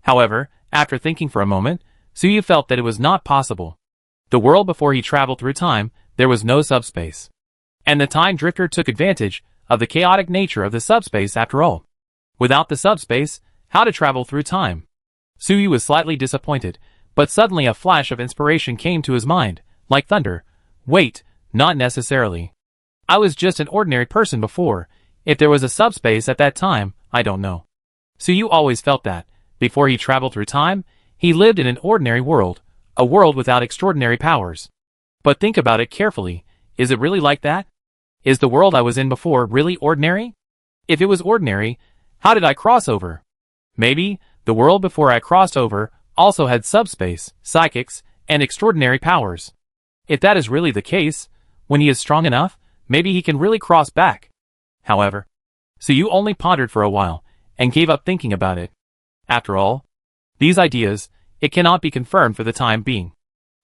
However, after thinking for a moment, Suyu felt that it was not possible. The world before he traveled through time, there was no subspace. And the time drifter took advantage of the chaotic nature of the subspace after all. Without the subspace, how to travel through time? Suyu was slightly disappointed, but suddenly a flash of inspiration came to his mind, like thunder. Wait, not necessarily. I was just an ordinary person before. If there was a subspace at that time, I don't know. Suyu always felt that, before he traveled through time, he lived in an ordinary world, a world without extraordinary powers. But think about it carefully, is it really like that? Is the world I was in before really ordinary? If it was ordinary, how did I cross over? Maybe, the world before I crossed over also had subspace, psychics, and extraordinary powers. If that is really the case, when he is strong enough, maybe he can really cross back. However, Suyu only pondered for a while, and gave up thinking about it. After all, these ideas, it cannot be confirmed for the time being.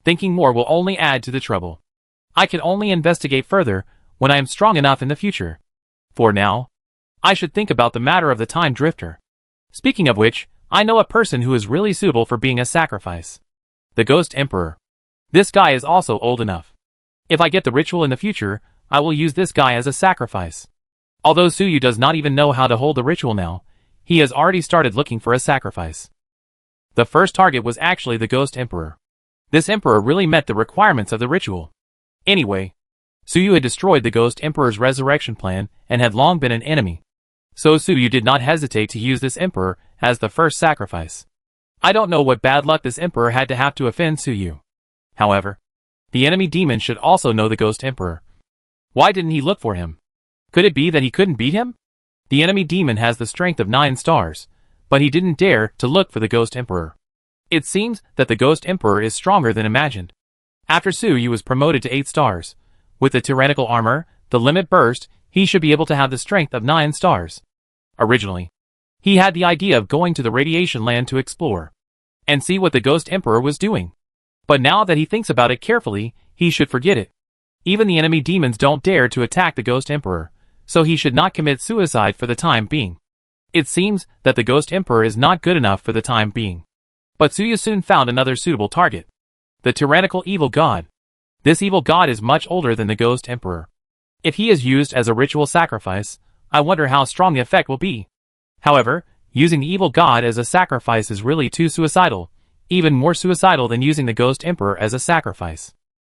Thinking more will only add to the trouble. I can only investigate further when I am strong enough in the future. For now, I should think about the matter of the time drifter. Speaking of which, I know a person who is really suitable for being a sacrifice. The Ghost Emperor. This guy is also old enough. If I get the ritual in the future, I will use this guy as a sacrifice. Although Suyu does not even know how to hold the ritual now, he has already started looking for a sacrifice. The first target was actually the Ghost Emperor. This emperor really met the requirements of the ritual. Anyway, Suyu had destroyed the Ghost Emperor's resurrection plan and had long been an enemy. So Suyu did not hesitate to use this emperor as the first sacrifice. I don't know what bad luck this emperor had to have to offend Suyu. However, the enemy demon should also know the Ghost Emperor. Why didn't he look for him? Could it be that he couldn't beat him? The enemy demon has the strength of 9 stars, but he didn't dare to look for the Ghost Emperor. It seems that the Ghost Emperor is stronger than imagined. After Suyu was promoted to 8 stars, with the tyrannical armor, the limit burst, he should be able to have the strength of 9 stars. Originally, he had the idea of going to the radiation land to explore and see what the Ghost Emperor was doing. But now that he thinks about it carefully, he should forget it. Even the enemy demons don't dare to attack the Ghost Emperor, so he should not commit suicide for the time being. It seems that the Ghost Emperor is not good enough for the time being. But Suyu soon found another suitable target. The tyrannical evil god. This evil god is much older than the Ghost Emperor. If he is used as a ritual sacrifice, I wonder how strong the effect will be. However, using the evil god as a sacrifice is really too suicidal, even more suicidal than using the Ghost Emperor as a sacrifice.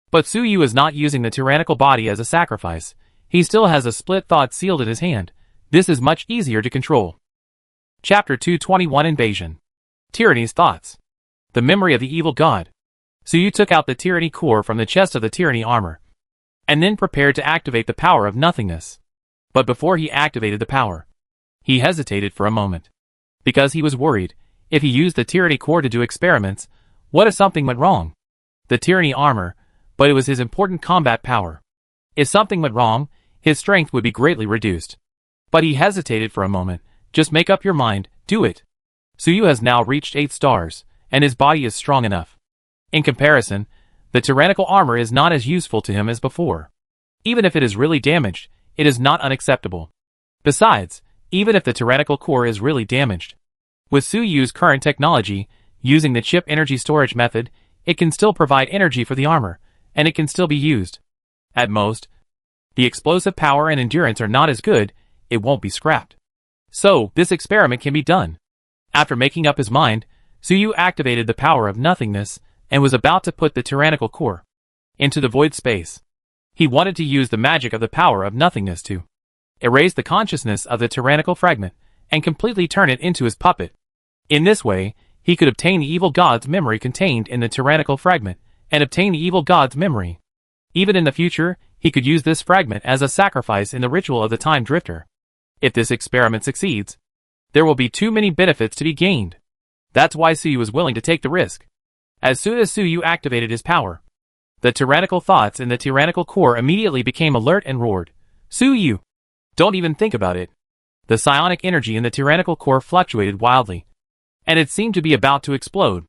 But Suyu is not using the tyrannical body as a sacrifice. He still has a split thought sealed in his hand. This is much easier to control. Chapter 221 Invasion. Tyranny's Thoughts. The Memory of the Evil God. Suyu took out the tyranny core from the chest of the tyranny armor. and then prepared to activate the power of nothingness. But before he activated the power, he hesitated for a moment. Because he was worried, if he used the tyranny core to do experiments, what if something went wrong? The tyranny armor, but it was his important combat power. If something went wrong, his strength would be greatly reduced. But he hesitated for a moment. Just make up your mind, do it. Suyu has now reached 8 stars, and his body is strong enough. In comparison, the tyrannical armor is not as useful to him as before. Even if it is really damaged, it is not unacceptable. Besides, even if the tyrannical core is really damaged, with Suyu's current technology, using the chip energy storage method, it can still provide energy for the armor, and it can still be used. At most, the explosive power and endurance are not as good, it won't be scrapped. So, this experiment can be done. After making up his mind, Suyu activated the power of nothingness, and was about to put the tyrannical core into the void space. He wanted to use the magic of the power of nothingness to erase the consciousness of the tyrannical fragment, and completely turn it into his puppet. In this way, he could obtain the evil god's memory contained in the tyrannical fragment, and obtain the evil god's memory. Even in the future, he could use this fragment as a sacrifice in the ritual of the Time Drifter. If this experiment succeeds, there will be too many benefits to be gained. That's why Suyu was willing to take the risk. As soon as Suyu activated his power, the tyrannical thoughts in the tyrannical core immediately became alert and roared, "Suyu! Don't even think about it." The psionic energy in the tyrannical core fluctuated wildly, and it seemed to be about to explode.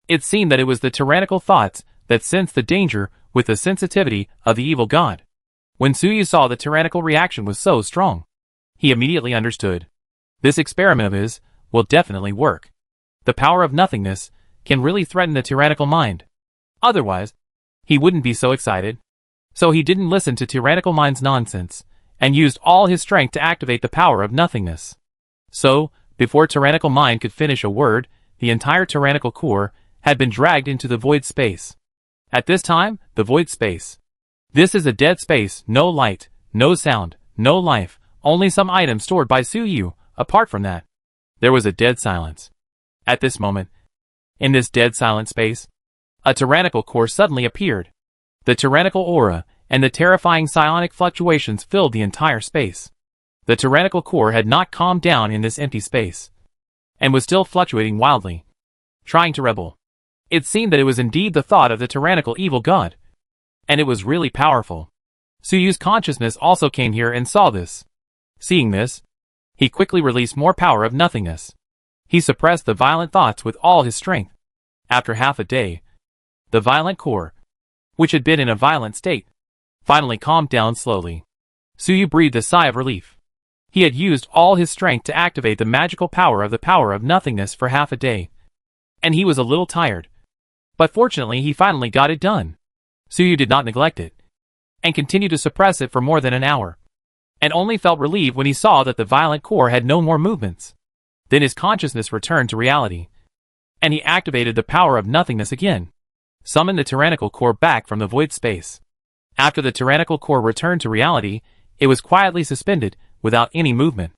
It seemed that it was the tyrannical thoughts that sensed the danger with the sensitivity of the evil god. When Suyu saw the tyrannical reaction was so strong, he immediately understood. This experiment of his will definitely work. The power of nothingness can really threaten the tyrannical mind. Otherwise, he wouldn't be so excited. So he didn't listen to tyrannical mind's nonsense, and used all his strength to activate the power of nothingness. So, before tyrannical mind could finish a word, the entire tyrannical core had been dragged into the void space. At this time, the void space. This is a dead space, no light, no sound, no life, only some items stored by Suyu. Apart from that, there was a dead silence. At this moment, in this dead silent space, a tyrannical core suddenly appeared. The tyrannical aura and the terrifying psionic fluctuations filled the entire space. The tyrannical core had not calmed down in this empty space, and was still fluctuating wildly, trying to rebel. It seemed that it was indeed the thought of the tyrannical evil god, and it was really powerful. Suyu's consciousness also came here and saw this. Seeing this, he quickly released more power of nothingness. He suppressed the violent thoughts with all his strength. After half a day, the violent core, which had been in a violent state, finally calmed down slowly. Suyu breathed a sigh of relief. He had used all his strength to activate the magical power of nothingness for half a day, and he was a little tired. But fortunately he finally got it done. Suyu did not neglect it, and continued to suppress it for more than an hour, and only felt relieved when he saw that the violent core had no more movements. Then his consciousness returned to reality, and he activated the power of nothingness again, summoned the tyrannical core back from the void space. After the tyrannical core returned to reality, it was quietly suspended, without any movement.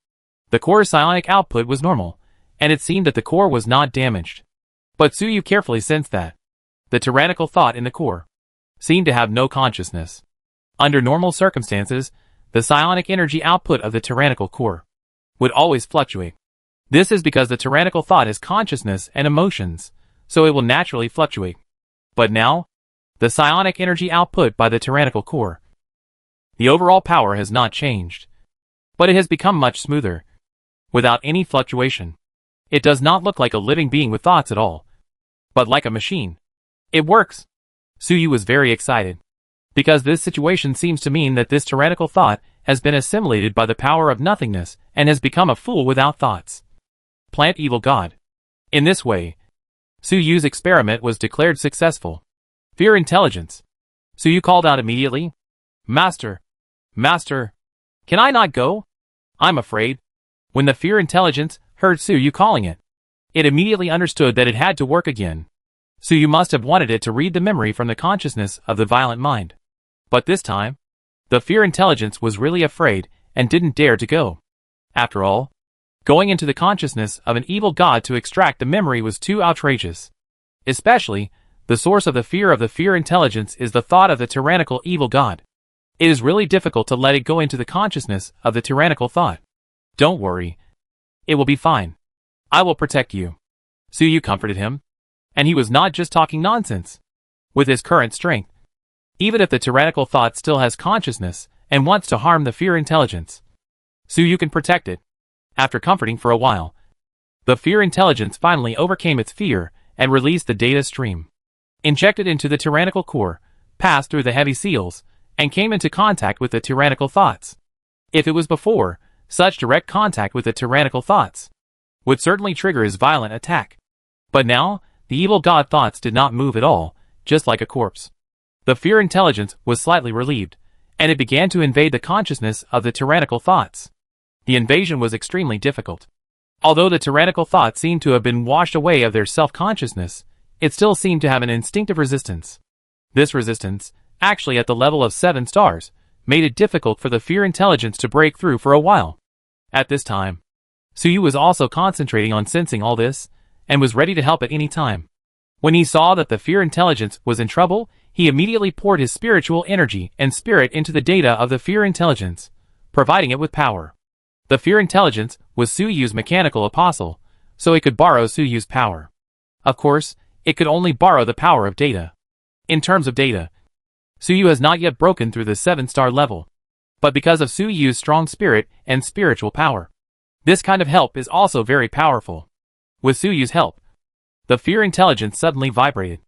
The core's psionic output was normal, and it seemed that the core was not damaged. But Suyu carefully sensed that the tyrannical thought in the core seemed to have no consciousness. Under normal circumstances, the psionic energy output of the tyrannical core would always fluctuate. This is because the tyrannical thought has consciousness and emotions, so it will naturally fluctuate. But now, the psionic energy output by the tyrannical core, the overall power has not changed, but it has become much smoother, without any fluctuation. It does not look like a living being with thoughts at all, but like a machine. It works. Suyu was very excited, because this situation seems to mean that this tyrannical thought has been assimilated by the power of nothingness and has become a fool without thoughts. Plant evil god. In this way, Suyu's experiment was declared successful. Fear intelligence. Suyu called out immediately, Master, Master, can I not go? I'm afraid. When the fear intelligence heard Suyu calling it, it immediately understood that it had to work again. Suyu must have wanted it to read the memory from the consciousness of the violent mind. But this time, the fear intelligence was really afraid and didn't dare to go. After all, going into the consciousness of an evil god to extract the memory was too outrageous. Especially, the source of the fear intelligence is the thought of the tyrannical evil god. It is really difficult to let it go into the consciousness of the tyrannical thought. Don't worry. It will be fine. I will protect you. Suyu comforted him. And he was not just talking nonsense. With his current strength, even if the tyrannical thought still has consciousness and wants to harm the fear intelligence, Suyu can protect it. After comforting for a while, the fear intelligence finally overcame its fear and released the data stream. Injected into the tyrannical core, passed through the heavy seals, and came into contact with the tyrannical thoughts. If it was before, such direct contact with the tyrannical thoughts would certainly trigger his violent attack. But now, the evil god thoughts did not move at all, just like a corpse. The fear intelligence was slightly relieved, and it began to invade the consciousness of the tyrannical thoughts. The invasion was extremely difficult. Although the tyrannical thoughts seemed to have been washed away of their self-consciousness, it still seemed to have an instinctive resistance. This resistance, actually at the level of 7 stars, made it difficult for the fear intelligence to break through for a while. At this time, Suyu was also concentrating on sensing all this, and was ready to help at any time. When he saw that the fear intelligence was in trouble, he immediately poured his spiritual energy and spirit into the data of the fear intelligence, providing it with power. The fear intelligence was Suyu's mechanical apostle, so it could borrow Suyu's power. Of course, it could only borrow the power of data. In terms of data, Suyu has not yet broken through the 7-star level, but because of Suyu's strong spirit and spiritual power, this kind of help is also very powerful. With Suyu's help, the fear intelligence suddenly vibrated,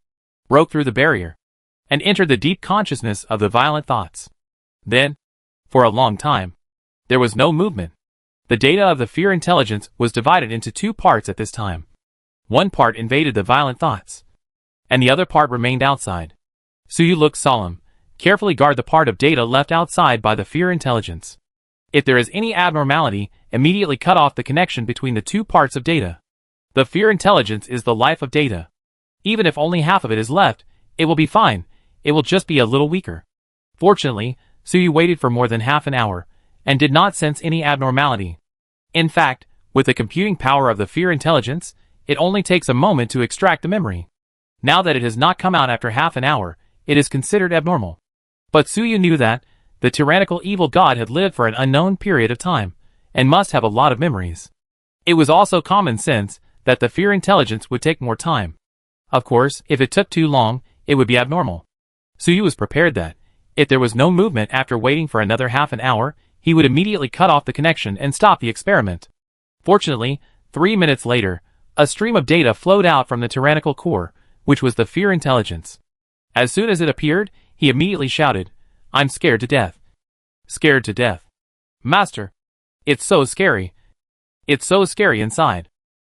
broke through the barrier, and entered the deep consciousness of the violent thoughts. Then, for a long time, there was no movement. The data of the fear intelligence was divided into 2 parts at this time. One part invaded the violent thoughts, and the other part remained outside. Suyu looked solemn, carefully guard the part of data left outside by the fear intelligence. If there is any abnormality, immediately cut off the connection between the 2 parts of data. The fear intelligence is the life of data. Even if only half of it is left, it will be fine, it will just be a little weaker. Fortunately, Suyu waited for more than half an hour, and did not sense any abnormality. In fact, with the computing power of the fear intelligence, it only takes a moment to extract the memory. Now that it has not come out after half an hour, it is considered abnormal. But Suyu knew that the tyrannical evil god had lived for an unknown period of time, and must have a lot of memories. It was also common sense that the fear intelligence would take more time. Of course, if it took too long, it would be abnormal. Suyu was prepared that, if there was no movement after waiting for another half an hour, he would immediately cut off the connection and stop the experiment. Fortunately, 3 minutes later, a stream of data flowed out from the tyrannical core, which was the fear intelligence. As soon as it appeared, he immediately shouted, "I'm scared to death." Scared to death. Master. It's so scary. It's so scary inside.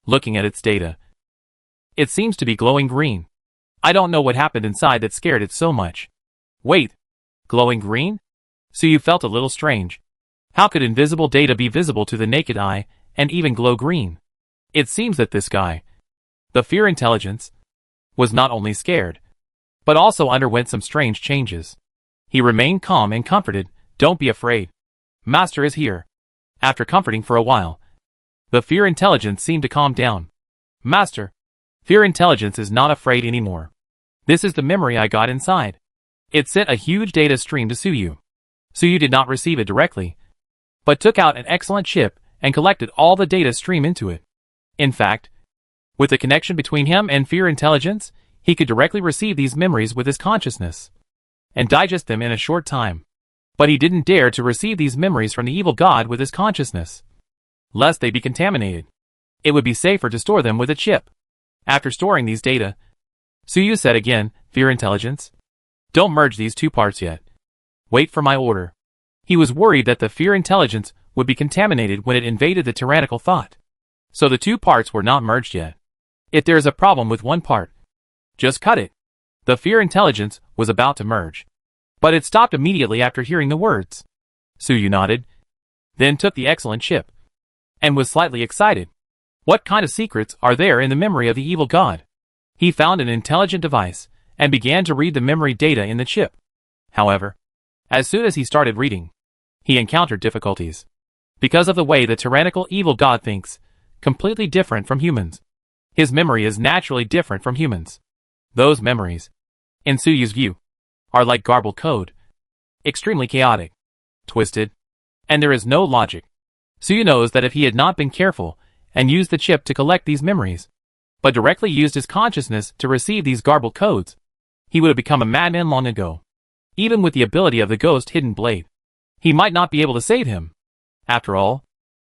Looking at its data, it seems to be glowing green. I don't know what happened inside that scared it so much. Wait. Glowing green? Suyu felt a little strange. How could invisible data be visible to the naked eye, and even glow green? It seems that this guy, the fear intelligence, was not only scared, but also underwent some strange changes. He remained calm and comforted. Don't be afraid. Master is here. After comforting for a while, the fear intelligence seemed to calm down. Master, fear intelligence is not afraid anymore. This is the memory I got inside. It sent a huge data stream to Suyu. Suyu did not receive it directly, but took out an excellent chip and collected all the data stream into it. In fact, with the connection between him and fear intelligence, he could directly receive these memories with his consciousness and digest them in a short time. But he didn't dare to receive these memories from the evil god with his consciousness, lest they be contaminated. It would be safer to store them with a chip. After storing these data, Suyu said again, "Fear intelligence, don't merge these 2 parts yet. Wait for my order." He was worried that the fear intelligence would be contaminated when it invaded the tyrannical thought. So the 2 parts were not merged yet. If there is a problem with one part, just cut it. The fear intelligence was about to merge, but it stopped immediately after hearing the words. Suyu nodded, then took the excellent chip, and was slightly excited. What kind of secrets are there in the memory of the evil god? He found an intelligent device, and began to read the memory data in the chip. However, as soon as he started reading, he encountered difficulties. Because of the way the tyrannical evil god thinks, completely different from humans. His memory is naturally different from humans. Those memories, in Suyu's view, are like garbled code. extremely chaotic, twisted, and there is no logic. Suyu knows that if he had not been careful and used the chip to collect these memories, but directly used his consciousness to receive these garbled codes, he would have become a madman long ago. Even with the ability of the ghost hidden blade, he might not be able to save him. After all,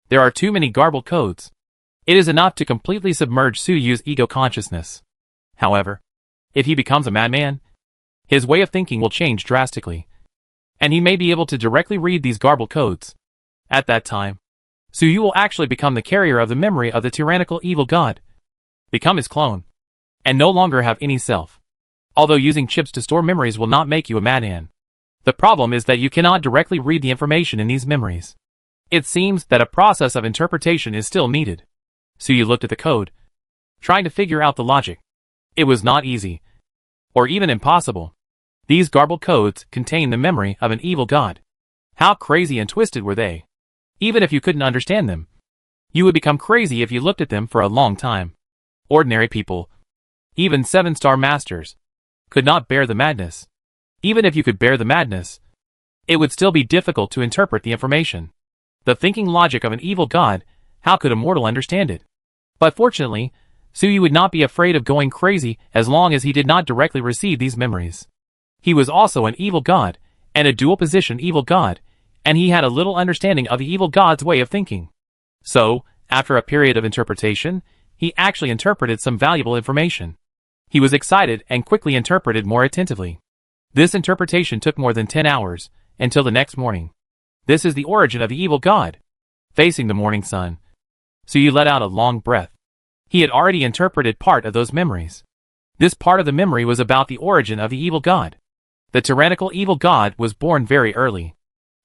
there are too many garbled codes. It is enough to completely submerge Suyu's ego consciousness. However, if he becomes a madman, his way of thinking will change drastically, and he may be able to directly read these garbled codes. At that time, Suyu will actually become the carrier of the memory of the tyrannical evil god, become his clone, and no longer have any self. Although using chips to store memories will not make you a madman, the problem is that you cannot directly read the information in these memories. It seems that a process of interpretation is still needed. Suyu looked at the code, trying to figure out the logic. It was not easy, or even impossible. These garbled codes contain the memory of an evil god. How crazy and twisted were they? Even if you couldn't understand them, you would become crazy if you looked at them for a long time. Ordinary people, even 7-star masters, could not bear the madness. Even if you could bear the madness, it would still be difficult to interpret the information. The thinking logic of an evil god, how could a mortal understand it? But fortunately, Suyu would not be afraid of going crazy as long as he did not directly receive these memories. He was also an evil god, and a dual-position evil god, and he had a little understanding of the evil god's way of thinking. So, after a period of interpretation, he actually interpreted some valuable information. He was excited and quickly interpreted more attentively. This interpretation took more than 10 hours, until the next morning. This is the origin of the evil god. Facing the morning sun, Suyu let out a long breath. He had already interpreted part of those memories. This part of the memory was about the origin of the evil god. The tyrannical evil god was born very early.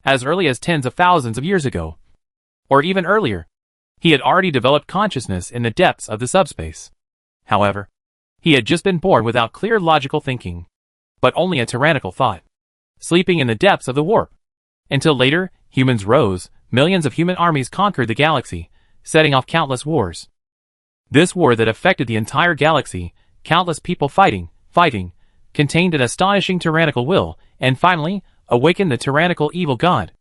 As early as tens of thousands of years ago. Or even earlier. He had already developed consciousness in the depths of the subspace. However, he had just been born without clear logical thinking. But only a tyrannical thought. Sleeping in the depths of the warp. Until later, humans rose, millions of human armies conquered the galaxy, setting off countless wars. This war that affected the entire galaxy, countless people fighting, contained an astonishing tyrannical will, and finally, awakened the tyrannical evil god.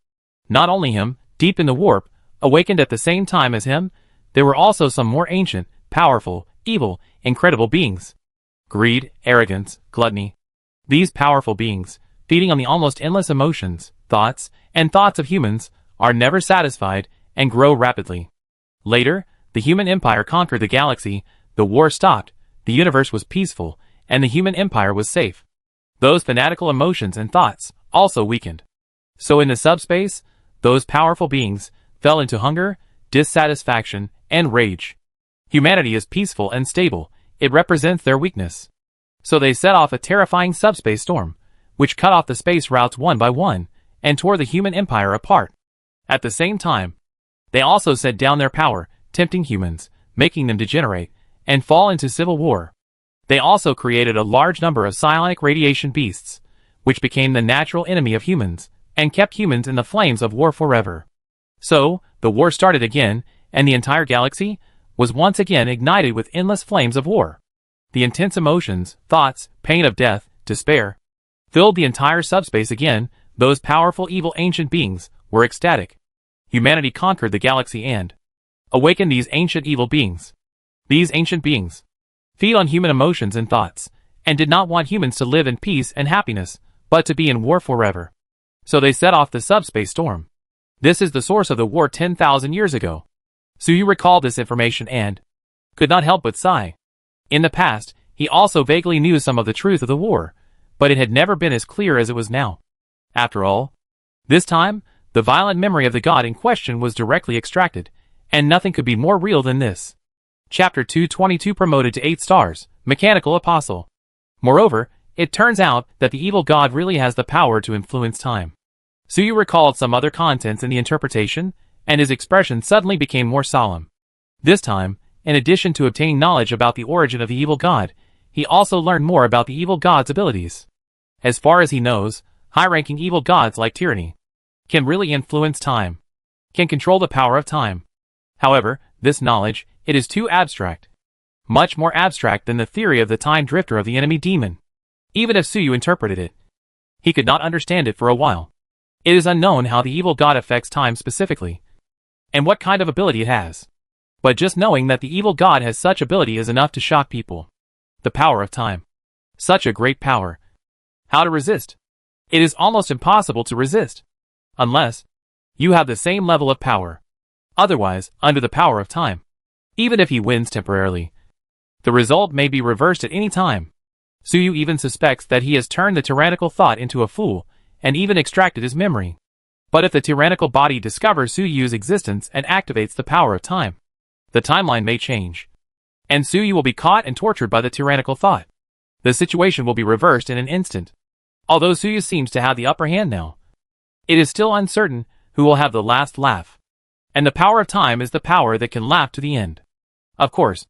Not only him, deep in the warp, awakened at the same time as him, there were also some more ancient, powerful, evil, incredible beings. Greed, arrogance, gluttony. These powerful beings, feeding on the almost endless emotions, thoughts of humans, are never satisfied and grow rapidly. Later, the human empire conquered the galaxy, the war stopped, the universe was peaceful, and the human empire was safe. Those fanatical emotions and thoughts also weakened. So in the subspace, those powerful beings fell into hunger, dissatisfaction, and rage. Humanity is peaceful and stable, it represents their weakness. So they set off a terrifying subspace storm, which cut off the space routes one by one, and tore the human empire apart. At the same time, they also set down their power, tempting humans, making them degenerate, and fall into civil war. They also created a large number of psionic radiation beasts, which became the natural enemy of humans, and kept humans in the flames of war forever. So, the war started again, and the entire galaxy was once again ignited with endless flames of war. The intense emotions, thoughts, pain of death, despair, filled the entire subspace again. Those powerful evil ancient beings were ecstatic. Humanity conquered the galaxy and awakened these ancient evil beings. These ancient beings feed on human emotions and thoughts, and did not want humans to live in peace and happiness, but to be in war forever. So they set off the subspace storm. This is the source of the war 10,000 years ago. Suyu recalled this information and could not help but sigh. In the past, he also vaguely knew some of the truth of the war, but it had never been as clear as it was now. After all, this time, the violent memory of the god in question was directly extracted, and nothing could be more real than this. Chapter 222 promoted to 8 stars, Mechanical Apostle. Moreover, it turns out that the evil god really has the power to influence time. Suyu recalled some other contents in the interpretation, and his expression suddenly became more solemn. This time, in addition to obtaining knowledge about the origin of the evil god, he also learned more about the evil god's abilities. As far as he knows, high-ranking evil gods like tyranny can really influence time, can control the power of time. However, this knowledge, it is too abstract. Much more abstract than the theory of the time drifter of the enemy demon. Even if Suyu interpreted it, he could not understand it for a while. It is unknown how the evil god affects time specifically, and what kind of ability it has. But just knowing that the evil god has such ability is enough to shock people. The power of time. Such a great power. How to resist? It is almost impossible to resist. Unless you have the same level of power. Otherwise, under the power of time, even if he wins temporarily, the result may be reversed at any time. Suyu even suspects that he has turned the tyrannical thought into a fool, and even extracted his memory. But if the tyrannical body discovers Suyu's existence and activates the power of time, the timeline may change, and Suyu will be caught and tortured by the tyrannical thought. The situation will be reversed in an instant. Although Suyu seems to have the upper hand now, it is still uncertain who will have the last laugh. And the power of time is the power that can laugh to the end. Of course,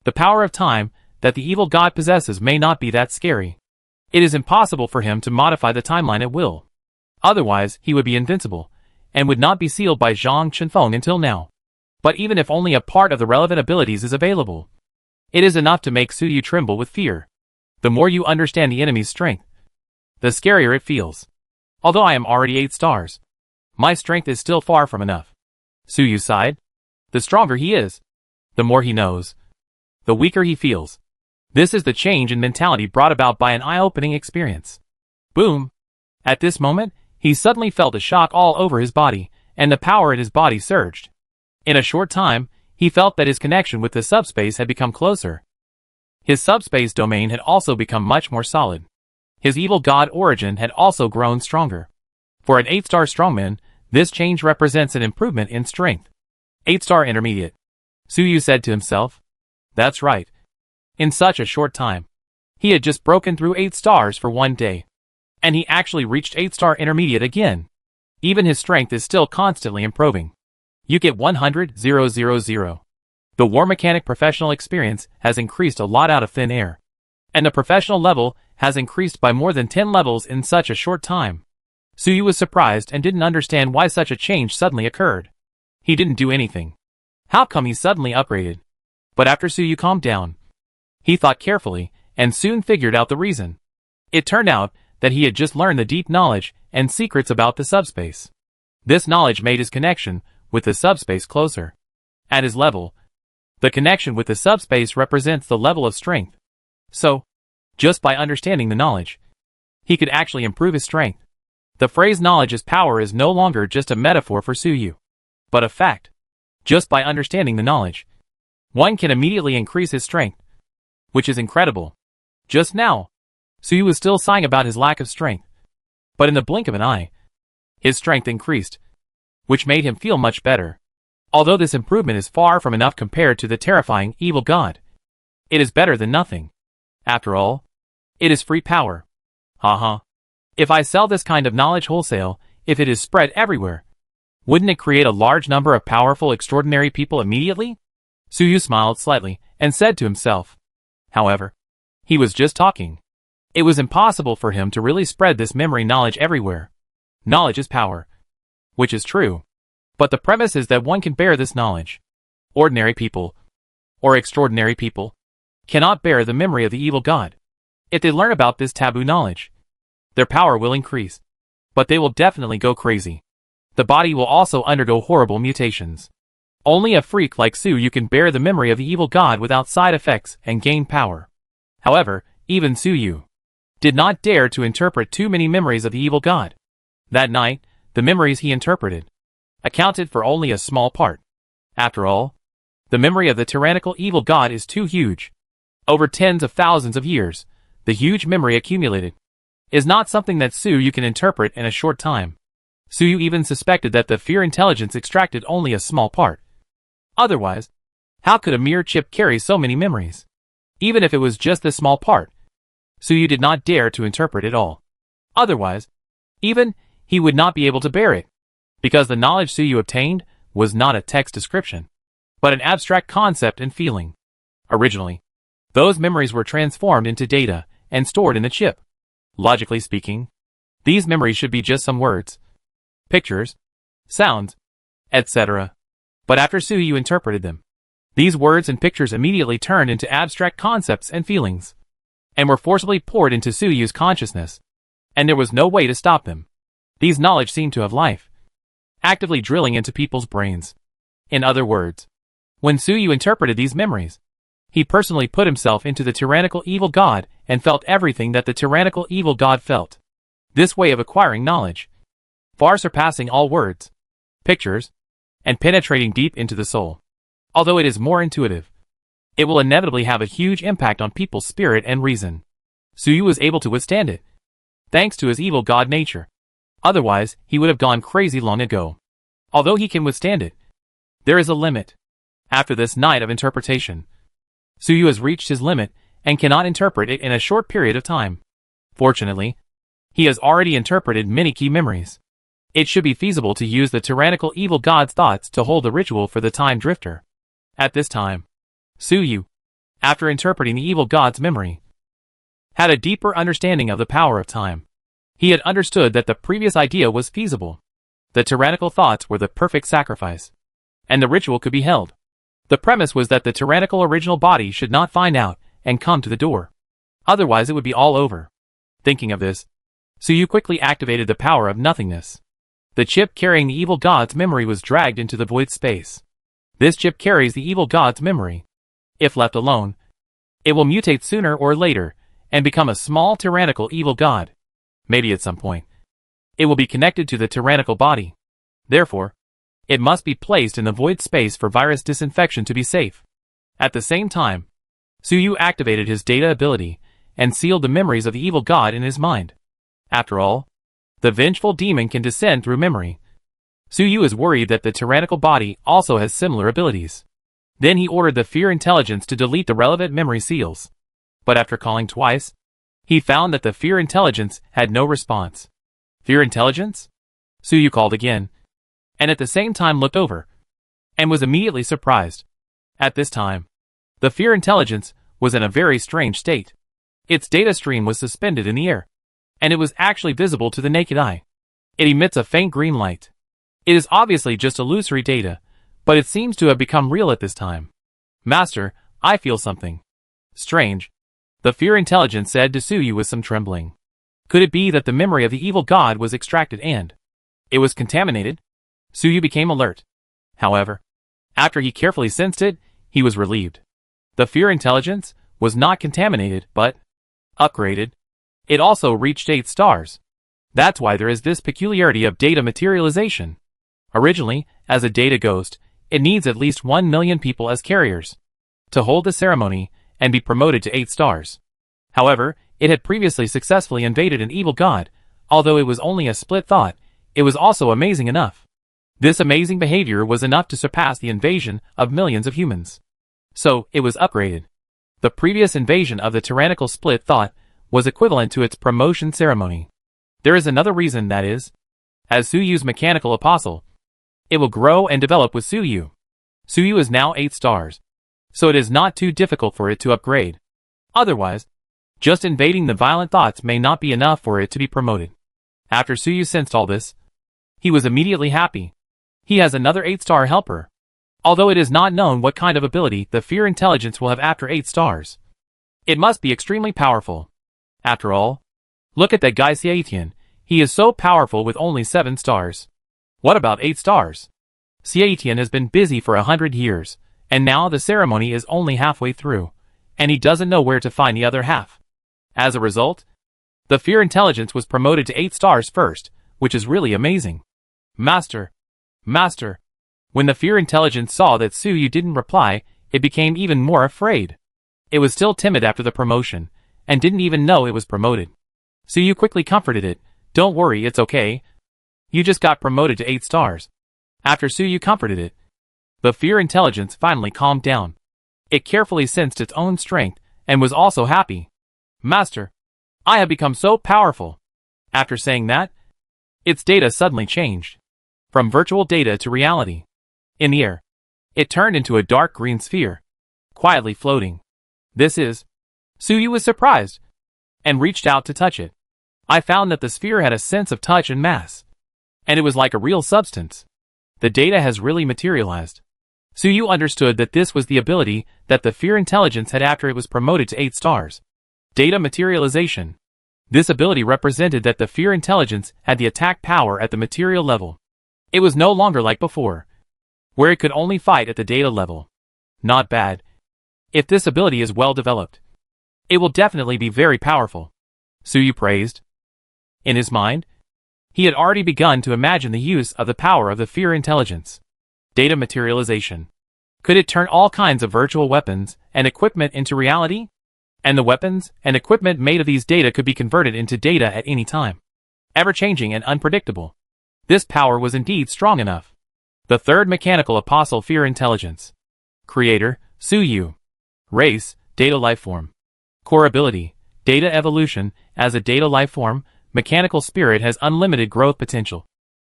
the power of time that the evil god possesses may not be that scary. It is impossible for him to modify the timeline at will. Otherwise, he would be invincible, and would not be sealed by Zhang Chenfeng until now. But even if only a part of the relevant abilities is available, it is enough to make Suyu tremble with fear. The more you understand the enemy's strength, the scarier it feels. Although I am already 8 stars, my strength is still far from enough. Suyu sighed. The stronger he is, the more he knows, the weaker he feels. This is the change in mentality brought about by an eye-opening experience. Boom! At this moment, he suddenly felt a shock all over his body, and the power in his body surged. In a short time, he felt that his connection with the subspace had become closer. His subspace domain had also become much more solid. His evil god origin had also grown stronger. For an 8-star strongman, this change represents an improvement in strength. 8-star intermediate. Suyu said to himself. That's right. In such a short time, he had just broken through 8 stars for one day. And he actually reached 8-star intermediate again. Even his strength is still constantly improving. You get 100,000. The war mechanic professional experience has increased a lot out of thin air. And the professional level has increased by more than 10 levels in such a short time. Suyu was surprised and didn't understand why such a change suddenly occurred. He didn't do anything. How come he suddenly upgraded? But after Suyu calmed down, he thought carefully and soon figured out the reason. It turned out that he had just learned the deep knowledge and secrets about the subspace. This knowledge made his connection with the subspace closer. At his level, the connection with the subspace represents the level of strength. So, just by understanding the knowledge, he could actually improve his strength. The phrase knowledge is power is no longer just a metaphor for Suyu, but a fact. Just by understanding the knowledge, one can immediately increase his strength, which is incredible. Just now, Suyu was still sighing about his lack of strength, but in the blink of an eye, his strength increased, which made him feel much better. Although this improvement is far from enough compared to the terrifying evil god, it is better than nothing. After all, it is free power. Haha. If I sell this kind of knowledge wholesale, if it is spread everywhere, wouldn't it create a large number of powerful, extraordinary people immediately? Suyu smiled slightly and said to himself. However, he was just talking. It was impossible for him to really spread this memory knowledge everywhere. Knowledge is power. Which is true. But the premise is that one can bear this knowledge. Ordinary people, or extraordinary people, cannot bear the memory of the evil god. If they learn about this taboo knowledge, their power will increase. But they will definitely go crazy. The body will also undergo horrible mutations. Only a freak like Suyu can bear the memory of the evil god without side effects and gain power. However, even Suyu did not dare to interpret too many memories of the evil god. That night, the memories he interpreted accounted for only a small part. After all, the memory of the tyrannical evil god is too huge. Over tens of thousands of years, the huge memory accumulated is not something that Suyu can interpret in a short time. Suyu even suspected that the fear intelligence extracted only a small part. Otherwise, how could a mere chip carry so many memories? Even if it was just this small part, Suyu did not dare to interpret it all. Otherwise, even he would not be able to bear it, because the knowledge Suyu obtained was not a text description, but an abstract concept and feeling. Originally, those memories were transformed into data and stored in the chip. Logically speaking, these memories should be just some words, pictures, sounds, etc. But after Suyu interpreted them, these words and pictures immediately turned into abstract concepts and feelings, and were forcibly poured into Suyu's consciousness, and there was no way to stop them. These knowledge seemed to have life, actively drilling into people's brains. In other words, when Suyu interpreted these memories, he personally put himself into the tyrannical evil god and felt everything that the tyrannical evil god felt. This way of acquiring knowledge, far surpassing all words, pictures, and penetrating deep into the soul. Although it is more intuitive, it will inevitably have a huge impact on people's spirit and reason. Suyu was able to withstand it, thanks to his evil god nature. Otherwise, he would have gone crazy long ago. Although he can withstand it, there is a limit. After this night of interpretation, Suyu has reached his limit and cannot interpret it in a short period of time. Fortunately, he has already interpreted many key memories. It should be feasible to use the tyrannical evil god's thoughts to hold the ritual for the time drifter. At this time, Suyu, after interpreting the evil god's memory, had a deeper understanding of the power of time. He had understood that the previous idea was feasible. The tyrannical thoughts were the perfect sacrifice, and the ritual could be held. The premise was that the tyrannical original body should not find out and come to the door. Otherwise it would be all over. Thinking of this, Suyu quickly activated the power of nothingness. The chip carrying the evil god's memory was dragged into the void space. This chip carries the evil god's memory. If left alone, it will mutate sooner or later and become a small tyrannical evil god. Maybe at some point, it will be connected to the tyrannical body. Therefore, it must be placed in the void space for virus disinfection to be safe. At the same time, Suyu activated his data ability and sealed the memories of the evil god in his mind. After all, the vengeful demon can descend through memory. Suyu is worried that the tyrannical body also has similar abilities. Then he ordered the fear intelligence to delete the relevant memory seals. But after calling twice, he found that the fear intelligence had no response. Fear intelligence? Suyu called again, and at the same time looked over, and was immediately surprised. At this time, the fear intelligence was in a very strange state. Its data stream was suspended in the air, and it was actually visible to the naked eye. It emits a faint green light. It is obviously just illusory data, but it seems to have become real at this time. Master, I feel something strange, the fear intelligence said to Suyu with some trembling. Could it be that the memory of the evil god was extracted and it was contaminated? Suyu became alert. However, after he carefully sensed it, he was relieved. The fear intelligence was not contaminated, but upgraded. It also reached 8 stars. That's why there is this peculiarity of data materialization. Originally, as a data ghost, it needs at least 1 million people as carriers to hold the ceremony and be promoted to 8 stars. However, it had previously successfully invaded an evil god. Although it was only a split thought, it was also amazing enough. This amazing behavior was enough to surpass the invasion of millions of humans. So, it was upgraded. The previous invasion of the tyrannical split thought was equivalent to its promotion ceremony. There is another reason, that is, as Suyu's mechanical apostle, it will grow and develop with Suyu. Suyu is now 8 stars, so it is not too difficult for it to upgrade. Otherwise, just invading the violent thoughts may not be enough for it to be promoted. After Suyu sensed all this, he was immediately happy. He has another 8-star helper. Although it is not known what kind of ability the fear intelligence will have after 8 stars. It must be extremely powerful. After all, look at that guy Xiaitian. He is so powerful with only 7 stars. What about 8 stars? Xiaitian has been busy for 100 years, and now the ceremony is only halfway through, and he doesn't know where to find the other half. As a result, the fear intelligence was promoted to 8 stars first, which is really amazing. Master! Master! When the fear intelligence saw that Suyu didn't reply, it became even more afraid. It was still timid after the promotion, and didn't even know it was promoted. Suyu quickly comforted it. Don't worry, it's okay. You just got promoted to 8 stars. After Suyu comforted it, the fear intelligence finally calmed down. It carefully sensed its own strength, and was also happy. Master! I have become so powerful. After saying that, its data suddenly changed. From virtual data to reality. In the air, it turned into a dark green sphere, quietly floating. This is... Suyu was surprised, and reached out to touch it. I found that the sphere had a sense of touch and mass, and it was like a real substance. The data has really materialized. Suyu understood that this was the ability that the fear intelligence had after it was promoted to 8 stars. Data materialization. This ability represented that the fear intelligence had the attack power at the material level. It was no longer like before, where it could only fight at the data level. Not bad. If this ability is well developed, it will definitely be very powerful, Suyu praised. In his mind, he had already begun to imagine the use of the power of the fear intelligence. Data materialization. Could it turn all kinds of virtual weapons and equipment into reality? And the weapons and equipment made of these data could be converted into data at any time. Ever-changing and unpredictable. This power was indeed strong enough. The third mechanical apostle fear intelligence. Creator, Suyu. Race, data lifeform. Core ability, data evolution. As a data lifeform, mechanical spirit has unlimited growth potential.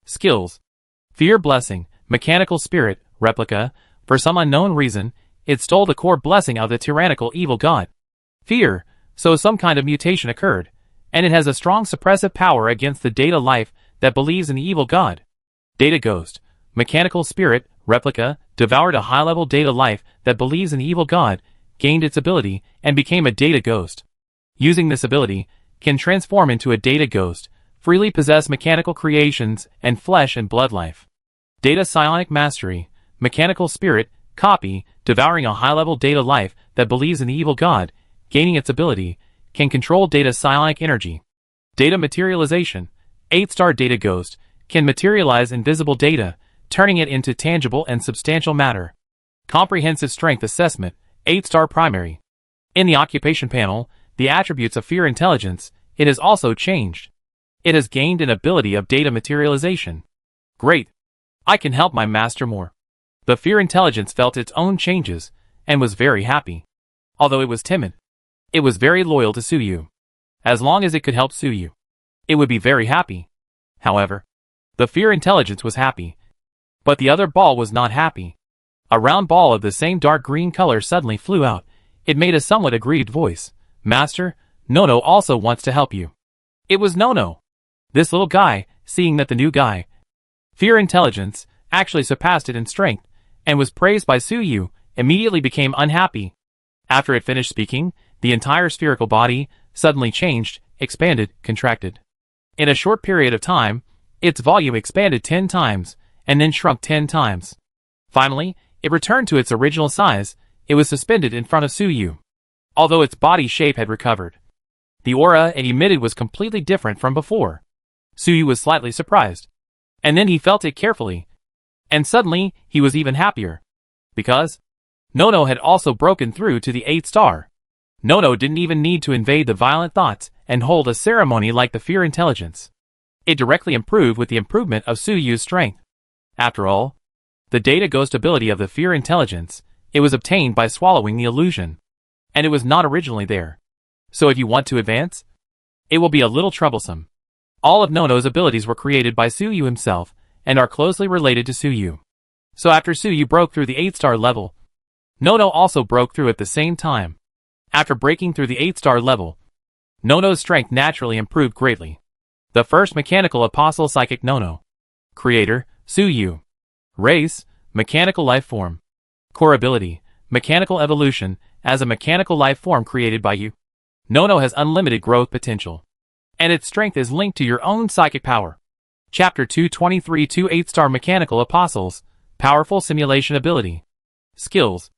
Skills. Fear blessing, mechanical spirit, replica. For some unknown reason, it stole the core blessing of the tyrannical evil god. Fear, so some kind of mutation occurred, and it has a strong suppressive power against the data life that believes in the evil god. Data ghost, mechanical spirit, replica, devoured a high-level data life that believes in the evil god, gained its ability, and became a data ghost. Using this ability, can transform into a data ghost, freely possess mechanical creations and flesh and blood life. Data psionic mastery, mechanical spirit, copy, devouring a high-level data life that believes in the evil god, gaining its ability, can control data psionic energy. Data materialization, 8-star data ghost, can materialize invisible data, turning it into tangible and substantial matter. Comprehensive strength assessment, 8-star primary. In the occupation panel, the attributes of fear intelligence, it has also changed. It has gained an ability of data materialization. Great. I can help my master more. The fear intelligence felt its own changes, and was very happy. Although it was timid, it was very loyal to Suyu. As long as it could help Suyu, it would be very happy. However, the fear intelligence was happy, but the other ball was not happy. A round ball of the same dark green color suddenly flew out. It made a somewhat aggrieved voice. Master, Nono also wants to help you. It was Nono. This little guy, seeing that the new guy, fear intelligence, actually surpassed it in strength, and was praised by Suyu, immediately became unhappy. After it finished speaking, the entire spherical body suddenly changed, expanded, contracted. In a short period of time, its volume expanded 10 times, and then shrunk 10 times. Finally, it returned to its original size. It was suspended in front of Suyu. Although its body shape had recovered, the aura it emitted was completely different from before. Suyu was slightly surprised. And then he felt it carefully. And suddenly, he was even happier. Because Nono had also broken through to the 8-star. Nono didn't even need to invade the violent thoughts and hold a ceremony like the fear intelligence. It directly improved with the improvement of Suyu's strength. After all, the data ghost ability of the fear intelligence, it was obtained by swallowing the illusion. And it was not originally there. So if you want to advance, it will be a little troublesome. All of Nono's abilities were created by Suyu himself, and are closely related to Suyu. So after Suyu broke through the 8-star level, Nono also broke through at the same time. After breaking through the 8-star level, Nono's strength naturally improved greatly. The first mechanical apostle psychic Nono. Creator, Suyu. Race, mechanical life form. Core ability, mechanical evolution. As a mechanical life form created by you, Nono has unlimited growth potential. And its strength is linked to your own psychic power. Chapter 223 2 8-star mechanical apostles. Powerful simulation ability. Skills.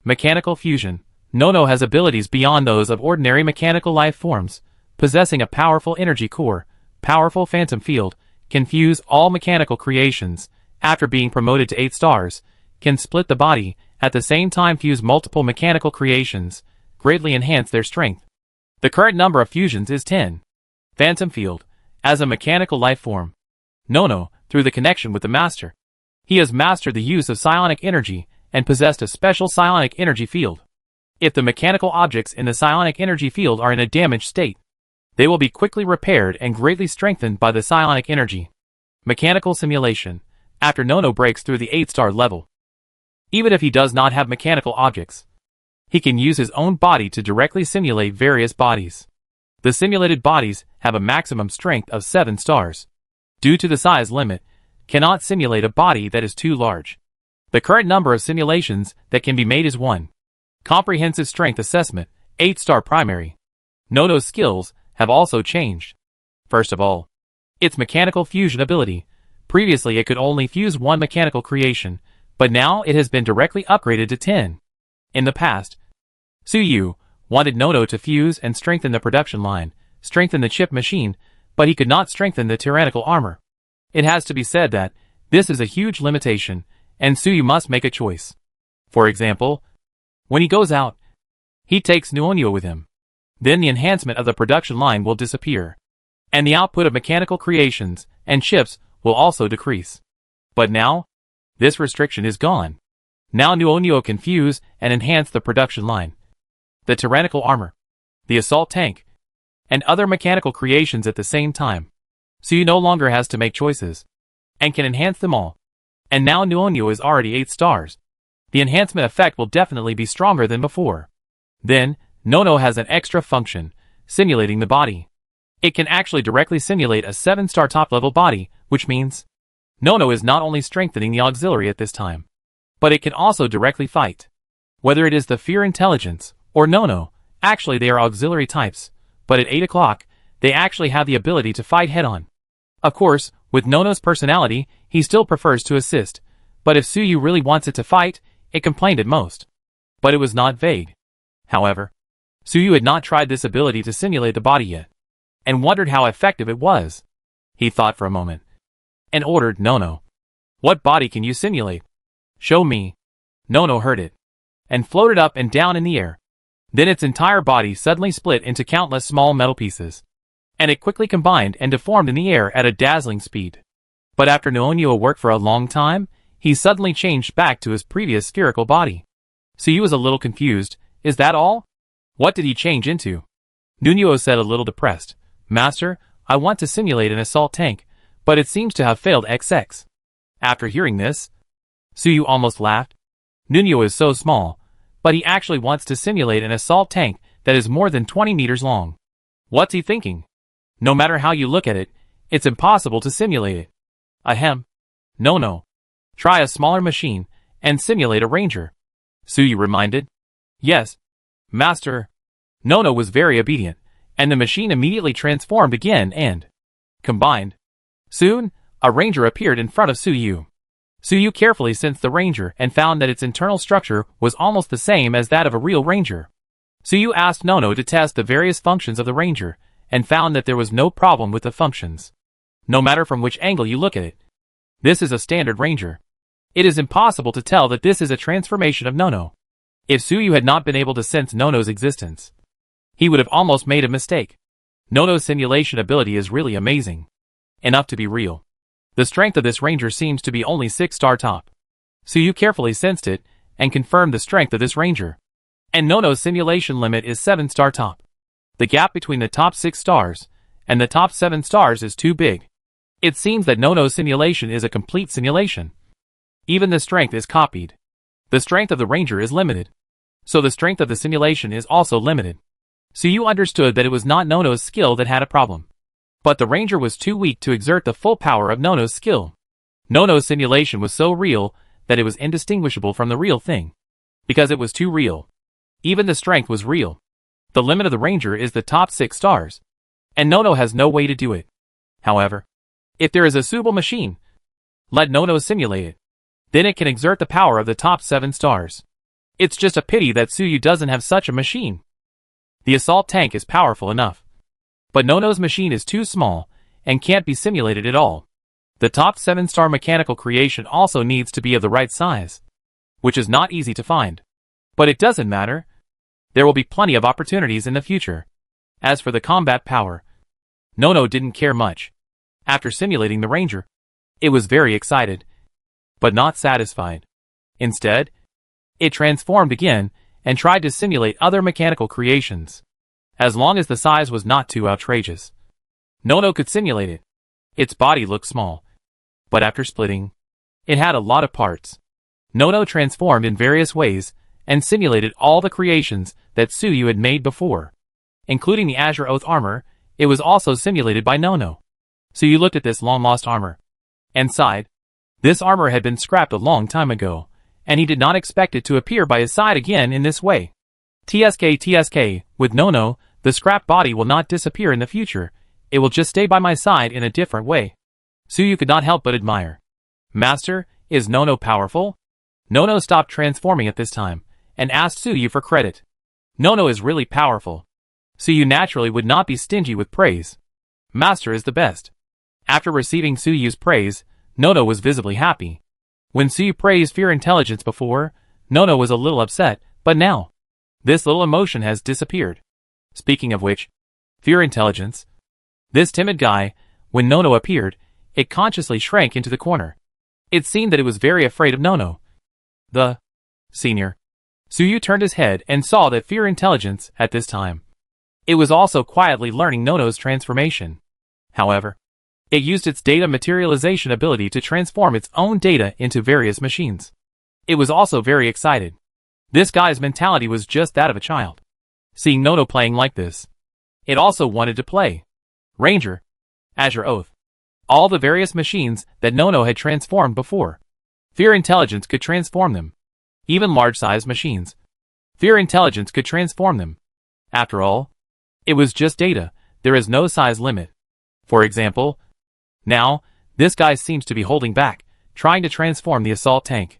Mechanical fusion. Nono has abilities beyond those of ordinary mechanical life forms, possessing a powerful energy core, powerful phantom field, can fuse all mechanical creations, after being promoted to 8 stars, can split the body, at the same time fuse multiple mechanical creations, greatly enhance their strength. The current number of fusions is 10. Phantom field. As a mechanical life form, Nono, through the connection with the master, he has mastered the use of psionic energy, and possessed a special psionic energy field. If the mechanical objects in the psionic energy field are in a damaged state, they will be quickly repaired and greatly strengthened by the psionic energy. Mechanical simulation. After Nono breaks through the 8-star level, even if he does not have mechanical objects, he can use his own body to directly simulate various bodies. The simulated bodies have a maximum strength of 7 stars. Due to the size limit, cannot simulate a body that is too large. The current number of simulations that can be made is 1. Comprehensive strength assessment, 8-star primary. Nono's skills, have also changed. First of all, its mechanical fusion ability. Previously it could only fuse one mechanical creation, but now it has been directly upgraded to 10. In the past, Tsuyu wanted Nono to fuse and strengthen the production line, strengthen the chip machine, but he could not strengthen the tyrannical armor. It has to be said that this is a huge limitation, and Tsuyu must make a choice. For example, when he goes out, he takes Nuonyo with him. Then the enhancement of the production line will disappear, and the output of mechanical creations and chips will also decrease. But now, this restriction is gone. Now Nuonyo can fuse and enhance the production line, the tyrannical armor, the assault tank, and other mechanical creations at the same time. Tsuyu no longer has to make choices, and can enhance them all. And now Nuonyo is already 8 stars. The enhancement effect will definitely be stronger than before. Then, Nono has an extra function, simulating the body. It can actually directly simulate a 7-star top-level body, which means Nono is not only strengthening the auxiliary at this time, but it can also directly fight. Whether it is the Fear Intelligence or Nono, actually they are auxiliary types, but at 8 o'clock, they actually have the ability to fight head-on. Of course, with Nono's personality, he still prefers to assist, but if Tsuyu really wants it to fight, it complained at most. But it was not vague. However, Tsuyu had not tried this ability to simulate the body yet, and wondered how effective it was. He thought for a moment, and ordered Nono. "What body can you simulate? Show me." Nono heard it, and floated up and down in the air. Then its entire body suddenly split into countless small metal pieces, and it quickly combined and deformed in the air at a dazzling speed. But after Nuonyo worked for a long time, he suddenly changed back to his previous spherical body. Tsuyu was a little confused. Is that all? What did he change into? Nuonyo said a little depressed. "Master, I want to simulate an assault tank, but it seems to have failed XX. After hearing this, Tsuyu almost laughed. Nuonyo is so small, but he actually wants to simulate an assault tank that is more than 20 meters long. What's he thinking? No matter how you look at it, it's impossible to simulate it. Ahem. No. Try a smaller machine and simulate a ranger," Tsuyu reminded. "Yes, Master." Nono was very obedient, and the machine immediately transformed again and combined. Soon, a ranger appeared in front of Tsuyu. Tsuyu carefully sensed the ranger and found that its internal structure was almost the same as that of a real ranger. Tsuyu asked Nono to test the various functions of the ranger, and found that there was no problem with the functions. No matter from which angle you look at it, this is a standard ranger. It is impossible to tell that this is a transformation of Nono. If Tsuyu had not been able to sense Nono's existence, he would have almost made a mistake. Nono's simulation ability is really amazing. Enough to be real. The strength of this ranger seems to be only 6-star top. Tsuyu carefully sensed it, and confirmed the strength of this ranger. And Nono's simulation limit is 7-star top. The gap between the top 6 stars and the top 7 stars is too big. It seems that Nono's simulation is a complete simulation. Even the strength is copied. The strength of the ranger is limited, so the strength of the simulation is also limited. Tsuyu understood that it was not Nono's skill that had a problem, but the ranger was too weak to exert the full power of Nono's skill. Nono's simulation was so real that it was indistinguishable from the real thing, because it was too real. Even the strength was real. The limit of the ranger is the top 6 stars, and Nono has no way to do it. However, if there is a suitable machine, let Nono simulate it. Then it can exert the power of the top 7 stars. It's just a pity that Tsuyu doesn't have such a machine. The assault tank is powerful enough, but Nono's machine is too small and can't be simulated at all. The top 7-star mechanical creation also needs to be of the right size, which is not easy to find. But it doesn't matter. There will be plenty of opportunities in the future. As for the combat power, Nono didn't care much. After simulating the ranger, it was very excited, but not satisfied. Instead, it transformed again and tried to simulate other mechanical creations. As long as the size was not too outrageous, Nono could simulate it. Its body looked small, but after splitting, it had a lot of parts. Nono transformed in various ways and simulated all the creations that Tsuyu had made before, including the Azure Oath armor. It was also simulated by Nono. Tsuyu looked at this long-lost armor and sighed. This armor had been scrapped a long time ago, and he did not expect it to appear by his side again in this way. TSK, with Nono, The scrap body will not disappear in the future, it will just stay by my side in a different way. Suyu could not help but admire. Master, is Nono powerful? Nono stopped transforming at this time, and asked Suyu for credit. Nono is really powerful. Suyu naturally would not be stingy with praise. Master is the best. After receiving Suyu's praise, Nono was visibly happy. When Suyu praised Fear Intelligence before, Nono was a little upset, but now, this little emotion has disappeared. Speaking of which, Fear Intelligence. This timid guy, when Nono appeared, it consciously shrank into the corner. It seemed that it was very afraid of Nono. The senior. Suyu turned his head and saw that Fear Intelligence, at this time, it was also quietly learning Nono's transformation. However, it used its data materialization ability to transform its own data into various machines. It was also very excited. This guy's mentality was just that of a child. Seeing Nono playing like this, it also wanted to play. Ranger, Azure Oath, all the various machines that Nono had transformed before. Fear Intelligence could transform them. Even large-sized machines. Fear Intelligence could transform them. After all, it was just data, there is no size limit. For example, now, this guy seems to be holding back, trying to transform the assault tank.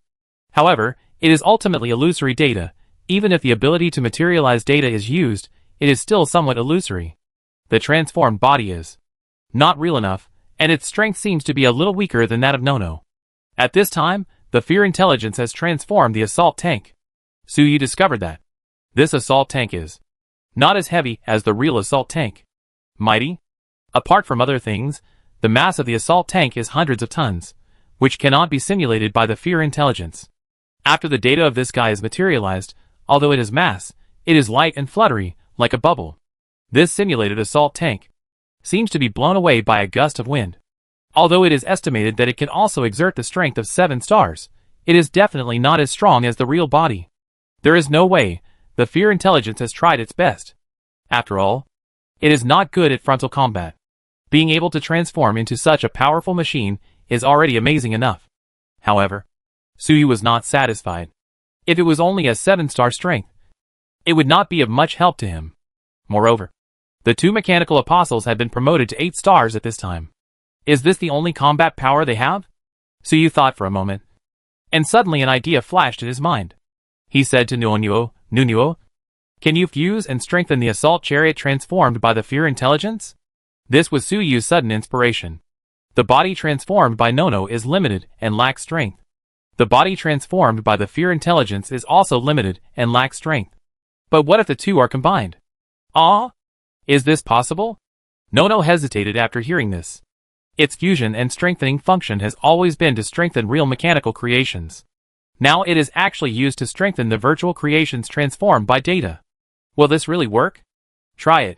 However, it is ultimately illusory data. Even if the ability to materialize data is used, it is still somewhat illusory. The transformed body is not real enough, and its strength seems to be a little weaker than that of Nono. At this time, the Fear Intelligence has transformed the assault tank. Suyu discovered that this assault tank is not as heavy as the real assault tank. Mighty? Apart from other things, the mass of the assault tank is hundreds of tons, which cannot be simulated by the Fear Intelligence. After the data of this guy is materialized, although it is mass, it is light and fluttery, like a bubble. This simulated assault tank seems to be blown away by a gust of wind. Although it is estimated that it can also exert the strength of 7 stars, it is definitely not as strong as the real body. There is no way, the Fear Intelligence has tried its best. After all, it is not good at frontal combat. Being able to transform into such a powerful machine is already amazing enough. However, Suyu was not satisfied. If it was only a 7-star strength, it would not be of much help to him. Moreover, the 2 mechanical apostles had been promoted to 8 stars at this time. Is this the only combat power they have? Suyu thought for a moment, and suddenly an idea flashed in his mind. He said to Nunuo, can you fuse and strengthen the assault chariot transformed by the Fear Intelligence? This was Suyu's sudden inspiration. The body transformed by Nono is limited and lacks strength. The body transformed by the Fear Intelligence is also limited and lacks strength. But what if the two are combined? Is this possible? Nono hesitated after hearing this. Its fusion and strengthening function has always been to strengthen real mechanical creations. Now it is actually used to strengthen the virtual creations transformed by data. Will this really work? Try it.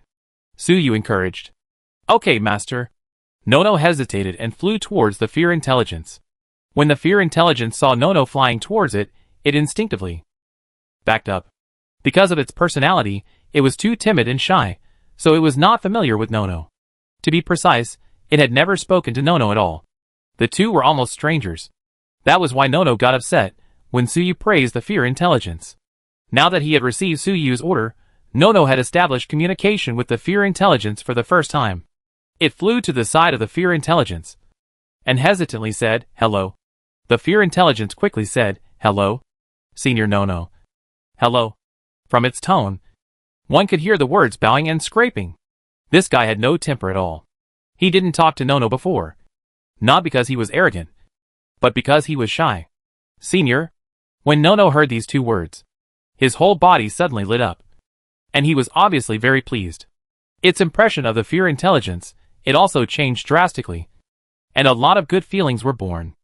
Suyu encouraged. Okay, master. Nono hesitated and flew towards the Fear Intelligence. When the Fear Intelligence saw Nono flying towards it, it instinctively backed up. Because of its personality, it was too timid and shy, so it was not familiar with Nono. To be precise, it had never spoken to Nono at all. The two were almost strangers. That was why Nono got upset when Suyu praised the Fear Intelligence. Now that he had received Suyu's order, Nono had established communication with the Fear Intelligence for the first time. It flew to the side of the Fear Intelligence and hesitantly said, hello. The Fear Intelligence quickly said, hello, Senior Nono. Hello. From its tone, one could hear the words bowing and scraping. This guy had no temper at all. He didn't talk to Nono before. Not because he was arrogant, but because he was shy. Senior. When Nono heard these 2 words, his whole body suddenly lit up. And he was obviously very pleased. Its impression of the Fear Intelligence, it also changed drastically. And a lot of good feelings were born.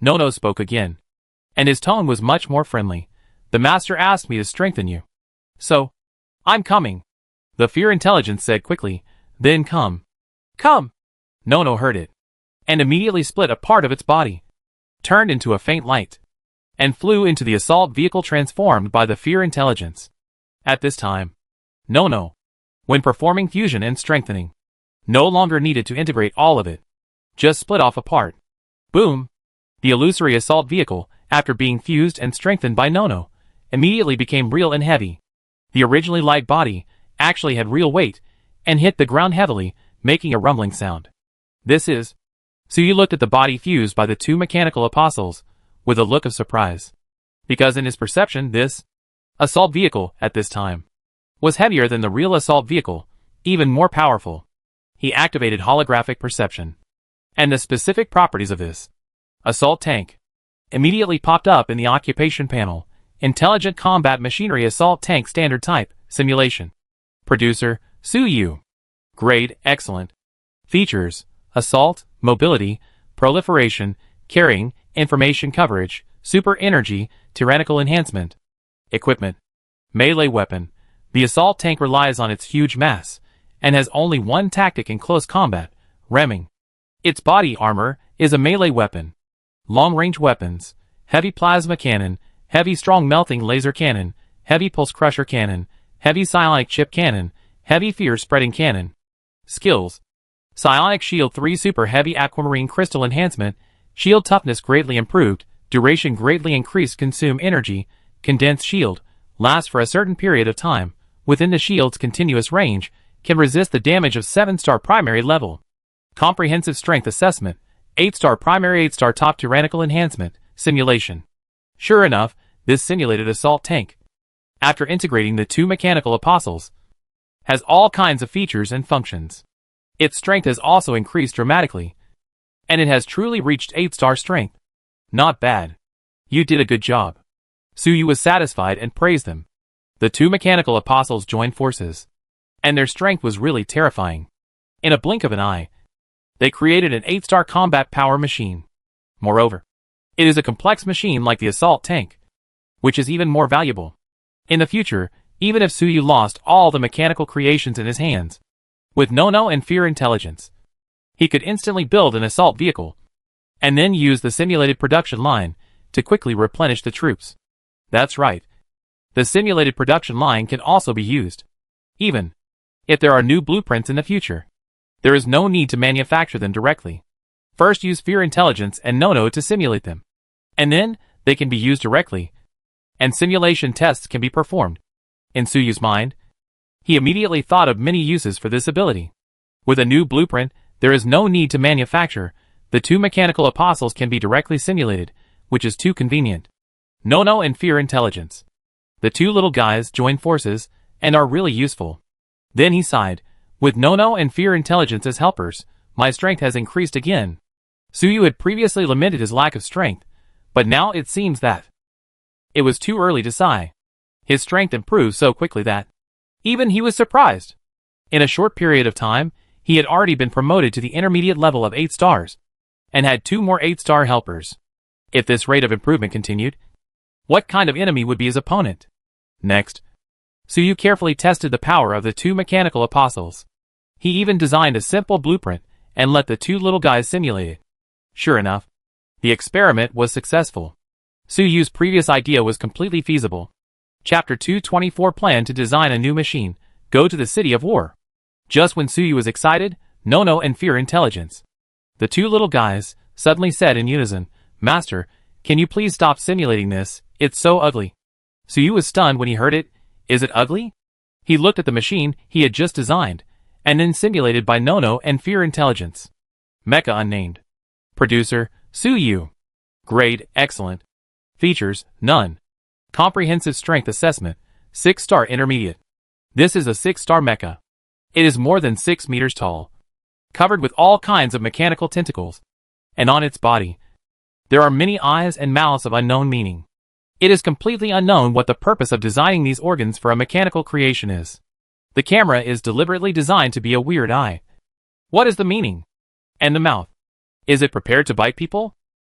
Nono spoke again. And his tone was much more friendly. The master asked me to strengthen you. So, I'm coming. The Fear Intelligence said quickly, then come. Come! Nono heard it. And immediately split a part of its body. Turned into a faint light. And flew into the assault vehicle transformed by the Fear Intelligence. At this time, Nono, when performing fusion and strengthening, no longer needed to integrate all of it. Just split off a part. Boom! The illusory assault vehicle, after being fused and strengthened by Nono, immediately became real and heavy. The originally light body, actually had real weight, and hit the ground heavily, making a rumbling sound. This is... Suyu looked at the body fused by the two mechanical apostles, with a look of surprise. Because in his perception this assault vehicle, at this time, was heavier than the real assault vehicle, even more powerful. He activated holographic perception. And the specific properties of this assault tank immediately popped up in the occupation panel. Intelligent Combat Machinery Assault Tank Standard Type, Simulation. Producer, Suyu. Grade, Excellent. Features, Assault, Mobility, Proliferation, Carrying, Information Coverage, Super Energy, Tyrannical Enhancement. Equipment. Melee Weapon. The assault tank relies on its huge mass, and has only one tactic in close combat, ramming. Its body armor is a melee weapon. Long-range weapons, heavy plasma cannon, heavy strong melting laser cannon, heavy pulse crusher cannon, heavy psionic chip cannon, heavy fear spreading cannon. Skills. Psionic shield 3 super heavy aquamarine crystal enhancement, shield toughness greatly improved, duration greatly increased, consume energy, condensed shield, lasts for a certain period of time, within the shield's continuous range, can resist the damage of 7-star primary level. Comprehensive strength assessment, 8-star primary 8-star top tyrannical enhancement, simulation. Sure enough, this simulated assault tank, after integrating the two mechanical apostles, has all kinds of features and functions. Its strength has also increased dramatically, and it has truly reached 8-star strength. Not bad. You did a good job. Suyu was satisfied and praised them. The two mechanical apostles joined forces, and their strength was really terrifying. In a blink of an eye, they created an 8-star combat power machine. Moreover, it is a complex machine like the assault tank, which is even more valuable. In the future, even if Suyu lost all the mechanical creations in his hands, with Nono and Fear Intelligence, he could instantly build an assault vehicle, and then use the simulated production line to quickly replenish the troops. That's right. The simulated production line can also be used, even if there are new blueprints in the future. There is no need to manufacture them directly. First use Fear Intelligence and Nono to simulate them, and then they can be used directly, and simulation tests can be performed. In Suyu's mind, he immediately thought of many uses for this ability. With a new blueprint, there is no need to manufacture. The two mechanical apostles can be directly simulated, which is too convenient. Nono and Fear Intelligence. The two little guys join forces and are really useful. Then he sighed. With Nono and Fear Intelligence as helpers, my strength has increased again. Suyu had previously lamented his lack of strength, but now it seems that it was too early to sigh. His strength improved so quickly that even he was surprised. In a short period of time, he had already been promoted to the intermediate level of 8 stars, and had 2 more 8-star helpers. If this rate of improvement continued, what kind of enemy would be his opponent? Next, Suyu carefully tested the power of the two mechanical apostles. He even designed a simple blueprint and let the two little guys simulate it. Sure enough, the experiment was successful. Suyu's previous idea was completely feasible. Chapter 224 Plan to design a new machine. Go to the City of War. Just when Suyu was excited, Nono and Fear Intelligence, the two little guys, suddenly said in unison, Master, can you please stop simulating this? It's so ugly. Suyu was stunned when he heard it. Is it ugly? He looked at the machine he had just designed, and then simulated by Nono and Fear Intelligence. Mecha Unnamed. Producer, Suyu. Grade, Excellent. Features, None. Comprehensive Strength Assessment, 6-star Intermediate. This is a 6-star mecha. It is more than 6 meters tall, covered with all kinds of mechanical tentacles, and on its body, there are many eyes and mouths of unknown meaning. It is completely unknown what the purpose of designing these organs for a mechanical creation is. The camera is deliberately designed to be a weird eye. What is the meaning? And the mouth? Is it prepared to bite people?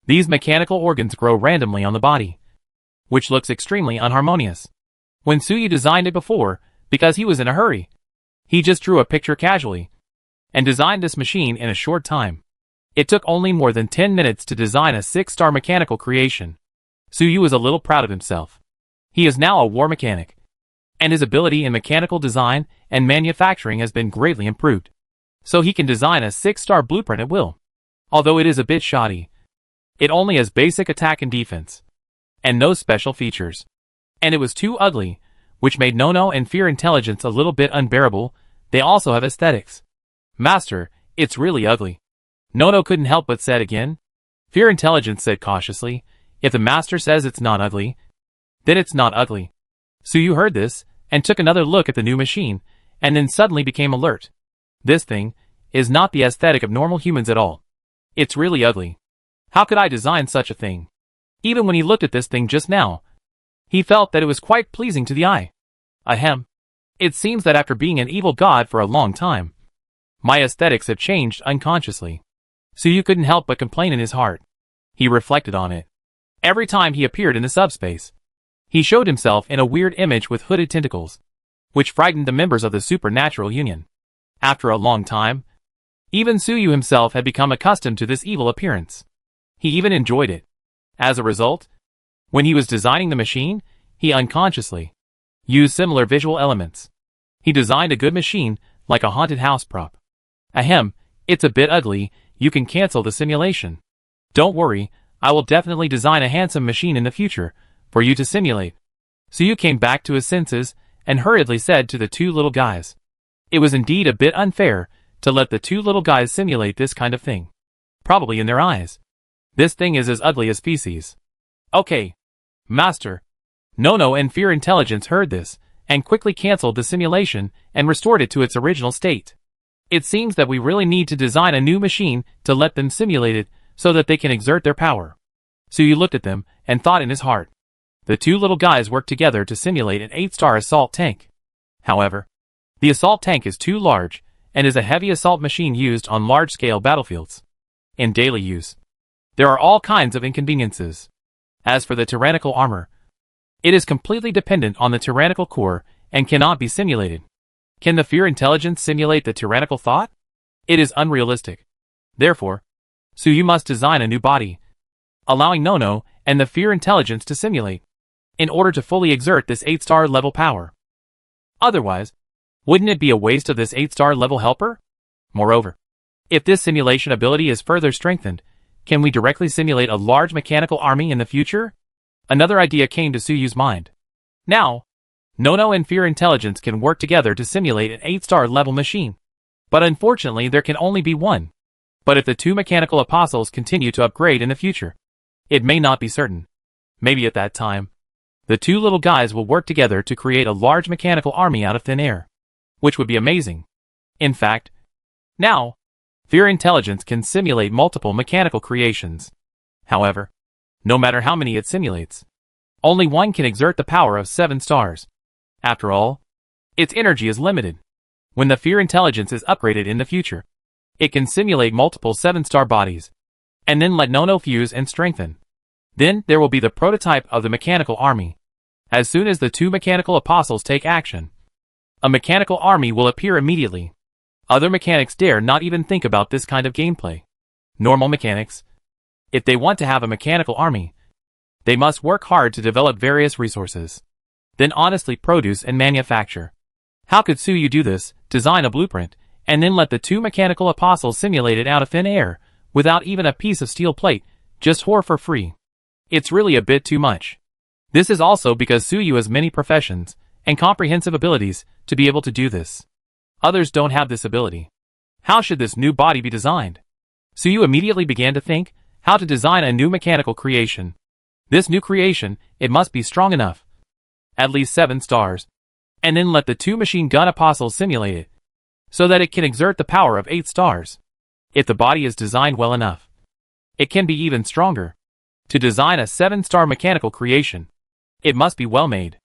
These mechanical organs grow randomly on the body, which looks extremely unharmonious. When Suyu designed it before, because he was in a hurry, he just drew a picture casually, and designed this machine in a short time. It took only more than 10 minutes to design a 6-star mechanical creation. Suyu is a little proud of himself. He is now a war mechanic, and his ability in mechanical design and manufacturing has been greatly improved. So he can design a 6-star blueprint at will. Although it is a bit shoddy, it only has basic attack and defense, and no special features. And it was too ugly, which made Nono and Fear Intelligence a little bit unbearable. They also have aesthetics. Master, it's really ugly. Nono couldn't help but said again. Fear Intelligence said cautiously, if the master says it's not ugly, then it's not ugly. Suyu heard this, and took another look at the new machine, and then suddenly became alert. This thing is not the aesthetic of normal humans at all. It's really ugly. How could I design such a thing? Even when he looked at this thing just now, he felt that it was quite pleasing to the eye. Ahem. It seems that after being an evil god for a long time, my aesthetics have changed unconsciously. Suyu couldn't help but complain in his heart. He reflected on it. Every time he appeared in the subspace, he showed himself in a weird image with hooded tentacles, which frightened the members of the Supernatural Union. After a long time, even Suyu himself had become accustomed to this evil appearance. He even enjoyed it. As a result, when he was designing the machine, he unconsciously used similar visual elements. He designed a good machine, like a haunted house prop. Ahem, it's a bit ugly, you can cancel the simulation. Don't worry, I will definitely design a handsome machine in the future, for you to simulate. Suyu came back to his senses, and hurriedly said to the two little guys. It was indeed a bit unfair, to let the two little guys simulate this kind of thing. Probably in their eyes, this thing is as ugly as feces. Okay. Master. Nono and Fear Intelligence heard this, and quickly cancelled the simulation, and restored it to its original state. It seems that we really need to design a new machine to let them simulate it, so that they can exert their power. Suyu looked at them, and thought in his heart. The two little guys worked together to simulate an 8-star assault tank. However, the assault tank is too large, and is a heavy assault machine used on large-scale battlefields. In daily use, there are all kinds of inconveniences. As for the tyrannical armor, it is completely dependent on the tyrannical core, and cannot be simulated. Can the Fear Intelligence simulate the tyrannical thought? It is unrealistic. Therefore, Suyu must design a new body, allowing Nono and the Fear Intelligence to simulate, in order to fully exert this 8-star level power. Otherwise, wouldn't it be a waste of this 8-star level helper? Moreover, if this simulation ability is further strengthened, can we directly simulate a large mechanical army in the future? Another idea came to Suyu's mind. Now, Nono and Fear Intelligence can work together to simulate an 8-star level machine. But unfortunately there can only be one. But if the two mechanical apostles continue to upgrade in the future, it may not be certain. Maybe at that time, the two little guys will work together to create a large mechanical army out of thin air, which would be amazing. In fact, now, Fear Intelligence can simulate multiple mechanical creations. However, no matter how many it simulates, only one can exert the power of 7 stars. After all, its energy is limited. When the Fear Intelligence is upgraded in the future, it can simulate multiple 7-star bodies, and then let Nono fuse and strengthen. Then there will be the prototype of the mechanical army. As soon as the two mechanical apostles take action, a mechanical army will appear immediately. Other mechanics dare not even think about this kind of gameplay. Normal mechanics, if they want to have a mechanical army, they must work hard to develop various resources, then honestly produce and manufacture. How could Suyu do this, design a blueprint, and then let the two mechanical apostles simulate it out of thin air, without even a piece of steel plate, just for free? It's really a bit too much. This is also because Suyu has many professions and comprehensive abilities to be able to do this. Others don't have this ability. How should this new body be designed? Suyu immediately began to think how to design a new mechanical creation. This new creation, it must be strong enough, at least 7 stars, and then let the two machine gun apostles simulate it, so that it can exert the power of 8 stars. If the body is designed well enough, it can be even stronger. To design a 7-star mechanical creation, it must be well made.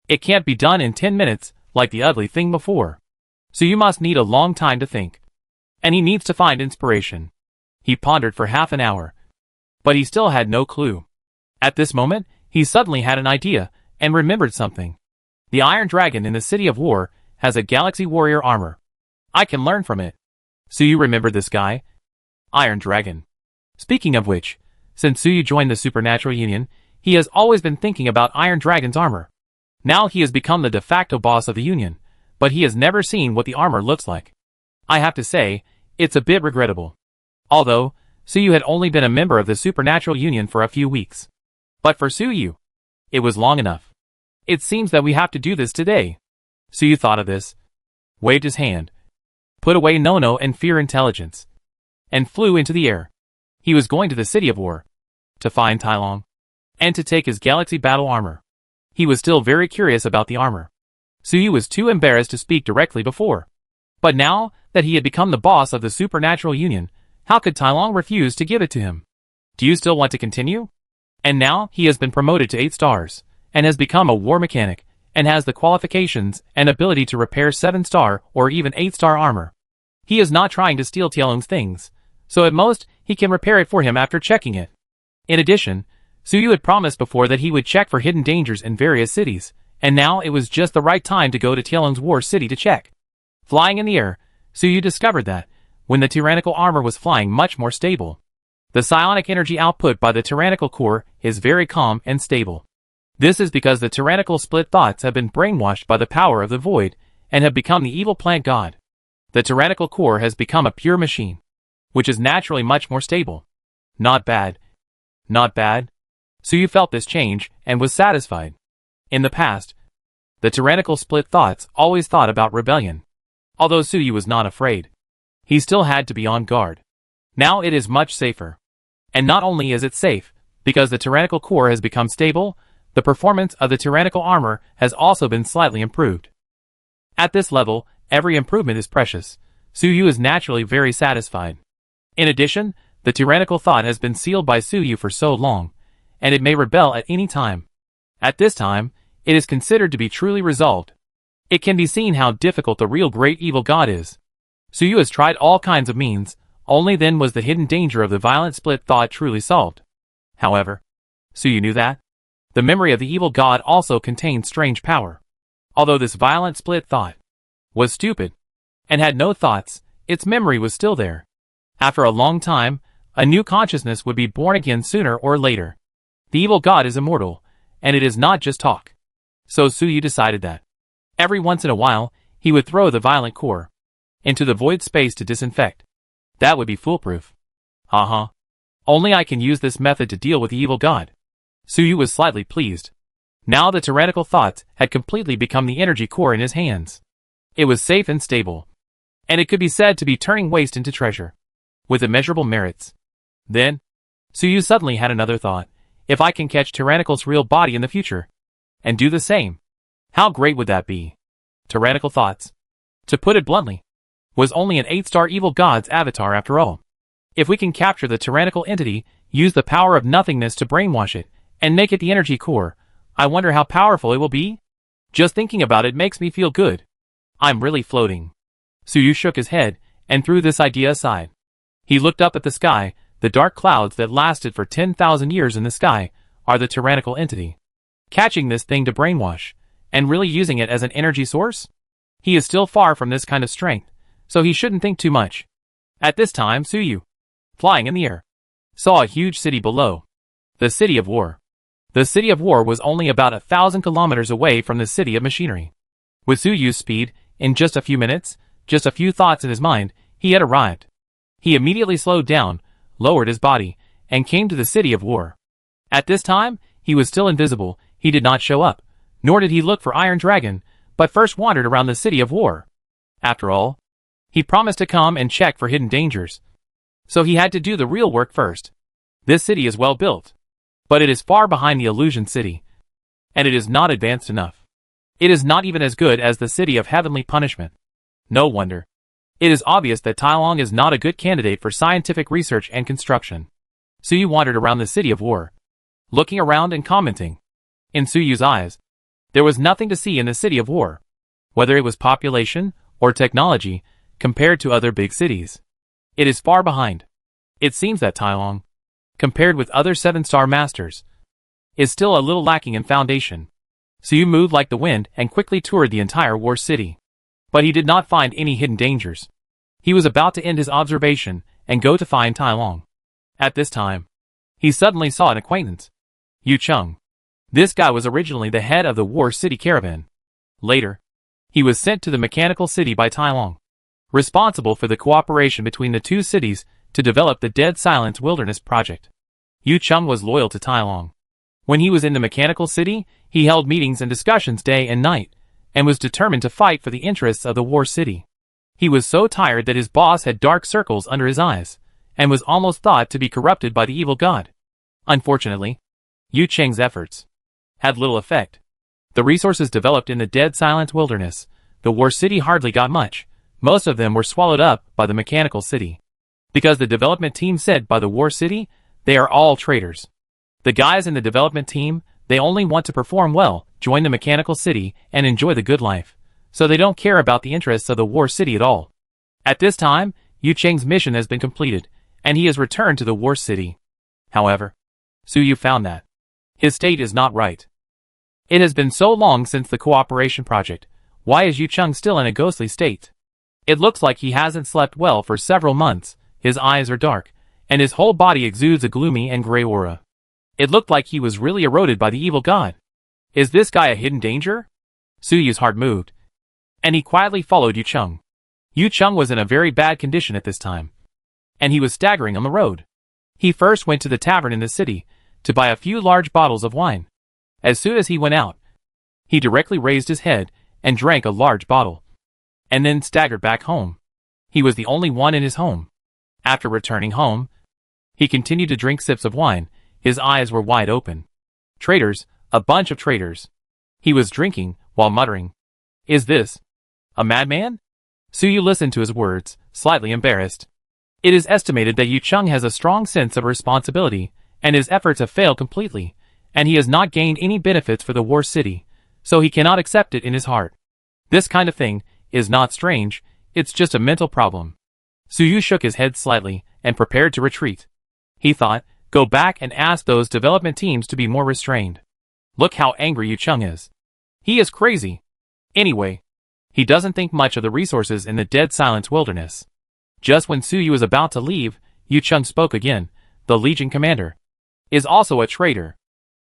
It can't be done in 10 minutes like the ugly thing before. So you must need a long time to think. And he needs to find inspiration. He pondered for half an hour, but he still had no clue. At this moment, he suddenly had an idea, and remembered something. The Iron Dragon in the City of War has a Galaxy Warrior armor. I can learn from it. Suyu remembered this guy. Iron Dragon. Speaking of which, since Suyu joined the Supernatural Union, he has always been thinking about Iron Dragon's armor. Now he has become the de facto boss of the Union, but he has never seen what the armor looks like. I have to say, it's a bit regrettable. Although, Suyu had only been a member of the Supernatural Union for a few weeks. But for Suyu, it was long enough. It seems that we have to do this today. So you thought of this, waved his hand, put away no-no and fear intelligence, and flew into the air. He was going to the City of War, to find Tai Long, and to take his galaxy battle armor. He was still very curious about the armor. Suyu was too embarrassed to speak directly before. But now that he had become the boss of the Supernatural Union, how could Tai Long refuse to give it to him? Do you still want to continue? And now he has been promoted to 8 stars, and has become a war mechanic, and has the qualifications and ability to repair 7-star or even 8-star armor. He is not trying to steal Tialong's things, so at most, he can repair it for him after checking it. In addition, Suyu had promised before that he would check for hidden dangers in various cities, and now it was just the right time to go to Tialong's war city to check. Flying in the air, Suyu discovered that, when the tyrannical armor was flying much more stable, the psionic energy output by the tyrannical core is very calm and stable. This is because the tyrannical split thoughts have been brainwashed by the power of the void, and have become the evil plant god. The tyrannical core has become a pure machine, which is naturally much more stable. Not bad. Not bad. Suyu felt this change, and was satisfied. In the past, the tyrannical split thoughts always thought about rebellion. Although Suyu was not afraid, he still had to be on guard. Now it is much safer. And not only is it safe, because the tyrannical core has become stable, the performance of the tyrannical armor has also been slightly improved. At this level, every improvement is precious. Suyu is naturally very satisfied. In addition, the tyrannical thought has been sealed by Suyu for so long, and it may rebel at any time. At this time, it is considered to be truly resolved. It can be seen how difficult the real great evil god is. Suyu has tried all kinds of means, only then was the hidden danger of the violent split thought truly solved. However, Suyu knew that the memory of the evil god also contained strange power. Although this violent split thought was stupid and had no thoughts, its memory was still there. After a long time, a new consciousness would be born again sooner or later. The evil god is immortal, and it is not just talk. So Suyu decided that every once in a while, he would throw the violent core into the void space to disinfect. That would be foolproof. Only I can use this method to deal with the evil god. Suyu was slightly pleased. Now the tyrannical thoughts had completely become the energy core in his hands. It was safe and stable, and it could be said to be turning waste into treasure, with immeasurable merits. Then, Suyu suddenly had another thought. If I can catch Tyrannical's real body in the future, and do the same, how great would that be? Tyrannical thoughts, to put it bluntly, was only an 8-star evil god's avatar after all. If we can capture the tyrannical entity, use the power of nothingness to brainwash it, and make it the energy core, I wonder how powerful it will be? Just thinking about it makes me feel good. I'm really floating. Suyu shook his head, and threw this idea aside. He looked up at the sky. The dark clouds that lasted for 10,000 years in the sky are the tyrannical entity. Catching this thing to brainwash, and really using it as an energy source? He is still far from this kind of strength, so he shouldn't think too much. At this time Suyu, flying in the air, saw a huge city below. The City of War. The City of War was only about 1,000 kilometers away from the City of Machinery. With Suyu's speed, in just a few minutes, just a few thoughts in his mind, he had arrived. He immediately slowed down, lowered his body, and came to the City of War. At this time, he was still invisible. He did not show up, nor did he look for Iron Dragon, but first wandered around the City of War. After all, he promised to come and check for hidden dangers, so he had to do the real work first. This city is well built, but it is far behind the Illusion City, and it is not advanced enough. It is not even as good as the City of Heavenly Punishment. No wonder. It is obvious that Tai Long is not a good candidate for scientific research and construction. Suyu wandered around the City of War, looking around and commenting. In Suyu's eyes, there was nothing to see in the City of War, whether it was population or technology, compared to other big cities. It is far behind. It seems that Tai Long, compared with other 7-star masters, is still a little lacking in foundation. Suyu moved like the wind and quickly toured the entire war city. But he did not find any hidden dangers. He was about to end his observation and go to find Tai Long. At this time, he suddenly saw an acquaintance. Yu Chung. This guy was originally the head of the War City Caravan. Later, he was sent to the Mechanical City by Tai Long, responsible for the cooperation between the two cities to develop the Dead Silence Wilderness project. Yu Chung was loyal to Tai Long. When he was in the mechanical city, he held meetings and discussions day and night, and was determined to fight for the interests of the war city. He was so tired that his boss had dark circles under his eyes, and was almost thought to be corrupted by the evil god. Unfortunately, Yu Cheng's efforts had little effect. The resources developed in the dead silent wilderness, the war city hardly got much. Most of them were swallowed up by the mechanical city. Because the development team said by the war city, they are all traitors. The guys in the development team, they only want to perform well, join the mechanical city, and enjoy the good life. So they don't care about the interests of the war city at all. At this time, Yu Cheng's mission has been completed, and he has returned to the war city. However, Su Yu found that his state is not right. It has been so long since the cooperation project. Why is Yu Cheng still in a ghostly state? It looks like he hasn't slept well for several months. His eyes are dark, and his whole body exudes a gloomy and gray aura. It looked like he was really eroded by the evil god. Is this guy a hidden danger? Su Yu's heart moved, and he quietly followed Yu Cheng. Yu Cheng was in a very bad condition at this time, and he was staggering on the road. He first went to the tavern in the city to buy a few large bottles of wine. As soon as he went out, he directly raised his head and drank a large bottle, and then staggered back home. He was the only one in his home. After returning home, he continued to drink sips of wine. His eyes were wide open. Traitors, a bunch of traitors. He was drinking while muttering, "Is this a madman?" Su Yu listened to his words, slightly embarrassed. It is estimated that Yu Cheng has a strong sense of responsibility, and his efforts have failed completely, and he has not gained any benefits for the war city, so he cannot accept it in his heart. This kind of thing is not strange, it's just a mental problem. Su Yu shook his head slightly and prepared to retreat. He thought, go back and ask those development teams to be more restrained. Look how angry Yu Cheng is. He is crazy. Anyway, he doesn't think much of the resources in the dead silence wilderness. Just when Su Yu was about to leave, Yu Cheng spoke again. The Legion commander is also a traitor.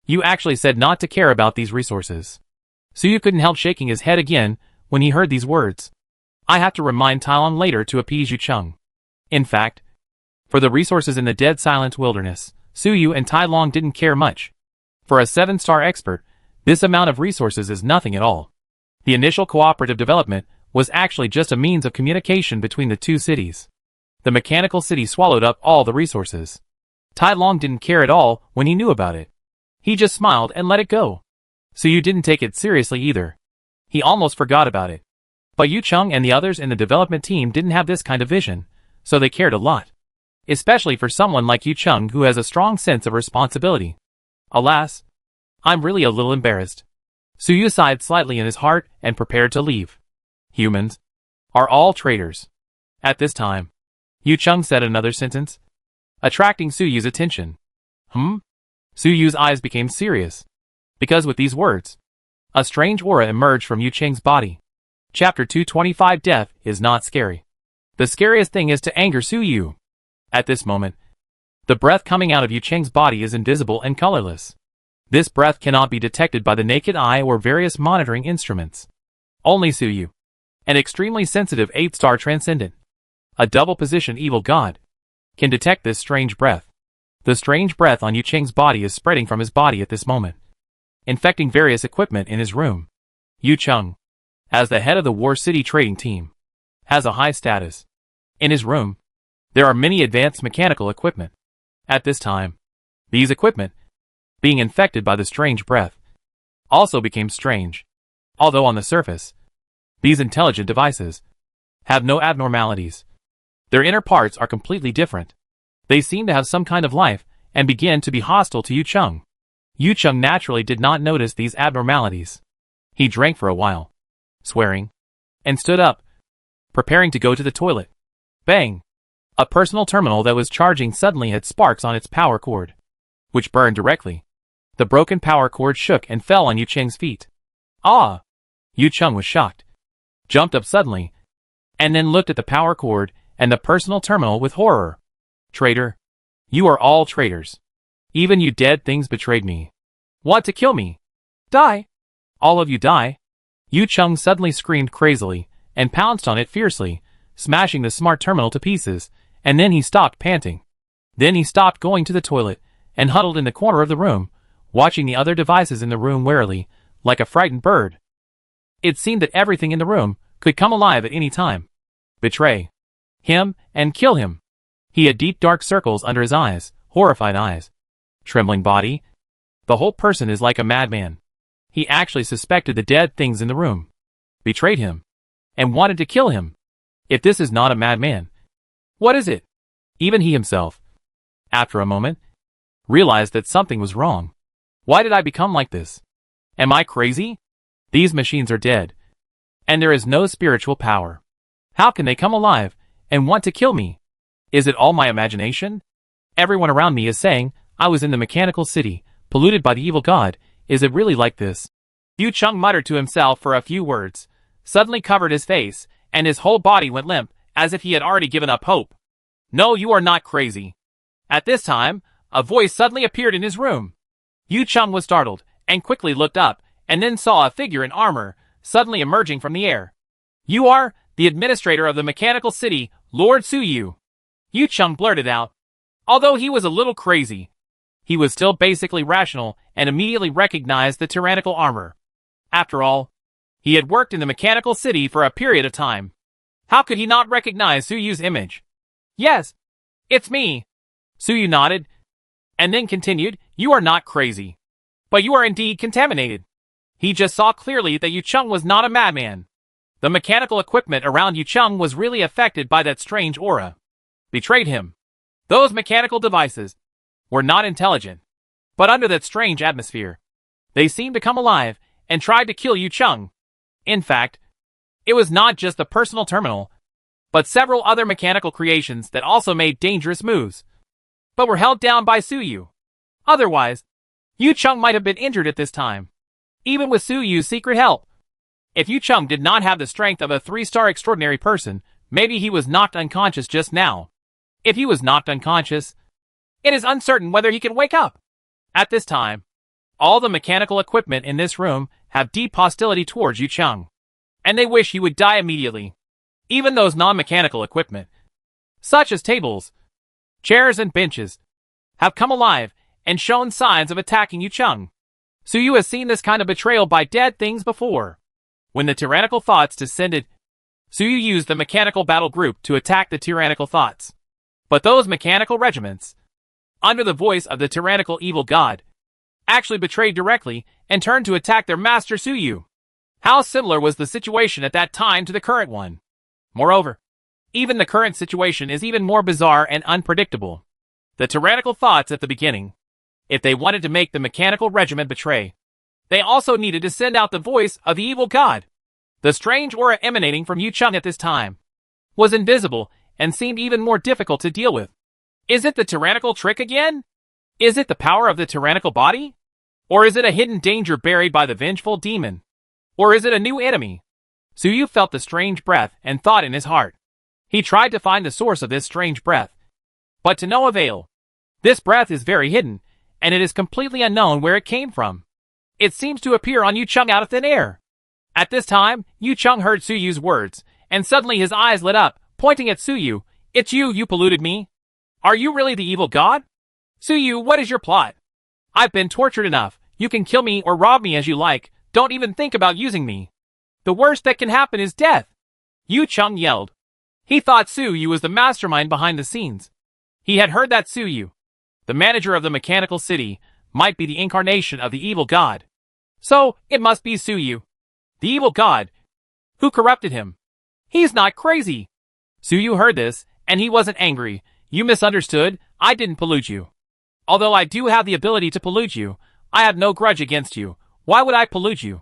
You actually said not to care about these resources. Su Yu couldn't help shaking his head again when he heard these words. I have to remind Tai Long later to appease Yu Cheng. In fact, for the resources in the dead silent wilderness, Su Yu and Tai Long didn't care much. For a 7-star expert, this amount of resources is nothing at all. The initial cooperative development was actually just a means of communication between the two cities. The mechanical city swallowed up all the resources. Tai Long didn't care at all when he knew about it. He just smiled and let it go. Su Yu didn't take it seriously either. He almost forgot about it. But Yu Cheng and the others in the development team didn't have this kind of vision, so they cared a lot. Especially for someone like Yu Cheng who has a strong sense of responsibility. Alas, I'm really a little embarrassed. Su Yu sighed slightly in his heart and prepared to leave. Humans are all traitors. At this time, Yu Cheng said another sentence, attracting Su Yu's attention. Su Yu's eyes became serious. Because with these words, a strange aura emerged from Yu Cheng's body. Chapter 225 Death is not scary. The scariest thing is to anger Su Yu. At this moment, the breath coming out of Yu Cheng's body is invisible and colorless. This breath cannot be detected by the naked eye or various monitoring instruments. Only Su Yu, an extremely sensitive 8-star transcendent, a double-position evil god, can detect this strange breath. The strange breath on Yu Cheng's body is spreading from his body at this moment, infecting various equipment in his room. Yu Cheng, as the head of the War City trading team, has a high status. In his room, there are many advanced mechanical equipment. At this time, these equipment, being infected by the strange breath, also became strange. Although on the surface, these intelligent devices have no abnormalities. Their inner parts are completely different. They seem to have some kind of life and begin to be hostile to Yu Cheng. Yu Cheng naturally did not notice these abnormalities. He drank for a while, swearing, and stood up, preparing to go to the toilet. Bang! A personal terminal that was charging suddenly had sparks on its power cord, which burned directly. The broken power cord shook and fell on Yu Cheng's feet. Ah! Yu Cheng was shocked, jumped up suddenly, and then looked at the power cord and the personal terminal with horror. Traitor! You are all traitors. Even you dead things betrayed me. Want to kill me? Die! All of you die! Yu Cheng suddenly screamed crazily and pounced on it fiercely, smashing the smart terminal to pieces, and then he stopped panting. Then he stopped going to the toilet and huddled in the corner of the room, watching the other devices in the room warily, like a frightened bird. It seemed that everything in the room could come alive at any time. Betray him and kill him. He had deep dark circles under his eyes, horrified eyes. Trembling body. The whole person is like a madman. He actually suspected the dead things in the room. Betrayed him. And wanted to kill him. If this is not a madman, what is it? Even he himself, after a moment, realized that something was wrong. Why did I become like this? Am I crazy? These machines are dead. And there is no spiritual power. How can they come alive and want to kill me? Is it all my imagination? Everyone around me is saying I was in the mechanical city, polluted by the evil god. Is it really like this? Yu Chung muttered to himself for a few words, suddenly covered his face, and his whole body went limp, as if he had already given up hope. No, you are not crazy. At this time, a voice suddenly appeared in his room. Yu Chung was startled, and quickly looked up, and then saw a figure in armor, suddenly emerging from the air. You are the administrator of the mechanical city, Lord Suyu. Yu Chung blurted out. Although he was a little crazy, he was still basically rational and immediately recognized the tyrannical armor. After all, he had worked in the mechanical city for a period of time. How could he not recognize Suyu's image? Yes, it's me. Suyu nodded, and then continued, you are not crazy. But you are indeed contaminated. He just saw clearly that Yu Chung was not a madman. The mechanical equipment around Yu Chung was really affected by that strange aura. Betrayed him. Those mechanical devices were not intelligent, but under that strange atmosphere, they seemed to come alive and tried to kill Yu Chung. In fact, it was not just the personal terminal, but several other mechanical creations that also made dangerous moves, but were held down by Suyu. Otherwise, Yu Chung might have been injured at this time, even with Suyu's secret help. If Yu Chung did not have the strength of a 3-star extraordinary person, maybe he was knocked unconscious just now. If he was knocked unconscious, it is uncertain whether he can wake up. At this time, all the mechanical equipment in this room have deep hostility towards Yu Chung, and they wish he would die immediately. Even those non-mechanical equipment, such as tables, chairs and benches, have come alive and shown signs of attacking Yu Chung. Suyu has seen this kind of betrayal by dead things before. When the tyrannical thoughts descended, Suyu used the mechanical battle group to attack the tyrannical thoughts. But those mechanical regiments, under the voice of the tyrannical evil god, actually betrayed directly and turned to attack their master Suyu. How similar was the situation at that time to the current one? Moreover, even the current situation is even more bizarre and unpredictable. The tyrannical thoughts at the beginning, if they wanted to make the mechanical regiment betray, they also needed to send out the voice of the evil god. The strange aura emanating from Yu Chung at this time was invisible and seemed even more difficult to deal with. Is it the tyrannical trick again? Is it the power of the tyrannical body? Or is it a hidden danger buried by the vengeful demon? Or is it a new enemy? Suyu felt the strange breath and thought in his heart. He tried to find the source of this strange breath, but to no avail. This breath is very hidden, and it is completely unknown where it came from. It seems to appear on Yu Chung out of thin air. At this time, Yu Chung heard Suyu's words, and suddenly his eyes lit up, pointing at Suyu. It's you polluted me. Are you really the evil god? Suyu, what is your plot? I've been tortured enough. You can kill me or rob me as you like. Don't even think about using me. The worst that can happen is death. Yu Chung yelled. He thought Suyu was the mastermind behind the scenes. He had heard that Suyu, the manager of the mechanical city, might be the incarnation of the evil god. So, it must be Suyu, the evil god, who corrupted him. He's not crazy. Suyu heard this, and he wasn't angry. You misunderstood. I didn't pollute you. Although I do have the ability to pollute you, I have no grudge against you. Why would I pollute you?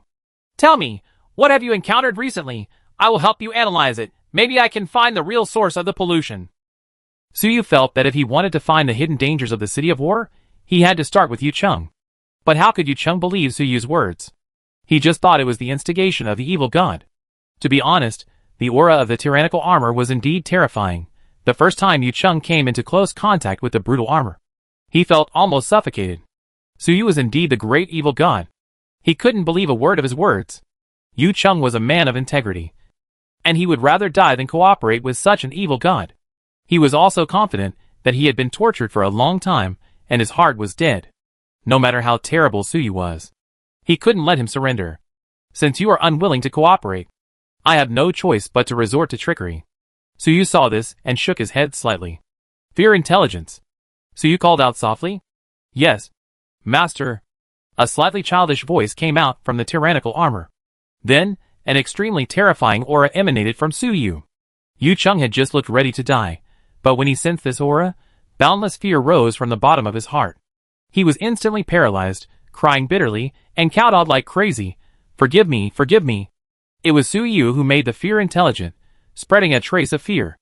Tell me, what have you encountered recently? I will help you analyze it. Maybe I can find the real source of the pollution. Suyu felt that if he wanted to find the hidden dangers of the City of War, he had to start with Yu Chung. But how could Yu Chung believe Suyu's words? He just thought it was the instigation of the evil god. To be honest, the aura of the tyrannical armor was indeed terrifying. The first time Yu Chung came into close contact with the brutal armor, he felt almost suffocated. Suyu was indeed the great evil god. He couldn't believe a word of his words. Yu Chung was a man of integrity, and he would rather die than cooperate with such an evil god. He was also confident that he had been tortured for a long time, and his heart was dead. no matter how terrible Suyu was. He couldn't let him surrender. Since you are unwilling to cooperate, I have no choice but to resort to trickery. Suyu saw this and shook his head slightly. Fear intelligence. Suyu called out softly. Yes, master. A slightly childish voice came out from the tyrannical armor. Then, an extremely terrifying aura emanated from Suyu. Yu Cheng had just looked ready to die, but when he sensed this aura, boundless fear rose from the bottom of his heart. He was instantly paralyzed, crying bitterly, and cowed like crazy. Forgive me, forgive me. It was Suyu who made the fear intelligent, spreading a trace of fear.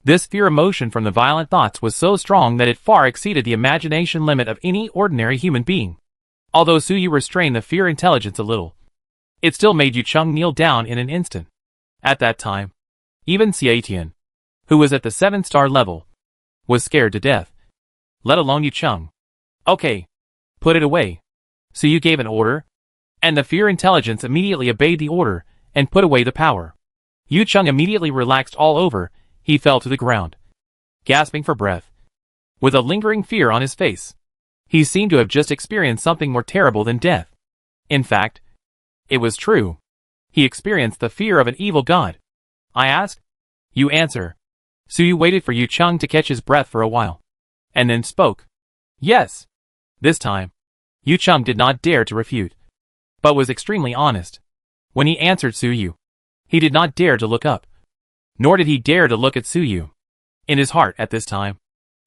This fear emotion from the violent thoughts was so strong that it far exceeded the imagination limit of any ordinary human being. Although Suyu restrained the fear intelligence a little, it still made Yu Cheng kneel down in an instant. At that time, even Xie Tian, who was at the 7-star level, was scared to death. Let alone Yu Cheng. Okay. Put it away. Suyu gave an order, and the fear intelligence immediately obeyed the order and put away the power. Yu Cheng immediately relaxed all over. He fell to the ground, gasping for breath, with a lingering fear on his face. He seemed to have just experienced something more terrible than death. In fact, it was true. He experienced the fear of an evil god. I asked. You answer. Suyu waited for Yu Cheng to catch his breath for a while, and then spoke. Yes. This time, Yu Cheng did not dare to refute, but was extremely honest. When he answered Suyu, he did not dare to look up, nor did he dare to look at Suyu. In his heart at this time,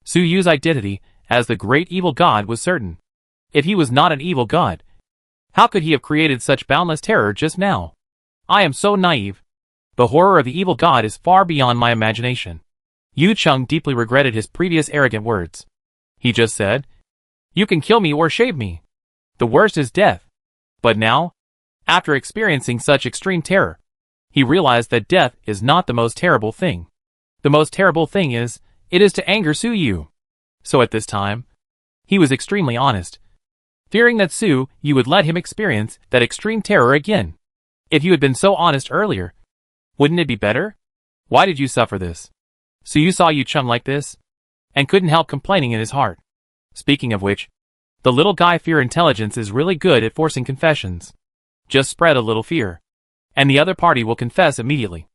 Suyu's identity as the great evil god was certain. If he was not an evil god, how could he have created such boundless terror just now? I am so naive. The horror of the evil god is far beyond my imagination. Yu Cheng deeply regretted his previous arrogant words. He just said, you can kill me or shave me. The worst is death. But now, after experiencing such extreme terror, he realized that death is not the most terrible thing. The most terrible thing is, it is to anger Suyu. So at this time, he was extremely honest, fearing that Suyu would let him experience that extreme terror again. If you had been so honest earlier, wouldn't it be better? Why did you suffer this? Suyu saw Yu Cheng like this, and couldn't help complaining in his heart. Speaking of which, the little guy fear intelligence is really good at forcing confessions. Just spread a little fear, and the other party will confess immediately,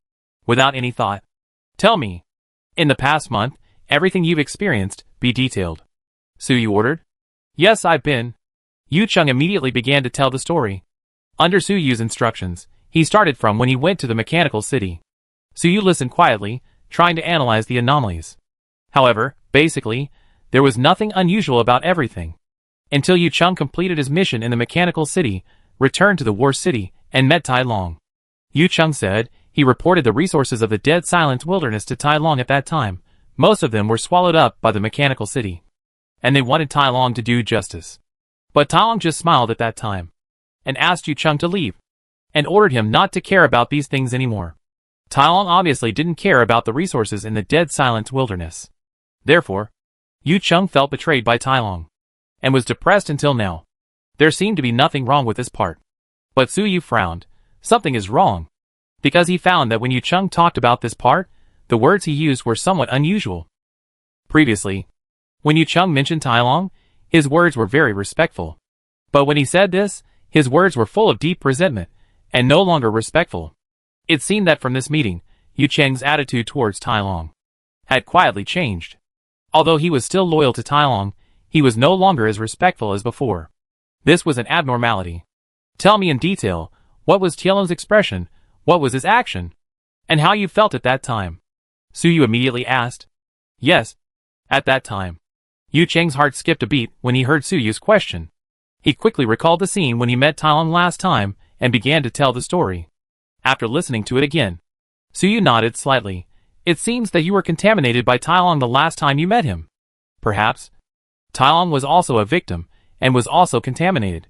without any thought. Tell me, in the past month, everything you've experienced, be detailed. Suyu ordered. Yes, I've been. Yu Cheng immediately began to tell the story. Under Suyu's instructions, he started from when he went to the mechanical city. Suyu listened quietly, trying to analyze the anomalies. However, basically, there was nothing unusual about everything. Until Yu Cheng completed his mission in the mechanical city, returned to the war city, and met Tai Long. Yu Cheng said he reported the resources of the Dead Silence Wilderness to Tai Long at that time. Most of them were swallowed up by the mechanical city, and they wanted Tai Long to do justice. But Tai Long just smiled at that time, and asked Yu Cheng to leave, and ordered him not to care about these things anymore. Tai Long obviously didn't care about the resources in the Dead Silence Wilderness. Therefore, Yu Cheng felt betrayed by Tai Long, and was depressed until now. There seemed to be nothing wrong with this part. But Suyu frowned. Something is wrong. Because he found that when Yu Cheng talked about this part, the words he used were somewhat unusual. Previously, when Yu Cheng mentioned Tai Long, his words were very respectful. But when he said this, his words were full of deep resentment, and no longer respectful. It seemed that from this meeting, Yu Cheng's attitude towards Tai Long had quietly changed. Although he was still loyal to Tai Long, he was no longer as respectful as before. This was an abnormality. Tell me in detail, what was Tielong's expression, what was his action, and how you felt at that time? Suyu immediately asked. Yes. At that time, Yu Cheng's heart skipped a beat when he heard Suyu's question. He quickly recalled the scene when he met Tai Long last time, and began to tell the story. After listening to it again, Suyu nodded slightly. It seems that you were contaminated by Tai Long the last time you met him. Perhaps Tai Long was also a victim, and was also contaminated,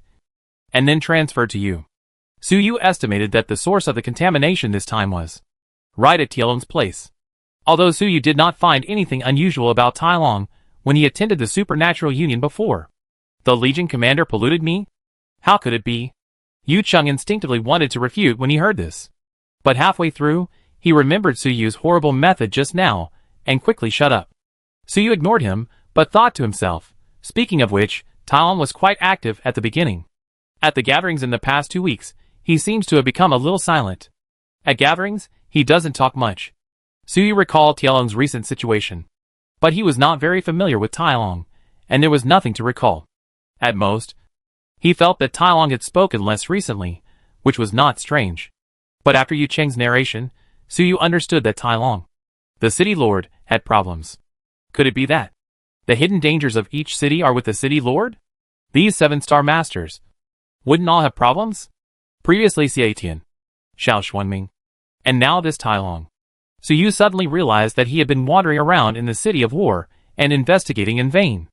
and then transferred to you. Suyu estimated that the source of the contamination this time was right at Tielong's place. Although Suyu did not find anything unusual about Tai Long when he attended the supernatural union before. The Legion commander polluted me? How could it be? Yu Cheng instinctively wanted to refute when he heard this. But halfway through, he remembered Suyu's horrible method just now, and quickly shut up. Suyu ignored him, but thought to himself, speaking of which, Long was quite active at the beginning. At the gatherings in the past 2 weeks, he seems to have become a little silent. At gatherings, he doesn't talk much. Suyu recalled Tielong's recent situation. But he was not very familiar with Long, and there was nothing to recall. At most, he felt that Long had spoken less recently, which was not strange. But after Yu Cheng's narration, Suyu understood that Long, the city lord, had problems. Could it be that the hidden dangers of each city are with the city lord? These 7-star masters wouldn't all have problems? Previously Xie Tian, Xiao Xuanming, and now this Long. Suyu suddenly realized that he had been wandering around in the city of war and investigating in vain.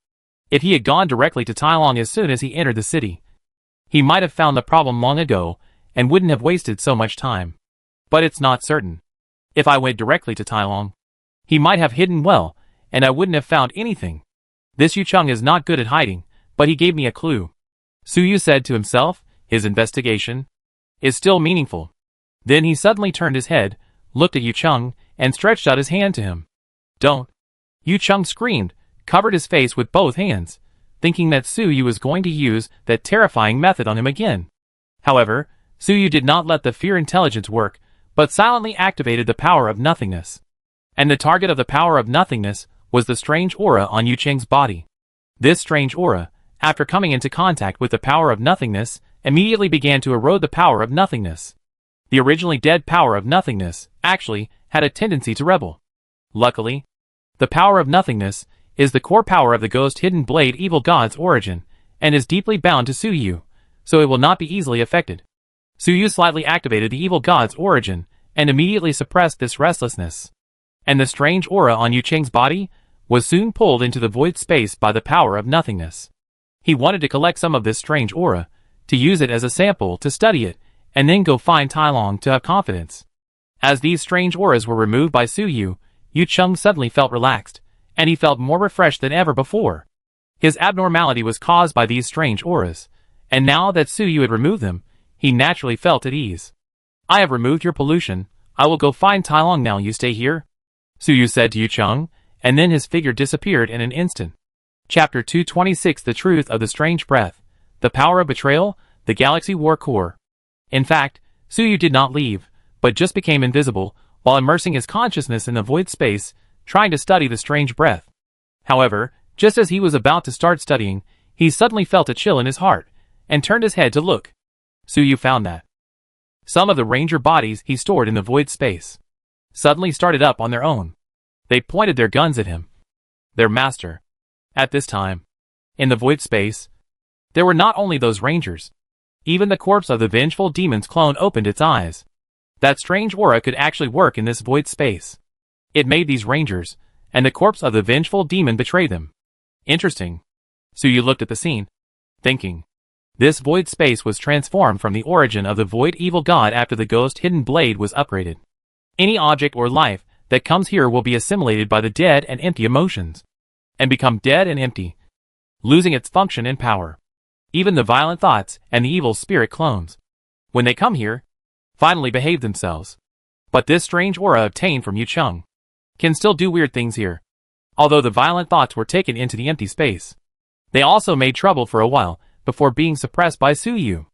If he had gone directly to Long as soon as he entered the city, he might have found the problem long ago and wouldn't have wasted so much time. But it's not certain. If I went directly to Long, he might have hidden well, and I wouldn't have found anything. This Yu Cheng is not good at hiding, but he gave me a clue. Suyu said to himself, his investigation is still meaningful. Then he suddenly turned his head, looked at Yu Cheng, and stretched out his hand to him. Don't! Yu Cheng screamed, covered his face with both hands, thinking that Suyu was going to use that terrifying method on him again. However, Suyu did not let the fear intelligence work, but silently activated the power of nothingness. And the target of the power of nothingness was the strange aura on Yu Cheng's body. This strange aura, after coming into contact with the power of nothingness, immediately began to erode the power of nothingness. The originally dead power of nothingness, actually, had a tendency to rebel. Luckily, the power of nothingness is the core power of the ghost hidden blade evil god's origin, and is deeply bound to Suyu, so it will not be easily affected. Suyu slightly activated the evil god's origin, and immediately suppressed this restlessness. And the strange aura on Yu Cheng's body was soon pulled into the void space by the power of nothingness. He wanted to collect some of this strange aura, to use it as a sample to study it, and then go find Long to have confidence. As these strange auras were removed by Suyu, Yu Cheng suddenly felt relaxed, and he felt more refreshed than ever before. His abnormality was caused by these strange auras, and now that Suyu had removed them, he naturally felt at ease. I have removed your pollution, I will go find Long now, you stay here, Suyu said to Yu Cheng, and then his figure disappeared in an instant. Chapter 226 The Truth of the Strange Breath, The Power of Betrayal, The Galaxy War Core. In fact, Suyu did not leave, but just became invisible, while immersing his consciousness in the void space, trying to study the strange breath. However, just as he was about to start studying, he suddenly felt a chill in his heart, and turned his head to look. Suyu found that some of the ranger bodies he stored in the void space suddenly started up on their own. They pointed their guns at him. Their master. At this time, in the void space, there were not only those rangers. Even the corpse of the vengeful demon's clone opened its eyes. That strange aura could actually work in this void space. It made these rangers, and the corpse of the vengeful demon betray them. Interesting. Suyu looked at the scene, thinking. This void space was transformed from the origin of the void evil god after the ghost hidden blade was upgraded. Any object or life that comes here will be assimilated by the dead and empty emotions, and become dead and empty, losing its function and power. Even the violent thoughts and the evil spirit clones, when they come here, finally behave themselves. But this strange aura obtained from Yu Cheng can still do weird things here. Although the violent thoughts were taken into the empty space, they also made trouble for a while before being suppressed by Suyu.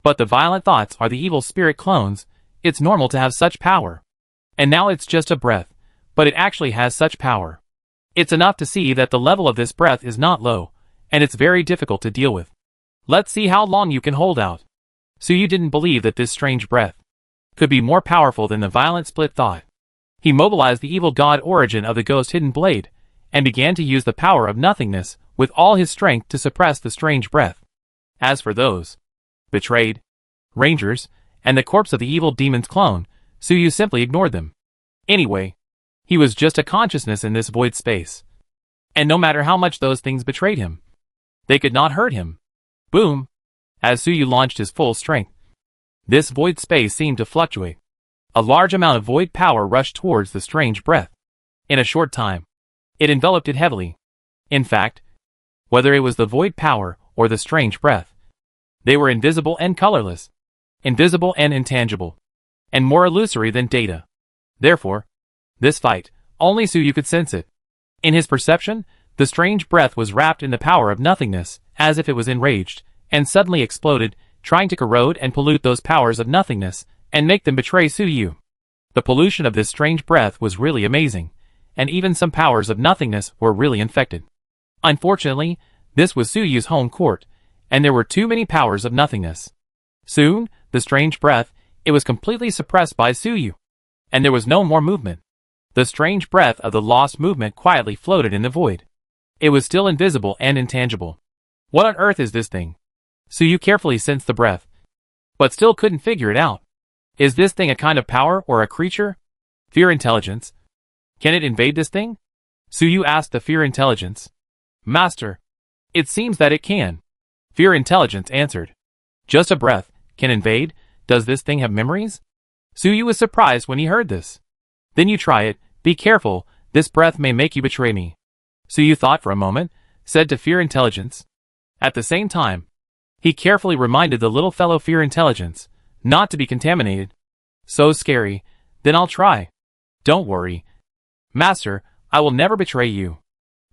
But the violent thoughts are the evil spirit clones. It's normal to have such power. And now it's just a breath, but it actually has such power. It's enough to see that the level of this breath is not low, and it's very difficult to deal with. Let's see how long you can hold out. Suyu didn't believe that this strange breath could be more powerful than the violent split thought. He mobilized the evil god origin of the ghost hidden blade, and began to use the power of nothingness with all his strength to suppress the strange breath. As for those betrayed rangers, and the corpse of the evil demon's clone, Suyu simply ignored them. Anyway, he was just a consciousness in this void space. And no matter how much those things betrayed him, they could not hurt him. Boom! As Suyu launched his full strength, this void space seemed to fluctuate. A large amount of void power rushed towards the strange breath. In a short time, it enveloped it heavily. In fact, whether it was the void power or the strange breath, they were invisible and colorless, invisible and intangible, and more illusory than data. Therefore, this fight, only Suyu could sense it. In his perception, the strange breath was wrapped in the power of nothingness, as if it was enraged, and suddenly exploded, trying to corrode and pollute those powers of nothingness, and make them betray Suyu. The pollution of this strange breath was really amazing, and even some powers of nothingness were really infected. Unfortunately, this was Suyu's home court, and there were too many powers of nothingness. Soon, the strange breath, it was completely suppressed by Suyu, and there was no more movement. The strange breath of the lost movement quietly floated in the void. It was still invisible and intangible. What on earth is this thing? Suyu carefully sensed the breath, but still couldn't figure it out. Is this thing a kind of power or a creature? Fear intelligence. Can it invade this thing? Suyu asked the fear intelligence. Master, it seems that it can. Fear intelligence answered. Just a breath, can invade? Does this thing have memories? Suyu was surprised when he heard this. Then you try it, be careful, this breath may make you betray me. Suyu thought for a moment, said to fear intelligence. At the same time, he carefully reminded the little fellow fear intelligence, not to be contaminated. So scary, then I'll try. Don't worry. Master, I will never betray you.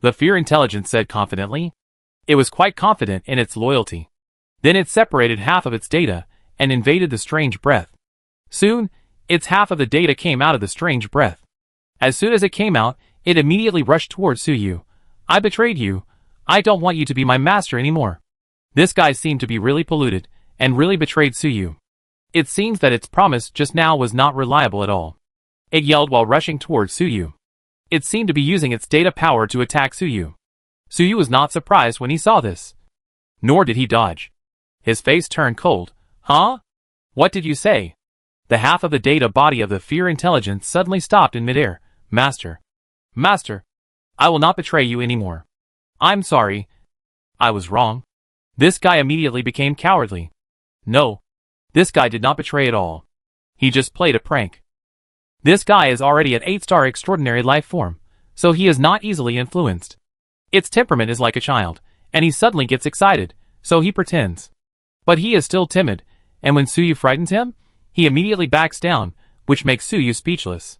The fear intelligence said confidently. It was quite confident in its loyalty. Then it separated half of its data, and invaded the strange breath. Soon, its half of the data came out of the strange breath. As soon as it came out, it immediately rushed towards Suyu. I betrayed you. I don't want you to be my master anymore. This guy seemed to be really polluted, and really betrayed Suyu. It seems that its promise just now was not reliable at all. It yelled while rushing towards Suyu. It seemed to be using its data power to attack Suyu. Suyu was not surprised when he saw this. Nor did he dodge. His face turned cold. Huh? What did you say? The half of the data body of the fear intelligence suddenly stopped in midair. Master. Master. I will not betray you anymore. I'm sorry. I was wrong. This guy immediately became cowardly. No. This guy did not betray at all. He just played a prank. This guy is already an 8-star extraordinary life form, so he is not easily influenced. Its temperament is like a child, and he suddenly gets excited, so he pretends. But he is still timid, and when Suyu frightens him, he immediately backs down, which makes Suyu speechless.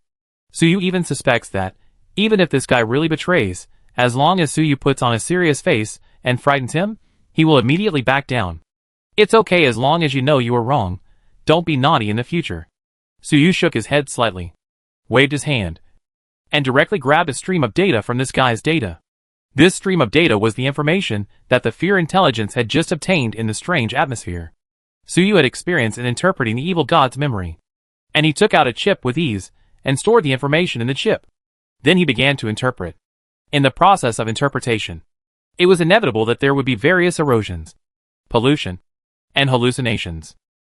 Suyu even suspects that, even if this guy really betrays, as long as Suyu puts on a serious face and frightens him, he will immediately back down. It's okay as long as you know you were wrong. Don't be naughty in the future. Suyu shook his head slightly, waved his hand, and directly grabbed a stream of data from this guy's data. This stream of data was the information that the fear intelligence had just obtained in the strange atmosphere. Suyu had experience in interpreting the evil god's memory, and he took out a chip with ease and stored the information in the chip. Then he began to interpret. In the process of interpretation, it was inevitable that there would be various erosions, pollution, and hallucinations.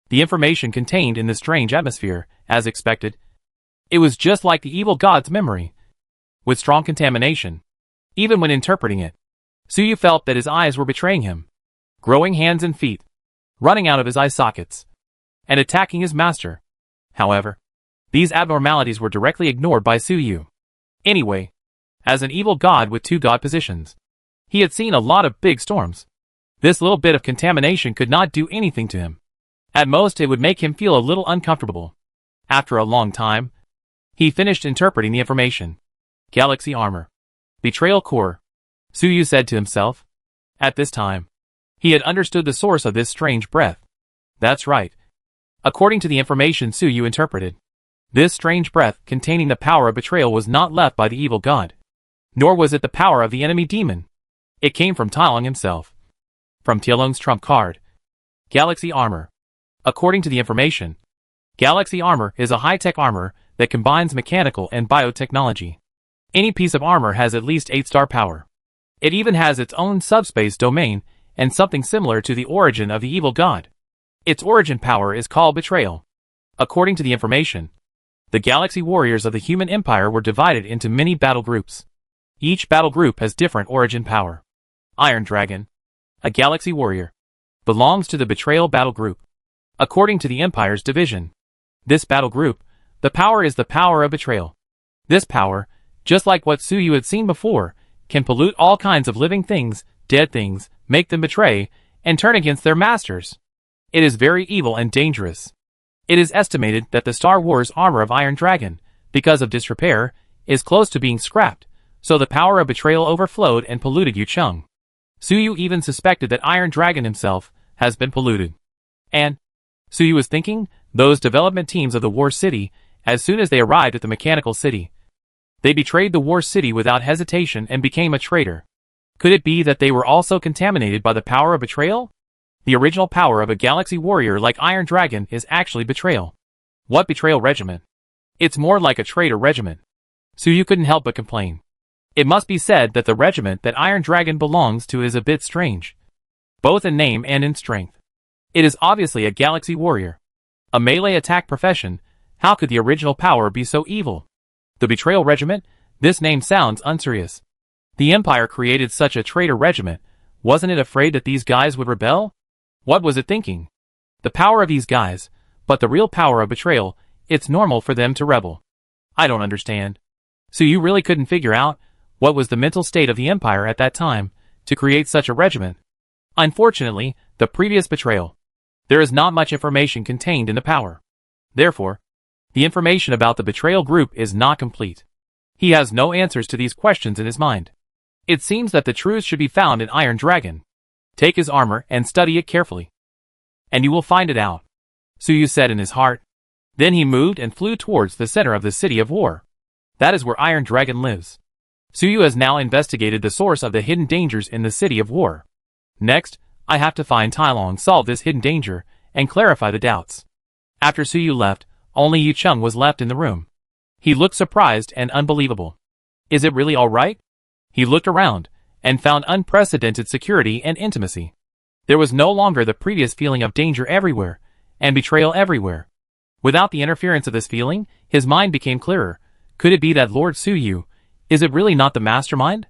The information contained in the strange atmosphere, as expected, it was just like the evil god's memory, with strong contamination. Even when interpreting it, Suyu felt that his eyes were betraying him, growing hands and feet, running out of his eye sockets, and attacking his master. However, these abnormalities were directly ignored by Suyu. Anyway, as an evil god with 2 god positions, he had seen a lot of big storms. This little bit of contamination could not do anything to him. At most, it would make him feel a little uncomfortable. After a long time, he finished interpreting the information. Galaxy armor. Betrayal core. Suyu said to himself. At this time, he had understood the source of this strange breath. That's right. According to the information Suyu interpreted, this strange breath containing the power of betrayal was not left by the evil god. Nor was it the power of the enemy demon. It came from Tailong himself. From Tailong's trump card. Galaxy armor. According to the information, Galaxy armor is a high-tech armor that combines mechanical and biotechnology. Any piece of armor has at least 8-star power. It even has its own subspace domain and something similar to the origin of the evil god. Its origin power is called betrayal. According to the information, the galaxy warriors of the human empire were divided into many battle groups. Each battle group has different origin power. Iron Dragon, a galaxy warrior, belongs to the betrayal battle group. According to the Empire's division, this battle group, the power is the power of betrayal. This power, just like what Suyu had seen before, can pollute all kinds of living things, dead things, make them betray, and turn against their masters. It is very evil and dangerous. It is estimated that the Star Wars armor of Iron Dragon, because of disrepair, is close to being scrapped, so the power of betrayal overflowed and polluted Yucheng. Suyu even suspected that Iron Dragon himself has been polluted. And Suyu was thinking, those development teams of the War City, as soon as they arrived at the Mechanical City, they betrayed the War City without hesitation and became a traitor. Could it be that they were also contaminated by the power of betrayal? The original power of a galaxy warrior like Iron Dragon is actually betrayal. What betrayal regiment? It's more like a traitor regiment. Suyu couldn't help but complain. It must be said that the regiment that Iron Dragon belongs to is a bit strange, both in name and in strength. It is obviously a galaxy warrior, a melee attack profession. How could the original power be so evil? The Betrayal Regiment? This name sounds unserious. The Empire created such a traitor regiment. Wasn't it afraid that these guys would rebel? What was it thinking? The power of these guys, but the real power of betrayal, it's normal for them to rebel. I don't understand. So you really couldn't figure out what was the mental state of the Empire at that time to create such a regiment? Unfortunately, the previous betrayal. There is not much information contained in the power. Therefore, the information about the betrayal group is not complete. He has no answers to these questions in his mind. It seems that the truth should be found in Iron Dragon. Take his armor and study it carefully, and you will find it out, Suyu said in his heart. Then he moved and flew towards the center of the City of War. That is where Iron Dragon lives. Suyu has now investigated the source of the hidden dangers in the City of War. Next, I have to find Tai Long, solve this hidden danger, and clarify the doubts. After Suyu left, only Yu Chung was left in the room. He looked surprised and unbelievable. Is it really all right? He looked around, and found unprecedented security and intimacy. There was no longer the previous feeling of danger everywhere, and betrayal everywhere. Without the interference of this feeling, his mind became clearer. Could it be that Lord Suyu? Is it really not the mastermind?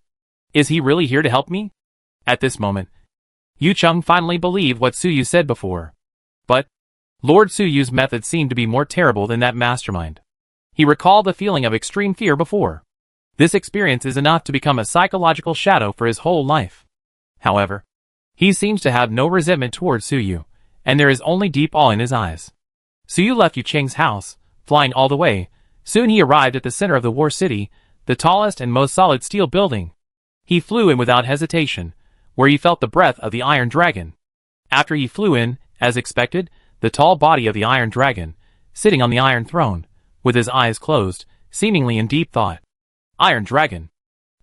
Is he really here to help me? At this moment, Yu Chung finally believed what Suyu said before. But Lord Suyu's method seemed to be more terrible than that mastermind. He recalled the feeling of extreme fear before. This experience is enough to become a psychological shadow for his whole life. However, he seems to have no resentment towards Suyu, and there is only deep awe in his eyes. Suyu left Yu Cheng's house, flying all the way. Soon he arrived at the center of the War City, the tallest and most solid steel building. He flew in without hesitation, where he felt the breath of the Iron Dragon. After he flew in, as expected, the tall body of the Iron Dragon, sitting on the Iron Throne, with his eyes closed, seemingly in deep thought. Iron Dragon.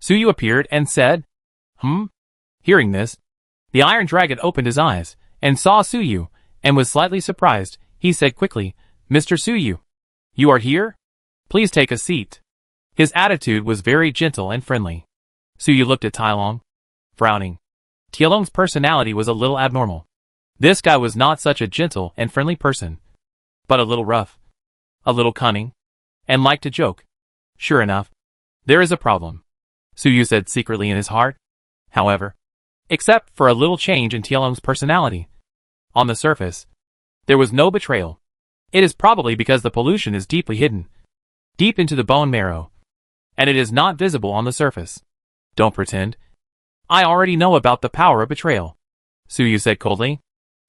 Suyu appeared and said, Hearing this, the Iron Dragon opened his eyes, and saw Suyu, and was slightly surprised. He said quickly, Mr. Suyu, you are here? Please take a seat. His attitude was very gentle and friendly. Suyu looked at Tai Long, frowning. Tai Long's personality was a little abnormal. This guy was not such a gentle and friendly person, but a little rough, a little cunning, and liked to joke. Sure enough, there is a problem, Suyu said secretly in his heart. However, except for a little change in Tai Long's personality, on the surface, there was no betrayal. It is probably because the pollution is deeply hidden, deep into the bone marrow, and it is not visible on the surface. Don't pretend. I already know about the power of betrayal, Suyu said coldly.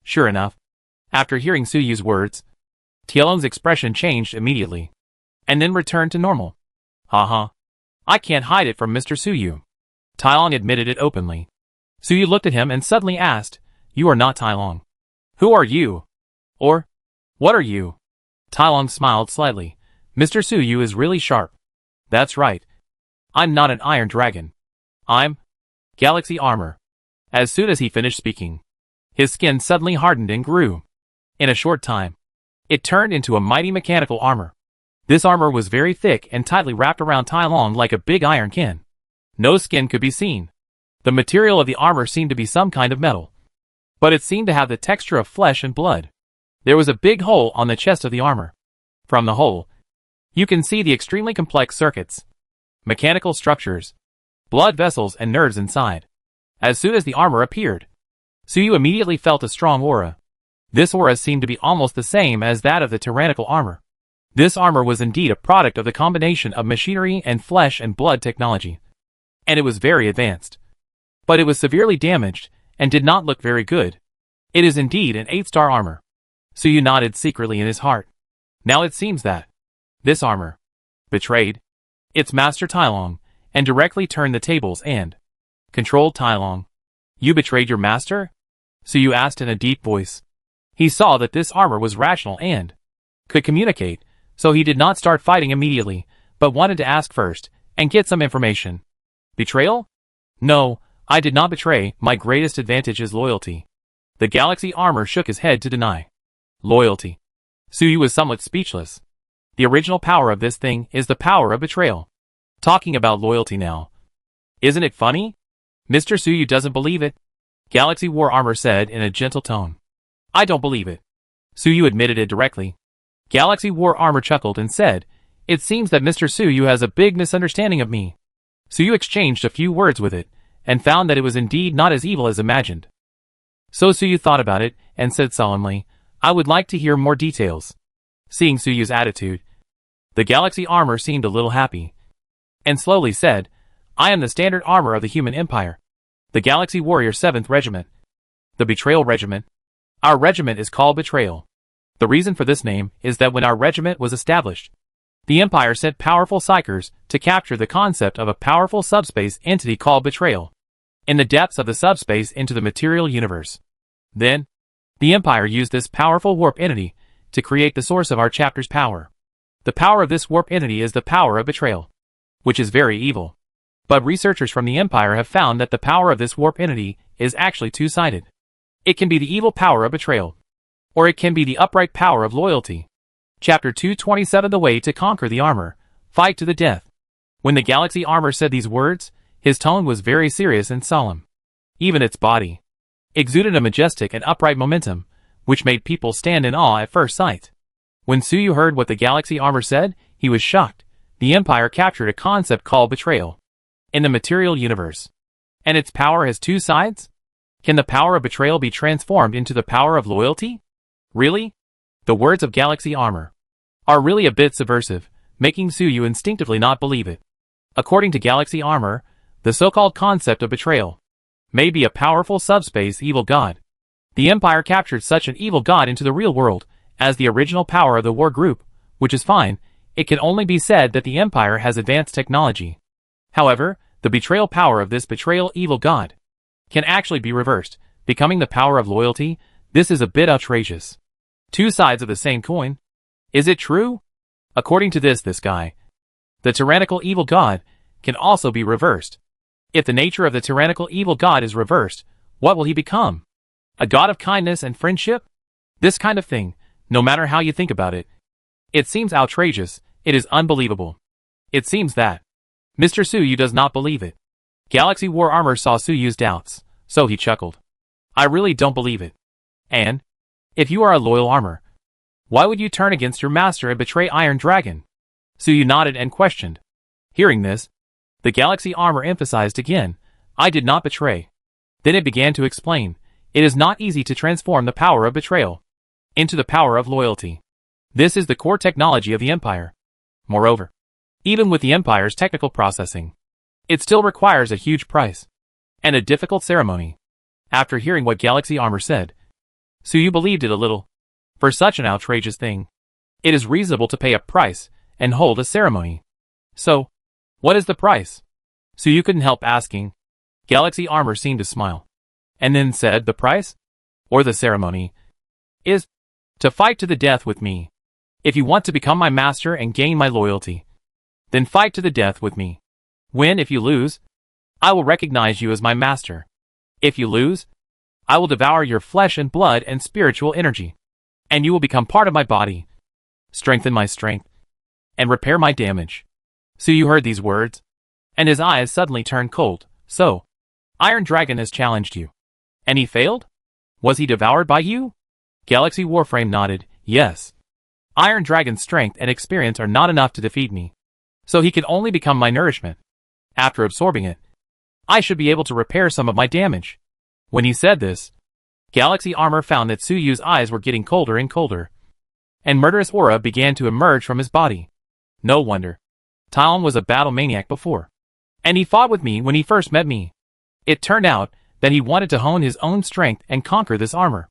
Sure enough, after hearing Suyu's words, Tai Long's expression changed immediately, and then returned to normal. I can't hide it from Mr. Suyu. Tai Long admitted it openly. Suyu looked at him and suddenly asked, You are not Tai Long. Who are you? Or, what are you? Tai Long smiled slightly. Mr. Suyu is really sharp. That's right. I'm not an Iron Dragon. I'm Galaxy Armor. As soon as he finished speaking, his skin suddenly hardened and grew. In a short time, it turned into a mighty mechanical armor. This armor was very thick and tightly wrapped around Tai Long like a big iron can. No skin could be seen. The material of the armor seemed to be some kind of metal, but it seemed to have the texture of flesh and blood. There was a big hole on the chest of the armor. From the hole, you can see the extremely complex circuits, mechanical structures, blood vessels and nerves inside. As soon as the armor appeared, Suyu immediately felt a strong aura. This aura seemed to be almost the same as that of the tyrannical armor. This armor was indeed a product of the combination of machinery and flesh and blood technology, and it was very advanced. But it was severely damaged, and did not look very good. It is indeed an 8-star armor. Suyu nodded secretly in his heart. Now it seems that this armor betrayed its master Tai Long, and directly turned the tables and controlled Tai Long. You betrayed your master? Suyu asked in a deep voice. He saw that this armor was rational and could communicate, so he did not start fighting immediately, but wanted to ask first and get some information. Betrayal? No, I did not betray. My greatest advantage is loyalty. The galaxy armor shook his head to deny. Loyalty. Suyu was somewhat speechless. The original power of this thing is the power of betrayal. Talking about loyalty now. Isn't it funny? Mr. Suyu doesn't believe it. Galaxy War Armor said in a gentle tone. I don't believe it. Suyu admitted it directly. Galaxy War Armor chuckled and said, It seems that Mr. Suyu has a big misunderstanding of me. Suyu exchanged a few words with it, and found that it was indeed not as evil as imagined. So Suyu thought about it, and said solemnly, I would like to hear more details. Seeing Suyu's attitude, the Galaxy Armor seemed a little happy, and slowly said, I am the standard armor of the human empire. The Galaxy Warrior 7th Regiment. The Betrayal Regiment. Our regiment is called Betrayal. The reason for this name is that when our regiment was established, the Empire sent powerful psychers to capture the concept of a powerful subspace entity called Betrayal in the depths of the subspace into the material universe. Then, the Empire used this powerful warp entity to create the source of our chapter's power. The power of this warp entity is the power of betrayal, which is very evil. But researchers from the Empire have found that the power of this warp entity is actually two-sided. It can be the evil power of betrayal, or it can be the upright power of loyalty. Chapter 227 The Way to Conquer the Armor, Fight to the Death. When the Galaxy Armor said these words, his tone was very serious and solemn. Even its body exuded a majestic and upright momentum, which made people stand in awe at first sight. When Suyu heard what the Galaxy Armor said, he was shocked. The Empire captured a concept called betrayal in the material universe. And its power has two sides? Can the power of betrayal be transformed into the power of loyalty? Really? The words of Galaxy Armor are really a bit subversive, making Suyu instinctively not believe it. According to Galaxy Armor, the so-called concept of betrayal may be a powerful subspace evil god. The Empire captured such an evil god into the real world as the original power of the war group, which is fine. It can only be said that the Empire has advanced technology. However, the betrayal power of this betrayal evil god can actually be reversed, becoming the power of loyalty. This is a bit outrageous. Two sides of the same coin. Is it true? According to this guy, the tyrannical evil god can also be reversed. If the nature of the tyrannical evil god is reversed, what will he become? A god of kindness and friendship? This kind of thing, no matter how you think about it, it seems outrageous. It is unbelievable. It seems that Mr. Suyu does not believe it. Galaxy War Armor saw Suyu's doubts, so he chuckled. I really don't believe it. And if you are a loyal armor, why would you turn against your master and betray Iron Dragon? Suyu nodded and questioned. Hearing this, the Galaxy Armor emphasized again, I did not betray. Then it began to explain, it is not easy to transform the power of betrayal into the power of loyalty. This is the core technology of the Empire. Moreover, even with the Empire's technical processing, it still requires a huge price and a difficult ceremony. After hearing what Galaxy Armor said, Suyu believed it a little. For such an outrageous thing, it is reasonable to pay a price and hold a ceremony. So, what is the price? Suyu couldn't help asking. Galaxy Armor seemed to smile, and then said, the price? Or the ceremony? Is to fight to the death with me. If you want to become my master and gain my loyalty, then fight to the death with me. If you lose, I will recognize you as my master. If you lose, I will devour your flesh and blood and spiritual energy, and you will become part of my body, strengthen my strength, and repair my damage. Suyu heard these words, and his eyes suddenly turned cold. So, Iron Dragon has challenged you, and he failed? Was he devoured by you? Galaxy Warframe nodded, yes. Iron Dragon's strength and experience are not enough to defeat me, so he can only become my nourishment. After absorbing it, I should be able to repair some of my damage. When he said this, Galaxy Armor found that Suyu's eyes were getting colder and colder, and murderous aura began to emerge from his body. No wonder. Tylon was a battle maniac before, and he fought with me when he first met me. It turned out that he wanted to hone his own strength and conquer this armor,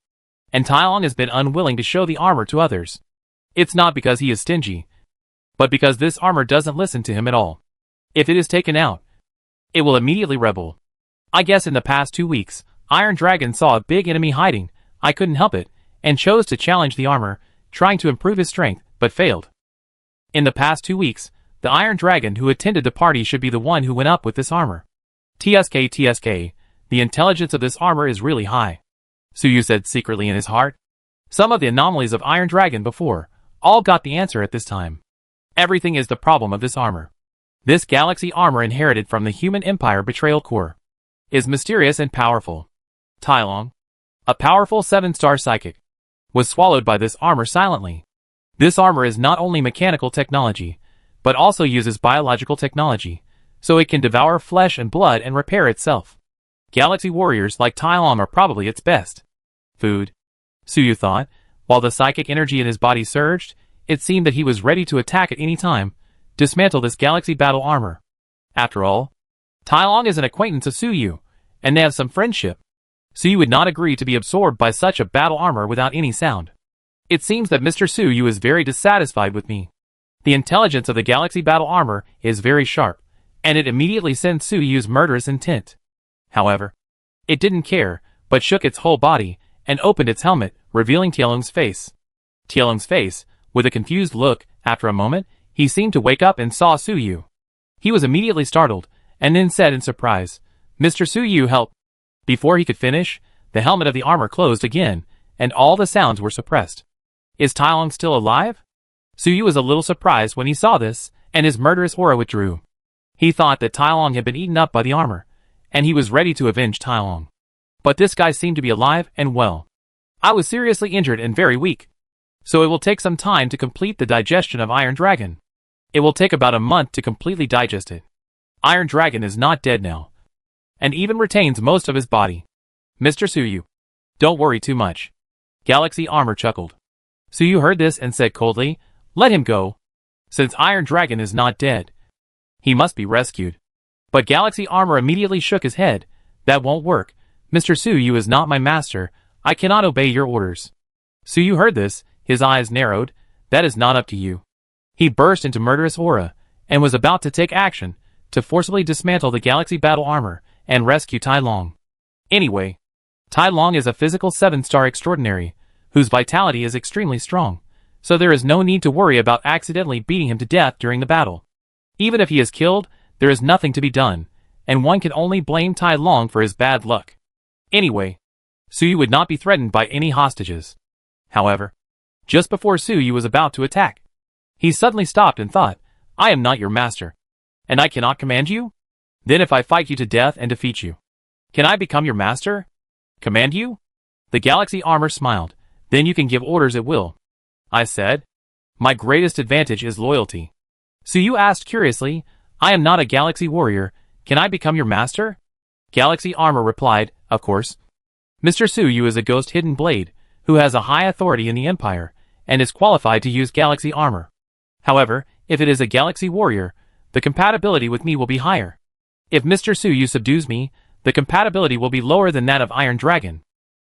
and Tylon has been unwilling to show the armor to others. It's not because he is stingy, but because this armor doesn't listen to him at all. If it is taken out, it will immediately rebel. I guess in the past 2 weeks, Iron Dragon saw a big enemy hiding, I couldn't help it, and chose to challenge the armor, trying to improve his strength, but failed. In the past 2 weeks, the Iron Dragon who attended the party should be the one who went up with this armor. TSK, the intelligence of this armor is really high. Suyu said secretly in his heart. Some of the anomalies of Iron Dragon before, all got the answer at this time. Everything is the problem of this armor. This galaxy armor inherited from the Human Empire Betrayal Core is mysterious and powerful. Tai Long, a powerful 7-star psychic, was swallowed by this armor silently. This armor is not only mechanical technology, but also uses biological technology, so it can devour flesh and blood and repair itself. Galaxy warriors like Tai Long are probably its best food, Suyu thought. While the psychic energy in his body surged, it seemed that he was ready to attack at any time, dismantle this galaxy battle armor. After all, Tai Long is an acquaintance of Suyu, and they have some friendship. Suyu would not agree to be absorbed by such a battle armor without any sound. It seems that Mr. Suyu is very dissatisfied with me. The intelligence of the galaxy battle armor is very sharp, and it immediately sensed Suyu's murderous intent. However, it didn't care, but shook its whole body, and opened its helmet, revealing Tielung's face. Tielung's face, with a confused look, after a moment, he seemed to wake up and saw Suyu. He was immediately startled, and then said in surprise, "Mr. Suyu, help!" Before he could finish, the helmet of the armor closed again, and all the sounds were suppressed. Is Tai Long still alive? Suyu was a little surprised when he saw this, and his murderous aura withdrew. He thought that Tai Long had been eaten up by the armor, and he was ready to avenge Tai Long. But this guy seemed to be alive and well. I was seriously injured and very weak, so it will take some time to complete the digestion of Iron Dragon. It will take about a month to completely digest it. Iron Dragon is not dead now, and even retains most of his body. Mr. Suyu, don't worry too much. Galaxy Armor chuckled. Suyu heard this and said coldly, "Let him go. Since Iron Dragon is not dead, he must be rescued." But Galaxy Armor immediately shook his head. "That won't work. Mr. Suyu is not my master. I cannot obey your orders." Suyu heard this, his eyes narrowed. "That is not up to you." He burst into murderous aura, and was about to take action, to forcibly dismantle the Galaxy Battle Armor, and rescue Tai Long. Anyway, Tai Long is a physical 7-star extraordinary, whose vitality is extremely strong, so there is no need to worry about accidentally beating him to death during the battle. Even if he is killed, there is nothing to be done, and one can only blame Tai Long for his bad luck. Anyway, Suyu would not be threatened by any hostages. However, just before Suyu was about to attack, he suddenly stopped and thought, "I am not your master, and I cannot command you? Then if I fight you to death and defeat you, can I become your master? Command you?" The Galaxy Armor smiled. "Then you can give orders at will." I said, "My greatest advantage is loyalty." Suyu asked curiously, "I am not a Galaxy Warrior. Can I become your master?" Galaxy Armor replied, "Of course." Mr. Suyu is a ghost hidden blade, who has a high authority in the Empire, and is qualified to use Galaxy Armor. However, if it is a Galaxy Warrior, the compatibility with me will be higher. If Mr. Suyu subdues me, the compatibility will be lower than that of Iron Dragon.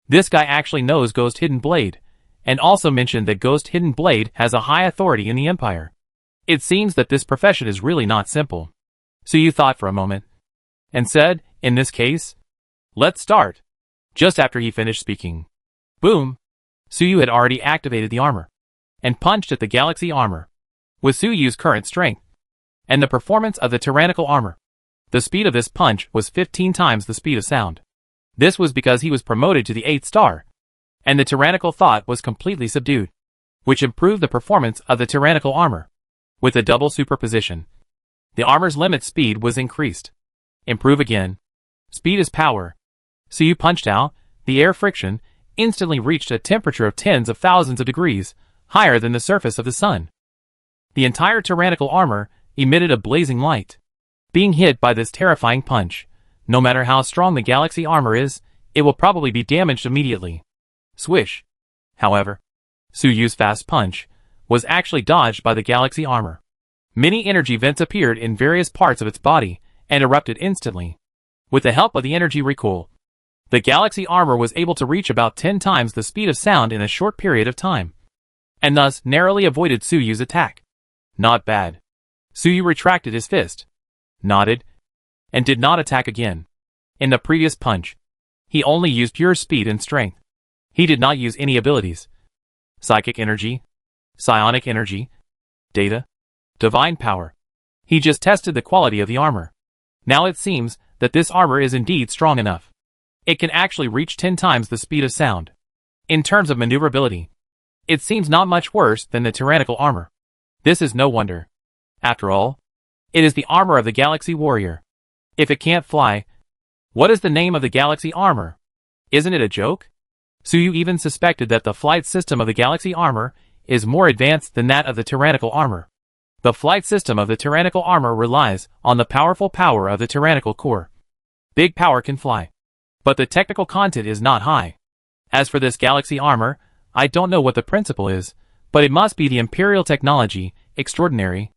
This guy actually knows Ghost Hidden Blade, and also mentioned that Ghost Hidden Blade has a high authority in the Empire. It seems that this profession is really not simple. Suyu thought for a moment, and said, "In this case, let's start." Just after he finished speaking, boom! Suyu had already activated the armor, and punched at the Galaxy Armor. With Suyu's current strength, and the performance of the tyrannical armor, the speed of this punch was 15 times the speed of sound. This was because he was promoted to the 8th star, and the tyrannical thought was completely subdued, which improved the performance of the tyrannical armor. With the double superposition, the armor's limit speed was increased. Improve again. Speed is power. Suyu punched out. The air friction instantly reached a temperature of tens of thousands of degrees, higher than the surface of the sun. The entire tyrannical armor emitted a blazing light. Being hit by this terrifying punch, no matter how strong the Galaxy Armor is, it will probably be damaged immediately. Swish. However, Suyu's fast punch was actually dodged by the Galaxy Armor. Many energy vents appeared in various parts of its body and erupted instantly. With the help of the energy recoil, the Galaxy Armor was able to reach about 10 times the speed of sound in a short period of time, and thus narrowly avoided Suyu's attack. Not bad. Suyu retracted his fist, nodded, and did not attack again. In the previous punch, He only used pure speed and strength. He did not use any abilities. Psychic energy, psionic energy, data, divine power. He just tested the quality of the armor. Now it seems that this armor is indeed strong enough. It can actually reach 10 times the speed of sound. In terms of maneuverability, it seems not much worse than the tyrannical armor. This is no wonder. After all, it is the armor of the Galaxy Warrior. If it can't fly, what is the name of the Galaxy armor? Isn't it a joke? Suyu even suspected that the flight system of the Galaxy armor is more advanced than that of the tyrannical armor. The flight system of the tyrannical armor relies on the powerful power of the tyrannical core. Big power can fly, but the technical content is not high. As for this Galaxy armor, I don't know what the principle is, but it must be the Imperial technology, extraordinary.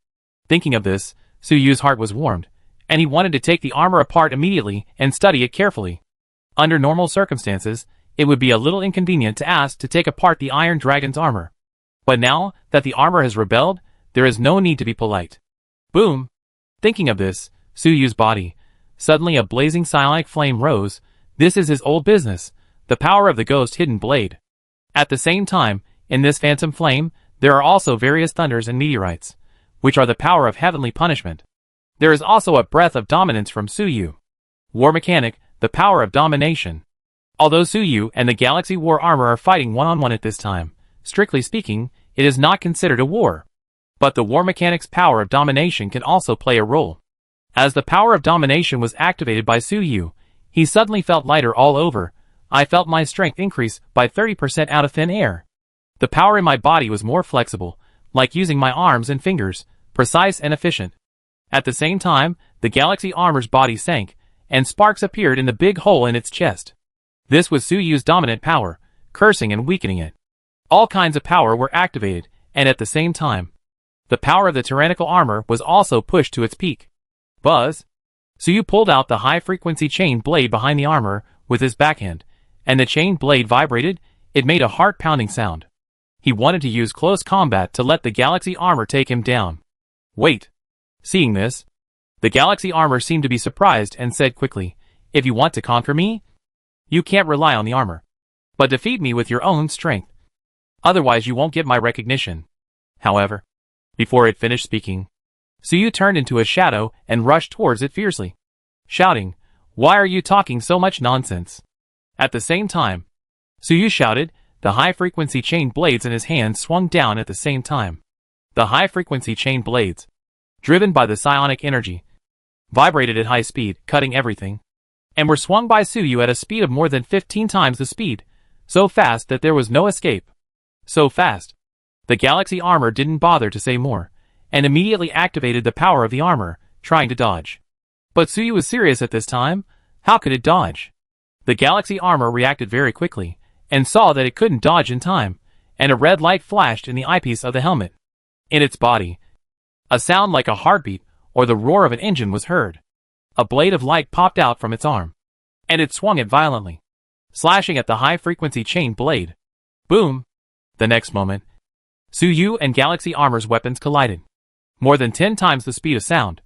Thinking of this, Suyu's heart was warmed, and he wanted to take the armor apart immediately and study it carefully. Under normal circumstances, it would be a little inconvenient to ask to take apart the Iron Dragon's armor. But now that the armor has rebelled, there is no need to be polite. Boom! Thinking of this, Suyu's body, suddenly a blazing psionic flame rose. This is his old business, the power of the ghost hidden blade. At the same time, in this phantom flame, there are also various thunders and meteorites, which are the power of heavenly punishment. There is also a breath of dominance from Suyu. War mechanic, the power of domination. Although Suyu and the Galaxy War armor are fighting one-on-one at this time, strictly speaking, it is not considered a war. But the war mechanic's power of domination can also play a role. As the power of domination was activated by Suyu, he suddenly felt lighter all over. I felt my strength increase by 30% out of thin air. The power in my body was more flexible, like using my arms and fingers, precise and efficient. At the same time, the Galaxy armor's body sank, and sparks appeared in the big hole in its chest. This was Suyu's dominant power, cursing and weakening it. All kinds of power were activated, and at the same time, the power of the tyrannical armor was also pushed to its peak. Buzz! Suyu pulled out the high-frequency chain blade behind the armor with his backhand, and the chain blade vibrated. It made a heart-pounding sound. He wanted to use close combat to let the Galaxy armor take him down. Wait! Seeing this, the Galaxy armor seemed to be surprised and said quickly, "If you want to conquer me, you can't rely on the armor. But defeat me with your own strength. Otherwise you won't get my recognition." However, before it finished speaking, Suyu turned into a shadow and rushed towards it fiercely, shouting, "Why are you talking so much nonsense?" At the same time, Suyu shouted, the high-frequency chain blades in his hands swung down at the same time. The high-frequency chain blades, driven by the psionic energy, vibrated at high speed, cutting everything, and were swung by Suyu at a speed of more than 15 times the speed, so fast that there was no escape. So fast. The Galaxy armor didn't bother to say more, and immediately activated the power of the armor, trying to dodge. But Suyu was serious at this time. How could it dodge? The Galaxy armor reacted very quickly, and saw that it couldn't dodge in time, and a red light flashed in the eyepiece of the helmet. In its body, a sound like a heartbeat or the roar of an engine was heard. A blade of light popped out from its arm, and it swung it violently, slashing at the high-frequency chain blade. Boom! The next moment, Suyu and Galaxy armor's weapons collided. More than 10 times the speed of sound,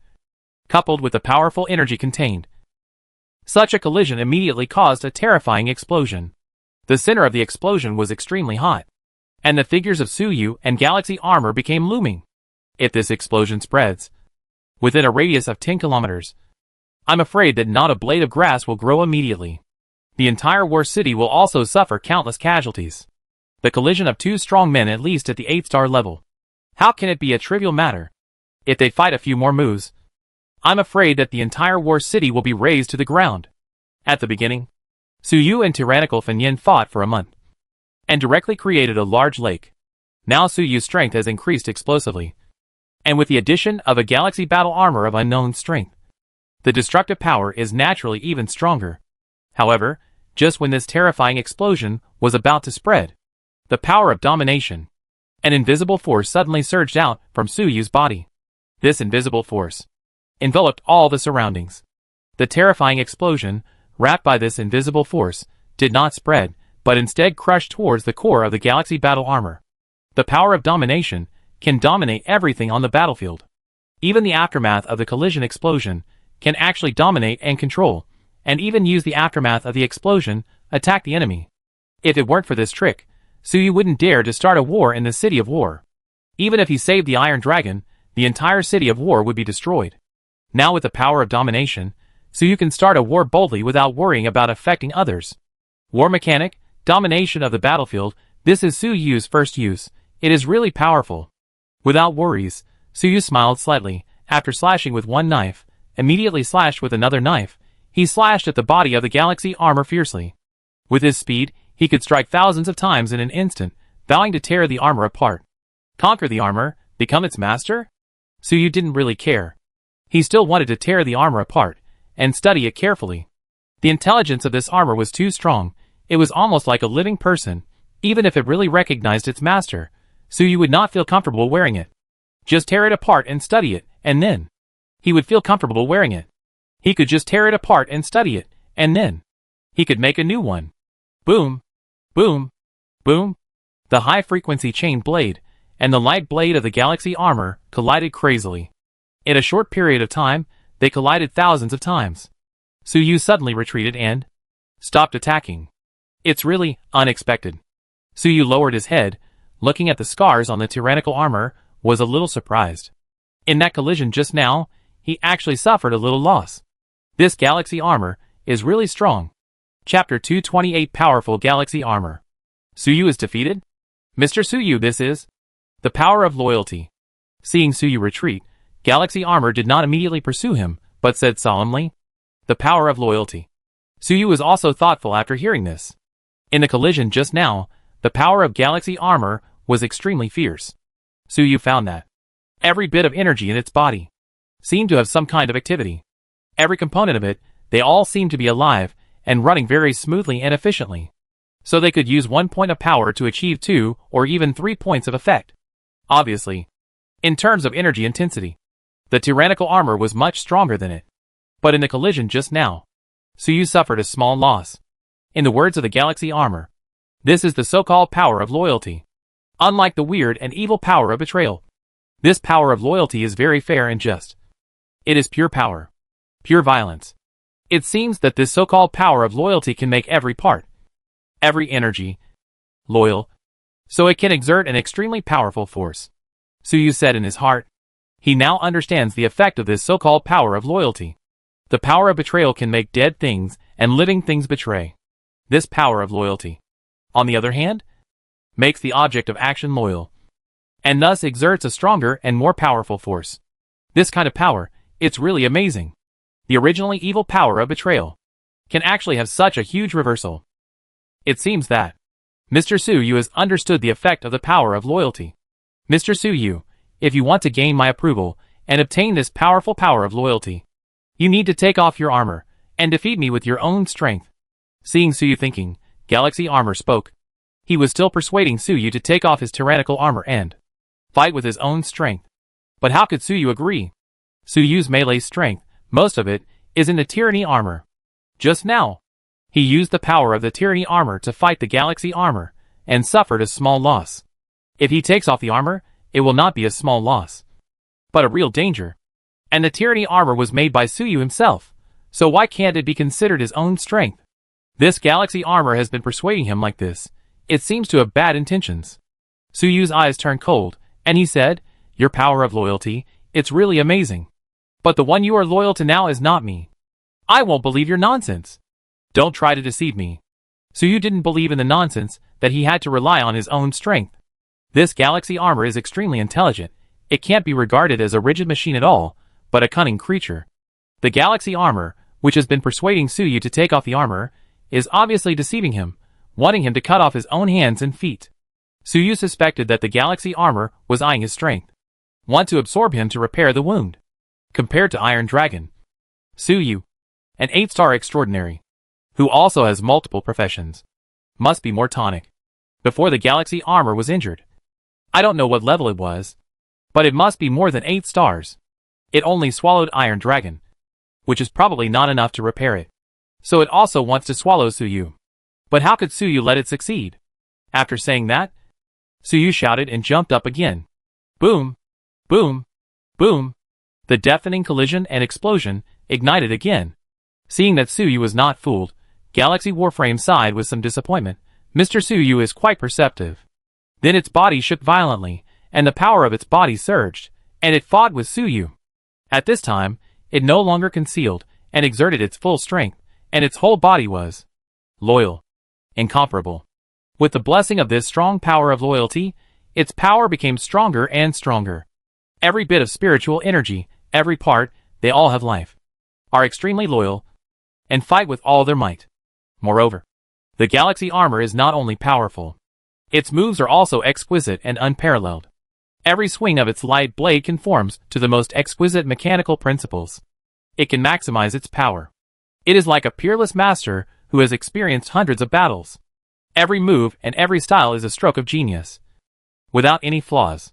coupled with the powerful energy contained. Such a collision immediately caused a terrifying explosion. The center of the explosion was extremely hot, and the figures of Suyu and Galaxy armor became looming. If this explosion spreads within a radius of 10 kilometers, I'm afraid that not a blade of grass will grow immediately. The entire war city will also suffer countless casualties. The collision of two strong men at least at the 8-star level. How can it be a trivial matter? If they fight a few more moves, I'm afraid that the entire war city will be razed to the ground. At the beginning, Suyu and tyrannical Fanyin fought for a month, and directly created a large lake. Now Suyu's strength has increased explosively, and with the addition of a Galaxy battle armor of unknown strength, the destructive power is naturally even stronger. However, just when this terrifying explosion was about to spread, the power of domination, an invisible force suddenly surged out from Suyu's body. This invisible force enveloped all the surroundings. The terrifying explosion, wrapped by this invisible force, did not spread, but instead crushed towards the core of the Galaxy battle armor. The power of domination can dominate everything on the battlefield. Even the aftermath of the collision explosion can actually dominate and control, and even use the aftermath of the explosion, attack the enemy. If it weren't for this trick, Suyu wouldn't dare to start a war in the City of War. Even if he saved the Iron Dragon, the entire City of War would be destroyed. Now with the power of domination, Suyu can start a war boldly without worrying about affecting others. War mechanic, domination of the battlefield, this is Suyu's first use. It is really powerful. Without worries, Suyu smiled slightly. After slashing with one knife, immediately slashed with another knife, he slashed at the body of the galaxy armor fiercely. With his speed, he could strike thousands of times in an instant, vowing to tear the armor apart. Conquer the armor, become its master? Suyu didn't really care. He still wanted to tear the armor apart, and study it carefully. The intelligence of this armor was too strong. It was almost like a living person. Even if it really recognized its master, Suyu would not feel comfortable wearing it. Just tear it apart and study it, and then he would feel comfortable wearing it. He could just tear it apart and study it, and then he could make a new one. Boom, boom, boom. The high-frequency chain blade and the light blade of the galaxy armor collided crazily. In a short period of time, they collided thousands of times. Suyu suddenly retreated and stopped attacking. It's really unexpected. Suyu lowered his head, looking at the scars on the tyrannical armor, was a little surprised. In that collision just now, he actually suffered a little loss. This galaxy armor is really strong. Chapter 228 Powerful Galaxy Armor. Suyu is defeated? Mr. Suyu, this is the power of loyalty. Seeing Suyu retreat, Galaxy Armor did not immediately pursue him, but said solemnly, the power of loyalty. Suyu was also thoughtful after hearing this. In the collision just now, the power of Galaxy Armor was extremely fierce. Suyu found that every bit of energy in its body seemed to have some kind of activity. Every component of it, they all seemed to be alive and running very smoothly and efficiently. So they could use 1 point of power to achieve 2 or even 3 points of effect. Obviously, in terms of energy intensity, the tyrannical armor was much stronger than it. But in the collision just now, Suyu suffered a small loss. In the words of the Galaxy Armor, this is the so-called power of loyalty. Unlike the weird and evil power of betrayal, this power of loyalty is very fair and just. It is pure power. Pure violence. It seems that this so-called power of loyalty can make every part, every energy, loyal, so it can exert an extremely powerful force. Suyu said in his heart. He now understands the effect of this so-called power of loyalty. The power of betrayal can make dead things and living things betray. This power of loyalty, on the other hand, makes the object of action loyal, and thus exerts a stronger and more powerful force. This kind of power, it's really amazing. The originally evil power of betrayal can actually have such a huge reversal. It seems that Mr. Suyu has understood the effect of the power of loyalty. Mr. Suyu, if you want to gain my approval and obtain this powerful power of loyalty, you need to take off your armor and defeat me with your own strength. Seeing Suyu thinking, Galaxy Armor spoke. He was still persuading Suyu to take off his tyrannical armor and fight with his own strength. But how could Suyu agree? Suyu's melee strength, most of it, is in the tyranny armor. Just now, he used the power of the tyranny armor to fight the Galaxy Armor, and suffered a small loss. If he takes off the armor, it will not be a small loss, but a real danger. And the tyranny armor was made by Suyu himself, so why can't it be considered his own strength? This Galaxy Armor has been persuading him like this. It seems to have bad intentions. Suyu's eyes turned cold, and he said, your power of loyalty, it's really amazing. But the one you are loyal to now is not me. I won't believe your nonsense. Don't try to deceive me. Suyu didn't believe in the nonsense that he had to rely on his own strength. This Galaxy Armor is extremely intelligent. It can't be regarded as a rigid machine at all, but a cunning creature. The Galaxy Armor, which has been persuading Suyu to take off the armor, is obviously deceiving him, wanting him to cut off his own hands and feet. Suyu suspected that the Galaxy Armor was eyeing his strength, want to absorb him to repair the wound. Compared to Iron Dragon, Suyu, an 8-star extraordinary, who also has multiple professions, must be more tonic. Before the Galaxy Armor was injured, I don't know what level it was, but it must be more than 8 stars. It only swallowed Iron Dragon, which is probably not enough to repair it. So it also wants to swallow Suyu. But how could Suyu let it succeed? After saying that, Suyu shouted and jumped up again. Boom! Boom! Boom! The deafening collision and explosion ignited again. Seeing that Suyu was not fooled, Galaxy Warframe sighed with some disappointment. Mr. Suyu is quite perceptive. Then its body shook violently, and the power of its body surged, and it fought with Suyu. At this time, it no longer concealed, and exerted its full strength, and its whole body was loyal, incomparable. With the blessing of this strong power of loyalty, its power became stronger and stronger. Every bit of spiritual energy, every part, they all have life, are extremely loyal, and fight with all their might. Moreover, the Galaxy armor is not only powerful, its moves are also exquisite and unparalleled. Every swing of its light blade conforms to the most exquisite mechanical principles. It can maximize its power. It is like a peerless master who has experienced hundreds of battles. Every move and every style is a stroke of genius, without any flaws.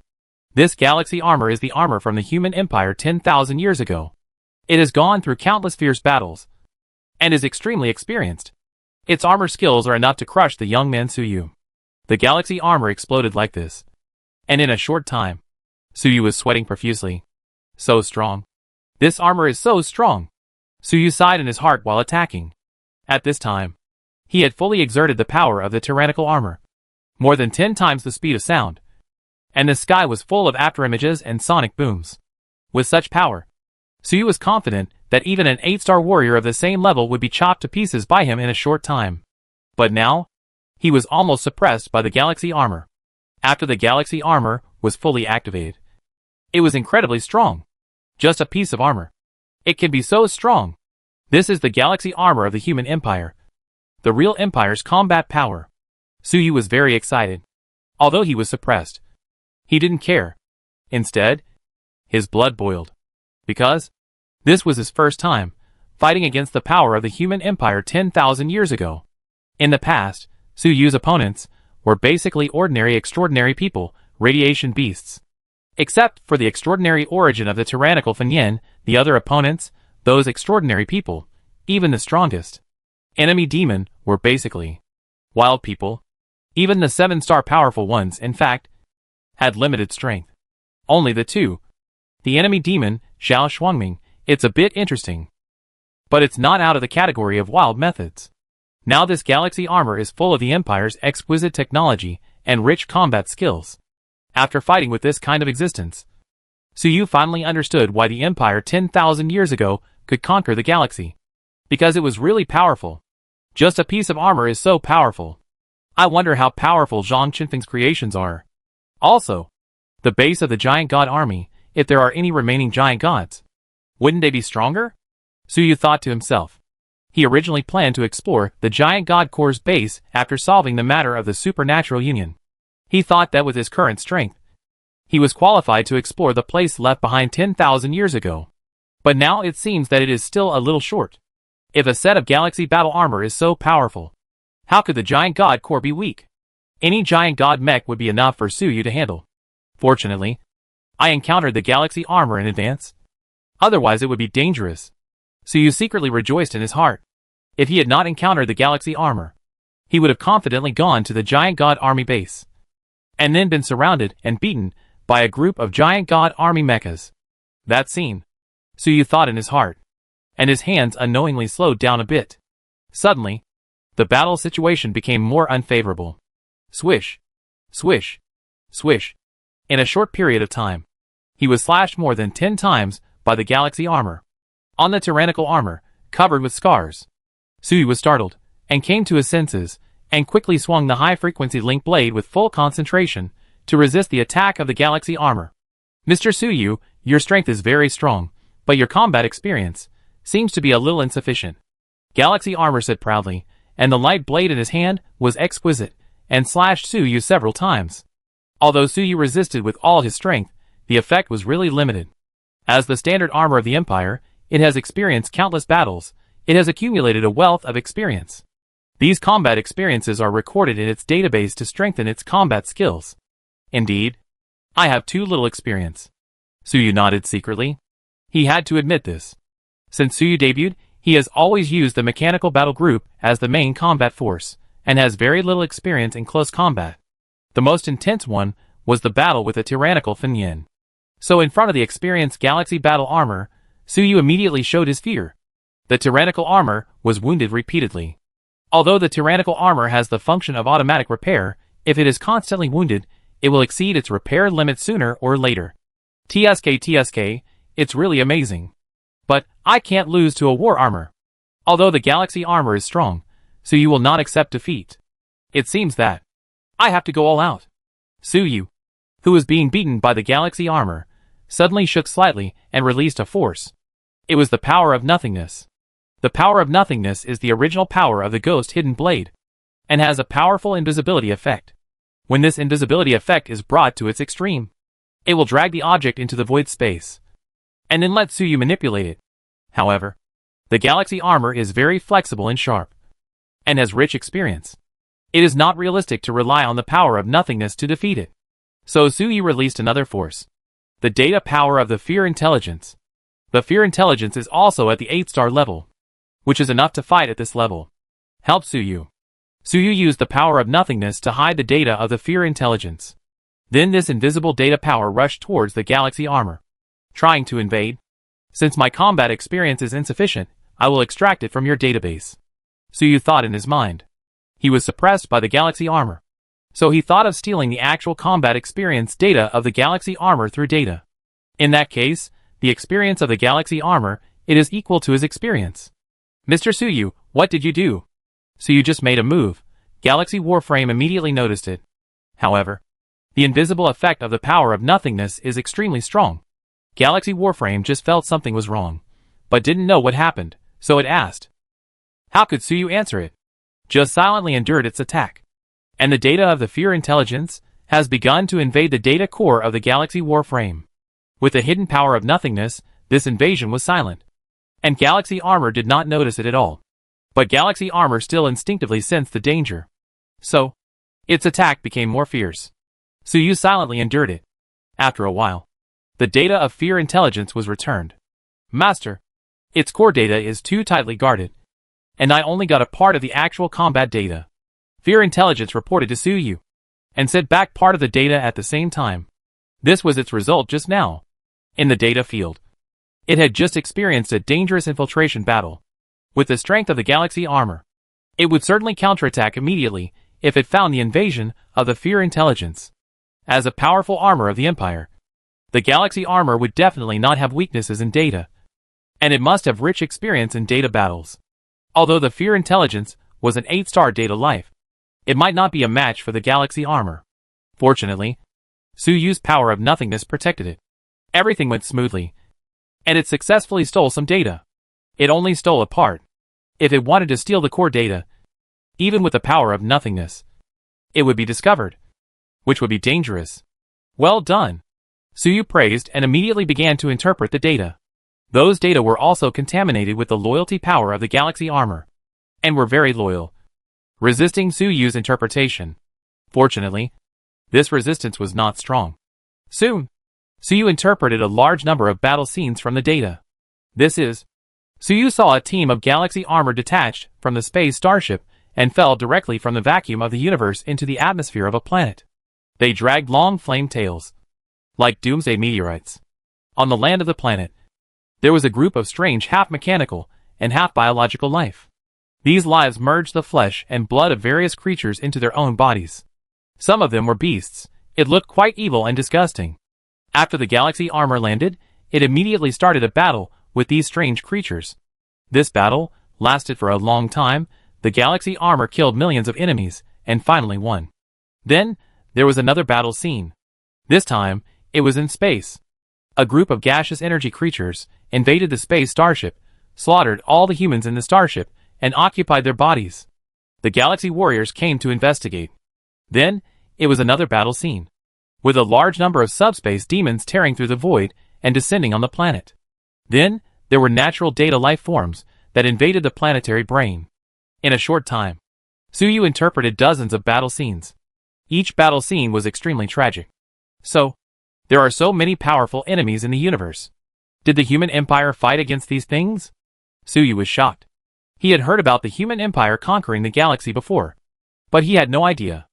This Galaxy armor is the armor from the human empire 10,000 years ago. It has gone through countless fierce battles, and is extremely experienced. Its armor skills are enough to crush the young man Suyu. The Galaxy armor exploded like this, and in a short time, Suyu was sweating profusely. So strong. This armor is so strong. Suyu sighed in his heart while attacking. At this time, he had fully exerted the power of the tyrannical armor, more than 10 times the speed of sound, and the sky was full of afterimages and sonic booms. With such power, Suyu was confident that even an 8-star warrior of the same level would be chopped to pieces by him in a short time. But now, he was almost suppressed by the Galaxy armor. After the Galaxy armor was fully activated, it was incredibly strong. Just a piece of armor. It can be so strong. This is the Galaxy armor of the human empire, the real empire's combat power. Suyu was very excited. Although he was suppressed, he didn't care. Instead, his blood boiled. Because this was his first time fighting against the power of the human empire 10,000 years ago. In the past, Suyu's opponents were basically ordinary extraordinary people, radiation beasts. Except for the extraordinary origin of the tyrannical Fanyan, the other opponents, those extraordinary people, even the strongest enemy demon, were basically wild people. Even the 7-star powerful ones, in fact, had limited strength. Only the two. The enemy demon, Zhao Shuangming, it's a bit interesting. But it's not out of the category of wild methods. Now this Galaxy armor is full of the Empire's exquisite technology and rich combat skills. After fighting with this kind of existence, Suyu finally understood why the Empire 10,000 years ago could conquer the galaxy. Because it was really powerful. Just a piece of armor is so powerful. I wonder how powerful Zhang Qinfeng's creations are. Also, the base of the giant god army, if there are any remaining giant gods, wouldn't they be stronger? Suyu thought to himself. He originally planned to explore the giant god core's base after solving the matter of the supernatural union. He thought that with his current strength, he was qualified to explore the place left behind 10,000 years ago. But now it seems that it is still a little short. If a set of galaxy battle armor is so powerful, how could the giant god core be weak? Any giant god mech would be enough for Suyu to handle. Fortunately, I encountered the galaxy armor in advance. Otherwise it would be dangerous. Suyu secretly rejoiced in his heart. If he had not encountered the galaxy armor, he would have confidently gone to the giant god army base, and then been surrounded and beaten by a group of giant god army mechas. That scene, Suyu thought in his heart, and his hands unknowingly slowed down a bit. Suddenly, the battle situation became more unfavorable. Swish, swish, swish. In a short period of time, he was slashed more than 10 times by the galaxy armor. On the tyrannical armor, covered with scars, Suyu was startled, and came to his senses, and quickly swung the high-frequency link blade with full concentration to resist the attack of the galaxy armor. Mr. Suyu, your strength is very strong, but your combat experience seems to be a little insufficient. Galaxy armor said proudly, and the light blade in his hand was exquisite, and slashed Suyu several times. Although Suyu resisted with all his strength, the effect was really limited. As the standard armor of the Empire, it has experienced countless battles. It has accumulated a wealth of experience. These combat experiences are recorded in its database to strengthen its combat skills. Indeed, I have too little experience. Suyu nodded secretly. He had to admit this. Since Suyu debuted, he has always used the mechanical battle group as the main combat force, and has very little experience in close combat. The most intense one was the battle with the tyrannical Fanyan. So in front of the experienced galaxy battle armor, Suyu immediately showed his fear. The tyrannical armor was wounded repeatedly. Although the tyrannical armor has the function of automatic repair, if it is constantly wounded, it will exceed its repair limit sooner or later. TSK, it's really amazing. But I can't lose to a war armor. Although the galaxy armor is strong, so you will not accept defeat. It seems that I have to go all out. Suyu, who was being beaten by the galaxy armor, suddenly shook slightly and released a force. It was the power of nothingness. The power of nothingness is the original power of the ghost hidden blade, and has a powerful invisibility effect. When this invisibility effect is brought to its extreme, it will drag the object into the void space, and then let Suyu manipulate it. However, the galaxy armor is very flexible and sharp, and has rich experience. It is not realistic to rely on the power of nothingness to defeat it. So Suyu released another force. The data power of the fear intelligence. The fear intelligence is also at the 8-star level, which is enough to fight at this level. Help Suyu. Suyu used the power of nothingness to hide the data of the fear intelligence. Then this invisible data power rushed towards the galaxy armor, trying to invade. Since my combat experience is insufficient, I will extract it from your database. Suyu thought in his mind. He was suppressed by the galaxy armor, so he thought of stealing the actual combat experience data of the galaxy armor through data. In that case, the experience of the galaxy armor, it is equal to his experience. Mr. Suyu, what did you do? Suyu just made a move. Galaxy Warframe immediately noticed it. However, the invisible effect of the power of nothingness is extremely strong. Galaxy Warframe just felt something was wrong, but didn't know what happened, so it asked. How could Suyu answer it? Just silently endured its attack. And the data of the fear intelligence has begun to invade the data core of the Galaxy Warframe. With the hidden power of nothingness, this invasion was silent, and Galaxy Armor did not notice it at all. But Galaxy Armor still instinctively sensed the danger. So, its attack became more fierce. Suyu silently endured it. After a while, the data of fear intelligence was returned. Master, its core data is too tightly guarded, and I only got a part of the actual combat data. Fear intelligence reported to Suyu, and sent back part of the data at the same time. This was its result just now. In the data field, it had just experienced a dangerous infiltration battle. With the strength of the galaxy armor, it would certainly counterattack immediately if it found the invasion of the fear intelligence. As a powerful armor of the Empire, the galaxy armor would definitely not have weaknesses in data, and it must have rich experience in data battles. Although the fear intelligence was an 8-star data life, it might not be a match for the galaxy armor. Fortunately, Suyu's power of nothingness protected it. Everything went smoothly, and it successfully stole some data. It only stole a part. If it wanted to steal the core data, even with the power of nothingness, it would be discovered, which would be dangerous. Well done. Suyu praised and immediately began to interpret the data. Those data were also contaminated with the loyalty power of the galaxy armor, and were very loyal, resisting Suyu's interpretation. Fortunately, this resistance was not strong. Soon, Suyu interpreted a large number of battle scenes from the data. Suyu saw a team of galaxy armor detached from the space starship and fell directly from the vacuum of the universe into the atmosphere of a planet. They dragged long flame tails, like doomsday meteorites. On the land of the planet, there was a group of strange half-mechanical and half-biological life. These lives merged the flesh and blood of various creatures into their own bodies. Some of them were beasts. It looked quite evil and disgusting. After the galaxy armor landed, it immediately started a battle with these strange creatures. This battle lasted for a long time. The galaxy armor killed millions of enemies and finally won. Then, there was another battle scene. This time, it was in space. A group of gaseous energy creatures invaded the space starship, slaughtered all the humans in the starship, and occupied their bodies. The galaxy warriors came to investigate. Then, it was another battle scene, with a large number of subspace demons tearing through the void and descending on the planet. Then, there were natural data life forms that invaded the planetary brain. In a short time, Suyu interpreted dozens of battle scenes. Each battle scene was extremely tragic. So, there are so many powerful enemies in the universe. Did the human empire fight against these things? Suyu was shocked. He had heard about the human empire conquering the galaxy before, but he had no idea.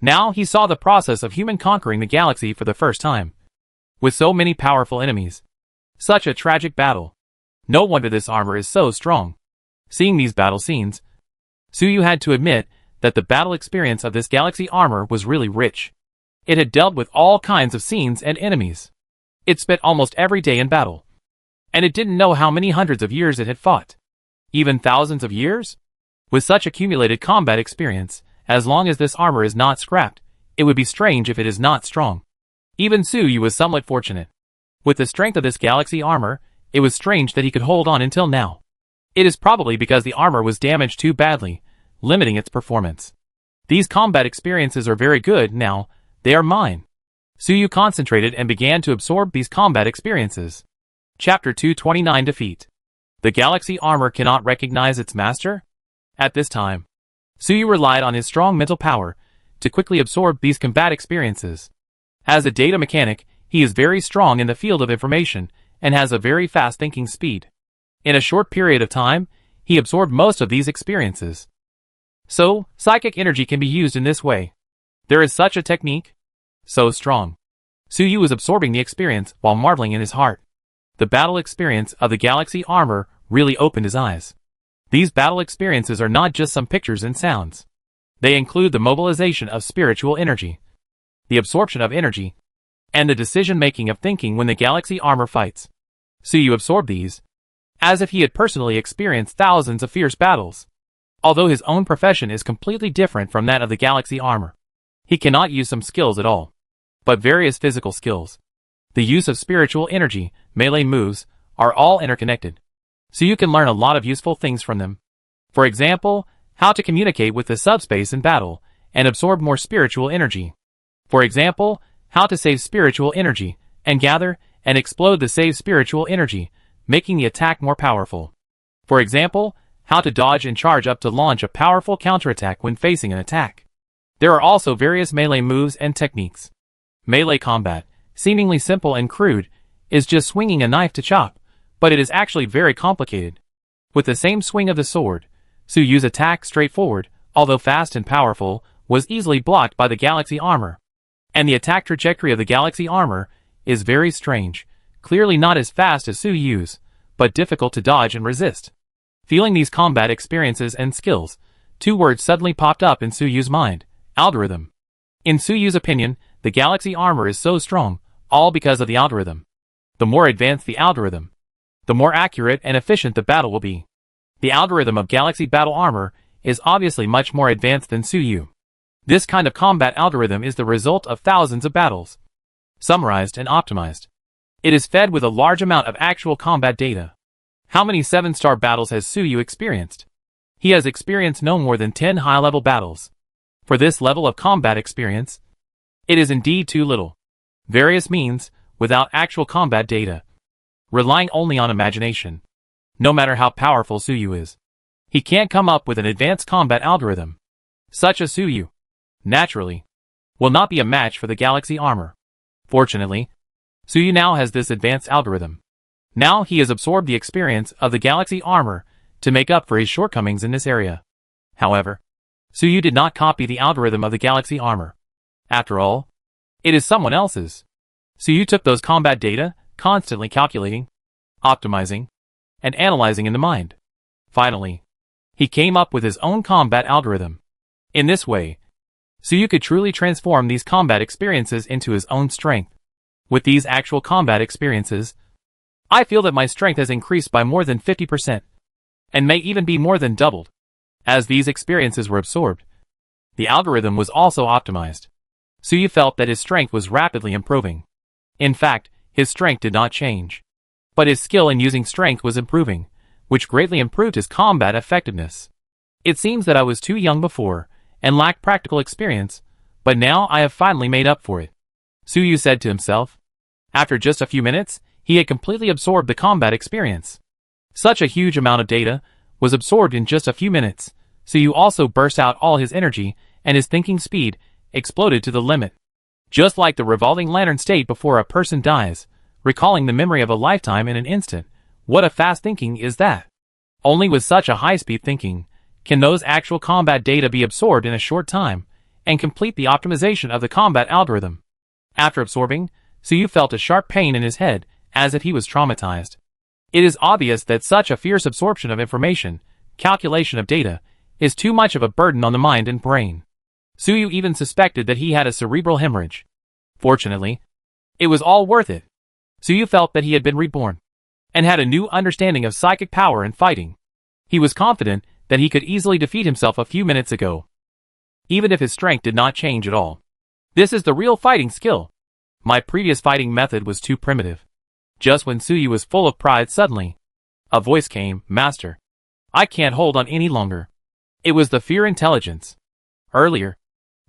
Now he saw the process of human conquering the galaxy for the first time. With so many powerful enemies, such a tragic battle No wonder this armor is so strong. Seeing these battle scenes, Suyu had to admit that the battle experience of this galaxy armor was really rich. It had dealt with all kinds of scenes and enemies. It spent almost every day in battle. And it didn't know how many hundreds of years it had fought. Even thousands of years? With such accumulated combat experience, as long as this armor is not scrapped, it would be strange if it is not strong. Even Suyu was somewhat fortunate. With the strength of this galaxy armor, it was strange that he could hold on until now. It is probably because the armor was damaged too badly, limiting its performance. These combat experiences are very good now, they are mine. Suyu concentrated and began to absorb these combat experiences. Chapter 229 Defeat. The galaxy armor cannot recognize its master? At this time, Suyu relied on his strong mental power to quickly absorb these combat experiences. As a data mechanic, he is very strong in the field of information and has a very fast thinking speed. In a short period of time, he absorbed most of these experiences. So, psychic energy can be used in this way. There is such a technique? So strong. Suyu was absorbing the experience while marveling in his heart. The battle experience of the galaxy armor really opened his eyes. These battle experiences are not just some pictures and sounds. They include the mobilization of spiritual energy, the absorption of energy, and the decision-making of thinking when the galaxy armor fights. Suyu absorbed these, as if he had personally experienced thousands of fierce battles. Although his own profession is completely different from that of the galaxy armor, he cannot use some skills at all, but various physical skills. The use of spiritual energy, melee moves, are all interconnected. So you can learn a lot of useful things from them. For example, how to communicate with the subspace in battle and absorb more spiritual energy. For example, how to save spiritual energy and gather and explode the saved spiritual energy, making the attack more powerful. For example, how to dodge and charge up to launch a powerful counterattack when facing an attack. There are also various melee moves and techniques. Melee combat, seemingly simple and crude, is just swinging a knife to chop, but it is actually very complicated. With the same swing of the sword, Suyu's attack straightforward, although fast and powerful, was easily blocked by the galaxy armor. And the attack trajectory of the galaxy armor is very strange, clearly not as fast as Suyu's, but difficult to dodge and resist. Feeling these combat experiences and skills, two words suddenly popped up in Suyu's mind: algorithm. In Suyu's opinion, the galaxy armor is so strong, all because of the algorithm. The more advanced the algorithm, the more accurate and efficient the battle will be. The algorithm of galaxy battle armor is obviously much more advanced than Suyu. This kind of combat algorithm is the result of thousands of battles, summarized and optimized. It is fed with a large amount of actual combat data. How many 7-star battles has Suyu experienced? He has experienced no more than 10 high-level battles. For this level of combat experience, it is indeed too little. Various means, without actual combat data, relying only on imagination. No matter how powerful Suyu is, he can't come up with an advanced combat algorithm. Such as Suyu, naturally, will not be a match for the galaxy armor. Fortunately, Suyu now has this advanced algorithm. Now he has absorbed the experience of the galaxy armor to make up for his shortcomings in this area. However, Suyu did not copy the algorithm of the galaxy armor. After all, it is someone else's. Suyu took those combat data, constantly calculating, optimizing, and analyzing in the mind. Finally, he came up with his own combat algorithm. In this way, Suyu could truly transform these combat experiences into his own strength. With these actual combat experiences, I feel that my strength has increased by more than 50%, and may even be more than doubled. As these experiences were absorbed, the algorithm was also optimized. Suyu felt that his strength was rapidly improving. In fact, his strength did not change, but his skill in using strength was improving, which greatly improved his combat effectiveness. It seems that I was too young before, and lacked practical experience, but now I have finally made up for it, Suyu said to himself. After just a few minutes, he had completely absorbed the combat experience. Such a huge amount of data was absorbed in just a few minutes. Suyu also burst out all his energy, and his thinking speed exploded to the limit. Just like the revolving lantern state before a person dies, recalling the memory of a lifetime in an instant. What a fast thinking is that! Only with such a high-speed thinking can those actual combat data be absorbed in a short time, and complete the optimization of the combat algorithm. After absorbing, Suyu felt a sharp pain in his head, as if he was traumatized. It is obvious that such a fierce absorption of information, calculation of data, is too much of a burden on the mind and brain. Suyu even suspected that he had a cerebral hemorrhage. Fortunately, it was all worth it. Suyu felt that he had been reborn, and had a new understanding of psychic power and fighting. He was confident that he could easily defeat himself a few minutes ago, even if his strength did not change at all. This is the real fighting skill. My previous fighting method was too primitive. Just when Suyu was full of pride, suddenly a voice came, "Master, I can't hold on any longer." It was the fear intelligence. Earlier,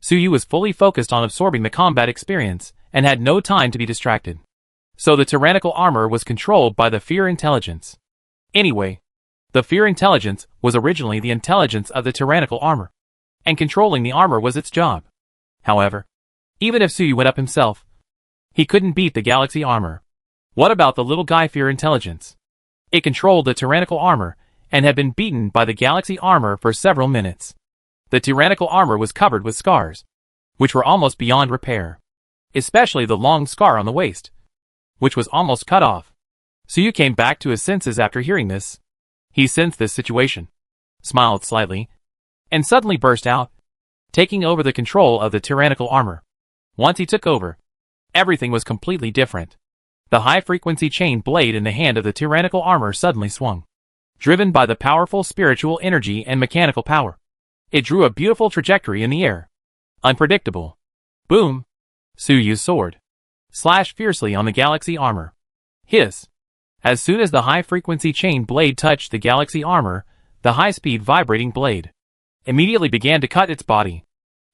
Suyu was fully focused on absorbing the combat experience and had no time to be distracted. So the tyrannical armor was controlled by the fear intelligence. Anyway, the fear intelligence was originally the intelligence of the tyrannical armor, and controlling the armor was its job. However, even if Suyu went up himself, he couldn't beat the galaxy armor. What about the little guy fear intelligence? It controlled the tyrannical armor and had been beaten by the galaxy armor for several minutes. The tyrannical armor was covered with scars, which were almost beyond repair, especially the long scar on the waist, which was almost cut off. Suyu came back to his senses after hearing this. He sensed this situation, smiled slightly, and suddenly burst out, taking over the control of the tyrannical armor. Once he took over, everything was completely different. The high-frequency chain blade in the hand of the tyrannical armor suddenly swung, driven by the powerful spiritual energy and mechanical power. It drew a beautiful trajectory in the air. Unpredictable. Boom! Suyu's sword slashed fiercely on the galaxy armor. Hiss! As soon as the high-frequency chain blade touched the galaxy armor, the high-speed vibrating blade immediately began to cut its body.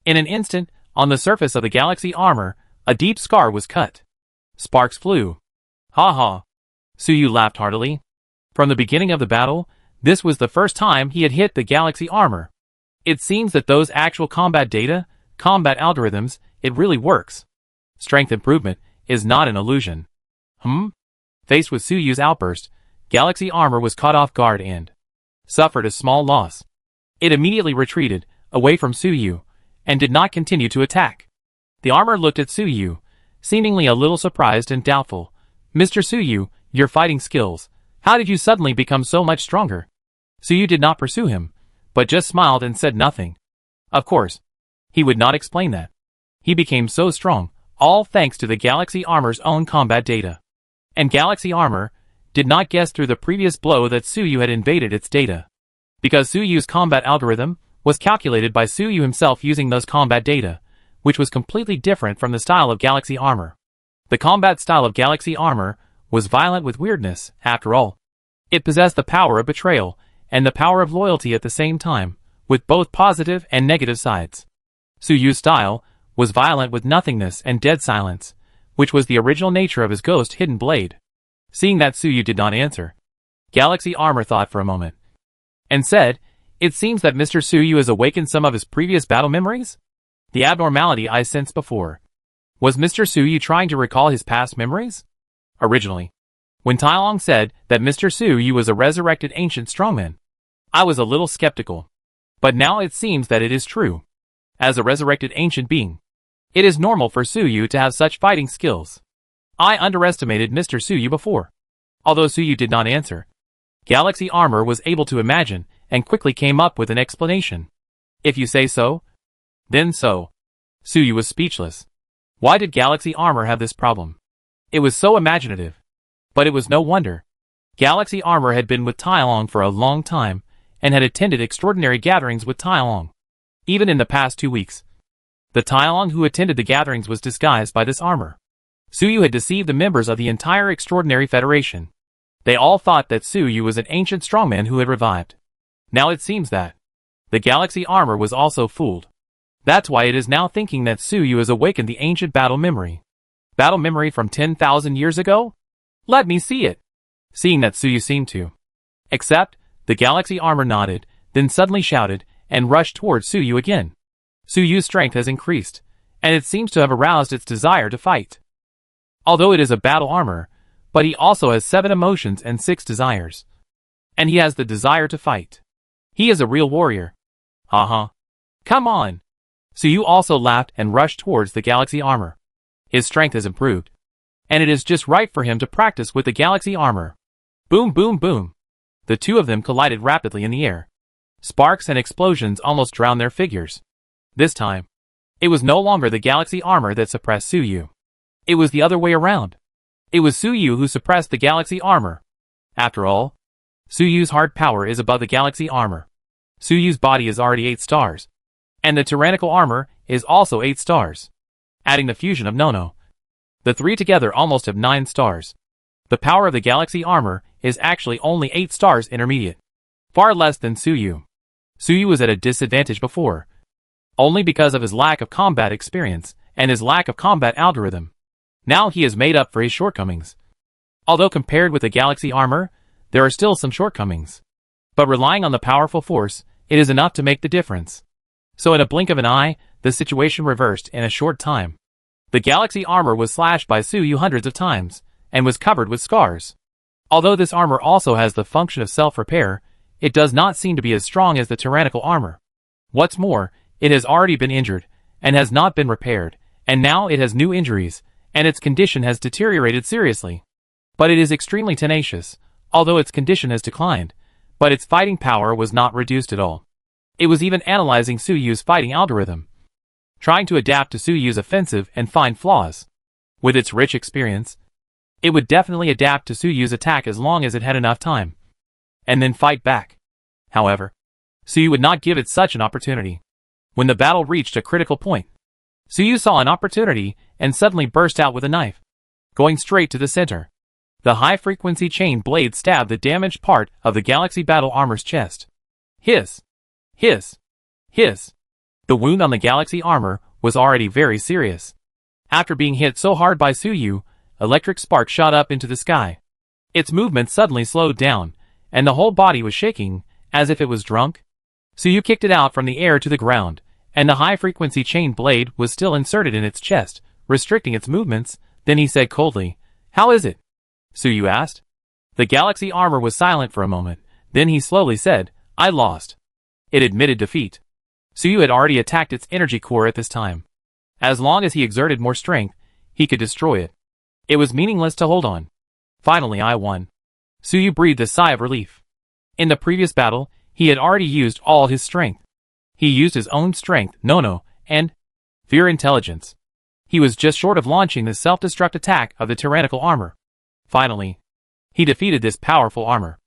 In an instant, on the surface of the galaxy armor, a deep scar was cut. Sparks flew. Ha ha! Suyu laughed heartily. From the beginning of the battle, this was the first time he had hit the galaxy armor. It seems that those actual combat data, combat algorithms, it really works. Strength improvement is not an illusion. Faced with Suyu's outburst, galaxy armor was caught off guard and suffered a small loss. It immediately retreated, away from Suyu, and did not continue to attack. The armor looked at Suyu, seemingly a little surprised and doubtful. "Mr. Suyu, your fighting skills, how did you suddenly become so much stronger?" Suyu did not pursue him, but just smiled and said nothing. Of course, he would not explain that. He became so strong, all thanks to the galaxy armor's own combat data. And galaxy armor did not guess through the previous blow that Suyu had invaded its data, because Suyu's combat algorithm was calculated by Suyu himself using those combat data, which was completely different from the style of galaxy armor. The combat style of galaxy armor was violent with weirdness, after all. It possessed the power of betrayal and the power of loyalty at the same time, with both positive and negative sides. Suyu's style was violent with nothingness and dead silence, which was the original nature of his ghost-hidden blade. Seeing that Suyu did not answer, galaxy armor thought for a moment, and said, "It seems that Mr. Suyu has awakened some of his previous battle memories? The abnormality I sensed before. Was Mr. Suyu trying to recall his past memories?" Originally, when Tai Long said that Mr. Suyu was a resurrected ancient strongman, I was a little skeptical. But now it seems that it is true. As a resurrected ancient being, it is normal for Suyu to have such fighting skills. I underestimated Mr. Suyu before. Although Suyu did not answer, galaxy armor was able to imagine and quickly came up with an explanation. "If you say so, then so." Suyu was speechless. Why did galaxy armor have this problem? It was so imaginative. But it was no wonder. Galaxy armor had been with Tai Long for a long time, and had attended extraordinary gatherings with Tai Long. Even in the past 2 weeks, the Tai Long who attended the gatherings was disguised by this armor. Suyu had deceived the members of the entire Extraordinary Federation. They all thought that Suyu was an ancient strongman who had revived. Now it seems that the galaxy armor was also fooled. That's why it is now thinking that Suyu has awakened the ancient battle memory. Battle memory from 10,000 years ago? Let me see it. Seeing that Suyu seemed to accept, the galaxy armor nodded, then suddenly shouted, and rushed towards Suyu again. Suyu's strength has increased, and it seems to have aroused its desire to fight. Although it is a battle armor, but he also has 7 emotions and 6 desires. And he has the desire to fight. He is a real warrior. Come on! Suyu also laughed and rushed towards the galaxy armor. His strength has improved, and it is just right for him to practice with the galaxy armor. Boom, boom, boom. The two of them collided rapidly in the air. Sparks and explosions almost drowned their figures. This time, it was no longer the galaxy armor that suppressed Suyu. It was the other way around. It was Suyu who suppressed the galaxy armor. After all, Suyu's hard power is above the galaxy armor. Suyu's body is already 8 stars. And the tyrannical armor is also 8 stars. Adding the fusion of Nono, the three together almost have 9 stars. The power of the galaxy armor is actually only 8 stars intermediate. Far less than Suyu. Suyu was at a disadvantage before, only because of his lack of combat experience and his lack of combat algorithm. Now he has made up for his shortcomings. Although compared with the galaxy armor, there are still some shortcomings. But relying on the powerful force, it is enough to make the difference. So in a blink of an eye, the situation reversed in a short time. The galaxy armor was slashed by Suyu hundreds of times, and was covered with scars. Although this armor also has the function of self-repair, it does not seem to be as strong as the tyrannical armor. What's more, it has already been injured, and has not been repaired, and now it has new injuries, and its condition has deteriorated seriously. But it is extremely tenacious, although its condition has declined, but its fighting power was not reduced at all. It was even analyzing Suyu's fighting algorithm, trying to adapt to Suyu's offensive and find flaws. With its rich experience, it would definitely adapt to Suyu's attack as long as it had enough time, and then fight back. However, Suyu would not give it such an opportunity. When the battle reached a critical point, Suyu saw an opportunity and suddenly burst out with a knife, going straight to the center. The high-frequency chain blade stabbed the damaged part of the galaxy battle armor's chest. Hiss! Hiss! Hiss! The wound on the galaxy armor was already very serious. After being hit so hard by Suyu, electric sparks shot up into the sky. Its movement suddenly slowed down, and the whole body was shaking, as if it was drunk. Suyu kicked it out from the air to the ground, and the high-frequency chain blade was still inserted in its chest, restricting its movements. Then he said coldly, "How is it?" Suyu asked. The galaxy armor was silent for a moment, then he slowly said, "I lost." It admitted defeat. Suyu had already attacked its energy core at this time. As long as he exerted more strength, he could destroy it. It was meaningless to hold on. Finally I won. Suyu breathed a sigh of relief. In the previous battle, he had already used all his strength. He used his own strength, Nono, and fear intelligence. He was just short of launching the self-destruct attack of the tyrannical armor. Finally, he defeated this powerful armor.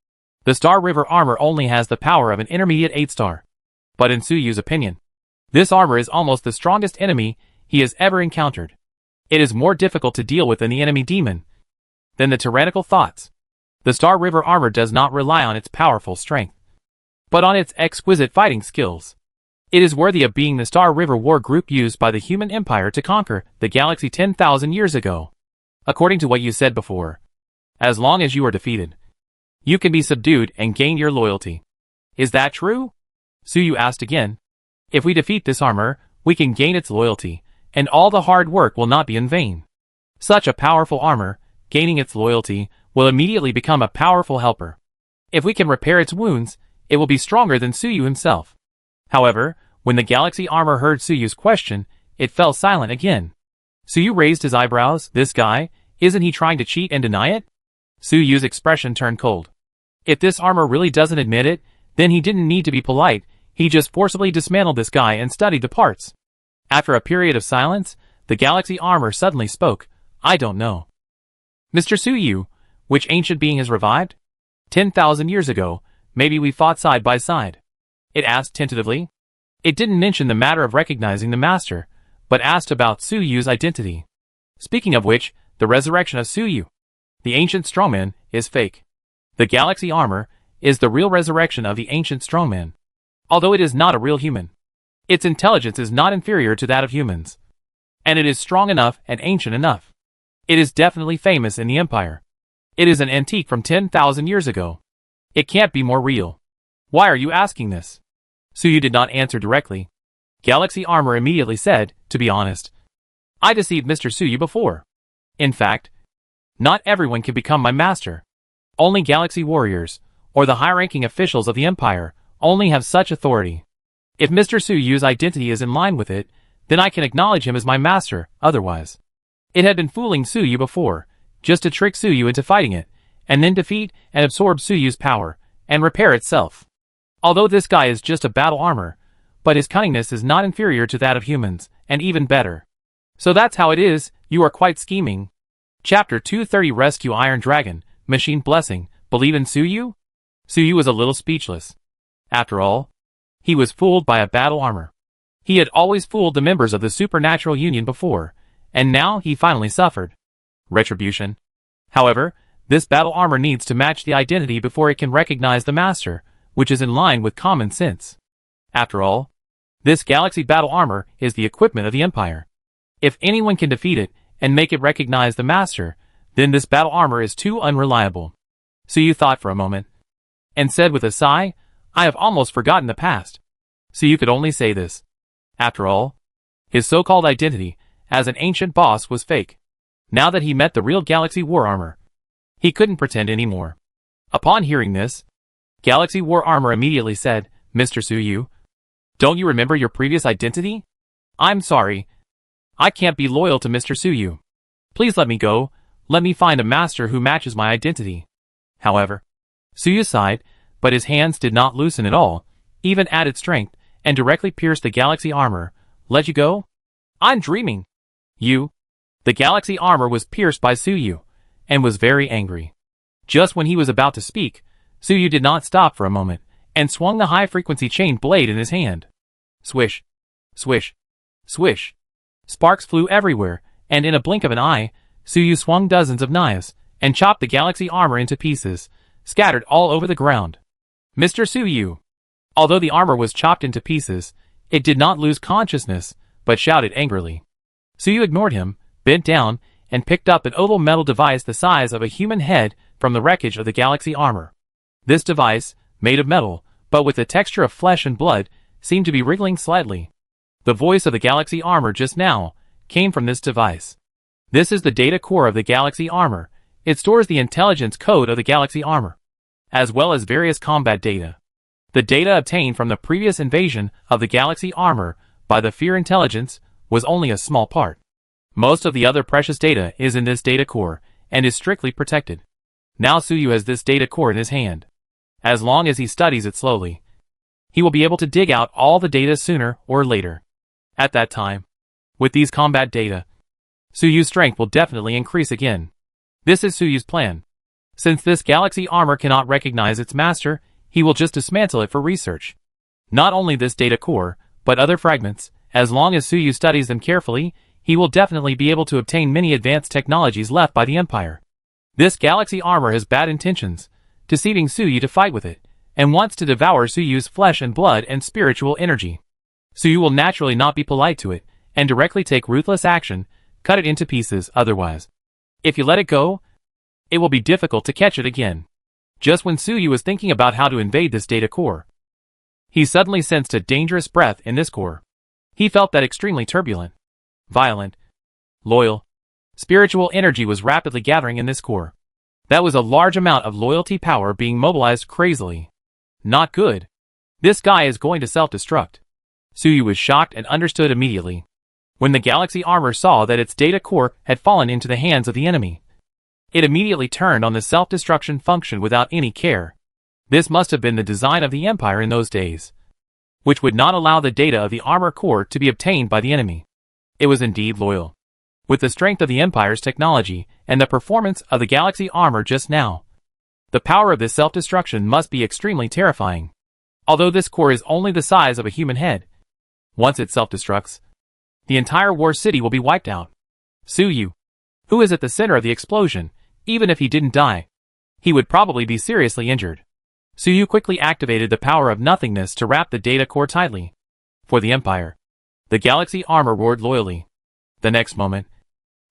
The Star River armor only has the power of an intermediate 8-star. But in Suyu's opinion, this armor is almost the strongest enemy he has ever encountered. It is more difficult to deal with than the enemy demon, than the tyrannical thoughts. The Star River armor does not rely on its powerful strength, but on its exquisite fighting skills. It is worthy of being the Star River war group used by the human empire to conquer the galaxy 10,000 years ago. According to what you said before, as long as you are defeated, you can be subdued and gain your loyalty. Is that true? Suyu asked again. If we defeat this armor, we can gain its loyalty, and all the hard work will not be in vain. Such a powerful armor, gaining its loyalty, will immediately become a powerful helper. If we can repair its wounds, it will be stronger than Suyu himself. However, when the galaxy armor heard Suyu's question, it fell silent again. Suyu raised his eyebrows. This guy, isn't he trying to cheat and deny it? Suyu's expression turned cold. If this armor really doesn't admit it, then he didn't need to be polite. He just forcibly dismantled this guy and studied the parts. After a period of silence, the galaxy armor suddenly spoke. I don't know. Mr. Suyu, which ancient being has revived? 10,000 years ago, maybe we fought side by side. It asked tentatively. It didn't mention the matter of recognizing the master, but asked about Suyu's identity. Speaking of which, the resurrection of Suyu, the ancient strongman, is fake. The galaxy armor is the real resurrection of the ancient strongman. Although it is not a real human, its intelligence is not inferior to that of humans. And it is strong enough and ancient enough. It is definitely famous in the Empire. It is an antique from 10,000 years ago. It can't be more real. Why are you asking this? Suyu did not answer directly. Galaxy armor immediately said, to be honest, I deceived Mr. Suyu before. In fact, not everyone can become my master. Only galaxy warriors, or the high-ranking officials of the Empire, only have such authority. If Mr. Suyu's identity is in line with it, then I can acknowledge him as my master, otherwise. It had been fooling Suyu before, just to trick Suyu into fighting it, and then defeat and absorb Suyu's power, and repair itself. Although this guy is just a battle armor, but his cunningness is not inferior to that of humans, and even better. So that's how it is, you are quite scheming. Chapter 230 Rescue Iron Dragon, Machine Blessing, Believe in Suyu? Suyu was a little speechless. After all, he was fooled by a battle armor. He had always fooled the members of the Supernatural Union before, and now he finally suffered retribution. However, this battle armor needs to match the identity before it can recognize the master, which is in line with common sense. After all, this galaxy battle armor is the equipment of the Empire. If anyone can defeat it and make it recognize the master, then this battle armor is too unreliable. Suyu thought for a moment, and said with a sigh, I have almost forgotten the past. Suyu could only say this. After all, his so-called identity as an ancient boss was fake. Now that he met the real Galaxy War Armor, he couldn't pretend anymore. Upon hearing this, Galaxy War Armor immediately said, Mr. Suyu, don't you remember your previous identity? I'm sorry. I can't be loyal to Mr. Suyu. Please let me go. Let me find a master who matches my identity. However, Suyu sighed, but his hands did not loosen at all, even added strength, and directly pierced the Galaxy Armor. Let you go? I'm dreaming. You. The Galaxy Armor was pierced by Suyu, and was very angry. Just when he was about to speak, Suyu did not stop for a moment, and swung the high-frequency chain blade in his hand. Swish. Swish. Swish. Sparks flew everywhere, and in a blink of an eye, Suyu swung dozens of knives, and chopped the Galaxy Armor into pieces, scattered all over the ground. Mr. Suyu. Although the armor was chopped into pieces, it did not lose consciousness, but shouted angrily. Suyu ignored him, bent down, and picked up an oval metal device the size of a human head from the wreckage of the Galaxy Armor. This device, made of metal, but with the texture of flesh and blood, seemed to be wriggling slightly. The voice of the Galaxy Armor just now came from this device. This is the data core of the Galaxy Armor. It stores the intelligence code of the Galaxy Armor, as well as various combat data. The data obtained from the previous invasion of the Galaxy Armor by the Fear Intelligence was only a small part. Most of the other precious data is in this data core, and is strictly protected. Now Suyu has this data core in his hand. As long as he studies it slowly, he will be able to dig out all the data sooner or later. At that time, with these combat data, Suyu's strength will definitely increase again. This is Suyu's plan. Since this Galaxy Armor cannot recognize its master, he will just dismantle it for research. Not only this data core, but other fragments. As long as Suyu studies them carefully, he will definitely be able to obtain many advanced technologies left by the Empire. This Galaxy Armor has bad intentions, deceiving Suyu to fight with it, and wants to devour Suyu's flesh and blood and spiritual energy. Suyu will naturally not be polite to it, and directly take ruthless action, cut it into pieces otherwise. If you let it go, it will be difficult to catch it again. Just when Suyu was thinking about how to invade this data core, he suddenly sensed a dangerous breath in this core. He felt that extremely turbulent, violent, loyal, spiritual energy was rapidly gathering in this core. That was a large amount of loyalty power being mobilized crazily. Not good. This guy is going to self-destruct. Suyu was shocked and understood immediately. When the Galaxy Armor saw that its data core had fallen into the hands of the enemy, it immediately turned on the self-destruction function without any care. This must have been the design of the Empire in those days, which would not allow the data of the armor core to be obtained by the enemy. It was indeed loyal. With the strength of the Empire's technology and the performance of the Galaxy Armor just now, the power of this self-destruction must be extremely terrifying. Although this core is only the size of a human head, once it self-destructs, the entire war city will be wiped out. Suyu, who is at the center of the explosion, even if he didn't die, he would probably be seriously injured. Suyu quickly activated the power of nothingness to wrap the data core tightly. For the Empire, the Galaxy Armor roared loyally. The next moment,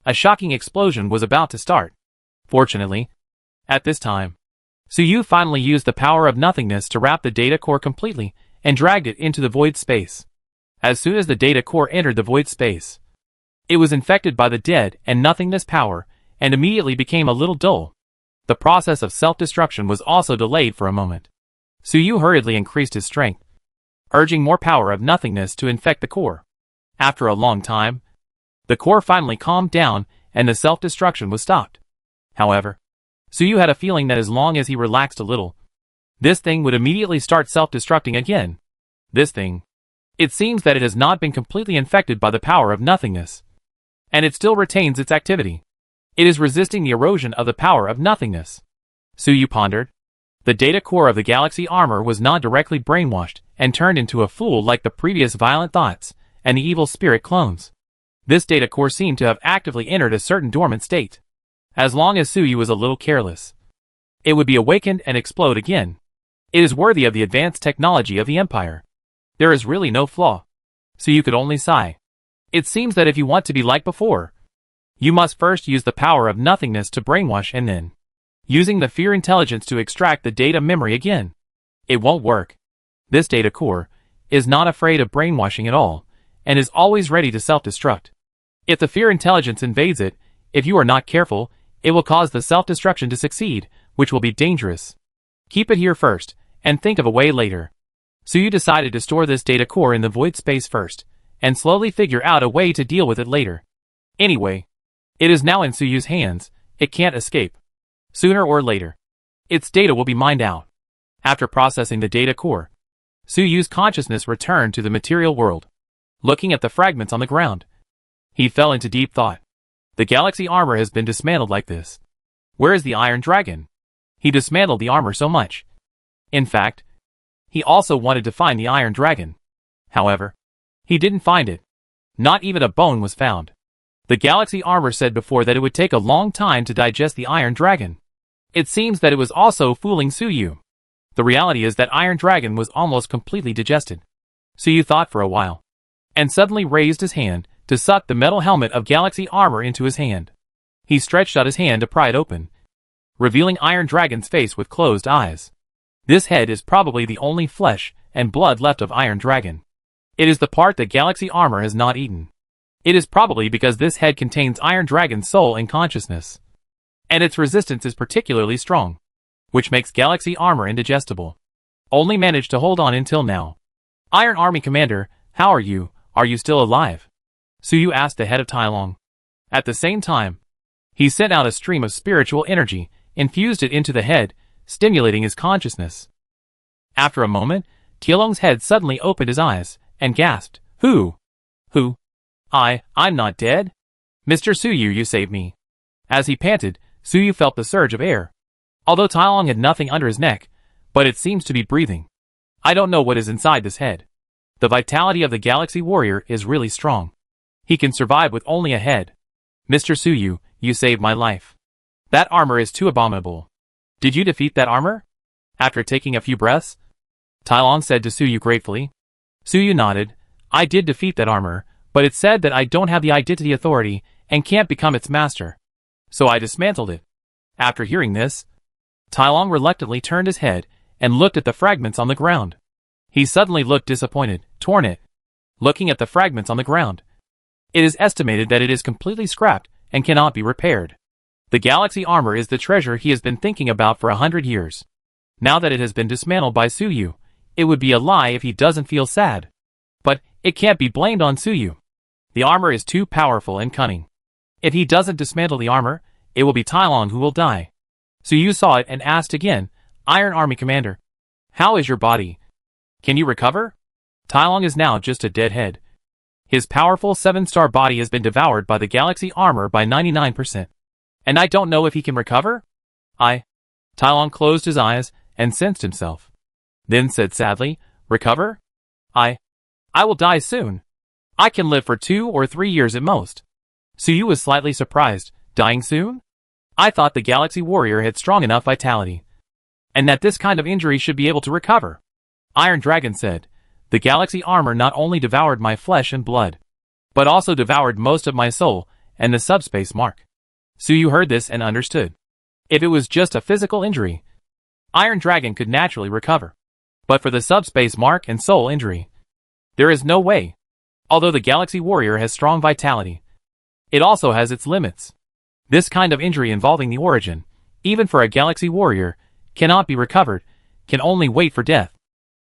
a shocking explosion was about to start. Fortunately, at this time, Suyu finally used the power of nothingness to wrap the data core completely and dragged it into the void space. As soon as the data core entered the void space, it was infected by the dead and nothingness power and immediately became a little dull. The process of self-destruction was also delayed for a moment. Suyu hurriedly increased his strength, urging more power of nothingness to infect the core. After a long time, the core finally calmed down and the self-destruction was stopped. However, Suyu had a feeling that as long as he relaxed a little, this thing would immediately start self-destructing again. This thing. It seems that it has not been completely infected by the power of nothingness. And it still retains its activity. It is resisting the erosion of the power of nothingness. Suyu pondered. The data core of the galaxy armor was not directly brainwashed and turned into a fool like the previous violent thoughts and the evil spirit clones. This data core seemed to have actively entered a certain dormant state. As long as Suyu was a little careless, it would be awakened and explode again. It is worthy of the advanced technology of the Empire. There is really no flaw. Suyu could only sigh. It seems that if you want to be like before, you must first use the power of nothingness to brainwash and then, using the fear intelligence to extract the data memory again. It won't work. This data core is not afraid of brainwashing at all, and is always ready to self-destruct. If the fear intelligence invades it, if you are not careful, it will cause the self-destruction to succeed, which will be dangerous. Keep it here first, and think of a way later. Suyu decided to store this data core in the void space first, and slowly figure out a way to deal with it later. Anyway, it is now in Suyu's hands, it can't escape. Sooner or later, its data will be mined out. After processing the data core, Suyu's consciousness returned to the material world. Looking at the fragments on the ground, he fell into deep thought. The galaxy armor has been dismantled like this. Where is the Iron Dragon? He dismantled the armor so much. In fact, he also wanted to find the Iron Dragon. However, he didn't find it. Not even a bone was found. The galaxy armor said before that it would take a long time to digest the Iron Dragon. It seems that it was also fooling Suyu. The reality is that Iron Dragon was almost completely digested. Suyu thought for a while, and suddenly raised his hand to suck the metal helmet of galaxy armor into his hand. He stretched out his hand to pry it open, revealing Iron Dragon's face with closed eyes. This head is probably the only flesh and blood left of Iron Dragon. It is the part that galaxy armor has not eaten. It is probably because this head contains Iron Dragon's soul and consciousness, and its resistance is particularly strong, which makes galaxy armor indigestible. Only managed to hold on until now. Iron Army Commander, how are you? Are you still alive? Suyu asked the head of Tailong. At the same time, he sent out a stream of spiritual energy, infused it into the head, stimulating his consciousness. After a moment, Tailong's head suddenly opened his eyes, and gasped, Who? I'm not dead? Mr. Suyu, you saved me. As he panted, Suyu felt the surge of air. Although Tailong had nothing under his neck, but it seems to be breathing. I don't know what is inside this head. The vitality of the Galaxy Warrior is really strong. He can survive with only a head. Mr. Suyu, you saved my life. That armor is too abominable. Did you defeat that armor? After taking a few breaths, Tailong said to Suyu gratefully. Suyu nodded. I did defeat that armor, but it said that I don't have the identity authority and can't become its master. So I dismantled it. After hearing this, Tailong reluctantly turned his head and looked at the fragments on the ground. He suddenly looked disappointed, torn it. Looking at the fragments on the ground, it is estimated that it is completely scrapped and cannot be repaired. The galaxy armor is the treasure he has been thinking about for 100 years. Now that it has been dismantled by Suyu, it would be a lie if he doesn't feel sad. But it can't be blamed on Suyu. The armor is too powerful and cunning. If he doesn't dismantle the armor, it will be Tailong who will die. Suyu saw it and asked again, Iron Army Commander, how is your body? Can you recover? Tailong is now just a dead head. His powerful 7-star body has been devoured by the galaxy armor by 99%. And I don't know if he can recover? Tailong closed his eyes and sensed himself. Then said sadly, recover? I will die soon. I can live for 2 or 3 years at most. Suyu was slightly surprised. Dying soon? I thought the Galaxy Warrior had strong enough vitality, and that this kind of injury should be able to recover. Iron Dragon said, the galaxy armor not only devoured my flesh and blood, but also devoured most of my soul and the subspace mark. Suyu heard this and understood. If it was just a physical injury, Iron Dragon could naturally recover. But for the subspace mark and soul injury, there is no way. Although the Galaxy Warrior has strong vitality, it also has its limits. This kind of injury involving the origin, even for a Galaxy Warrior, cannot be recovered, can only wait for death.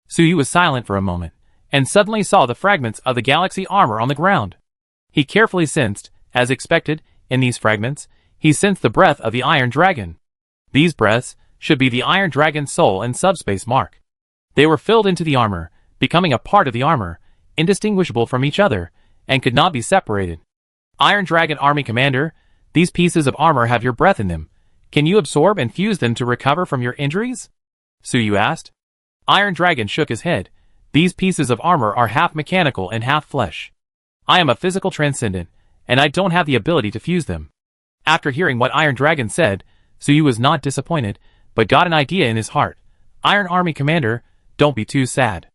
Suyu was silent for a moment, and suddenly saw the fragments of the galaxy armor on the ground. He carefully sensed, as expected, in these fragments, he sensed the breath of the Iron Dragon. These breaths should be the Iron Dragon's soul and subspace mark. They were filled into the armor, becoming a part of the armor, indistinguishable from each other, and could not be separated. Iron Dragon Army Commander, these pieces of armor have your breath in them. Can you absorb and fuse them to recover from your injuries? Suyu asked. Iron Dragon shook his head. These pieces of armor are half mechanical and half flesh. I am a physical transcendent, and I don't have the ability to fuse them. After hearing what Iron Dragon said, Suyu was not disappointed, but got an idea in his heart. Iron Army Commander, don't be too sad.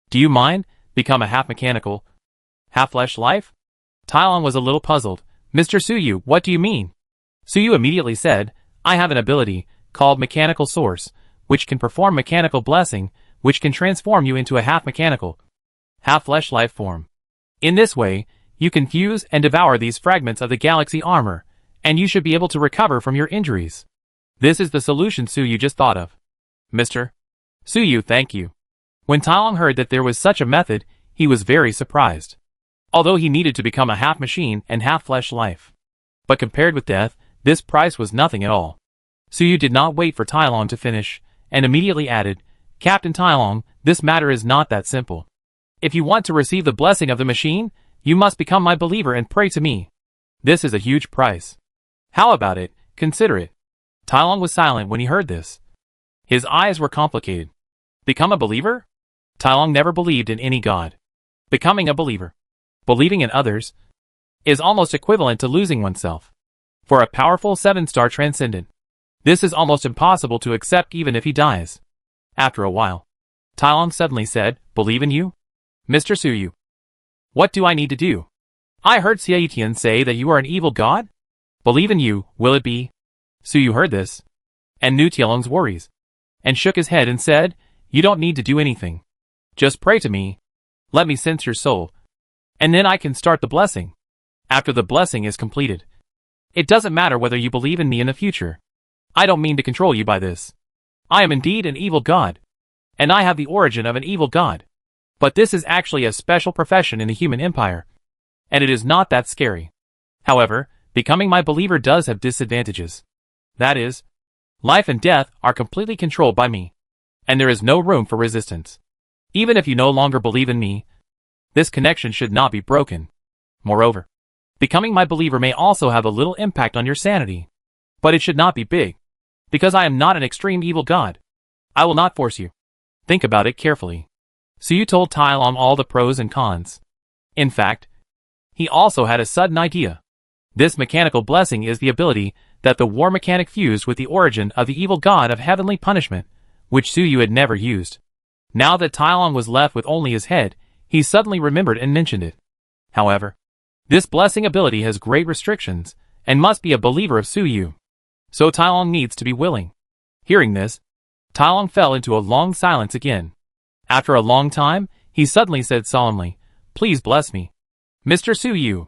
Do you mind? Become a half-mechanical, half-flesh life? Tylon was a little puzzled. Mr. Suyu, what do you mean? Suyu immediately said, I have an ability, called Mechanical Source, which can perform mechanical blessing, which can transform you into a half-mechanical, half-flesh life form. In this way, you can fuse and devour these fragments of the galaxy armor, and you should be able to recover from your injuries. This is the solution Suyu just thought of. Mr. Suyu, thank you. When Tylon heard that there was such a method, he was very surprised. Although he needed to become a half-machine and half-flesh life. But compared with death, this price was nothing at all. Suyu did not wait for Tylon to finish, and immediately added, Captain Tylon, this matter is not that simple. If you want to receive the blessing of the machine, you must become my believer and pray to me. This is a huge price. How about it? Consider it. Tylon was silent when he heard this. His eyes were complicated. Become a believer? Tylon never believed in any god. Becoming a believer, believing in others, is almost equivalent to losing oneself. For a powerful 7-star transcendent, this is almost impossible to accept even if he dies. After a while, Tylon suddenly said, Believe in you? Mr. Suyu. What do I need to do? I heard Xiaotian say that you are an evil god? Believe in you, will it be? Suyu heard this, and knew Tielong's worries, and shook his head and said, You don't need to do anything. Just pray to me. Let me sense your soul, and then I can start the blessing. After the blessing is completed, it doesn't matter whether you believe in me in the future. I don't mean to control you by this. I am indeed an evil god, and I have the origin of an evil god. But this is actually a special profession in the human empire, and it is not that scary. However, becoming my believer does have disadvantages. That is, life and death are completely controlled by me, and there is no room for resistance. Even if you no longer believe in me, this connection should not be broken. Moreover, becoming my believer may also have a little impact on your sanity. But it should not be big, because I am not an extreme evil god. I will not force you. Think about it carefully. Suyu told Tylon all the pros and cons. In fact, he also had a sudden idea. This mechanical blessing is the ability that the war mechanic fused with the origin of the evil god of heavenly punishment, which Suyu had never used. Now that Tylon was left with only his head, he suddenly remembered and mentioned it. However, this blessing ability has great restrictions, and must be a believer of Suyu. So Tylon needs to be willing. Hearing this, Tylon fell into a long silence again. After a long time, he suddenly said solemnly, Please bless me. Mr. Suyu.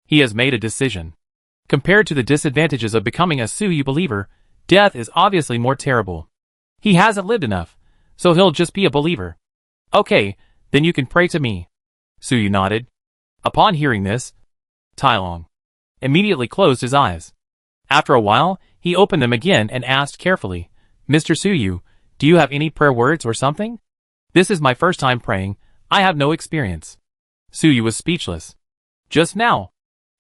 He has made a decision. Compared to the disadvantages of becoming a Suyu believer, death is obviously more terrible. He hasn't lived enough, so he'll just be a believer. Okay, then you can pray to me. Suyu nodded. Upon hearing this, Tylon immediately closed his eyes. After a while, he opened them again and asked carefully, Mr. Suyu, do you have any prayer words or something? This is my first time praying. I have no experience. Suyu was speechless. Just now,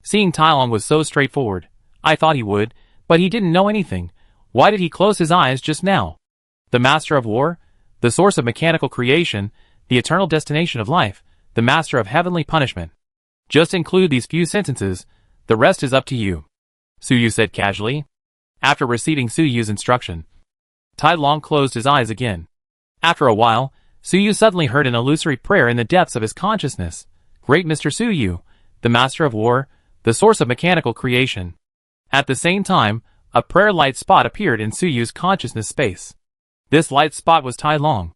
seeing Tylon was so straightforward, I thought he would, but he didn't know anything. Why did he close his eyes just now? The Master of War, the source of mechanical creation, the eternal destination of life, the Master of heavenly punishment. Just include these few sentences, the rest is up to you. Suyu said casually. After receiving Suyu's instruction, Tylon closed his eyes again. After a while, Suyu suddenly heard an illusory prayer in the depths of his consciousness. Great Mr. Suyu, the Master of War, the source of mechanical creation. At the same time, a prayer light spot appeared in Suyu's consciousness space. This light spot was Tylon.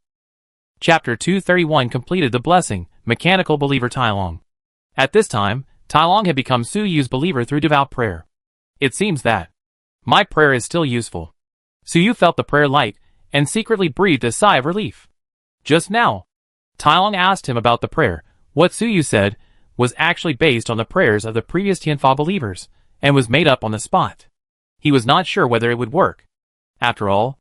Chapter 231 completed the blessing, Mechanical Believer Tylon. At this time, Tylon had become Suyu's believer through devout prayer. It seems that my prayer is still useful. Suyu felt the prayer light, and secretly breathed a sigh of relief. Just now, Tylon asked him about the prayer. What Suyu said was actually based on the prayers of the previous Tianfa believers, and was made up on the spot. He was not sure whether it would work. After all,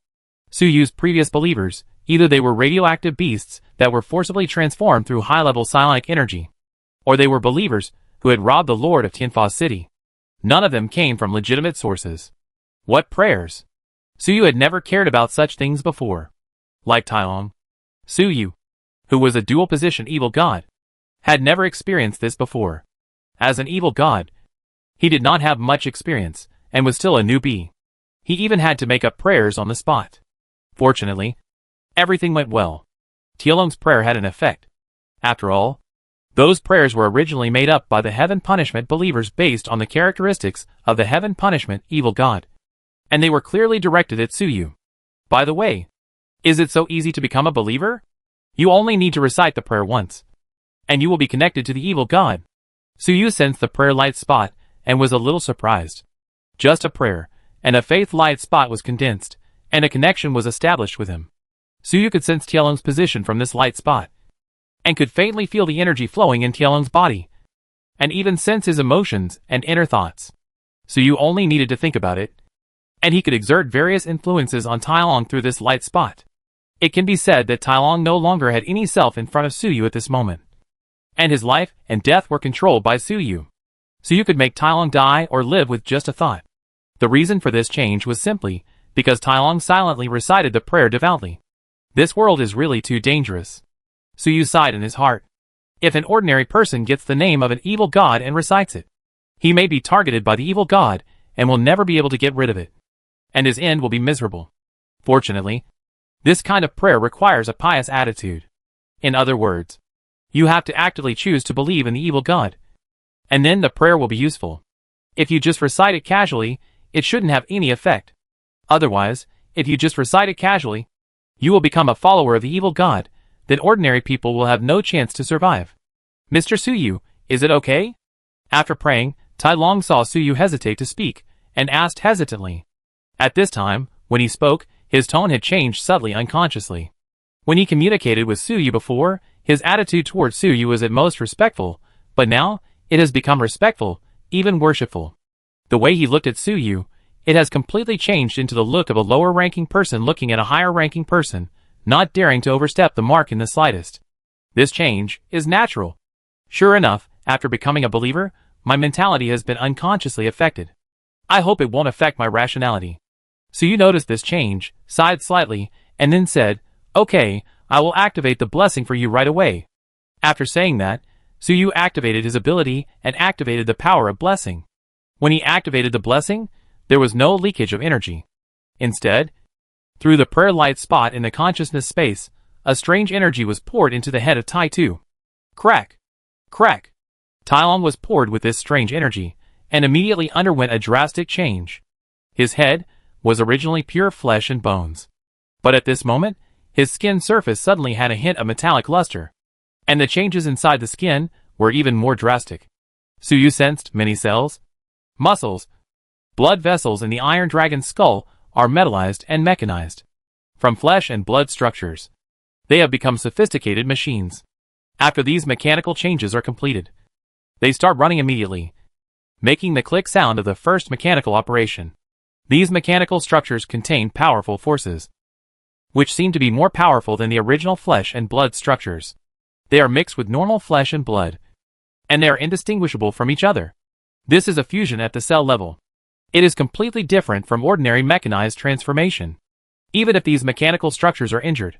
Suyu's previous believers, either they were radioactive beasts that were forcibly transformed through high-level psionic energy, or they were believers who had robbed the Lord of Tianfa City. None of them came from legitimate sources. What prayers? Suyu had never cared about such things before. Like Tailong, Suyu, who was a dual-position evil god, had never experienced this before. As an evil god, he did not have much experience, and was still a newbie. He even had to make up prayers on the spot. Fortunately, everything went well. Tialong's prayer had an effect. After all, those prayers were originally made up by the heaven punishment believers based on the characteristics of the heaven punishment evil god. And they were clearly directed at Suyu. By the way, is it so easy to become a believer? You only need to recite the prayer once, and you will be connected to the evil god. Suyu sensed the prayer light spot and was a little surprised. Just a prayer, and a faith light spot was condensed, and a connection was established with him. Suyu could sense Tialong's position from this light spot, and could faintly feel the energy flowing in Tialong's body, and even sense his emotions and inner thoughts. Suyu only needed to think about it, and he could exert various influences on Tailong through this light spot. It can be said that Tailong no longer had any self in front of Suyu at this moment, and his life and death were controlled by Suyu. Suyu could make Tailong die or live with just a thought. The reason for this change was simply because Tailong silently recited the prayer devoutly. This world is really too dangerous. Suyu sighed in his heart. If an ordinary person gets the name of an evil god and recites it, he may be targeted by the evil god and will never be able to get rid of it, and his end will be miserable. Fortunately, this kind of prayer requires a pious attitude. In other words, you have to actively choose to believe in the evil god, and then the prayer will be useful. If you just recite it casually, it shouldn't have any effect. Otherwise, if you just recite it casually, you will become a follower of the evil god, then ordinary people will have no chance to survive. Mr. Suyu, is it okay? After praying, Tailong saw Suyu hesitate to speak, and asked hesitantly. At this time, when he spoke, his tone had changed subtly unconsciously. When he communicated with Suyu before, his attitude towards Suyu was at most respectful, but now, it has become respectful, even worshipful. The way he looked at Suyu, it has completely changed into the look of a lower-ranking person looking at a higher-ranking person, not daring to overstep the mark in the slightest. This change is natural. Sure enough, after becoming a believer, my mentality has been unconsciously affected. I hope it won't affect my rationality. Suyu noticed this change, sighed slightly, and then said, "Okay, I will activate the blessing for you right away." After saying that, Suyu activated his ability and activated the power of blessing. When he activated the blessing, there was no leakage of energy. Instead, through the prayer light spot in the consciousness space, a strange energy was poured into the head of Tai Tu. Crack! Crack! Tailong was poured with this strange energy, and immediately underwent a drastic change. His head was originally pure flesh and bones. But at this moment, his skin surface suddenly had a hint of metallic luster, and the changes inside the skin were even more drastic. Suyu sensed many cells, muscles, blood vessels in the Iron Dragon's skull are metallized and mechanized. From flesh and blood structures, they have become sophisticated machines. After these mechanical changes are completed, they start running immediately, making the click sound of the first mechanical operation. These mechanical structures contain powerful forces, which seem to be more powerful than the original flesh and blood structures. They are mixed with normal flesh and blood, and they are indistinguishable from each other. This is a fusion at the cell level. It is completely different from ordinary mechanized transformation. Even if these mechanical structures are injured,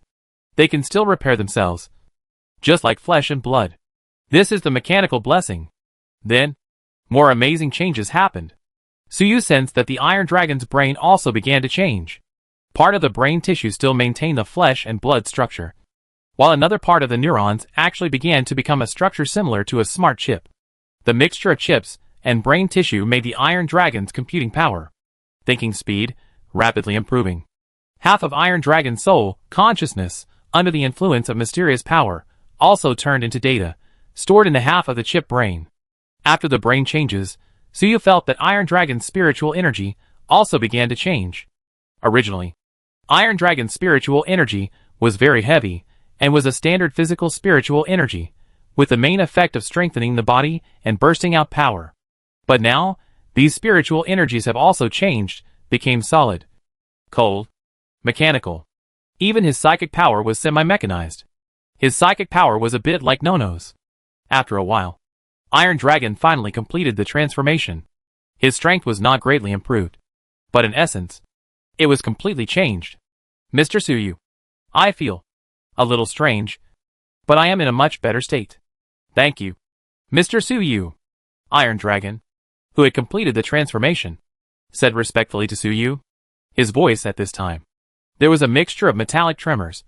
they can still repair themselves, just like flesh and blood. This is the mechanical blessing. Then, more amazing changes happened. Suyu sensed that the Iron Dragon's brain also began to change. Part of the brain tissue still maintained the flesh and blood structure, while another part of the neurons actually began to become a structure similar to a smart chip. The mixture of chips and brain tissue made the Iron Dragon's computing power, thinking speed, rapidly improving. Half of Iron Dragon's soul, consciousness, under the influence of mysterious power, also turned into data, stored in the half of the chip brain. After the brain changes, Suyu felt that Iron Dragon's spiritual energy also began to change. Originally, Iron Dragon's spiritual energy was very heavy, and was a standard physical spiritual energy, with the main effect of strengthening the body and bursting out power. But now, these spiritual energies have also changed, became solid. cold, mechanical. Even his psychic power was semi-mechanized. His psychic power was a bit like Nono's. After a while, Iron Dragon finally completed the transformation. His strength was not greatly improved, but in essence, it was completely changed. Mr. Suyu, I feel a little strange, but I am in a much better state. Thank you. Mr. Suyu, Iron Dragon, who had completed the transformation, said respectfully to Suyu. His voice at this time, there was a mixture of metallic tremors,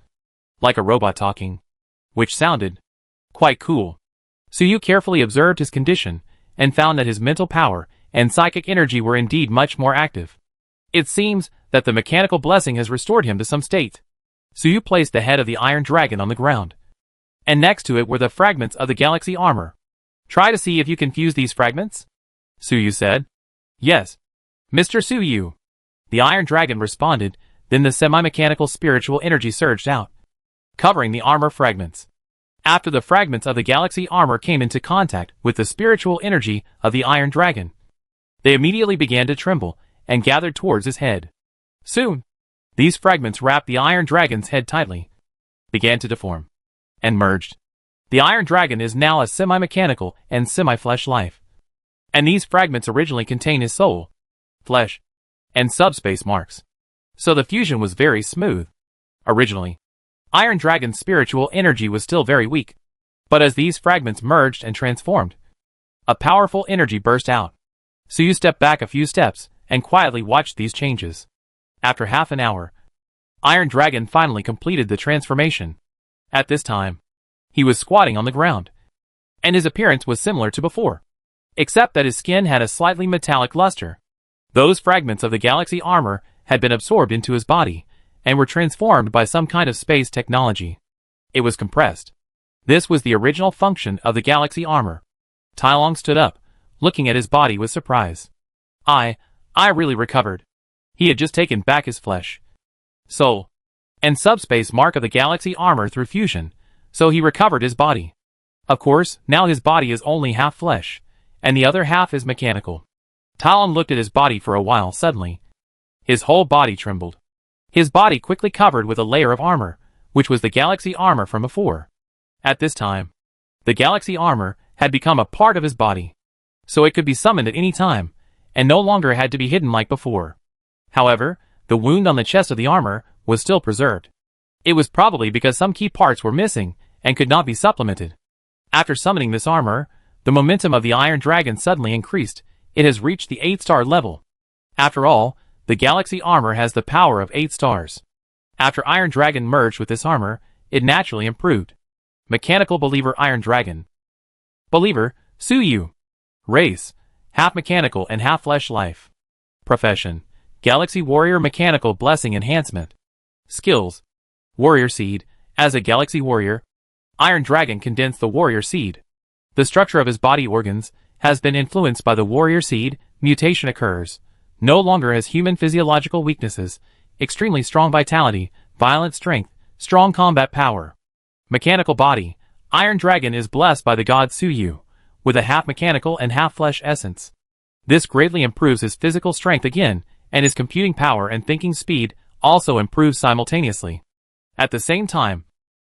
like a robot talking, which sounded quite cool. Suyu carefully observed his condition and found that his mental power and psychic energy were indeed much more active. It seems that the mechanical blessing has restored him to some state. Suyu placed the head of the Iron Dragon on the ground, and next to it were the fragments of the galaxy armor. Try to see if you can fuse these fragments? Suyu said. Yes, Mr. Suyu. The Iron Dragon responded. Then the semi-mechanical spiritual energy surged out, covering the armor fragments. After the fragments of the galaxy armor came into contact with the spiritual energy of the Iron Dragon, they immediately began to tremble and gathered towards his head. Soon, these fragments wrapped the Iron Dragon's head tightly, began to deform, and merged. The Iron Dragon is now a semi-mechanical and semi-flesh life, and these fragments originally contain his soul, flesh, and subspace marks. So the fusion was very smooth. Originally, Iron Dragon's spiritual energy was still very weak, but as these fragments merged and transformed, a powerful energy burst out. Suyu stepped back a few steps and quietly watched these changes. After half an hour, Iron Dragon finally completed the transformation. At this time, he was squatting on the ground, and his appearance was similar to before, except that his skin had a slightly metallic luster. Those fragments of the galaxy armor had been absorbed into his body and were transformed by some kind of space technology. It was compressed. This was the original function of the galaxy armor. Tai Long stood up, looking at his body with surprise. I really recovered. He had just taken back his flesh, soul, and subspace mark of the galaxy armor through fusion, so he recovered his body. Of course, now his body is only half flesh, and the other half is mechanical. Tai Long looked at his body for a while. Suddenly, his whole body trembled. His body quickly covered with a layer of armor, which was the galaxy armor from before. At this time, the galaxy armor had become a part of his body, so it could be summoned at any time, and no longer had to be hidden like before. However, the wound on the chest of the armor was still preserved. It was probably because some key parts were missing and could not be supplemented. After summoning this armor, the momentum of the Iron Dragon suddenly increased. It has reached the 8-star level. After all, the galaxy armor has the power of 8 stars. After Iron Dragon merged with this armor, it naturally improved. Mechanical Believer Iron Dragon. Believer, Suyu. Race, half mechanical and half flesh life. Profession, Galaxy Warrior Mechanical Blessing Enhancement. Skills, Warrior Seed. As a Galaxy Warrior, Iron Dragon condensed the Warrior Seed. The structure of his body organs has been influenced by the Warrior Seed. Mutation occurs. No longer has human physiological weaknesses, extremely strong vitality, violent strength, strong combat power. Mechanical body. Iron Dragon is blessed by the god Suyu, with a half mechanical and half flesh essence. This greatly improves his physical strength again, and his computing power and thinking speed also improves simultaneously. At the same time,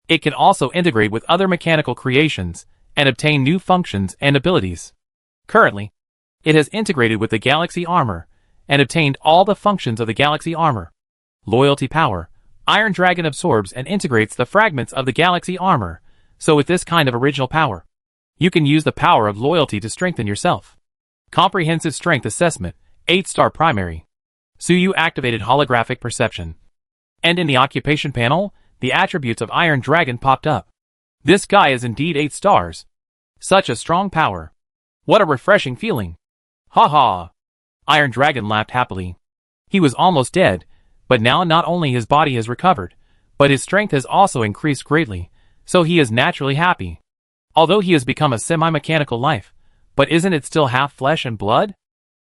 it can also integrate with other mechanical creations and obtain new functions and abilities. Currently, it has integrated with the galaxy armor and obtained all the functions of the galaxy armor. Loyalty power. Iron Dragon absorbs and integrates the fragments of the galaxy armor, so with this kind of original power, you can use the power of loyalty to strengthen yourself. Comprehensive Strength Assessment, 8-star primary. Suyu activated holographic perception. And in the occupation panel, the attributes of Iron Dragon popped up. This guy is indeed 8 stars. Such a strong power. What a refreshing feeling. Ha ha. Iron Dragon laughed happily. He was almost dead, but now not only his body has recovered, but his strength has also increased greatly, so he is naturally happy. Although he has become a semi-mechanical life, but isn't it still half flesh and blood?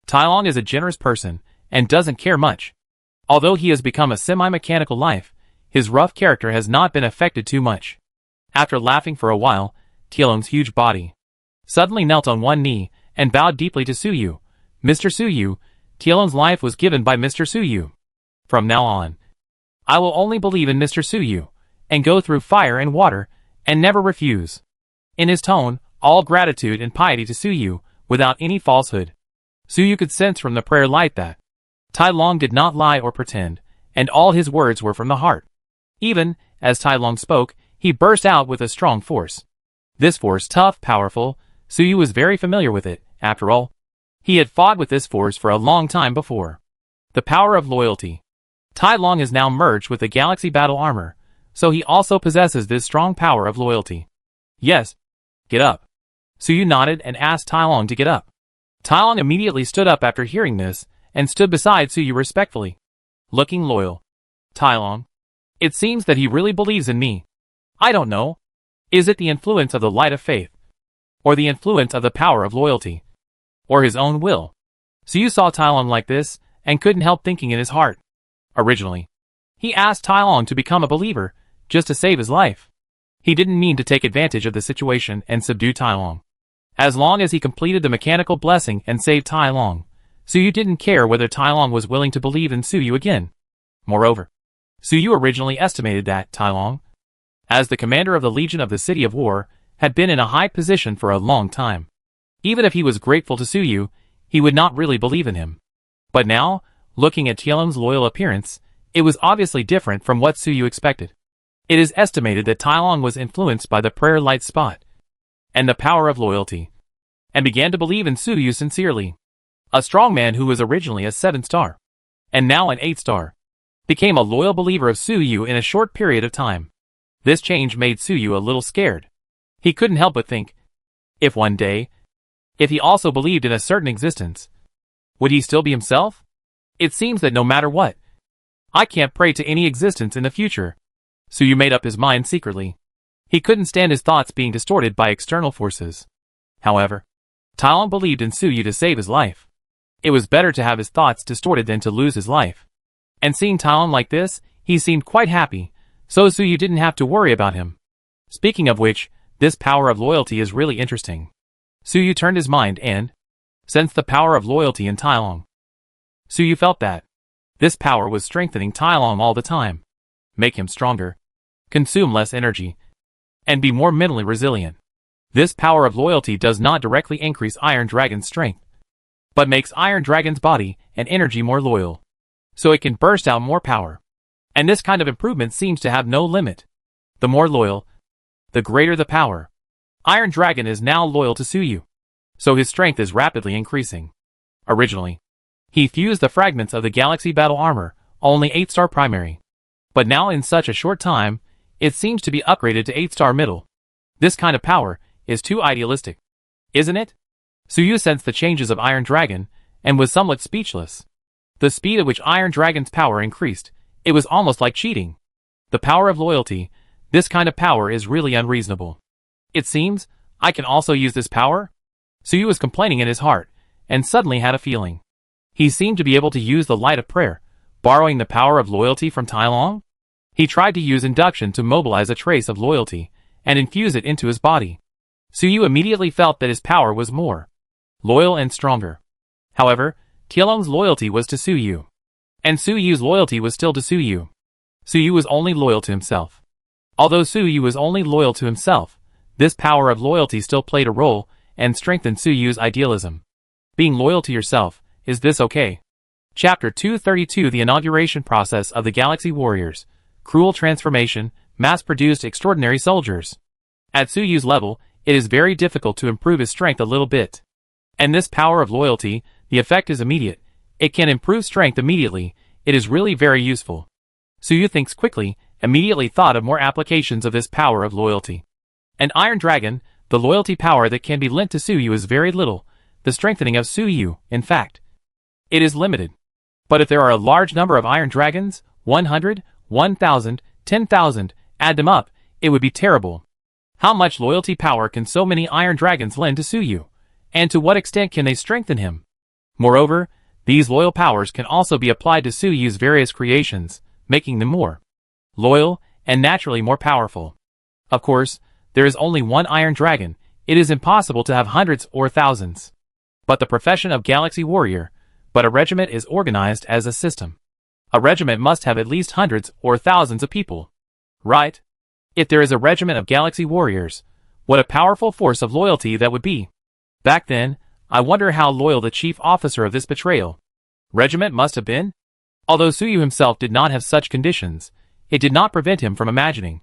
Tai Long is a generous person, and doesn't care much. Although he has become a semi-mechanical life, his rough character has not been affected too much. After laughing for a while, Tai Long's huge body suddenly knelt on one knee and bowed deeply to Suyu. Mr. Suyu, Tai Long's life was given by Mr. Suyu. From now on, I will only believe in Mr. Suyu, and go through fire and water, and never refuse. In his tone, all gratitude and piety to Suyu, without any falsehood. Suyu could sense from the prayer light that Tai Long did not lie or pretend, and all his words were from the heart. Even, as Tai Long spoke, he burst out with a strong force. This force, tough, powerful, Suyu was very familiar with it, after all. He had fought with this force for a long time before. The power of loyalty. Tai Long is now merged with the Galaxy Battle Armor, so he also possesses this strong power of loyalty. Yes. Get up. Suyu nodded and asked Tai Long to get up. Tai Long immediately stood up after hearing this, and stood beside Suyu respectfully. Looking loyal. Tai Long. It seems that he really believes in me. I don't know. Is it the influence of the light of faith? Or the influence of the power of loyalty? Or his own will? Suyu saw Tai Long like this, and couldn't help thinking in his heart. Originally, he asked Tai Long to become a believer, just to save his life. He didn't mean to take advantage of the situation and subdue Tai Long. As long as he completed the mechanical blessing and saved Tai Long, Suyu didn't care whether Tai Long was willing to believe in Suyu again. Moreover, Suyu originally estimated that Tai Long, as the commander of the Legion of the City of War, had been in a high position for a long time. Even if he was grateful to Suyu, he would not really believe in him. But now, looking at Tielong's loyal appearance, it was obviously different from what Suyu expected. It is estimated that Tai Long was influenced by the prayer light spot and the power of loyalty, and began to believe in Suyu sincerely. A strong man who was originally a 7-star, and now an 8-star, became a loyal believer of Suyu in a short period of time. This change made Suyu a little scared. He couldn't help but think, if one day, if he also believed in a certain existence, would he still be himself? It seems that no matter what, I can't pray to any existence in the future. Suyu made up his mind secretly. He couldn't stand his thoughts being distorted by external forces. However, Tai Long believed in Suyu to save his life. It was better to have his thoughts distorted than to lose his life. And seeing Tai Long like this, he seemed quite happy, so Suyu didn't have to worry about him. Speaking of which, this power of loyalty is really interesting. Suyu turned his mind and sensed the power of loyalty in Tai Long. Suyu felt that this power was strengthening Tai Long all the time, make him stronger, consume less energy, and be more mentally resilient. This power of loyalty does not directly increase Iron Dragon's strength, but makes Iron Dragon's body and energy more loyal, so it can burst out more power. And this kind of improvement seems to have no limit. The more loyal, the greater the power. Iron Dragon is now loyal to Suyu, so his strength is rapidly increasing. Originally, he fused the fragments of the Galaxy Battle Armor, only 8-star primary. But now in such a short time, it seems to be upgraded to 8-star middle. This kind of power is too idealistic, isn't it? Suyu sensed the changes of Iron Dragon, and was somewhat speechless. The speed at which Iron Dragon's power increased, it was almost like cheating. The power of loyalty, this kind of power is really unreasonable. It seems, I can also use this power? Suyu was complaining in his heart, and suddenly had a feeling. He seemed to be able to use the light of prayer, borrowing the power of loyalty from Tai Long. He tried to use induction to mobilize a trace of loyalty, and infuse it into his body. Suyu immediately felt that his power was more loyal and stronger. However, Tielong's loyalty was to Suyu, and Suyu's loyalty was still to Suyu. Suyu was only loyal to himself. Although Suyu was only loyal to himself, this power of loyalty still played a role, and strengthened Suyu's idealism. Being loyal to yourself, is this okay? Chapter 232 The Inauguration Process of the Galaxy Warriors. Cruel Transformation, Mass-Produced Extraordinary Soldiers. At Suyu's level, it is very difficult to improve his strength a little bit. And this power of loyalty, the effect is immediate. It can improve strength immediately. It is really very useful. Suyu thinks quickly, immediately thought of more applications of this power of loyalty. And Iron Dragon, the loyalty power that can be lent to Suyu is very little. The strengthening of Suyu, in fact, it is limited. But if there are a large number of Iron Dragons, 100, 1,000, 10,000, add them up, it would be terrible. How much loyalty power can so many Iron Dragons lend to Suyu? And to what extent can they strengthen him? Moreover, these loyal powers can also be applied to Suyu's various creations, making them more loyal and naturally more powerful. Of course, there is only one Iron Dragon. It is impossible to have hundreds or thousands. But the profession of Galaxy Warrior, but a regiment is organized as a system. A regiment must have at least hundreds or thousands of people. Right? If there is a regiment of galaxy warriors, what a powerful force of loyalty that would be. Back then, I wonder how loyal the chief officer of this betrayal regiment must have been. Although Suyu himself did not have such conditions, it did not prevent him from imagining.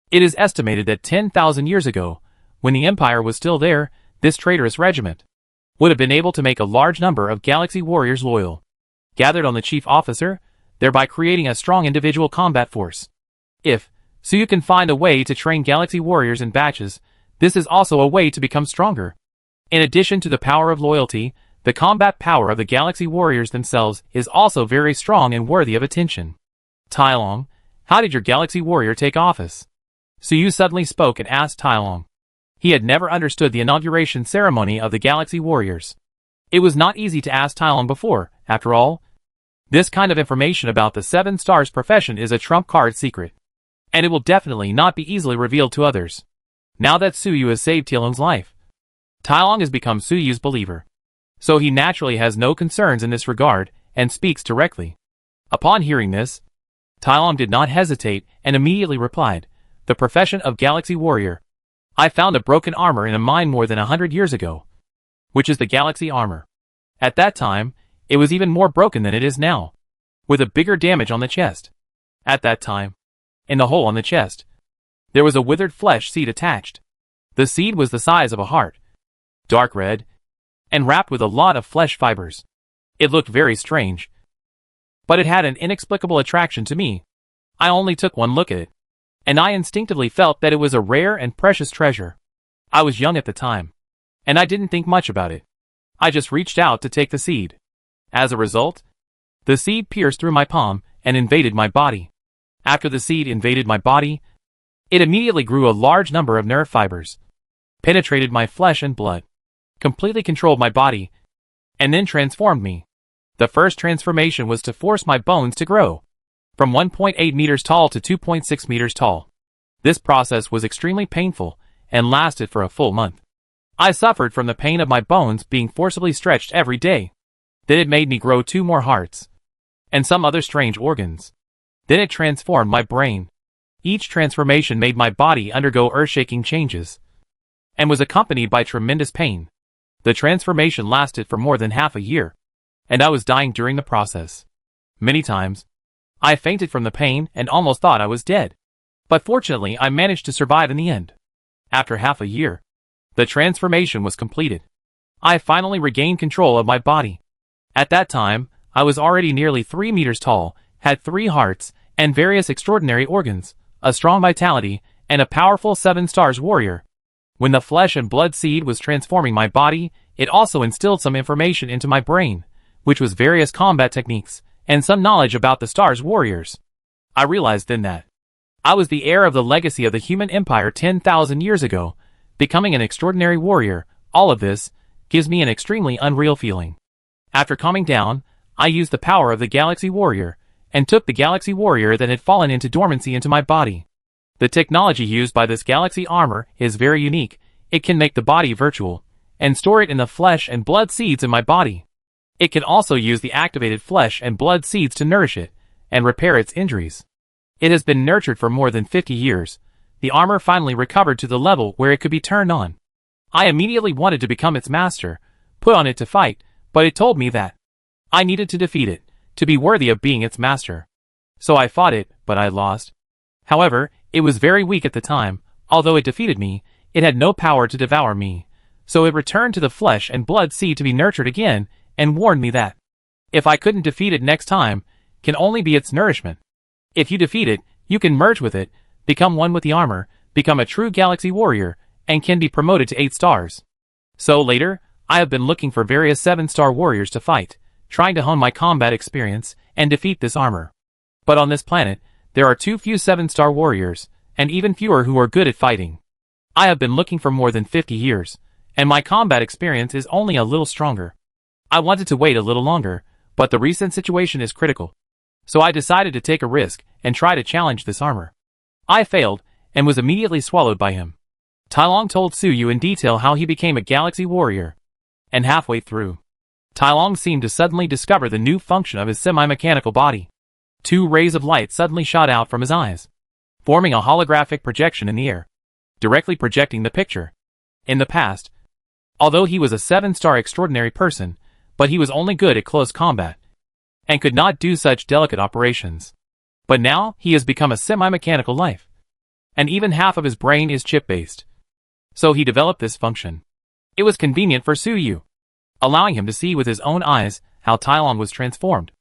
It is estimated that 10,000 years ago, when the Empire was still there, this traitorous regiment would have been able to make a large number of galaxy warriors loyal, gathered on the chief officer, thereby creating a strong individual combat force. If Suyu can find a way to train galaxy warriors in batches, this is also a way to become stronger. In addition to the power of loyalty, the combat power of the galaxy warriors themselves is also very strong and worthy of attention. Tai Long, how did your galaxy warrior take office? Suyu suddenly spoke and asked Tai Long. He had never understood the inauguration ceremony of the galaxy warriors. It was not easy to ask Tai Long before, after all. This kind of information about the 7 stars profession is a trump card secret, and it will definitely not be easily revealed to others. Now that Suyu has saved Tai Long's life, Tai Long has become Suyu's believer. So he naturally has no concerns in this regard, and speaks directly. Upon hearing this, Tai Long did not hesitate, and immediately replied, "The profession of galaxy warrior. I found a broken armor in a mine more than 100 years ago, which is the galaxy armor. At that time, it was even more broken than it is now, with a bigger damage on the chest. At that time, in the hole on the chest, there was a withered flesh seed attached. The seed was the size of a heart, dark red, and wrapped with a lot of flesh fibers. It looked very strange, but it had an inexplicable attraction to me. I only took one look at it, and I instinctively felt that it was a rare and precious treasure. I was young at the time, and I didn't think much about it. I just reached out to take the seed. As a result, the seed pierced through my palm and invaded my body. After the seed invaded my body, it immediately grew a large number of nerve fibers, penetrated my flesh and blood, completely controlled my body, and then transformed me. The first transformation was to force my bones to grow from 1.8 meters tall to 2.6 meters tall. This process was extremely painful and lasted for a full month. I suffered from the pain of my bones being forcibly stretched every day. Then it made me grow 2 more hearts and some other strange organs. Then it transformed my brain. Each transformation made my body undergo earth-shaking changes and was accompanied by tremendous pain. The transformation lasted for more than half a year, and I was dying during the process. Many times, I fainted from the pain and almost thought I was dead. But fortunately, I managed to survive in the end. After half a year, the transformation was completed. I finally regained control of my body. At that time, I was already nearly 3 meters tall, had 3 hearts, and various extraordinary organs, a strong vitality, and a powerful 7 stars warrior. When the flesh and blood seed was transforming my body, it also instilled some information into my brain, which was various combat techniques, and some knowledge about the stars warriors. I realized then that I was the heir of the legacy of the human empire 10,000 years ago, becoming an extraordinary warrior. All of this gives me an extremely unreal feeling. After calming down, I used the power of the galaxy warrior, and took the galaxy warrior that had fallen into dormancy into my body. The technology used by this galaxy armor is very unique. It can make the body virtual, and store it in the flesh and blood seeds in my body. It can also use the activated flesh and blood seeds to nourish it, and repair its injuries. It has been nurtured for more than 50 years. The armor finally recovered to the level where it could be turned on. I immediately wanted to become its master, put on it to fight, but it told me that I needed to defeat it, to be worthy of being its master. So I fought it, but I lost. However, it was very weak at the time. Although it defeated me, it had no power to devour me. So it returned to the flesh and blood seed to be nurtured again, and warned me that if I couldn't defeat it next time, can only be its nourishment. If you defeat it, you can merge with it, become one with the armor, become a true galaxy warrior, and can be promoted to 8 stars. So later, I have been looking for various 7-star warriors to fight, trying to hone my combat experience, and defeat this armor. But on this planet, there are too few 7-star warriors, and even fewer who are good at fighting. I have been looking for more than 50 years, and my combat experience is only a little stronger. I wanted to wait a little longer, but the recent situation is critical. So I decided to take a risk, and try to challenge this armor. I failed, and was immediately swallowed by him. Tai Long told Suyu in detail how he became a galaxy warrior. And halfway through, Tai Long seemed to suddenly discover the new function of his semi-mechanical body. 2 rays of light suddenly shot out from his eyes, forming a holographic projection in the air, directly projecting the picture. In the past, although he was a 7-star extraordinary person, but he was only good at close combat, and could not do such delicate operations. But now, he has become a semi-mechanical life, and even half of his brain is chip-based. So he developed this function. It was convenient for Su Yu, allowing him to see with his own eyes how Tai Long was transformed.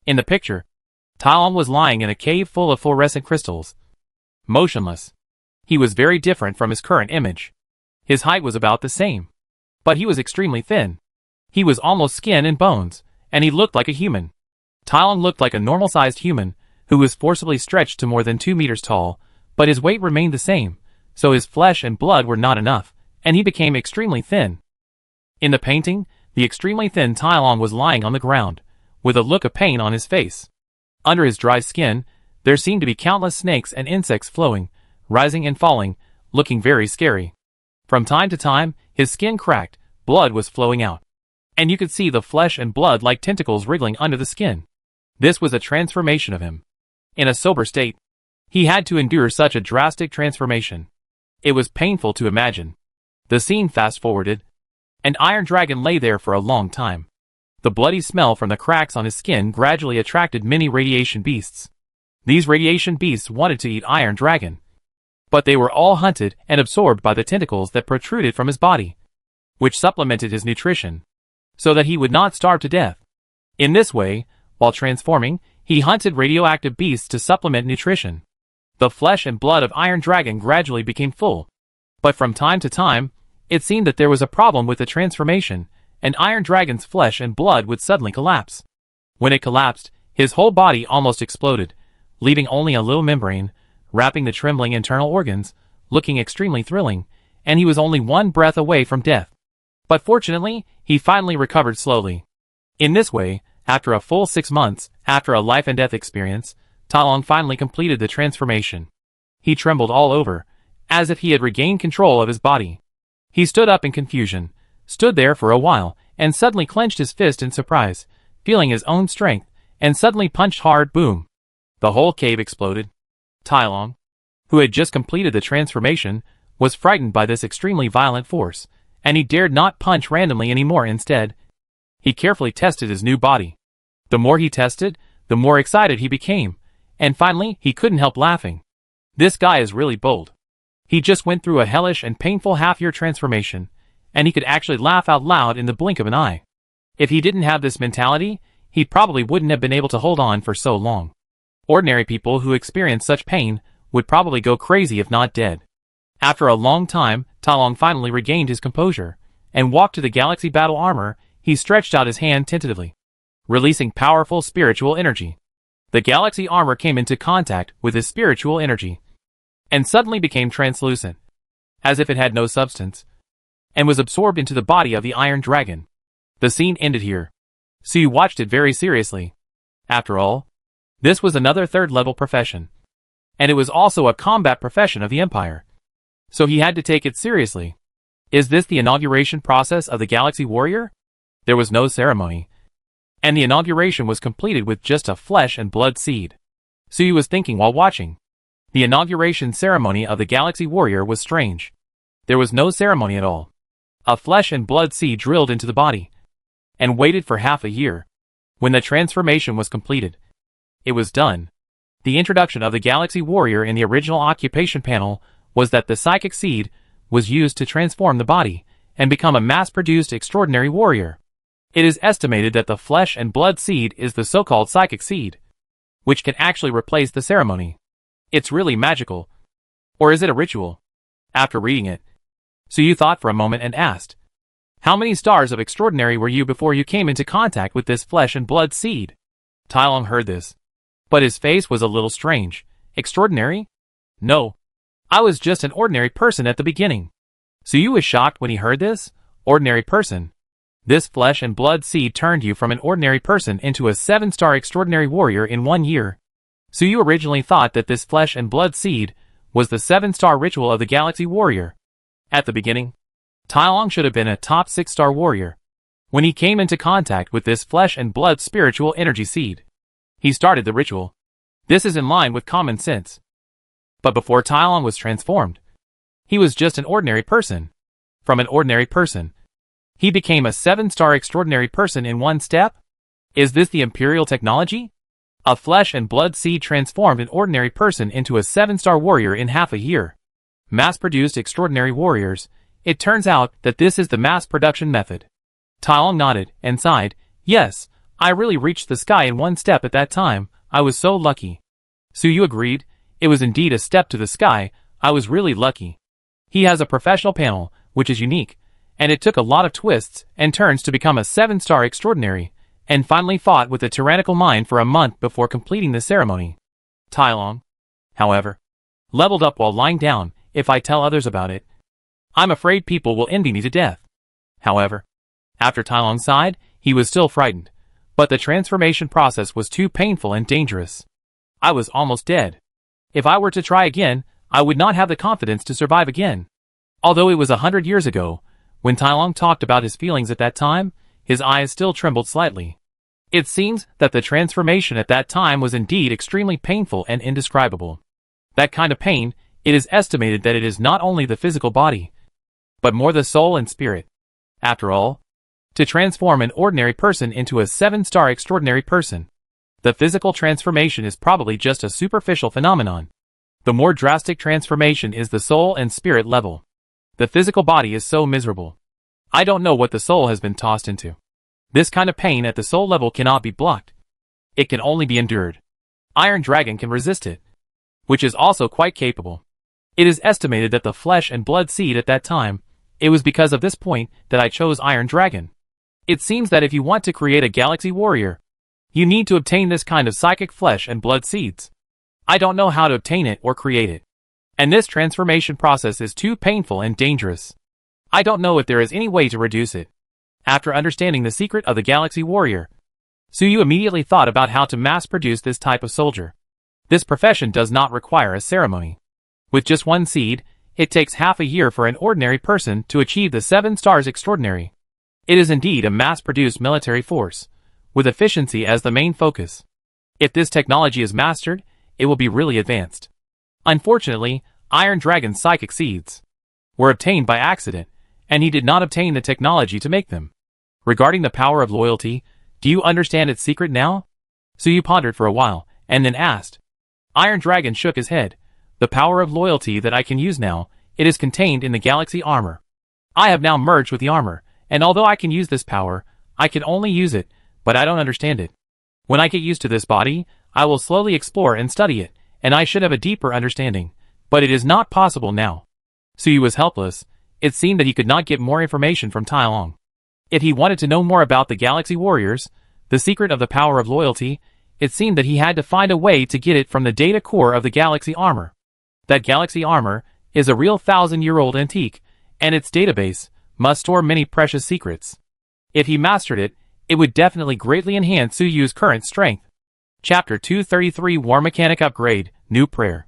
In the picture, Tai Long was lying in a cave full of fluorescent crystals, motionless. He was very different from his current image. His height was about the same, but he was extremely thin. He was almost skin and bones, and he looked like a human. Tai Long looked like a normal-sized human, who was forcibly stretched to more than 2 meters tall, but his weight remained the same, so his flesh and blood were not enough, and he became extremely thin. In the painting, the extremely thin Tai Long was lying on the ground, with a look of pain on his face. Under his dry skin, there seemed to be countless snakes and insects flowing, rising and falling, looking very scary. From time to time, his skin cracked, blood was flowing out, and you could see the flesh and blood like tentacles wriggling under the skin. This was a transformation of him. In a sober state, he had to endure such a drastic transformation. It was painful to imagine. The scene fast-forwarded. An iron dragon lay there for a long time. The bloody smell from the cracks on his skin gradually attracted many radiation beasts. These radiation beasts wanted to eat Iron Dragon, but they were all hunted and absorbed by the tentacles that protruded from his body, which supplemented his nutrition, so that he would not starve to death. In this way, while transforming, he hunted radioactive beasts to supplement nutrition. The flesh and blood of Iron Dragon gradually became full, but from time to time, it seemed that there was a problem with the transformation, and Iron Dragon's flesh and blood would suddenly collapse. When it collapsed, his whole body almost exploded, leaving only a little membrane, wrapping the trembling internal organs, looking extremely thrilling, and he was only 1 breath away from death. But fortunately, he finally recovered slowly. In this way, after a full 6 months, after a life and death experience, Tai Long finally completed the transformation. He trembled all over, as if he had regained control of his body. He stood up in confusion, stood there for a while, and suddenly clenched his fist in surprise, feeling his own strength, and suddenly punched hard. Boom! The whole cave exploded. Tai Long, who had just completed the transformation, was frightened by this extremely violent force, and he dared not punch randomly anymore. Instead, he carefully tested his new body. The more he tested, the more excited he became, and finally he couldn't help laughing. This guy is really bold. He just went through a hellish and painful half-year transformation, and he could actually laugh out loud in the blink of an eye. If he didn't have this mentality, he probably wouldn't have been able to hold on for so long. Ordinary people who experience such pain would probably go crazy if not dead. After a long time, Tai Long finally regained his composure, and walked to the Galaxy Battle Armor. He stretched out his hand tentatively, releasing powerful spiritual energy. The Galaxy Armor came into contact with his spiritual energy, and suddenly became translucent, as if it had no substance, and was absorbed into the body of the Iron Dragon. The scene ended here. So you watched it very seriously. After all, this was another 3rd-level profession, and it was also a combat profession of the Empire. So he had to take it seriously. Is this the inauguration process of the Galaxy Warrior? There was no ceremony, and the inauguration was completed with just a flesh and blood seed. So he was thinking while watching. The inauguration ceremony of the Galaxy Warrior was strange. There was no ceremony at all. A flesh and blood seed drilled into the body, and waited for half a year. When the transformation was completed, it was done. The introduction of the Galaxy Warrior in the original occupation panel was that the psychic seed was used to transform the body and become a mass-produced extraordinary warrior. It is estimated that the flesh and blood seed is the so-called psychic seed, which can actually replace the ceremony. It's really magical. Or is it a ritual? After reading it, so you thought for a moment and asked, how many stars of extraordinary were you before you came into contact with this flesh and blood seed? Tai Long heard this, but his face was a little strange. Extraordinary? No. I was just an ordinary person at the beginning. So you was shocked when he heard this? Ordinary person. This flesh and blood seed turned you from an ordinary person into a 7-star extraordinary warrior in 1 year. So you originally thought that this flesh and blood seed was the 7-star ritual of the Galaxy Warrior. At the beginning, Tai Long should have been a top 6-star warrior. When he came into contact with this flesh and blood spiritual energy seed, he started the ritual. This is in line with common sense. But before Tai Long was transformed, he was just an ordinary person. From an ordinary person, he became a 7-star extraordinary person in one step? Is this the imperial technology? A flesh and blood seed transformed an ordinary person into a 7-star warrior in half a year. Mass-produced extraordinary warriors. It turns out that this is the mass production method. Tai Long nodded and sighed. Yes, I really reached the sky in one step at that time. I was so lucky. Su Yu agreed. It was indeed a step to the sky. I was really lucky. He has a professional panel, which is unique, and it took a lot of twists and turns to become a 7-star extraordinary, and finally fought with a tyrannical mind for a month before completing the ceremony. Tai Long, however, leveled up while lying down. If I tell others about it, I'm afraid people will envy me to death. However, after Tai Long sighed, he was still frightened, but the transformation process was too painful and dangerous. I was almost dead. If I were to try again, I would not have the confidence to survive again. Although it was 100 years ago, when Tai Long talked about his feelings at that time, his eyes still trembled slightly. It seems that the transformation at that time was indeed extremely painful and indescribable. That kind of pain, it is estimated that it is not only the physical body, but more the soul and spirit. After all, to transform an ordinary person into a 7-star extraordinary person, the physical transformation is probably just a superficial phenomenon. The more drastic transformation is the soul and spirit level. The physical body is so miserable. I don't know what the soul has been tossed into. This kind of pain at the soul level cannot be blocked. It can only be endured. Iron Dragon can resist it, which is also quite capable. It is estimated that the flesh and blood seed at that time, it was because of this point that I chose Iron Dragon. It seems that if you want to create a galaxy warrior, you need to obtain this kind of psychic flesh and blood seeds. I don't know how to obtain it or create it. And this transformation process is too painful and dangerous. I don't know if there is any way to reduce it. After understanding the secret of the galaxy warrior, Su Yu immediately thought about how to mass produce this type of soldier. This profession does not require a ceremony. With just one seed, it takes half a year for an ordinary person to achieve the 7 stars extraordinary. It is indeed a mass-produced military force, with efficiency as the main focus. If this technology is mastered, it will be really advanced. Unfortunately, Iron Dragon's psychic seeds were obtained by accident, and he did not obtain the technology to make them. Regarding the power of loyalty, do you understand its secret now? Su Yu pondered for a while, and then asked. Iron Dragon shook his head. The power of loyalty that I can use now, it is contained in the galaxy armor. I have now merged with the armor, and although I can use this power, I can only use it, but I don't understand it. When I get used to this body, I will slowly explore and study it, and I should have a deeper understanding, but it is not possible now. Su Yu was helpless. It seemed that he could not get more information from Tai Long. If he wanted to know more about the galaxy warriors, the secret of the power of loyalty, it seemed that he had to find a way to get it from the data core of the galaxy armor. That galaxy armor is a real 1,000-year-old antique, and its database must store many precious secrets. If he mastered it, it would definitely greatly enhance Su Yu's current strength. Chapter 233 War Mechanic Upgrade, New Prayer.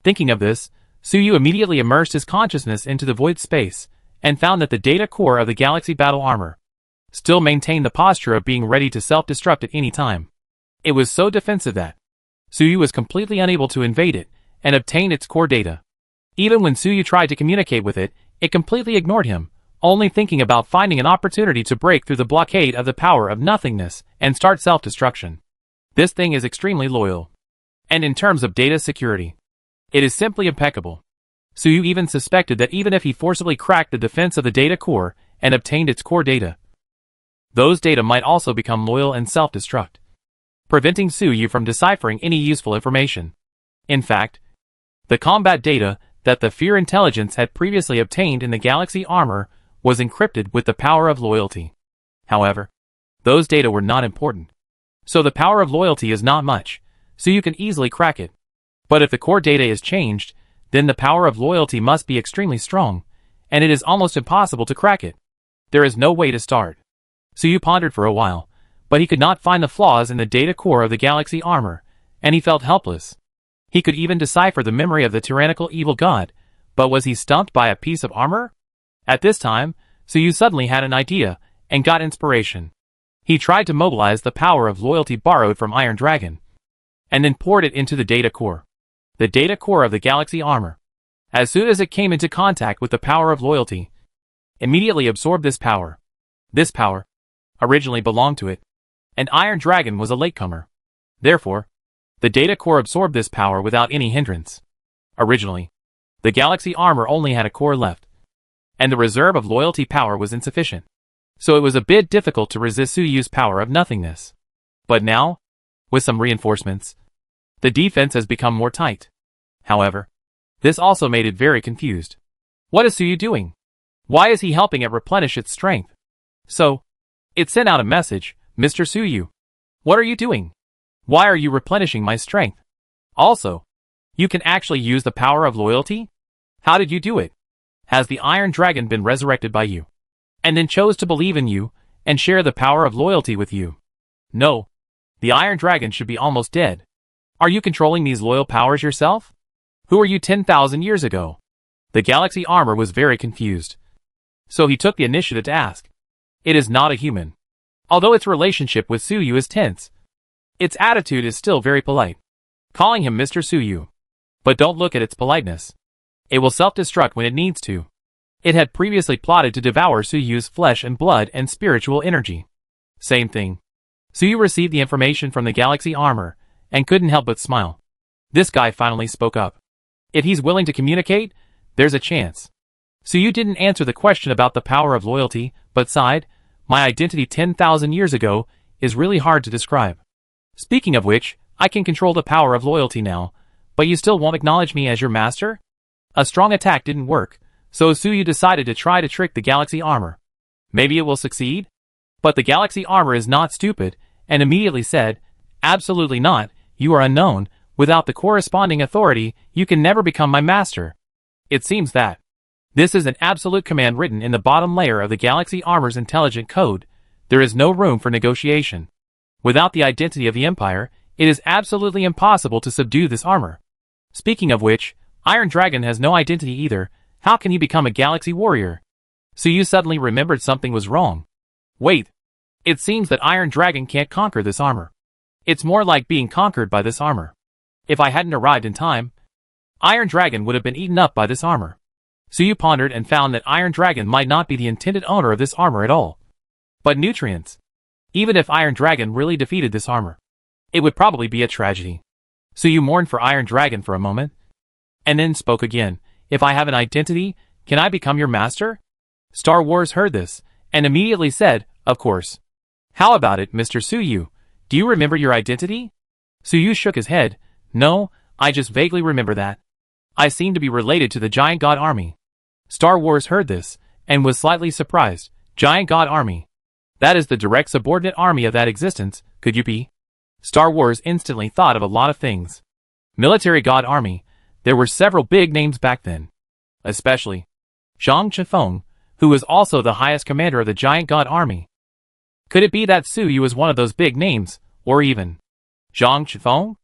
Thinking of this, Su Yu immediately immersed his consciousness into the void space, and found that the data core of the galaxy battle armor still maintained the posture of being ready to self-destruct at any time. It was so defensive that Su Yu was completely unable to invade it and obtain its core data. Even when Su Yu tried to communicate with it, it completely ignored him, only thinking about finding an opportunity to break through the blockade of the power of nothingness and start self-destruction. This thing is extremely loyal. And in terms of data security, it is simply impeccable. Su Yu even suspected that even if he forcibly cracked the defense of the data core and obtained its core data, those data might also become loyal and self-destruct, preventing Su Yu from deciphering any useful information. In fact, the combat data that the Fear Intelligence had previously obtained in the galaxy armor was encrypted with the power of loyalty. However, those data were not important. So the power of loyalty is not much, so you can easily crack it. But if the core data is changed, then the power of loyalty must be extremely strong, and it is almost impossible to crack it. There is no way to start. Su Yu pondered for a while, but he could not find the flaws in the data core of the galaxy armor, and he felt helpless. He could even decipher the memory of the tyrannical evil god, but was he stumped by a piece of armor? At this time, Su Yu suddenly had an idea, and got inspiration. He tried to mobilize the power of loyalty borrowed from Iron Dragon. and then poured it into the data core. The data core of the Galaxy armor. As soon as it came into contact with the power of loyalty, immediately absorbed this power. This power originally belonged to it, and Iron Dragon was a latecomer. Therefore, the data core absorbed this power without any hindrance. Originally, the Galaxy armor only had a core left, and the reserve of loyalty power was insufficient. So it was a bit difficult to resist Suyu's power of nothingness. But now, with some reinforcements, the defense has become more tight. However, this also made it very confused. What is Suyu doing? Why is he helping it replenish its strength? So, it sent out a message, Mr. Suyu. What are you doing? Why are you replenishing my strength? Also, you can actually use the power of loyalty? How did you do it? Has the Iron Dragon been resurrected by you, and then chose to believe in you, and share the power of loyalty with you? No. The Iron Dragon should be almost dead. Are you controlling these loyal powers yourself? Who are you 10,000 years ago? The Galaxy armor was very confused. So he took the initiative to ask. It is not a human. Although its relationship with Suyu is tense, its attitude is still very polite, calling him Mr. Suyu. But don't look at its politeness. It will self-destruct when it needs to. It had previously plotted to devour Suyu's flesh and blood and spiritual energy. Same thing. Suyu received the information from the Galaxy armor, and couldn't help but smile. This guy finally spoke up. If he's willing to communicate, there's a chance. Suyu didn't answer the question about the power of loyalty, but sighed, my identity 10,000 years ago is really hard to describe. Speaking of which, I can control the power of loyalty now, but you still won't acknowledge me as your master? A strong attack didn't work, so Suyu decided to try to trick the Galaxy armor. Maybe it will succeed? But the Galaxy armor is not stupid, and immediately said, absolutely not, you are unknown, without the corresponding authority, you can never become my master. It seems that this is an absolute command written in the bottom layer of the Galaxy armor's intelligent code. There is no room for negotiation. Without the identity of the Empire, it is absolutely impossible to subdue this armor. Speaking of which, Iron Dragon has no identity either. How can he become a Galaxy warrior? Suyu suddenly remembered something was wrong. Wait. It seems that Iron Dragon can't conquer this armor. It's more like being conquered by this armor. If I hadn't arrived in time, Iron Dragon would have been eaten up by this armor. Suyu pondered and found that Iron Dragon might not be the intended owner of this armor at all. But nutrients. Even if Iron Dragon really defeated this armor, it would probably be a tragedy. Suyu mourned for Iron Dragon for a moment, and then spoke again. If I have an identity, can I become your master? Star Wars heard this, and immediately said, of course. How about it, Mr. Suyu? Do you remember your identity? Suyu shook his head. No, I just vaguely remember that. I seem to be related to the Giant God Army. Star Wars heard this, and was slightly surprised. Giant God Army. That is the direct subordinate army of that existence, could you be? Star Wars instantly thought of a lot of things. Military God Army. There were several big names back then. Especially Zhang Chifeng, who was also the highest commander of the Giant God Army. Could it be that Suyu was one of those big names, or even Zhang Chifeng?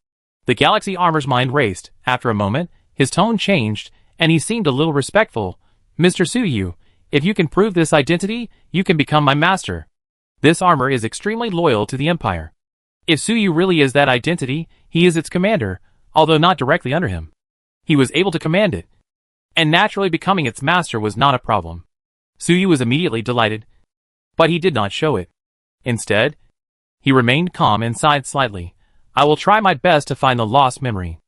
The Galaxy armor's mind raced. After a moment, his tone changed, and he seemed a little respectful. Mr. Suyu, if you can prove this identity, you can become my master. This armor is extremely loyal to the Empire. If Suyu really is that identity, he is its commander, although not directly under him. He was able to command it, and naturally becoming its master was not a problem. Suyu was immediately delighted, but he did not show it. Instead, he remained calm and sighed slightly. I will try my best to find the lost memory.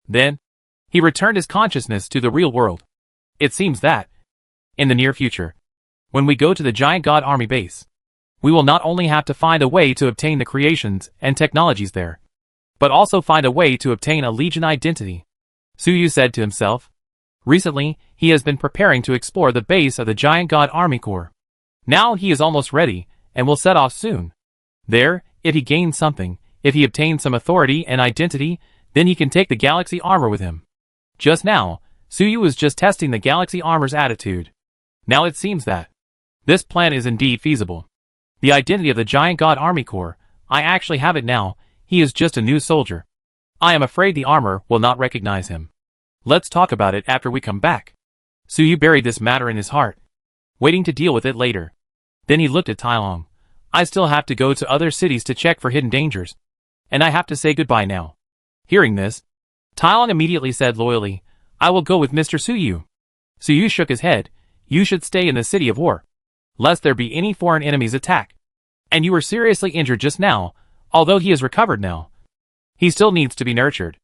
Then, he returned his consciousness to the real world. It seems that, in the near future, when we go to the Giant God Army base, we will not only have to find a way to obtain the creations and technologies there, but also find a way to obtain a Legion identity. Suyu said to himself. Recently, he has been preparing to explore the base of the Giant God Army Corps. Now he is almost ready, and will set off soon. There, if he gains something, if he obtains some authority and identity, then he can take the Galaxy armor with him. Just now, Suyu was just testing the Galaxy armor's attitude. Now it seems that this plan is indeed feasible. The identity of the Giant God Army Corps, I actually have it now. He is just a new soldier. I am afraid the armor will not recognize him. Let's talk about it after we come back. Suyu buried this matter in his heart, waiting to deal with it later. Then he looked at Tai Long. I still have to go to other cities to check for hidden dangers, and I have to say goodbye now. Hearing this, Tailong immediately said loyally, "I will go with Mr. Suyu." Suyu shook his head. "You should stay in the city of war, lest there be any foreign enemies attack. And you were seriously injured just now, although he is recovered now. He still needs to be nurtured."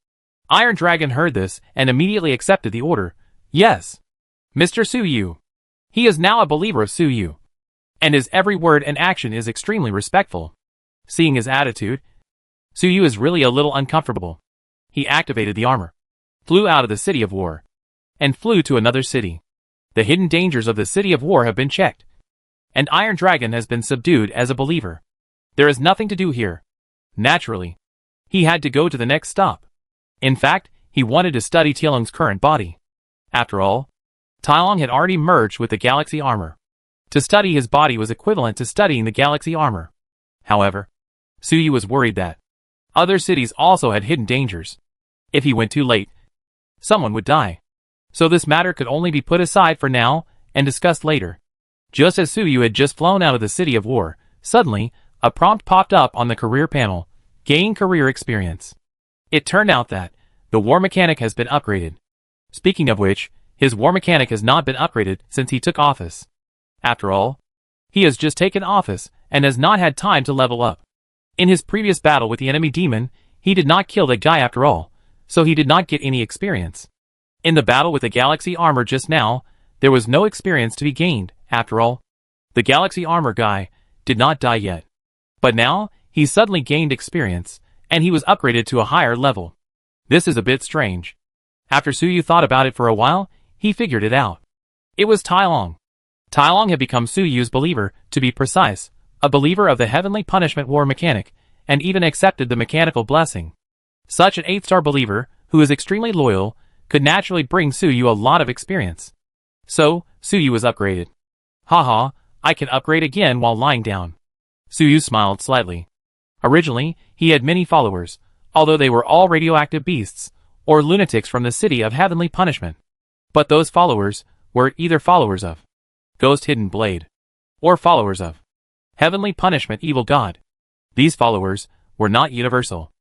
Iron Dragon heard this and immediately accepted the order. "Yes, Mr. Suyu." He is now a believer of Suyu, and his every word and action is extremely respectful. Seeing his attitude, Suyu is really a little uncomfortable. He activated the armor, flew out of the city of war, and flew to another city. The hidden dangers of the city of war have been checked, and Iron Dragon has been subdued as a believer. There is nothing to do here. Naturally, he had to go to the next stop. In fact, he wanted to study Tailong's current body. After all, Tailong had already merged with the galaxy armor. To study his body was equivalent to studying the galaxy armor. However, Suyu was worried that other cities also had hidden dangers. If he went too late, someone would die. So this matter could only be put aside for now and discussed later. Just as Suyu had just flown out of the city of war, suddenly, a prompt popped up on the career panel. Gain career experience. It turned out that the war mechanic has been upgraded. Speaking of which, his war mechanic has not been upgraded since he took office. After all, he has just taken office and has not had time to level up. In his previous battle with the enemy demon, he did not kill that guy after all, so he did not get any experience. In the battle with the galaxy armor just now, there was no experience to be gained, after all. The galaxy armor guy did not die yet. But now, he suddenly gained experience, and he was upgraded to a higher level. This is a bit strange. After Suyu thought about it for a while, he figured it out. It was Tailong. Tailong had become Suyu's believer, to be precise, a believer of the heavenly punishment war mechanic, and even accepted the mechanical blessing. Such an 8-star believer, who is extremely loyal, could naturally bring Suyu a lot of experience. So, Suyu was upgraded. Haha, I can upgrade again while lying down. Suyu smiled slightly. Originally, he had many followers, although they were all radioactive beasts, or lunatics from the city of heavenly punishment. But those followers were either followers of Ghost Hidden Blade, or followers of Heavenly Punishment Evil God. These followers were not universal.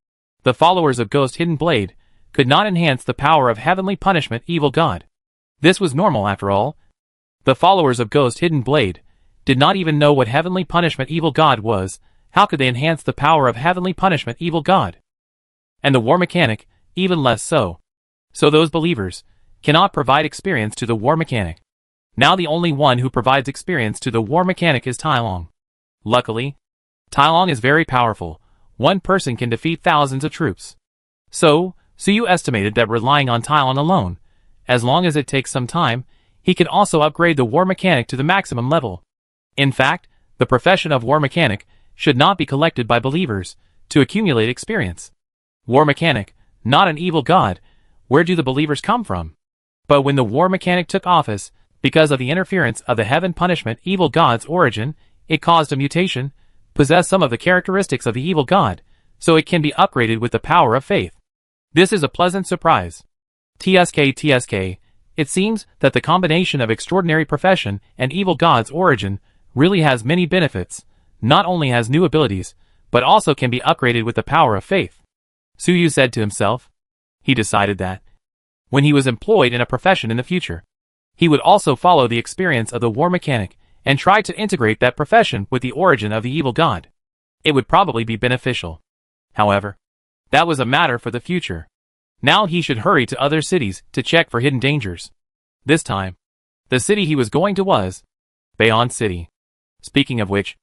The followers of Ghost Hidden Blade could not enhance the power of Heavenly Punishment Evil God. This was normal after all. The followers of Ghost Hidden Blade did not even know what Heavenly Punishment Evil God was. How could they enhance the power of Heavenly Punishment Evil God? And the war mechanic, even less so. So those believers cannot provide experience to the war mechanic. Now the only one who provides experience to the war mechanic is Tailong. Luckily, Tailong is very powerful. One person can defeat thousands of troops. So, Suyu estimated that relying on Tailong alone, as long as it takes some time, he can also upgrade the war mechanic to the maximum level. In fact, the profession of war mechanic should not be collected by believers to accumulate experience. War mechanic, not an evil god, where do the believers come from? But when the war mechanic took office, because of the interference of the heaven punishment evil god's origin, it caused a mutation, possessed some of the characteristics of the evil god, so it can be upgraded with the power of faith. This is a pleasant surprise. TSK, it seems that the combination of extraordinary profession and evil god's origin really has many benefits, not only has new abilities, but also can be upgraded with the power of faith. Suyu said to himself. He decided that when he was employed in a profession in the future, he would also follow the experience of the war mechanic and try to integrate that profession with the origin of the evil god. It would probably be beneficial. However, that was a matter for the future. Now he should hurry to other cities to check for hidden dangers. This time, the city he was going to was Bayon City. Speaking of which,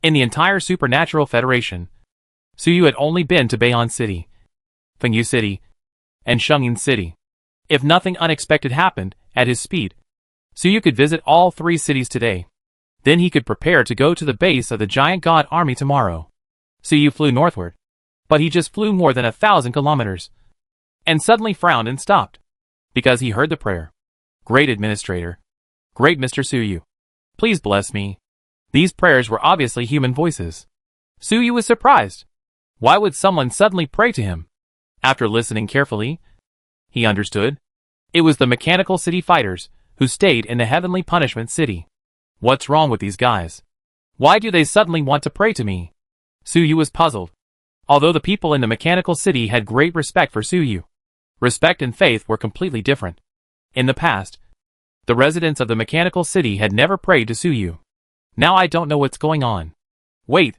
in the entire Supernatural Federation, Suyu had only been to Bayon City, Fengyu City, and Shungin City. If nothing unexpected happened, at his speed, Suyu could visit all 3 cities today. Then he could prepare to go to the base of the giant god army tomorrow. Suyu flew northward, but he just flew more than 1,000 kilometers, and suddenly frowned and stopped, because he heard the prayer. Great Administrator. Great Mr. Suyu. Please bless me. These prayers were obviously human voices. Suyu was surprised. Why would someone suddenly pray to him? After listening carefully, he understood. It was the Mechanical City fighters, who stayed in the Heavenly Punishment City. What's wrong with these guys? Why do they suddenly want to pray to me? Suyu was puzzled. Although the people in the mechanical city had great respect for Suyu, respect and faith were completely different. In the past, the residents of the mechanical city had never prayed to Suyu. Now I don't know what's going on. Wait.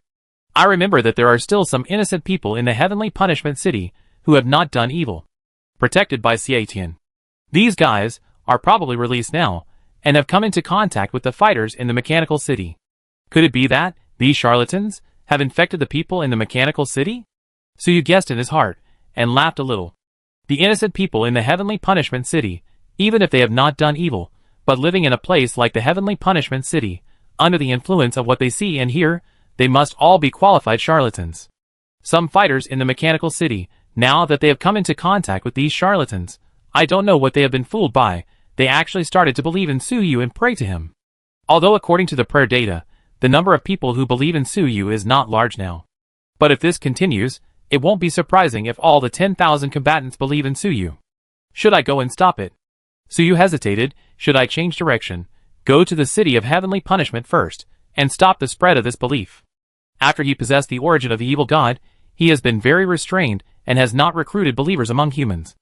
I remember that there are still some innocent people in the heavenly punishment city who have not done evil, protected by Seatian. These guys are probably released now and have come into contact with the fighters in the mechanical city. Could it be that these charlatans have infected the people in the mechanical city? Suyu guessed in his heart and laughed a little. The innocent people in the heavenly punishment city, even if they have not done evil, but living in a place like the heavenly punishment city, under the influence of what they see and hear, they must all be qualified charlatans. Some fighters in the mechanical city, now that they have come into contact with these charlatans, I don't know what they have been fooled by, they actually started to believe in Suyu and pray to him. Although according to the prayer data, the number of people who believe in Suyu is not large now. But if this continues, it won't be surprising if all the 10,000 combatants believe in Suyu. Should I go and stop it? Suyu hesitated. Should I change direction, go to the city of heavenly punishment first, and stop the spread of this belief? After he possessed the origin of the evil god, he has been very restrained and has not recruited believers among humans,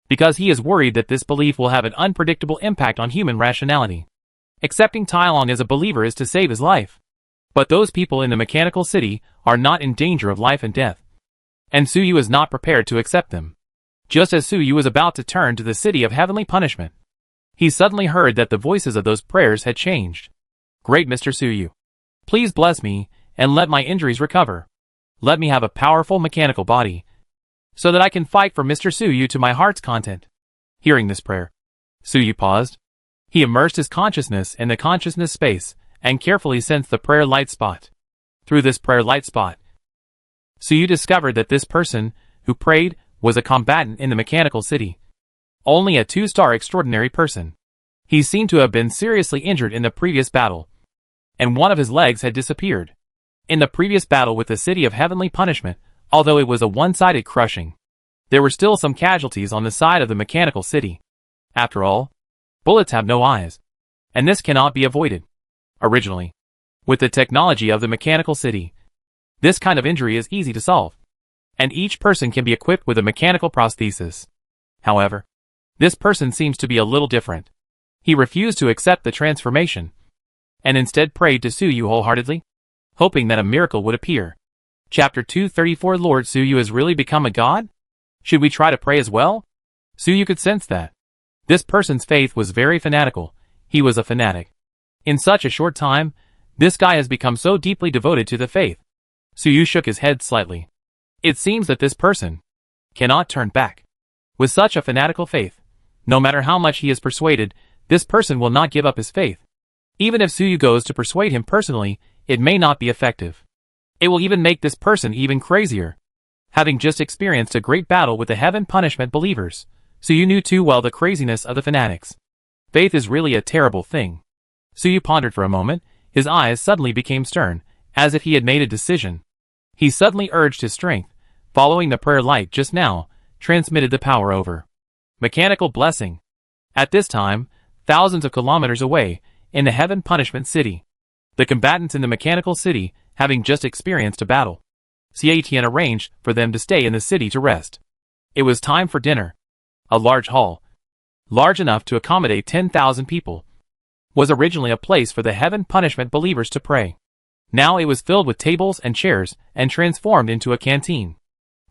because he is worried that this belief will have an unpredictable impact on human rationality. Accepting Tai Long as a believer is to save his life. But those people in the mechanical city are not in danger of life and death, and Suyu is not prepared to accept them. Just as Suyu was about to turn to the city of heavenly punishment, he suddenly heard that the voices of those prayers had changed. Great Mr. Suyu, please bless me and let my injuries recover. Let me have a powerful mechanical body, so that I can fight for Mr. Suyu to my heart's content. Hearing this prayer, Suyu paused. He immersed his consciousness in the consciousness space and carefully sensed the prayer light spot. Through this prayer light spot, Suyu discovered that this person who prayed was a combatant in the mechanical city. Only a 2-star extraordinary person. He seemed to have been seriously injured in the previous battle, and one of his legs had disappeared. In the previous battle with the city of heavenly punishment, although it was a one-sided crushing, there were still some casualties on the side of the mechanical city. After all, bullets have no eyes, and this cannot be avoided. Originally, with the technology of the mechanical city, this kind of injury is easy to solve, and each person can be equipped with a mechanical prosthesis. However, this person seems to be a little different. He refused to accept the transformation, and instead prayed to Suyu wholeheartedly, hoping that a miracle would appear. Chapter 234 Lord Suyu has really become a god? Should we try to pray as well? Suyu could sense that this person's faith was very fanatical. He was a fanatic. In such a short time, this guy has become so deeply devoted to the faith. Suyu shook his head slightly. It seems that this person cannot turn back. With such a fanatical faith, no matter how much he is persuaded, this person will not give up his faith. Even if Suyu goes to persuade him personally, it may not be effective. It will even make this person even crazier. Having just experienced a great battle with the heaven punishment believers, Suyu knew too well the craziness of the fanatics. Faith is really a terrible thing. Suyu pondered for a moment. His eyes suddenly became stern, as if he had made a decision. He suddenly urged his strength, following the prayer light just now, transmitted the power over. Mechanical blessing. At this time, thousands of kilometers away, in the heaven punishment city, the combatants in the mechanical city, having just experienced a battle, Seatian arranged for them to stay in the city to rest. It was time for dinner. A large hall, large enough to accommodate 10,000 people, was originally a place for the heaven punishment believers to pray. Now it was filled with tables and chairs and transformed into a canteen.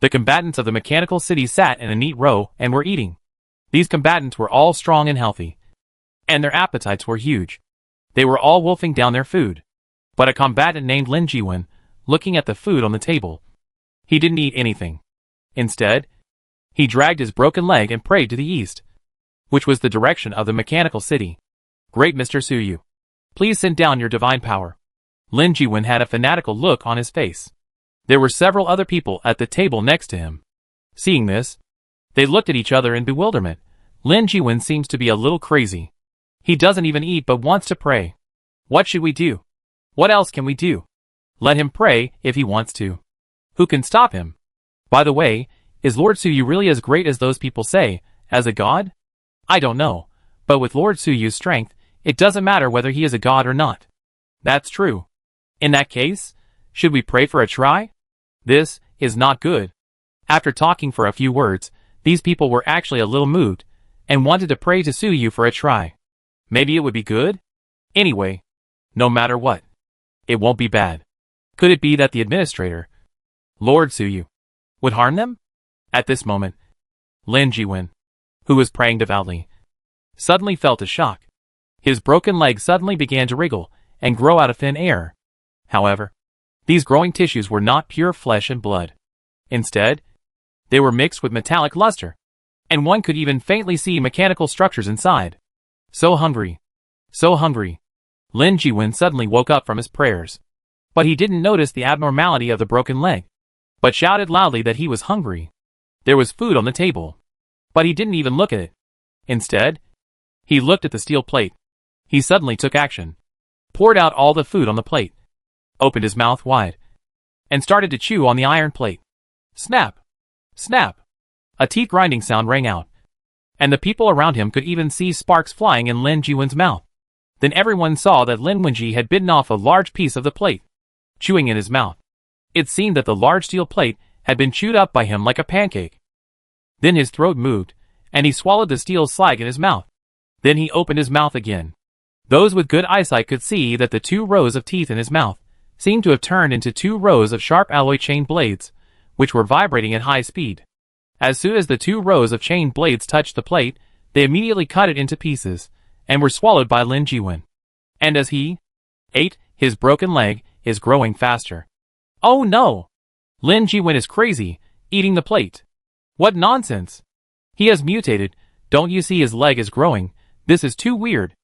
The combatants of the mechanical city sat in a neat row and were eating. These combatants were all strong and healthy, and their appetites were huge. They were all wolfing down their food. But a combatant named Lin Jiwen, looking at the food on the table, he didn't eat anything. Instead, he dragged his broken leg and prayed to the east, which was the direction of the mechanical city. Great Mr. Suyu, please send down your divine power. Lin Jiwen had a fanatical look on his face. There were several other people at the table next to him. Seeing this, they looked at each other in bewilderment. Lin Jiwen seems to be a little crazy. He doesn't even eat but wants to pray. What should we do? What else can we do? Let him pray if he wants to. Who can stop him? By the way, is Lord Suyu really as great as those people say, as a god? I don't know, but with Lord Suyu's strength, it doesn't matter whether he is a god or not. That's true. In that case, should we pray for a try? This is not good. After talking for a few words, these people were actually a little moved, and wanted to pray to Suyu for a try. Maybe it would be good? Anyway, no matter what, it won't be bad. Could it be that the administrator, Lord Suyu, would harm them? At this moment, Lin Jiwen, who was praying devoutly, suddenly felt a shock. His broken leg suddenly began to wriggle and grow out of thin air. However, these growing tissues were not pure flesh and blood. Instead, they were mixed with metallic luster, and one could even faintly see mechanical structures inside. So hungry. So hungry. Lin Jiwen suddenly woke up from his prayers. But he didn't notice the abnormality of the broken leg, but shouted loudly that he was hungry. There was food on the table, but he didn't even look at it. Instead, he looked at the steel plate. He suddenly took action, poured out all the food on the plate, opened his mouth wide, and started to chew on the iron plate. Snap! Snap! A teeth-grinding sound rang out, and the people around him could even see sparks flying in Lin Jiwen's mouth. Then everyone saw that Lin Wenji had bitten off a large piece of the plate, chewing in his mouth. It seemed that the large steel plate had been chewed up by him like a pancake. Then his throat moved, and he swallowed the steel slag in his mouth. Then he opened his mouth again. Those with good eyesight could see that the 2 rows of teeth in his mouth seemed to have turned into 2 rows of sharp alloy chain blades, which were vibrating at high speed. As soon as the 2 rows of chain blades touched the plate, they immediately cut it into pieces, and were swallowed by Lin Jiwen. And as he ate, his broken leg is growing faster. Oh no! Lin Jiwen is crazy, eating the plate. What nonsense! He has mutated, don't you see his leg is growing? This is too weird.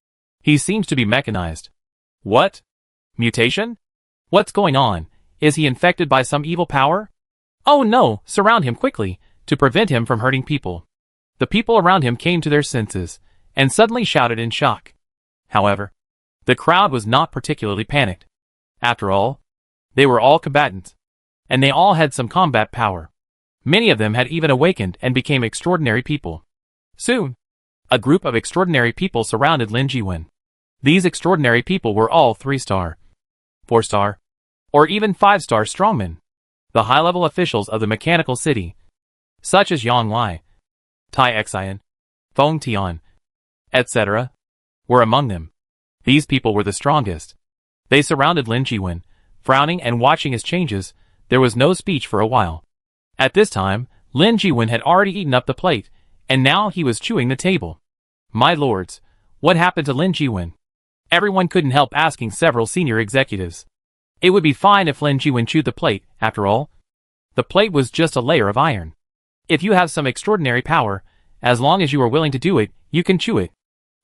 He seems to be mechanized. What? Mutation? What's going on? Is he infected by some evil power? Oh no, surround him quickly, to prevent him from hurting people. The people around him came to their senses, and suddenly shouted in shock. However, the crowd was not particularly panicked. After all, they were all combatants, and they all had some combat power. Many of them had even awakened and became extraordinary people. Soon, a group of extraordinary people surrounded Lin Jiwen. These extraordinary people were all 3-star, 4-star, or even 5-star strongmen. The high-level officials of the mechanical city, such as Yang Lai, Tai Xian, Feng Tian, etc., were among them. These people were the strongest. They surrounded Lin Jiwen, frowning and watching his changes. There was no speech for a while. At this time, Lin Jiwen had already eaten up the plate, and now he was chewing the table. My lords, what happened to Lin Jiwen? Everyone couldn't help asking several senior executives. It would be fine if Lin Jiwen chewed the plate, after all. The plate was just a layer of iron. If you have some extraordinary power, as long as you are willing to do it, you can chew it.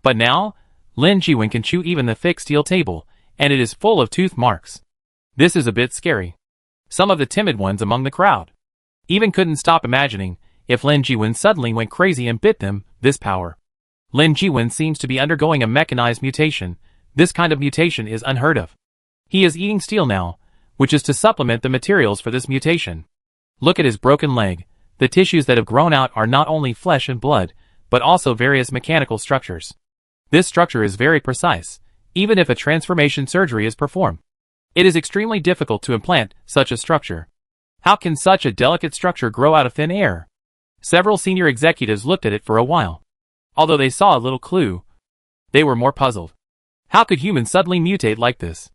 But now, Lin Jiwen can chew even the thick steel table, and it is full of tooth marks. This is a bit scary. Some of the timid ones among the crowd even couldn't stop imagining, if Lin Jiwen suddenly went crazy and bit them, this power. Lin Jiwen seems to be undergoing a mechanized mutation. This kind of mutation is unheard of. He is eating steel now, which is to supplement the materials for this mutation. Look at his broken leg. The tissues that have grown out are not only flesh and blood, but also various mechanical structures. This structure is very precise, even if a transformation surgery is performed. It is extremely difficult to implant such a structure. How can such a delicate structure grow out of thin air? Several senior executives looked at it for a while. Although they saw a little clue, they were more puzzled. How could humans suddenly mutate like this?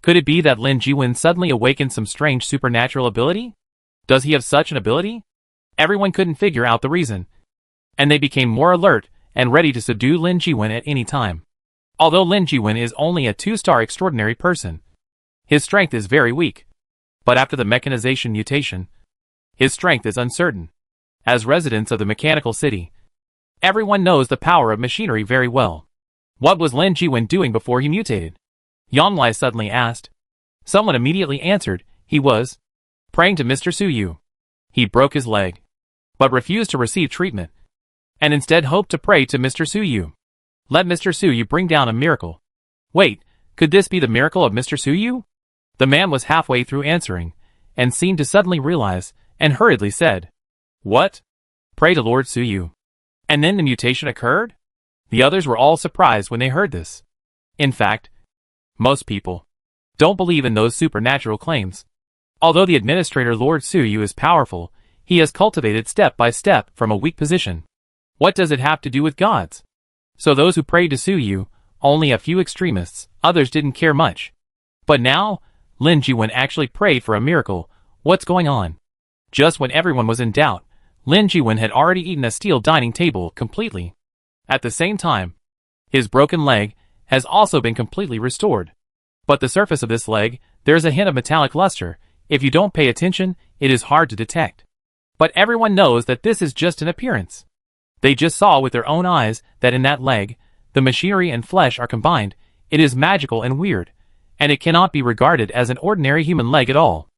Could it be that Lin Jiwen suddenly awakened some strange supernatural ability? Does he have such an ability? Everyone couldn't figure out the reason, and they became more alert and ready to subdue Lin Jiwen at any time. Although Lin Jiwen is only a 2-star extraordinary person, his strength is very weak. But after the mechanization mutation, his strength is uncertain. As residents of the mechanical city, everyone knows the power of machinery very well. What was Lin Jiwen doing before he mutated? Yang Lai suddenly asked. Someone immediately answered, he was praying to Mr. Suyu. He broke his leg, but refused to receive treatment, and instead hoped to pray to Mr. Suyu. Let Mr. Suyu bring down a miracle. Wait, could this be the miracle of Mr. Suyu? The man was halfway through answering, and seemed to suddenly realize, and hurriedly said, What? Pray to Lord Suyu. And then the mutation occurred? The others were all surprised when they heard this. In fact, most people don't believe in those supernatural claims. Although the administrator Lord Suyu is powerful, he has cultivated step by step from a weak position. What does it have to do with gods? So those who prayed to Suyu, only a few extremists, others didn't care much. But now, Lin Jiwen actually prayed for a miracle. What's going on? Just when everyone was in doubt, Lin Jiwen had already eaten a steel dining table completely. At the same time, his broken leg has also been completely restored. But the surface of this leg, there's a hint of metallic luster. If you don't pay attention, it is hard to detect. But everyone knows that this is just an appearance. They just saw with their own eyes that in that leg, the machinery and flesh are combined. It is magical and weird, and it cannot be regarded as an ordinary human leg at all.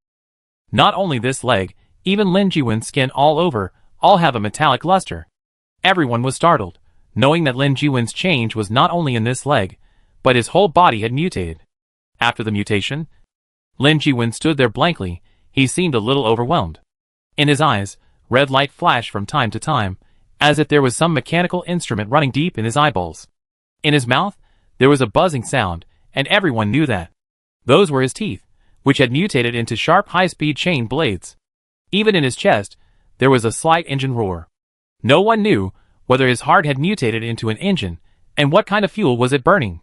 Not only this leg, even Lin Jiwen's skin all over, all have a metallic luster. Everyone was startled, knowing that Lin Jiwen's change was not only in this leg, but his whole body had mutated. After the mutation, Lin Jiwen stood there blankly. He seemed a little overwhelmed. In his eyes, red light flashed from time to time, as if there was some mechanical instrument running deep in his eyeballs. In his mouth, there was a buzzing sound, and everyone knew that. Those were his teeth, which had mutated into sharp high-speed chain blades. Even in his chest, there was a slight engine roar. No one knew whether his heart had mutated into an engine, and what kind of fuel was it burning.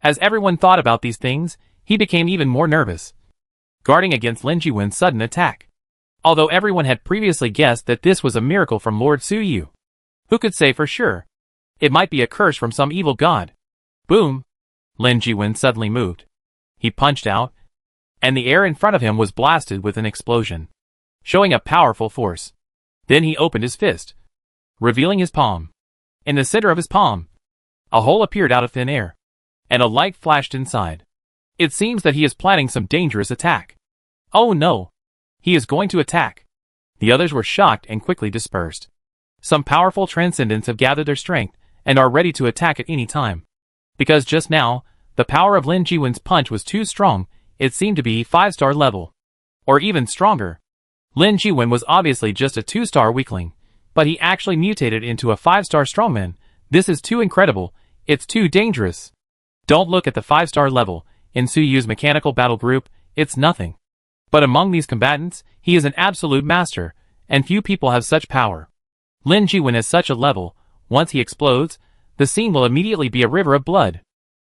As everyone thought about these things, he became even more nervous, guarding against Lin Jiwen's sudden attack. Although everyone had previously guessed that this was a miracle from Lord Suyu. Who could say for sure? It might be a curse from some evil god. Boom! Lin Jiwen suddenly moved. He punched out, and the air in front of him was blasted with an explosion, showing a powerful force. Then he opened his fist, revealing his palm. In the center of his palm, a hole appeared out of thin air, and a light flashed inside. It seems that he is planning some dangerous attack. Oh no! He is going to attack. The others were shocked and quickly dispersed. Some powerful transcendents have gathered their strength and are ready to attack at any time. Because just now, the power of Lin Jiwen's punch was too strong. It seemed to be 5-star level. Or even stronger. Lin Jiwen was obviously just a 2-star weakling, but he actually mutated into a 5-star strongman. This is too incredible. It's too dangerous. Don't look at the 5-star level. In Suyu's mechanical battle group, it's nothing. But among these combatants, he is an absolute master, and few people have such power. Lin Jiwen is such a level. Once he explodes, the scene will immediately be a river of blood.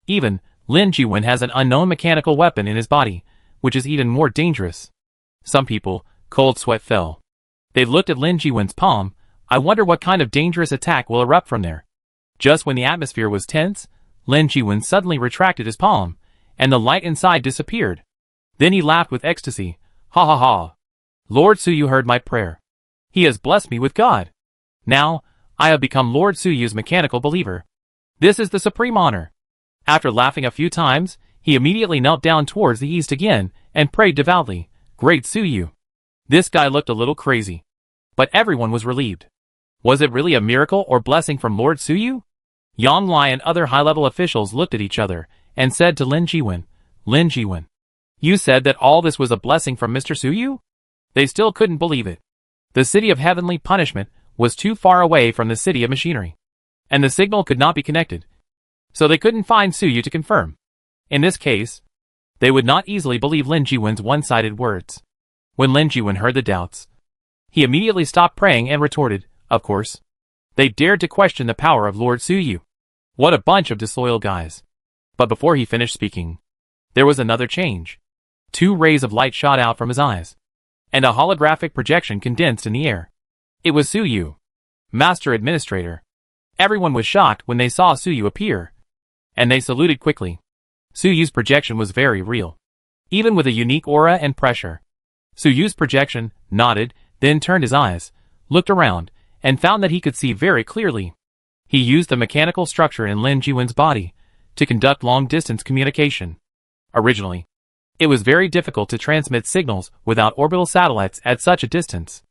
Even, Lin Jiwen has an unknown mechanical weapon in his body, which is even more dangerous. Some people, cold sweat fell. They looked at Lin Jiwen's palm. I wonder what kind of dangerous attack will erupt from there. Just when the atmosphere was tense, Lin Jiwen suddenly retracted his palm, and the light inside disappeared. Then he laughed with ecstasy. Ha ha ha. Lord Suyu heard my prayer. He has blessed me with God. Now, I have become Lord Suyu's mechanical believer. This is the supreme honor. After laughing a few times, he immediately knelt down towards the east again and prayed devoutly. Great Suyu. This guy looked a little crazy. But everyone was relieved. Was it really a miracle or blessing from Lord Suyu? Yang Lai and other high-level officials looked at each other and said to Lin Jiwen, Lin Jiwen, you said that all this was a blessing from Mr. Suyu? They still couldn't believe it. The city of heavenly punishment was too far away from the city of machinery, and the signal could not be connected. So they couldn't find Suyu to confirm. In this case, they would not easily believe Lin Jiwen's one-sided words. When Lin Jiwen heard the doubts, he immediately stopped praying and retorted, of course. They dared to question the power of Lord Suyu. What a bunch of disloyal guys. But before he finished speaking, there was another change. 2 rays of light shot out from his eyes, and a holographic projection condensed in the air. It was Suyu, Master Administrator. Everyone was shocked when they saw Suyu appear, and they saluted quickly. Suyu's projection was very real, even with a unique aura and pressure. Suyu's projection nodded, then turned his eyes, looked around, and found that he could see very clearly. He used the mechanical structure in Lin Jiwen's body to conduct long-distance communication. Originally, it was very difficult to transmit signals without orbital satellites at such a distance.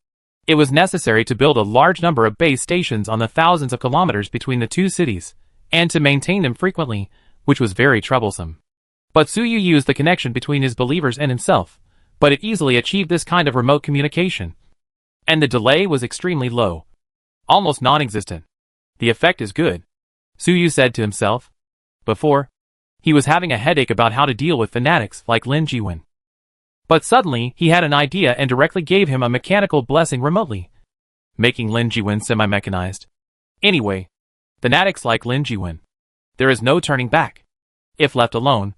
It was necessary to build a large number of base stations on the thousands of kilometers between the two cities, and to maintain them frequently, which was very troublesome. But Suyu used the connection between his believers and himself, but it easily achieved this kind of remote communication. And the delay was extremely low, almost non-existent. The effect is good, Suyu said to himself. Before, he was having a headache about how to deal with fanatics like Lin Jiwen. But suddenly, he had an idea and directly gave him a mechanical blessing remotely, making Lin Jiwen semi-mechanized. Anyway, fanatics like Lin Jiwen. There is no turning back. If left alone,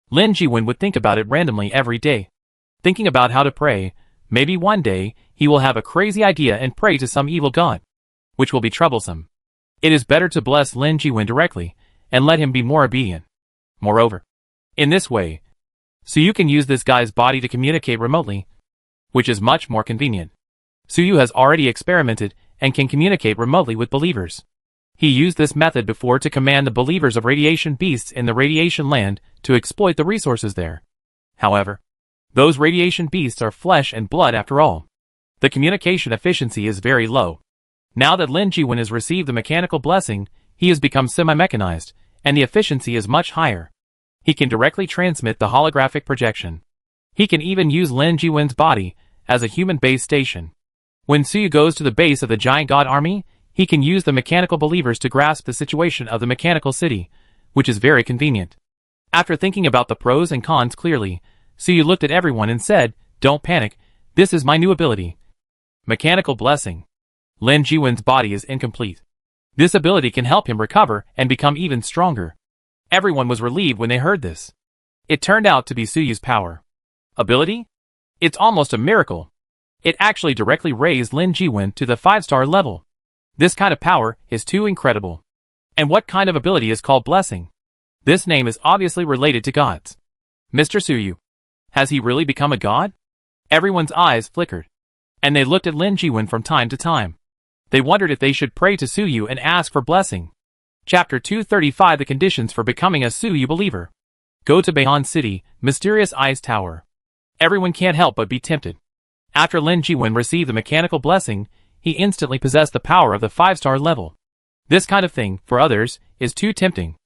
Lin Jiwen would think about it randomly every day, thinking about how to pray. Maybe one day, he will have a crazy idea and pray to some evil god, which will be troublesome. It is better to bless Lin Jiwen directly, and let him be more obedient. Moreover, in this way, Suyu can use this guy's body to communicate remotely, which is much more convenient. Suyu has already experimented and can communicate remotely with believers. He used this method before to command the believers of radiation beasts in the radiation land to exploit the resources there. However, those radiation beasts are flesh and blood after all. The communication efficiency is very low. Now that Lin Jiwen has received the mechanical blessing, he has become semi-mechanized, and the efficiency is much higher. He can directly transmit the holographic projection. He can even use Lin Jiwen's body as a human base station. When Suyu goes to the base of the giant god army, he can use the mechanical believers to grasp the situation of the mechanical city, which is very convenient. After thinking about the pros and cons clearly, Suyu looked at everyone and said, "Don't panic, this is my new ability. Mechanical blessing. Lin Jiwen's body is incomplete. This ability can help him recover and become even stronger." Everyone was relieved when they heard this. It turned out to be Suyu's power. Ability? It's almost a miracle. It actually directly raised Lin Jiwen to the 5-star level. This kind of power is too incredible. And what kind of ability is called blessing? This name is obviously related to gods. Mr. Suyu. Has he really become a god? Everyone's eyes flickered, and they looked at Lin Jiwen from time to time. They wondered if they should pray to Suyu and ask for blessing. Chapter 235 The Conditions for Becoming a Suyu Believer. Go to Beihan City, Mysterious Ice Tower. Everyone can't help but be tempted. After Lin Jiwen received the mechanical blessing, he instantly possessed the power of the 5-star level. This kind of thing, for others, is too tempting.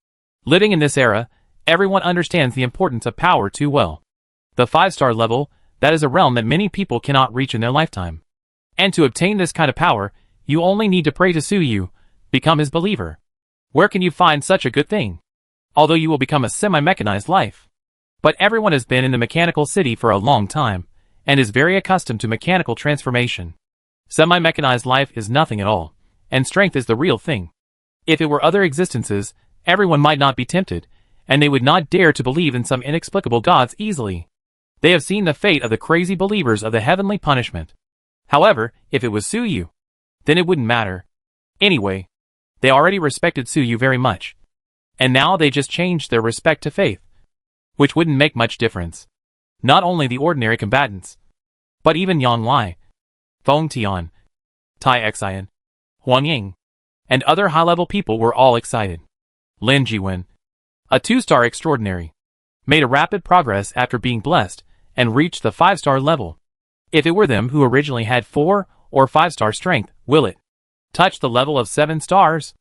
Living in this era, everyone understands the importance of power too well. The 5-star level, that is a realm that many people cannot reach in their lifetime. And to obtain this kind of power, you only need to pray to Suyu, become his believer. Where can you find such a good thing? Although you will become a semi-mechanized life. But everyone has been in the mechanical city for a long time, and is very accustomed to mechanical transformation. Semi-mechanized life is nothing at all, and strength is the real thing. If it were other existences, everyone might not be tempted, and they would not dare to believe in some inexplicable gods easily. They have seen the fate of the crazy believers of the heavenly punishment. However, if it was Suyu, then it wouldn't matter. Anyway, they already respected Suyu very much. And now they just changed their respect to faith, which wouldn't make much difference. Not only the ordinary combatants, but even Yang Lai, Feng Tian, Tai Xian, Huang Ying, and other high-level people were all excited. Lin Jiwen, a 2-star extraordinary, made a rapid progress after being blessed, and reached the 5-star level. If it were them who originally had 4 or 5-star strength, will it touch the level of 7 stars?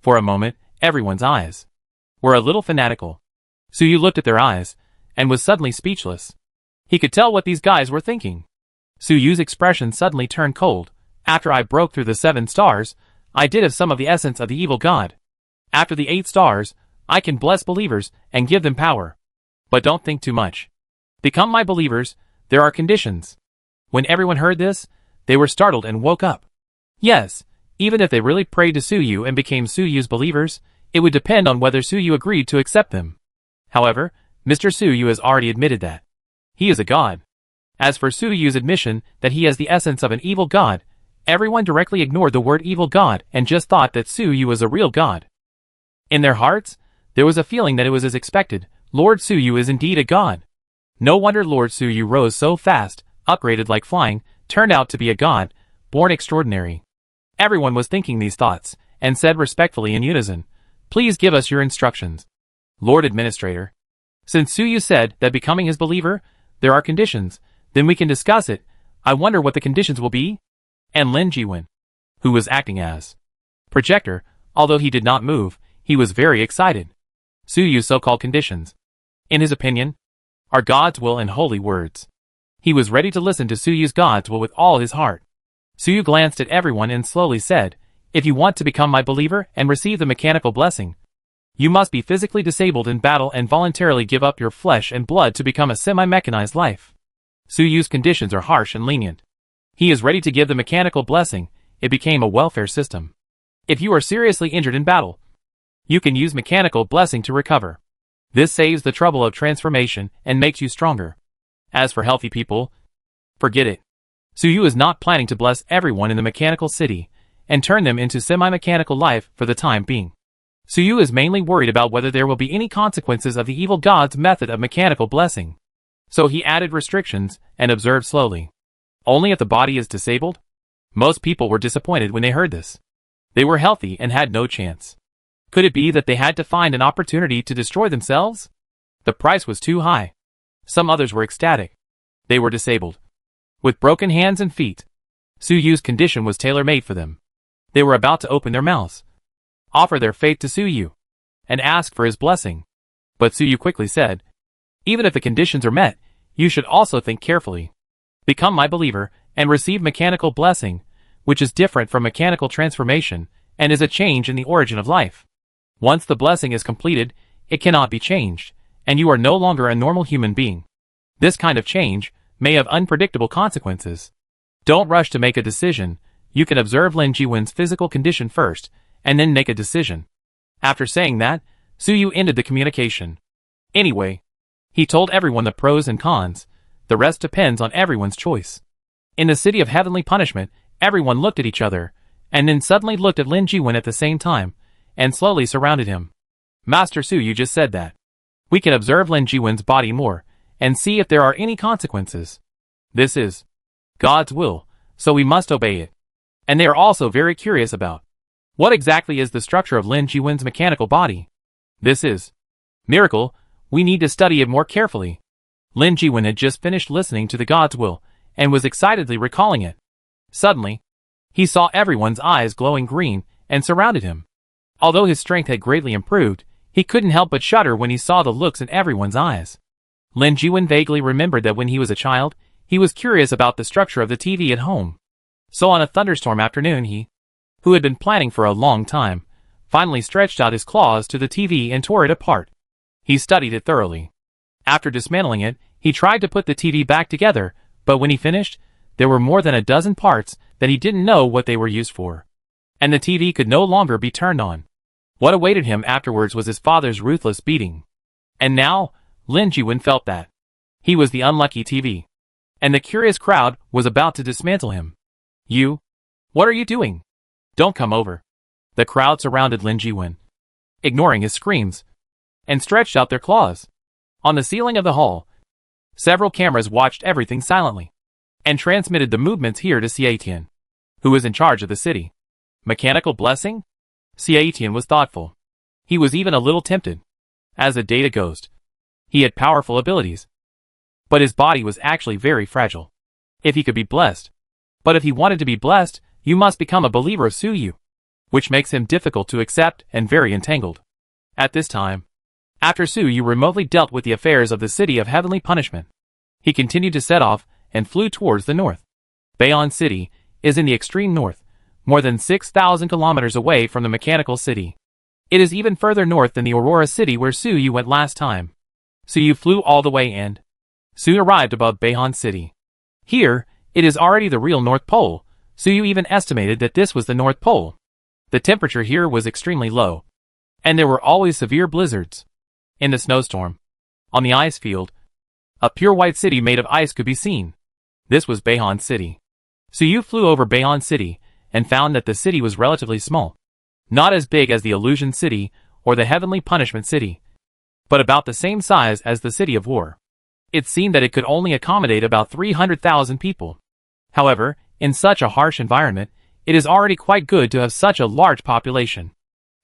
For a moment, everyone's eyes were a little fanatical. Suyu looked at their eyes, and was suddenly speechless. He could tell what these guys were thinking. Suyu's expression suddenly turned cold. After I broke through the 7 stars, I did have some of the essence of the evil god. After the 8 stars, I can bless believers and give them power. But don't think too much. Become my believers, there are conditions. When everyone heard this, they were startled and woke up. Yes, even if they really prayed to Suyu and became Suyu's believers, it would depend on whether Suyu agreed to accept them. However, Mr. Suyu has already admitted that he is a god. As for Suyu's admission that he has the essence of an evil god, everyone directly ignored the word evil god and just thought that Suyu was a real god. In their hearts, there was a feeling that it was as expected. Lord Suyu is indeed a god. No wonder Lord Suyu rose so fast, upgraded like flying, turned out to be a god, born extraordinary. Everyone was thinking these thoughts, and said respectfully in unison, "Please give us your instructions, Lord Administrator. Since Suyu said that becoming his believer, there are conditions, then we can discuss it. I wonder what the conditions will be?" And Lin Jiwen, who was acting as projector, although he did not move, he was very excited. Suyu's so-called conditions, in his opinion, are God's will and holy words. He was ready to listen to Suyu's God's will with all his heart. Suyu glanced at everyone and slowly said, "If you want to become my believer and receive the mechanical blessing, you must be physically disabled in battle and voluntarily give up your flesh and blood to become a semi-mechanized life. Su Yu's conditions are harsh and lenient. He is ready to give the mechanical blessing. It became a welfare system. If you are seriously injured in battle, you can use mechanical blessing to recover. This saves the trouble of transformation and makes you stronger. As for healthy people, forget it. Su Yu is not planning to bless everyone in the mechanical city and turn them into semi-mechanical life for the time being. Su Yu is mainly worried about whether there will be any consequences of the evil god's method of mechanical blessing. So he added restrictions and observed slowly. Only if the body is disabled? Most people were disappointed when they heard this. They were healthy and had no chance. Could it be that they had to find an opportunity to destroy themselves? The price was too high. Some others were ecstatic. They were disabled, with broken hands and feet. Su Yu's condition was tailor-made for them. They were about to open their mouths, offer their faith to Su Yu, and ask for his blessing. But Su Yu quickly said, even if the conditions are met, you should also think carefully. Become my believer and receive mechanical blessing, which is different from mechanical transformation and is a change in the origin of life. Once the blessing is completed, it cannot be changed, and you are no longer a normal human being. This kind of change may have unpredictable consequences. Don't rush to make a decision. You can observe Lin Jiwen's physical condition first, and then make a decision. After saying that, Su Yu ended the communication. Anyway, he told everyone the pros and cons. The rest depends on everyone's choice. In the city of heavenly punishment, everyone looked at each other, and then suddenly looked at Lin Jiwen at the same time, and slowly surrounded him. Master Su Yu just said that. We can observe Lin Jiwen's body more, and see if there are any consequences. This is God's will, so we must obey it. And they are also very curious about what exactly is the structure of Lin Jiwen's mechanical body. This is miracle. We need to study it more carefully. Lin Jiwen had just finished listening to the God's will, and was excitedly recalling it. Suddenly, he saw everyone's eyes glowing green, and surrounded him. Although his strength had greatly improved, he couldn't help but shudder when he saw the looks in everyone's eyes. Lin Jiwen vaguely remembered that when he was a child, he was curious about the structure of the TV at home. So on a thunderstorm afternoon he, who had been planning for a long time, finally stretched out his claws to the TV and tore it apart. He studied it thoroughly. After dismantling it, he tried to put the TV back together, but when he finished, there were more than a dozen parts that he didn't know what they were used for. And the TV could no longer be turned on. What awaited him afterwards was his father's ruthless beating. And now, Lin Jiwen felt that he was the unlucky TV. And the curious crowd was about to dismantle him. You? What are you doing? Don't come over. The crowd surrounded Lin Jiwen, ignoring his screams, and stretched out their claws. On the ceiling of the hall, several cameras watched everything silently, and transmitted the movements here to Xie Tian, who was in charge of the city. Mechanical blessing? Xie Tian was thoughtful. He was even a little tempted. As a data ghost, he had powerful abilities, but his body was actually very fragile. If he could be blessed. But if he wanted to be blessed, you must become a believer of Su Yu, which makes him difficult to accept and very entangled. At this time, after Su Yu remotely dealt with the affairs of the city of heavenly punishment, he continued to set off and flew towards the north. Bayon City is in the extreme north, more than 6,000 kilometers away from the mechanical city. It is even further north than the Aurora City where Su Yu went last time. Su Yu flew all the way and soon arrived above Bayon City. Here, it is already the real North Pole. Su Yu even estimated that this was the North Pole. The temperature here was extremely low, and there were always severe blizzards. In the snowstorm, on the ice field, a pure white city made of ice could be seen. This was Bayon City. Su Yu flew over Bayon City and found that the city was relatively small. Not as big as the Illusion City or the Heavenly Punishment City, but about the same size as the City of War. It seemed that it could only accommodate about 300,000 people. However, in such a harsh environment, it is already quite good to have such a large population.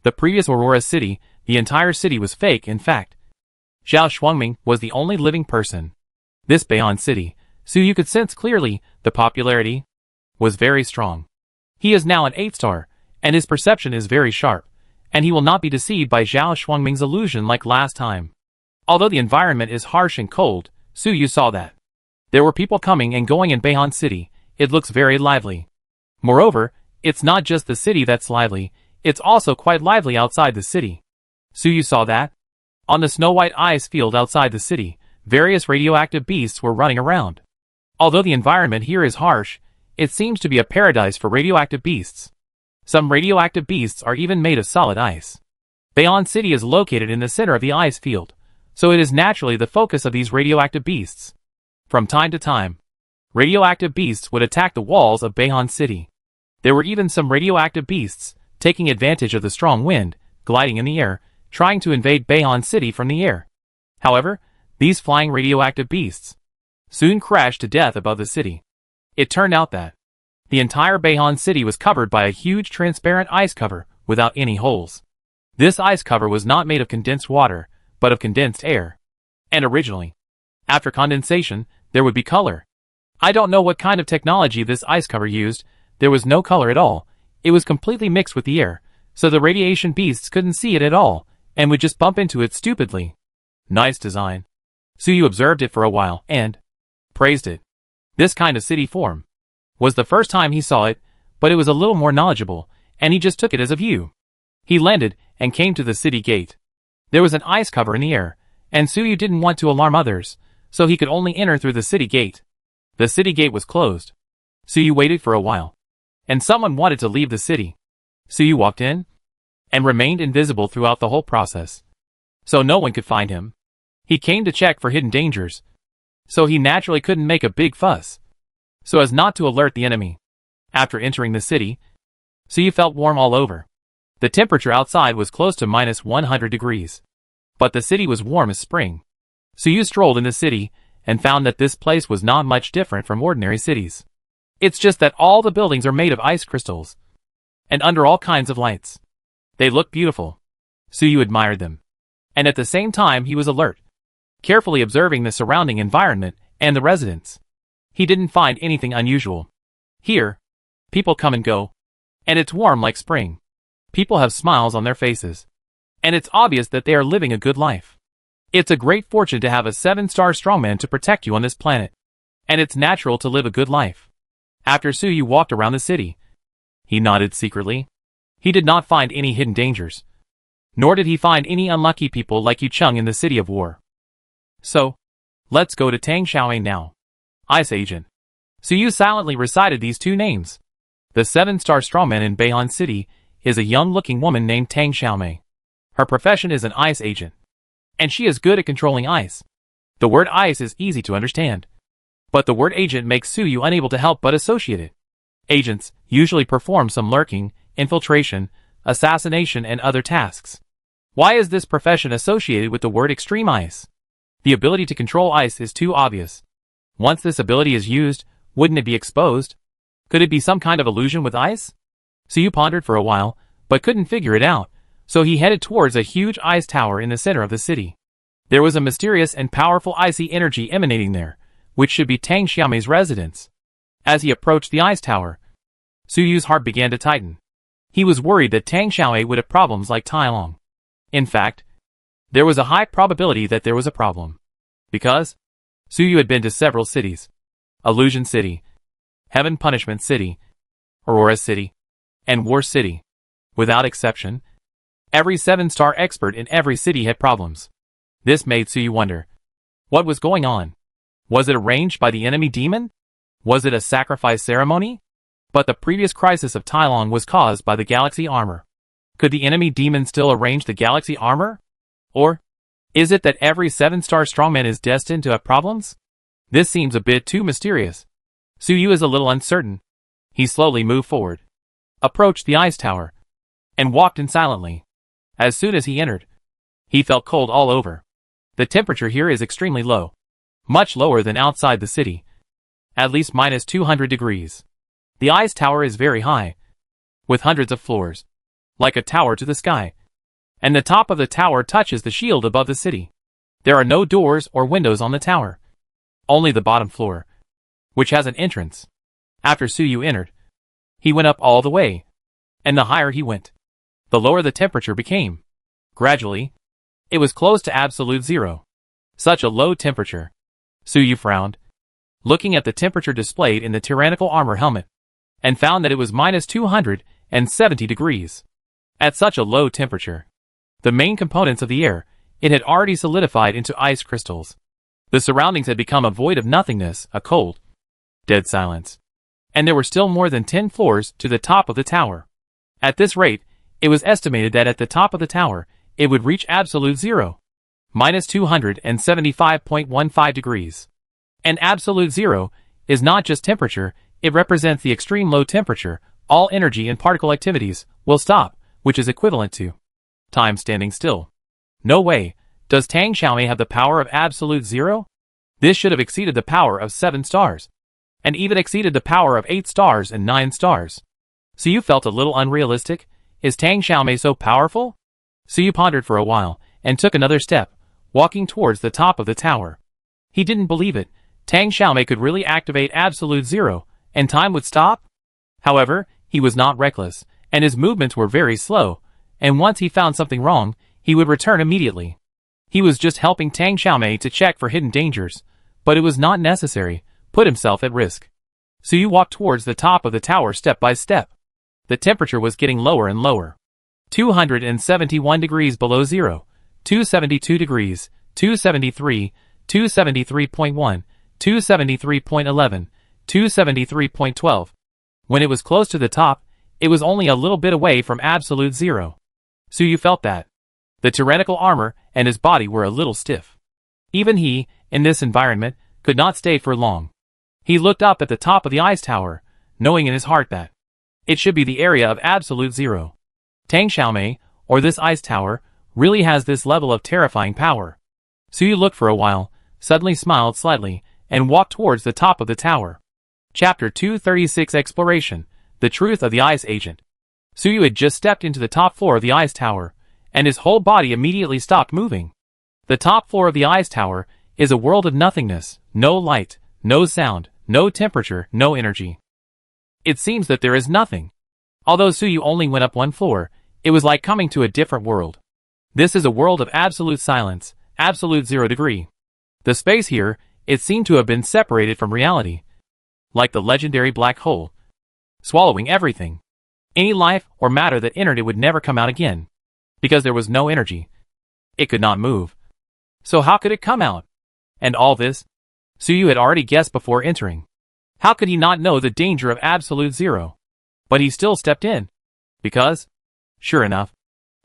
The previous Aurora City, the entire city was fake in fact. Zhao Shuangming was the only living person. This Bayon City, Su Yu could sense clearly, the popularity was very strong. He is now an 8-star, and his perception is very sharp, and he will not be deceived by Zhao Shuangming's illusion like last time. Although the environment is harsh and cold, Su Yu saw that there were people coming and going in Bayon City. It looks very lively. Moreover, it's not just the city that's lively, it's also quite lively outside the city. Su Yu saw that on the snow-white ice field outside the city, various radioactive beasts were running around. Although the environment here is harsh, it seems to be a paradise for radioactive beasts. Some radioactive beasts are even made of solid ice. Bayonne City is located in the center of the ice field, so it is naturally the focus of these radioactive beasts. From time to time, radioactive beasts would attack the walls of Bayonne City. There were even some radioactive beasts, taking advantage of the strong wind, gliding in the air, trying to invade Bayonne City from the air. However, these flying radioactive beasts soon crashed to death above the city. It turned out that the entire Bayonne City was covered by a huge transparent ice cover without any holes. This ice cover was not made of condensed water, but of condensed air. And originally, after condensation, there would be color. I don't know what kind of technology this ice cover used. There was no color at all. It was completely mixed with the air, so the radiation beasts couldn't see it at all, and would just bump into it stupidly. Nice design. Suyu observed it for a while, and praised it. This kind of city form was the first time he saw it, but it was a little more knowledgeable, and he just took it as a view. He landed, and came to the city gate. There was an ice cover in the air, and Suyu didn't want to alarm others, so he could only enter through the city gate. The city gate was closed. Suyu waited for a while, and someone wanted to leave the city. Suyu walked in, and remained invisible throughout the whole process, so no one could find him. He came to check for hidden dangers, so he naturally couldn't make a big fuss, so as not to alert the enemy. After entering the city, Suyu felt warm all over. The temperature outside was close to -100 degrees. But the city was warm as spring. Suyu strolled in the city, and found that this place was not much different from ordinary cities. It's just that all the buildings are made of ice crystals, and under all kinds of lights. They look beautiful. Suyu admired them. And at the same time he was alert, carefully observing the surrounding environment and the residents. He didn't find anything unusual. Here, people come and go, and it's warm like spring. People have smiles on their faces, and it's obvious that they are living a good life. It's a great fortune to have a 7-star strongman to protect you on this planet, and it's natural to live a good life. After Suyu walked around the city, he nodded secretly. He did not find any hidden dangers, nor did he find any unlucky people like Yu Chung in the City of War. So, let's go to Tang Xiaomei now. Ice Agent. Suyu silently recited these two names. The 7-star strongman in Bayonne City is a young-looking woman named Tang Xiaomei. Her profession is an ice agent, and she is good at controlling ice. The word ice is easy to understand, but the word agent makes Suyu unable to help but associate it. Agents usually perform some lurking, infiltration, assassination and other tasks. Why is this profession associated with the word extreme ice? The ability to control ice is too obvious. Once this ability is used, wouldn't it be exposed? Could it be some kind of illusion with ice? Suyu pondered for a while, but couldn't figure it out, so he headed towards a huge ice tower in the center of the city. There was a mysterious and powerful icy energy emanating there, which should be Tang Xiaomei's residence. As he approached the ice tower, Suyu's heart began to tighten. He was worried that Tang Xiaomei would have problems like Tai Long. In fact, there was a high probability that there was a problem, because Suyu had been to several cities: Illusion City, Heaven Punishment City, Aurora City, and War City. Without exception, every 7-star expert in every city had problems. This made Suyu wonder, what was going on? Was it arranged by the enemy demon? Was it a sacrifice ceremony? But the previous crisis of Tai Long was caused by the galaxy armor. Could the enemy demon still arrange the galaxy armor? Or is it that every 7-star strongman is destined to have problems? This seems a bit too mysterious. Suyu is a little uncertain. He slowly moved forward, approached the ice tower, and walked in silently. As soon as he entered, he felt cold all over. The temperature here is extremely low, much lower than outside the city, at least -200 degrees. The ice tower is very high, with hundreds of floors, like a tower to the sky, and the top of the tower touches the shield above the city. There are no doors or windows on the tower, only the bottom floor, which has an entrance. After Suyu entered, he went up all the way, and the higher he went, the lower the temperature became. Gradually, it was close to absolute zero. Such a low temperature. Suyu frowned, looking at the temperature displayed in the tyrannical armor helmet, and found that it was -270 degrees. At such a low temperature, the main components of the air, it had already solidified into ice crystals. The surroundings had become a void of nothingness, a cold, Dead silence. And there were still more than 10 floors to the top of the tower. At this rate, it was estimated that at the top of the tower, it would reach absolute zero. Minus 275.15 degrees. And absolute zero is not just temperature, it represents the extreme low temperature. All energy and particle activities will stop, which is equivalent to time standing still. No way. Does Tang Xiaomei have the power of absolute zero? This should have exceeded the power of 7 stars. And even exceeded the power of 8 stars and 9 stars. So you felt a little unrealistic? Is Tang Xiaomei so powerful? So you pondered for a while, and took another step, walking towards the top of the tower. He didn't believe it. Tang Xiaomei could really activate absolute zero, and time would stop? However, he was not reckless, and his movements were very slow, and once he found something wrong, he would return immediately. He was just helping Tang Xiaomei to check for hidden dangers, but it was not necessary, put himself at risk. So you walked towards the top of the tower step by step. The temperature was getting lower and lower. 271 degrees below zero, 272 degrees, 273, 273.1, 273.11, 273.12. When it was close to the top, it was only a little bit away from absolute zero. So you felt that. The tyrannical armor and his body were a little stiff. Even he, in this environment, could not stay for long. He looked up at the top of the ice tower, knowing in his heart that it should be the area of absolute zero. Tang Xiaomei, or this ice tower, really has this level of terrifying power. So you looked for a while, suddenly smiled slightly, and walked towards the top of the tower. Chapter 236 Exploration, The Truth of the Ice Agent. Suyu had just stepped into the top floor of the ice tower, and his whole body immediately stopped moving. The top floor of the ice tower is a world of nothingness, no light, no sound, no temperature, no energy. It seems that there is nothing. Although Suyu only went up one floor, it was like coming to a different world. This is a world of absolute silence, absolute 0 degree. The space here, it seemed to have been separated from reality. Like the legendary black hole, swallowing everything. Any life or matter that entered it would never come out again. Because there was no energy. It could not move. So how could it come out? And all this? Suyu had already guessed before entering. How could he not know the danger of absolute zero? But he still stepped in. Because? Sure enough.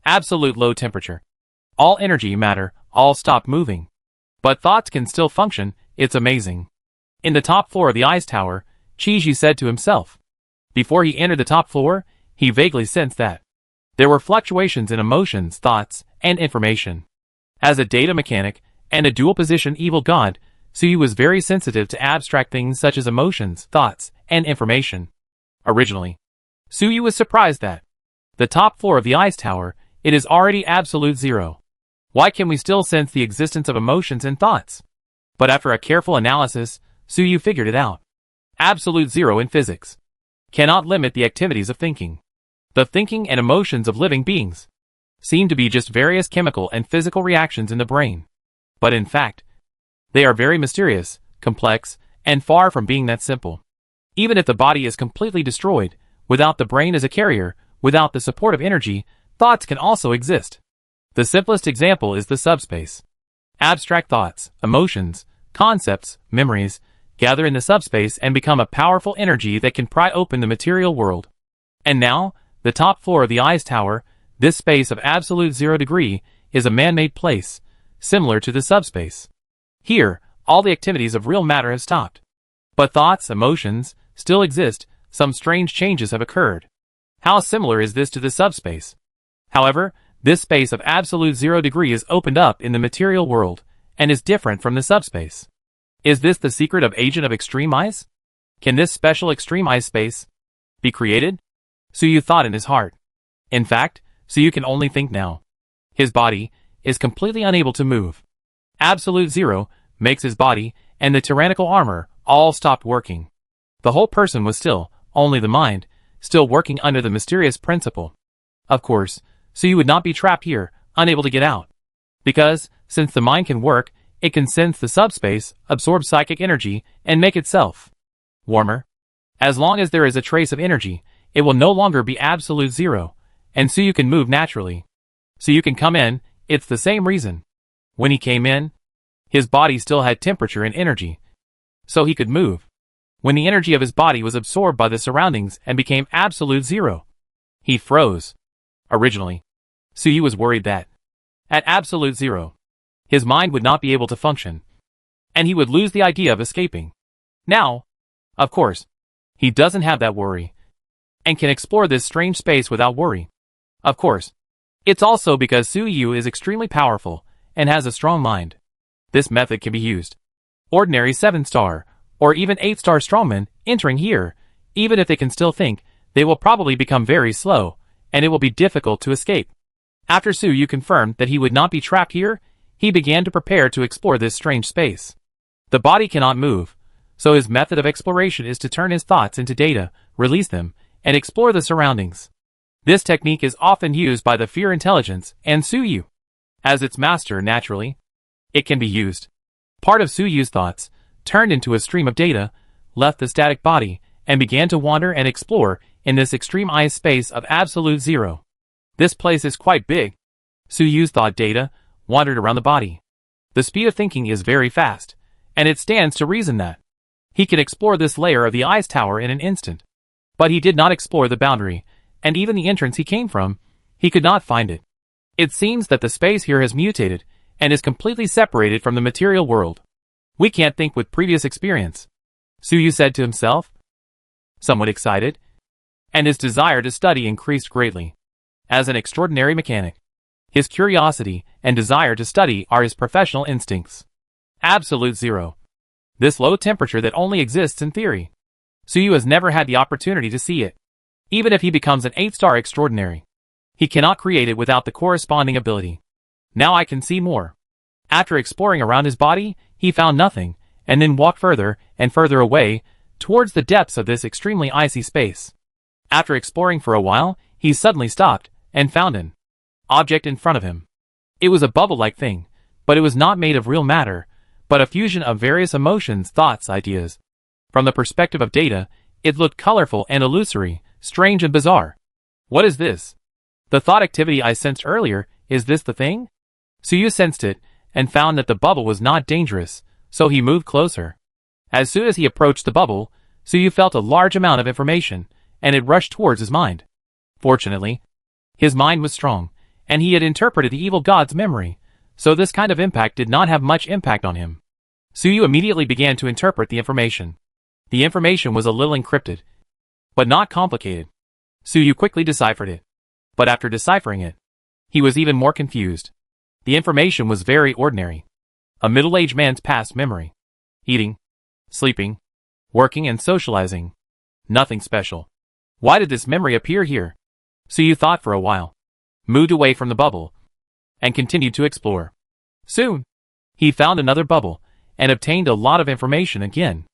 Absolute low temperature. All energy, matter, all stopped moving. But thoughts can still function, it's amazing. In the top floor of the ice tower, Qiji said to himself. Before he entered the top floor, he vaguely sensed that there were fluctuations in emotions, thoughts, and information. As a data mechanic and a dual-position evil god, Suyu was very sensitive to abstract things such as emotions, thoughts, and information. Originally, Suyu was surprised that the top floor of the ice tower, it is already absolute zero. Why can we still sense the existence of emotions and thoughts? But after a careful analysis, Suyu figured it out. Absolute zero in physics cannot limit the activities of thinking. The thinking and emotions of living beings seem to be just various chemical and physical reactions in the brain. But in fact, they are very mysterious, complex, and far from being that simple. Even if the body is completely destroyed, without the brain as a carrier, without the support of energy, thoughts can also exist. The simplest example is the subspace. Abstract thoughts, emotions, concepts, memories, gather in the subspace and become a powerful energy that can pry open the material world. And now, the top floor of the ice tower, this space of absolute 0 degree, is a man-made place, similar to the subspace. Here, all the activities of real matter have stopped. But thoughts, emotions, still exist, some strange changes have occurred. How similar is this to the subspace? However, this space of absolute 0 degree is opened up in the material world, and is different from the subspace. Is this the secret of Agent of Extreme Ice? Can this special extreme ice space be created? Suyu thought in his heart. In fact, Suyu can only think now. His body is completely unable to move. Absolute 0 makes his body and the tyrannical armor all stopped working. The whole person was still, only the mind, still working under the mysterious principle. Of course, Suyu would not be trapped here, unable to get out. Because, since the mind can work, it can sense the subspace, absorb psychic energy, and make itself warmer. As long as there is a trace of energy, it will no longer be absolute 0, and Suyu can move naturally. Suyu can come in, it's the same reason. When he came in, his body still had temperature and energy, so he could move. when the energy of his body was absorbed by the surroundings and became absolute zero. He froze. Originally, Suyu was worried that, at absolute zero, his mind would not be able to function, and he would lose the idea of escaping. Now, of course, he doesn't have that worry, and can explore this strange space without worry. Of course, it's also because Suyu is extremely powerful and has a strong mind. This method can be used. Ordinary 7-star, or even 8-star strongmen entering here, even if they can still think, they will probably become very slow, and it will be difficult to escape. After Suyu confirmed that he would not be trapped here, he began to prepare to explore this strange space. The body cannot move, so his method of exploration is to turn his thoughts into data, release them, and explore the surroundings. This technique is often used by the Fear Intelligence and Suyu. As its master, naturally, it can be used. Part of Suyu's thoughts turned into a stream of data, left the static body, and began to wander and explore in this extreme ice space of absolute zero. This place is quite big. Suyu's thought data wandered around the body. The speed of thinking is very fast, and it stands to reason that he can explore this layer of the ice tower in an instant. But he did not explore the boundary, and even the entrance he came from, he could not find it. It seems that the space here has mutated, and is completely separated from the material world. We can't think with previous experience, Suyu said to himself, somewhat excited, and his desire to study increased greatly. As an extraordinary mechanic, his curiosity and desire to study are his professional instincts. Absolute zero. This low temperature that only exists in theory. Suyu has never had the opportunity to see it. Even if he becomes an 8-star extraordinary, he cannot create it without the corresponding ability. Now I can see more. After exploring around his body, he found nothing, and then walked further and further away, towards the depths of this extremely icy space. After exploring for a while, he suddenly stopped, and found an object in front of him. It was a bubble-like thing, but it was not made of real matter, but a fusion of various emotions, thoughts, ideas. From the perspective of data, it looked colorful and illusory, strange and bizarre. What is this? The thought activity I sensed earlier, is this the thing? Suyu sensed it, and found that the bubble was not dangerous, so he moved closer. As soon as he approached the bubble, Suyu felt a large amount of information, and it rushed towards his mind. Fortunately, his mind was strong, and he had interpreted the evil god's memory, so this kind of impact did not have much impact on him. Suyu immediately began to interpret the information. The information was a little encrypted, but not complicated. Suyu quickly deciphered it. But after deciphering it, he was even more confused. The information was very ordinary. A middle-aged man's past memory. Eating, sleeping, working and socializing. Nothing special. Why did this memory appear here? Suyu thought for a while, moved away from the bubble, and continued to explore. Soon, he found another bubble, and obtained a lot of information again.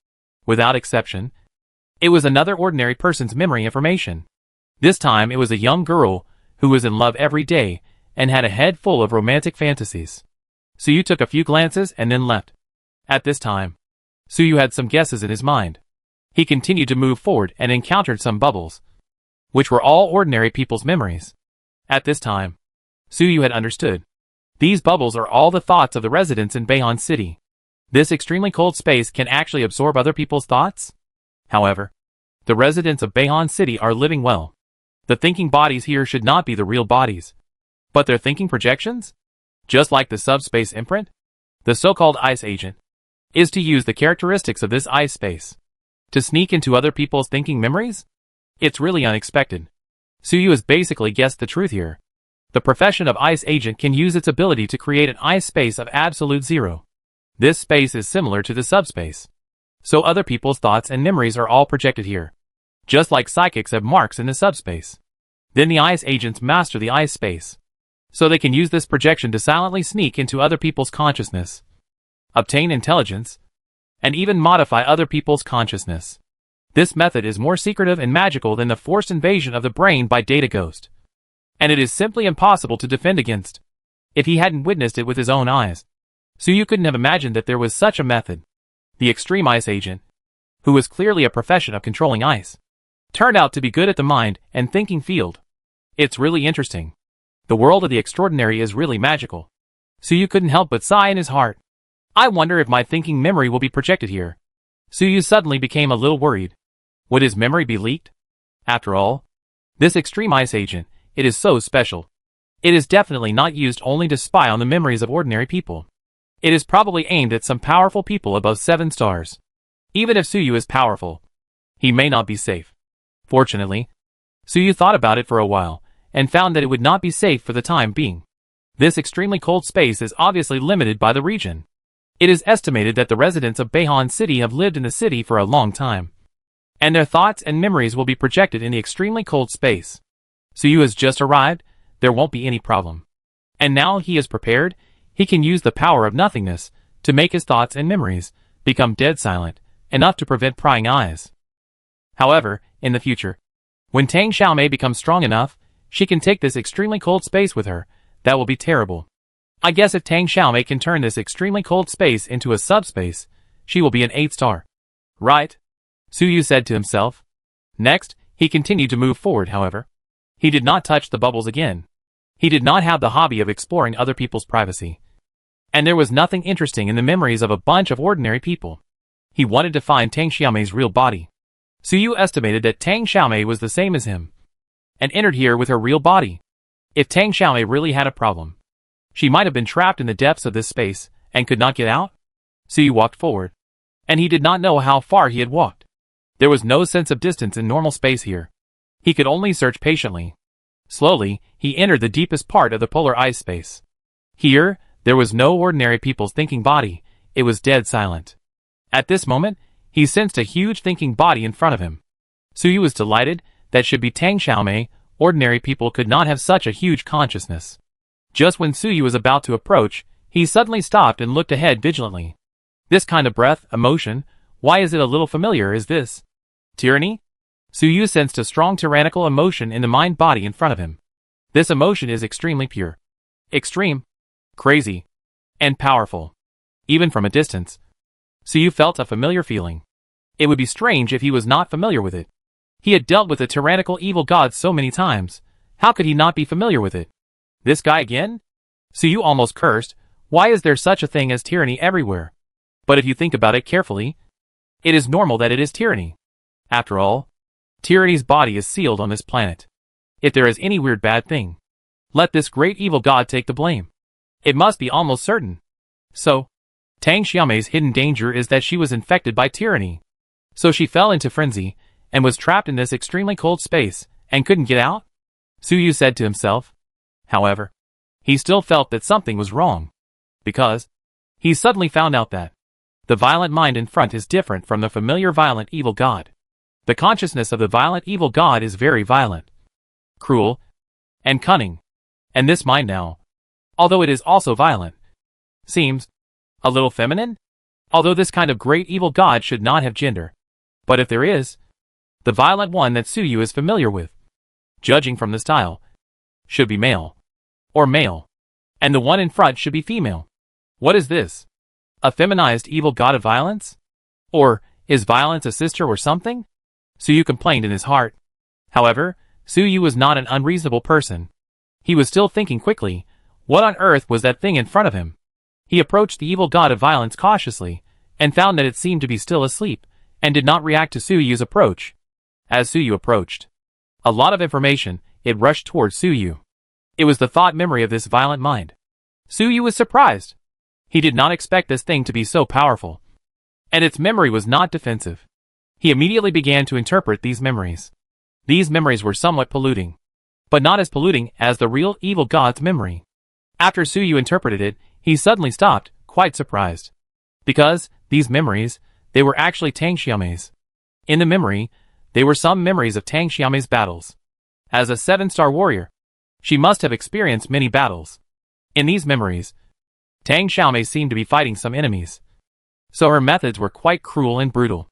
Without exception, it was another ordinary person's memory information. This time it was a young girl who was in love every day and had a head full of romantic fantasies. Suyu took a few glances and then left. At this time, Suyu had some guesses in his mind. He continued to move forward and encountered some bubbles, which were all ordinary people's memories. At this time, Suyu had understood. These bubbles are all the thoughts of the residents in Bayhan City. This extremely cold space can actually absorb other people's thoughts? However, the residents of Bayhan City are living well. The thinking bodies here should not be the real bodies, but their thinking projections? Just like the subspace imprint? The so-called ice agent is to use the characteristics of this ice space to sneak into other people's thinking memories? It's really unexpected. Suyu has basically guessed the truth here. The profession of ice agent can use its ability to create an ice space of absolute zero. This space is similar to the subspace, so other people's thoughts and memories are all projected here. Just like psychics have marks in the subspace. Then the ice agents master the ice space, so they can use this projection to silently sneak into other people's consciousness, obtain intelligence, and even modify other people's consciousness. This method is more secretive and magical than the forced invasion of the brain by Data Ghost, and it is simply impossible to defend against. If he hadn't witnessed it with his own eyes, Suyu couldn't have imagined that there was such a method. The extreme ice agent, who was clearly a profession of controlling ice, turned out to be good at the mind and thinking field. It's really interesting. The world of the extraordinary is really magical. Suyu couldn't help but sigh in his heart. I wonder if my thinking memory will be projected here. Suyu suddenly became a little worried. Would his memory be leaked? After all, this extreme ice agent, it is so special. It is definitely not used only to spy on the memories of ordinary people. It is probably aimed at some powerful people above 7 stars. Even if Suyu is powerful, he may not be safe. Fortunately, Suyu thought about it for a while, and found that it would not be safe for the time being. This extremely cold space is obviously limited by the region. It is estimated that the residents of Beihan City have lived in the city for a long time, and their thoughts and memories will be projected in the extremely cold space. Suyu has just arrived, there won't be any problem. And now he is prepared, he can use the power of nothingness to make his thoughts and memories become dead silent, enough to prevent prying eyes. However, in the future, when Tang Xiaomei becomes strong enough, she can take this extremely cold space with her. That will be terrible. I guess if Tang Xiaomei can turn this extremely cold space into a subspace, she will be an 8 star. Right? Suyu said to himself. Next, he continued to move forward, however. He did not touch the bubbles again. He did not have the hobby of exploring other people's privacy. And there was nothing interesting in the memories of a bunch of ordinary people. He wanted to find Tang Xiaomei's real body. Suyu estimated that Tang Xiaomei was the same as him, and entered here with her real body. If Tang Xiaomei really had a problem, she might have been trapped in the depths of this space, and could not get out. Suyu walked forward, and he did not know how far he had walked. There was no sense of distance in normal space here. He could only search patiently. Slowly, he entered the deepest part of the polar ice space. Here, there was no ordinary people's thinking body, it was dead silent. At this moment, he sensed a huge thinking body in front of him. Suyu was delighted, that should be Tang Xiaomei, ordinary people could not have such a huge consciousness. Just when Suyu was about to approach, he suddenly stopped and looked ahead vigilantly. This kind of breath, emotion, why is it a little familiar? Is this tyranny? Suyu sensed a strong tyrannical emotion in the mind-body in front of him. This emotion is extremely pure. Extreme, crazy, and powerful. Even from a distance, Suyu felt a familiar feeling. It would be strange if he was not familiar with it. He had dealt with a tyrannical evil god so many times, how could he not be familiar with it? This guy again? Suyu almost cursed, why is there such a thing as tyranny everywhere? But if you think about it carefully, it is normal that it is tyranny. After all, tyranny's body is sealed on this planet. If there is any weird bad thing, let this great evil god take the blame. It must be almost certain. So, Tang Xiaomei's hidden danger is that she was infected by tyranny. So she fell into frenzy, and was trapped in this extremely cold space, and couldn't get out? Suyu said to himself. However, he still felt that something was wrong. Because, he suddenly found out that the violent mind in front is different from the familiar violent evil god. The consciousness of the violent evil god is very violent, cruel, and cunning. And this mind now, although it is also violent, seems a little feminine? Although this kind of great evil god should not have gender. But if there is, the violent one that Suyu is familiar with, judging from the style, should be male. Or male. And the one in front should be female. What is this? A feminized evil god of violence? Or, is violence a sister or something? Suyu complained in his heart. However, Suyu was not an unreasonable person. He was still thinking quickly, what on earth was that thing in front of him? He approached the evil god of violence cautiously, and found that it seemed to be still asleep, and did not react to Suyu's approach. As Suyu approached, a lot of information, it rushed towards Suyu. It was the thought memory of this violent mind. Suyu was surprised. He did not expect this thing to be so powerful. And its memory was not defensive. He immediately began to interpret these memories. These memories were somewhat polluting, but not as polluting as the real evil god's memory. After Suyu interpreted it, he suddenly stopped, quite surprised. Because, these memories, they were actually Tang Xiaomei's. In the memory, they were some memories of Tang Xiaomei's battles. As a 7-star warrior, she must have experienced many battles. In these memories, Tang Xiaomei seemed to be fighting some enemies. So her methods were quite cruel and brutal.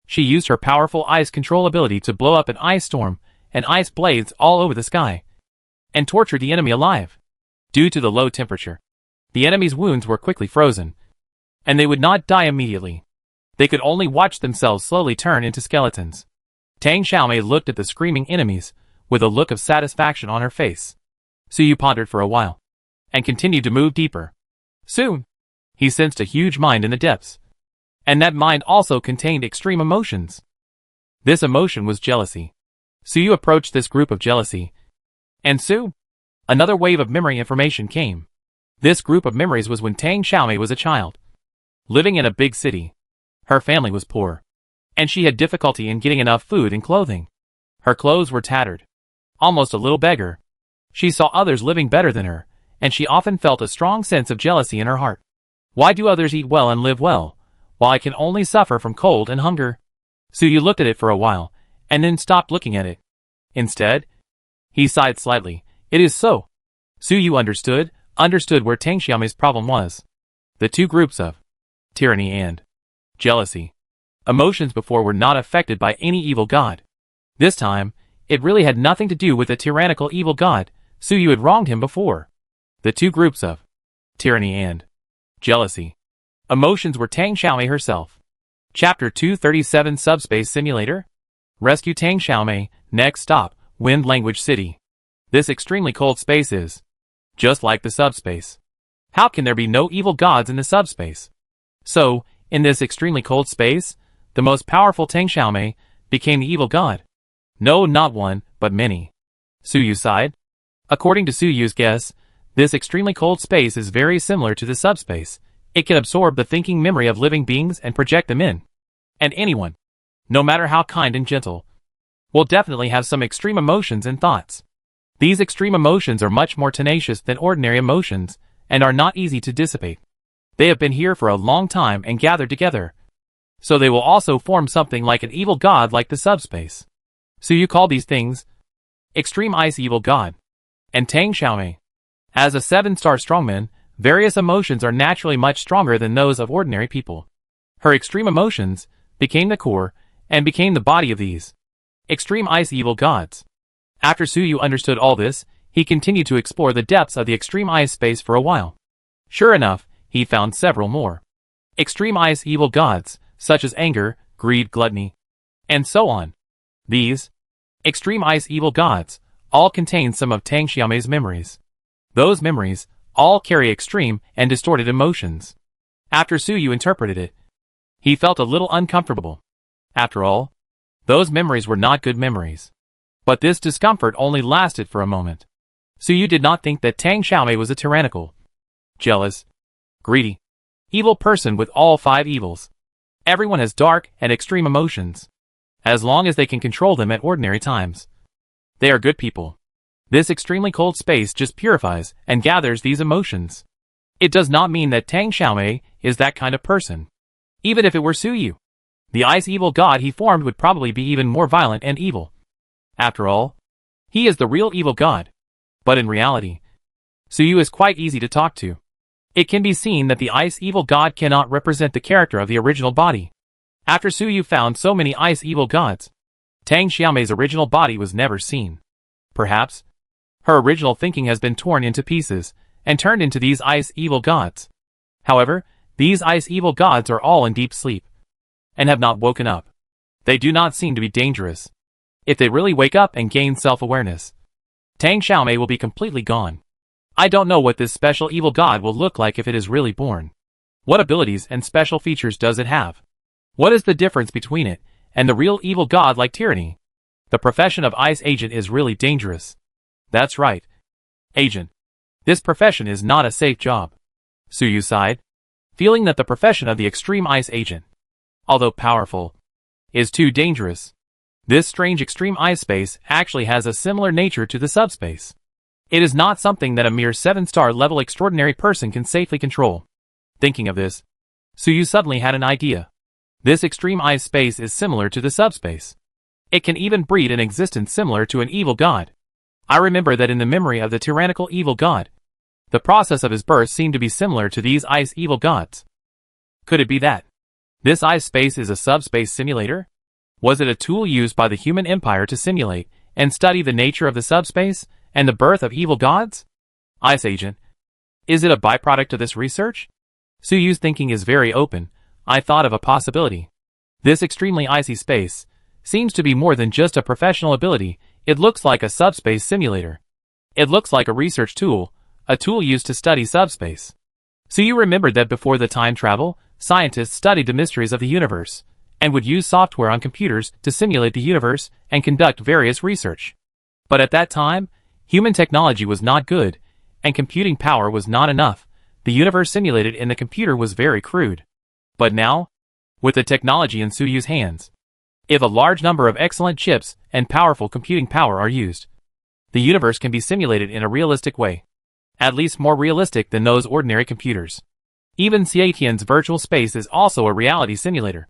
She used her powerful ice control ability to blow up an ice storm and ice blades all over the sky, and tortured the enemy alive. Due to the low temperature, the enemy's wounds were quickly frozen, and they would not die immediately. They could only watch themselves slowly turn into skeletons. Tang Xiaomei looked at the screaming enemies, with a look of satisfaction on her face. Suyu pondered for a while, and continued to move deeper. Soon, he sensed a huge mind in the depths. And that mind also contained extreme emotions. This emotion was jealousy. Suyu approached this group of jealousy. And another wave of memory information came. This group of memories was when Tang Xiaomei was a child, living in a big city. Her family was poor, and she had difficulty in getting enough food and clothing. Her clothes were tattered, almost a little beggar. She saw others living better than her, and she often felt a strong sense of jealousy in her heart. Why do others eat well and live well, while I can only suffer from cold and hunger? Suyu looked at it for a while, and then stopped looking at it. Instead, he sighed slightly. It is so. Suyu understood where Tang Xiaomei's problem was. The two groups of tyranny and jealousy. Emotions before were not affected by any evil god. This time, it really had nothing to do with the tyrannical evil god. Suyu had wronged him before. The two groups of tyranny and jealousy. Emotions were Tang Xiaomei herself. Chapter 237 Subspace Simulator. Rescue Tang Xiaomei. Next stop, Wind Language City. This extremely cold space is just like the subspace. How can there be no evil gods in the subspace? So, in this extremely cold space, the most powerful Tang Xiaomei became the evil god. No, not one, but many. Suyu sighed. According to Suyu's guess, this extremely cold space is very similar to the subspace. It can absorb the thinking memory of living beings and project them in. And anyone, no matter how kind and gentle, will definitely have some extreme emotions and thoughts. These extreme emotions are much more tenacious than ordinary emotions, and are not easy to dissipate. They have been here for a long time and gathered together. So they will also form something like an evil god like the subspace. So you call these things Extreme Ice Evil God. And Tang Xiaomei, as a 7-star strongman, various emotions are naturally much stronger than those of ordinary people. Her extreme emotions became the core and became the body of these Extreme Ice Evil Gods. After Suyu understood all this, he continued to explore the depths of the extreme ice space for a while. Sure enough, he found several more extreme ice evil gods, such as anger, greed, gluttony, and so on. These extreme ice evil gods all contain some of Tang Xiaomei's memories. Those memories all carry extreme and distorted emotions. After Suyu interpreted it, he felt a little uncomfortable. After all, those memories were not good memories. But this discomfort only lasted for a moment. Suyu did not think that Tang Xiaomei was a tyrannical, jealous, greedy, evil person with all 5 evils. Everyone has dark and extreme emotions. As long as they can control them at ordinary times, they are good people. This extremely cold space just purifies and gathers these emotions. It does not mean that Tang Xiaomei is that kind of person. Even if it were Suyu, the ice evil god he formed would probably be even more violent and evil. After all, he is the real evil god. But in reality, Suyu is quite easy to talk to. It can be seen that the ice evil god cannot represent the character of the original body. After Suyu found so many ice evil gods, Tang Xiaomei's original body was never seen. Perhaps, her original thinking has been torn into pieces and turned into these ice evil gods. However, these ice evil gods are all in deep sleep and have not woken up. They do not seem to be dangerous. If they really wake up and gain self-awareness, Tang Xiaomei will be completely gone. I don't know what this special evil god will look like if it is really born. What abilities and special features does it have? What is the difference between it and the real evil god like tyranny? The profession of ice agent is really dangerous. That's right. Agent. This profession is not a safe job. Suyu sighed, feeling that the profession of the extreme ice agent, although powerful, is too dangerous. This strange extreme ice space actually has a similar nature to the subspace. It is not something that a mere 7-star level extraordinary person can safely control. Thinking of this, Suyu suddenly had an idea. This extreme ice space is similar to the subspace. It can even breed an existence similar to an evil god. I remember that in the memory of the tyrannical evil god, the process of his birth seemed to be similar to these ice evil gods. Could it be that this ice space is a subspace simulator? Was it a tool used by the human empire to simulate and study the nature of the subspace and the birth of evil gods? Ice agent. Is it a byproduct of this research? Suyu's thinking is very open. I thought of a possibility. This extremely icy space seems to be more than just a professional ability. It looks like a subspace simulator. It looks like a research tool, a tool used to study subspace. Suyu remembered that before the time travel, scientists studied the mysteries of the universe, and would use software on computers to simulate the universe and conduct various research. But at that time, human technology was not good, and computing power was not enough. The universe simulated in the computer was very crude. But now, with the technology in Suyu's hands, if a large number of excellent chips and powerful computing power are used, the universe can be simulated in a realistic way, at least more realistic than those ordinary computers. Even Xiatian's virtual space is also a reality simulator,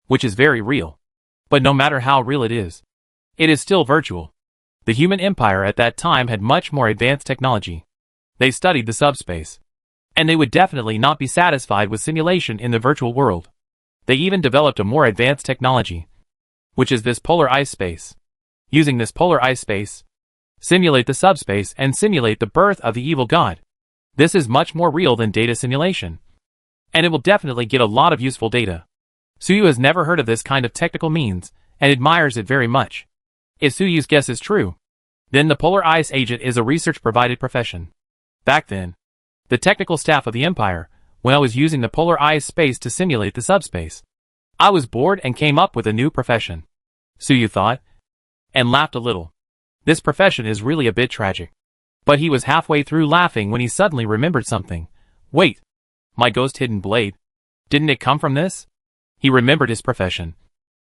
which is very real. But no matter how real it is still virtual. The human empire at that time had much more advanced technology. They studied the subspace, and they would definitely not be satisfied with simulation in the virtual world. They even developed a more advanced technology, which is this polar ice space. Using this polar ice space, simulate the subspace and simulate the birth of the evil god. This is much more real than data simulation, and it will definitely get a lot of useful data. Suyu has never heard of this kind of technical means, and admires it very much. If Suyu's guess is true, then the polar ice agent is a research-provided profession. Back then, the technical staff of the Empire, when I was using the polar ice space to simulate the subspace, I was bored and came up with a new profession. Suyu thought, and laughed a little. This profession is really a bit tragic. But he was halfway through laughing when he suddenly remembered something. Wait, my ghost-hidden blade. Didn't it come from this? He remembered his profession,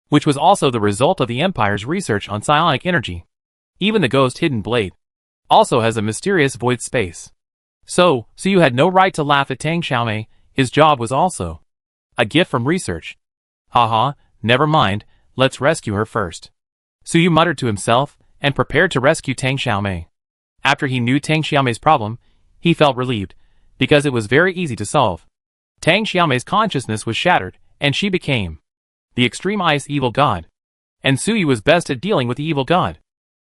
which was also the result of the Empire's research on psionic energy. Even the ghost-hidden blade also has a mysterious void space. So you had no right to laugh at Tang Xiaomei. His job was also a gift from research. Haha, never mind, let's rescue her first. Suyu muttered to himself, and prepared to rescue Tang Xiaomei. After he knew Tang Xiaomei's problem, he felt relieved, because it was very easy to solve. Tang Xiaomei's consciousness was shattered, and she became the extreme ice evil god. And Suyu was best at dealing with the evil god.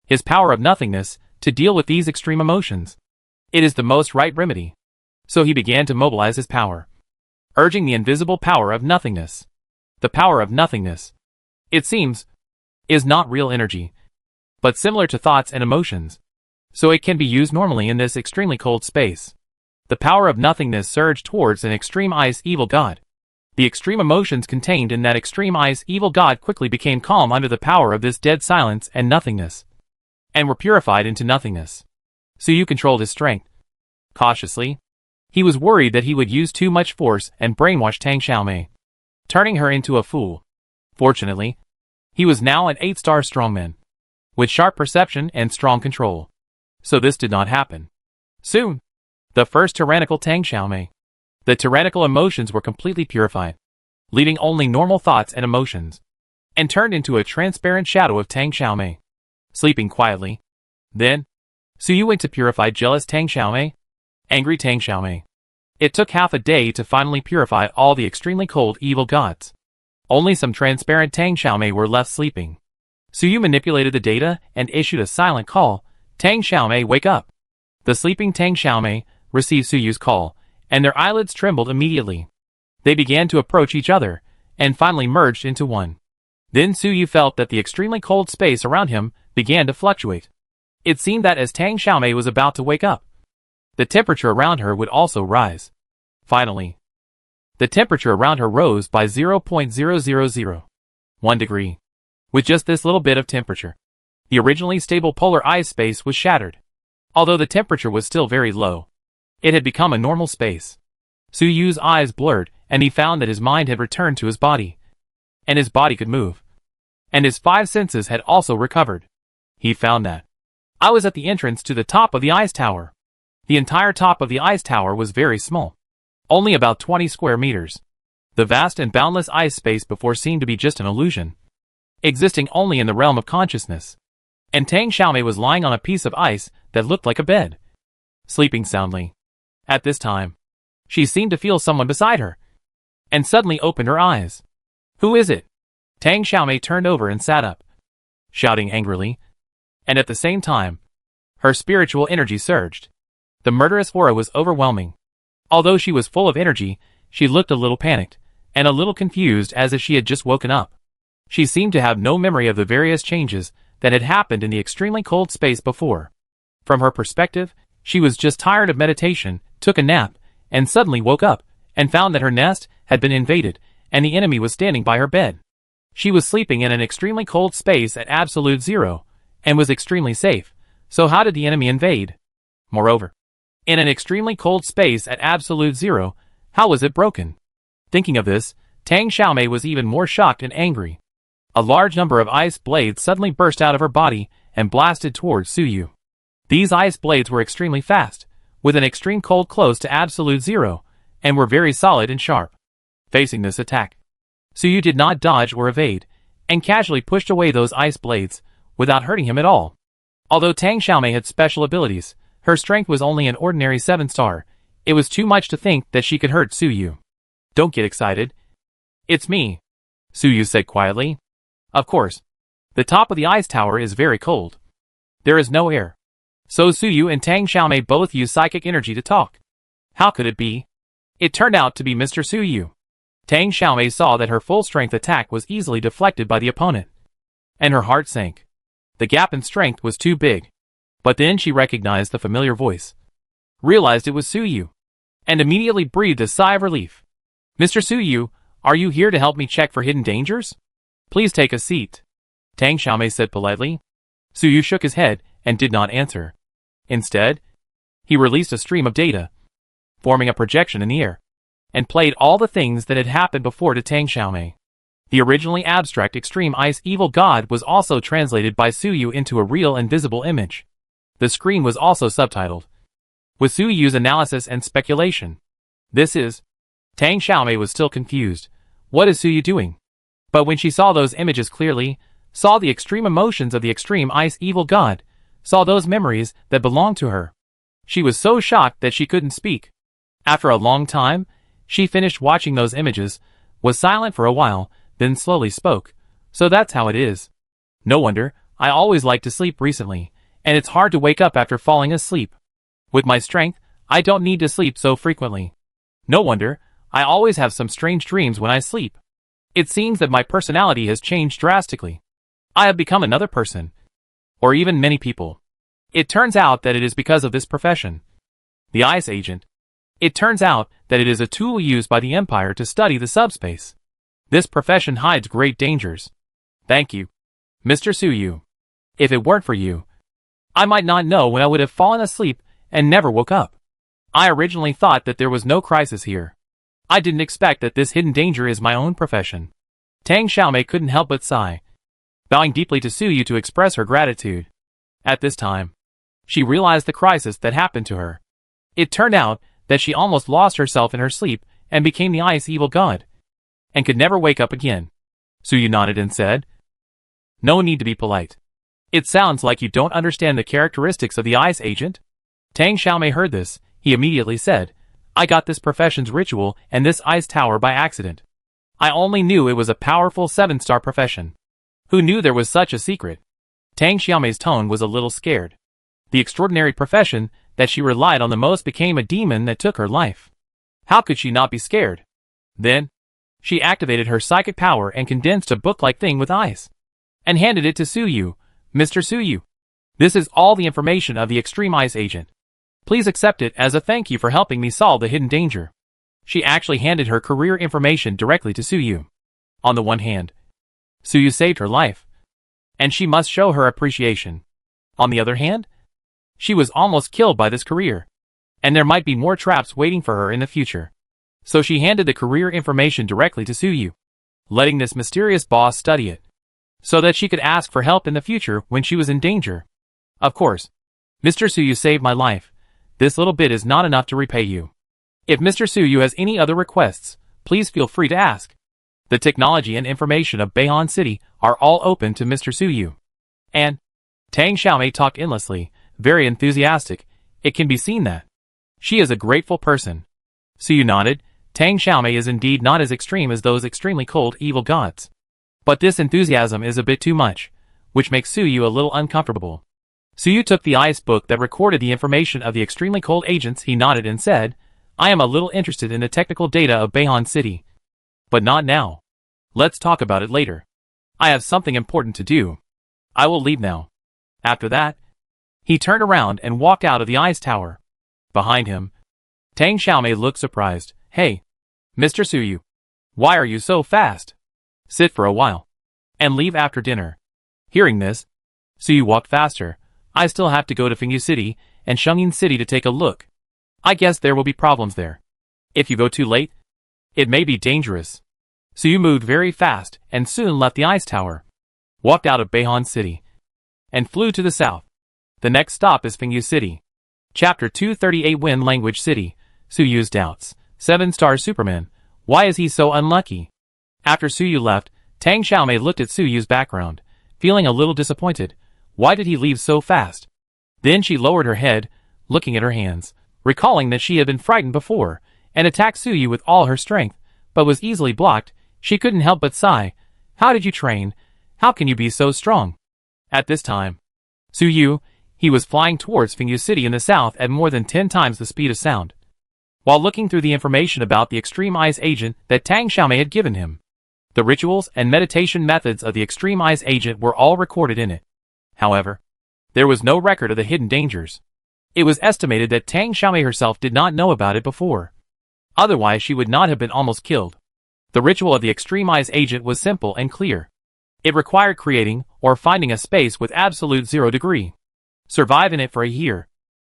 His power of nothingness, to deal with these extreme emotions. It is the most right remedy. So he began to mobilize his power, urging the invisible power of nothingness. The power of nothingness, it seems, is not real energy, but similar to thoughts and emotions. So it can be used normally in this extremely cold space. The power of nothingness surged towards an extreme ice evil god. The extreme emotions contained in that extreme ice evil god quickly became calm under the power of this dead silence and nothingness, and were purified into nothingness. Suyu controlled his strength. Cautiously, he was worried that he would use too much force and brainwash Tang Xiaomei, turning her into a fool. Fortunately, he was now an 8-star strongman, with sharp perception and strong control. So this did not happen. Soon, the first tyrannical Tang Xiaomei. The tyrannical emotions were completely purified, leaving only normal thoughts and emotions, and turned into a transparent shadow of Tang Xiaomei, sleeping quietly. Then, Suyu went to purify jealous Tang Xiaomei, angry Tang Xiaomei. It took half a day to finally purify all the extremely cold evil gods. Only some transparent Tang Xiaomei were left sleeping. Suyu manipulated the data and issued a silent call. Tang Xiaomei, wake up! The sleeping Tang Xiaomei received Suyu's call, and their eyelids trembled immediately. They began to approach each other, and finally merged into one. Then Suyu felt that the extremely cold space around him began to fluctuate. It seemed that as Tang Xiaomei was about to wake up, the temperature around her would also rise. Finally, the temperature around her rose by 0.0001 degree. With just this little bit of temperature, the originally stable polar ice space was shattered. Although the temperature was still very low, it had become a normal space. Suyu's eyes blurred, and he found that his mind had returned to his body, and his body could move, and his 5 senses had also recovered. He found that I was at the entrance to the top of the ice tower. The entire top of the ice tower was very small, only about 20 square meters. The vast and boundless ice space before seemed to be just an illusion, existing only in the realm of consciousness. And Tang Xiaomei was lying on a piece of ice that looked like a bed, sleeping soundly. At this time, she seemed to feel someone beside her, and suddenly opened her eyes. Who is it? Tang Xiaomei turned over and sat up, shouting angrily, and at the same time, her spiritual energy surged. The murderous aura was overwhelming. Although she was full of energy, she looked a little panicked, and a little confused as if she had just woken up. She seemed to have no memory of the various changes that had happened in the extremely cold space before. From her perspective, she was just tired of meditation, took a nap, and suddenly woke up, and found that her nest had been invaded, and the enemy was standing by her bed. She was sleeping in an extremely cold space at absolute zero, and was extremely safe, so how did the enemy invade? Moreover, in an extremely cold space at absolute zero, how was it broken? Thinking of this, Tang Xiaomei was even more shocked and angry. A large number of ice blades suddenly burst out of her body and blasted towards Su Yu. These ice blades were extremely fast, with an extreme cold close to absolute zero, and were very solid and sharp. Facing this attack, Su Yu did not dodge or evade, and casually pushed away those ice blades, without hurting him at all. Although Tang Xiaomei had special abilities, her strength was only an ordinary 7-star. It was too much to think that she could hurt Su Yu. "Don't get excited. It's me," Su Yu said quietly. "Of course. The top of the ice tower is very cold. There is no air." So Su Yu and Tang Xiaomei both used psychic energy to talk. How could it be? It turned out to be Mr. Su Yu. Tang Xiaomei saw that her full-strength attack was easily deflected by the opponent, and her heart sank. The gap in strength was too big. But then she recognized the familiar voice, realized it was Su Yu, and immediately breathed a sigh of relief. "Mr. Su Yu, are you here to help me check for hidden dangers? Please take a seat," Tang Xiaomei said politely. Su Yu shook his head and did not answer. Instead, he released a stream of data, forming a projection in the air, and played all the things that had happened before to Tang Xiaomei. The originally abstract extreme ice evil god was also translated by Su Yu into a real and visible image. The screen was also subtitled, with Su Yu's analysis and speculation. This is... Tang Xiaomei was still confused. What is Su Yu doing? But when she saw those images clearly, saw the extreme emotions of the extreme ice evil god, saw those memories that belonged to her, she was so shocked that she couldn't speak. After a long time, she finished watching those images, was silent for a while, then slowly spoke. "So that's how it is. No wonder, I always like to sleep recently, and it's hard to wake up after falling asleep. With my strength, I don't need to sleep so frequently. No wonder, I always have some strange dreams when I sleep. It seems that my personality has changed drastically. I have become another person. Or even many people. It turns out that it is because of this profession. The Ice Agent. It turns out that it is a tool used by the Empire to study the subspace. This profession hides great dangers. Thank you, Mr. Su Yu. If it weren't for you, I might not know when I would have fallen asleep and never woke up. I originally thought that there was no crisis here. I didn't expect that this hidden danger is my own profession." Tang Xiaomei couldn't help but sigh, bowing deeply to Su Yu to express her gratitude. At this time, she realized the crisis that happened to her. It turned out that she almost lost herself in her sleep and became the ice evil god, and could never wake up again. Su Yu nodded and said, "No need to be polite. It sounds like you don't understand the characteristics of the Ice Agent." Tang Xiaomei heard this. He immediately said, "I got this profession's ritual and this ice tower by accident. I only knew it was a powerful 7-star profession. Who knew there was such a secret?" Tang Xiaomei's tone was a little scared. The extraordinary profession that she relied on the most became a demon that took her life. How could she not be scared? Then, she activated her psychic power and condensed a book-like thing with ice, and handed it to Su Yu. "Mr. Su Yu, this is all the information of the Extreme Ice Agent. Please accept it as a thank you for helping me solve the hidden danger." She actually handed her career information directly to Su Yu. On the one hand, Su Yu saved her life, and she must show her appreciation. On the other hand, she was almost killed by this career, and there might be more traps waiting for her in the future. So she handed the career information directly to Su Yu, letting this mysterious boss study it, so that she could ask for help in the future when she was in danger. "Of course, Mr. Su Yu saved my life. This little bit is not enough to repay you. If Mr. Su Yu has any other requests, please feel free to ask. The technology and information of Beihan City are all open to Mr. Su Yu." And Tang Xiaomei talked endlessly, very enthusiastic. It can be seen that she is a grateful person. Su Yu nodded. Tang Xiaomei is indeed not as extreme as those extremely cold evil gods. But this enthusiasm is a bit too much, which makes Su Yu a little uncomfortable. Su Yu took the ice book that recorded the information of the extremely cold agents. He nodded and said, "I am a little interested in the technical data of Beihan City. But not now. Let's talk about it later. I have something important to do. I will leave now." After that, he turned around and walked out of the ice tower. Behind him, Tang Xiaomei looked surprised. "Hey, Mr. Su Yu, Why are you so fast? Sit for a while. And leave after dinner. Hearing this, Suyu walked faster. I still have to go to Fengyu City and Shungyin City to take a look. I guess there will be problems there. If you go too late, it may be dangerous. Suyu moved very fast and soon left the ice tower, walked out of Beihan City, and flew to the south. The next stop is Fengyu City. Chapter 238 Wind Language City. Suyu's doubts. 7-star Superman. Why is he so unlucky? After Suyu left, Tang Xiaomei looked at Suyu's background, feeling a little disappointed. Why did he leave so fast? Then she lowered her head, looking at her hands, recalling that she had been frightened before, and attacked Suyu with all her strength, but was easily blocked. She couldn't help but sigh. How did you train? How can you be so strong? At this time, Suyu, he was flying towards Fengyu City in the south at more than 10 times the speed of sound, while looking through the information about the Extreme Ice Agent that Tang Xiaomei had given him. The rituals and meditation methods of the Extreme Ice Agent were all recorded in it. However, there was no record of the hidden dangers. It was estimated that Tang Xiaomei herself did not know about it before. Otherwise she would not have been almost killed. The ritual of the Extreme Ice Agent was simple and clear. It required creating or finding a space with absolute 0 degree. Survive in it for a year.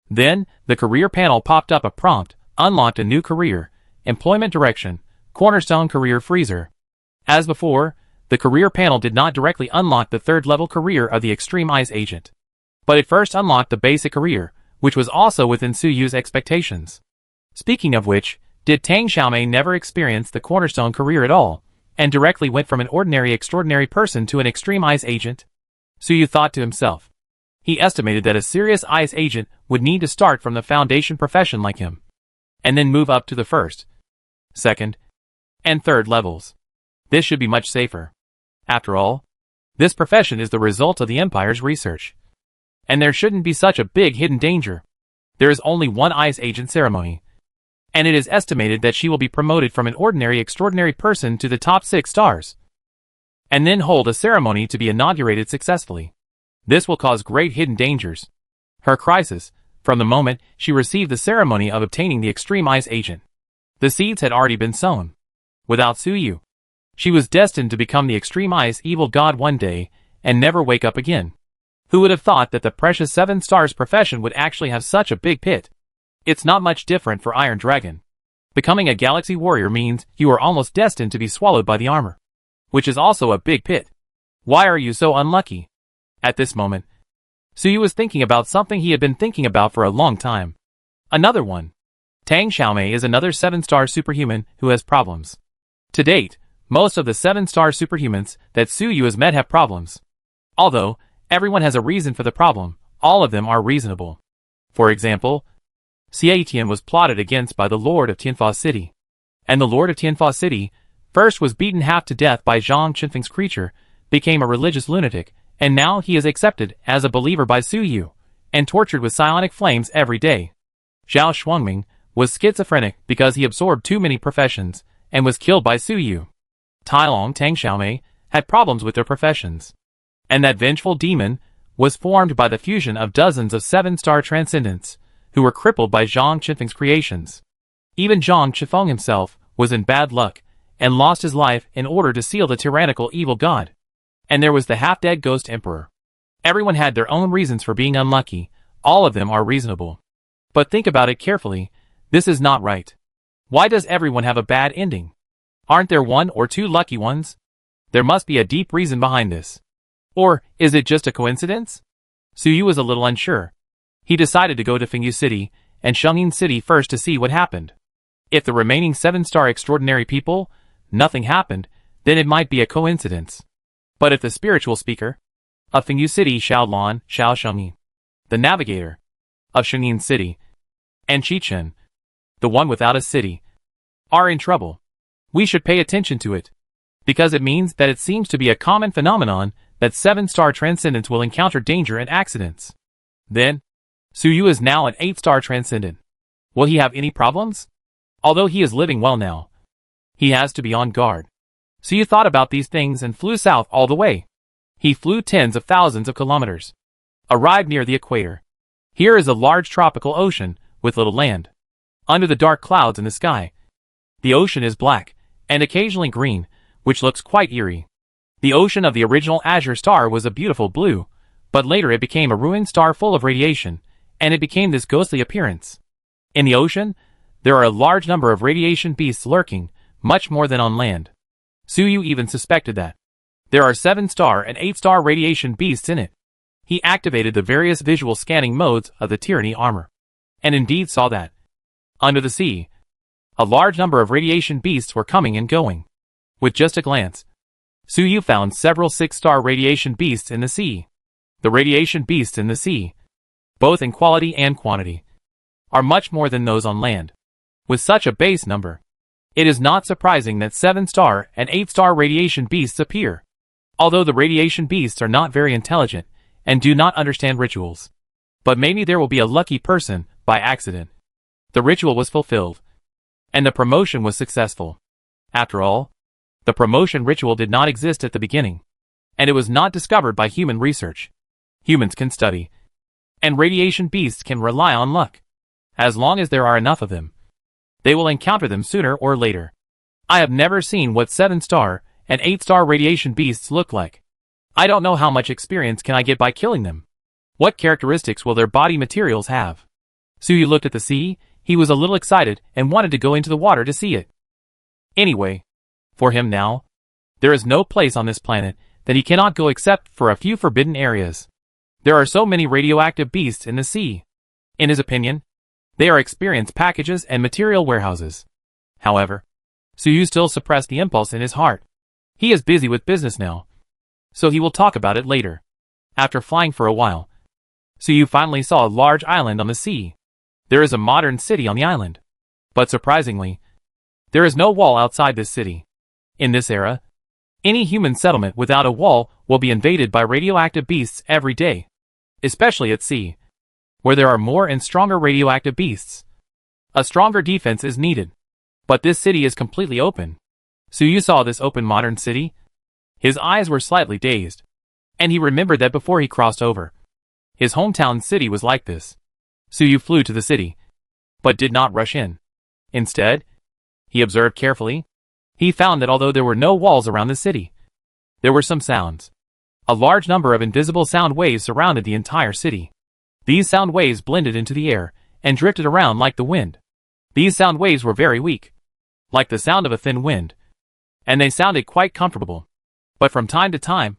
Then, the career panel popped up a prompt, unlocked a new career, employment direction, cornerstone career freezer. As before, the career panel did not directly unlock the 3rd level career of the Extreme Ice Agent, but it first unlocked the basic career, which was also within Suyu's expectations. Speaking of which, did Tang Xiaomei never experience the cornerstone career at all, and directly went from an ordinary extraordinary person to an Extreme Ice Agent? Suyu thought to himself. He estimated that a serious ice agent would need to start from the foundation profession like him, and then move up to the 1st, 2nd, and 3rd levels. This should be much safer. After all, this profession is the result of the Empire's research, and there shouldn't be such a big hidden danger. There is only one ice agent ceremony, and it is estimated that she will be promoted from an ordinary extraordinary person to the top 6 stars, and then hold a ceremony to be inaugurated successfully. This will cause great hidden dangers. Her crisis, from the moment she received the ceremony of obtaining the Extreme Ice Agent. The seeds had already been sown. Without Suyu, she was destined to become the Extreme Ice Evil God one day, and never wake up again. Who would have thought that the precious 7 stars profession would actually have such a big pit? It's not much different for Iron Dragon. Becoming a Galaxy Warrior means you are almost destined to be swallowed by the armor, which is also a big pit. Why are you so unlucky? At this moment, Suyu was thinking about something he had been thinking about for a long time. Another one. Tang Xiaomei is another 7-star superhuman who has problems. To date, most of the 7-star superhumans that Suyu has met have problems. Although, everyone has a reason for the problem, all of them are reasonable. For example, Xie Tian was plotted against by the Lord of Tianfa City. And the Lord of Tianfa City first was beaten half to death by Zhang Qinfeng's creature, became a religious lunatic, and now he is accepted as a believer by Suyu, and tortured with psionic flames every day. Zhao Shuangming was schizophrenic because he absorbed too many professions, and was killed by Suyu. Tailong Tang Xiaomei had problems with their professions. And that vengeful demon was formed by the fusion of dozens of 7-star transcendents, who were crippled by Zhang Qinfeng's creations. Even Zhang Qifeng himself was in bad luck, and lost his life in order to seal the tyrannical evil god. And there was the half-dead ghost emperor. Everyone had their own reasons for being unlucky, all of them are reasonable. But think about it carefully, this is not right. Why does everyone have a bad ending? Aren't there 1 or 2 lucky ones? There must be a deep reason behind this. Or, is it just a coincidence? Suyu was a little unsure. He decided to go to Fengyu City and Shungyin City first to see what happened. If the remaining 7-star extraordinary people, nothing happened, then it might be a coincidence. But if the spiritual speaker of Fengyu City, Xiaolan, Xiao Shengyi, the navigator of Shungyin City, and Qichen, the one without a city, are in trouble, we should pay attention to it, because it means that it seems to be a common phenomenon that 7-star transcendents will encounter danger and accidents. Then, Suyu is now an 8-star transcendent. Will he have any problems? Although he is living well now, he has to be on guard. Suyu thought about these things and flew south all the way. He flew tens of thousands of kilometers. Arrived near the equator. Here is a large tropical ocean, with little land. Under the dark clouds in the sky, the ocean is black, and occasionally green, which looks quite eerie. The ocean of the original azure star was a beautiful blue, but later it became a ruined star full of radiation, and it became this ghostly appearance. In the ocean, there are a large number of radiation beasts lurking, much more than on land. Suyu even suspected that there are 7-star and 8-star radiation beasts in it. He activated the various visual scanning modes of the Tyranny armor, and indeed saw that under the sea, a large number of radiation beasts were coming and going. With just a glance, Suyu found several 6-star radiation beasts in the sea. The radiation beasts in the sea, both in quality and quantity, are much more than those on land. With such a base number, it is not surprising that 7-star and 8-star radiation beasts appear. Although the radiation beasts are not very intelligent and do not understand rituals. But maybe there will be a lucky person, by accident. The ritual was fulfilled, and the promotion was successful. After all, the promotion ritual did not exist at the beginning, and it was not discovered by human research. Humans can study, and radiation beasts can rely on luck. As long as there are enough of them, they will encounter them sooner or later. I have never seen what 7-star and 8-star radiation beasts look like. I don't know how much experience can I get by killing them. What characteristics will their body materials have? Suyu looked at the sea. He was a little excited and wanted to go into the water to see it. Anyway, for him now, there is no place on this planet that he cannot go except for a few forbidden areas. There are so many radioactive beasts in the sea. In his opinion, they are experience packages and material warehouses. However, Suyu still suppressed the impulse in his heart. He is busy with business now, so he will talk about it later. After flying for a while, Suyu finally saw a large island on the sea. There is a modern city on the island. But surprisingly, there is no wall outside this city. In this era, any human settlement without a wall will be invaded by radioactive beasts every day, especially at sea, where there are more and stronger radioactive beasts. A stronger defense is needed. But this city is completely open. Suyu saw this open modern city. His eyes were slightly dazed, and he remembered that before he crossed over, his hometown city was like this. Suyu flew to the city, but did not rush in. Instead, he observed carefully. He found that although there were no walls around the city, there were some sounds. A large number of invisible sound waves surrounded the entire city. These sound waves blended into the air and drifted around like the wind. These sound waves were very weak, like the sound of a thin wind, and they sounded quite comfortable. But from time to time,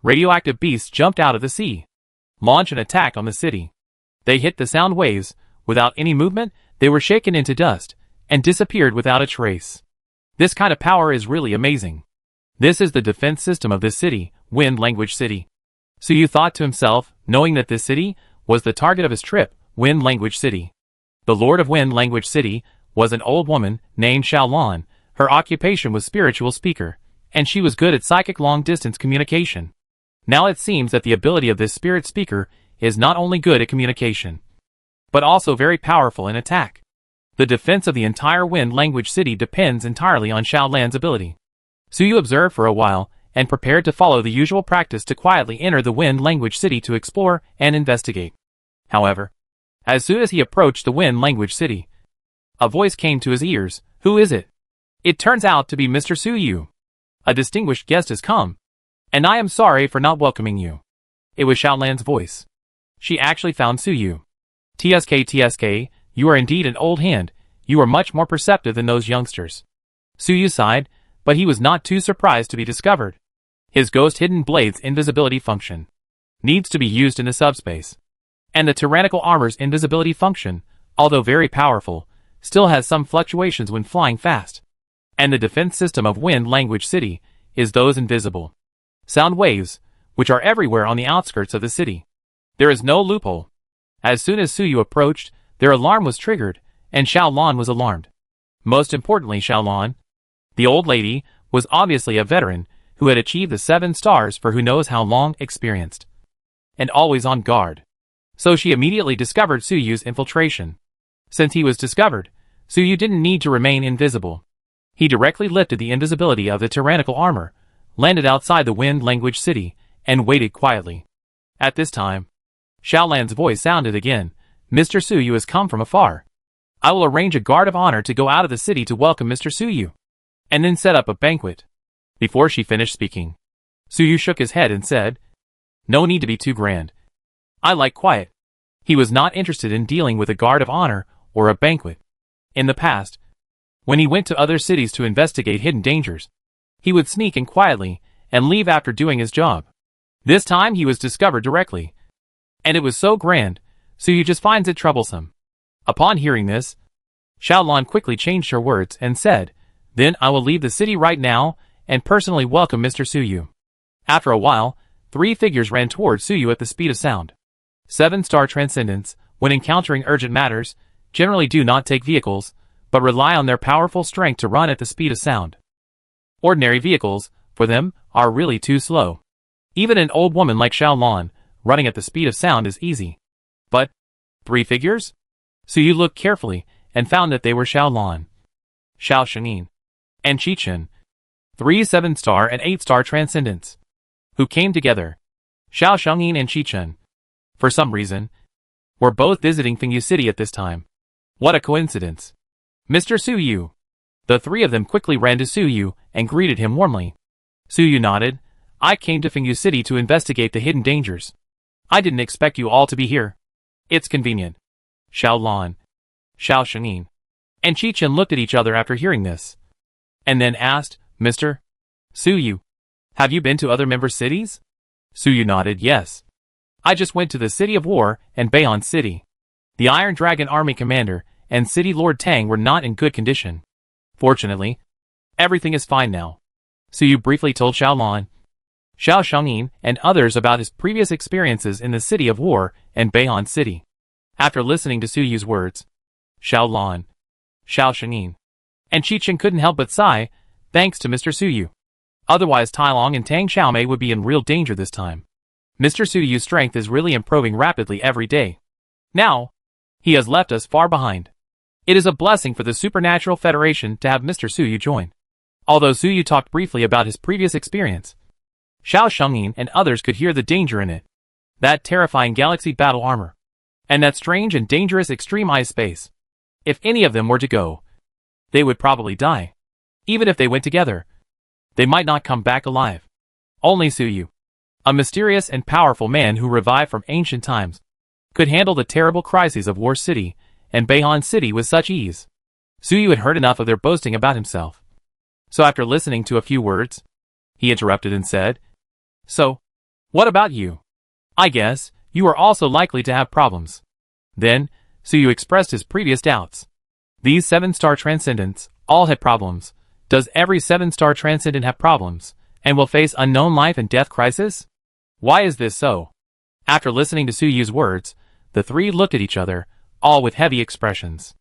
radioactive beasts jumped out of the sea, launched an attack on the city. They hit the sound waves. Without any movement, they were shaken into dust and disappeared without a trace. This kind of power is really amazing. This is the defense system of this city, Wind Language City. Suyu thought to himself, knowing that this city was the target of his trip, Wind Language City. The Lord of Wind Language City was an old woman named Xiaolan. Her occupation was spiritual speaker, and she was good at psychic long-distance communication. Now it seems that the ability of this spirit speaker is not only good at communication, but also very powerful in attack. The defense of the entire Wind Language City depends entirely on Xiaolan's ability. Suyu observed for a while, and prepared to follow the usual practice to quietly enter the Wind Language City to explore and investigate. However, as soon as he approached the Wind Language City, a voice came to his ears. "Who is it?" "It turns out to be Mr. Suyu. A distinguished guest has come, and I am sorry for not welcoming you." It was Xiaolan's voice. She actually found Suyu. TSK, you are indeed an old hand. You are much more perceptive than those youngsters." Suyu sighed, but he was not too surprised to be discovered. His ghost hidden blade's invisibility function needs to be used in the subspace, and the tyrannical armor's invisibility function, although very powerful, still has some fluctuations when flying fast. And the defense system of Wind Language City is those invisible sound waves, which are everywhere on the outskirts of the city. There is no loophole. As soon as Suyu approached, their alarm was triggered, and Xiaolan was alarmed. Most importantly, Xiaolan, the old lady, was obviously a veteran who had achieved the 7 stars for who knows how long, experienced, and always on guard. So she immediately discovered Suyu's infiltration. Since he was discovered, Suyu didn't need to remain invisible. He directly lifted the invisibility of the tyrannical armor, landed outside the Wind Language City, and waited quietly. At this time, Xiaolan's voice sounded again. "Mr. Suyu has come from afar. I will arrange a guard of honor to go out of the city to welcome Mr. Suyu." and then set up a banquet. Before she finished speaking, Suyu shook his head and said, "No need to be too grand. I like quiet." He was not interested in dealing with a guard of honor or a banquet. In the past, when he went to other cities to investigate hidden dangers, he would sneak in quietly and leave after doing his job. This time he was discovered directly, and it was so grand, Suyu just finds it troublesome. Upon hearing this, Xiaolan quickly changed her words and said, "Then I will leave the city right now and personally welcome Mr. Suyu." After a while, 3 figures ran towards Suyu at the speed of sound. 7-star transcendents, when encountering urgent matters, generally do not take vehicles, but rely on their powerful strength to run at the speed of sound. Ordinary vehicles, for them, are really too slow. Even an old woman like Xiaolan, running at the speed of sound is easy. But 3 figures? Suyu looked carefully and found that they were Xiaolan, Xiao Shengyin, and Qichen, 3 7-star and 8-star transcendents, who came together. Xiao Shengyin and Qichen, for some reason, were both visiting Fengyu City at this time. What a coincidence. "Mr. Suyu." The 3 of them quickly ran to Suyu and greeted him warmly. Suyu nodded. "I came to Fengyu City to investigate the hidden dangers. I didn't expect you all to be here. It's convenient." Xiaolan, Xiao Shengyin, and Qichen looked at each other after hearing this, and then asked, "Mr. Suyu, have you been to other member cities?" Suyu nodded, "Yes. I just went to the City of War and Beihan City. The Iron Dragon Army Commander and City Lord Tang were not in good condition. Fortunately, everything is fine now." Suyu briefly told Xiaolan, Xiao Shengyin, and others about his previous experiences in the City of War and Beihan City. After listening to Suyu's words, Xiaolan, Xiao Shengyin, and Qichen couldn't help but sigh, thanks to Mr. Suyu. Otherwise Tailong and Tang Xiaomei would be in real danger this time. Mr. Suyu's strength is really improving rapidly every day. Now, he has left us far behind. It is a blessing for the Supernatural Federation to have Mr. Suyu join. Although Suyu talked briefly about his previous experience, Xiao Shengyin and others could hear the danger in it. That terrifying galaxy battle armor. And that strange and dangerous extreme ice space. If any of them were to go, they would probably die. Even if they went together, they might not come back alive. Only Suyu, a mysterious and powerful man who revived from ancient times, could handle the terrible crises of War City and Beihan City with such ease. Suyu had heard enough of their boasting about himself. So after listening to a few words, he interrupted and said, "So, what about you? I guess you are also likely to have problems." Then, Suyu expressed his previous doubts. These 7-star transcendents all had problems. Does every 7-star transcendent have problems, and will face unknown life and death crisis? Why is this so? After listening to Suyu's words, the 3 looked at each other, all with heavy expressions.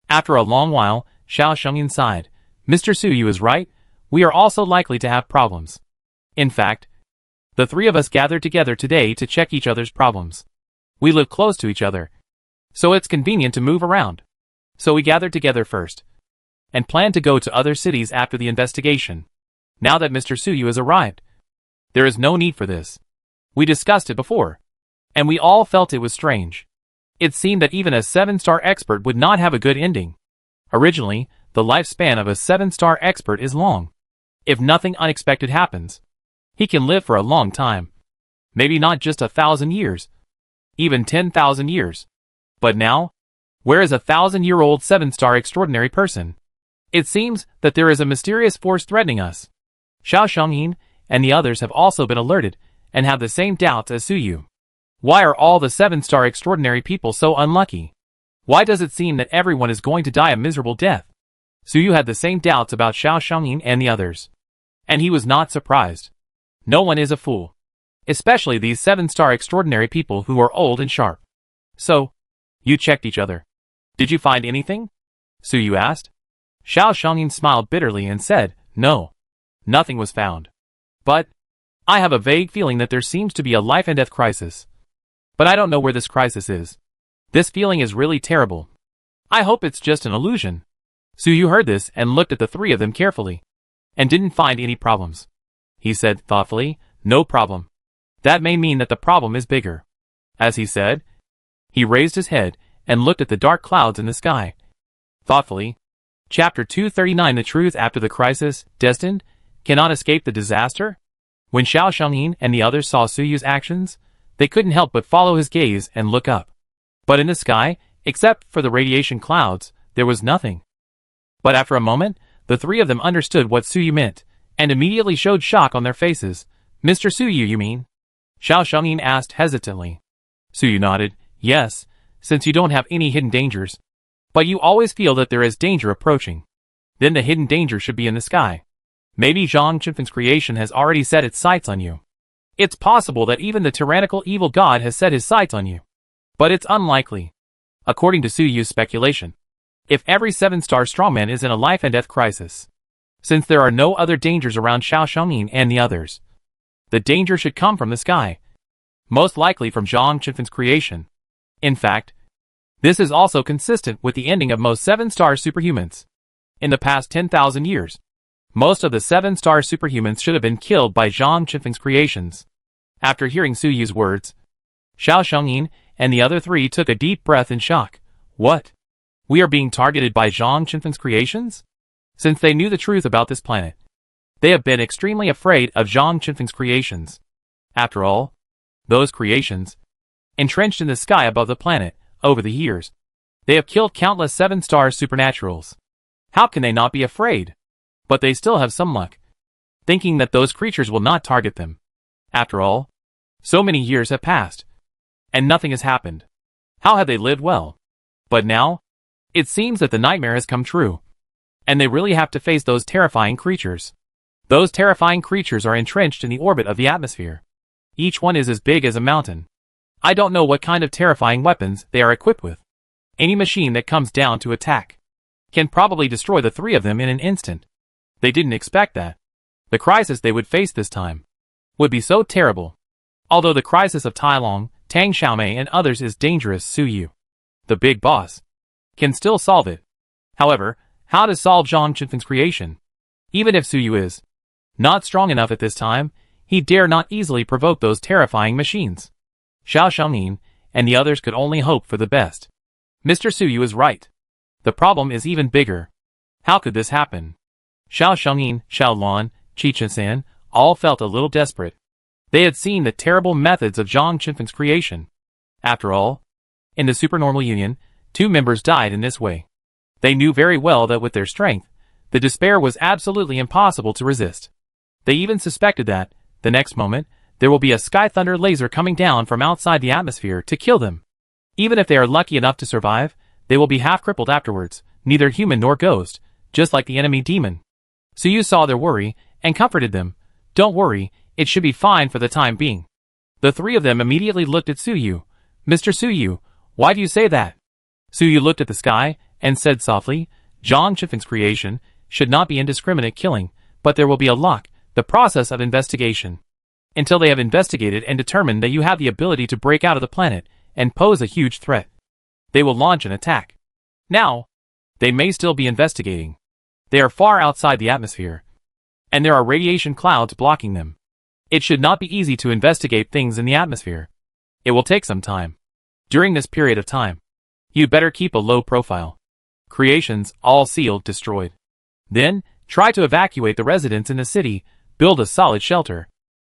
After a long while, Xiao Shengyin sighed. "Mr. Suyu is right, we are also likely to have problems. In fact, the 3 of us gathered together today to check each other's problems. We live close to each other, so it's convenient to move around. So we gathered together first, and planned to go to other cities after the investigation. Now that Mr. Suyu has arrived, there is no need for this. We discussed it before, and we all felt it was strange. It seemed that even a 7-star expert would not have a good ending. Originally, the lifespan of a 7-star expert is long. If nothing unexpected happens, he can live for a long time. Maybe not just 1,000 years, even 10,000 years. But now, where is a 1,000-year-old 7-star extraordinary person? It seems that there is a mysterious force threatening us. Xiao Shengyin and the others have also been alerted and have the same doubts as Suyu. Why are all the 7-star extraordinary people so unlucky? Why does it seem that everyone is going to die a miserable death? Suyu had the same doubts about Xiao Shengyin and the others. And he was not surprised. No one is a fool. Especially these 7-star extraordinary people who are old and sharp. So, you checked each other. Did you find anything? Suyu asked. Xiao Shengyin smiled bitterly and said, "No. Nothing was found. But, I have a vague feeling that there seems to be a life and death crisis. But I don't know where this crisis is. This feeling is really terrible. I hope it's just an illusion." Suyu heard this and looked at the 3 of them carefully, and didn't find any problems. He said thoughtfully, "No problem. That may mean that the problem is bigger." As he said, he raised his head and looked at the dark clouds in the sky. Thoughtfully, Chapter 239. The truth after the crisis, destined, cannot escape the disaster? When Xiao Xiangyin and the others saw Suyu's actions, they couldn't help but follow his gaze and look up. But in the sky, except for the radiation clouds, there was nothing. But after a moment, the three of them understood what Suyu meant, and immediately showed shock on their faces. Mr. Suyu, you mean? Xiao Xiangyin asked hesitantly. Suyu nodded. Yes, since you don't have any hidden dangers. But you always feel that there is danger approaching. Then the hidden danger should be in the sky. Maybe Zhang Qinfeng's creation has already set its sights on you. It's possible that even the tyrannical evil god has set his sights on you. But it's unlikely. According to Suyu's speculation, if every 7-star strongman is in a life and death crisis, since there are no other dangers around Xiao Xiangyin and the others, the danger should come from the sky. Most likely from Zhang Qinfeng's creation. In fact, this is also consistent with the ending of most 7-star superhumans. In the past 10,000 years, most of the 7-star superhumans should have been killed by Zhang Qinfeng's creations. After hearing Suyu's words, Xiao Xiangyin and the other three took a deep breath in shock. What? We are being targeted by Zhang Qinfeng's creations? Since they knew the truth about this planet, they have been extremely afraid of Zhang Qinfeng's creations. After all, those creations, entrenched in the sky above the planet, over the years, they have killed countless 7-star supernaturals. How can they not be afraid? But they still have some luck, thinking that those creatures will not target them. After all, so many years have passed, and nothing has happened. How have they lived well? But now, it seems that the nightmare has come true, and they really have to face those terrifying creatures. Those terrifying creatures are entrenched in the orbit of the atmosphere. Each one is as big as a mountain. I don't know what kind of terrifying weapons they are equipped with. Any machine that comes down to attack can probably destroy the three of them in an instant. They didn't expect that. The crisis they would face this time would be so terrible. Although the crisis of Tai Long, Tang Xiaomei and others is dangerous, Suyu, the big boss, can still solve it. However, how to solve Zhang Qinfeng's creation? Even if Suyu is not strong enough at this time, he dare not easily provoke those terrifying machines. Xiao Xiangyin and the others could only hope for the best. Mr. Suyu is right. The problem is even bigger. How could this happen? Xiao Xiangyin, Xiao Luan, Qi Chen all felt a little desperate. They had seen the terrible methods of Zhang Qinfeng's creation. After all, in the supernormal union, 2 members died in this way. They knew very well that with their strength, the despair was absolutely impossible to resist. They even suspected that, the next moment, there will be a sky thunder laser coming down from outside the atmosphere to kill them. Even if they are lucky enough to survive, they will be half crippled afterwards, neither human nor ghost, just like the enemy demon. Suyu saw their worry, and comforted them. Don't worry, it should be fine for the time being. The three of them immediately looked at Suyu. Mr. Suyu, why do you say that? Suyu looked at the sky, and said softly, Zhang Qinfeng's creation should not be indiscriminate killing, but there will be a lock, the process of investigation. Until they have investigated and determined that you have the ability to break out of the planet and pose a huge threat, they will launch an attack. Now, they may still be investigating. They are far outside the atmosphere, and there are radiation clouds blocking them. It should not be easy to investigate things in the atmosphere. It will take some time. During this period of time, you better keep a low profile. Creations, all sealed, destroyed. Then, try to evacuate the residents in the city, build a solid shelter.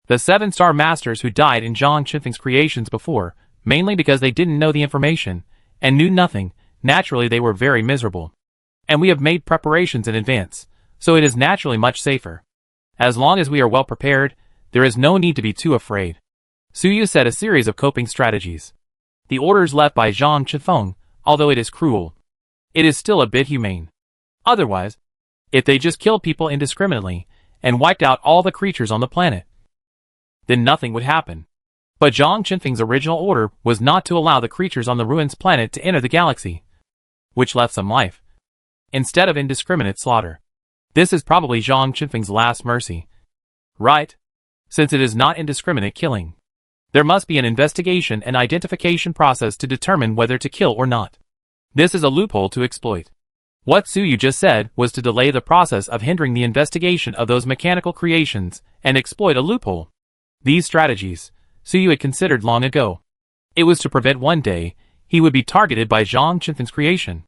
The 7-star masters who died in Zhang Qinfeng's creations before, mainly because they didn't know the information, and knew nothing, naturally they were very miserable. And we have made preparations in advance, so it is naturally much safer. As long as we are well prepared, there is no need to be too afraid. Suyu said a series of coping strategies. The orders left by Zhang Qinfeng, although it is cruel, it is still a bit humane. Otherwise, if they just killed people indiscriminately, and wiped out all the creatures on the planet, then nothing would happen. But Zhang Qinfeng's original order was not to allow the creatures on the ruins planet to enter the galaxy, which left some life, instead of indiscriminate slaughter. This is probably Zhang Qinfeng's last mercy. Right? Since it is not indiscriminate killing, there must be an investigation and identification process to determine whether to kill or not. This is a loophole to exploit. What Suyu just said was to delay the process of hindering the investigation of those mechanical creations and exploit a loophole. These strategies, Suyu had considered long ago. It was to prevent one day he would be targeted by Zhang Qinfeng's creation.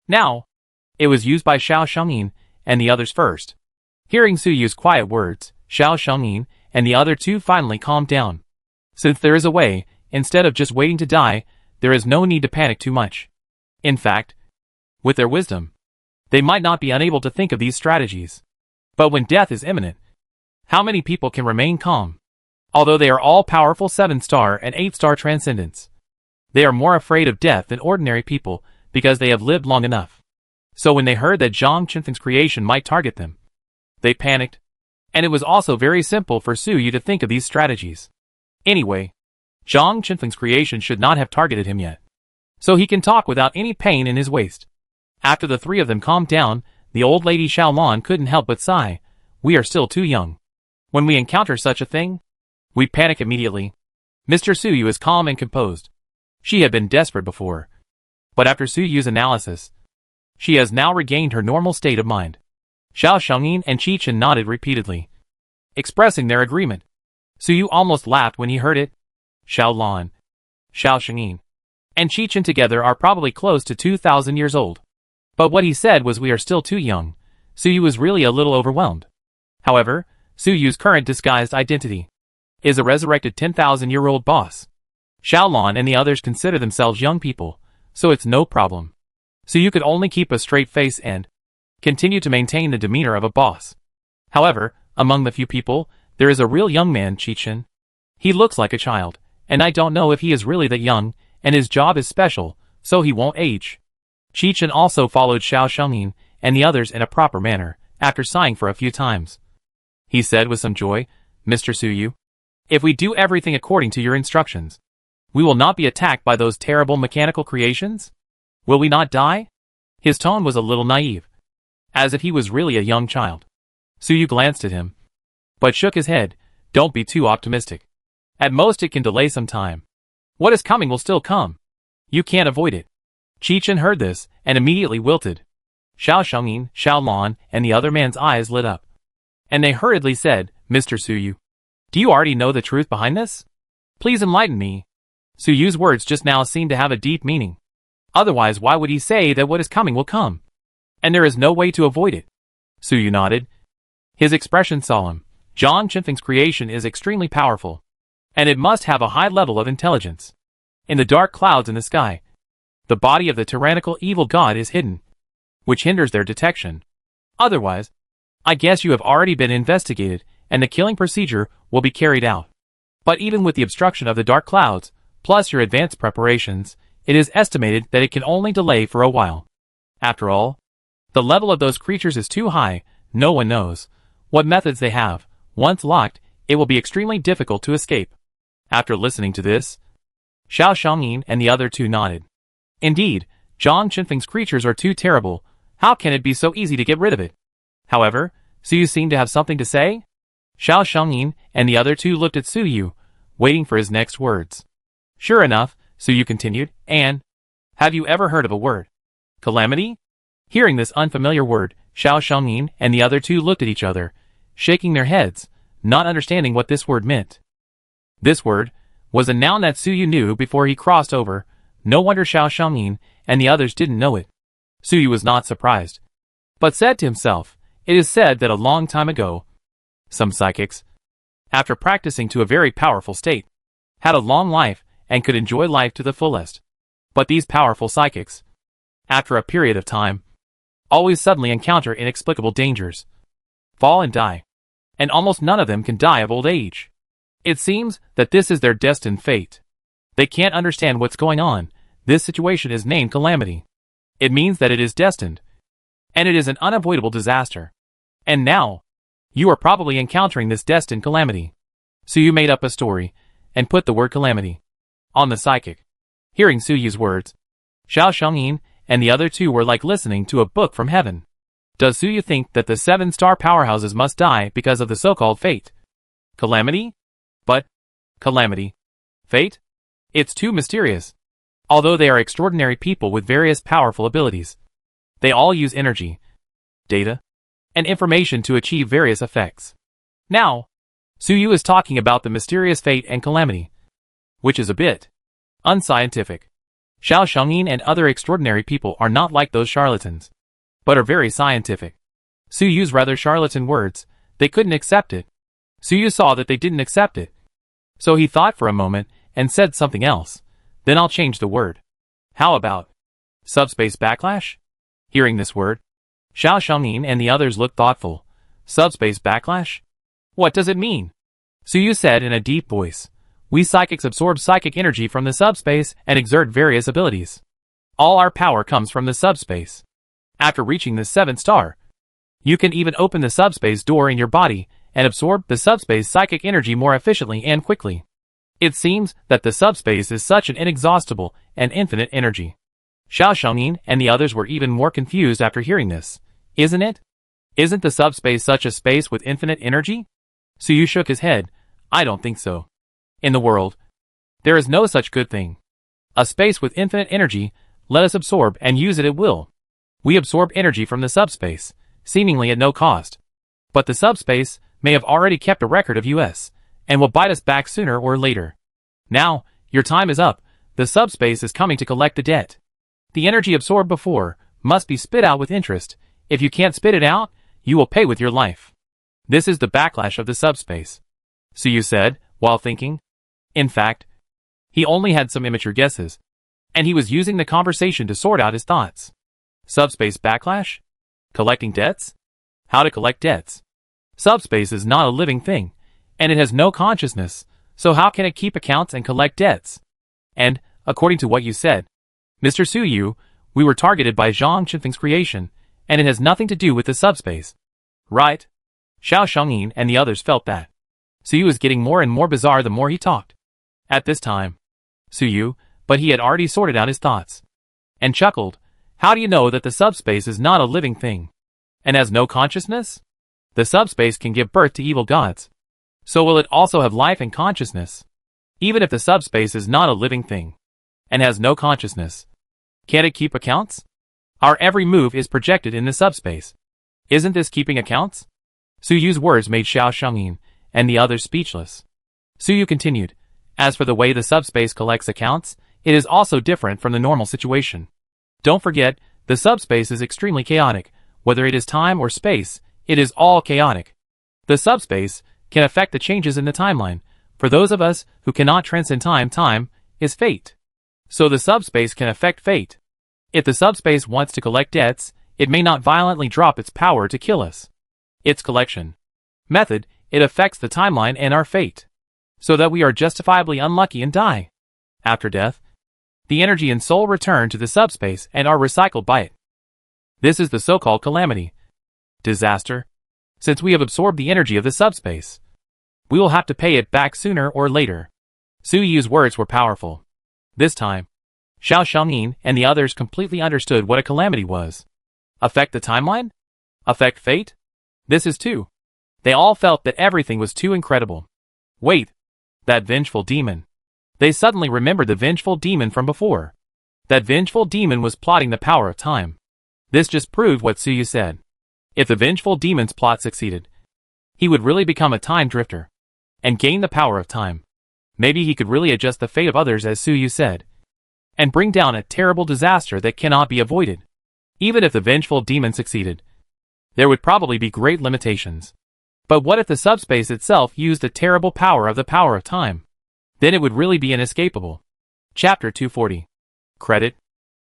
Now, It was used by Xiao Shengyin and the others first. Hearing Su Yu's quiet words, Xiao Shengyin and the other two finally calmed down. Since there is a way, instead of just waiting to die, there is no need to panic too much. In fact, with their wisdom, they might not be unable to think of these strategies. But when death is imminent, how many people can remain calm? Although they are all powerful 7-star and 8-star transcendents, they are more afraid of death than ordinary people because they have lived long enough. So when they heard that Zhang Qinfeng's creation might target them, they panicked. And it was also very simple for Su Yu to think of these strategies. Anyway, Zhang Qinfeng's creation should not have targeted him yet. So he can talk without any pain in his waist. After the three of them calmed down, the old lady Xiaolan couldn't help but sigh. We are still too young. When we encounter such a thing, we panic immediately. Mr. Su Yu is calm and composed. She had been desperate before. But after Su Yu's analysis, she has now regained her normal state of mind. Xiao Shengyin and Qi Chen nodded repeatedly, expressing their agreement. Su Yu almost laughed when he heard it. Xiao Lan, Xiao Shengyin, and Qi Chen together are probably close to 2,000 years old. But what he said was we are still too young. Su Yu was really a little overwhelmed. However, Su Yu's current disguised identity is a resurrected 10,000-year-old boss. Xiaolan and the others consider themselves young people, so it's no problem. Su Yu could only keep a straight face and continue to maintain the demeanor of a boss. However, among the few people, there is a real young man, Qi Chen. He looks like a child, and I don't know if he is really that young, and his job is special, so he won't age. Qi Chen also followed Xiao Shengyin and the others in a proper manner, after sighing for a few times. He said with some joy, Mr. Su Yu, if we do everything according to your instructions, we will not be attacked by those terrible mechanical creations? Will we not die? His tone was a little naive, as if he was really a young child. Su Yu glanced at him, but shook his head. Don't be too optimistic. At most it can delay some time. What is coming will still come. You can't avoid it. Qi Chen heard this, and immediately wilted. Xiao Shengyin, Xiao Lan, and the other man's eyes lit up. And they hurriedly said, Mr. Su Yu, do you already know the truth behind this? Please enlighten me. Su Yu's words just now seemed to have a deep meaning. Otherwise, why would he say that what is coming will come? And there is no way to avoid it. Su Yu nodded. His expression solemn. Zhang Qinfeng's creation is extremely powerful, and it must have a high level of intelligence. In the dark clouds in the sky, the body of the tyrannical evil god is hidden, which hinders their detection. Otherwise, I guess you have already been investigated, and the killing procedure will be carried out. But even with the obstruction of the dark clouds, plus your advanced preparations, it is estimated that it can only delay for a while. After all, the level of those creatures is too high. No one knows what methods they have. Once locked, it will be extremely difficult to escape. After listening to this, Xiao Shengyin and the other two nodded. Indeed, Zhang Qinfeng's creatures are too terrible. How can it be so easy to get rid of it? However, Su Yu seemed to have something to say. Xiao Shengyin and the other two looked at Su Yu, waiting for his next words. Sure enough, Su Yu continued, and have you ever heard of a word? Calamity? Hearing this unfamiliar word, Xiao Shengyin and the other two looked at each other, shaking their heads, not understanding what this word meant. This word was a noun that Su Yu knew before he crossed over. No wonder Xiao Shengyin and the others didn't know it. Su Yu was not surprised, but said to himself, it is said that a long time ago, some psychics, after practicing to a very powerful state, had a long life and could enjoy life to the fullest. But these powerful psychics, after a period of time, always suddenly encounter inexplicable dangers, fall and die, and almost none of them can die of old age. It seems that this is their destined fate. They can't understand what's going on. This situation is named calamity. It means that it is destined, and it is an unavoidable disaster. And now, you are probably encountering this destined calamity. So you made up a story, and put the word calamity on the psychic. Hearing Su Yu's words, Xiao Shengyin and the other two were like listening to a book from heaven. Does Su Yu think that the 7-star powerhouses must die because of the so-called fate? Calamity? But, calamity? Fate? It's too mysterious. Although they are extraordinary people with various powerful abilities, they all use energy, data, and information to achieve various effects. Now, Su Yu is talking about the mysterious fate and calamity, which is a bit unscientific. Xiao Shengyin and other extraordinary people are not like those charlatans, but are very scientific. Su Yu's rather charlatan words, they couldn't accept it. Su Yu saw that they didn't accept it. So he thought for a moment and said something else. Then I'll change the word. How about subspace backlash? Hearing this word, Xiao Xiaonin and the others looked thoughtful. Subspace backlash? What does it mean? Su Yu said in a deep voice. We psychics absorb psychic energy from the subspace and exert various abilities. All our power comes from the subspace. After reaching the 7th star, you can even open the subspace door in your body and absorb the subspace psychic energy more efficiently and quickly. It seems that the subspace is such an inexhaustible and infinite energy. Xiao Xiaonin and the others were even more confused after hearing this. Isn't it? Isn't the subspace such a space with infinite energy? Su Yu shook his head. I don't think so. In the world, there is no such good thing. A space with infinite energy, let us absorb and use it at will. We absorb energy from the subspace, seemingly at no cost. But the subspace may have already kept a record of us, and will bite us back sooner or later. Now, your time is up, the subspace is coming to collect the debt. The energy absorbed before must be spit out with interest. If you can't spit it out, you will pay with your life. This is the backlash of the subspace. Su Yu said, while thinking. In fact, he only had some immature guesses, and he was using the conversation to sort out his thoughts. Subspace backlash? Collecting debts? How to collect debts? Subspace is not a living thing, and it has no consciousness, so how can it keep accounts and collect debts? And, according to what you said, Mr. Su Yu, we were targeted by Zhang Qinfeng's creation, and it has nothing to do with the subspace. Right? Xiao Xiaonin and the others felt that. Su Yu was getting more and more bizarre the more he talked. At this time, Su Yu, but he had already sorted out his thoughts. And chuckled. How do you know that the subspace is not a living thing? And has no consciousness? The subspace can give birth to evil gods. So will it also have life and consciousness? Even if the subspace is not a living thing, and has no consciousness, can't it keep accounts? Our every move is projected in the subspace. Isn't this keeping accounts? Su Yu's words made Xiao Xiaonin and the others speechless. Su Yu continued. As for the way the subspace collects accounts, it is also different from the normal situation. Don't forget, the subspace is extremely chaotic. Whether it is time or space, it is all chaotic. The subspace can affect the changes in the timeline. For those of us who cannot transcend time, time is fate. So the subspace can affect fate. If the subspace wants to collect debts, it may not violently drop its power to kill us. Its collection method, it affects the timeline and our fate, so that we are justifiably unlucky and die. After death, the energy and soul return to the subspace and are recycled by it. This is the so-called calamity. Disaster. Since we have absorbed the energy of the subspace, we will have to pay it back sooner or later. Su Yu's words were powerful. This time, Xiao Xiaonin and the others completely understood what a calamity was. Affect the timeline? Affect fate? This is too. They all felt that everything was too incredible. Wait. That vengeful demon. They suddenly remembered the vengeful demon from before. That vengeful demon was plotting the power of time. This just proved what Su Yu said. If the vengeful demon's plot succeeded, he would really become a time drifter and gain the power of time. Maybe he could really adjust the fate of others as Su Yu said, and bring down a terrible disaster that cannot be avoided. Even if the vengeful demon succeeded, there would probably be great limitations. But what if the subspace itself used the terrible power of the power of time? Then it would really be inescapable. Chapter 240. Credit.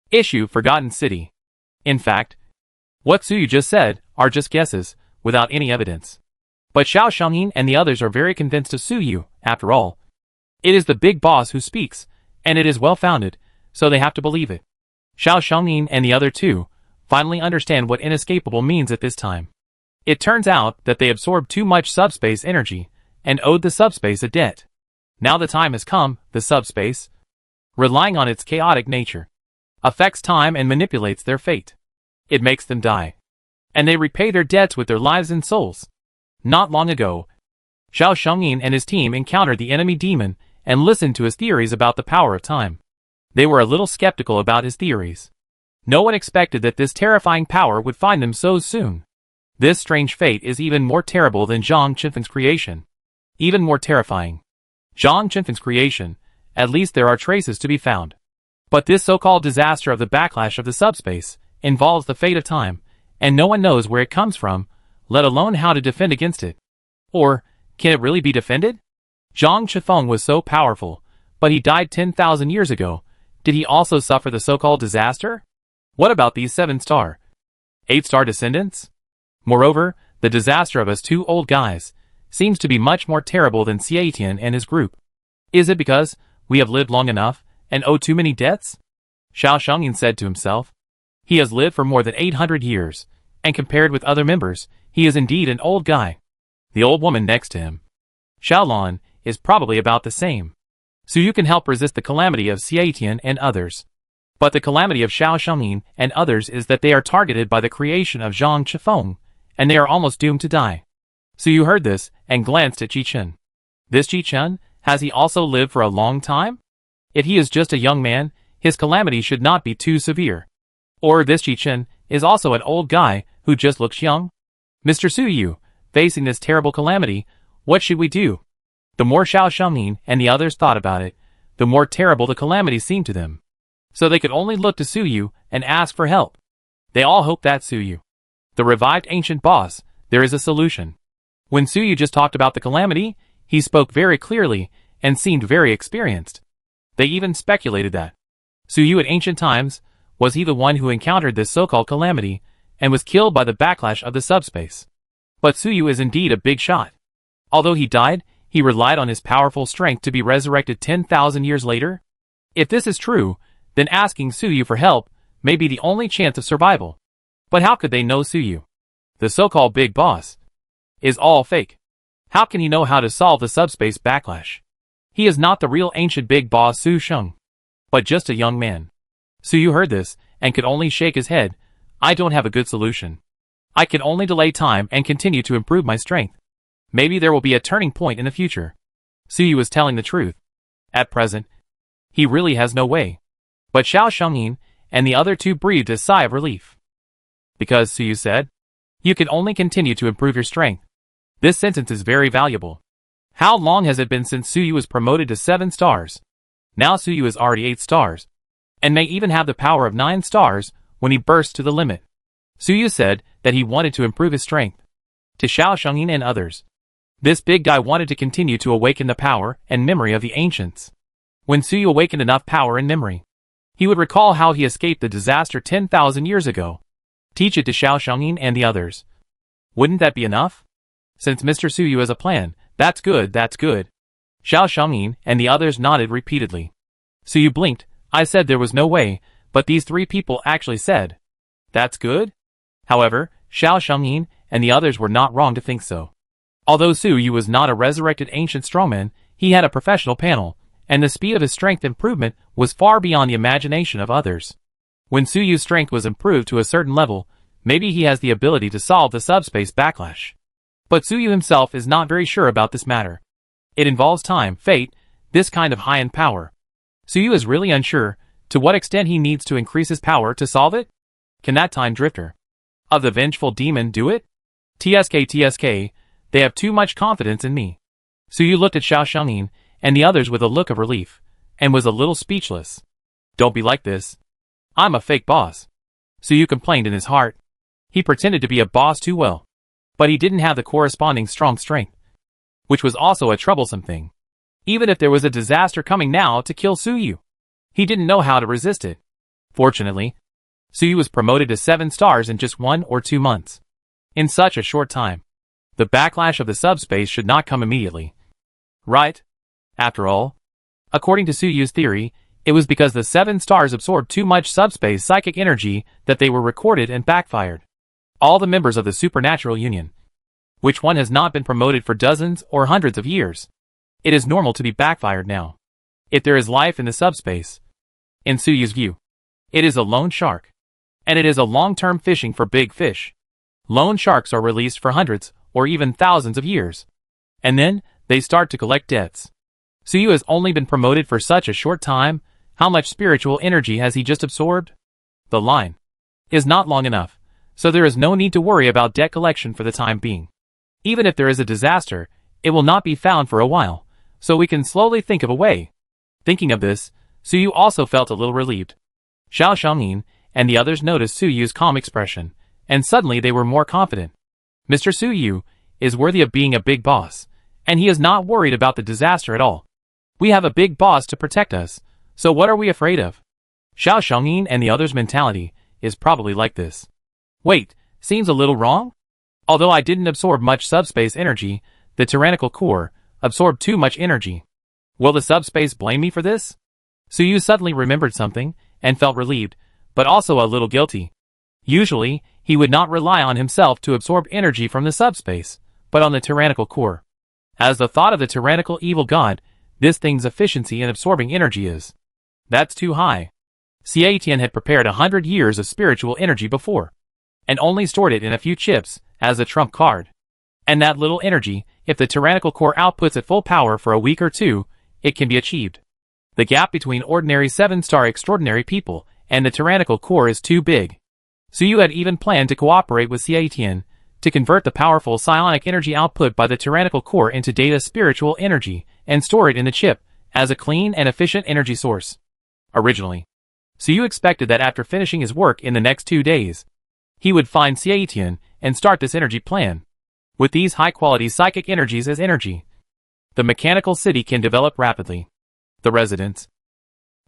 Issue Forgotten City. In fact, what Su Yu just said are just guesses, without any evidence. But Xiao Xiaonin and the others are very convinced of Su Yu, after all. It is the big boss who speaks, and it is well-founded, so they have to believe it. Xiao Xiaonin and the other two finally understand what inescapable means at this time. It turns out that they absorbed too much subspace energy, and owed the subspace a debt. Now the time has come, the subspace, relying on its chaotic nature, affects time and manipulates their fate. It makes them die. And they repay their debts with their lives and souls. Not long ago, Xiao Xiaonin and his team encountered the enemy demon and listened to his theories about the power of time. They were a little skeptical about his theories. No one expected that this terrifying power would find them so soon. This strange fate is even more terrible than Zhang Qinfeng's creation. Even more terrifying. Zhang Qinfeng's creation, at least there are traces to be found. But this so-called disaster of the backlash of the subspace involves the fate of time, and no one knows where it comes from, let alone how to defend against it. Or, can it really be defended? Zhang Chifeng was so powerful, but he died 10,000 years ago. Did he also suffer the so-called disaster? What about these 7-star, 8-star descendants? Moreover, the disaster of us two old guys seems to be much more terrible than Xie Tian and his group. Is it because we have lived long enough and owe too many debts? Xiao Shengyin said to himself. He has lived for more than 800 years, and compared with other members, he is indeed an old guy. The old woman next to him, Xiaolan, is probably about the same. So you can help resist the calamity of Xie Tian and others. But the calamity of Xiao Shengyin and others is that they are targeted by the creation of Zhang Chifeng, and they are almost doomed to die. So you heard this, and glanced at Qi Chen. This Qi Chen, has he also lived for a long time? If he is just a young man, his calamity should not be too severe. Or this Qi Chen is also an old guy who just looks young? Mr. Su Yu, facing this terrible calamity, what should we do? The more Xiao Shengyin and the others thought about it, the more terrible the calamity seemed to them. So they could only look to Su Yu and ask for help. They all hoped that Su Yu, the revived ancient boss, there is a solution. When Su Yu just talked about the calamity, he spoke very clearly and seemed very experienced. They even speculated that Su Yu at ancient times, was he the one who encountered this so-called calamity and was killed by the backlash of the subspace? But Su Yu is indeed a big shot. Although he died, he relied on his powerful strength to be resurrected 10,000 years later? If this is true, then asking Su Yu for help may be the only chance of survival. But how could they know Su Yu, the so-called big boss, is all fake? How can he know how to solve the subspace backlash? He is not the real ancient big boss Su Sheng, but just a young man. Su Yu heard this, and could only shake his head. I don't have a good solution. I can only delay time and continue to improve my strength. Maybe there will be a turning point in the future. Su Yu was telling the truth. At present, he really has no way. But Xiao Shengyin and the other two breathed a sigh of relief. Because, Su Yu said, you can only continue to improve your strength. This sentence is very valuable. How long has it been since Su Yu was promoted to 7 stars? Now Su Yu is already 8 stars, and may even have the power of 9 stars when he bursts to the limit. Su Yu said that he wanted to improve his strength. To Xiao Shengyin and others, this big guy wanted to continue to awaken the power and memory of the ancients. When Su Yu awakened enough power and memory, he would recall how he escaped the disaster 10,000 years ago. Teach it to Xiao Shengyin and the others. Wouldn't that be enough? Since Mr. Su Yu has a plan, that's good, that's good. Xiao Shengyin and the others nodded repeatedly. Su Yu blinked. I said there was no way, but these 3 people actually said, that's good? However, Xiao Shengyin and the others were not wrong to think so. Although Su Yu was not a resurrected ancient strongman, he had a professional panel, and the speed of his strength improvement was far beyond the imagination of others. When Su Yu's strength was improved to a certain level, maybe he has the ability to solve the subspace backlash. But Su Yu himself is not very sure about this matter. It involves time, fate, this kind of high-end power. Su Yu is really unsure to what extent he needs to increase his power to solve it. Can that time drifter of the vengeful demon do it? TSK, they have too much confidence in me. Su Yu looked at Xiao Shengyin and the others with a look of relief, and was a little speechless. Don't be like this. I'm a fake boss. Su Yu complained in his heart. He pretended to be a boss too well, but he didn't have the corresponding strong strength, which was also a troublesome thing. Even if there was a disaster coming now to kill Su Yu, he didn't know how to resist it. Fortunately, Su Yu was promoted to 7 stars in just 1 or 2 months. In such a short time, the backlash of the subspace should not come immediately. Right? After all, according to Su Yu's theory, it was because the 7 stars absorbed too much subspace psychic energy that they were recorded and backfired. All the members of the supernatural union, which one has not been promoted for dozens or hundreds of years. It is normal to be backfired now. If there is life in the subspace, in Su Yu's view, it is a lone shark. And it is a long-term fishing for big fish. Lone sharks are released for hundreds or even thousands of years. And then, they start to collect debts. Su Yu has only been promoted for such a short time. How much spiritual energy has he just absorbed? The line is not long enough, so there is no need to worry about debt collection for the time being. Even if there is a disaster, it will not be found for a while, so we can slowly think of a way. Thinking of this, Su Yu also felt a little relieved. Xiao Shengyin and the others noticed Su Yu's calm expression, and suddenly they were more confident. Mr. Suyu is worthy of being a big boss, and he is not worried about the disaster at all. We have a big boss to protect us, so what are we afraid of? Xiao Shengyin and the others' mentality is probably like this. Wait, seems a little wrong? Although I didn't absorb much subspace energy, the tyrannical core absorbed too much energy. Will the subspace blame me for this? Suyu suddenly remembered something, and felt relieved, but also a little guilty. Usually, he would not rely on himself to absorb energy from the subspace, but on the tyrannical core. As the thought of the tyrannical evil god, this thing's efficiency in absorbing energy is. That's too high. Xie Tian had prepared 100 years of spiritual energy before, and only stored it in a few chips, as a trump card. And that little energy, if the tyrannical core outputs at full power for a week or two, it can be achieved. The gap between ordinary 7-star extraordinary people and the tyrannical core is too big. Suyu had even planned to cooperate with Xie Tian to convert the powerful psionic energy output by the tyrannical core into data spiritual energy and store it in the chip as a clean and efficient energy source. Originally, Suyu expected that after finishing his work in the next 2 days, he would find Xie Tian and start this energy plan. With these high-quality psychic energies as energy, the mechanical city can develop rapidly. The residents,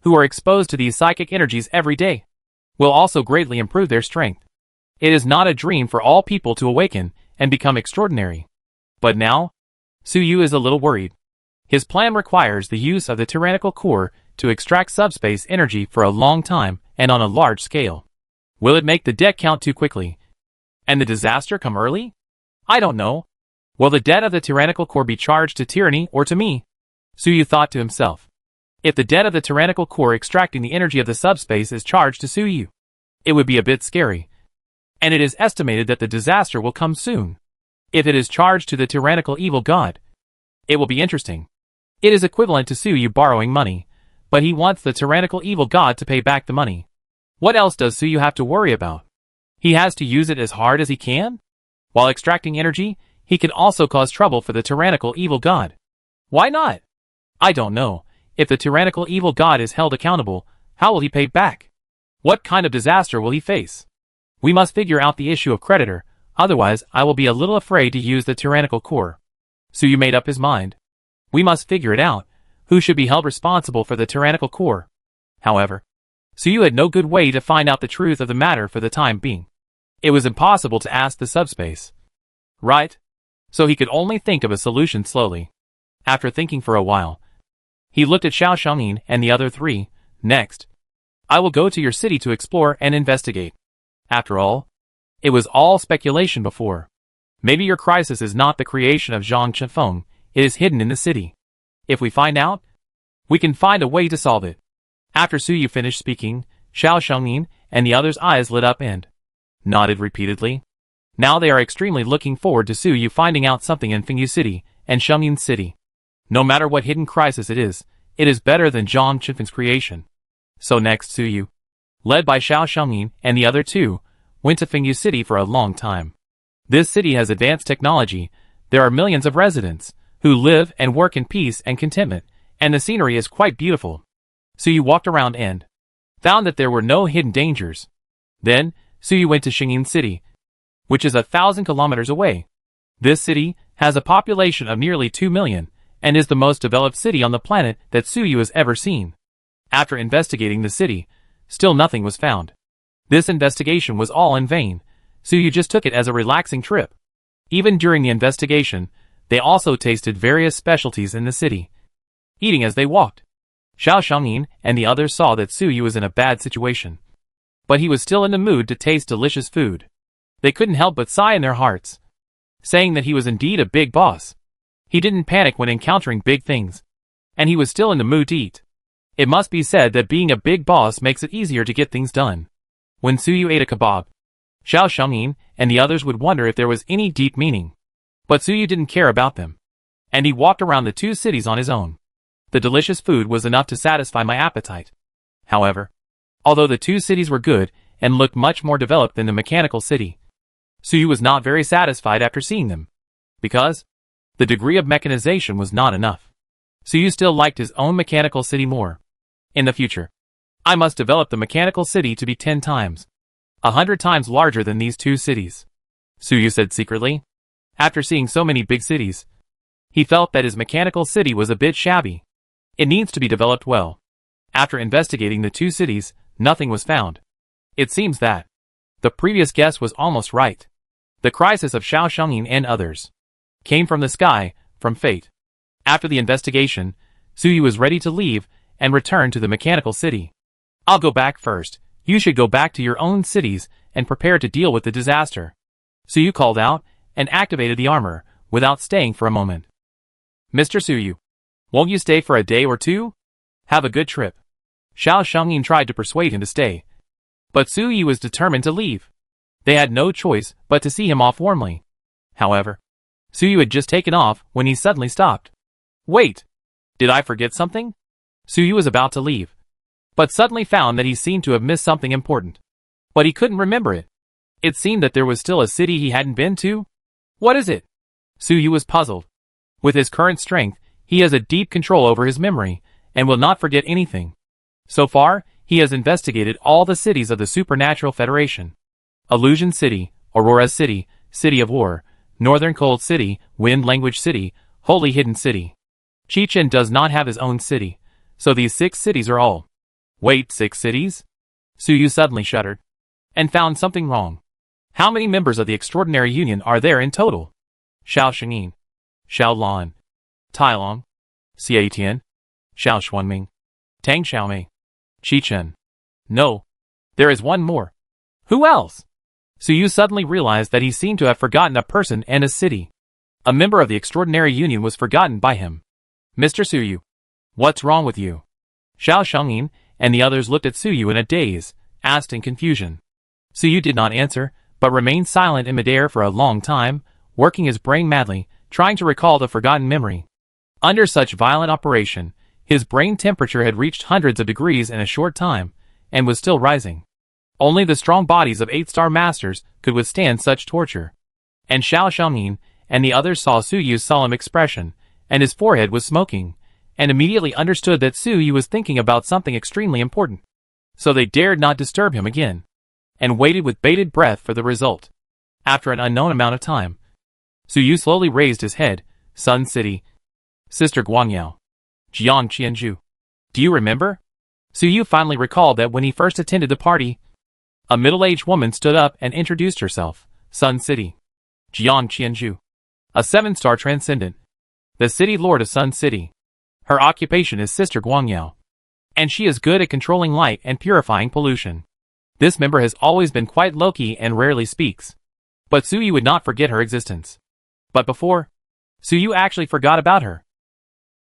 who are exposed to these psychic energies every day, will also greatly improve their strength. It is not a dream for all people to awaken and become extraordinary. But now, Suyu is a little worried. His plan requires the use of the tyrannical core to extract subspace energy for a long time and on a large scale. Will it make the debt count too quickly? And the disaster come early? I don't know. Will the debt of the tyrannical core be charged to tyranny or to me? Suyu thought to himself. If the debt of the tyrannical core extracting the energy of the subspace is charged to Suyu, it would be a bit scary. And it is estimated that the disaster will come soon. If it is charged to the tyrannical evil god, it will be interesting. It is equivalent to Suyu borrowing money, but he wants the tyrannical evil god to pay back the money. What else does Suyu have to worry about? He has to use it as hard as he can? While extracting energy, he can also cause trouble for the tyrannical evil god. Why not? I don't know. If the tyrannical evil god is held accountable, how will he pay back? What kind of disaster will he face? We must figure out the issue of creditor, otherwise I will be a little afraid to use the tyrannical core. Suyu made up his mind. We must figure it out. Who should be held responsible for the tyrannical core? However, Suyu had no good way to find out the truth of the matter for the time being. It was impossible to ask the subspace. Right? So he could only think of a solution slowly. After thinking for a while, he looked at Xiao Shengyin and the other three. Next, I will go to your city to explore and investigate. After all, it was all speculation before. Maybe your crisis is not the creation of Zhang Chenfeng, it is hidden in the city. If we find out, we can find a way to solve it. After Suyu finished speaking, Xiao Shengyin and the others' eyes lit up and nodded repeatedly. Now they are extremely looking forward to Suyu finding out something in Fengyu City and Shengyin City. No matter what hidden crisis it is better than Zhang Chenfeng's creation. So next Suyu, led by Xiao Shengyin and the other two, went to Fengyu City for a long time. This city has advanced technology, there are millions of residents, who live and work in peace and contentment, and the scenery is quite beautiful. Suyu walked around and found that there were no hidden dangers. Then, Suyu went to Shengyin City, which is 1,000 kilometers away. This city has a population of nearly 2 million, and is the most developed city on the planet that Suyu has ever seen. After investigating the city, still nothing was found. This investigation was all in vain. Suyu just took it as a relaxing trip. Even during the investigation, they also tasted various specialties in the city, eating as they walked. Xiao Shengyin and the others saw that Suyu was in a bad situation, but he was still in the mood to taste delicious food. They couldn't help but sigh in their hearts, saying that he was indeed a big boss. He didn't panic when encountering big things, and he was still in the mood to eat. It must be said that being a big boss makes it easier to get things done. When Suyu ate a kebab, Xiao Shengyin and the others would wonder if there was any deep meaning. But Suyu didn't care about them, and he walked around the 2 cities on his own. The delicious food was enough to satisfy my appetite. However, although the 2 cities were good and looked much more developed than the mechanical city, Suyu was not very satisfied after seeing them, because the degree of mechanization was not enough. Suyu still liked his own mechanical city more. In the future, I must develop the mechanical city to be 10 times 100 times larger than these two cities, Suyu said secretly. After seeing so many big cities, he felt that his mechanical city was a bit shabby. It needs to be developed well. After investigating the two cities, nothing was found. It seems that the previous guess was almost right. The crisis of Xiao Shengyin and others came from the sky, from fate. After the investigation, Suyu was ready to leave and return to the mechanical city. I'll go back first. You should go back to your own cities and prepare to deal with the disaster. Suyu called out and activated the armor without staying for a moment. Mr. Suyu, won't you stay for a day or two? Have a good trip. Xiao Shengyin tried to persuade him to stay, but Suyu was determined to leave. They had no choice but to see him off warmly. However, Suyu had just taken off when he suddenly stopped. Wait! Did I forget something? Suyu was about to leave, but suddenly found that he seemed to have missed something important. But he couldn't remember it. It seemed that there was still a city he hadn't been to. What is it? Suyu was puzzled. With his current strength, he has a deep control over his memory, and will not forget anything. So far, he has investigated all the cities of the Supernatural Federation. Illusion City, Aurora City, City of War, Northern Cold City, Wind Language City, Holy Hidden City. Chichen does not have his own city, so these 6 cities are all. Wait, 6 cities? Suyu suddenly shuddered, and found something wrong. How many members of the Extraordinary Union are there in total? Xiao Shengyin, Xiao Lan, Tai Long, Xie Tian, Xiao Xuanming, Tang Xiaomei, Chichen. No, there is one more. Who else? Suyu suddenly realized that he seemed to have forgotten a person and a city. A member of the Extraordinary Union was forgotten by him. Mr. Suyu, what's wrong with you? Xiao Shengyin and the others looked at Suyu in a daze, asked in confusion. Suyu did not answer, but remained silent in midair for a long time, working his brain madly, trying to recall the forgotten memory. Under such violent operation, his brain temperature had reached hundreds of degrees in a short time, and was still rising. Only the strong bodies of 8-star masters could withstand such torture. And Xiao Shengyin and the others saw Suyu's solemn expression, and his forehead was smoking, and immediately understood that Suyu was thinking about something extremely important. So they dared not disturb him again, and waited with bated breath for the result. After an unknown amount of time, Suyu slowly raised his head. Sun City, Sister Guangyao, Jiang Qianzhu. Do you remember? Suyu finally recalled that when he first attended the party, a middle-aged woman stood up and introduced herself. Sun City, Jiang Qianzhu, a 7-star transcendent, the city lord of Sun City. Her occupation is Sister Guangyao, and she is good at controlling light and purifying pollution. This member has always been quite low-key and rarely speaks, but Suyu would not forget her existence. But before, Suyu actually forgot about her.